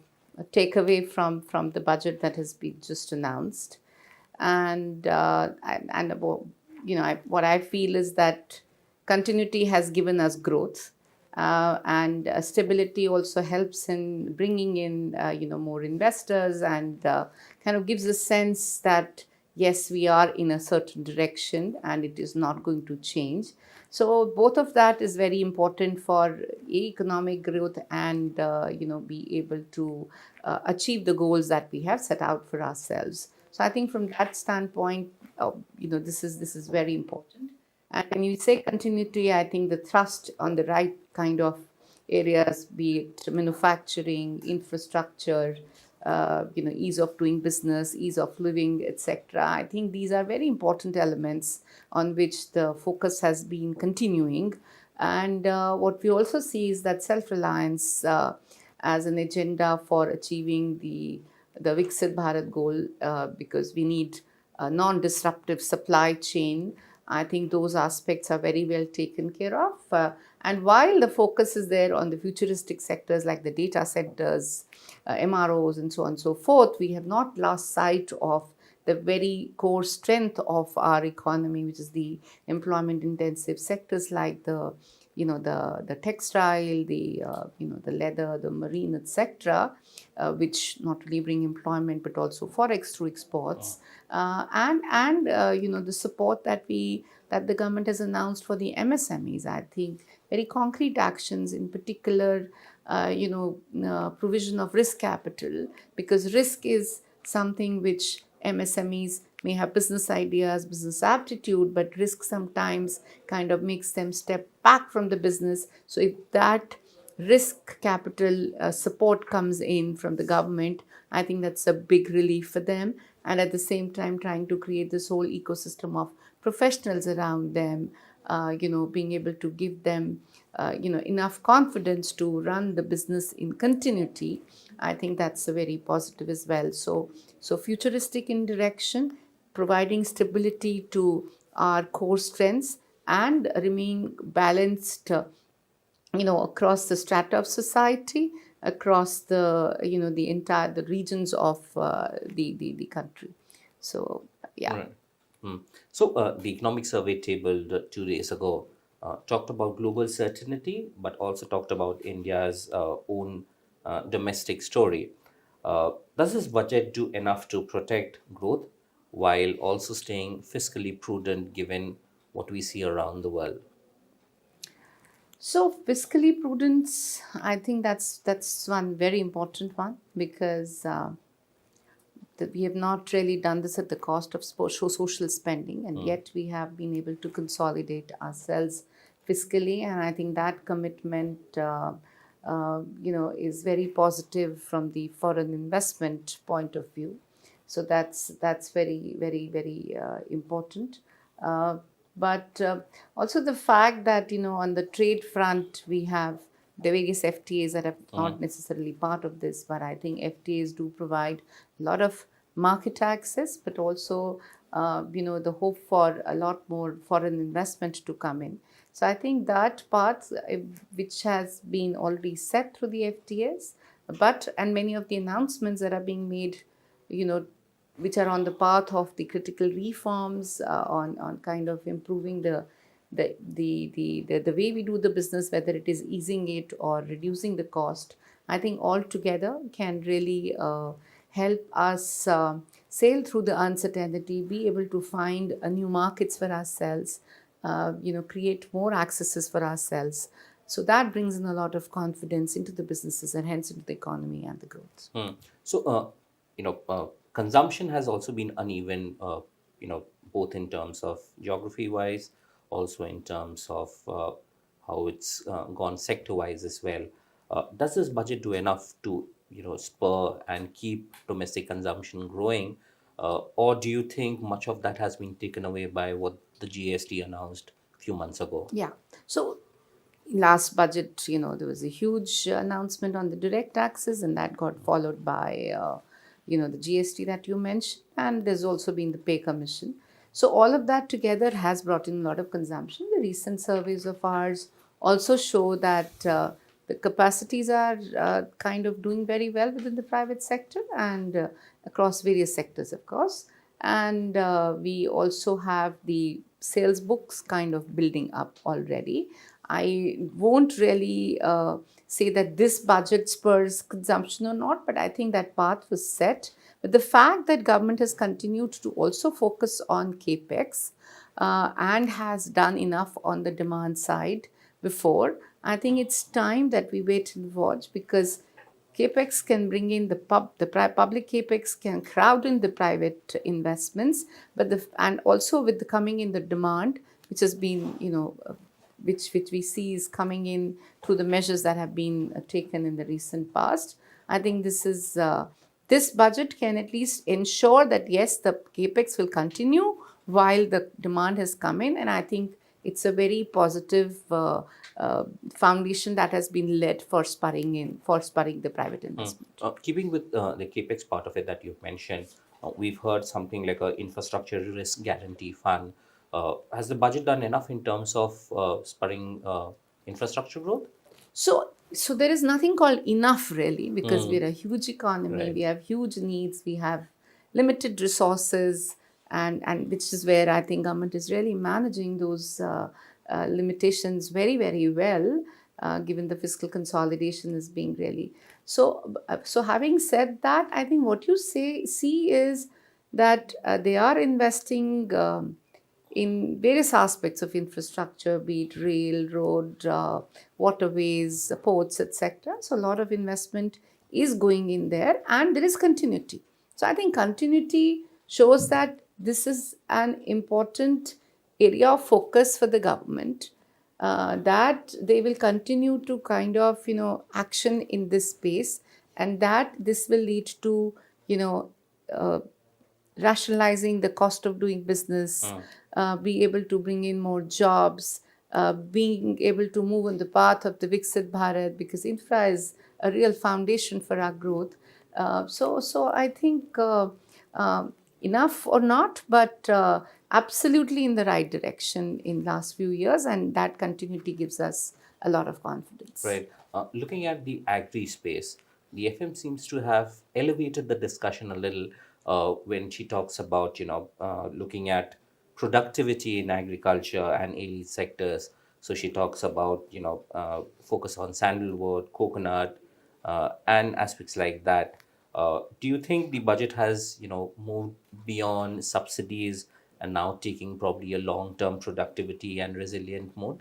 from the budget that has been just announced. And what I feel is that continuity has given us growth, and stability also helps in bringing in more investors, and kind of gives a sense that yes, we are in a certain direction and it is not going to change. So both of that is very important for economic growth and be able to achieve the goals that we have set out for ourselves. So I think from that standpoint, this is very important. And when you say continuity, I think the thrust on the right kind of areas, be it manufacturing, infrastructure, ease of doing business, ease of living, etc. I think these are very important elements on which the focus has been continuing. And what we also see is that self-reliance as an agenda for achieving the Viksit Bharat goal, because we need a non-disruptive supply chain. I think those aspects are very well taken care of. And while the focus is there on the futuristic sectors like the data sectors, MROs and so on and so forth, we have not lost sight of the very core strength of our economy, which is the employment intensive sectors like the textile, the leather, the marine, etc. which not only bring employment but also forex through exports, the support that the government has announced for the MSMEs. I think very concrete actions, in particular, provision of risk capital, because risk is something which MSMEs may have business ideas, business aptitude, but risk sometimes kind of makes them step back from the business. So if that risk capital support comes in from the government, I think that's a big relief for them. And at the same time, trying to create this whole ecosystem of professionals around them, being able to give them, enough confidence to run the business in continuity. I think that's a very positive as well. So futuristic in direction, providing stability to our core strengths, and remain balanced, across the strata of society, across the the regions of the country. So yeah. Right. So the economic survey tabled 2 days ago talked about global certainty, but also talked about India's own domestic story. Does this budget do enough to protect growth while also staying fiscally prudent given what we see around the world? So fiscally prudence, I think that's one very important one, because we have not really done this at the cost of social spending, and yet we have been able to consolidate ourselves fiscally, and I think that commitment is very positive from the foreign investment point of view. So that's very, very, very important. But also the fact that, on the trade front, we have the various FTAs that are not necessarily part of this, but I think FTAs do provide a lot of market access, but also, the hope for a lot more foreign investment to come in. So I think that part, which has been already set through the FTAs, and many of the announcements that are being made, which are on the path of the critical reforms, on kind of improving the way we do the business, whether it is easing it or reducing the cost, I think all together can really help us sail through the uncertainty, be able to find new markets for ourselves, create more accesses for ourselves. So that brings in a lot of confidence into the businesses and hence into the economy and the growth. So, consumption has also been uneven, both in terms of geography-wise, also in terms of how it's gone sector-wise as well. Does this budget do enough to, spur and keep domestic consumption growing, or do you think much of that has been taken away by what the GST announced a few months ago? Yeah. So last budget, there was a huge announcement on the direct taxes, and that got followed by the GST that you mentioned, and there's also been the pay commission. So all of that together has brought in a lot of consumption. The recent surveys of ours also show that the capacities are kind of doing very well within the private sector and across various sectors, of course. And we also have the sales books kind of building up already. I won't really say that this budget spurs consumption or not, but I think that path was set. But the fact that government has continued to also focus on CAPEX and has done enough on the demand side before, I think it's time that we wait and watch, because CAPEX can bring in the public CAPEX can crowd in the private investments, and also with the coming in the demand, which has been, which we see is coming in through the measures that have been taken in the recent past. I think this budget can at least ensure that yes, the CAPEX will continue while the demand has come in, and I think it's a very positive foundation that has been led for spurring the private investment. Keeping with the CAPEX part of it that you've mentioned, we've heard something like an infrastructure risk guarantee fund. Has the budget done enough in terms of spurring infrastructure growth? So there is nothing called enough really, because we're a huge economy, Right. We have huge needs, we have limited resources, and which is where I think government is really managing those limitations very, very well. given the fiscal consolidation is being really. So having said that, I think what you see is that they are investing in various aspects of infrastructure, be it rail, road, waterways, ports, etc. So a lot of investment is going in there, and there is continuity. So I think continuity shows that this is an important area of focus for the government, that they will continue to kind of, action in this space, and that this will lead to, uh, rationalizing the cost of doing business, be able to bring in more jobs, being able to move on the path of the Viksit Bharat, because infra is a real foundation for our growth. So I think enough or not, but absolutely in the right direction in last few years, and that continuity gives us a lot of confidence. Right. Looking at the agri space, the FM seems to have elevated the discussion a little when she talks about, looking at productivity in agriculture and allied sectors. So she talks about, focus on sandalwood, coconut, and aspects like that. Do you think the budget has, moved beyond subsidies and now taking probably a long-term productivity and resilient mode?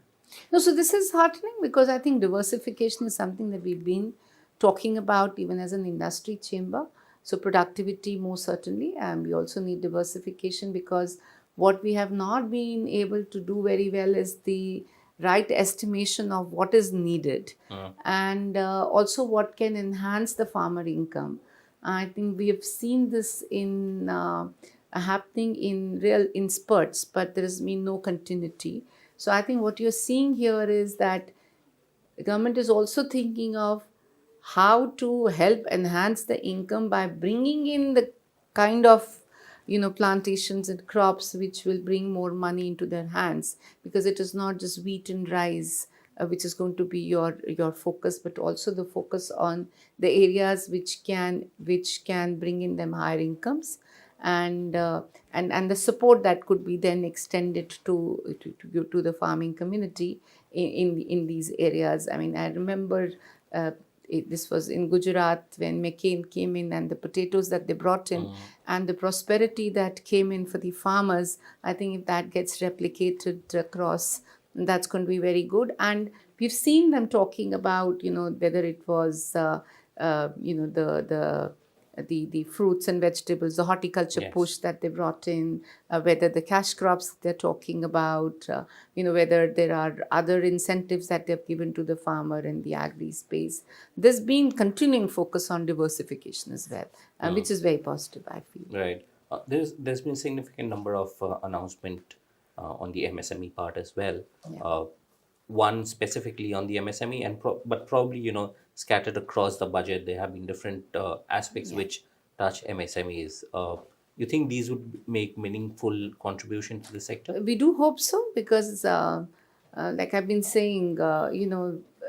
No, so this is heartening, because I think diversification is something that we've been talking about even as an industry chamber. So productivity, most certainly, and we also need diversification, because what we have not been able to do very well is the right estimation of what is needed, and also what can enhance the farmer income. I think we have seen this in happening in spurts, but there has been no continuity. So I think what you're seeing here is that the government is also thinking of how to help enhance the income by bringing in the kind of, plantations and crops which will bring more money into their hands, because it is not just wheat and rice which is going to be your focus, but also the focus on the areas which can bring in them higher incomes, and the support that could be then extended to the farming community in these areas. I mean, I remember this was in Gujarat when McCain came in, and the potatoes that they brought in, and the prosperity that came in for the farmers. I think if that gets replicated across, that's going to be very good. And we've seen them talking about, whether it was the fruits and vegetables, the horticulture push that they brought in, whether the cash crops they're talking about, whether there are other incentives that they've given to the farmer in the agri space. There's been continuing focus on diversification as well, which is very positive, I feel. Right. There's been significant number of announcement on the MSME part as well. Yeah. One specifically on the MSME, but probably scattered across the budget. There have been different aspects which touch MSMEs. You think these would make meaningful contribution to the sector? We do hope so, because like I've been saying,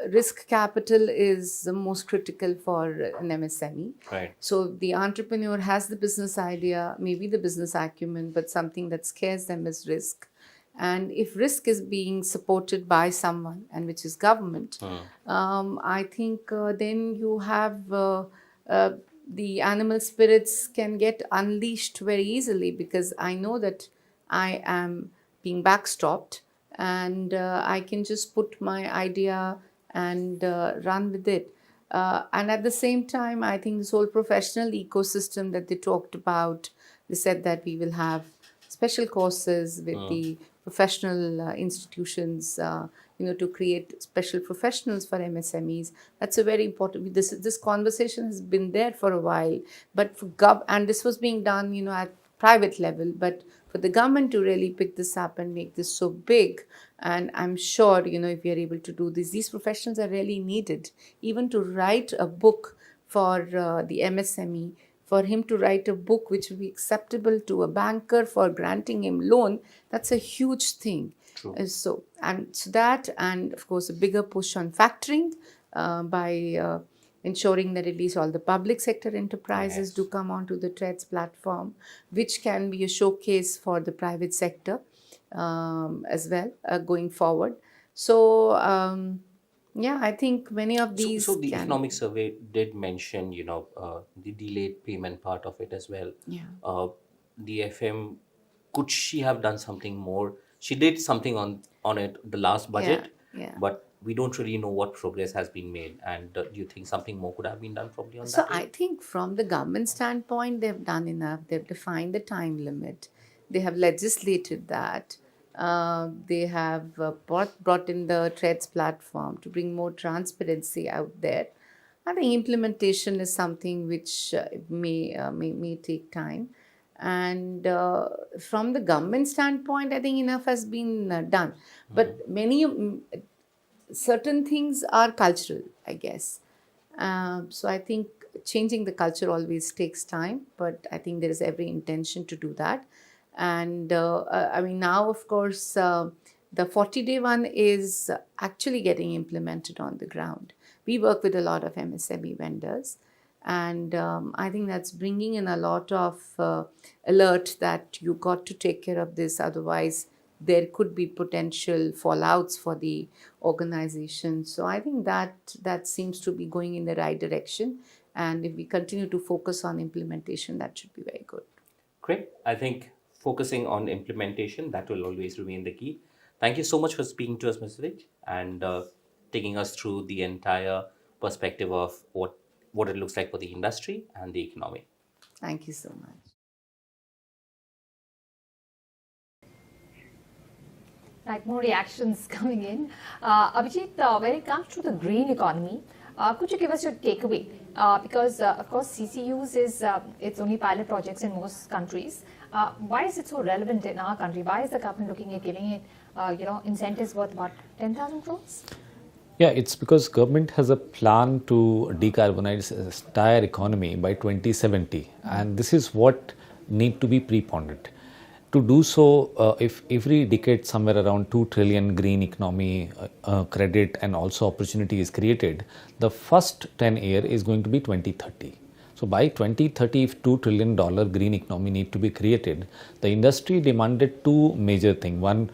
risk capital is the most critical for an MSME. Right. So the entrepreneur has the business idea, maybe the business acumen, but something that scares them is risk. And if risk is being supported by someone, and which is government, I think then you have the animal spirits can get unleashed very easily, because I know that I am being backstopped, and I can just put my idea and run with it. And at the same time, I think this whole professional ecosystem that they talked about, they said that we will have special courses with the professional institutions, to create special professionals for MSMEs. That's a very important. This conversation has been there for a while, but and this was being done, at private level. But for the government to really pick this up and make this so big, and I'm sure, if we are able to do this, these professionals are really needed. Even to write a book for the MSME, for him to write a book which will be acceptable to a banker for granting him loan, that's a huge thing. True. So that, and of course a bigger push on factoring by ensuring that at least all the public sector enterprises do come onto the TREADS platform, which can be a showcase for the private sector as well going forward. So Yeah, I think many of So, these so the can. economic survey did mention, the delayed payment part of it as well. Yeah. The FM, could she have done something more? She did something on it the last Yeah, budget, yeah. but we don't really know what progress has been made. And do you think something more could have been done probably on So that I area? think from the government standpoint, they've done enough. They've defined the time limit. They have legislated that. They have brought in the TREADS platform to bring more transparency out there. I think implementation is something which may take time. And from the government standpoint, I think enough has been done. But certain things are cultural, I guess. So I think changing the culture always takes time, but I think there is every intention to do that. And I mean, now, of course, the 40-day one is actually getting implemented on the ground. We work with a lot of MSME vendors, and I think that's bringing in a lot of alert that you got to take care of this, otherwise there could be potential fallouts for the organization. So I think that seems to be going in the right direction. And if we continue to focus on implementation, that should be very good. Great. I think focusing on implementation, that will always remain the key. Thank you so much for speaking to us, Mr. Rich, and taking us through the entire perspective of what it looks like for the industry and the economy. Thank you so much. Right, more reactions coming in. Abhijit, when it comes to the green economy, could you give us your takeaway? Because, of course, CCUs is it's only pilot projects in most countries. Why is it so relevant in our country? Why is the government looking at giving it, incentives worth about 10,000 crores? Yeah, it's because government has a plan to decarbonize its entire economy by 2070, and this is what need to be preponderant. To do so, if every decade somewhere around 2 trillion green economy credit and also opportunity is created, the first 10 year is going to be 2030. So by 2030, if $2 trillion green economy need to be created, the industry demanded two major things. One,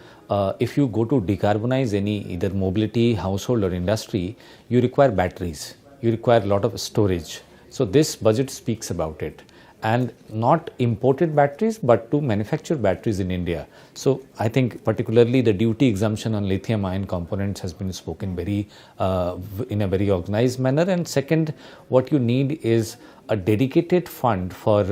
if you go to decarbonize any either mobility, household or industry, you require batteries, you require a lot of storage. So this budget speaks about it. And not imported batteries, but to manufacture batteries in India. So I think particularly the duty exemption on lithium ion components has been spoken very in a very organized manner. And second, what you need is a dedicated fund for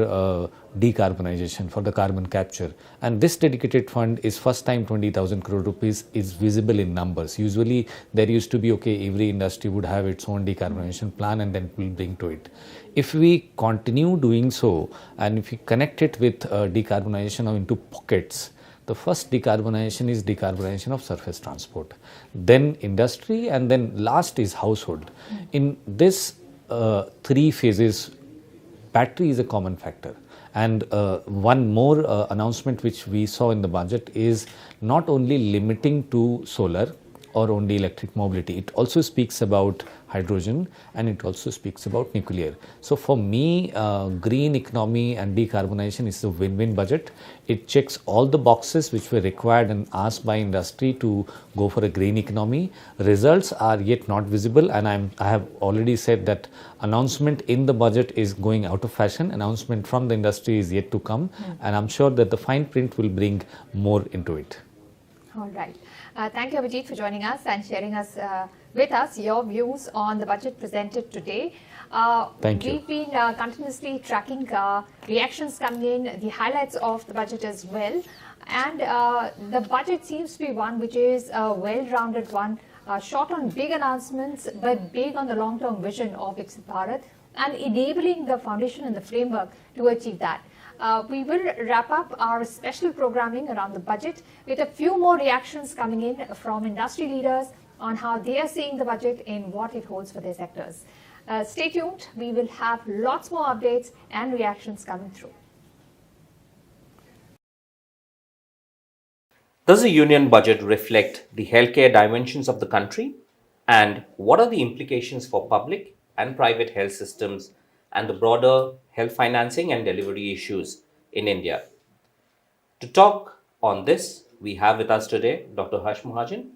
decarbonization, for the carbon capture. And this dedicated fund is first time 20,000 crore rupees is visible in numbers. Usually there used to be, okay, every industry would have its own decarbonization plan and then we'll bring to it. If we continue doing so, and if we connect it with decarbonization into pockets, the first decarbonization is decarbonization of surface transport, then industry, and then last is household. In this three phases, battery is a common factor. And one more announcement which we saw in the budget is not only limiting to solar or only electric mobility, it also speaks about hydrogen and it also speaks about nuclear. So for me, green economy and decarbonization is a win-win budget. It checks all the boxes which were required and asked by industry to go for a green economy. Results are yet not visible, and I have already said that announcement in the budget is going out of fashion. Announcement from the industry is yet to come, and I'm sure that the fine print will bring more into it. All right. Thank you, Abhijit, for joining us and sharing with us your views on the budget presented today. Thank you. We've been continuously tracking reactions coming in, the highlights of the budget as well. And the budget seems to be one which is a well-rounded one, short on big announcements, but big on the long-term vision of Viksit Bharat and enabling the foundation and the framework to achieve that. We will wrap up our special programming around the budget with a few more reactions coming in from industry leaders on how they are seeing the budget and what it holds for their sectors. Stay tuned. We will have lots more updates and reactions coming through. Does the union budget reflect the healthcare dimensions of the country? And what are the implications for public and private health systems and the broader health financing and delivery issues in India? To talk on this, we have with us today Dr. Harsh Mahajan,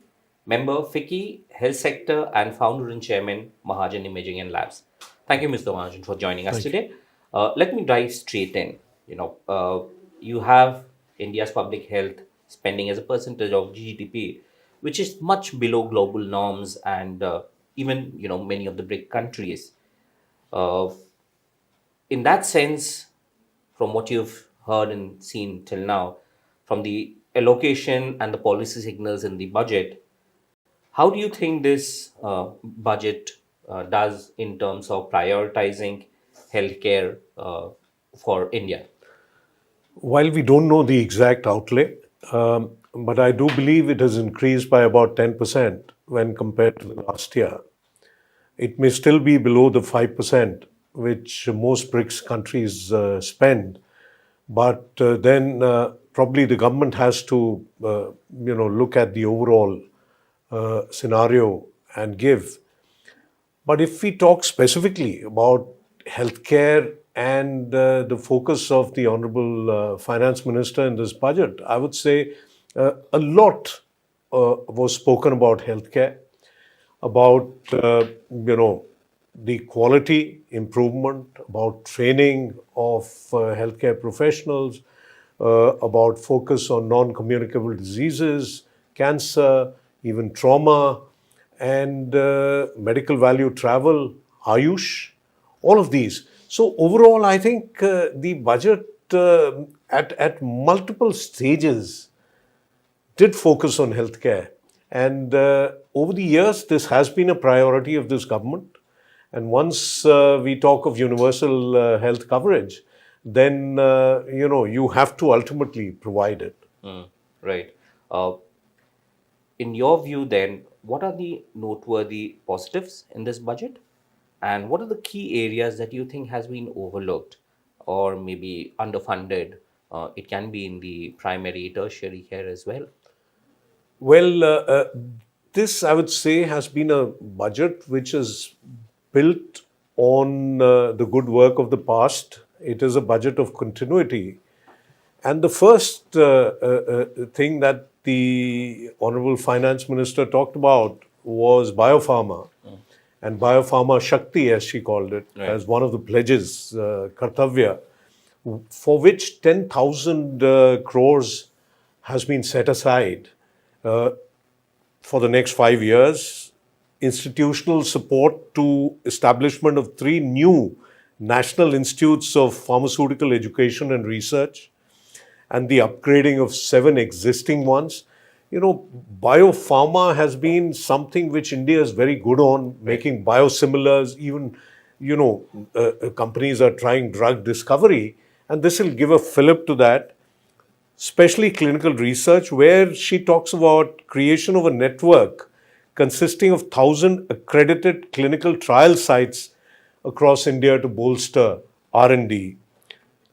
Member FICCI, Health Sector, and founder and chairman, Mahajan Imaging and Labs. Thank you, Mr. Mahajan, for joining us Thank today. Let me dive straight in. You have India's public health spending as a percentage of GDP, which is much below global norms and even many of the BRIC countries. Uh, in that sense, from what you've heard and seen till now, from the allocation and the policy signals in the budget, how do you think this budget does in terms of prioritizing healthcare for India? While we don't know the exact outlay, but I do believe it has increased by about 10% when compared to the last year. It may still be below the 5% which most BRICS countries spend, but then probably the government has to look at the overall scenario and give. But if we talk specifically about healthcare and the focus of the Honorable Finance Minister in this budget, I would say a lot was spoken about healthcare, about the quality improvement, about training of healthcare professionals, about focus on non-communicable diseases, cancer, even trauma, and medical value travel, Ayush, all of these. So overall, I think the budget at multiple stages did focus on healthcare. And over the years, this has been a priority of this government. And once we talk of universal health coverage, then, you have to ultimately provide it. Right. In your view, then, what are the noteworthy positives in this budget? And what are the key areas that you think has been overlooked or maybe underfunded? It can be in the primary, tertiary care as well. Well, this, I would say, has been a budget which is built on the good work of the past. It is a budget of continuity. And the first thing that the Honorable Finance Minister talked about was biopharma. And biopharma Shakti, as she called it, as one of the pledges, Kartavya, for which 10,000 crores has been set aside for the next 5 years. Institutional support to establishment of 3 new National Institutes of Pharmaceutical Education and Research, and the upgrading of 7 existing ones. Biopharma has been something which India is very good on, making biosimilars. Even, companies are trying drug discovery, and this will give a fillip to that, especially clinical research, where she talks about creation of a network consisting of 1,000 accredited clinical trial sites across India to bolster R&D.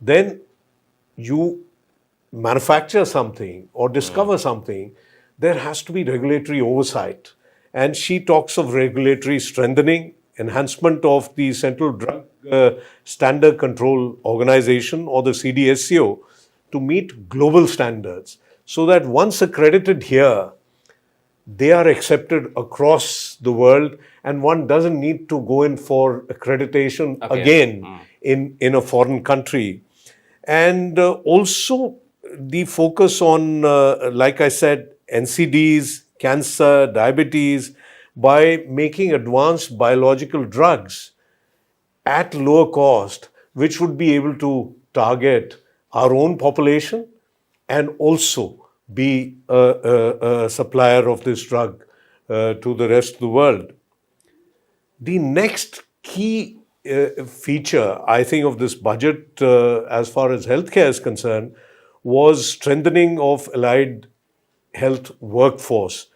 Then you manufacture something or discover something, there has to be regulatory oversight. And she talks of regulatory strengthening, enhancement of the Central Drug Standard Control Organization, or the CDSCO, to meet global standards, so that once accredited here, they are accepted across the world, and one doesn't need to go in for accreditation again in a foreign country. And also the focus on, like I said, NCDs, cancer, diabetes, by making advanced biological drugs at lower cost, which would be able to target our own population and also be a supplier of this drug to the rest of the world. The next key feature, I think, of this budget as far as healthcare is concerned was strengthening of allied health workforce,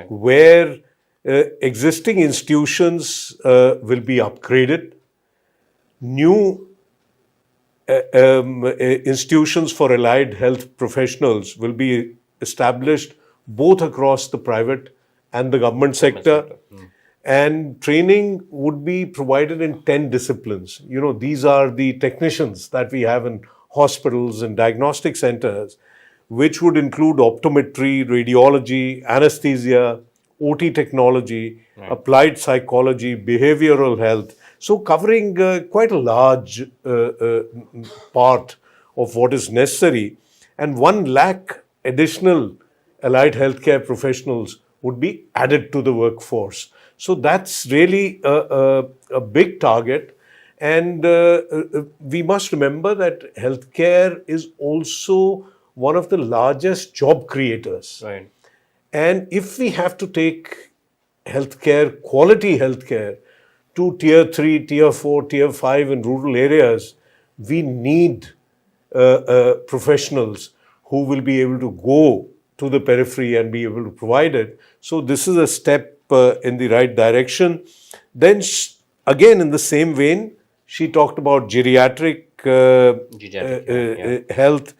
where existing institutions will be upgraded. New institutions for allied health professionals will be established both across the private and the government sector. And training would be provided in 10 disciplines. These are the technicians that we have in hospitals and diagnostic centers, which would include optometry, radiology, anesthesia, OT technology, Right. applied psychology, behavioral health. So covering quite a large part of what is necessary, and 1 lakh additional allied healthcare professionals would be added to the workforce. So that's really a big target. And we must remember that healthcare is also one of the largest job creators. Right. And if we have to take healthcare, quality healthcare, to tier 3, tier 4, tier 5 in rural areas, we need professionals who will be able to go to the periphery and be able to provide it. So this is a step in the right direction. Then again, in the same vein, she talked about geriatric health.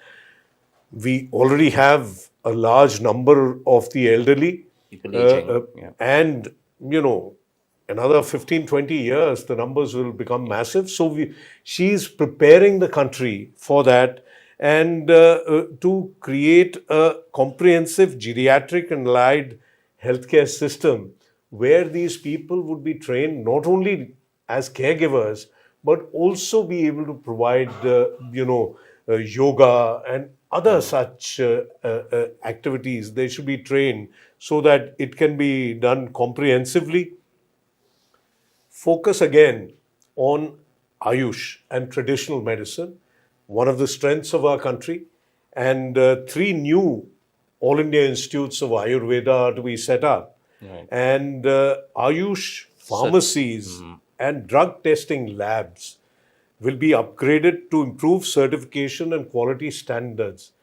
We already have a large number of the elderly. People aging, yeah. And, you know, another 15, 20 years, the numbers will become massive. So she's preparing the country for that, and to create a comprehensive geriatric and allied healthcare system where these people would be trained not only as caregivers, but also be able to provide, yoga and other such activities. They should be trained so that it can be done comprehensively. Focus again on Ayush and traditional medicine, one of the strengths of our country, and 3 new All India Institutes of Ayurveda are to be set up. Right. And Ayush pharmacies and drug testing labs will be upgraded to improve certification and quality standards.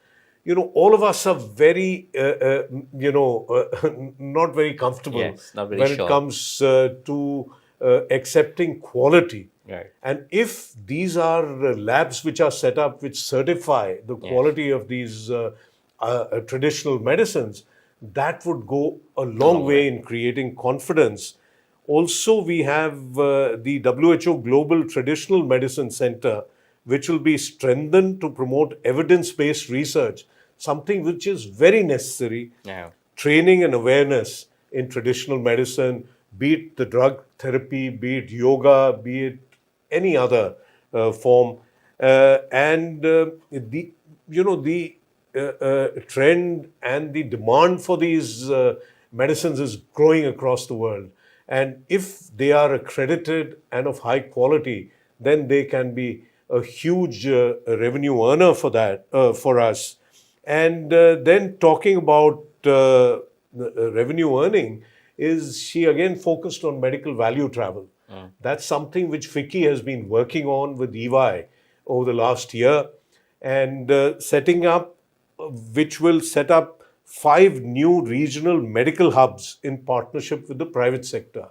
You know, all of us are very, not very comfortable Yes, not very when sure. it comes to accepting quality. Right. And if these are labs which are set up which certify the quality of these traditional medicines, that would go a long way in creating confidence. Also, we have the WHO Global Traditional Medicine Center, which will be strengthened to promote evidence-based research, something which is very necessary. Yeah. Training and awareness in traditional medicine, be it the drug therapy, be it yoga, be it any other form. And the trend and the demand for these medicines is growing across the world. And if they are accredited and of high quality, then they can be a huge revenue earner for that, for us. And then talking about revenue earning, is she again focused on medical value travel. That's something which FICCI has been working on with EY over the last year, and setting up, which will set up 5 new regional medical hubs in partnership with the private sector.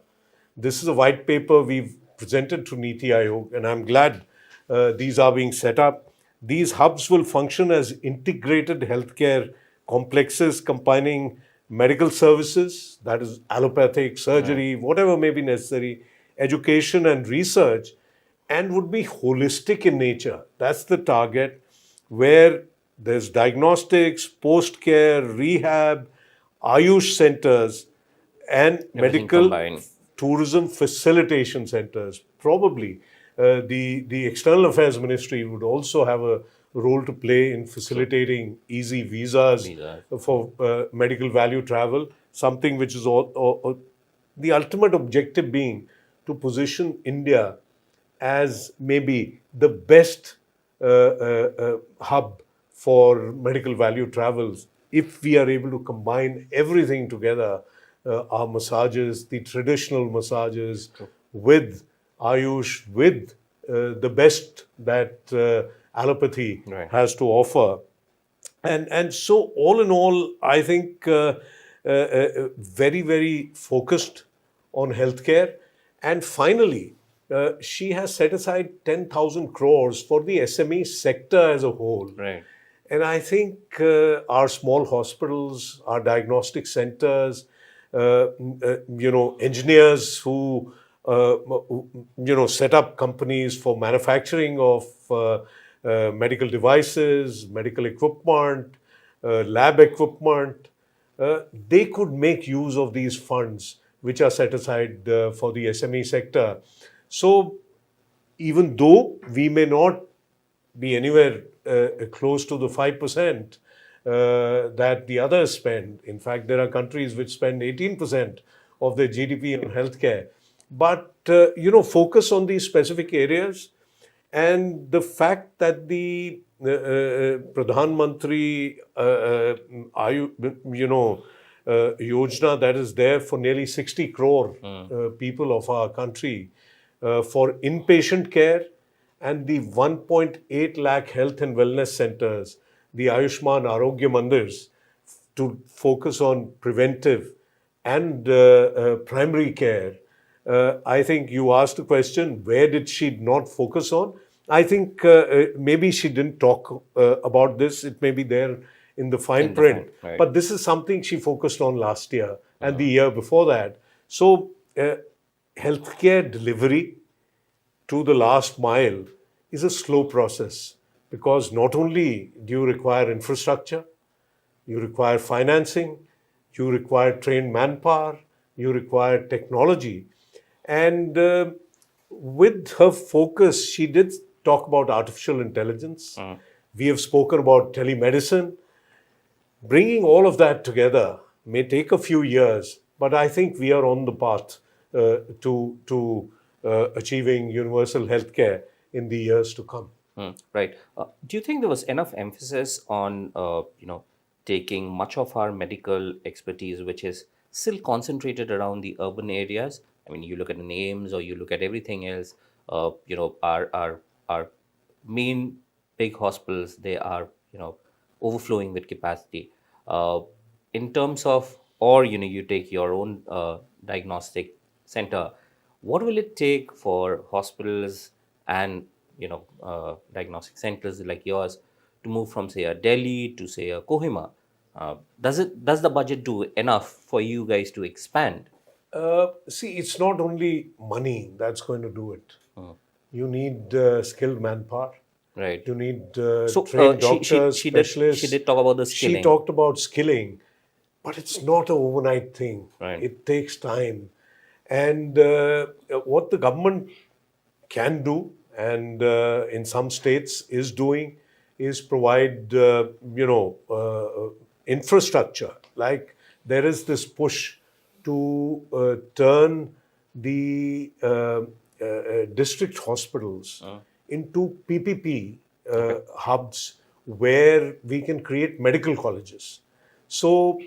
This is a white paper we've presented to Niti Aayog, and I'm glad these are being set up. These hubs will function as integrated healthcare complexes combining medical services, that is allopathic, surgery, whatever may be necessary, education and research, and would be holistic in nature. That's the target, where there's diagnostics, post-care, rehab, Ayush centers, and Everything medical combined. tourism facilitation centers. Probably the External Affairs Ministry would also have a role to play in facilitating easy visas for medical value travel, something which is the ultimate objective being to position India as maybe the best hub for medical value travels, if we are able to combine everything together, our massages, the traditional massages, with Ayush, with the best that allopathy has to offer. And so all in all, I think very, very focused on healthcare. And finally, she has set aside 10,000 crores for the SME sector as a whole. Right. And I think our small hospitals, our diagnostic centers, engineers who, set up companies for manufacturing of medical devices, medical equipment, lab equipment, they could make use of these funds which are set aside for the SME sector. So even though we may not be anywhere close to the 5% that the others spend. In fact, there are countries which spend 18% of their GDP on healthcare. But, focus on these specific areas, and the fact that the Pradhan Mantri Yojana that is there for nearly 60 crore people of our country for inpatient care, and the 1.8 lakh health and wellness centers, the Ayushman Arogya Mandirs, to focus on preventive and primary care. I think you asked the question, where did she not focus on? I think maybe she didn't talk about this. It may be there in the fine print. Right. But this is something she focused on last year and the year before that. So healthcare delivery to the last mile is a slow process, because not only do you require infrastructure, you require financing, you require trained manpower, you require technology. And with her focus, she did talk about artificial intelligence. We have spoken about telemedicine. Bringing all of that together may take a few years, but I think we are on the path to achieving universal healthcare in the years to come. Right. Do you think there was enough emphasis on, taking much of our medical expertise, which is still concentrated around the urban areas? I mean, you look at the names or you look at everything else, our main big hospitals, they are, overflowing with capacity. In terms of, or, you take your own diagnostic center, what will it take for hospitals and, diagnostic centers like yours to move from, say, a Delhi to, say, a Kohima? Does the budget do enough for you guys to expand? See, it's not only money that's going to do it. You need skilled manpower. Right. You need So, trained doctors, specialists. She did talk about the skilling. She talked about skilling, but it's not an overnight thing. Right. It takes time. And what the government can do, and in some states is doing, is provide, infrastructure. Like there is this push to turn the district hospitals into PPP hubs where we can create medical colleges. So,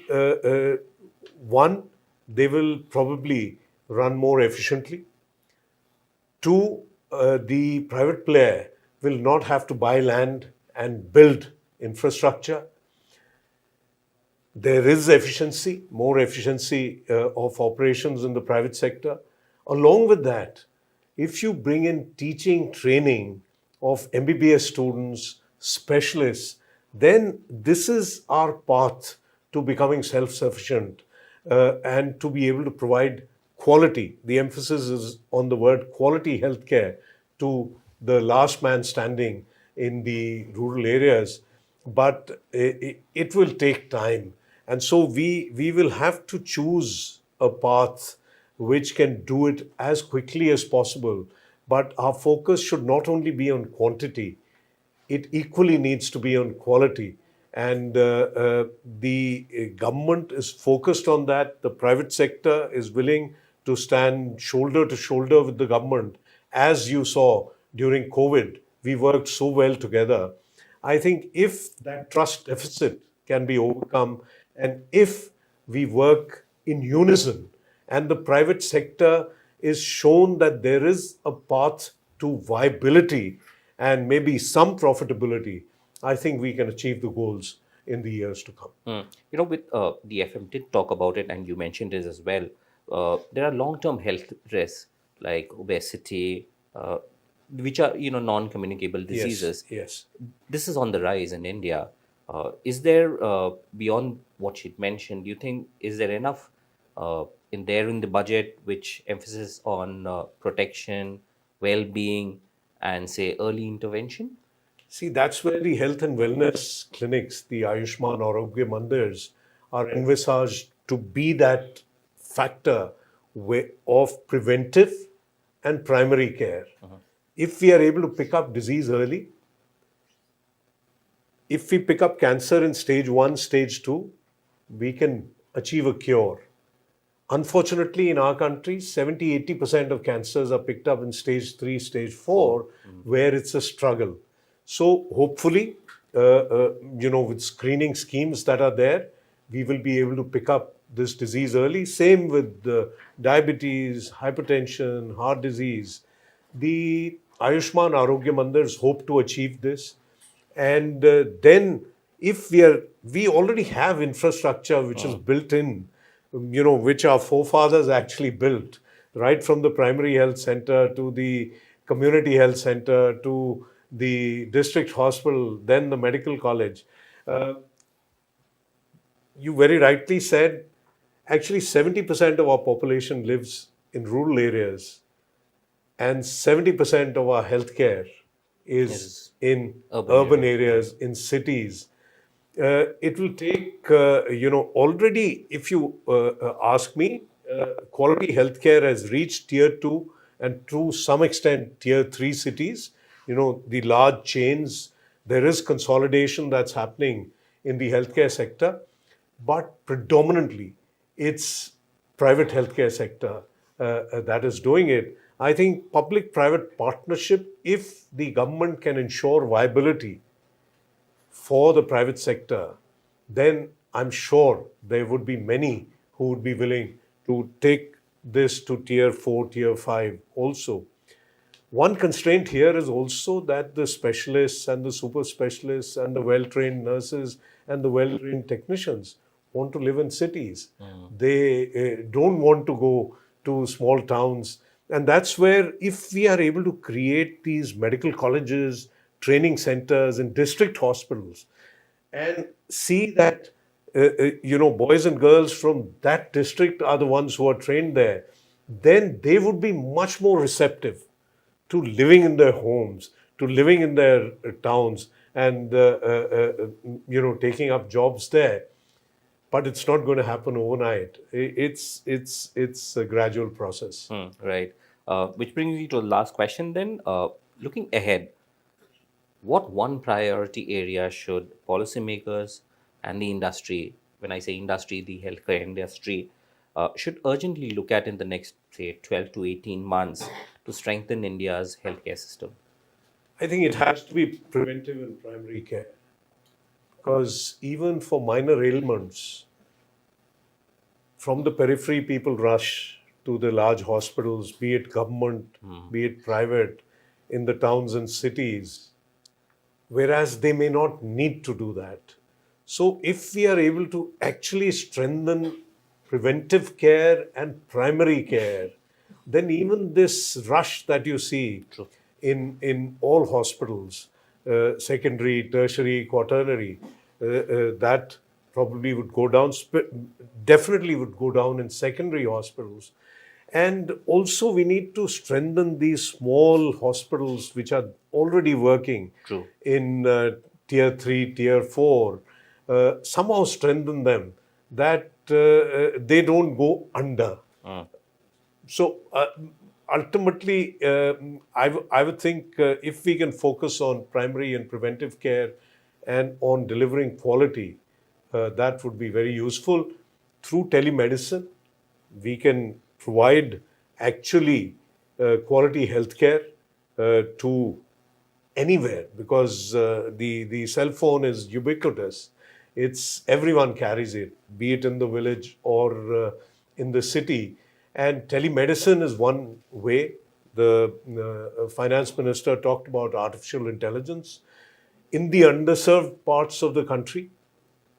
one, they will probably run more efficiently. Two, the private player will not have to buy land and build infrastructure. There is efficiency, more efficiency of operations in the private sector. Along with that, if you bring in teaching training of MBBS students, specialists, then this is our path to becoming self-sufficient and to be able to provide quality. The emphasis is on the word quality healthcare to the last man standing in the rural areas. But it will take time. And so we will have to choose a path which can do it as quickly as possible. But our focus should not only be on quantity, it equally needs to be on quality. And the government is focused on that. The private sector is willing to stand shoulder to shoulder with the government. As you saw during COVID, we worked so well together. I think if that trust deficit can be overcome, and if we work in unison, and the private sector is shown that there is a path to viability and maybe some profitability, I think we can achieve the goals in the years to come. With the FM did talk about it, and you mentioned it as well. There are long-term health risks like obesity, which are non-communicable diseases. Yes. This is on the rise in India. Is there, beyond what she mentioned, do you think, is there enough in the budget which emphasis on protection, well-being, and say early intervention? See, that's where the health and wellness clinics, the Ayushman Arogya Mandirs, are envisaged to be that factor of preventive and primary care. If we are able to pick up disease early, if we pick up cancer in stage 1, stage 2, we can achieve a cure. Unfortunately, in our country, 70-80% of cancers are picked up in stage 3, stage 4, where it's a struggle. So hopefully, with screening schemes that are there, we will be able to pick up this disease early. Same with diabetes, hypertension, heart disease. The Ayushman Arogya Mandirs hope to achieve this. And then if we already have infrastructure which is built in, which our forefathers actually built, right from the primary health center to the community health center to the district hospital, then the medical college. You very rightly said, actually 70% of our population lives in rural areas and 70% of our healthcare is in urban areas, in cities. It will take, already, if you ask me, quality healthcare has reached tier 2 and to some extent tier 3 cities. The large chains, there is consolidation that's happening in the healthcare sector, but predominantly it's private healthcare sector that is doing it. I think public-private partnership, if the government can ensure viability for the private sector, then I'm sure there would be many who would be willing to take this to tier 4, tier 5 also. One constraint here is also that the specialists and the super specialists and the well-trained nurses and the well-trained technicians want to live in cities. They don't want to go to small towns. And that's where, if we are able to create these medical colleges, training centers and district hospitals, and see that, boys and girls from that district are the ones who are trained there, then they would be much more receptive to living in their homes, to living in their towns and, taking up jobs there. But it's not going to happen overnight. It's a gradual process. Right. Which brings me to the last question then. Looking ahead, what one priority area should policymakers and the industry, when I say industry, the healthcare industry, should urgently look at in the next, say, 12 to 18 months to strengthen India's healthcare system? I think it has to be preventive and primary care. Because even for minor ailments, from the periphery, people rush to the large hospitals, be it government, be it private, in the towns and cities, whereas they may not need to do that. So if we are able to actually strengthen preventive care and primary care, then even this rush that you see in all hospitals, secondary, tertiary, quaternary, that probably would go down, definitely would go down in secondary hospitals. And also we need to strengthen these small hospitals which are already working in tier 3, tier 4, somehow strengthen them that they don't go under. So ultimately, I would think if we can focus on primary and preventive care and on delivering quality, that would be very useful. Through telemedicine, we can provide actually quality healthcare to anywhere, because the cell phone is ubiquitous. Everyone carries it, be it in the village or in the city. And telemedicine is one way. The finance minister talked about artificial intelligence. In the underserved parts of the country,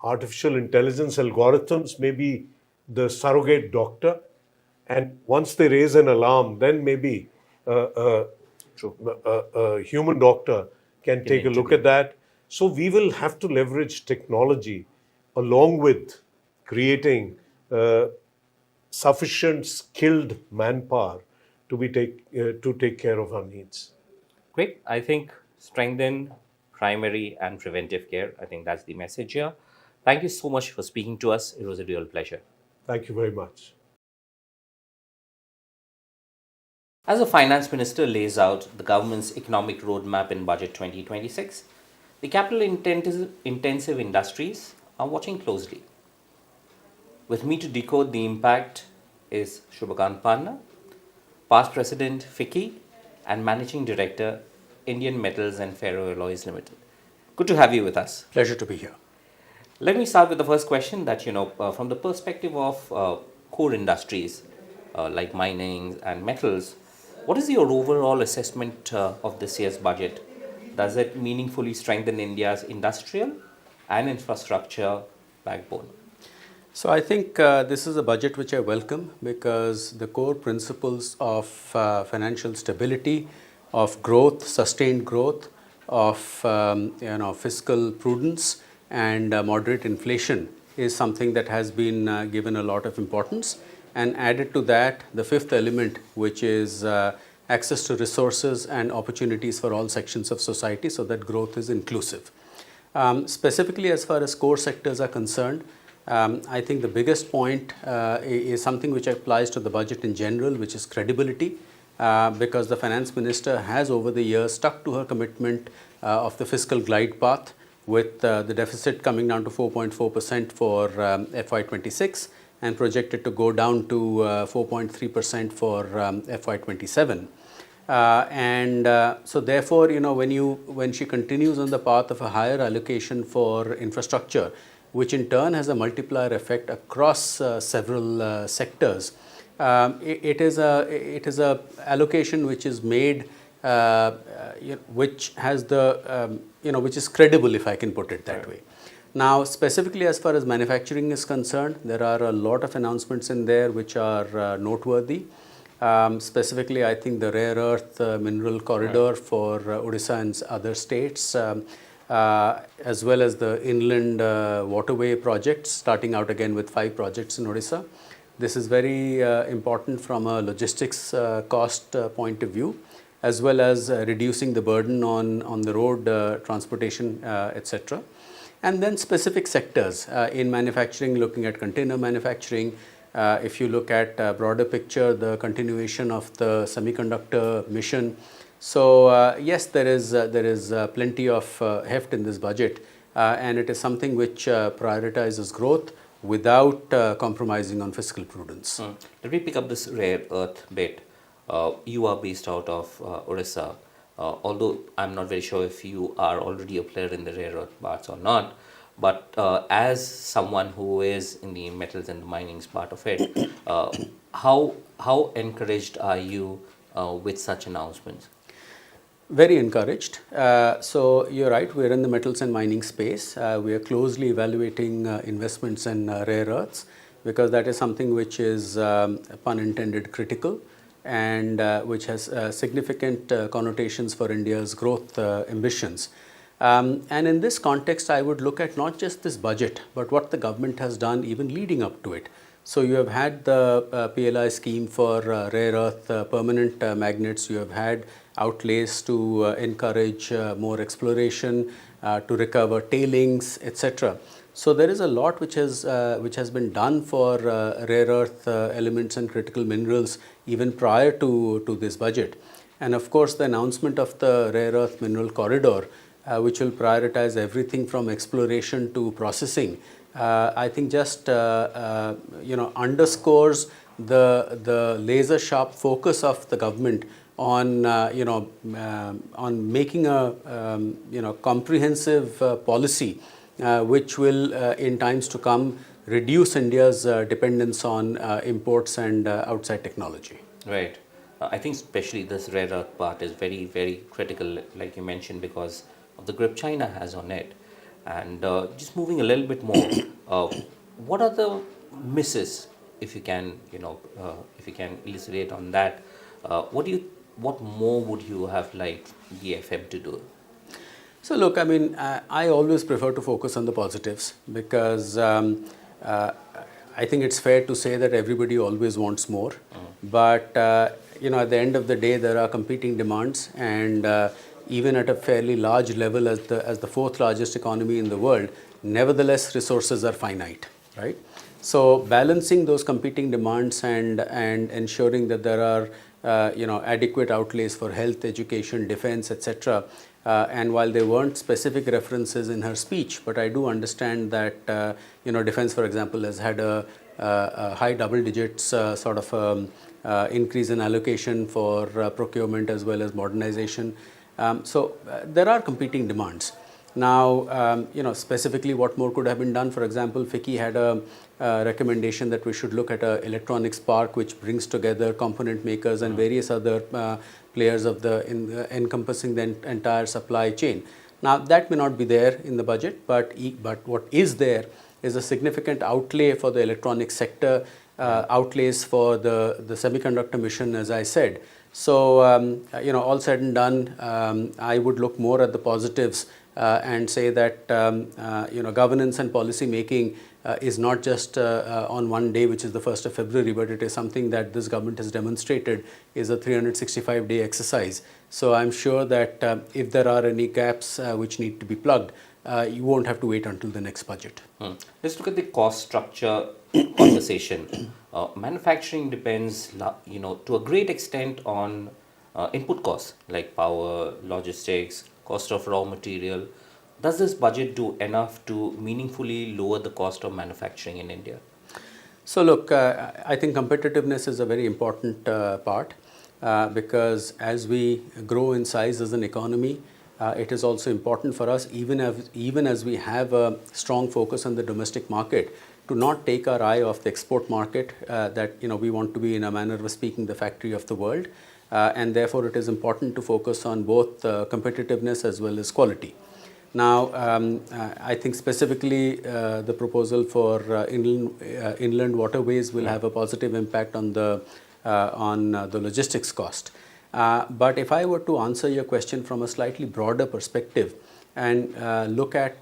artificial intelligence algorithms may be the surrogate doctor. And once they raise an alarm, then maybe a human doctor can take a look at that. So we will have to leverage technology along with creating sufficient skilled manpower to take care of our needs. Great. I think strengthen primary and preventive care. I think that's the message here. Thank you so much for speaking to us. It was a real pleasure. Thank you very much. As the Finance Minister lays out the government's economic roadmap in Budget 2026, the capital intensive industries are watching closely. With me to decode the impact is Shubhakant Panna, past President FICCI and Managing Director, Indian Metals and Ferroalloys Limited. Good to have you with us. Pleasure to be here. Let me start with the first question that, from the perspective of core industries like mining and metals, what is your overall assessment of this year's budget? Does it meaningfully strengthen India's industrial and infrastructure backbone? So I think this is a budget which I welcome because the core principles of financial stability, of growth, sustained growth, of fiscal prudence and moderate inflation is something that has been given a lot of importance. And added to that, the fifth element, which is access to resources and opportunities for all sections of society so that growth is inclusive. Specifically, as far as core sectors are concerned, I think the biggest point is something which applies to the budget in general, which is credibility, because the finance minister has over the years stuck to her commitment of the fiscal glide path, with the deficit coming down to 4.4% for FY26 and projected to go down to 4.3% for FY27. So therefore, when she continues on the path of a higher allocation for infrastructure, which in turn has a multiplier effect across several sectors, it is a allocation which is made, which has the which is credible, if I can put it that way. Now, specifically as far as manufacturing is concerned, there are a lot of announcements in there which are noteworthy. Specifically, I think the rare earth mineral corridor for Odisha and other states, as well as the inland waterway projects, starting out again with 5 projects in Odisha. This is very important from a logistics cost point of view, as well as reducing the burden on the road transportation, etc. And then specific sectors in manufacturing, looking at container manufacturing. If you look at a broader picture, the continuation of the semiconductor mission. So yes, there is plenty of heft in this budget, and it is something which prioritizes growth without compromising on fiscal prudence. Let me pick up this rare earth bit. You are based out of Odisha, although I'm not very sure if you are already a player in the rare earth parts or not. But as someone who is in the metals and the mining part of it, how encouraged are you with such announcements? Very encouraged. So you're right, we're in the metals and mining space. We are closely evaluating investments in rare earths, because that is something which is, pun intended, critical, and which has significant connotations for India's growth ambitions. And in this context, I would look at not just this budget, but what the government has done even leading up to it. So you have had the PLI scheme for rare earth permanent magnets. You have had outlays to encourage more exploration, to recover tailings, etc. So there is a lot which has been done for rare earth elements and critical minerals even prior to this budget. And of course, the announcement of the rare earth mineral corridor, which will prioritize everything from exploration to processing, I think just underscores the laser sharp focus of the government on on making a comprehensive policy which will in times to come reduce India's dependence on imports and outside technology. Right. I think especially this rare earth part is very, very critical, like you mentioned, because of the grip China has on it. And just moving a little bit more, what are the misses, if you can, elucidate on that? What more would you have liked the FM to do? So look, I mean, I always prefer to focus on the positives, because I think it's fair to say that everybody always wants more. But at the end of the day, there are competing demands, and even at a fairly large level as the fourth largest economy in the world, nevertheless resources are finite, right? So balancing those competing demands and ensuring that there are adequate outlays for health, education, defense, etc. And while there weren't specific references in her speech, but I do understand that defense, for example, has had a high double digits sort of increase in allocation for procurement as well as modernization. So there are competing demands. Now, specifically what more could have been done. For example, FICCI had a recommendation that we should look at an electronics park which brings together component makers and various other players of encompassing the entire supply chain. Now, that may not be there in the budget, but what is there is a significant outlay for the electronics sector, outlays for the semiconductor mission, as I said. So, all said and done, I would look more at the positives and say that governance and policy making is not just on one day, which is the 1st of February, but it is something that this government has demonstrated is a 365-day exercise. So I'm sure that if there are any gaps which need to be plugged, you won't have to wait until the next budget. Let's look at the cost structure conversation. Manufacturing depends, to a great extent on input costs like power, logistics, cost of raw material. Does this budget do enough to meaningfully lower the cost of manufacturing in India? So look, I think competitiveness is a very important part because as we grow in size as an economy, it is also important for us, even as we have a strong focus on the domestic market, to not take our eye off the export market, that we want to be, in a manner of speaking, the factory of the world. And therefore, it is important to focus on both competitiveness as well as quality. Now, I think specifically the proposal for inland waterways will have a positive impact on the logistics cost. But if I were to answer your question from a slightly broader perspective and look at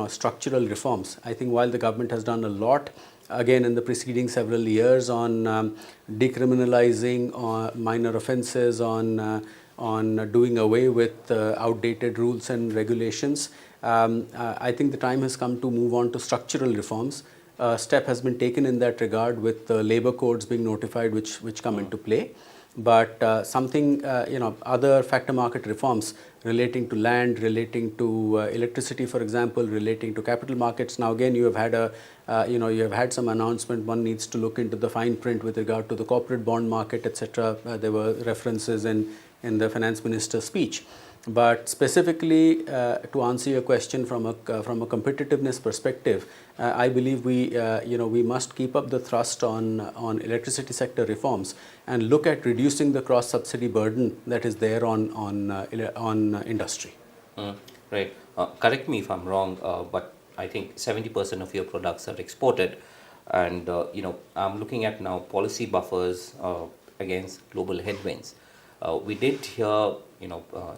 structural reforms, I think while the government has done a lot, again in the preceding several years, on decriminalizing minor offences, on doing away with outdated rules and regulations, I think the time has come to move on to structural reforms. A step has been taken in that regard with the labour codes being notified, which come into play. But other factor market reforms relating to land, relating to electricity, for example, relating to capital markets. Now, again, you have had some announcement. One needs to look into the fine print with regard to the corporate bond market, etc. There were references in the finance minister's speech. But specifically, to answer your question from a competitiveness perspective, I believe we must keep up the thrust on electricity sector reforms and look at reducing the cross subsidy burden that is there on industry. Right. Correct me if I'm wrong, but I think 70% of your products are exported, and I'm looking at now policy buffers against global headwinds. We did hear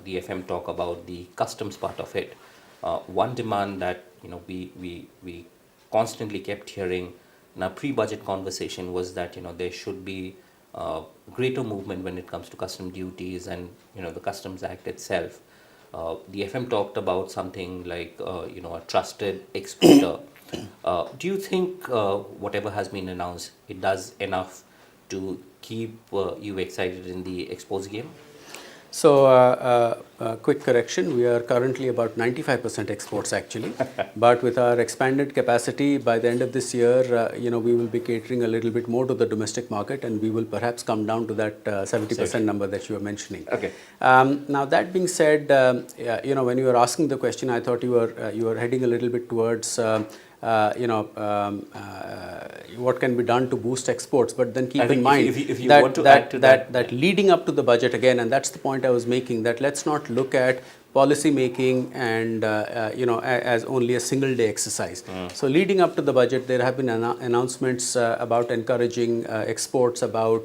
the FM talk about the customs part of it. One demand that we constantly kept hearing in our pre-budget conversation was that there should be greater movement when it comes to custom duties and the Customs Act itself. The FM talked about something like a trusted exporter. Do you think whatever has been announced, it does enough to keep you excited in the exports game? So, quick correction, we are currently about 95% exports actually, but with our expanded capacity, by the end of this year, we will be catering a little bit more to the domestic market, and we will perhaps come down to that 70% number that you were mentioning. Okay. Now, that being said, when you were asking the question, I thought you were heading a little bit towards what can be done to boost exports, but then keep in mind if you want to add to that leading up to the budget, again, and that's the point I was making, that let's not look at policy making and as only a single day exercise. So leading up to the budget, there have been announcements about encouraging exports, about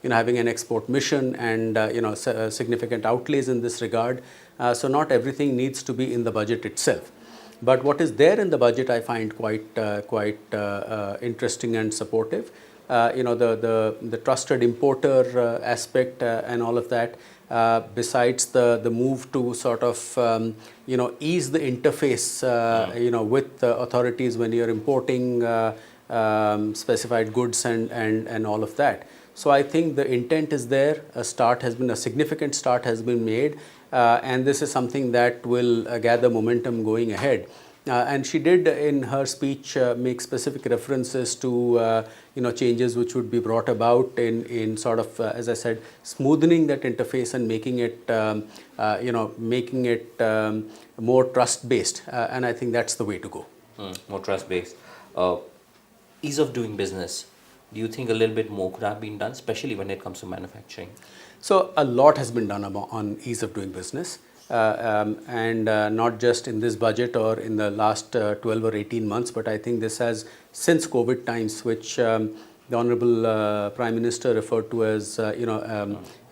having an export mission, and significant outlays in this regard. So not everything needs to be in the budget itself. But what is there in the budget, I find quite interesting and supportive. The trusted importer aspect and all of that. besides the move to sort of ease the interface with authorities when you're importing specified goods and all of that. So I think the intent is there. A significant start has been made, and this is something that will gather momentum going ahead. And she did in her speech make specific references to changes which would be brought about in sort of as I said, smoothening that interface and making it more trust based, and I think that's the way to go. More trust based. Ease of doing business. Do you think a little bit more could have been done, especially when it comes to manufacturing? So a lot has been done on ease of doing business. And not just in this budget or in the last 12 or 18 months, but I think this has, since COVID times, which the Honorable Prime Minister referred to as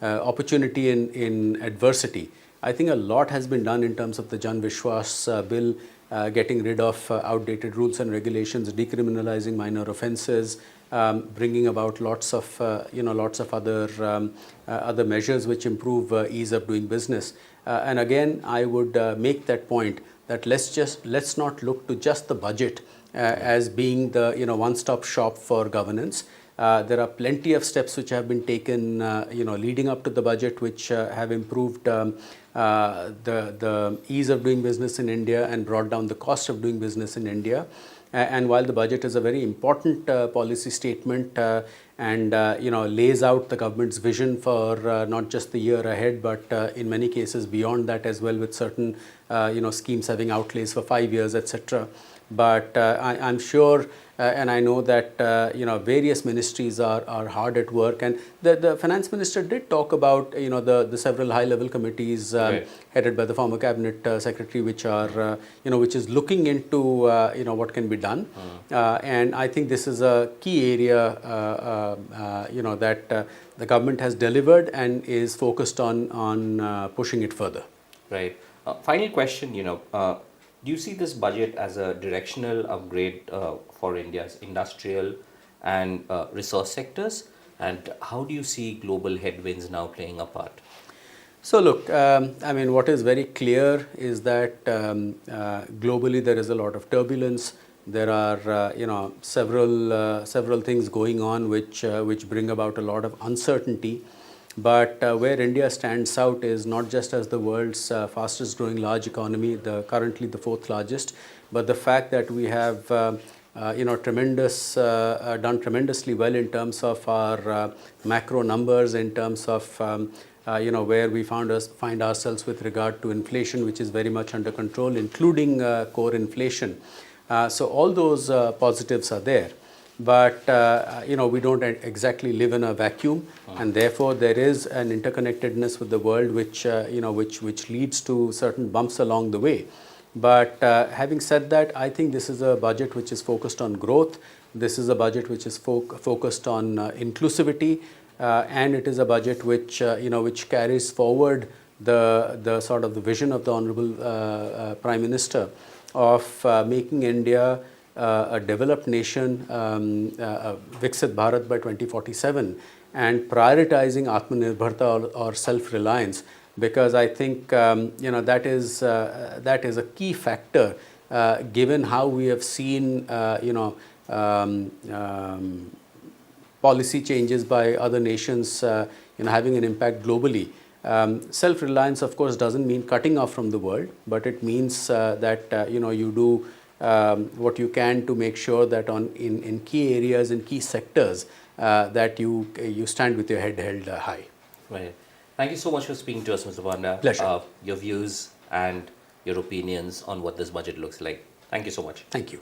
opportunity in adversity. I think a lot has been done in terms of the Jan Vishwas bill, getting rid of outdated rules and regulations, decriminalizing minor offences, bringing about lots of other measures which improve ease of doing business. And again, I would make that point that let's not look to just the budget as being the one-stop shop for governance. There are plenty of steps which have been taken leading up to the budget, which have improved the ease of doing business in India and brought down the cost of doing business in India. And while the budget is a very important policy statement and lays out the government's vision for not just the year ahead, but in many cases beyond that as well, with certain schemes having outlays for 5 years, etc. But I'm sure and I know that various ministries are hard at work, and the finance minister did talk about the several high-level committees headed by the former cabinet secretary, which are which is looking into what can be done, and I think this is a key area that the government has delivered and is focused on pushing it further. Right. Final question. Do you see this budget as a directional upgrade for India's industrial and resource sectors? And how do you see global headwinds now playing a part? So look, I mean, what is very clear is that globally there is a lot of turbulence. There are several things going on which bring about a lot of uncertainty. But where India stands out is not just as the world's fastest growing large economy, currently the 4th largest, but the fact that we have done tremendously well in terms of our macro numbers, in terms of where we find ourselves with regard to inflation, which is very much under control, including core inflation. So all those positives are there. But we don't exactly live in a vacuum, and therefore there is an interconnectedness with the world, which leads to certain bumps along the way. But having said that, I think this is a budget which is focused on growth. This is a budget which is focused on inclusivity, and it is a budget which carries forward the sort of the vision of the Honorable Prime Minister of making India a developed nation, Viksit Bharat by 2047, and prioritizing Atmanirbharta or self-reliance, because I think that is a key factor given how we have seen policy changes by other nations having an impact globally. Self-reliance, of course, doesn't mean cutting off from the world, but it means that you do what you can to make sure that in key areas, in key sectors, that you stand with your head held high. Right. Thank you so much for speaking to us, Mr. Panda. Pleasure. Your views and your opinions on what this budget looks like. Thank you so much. Thank you.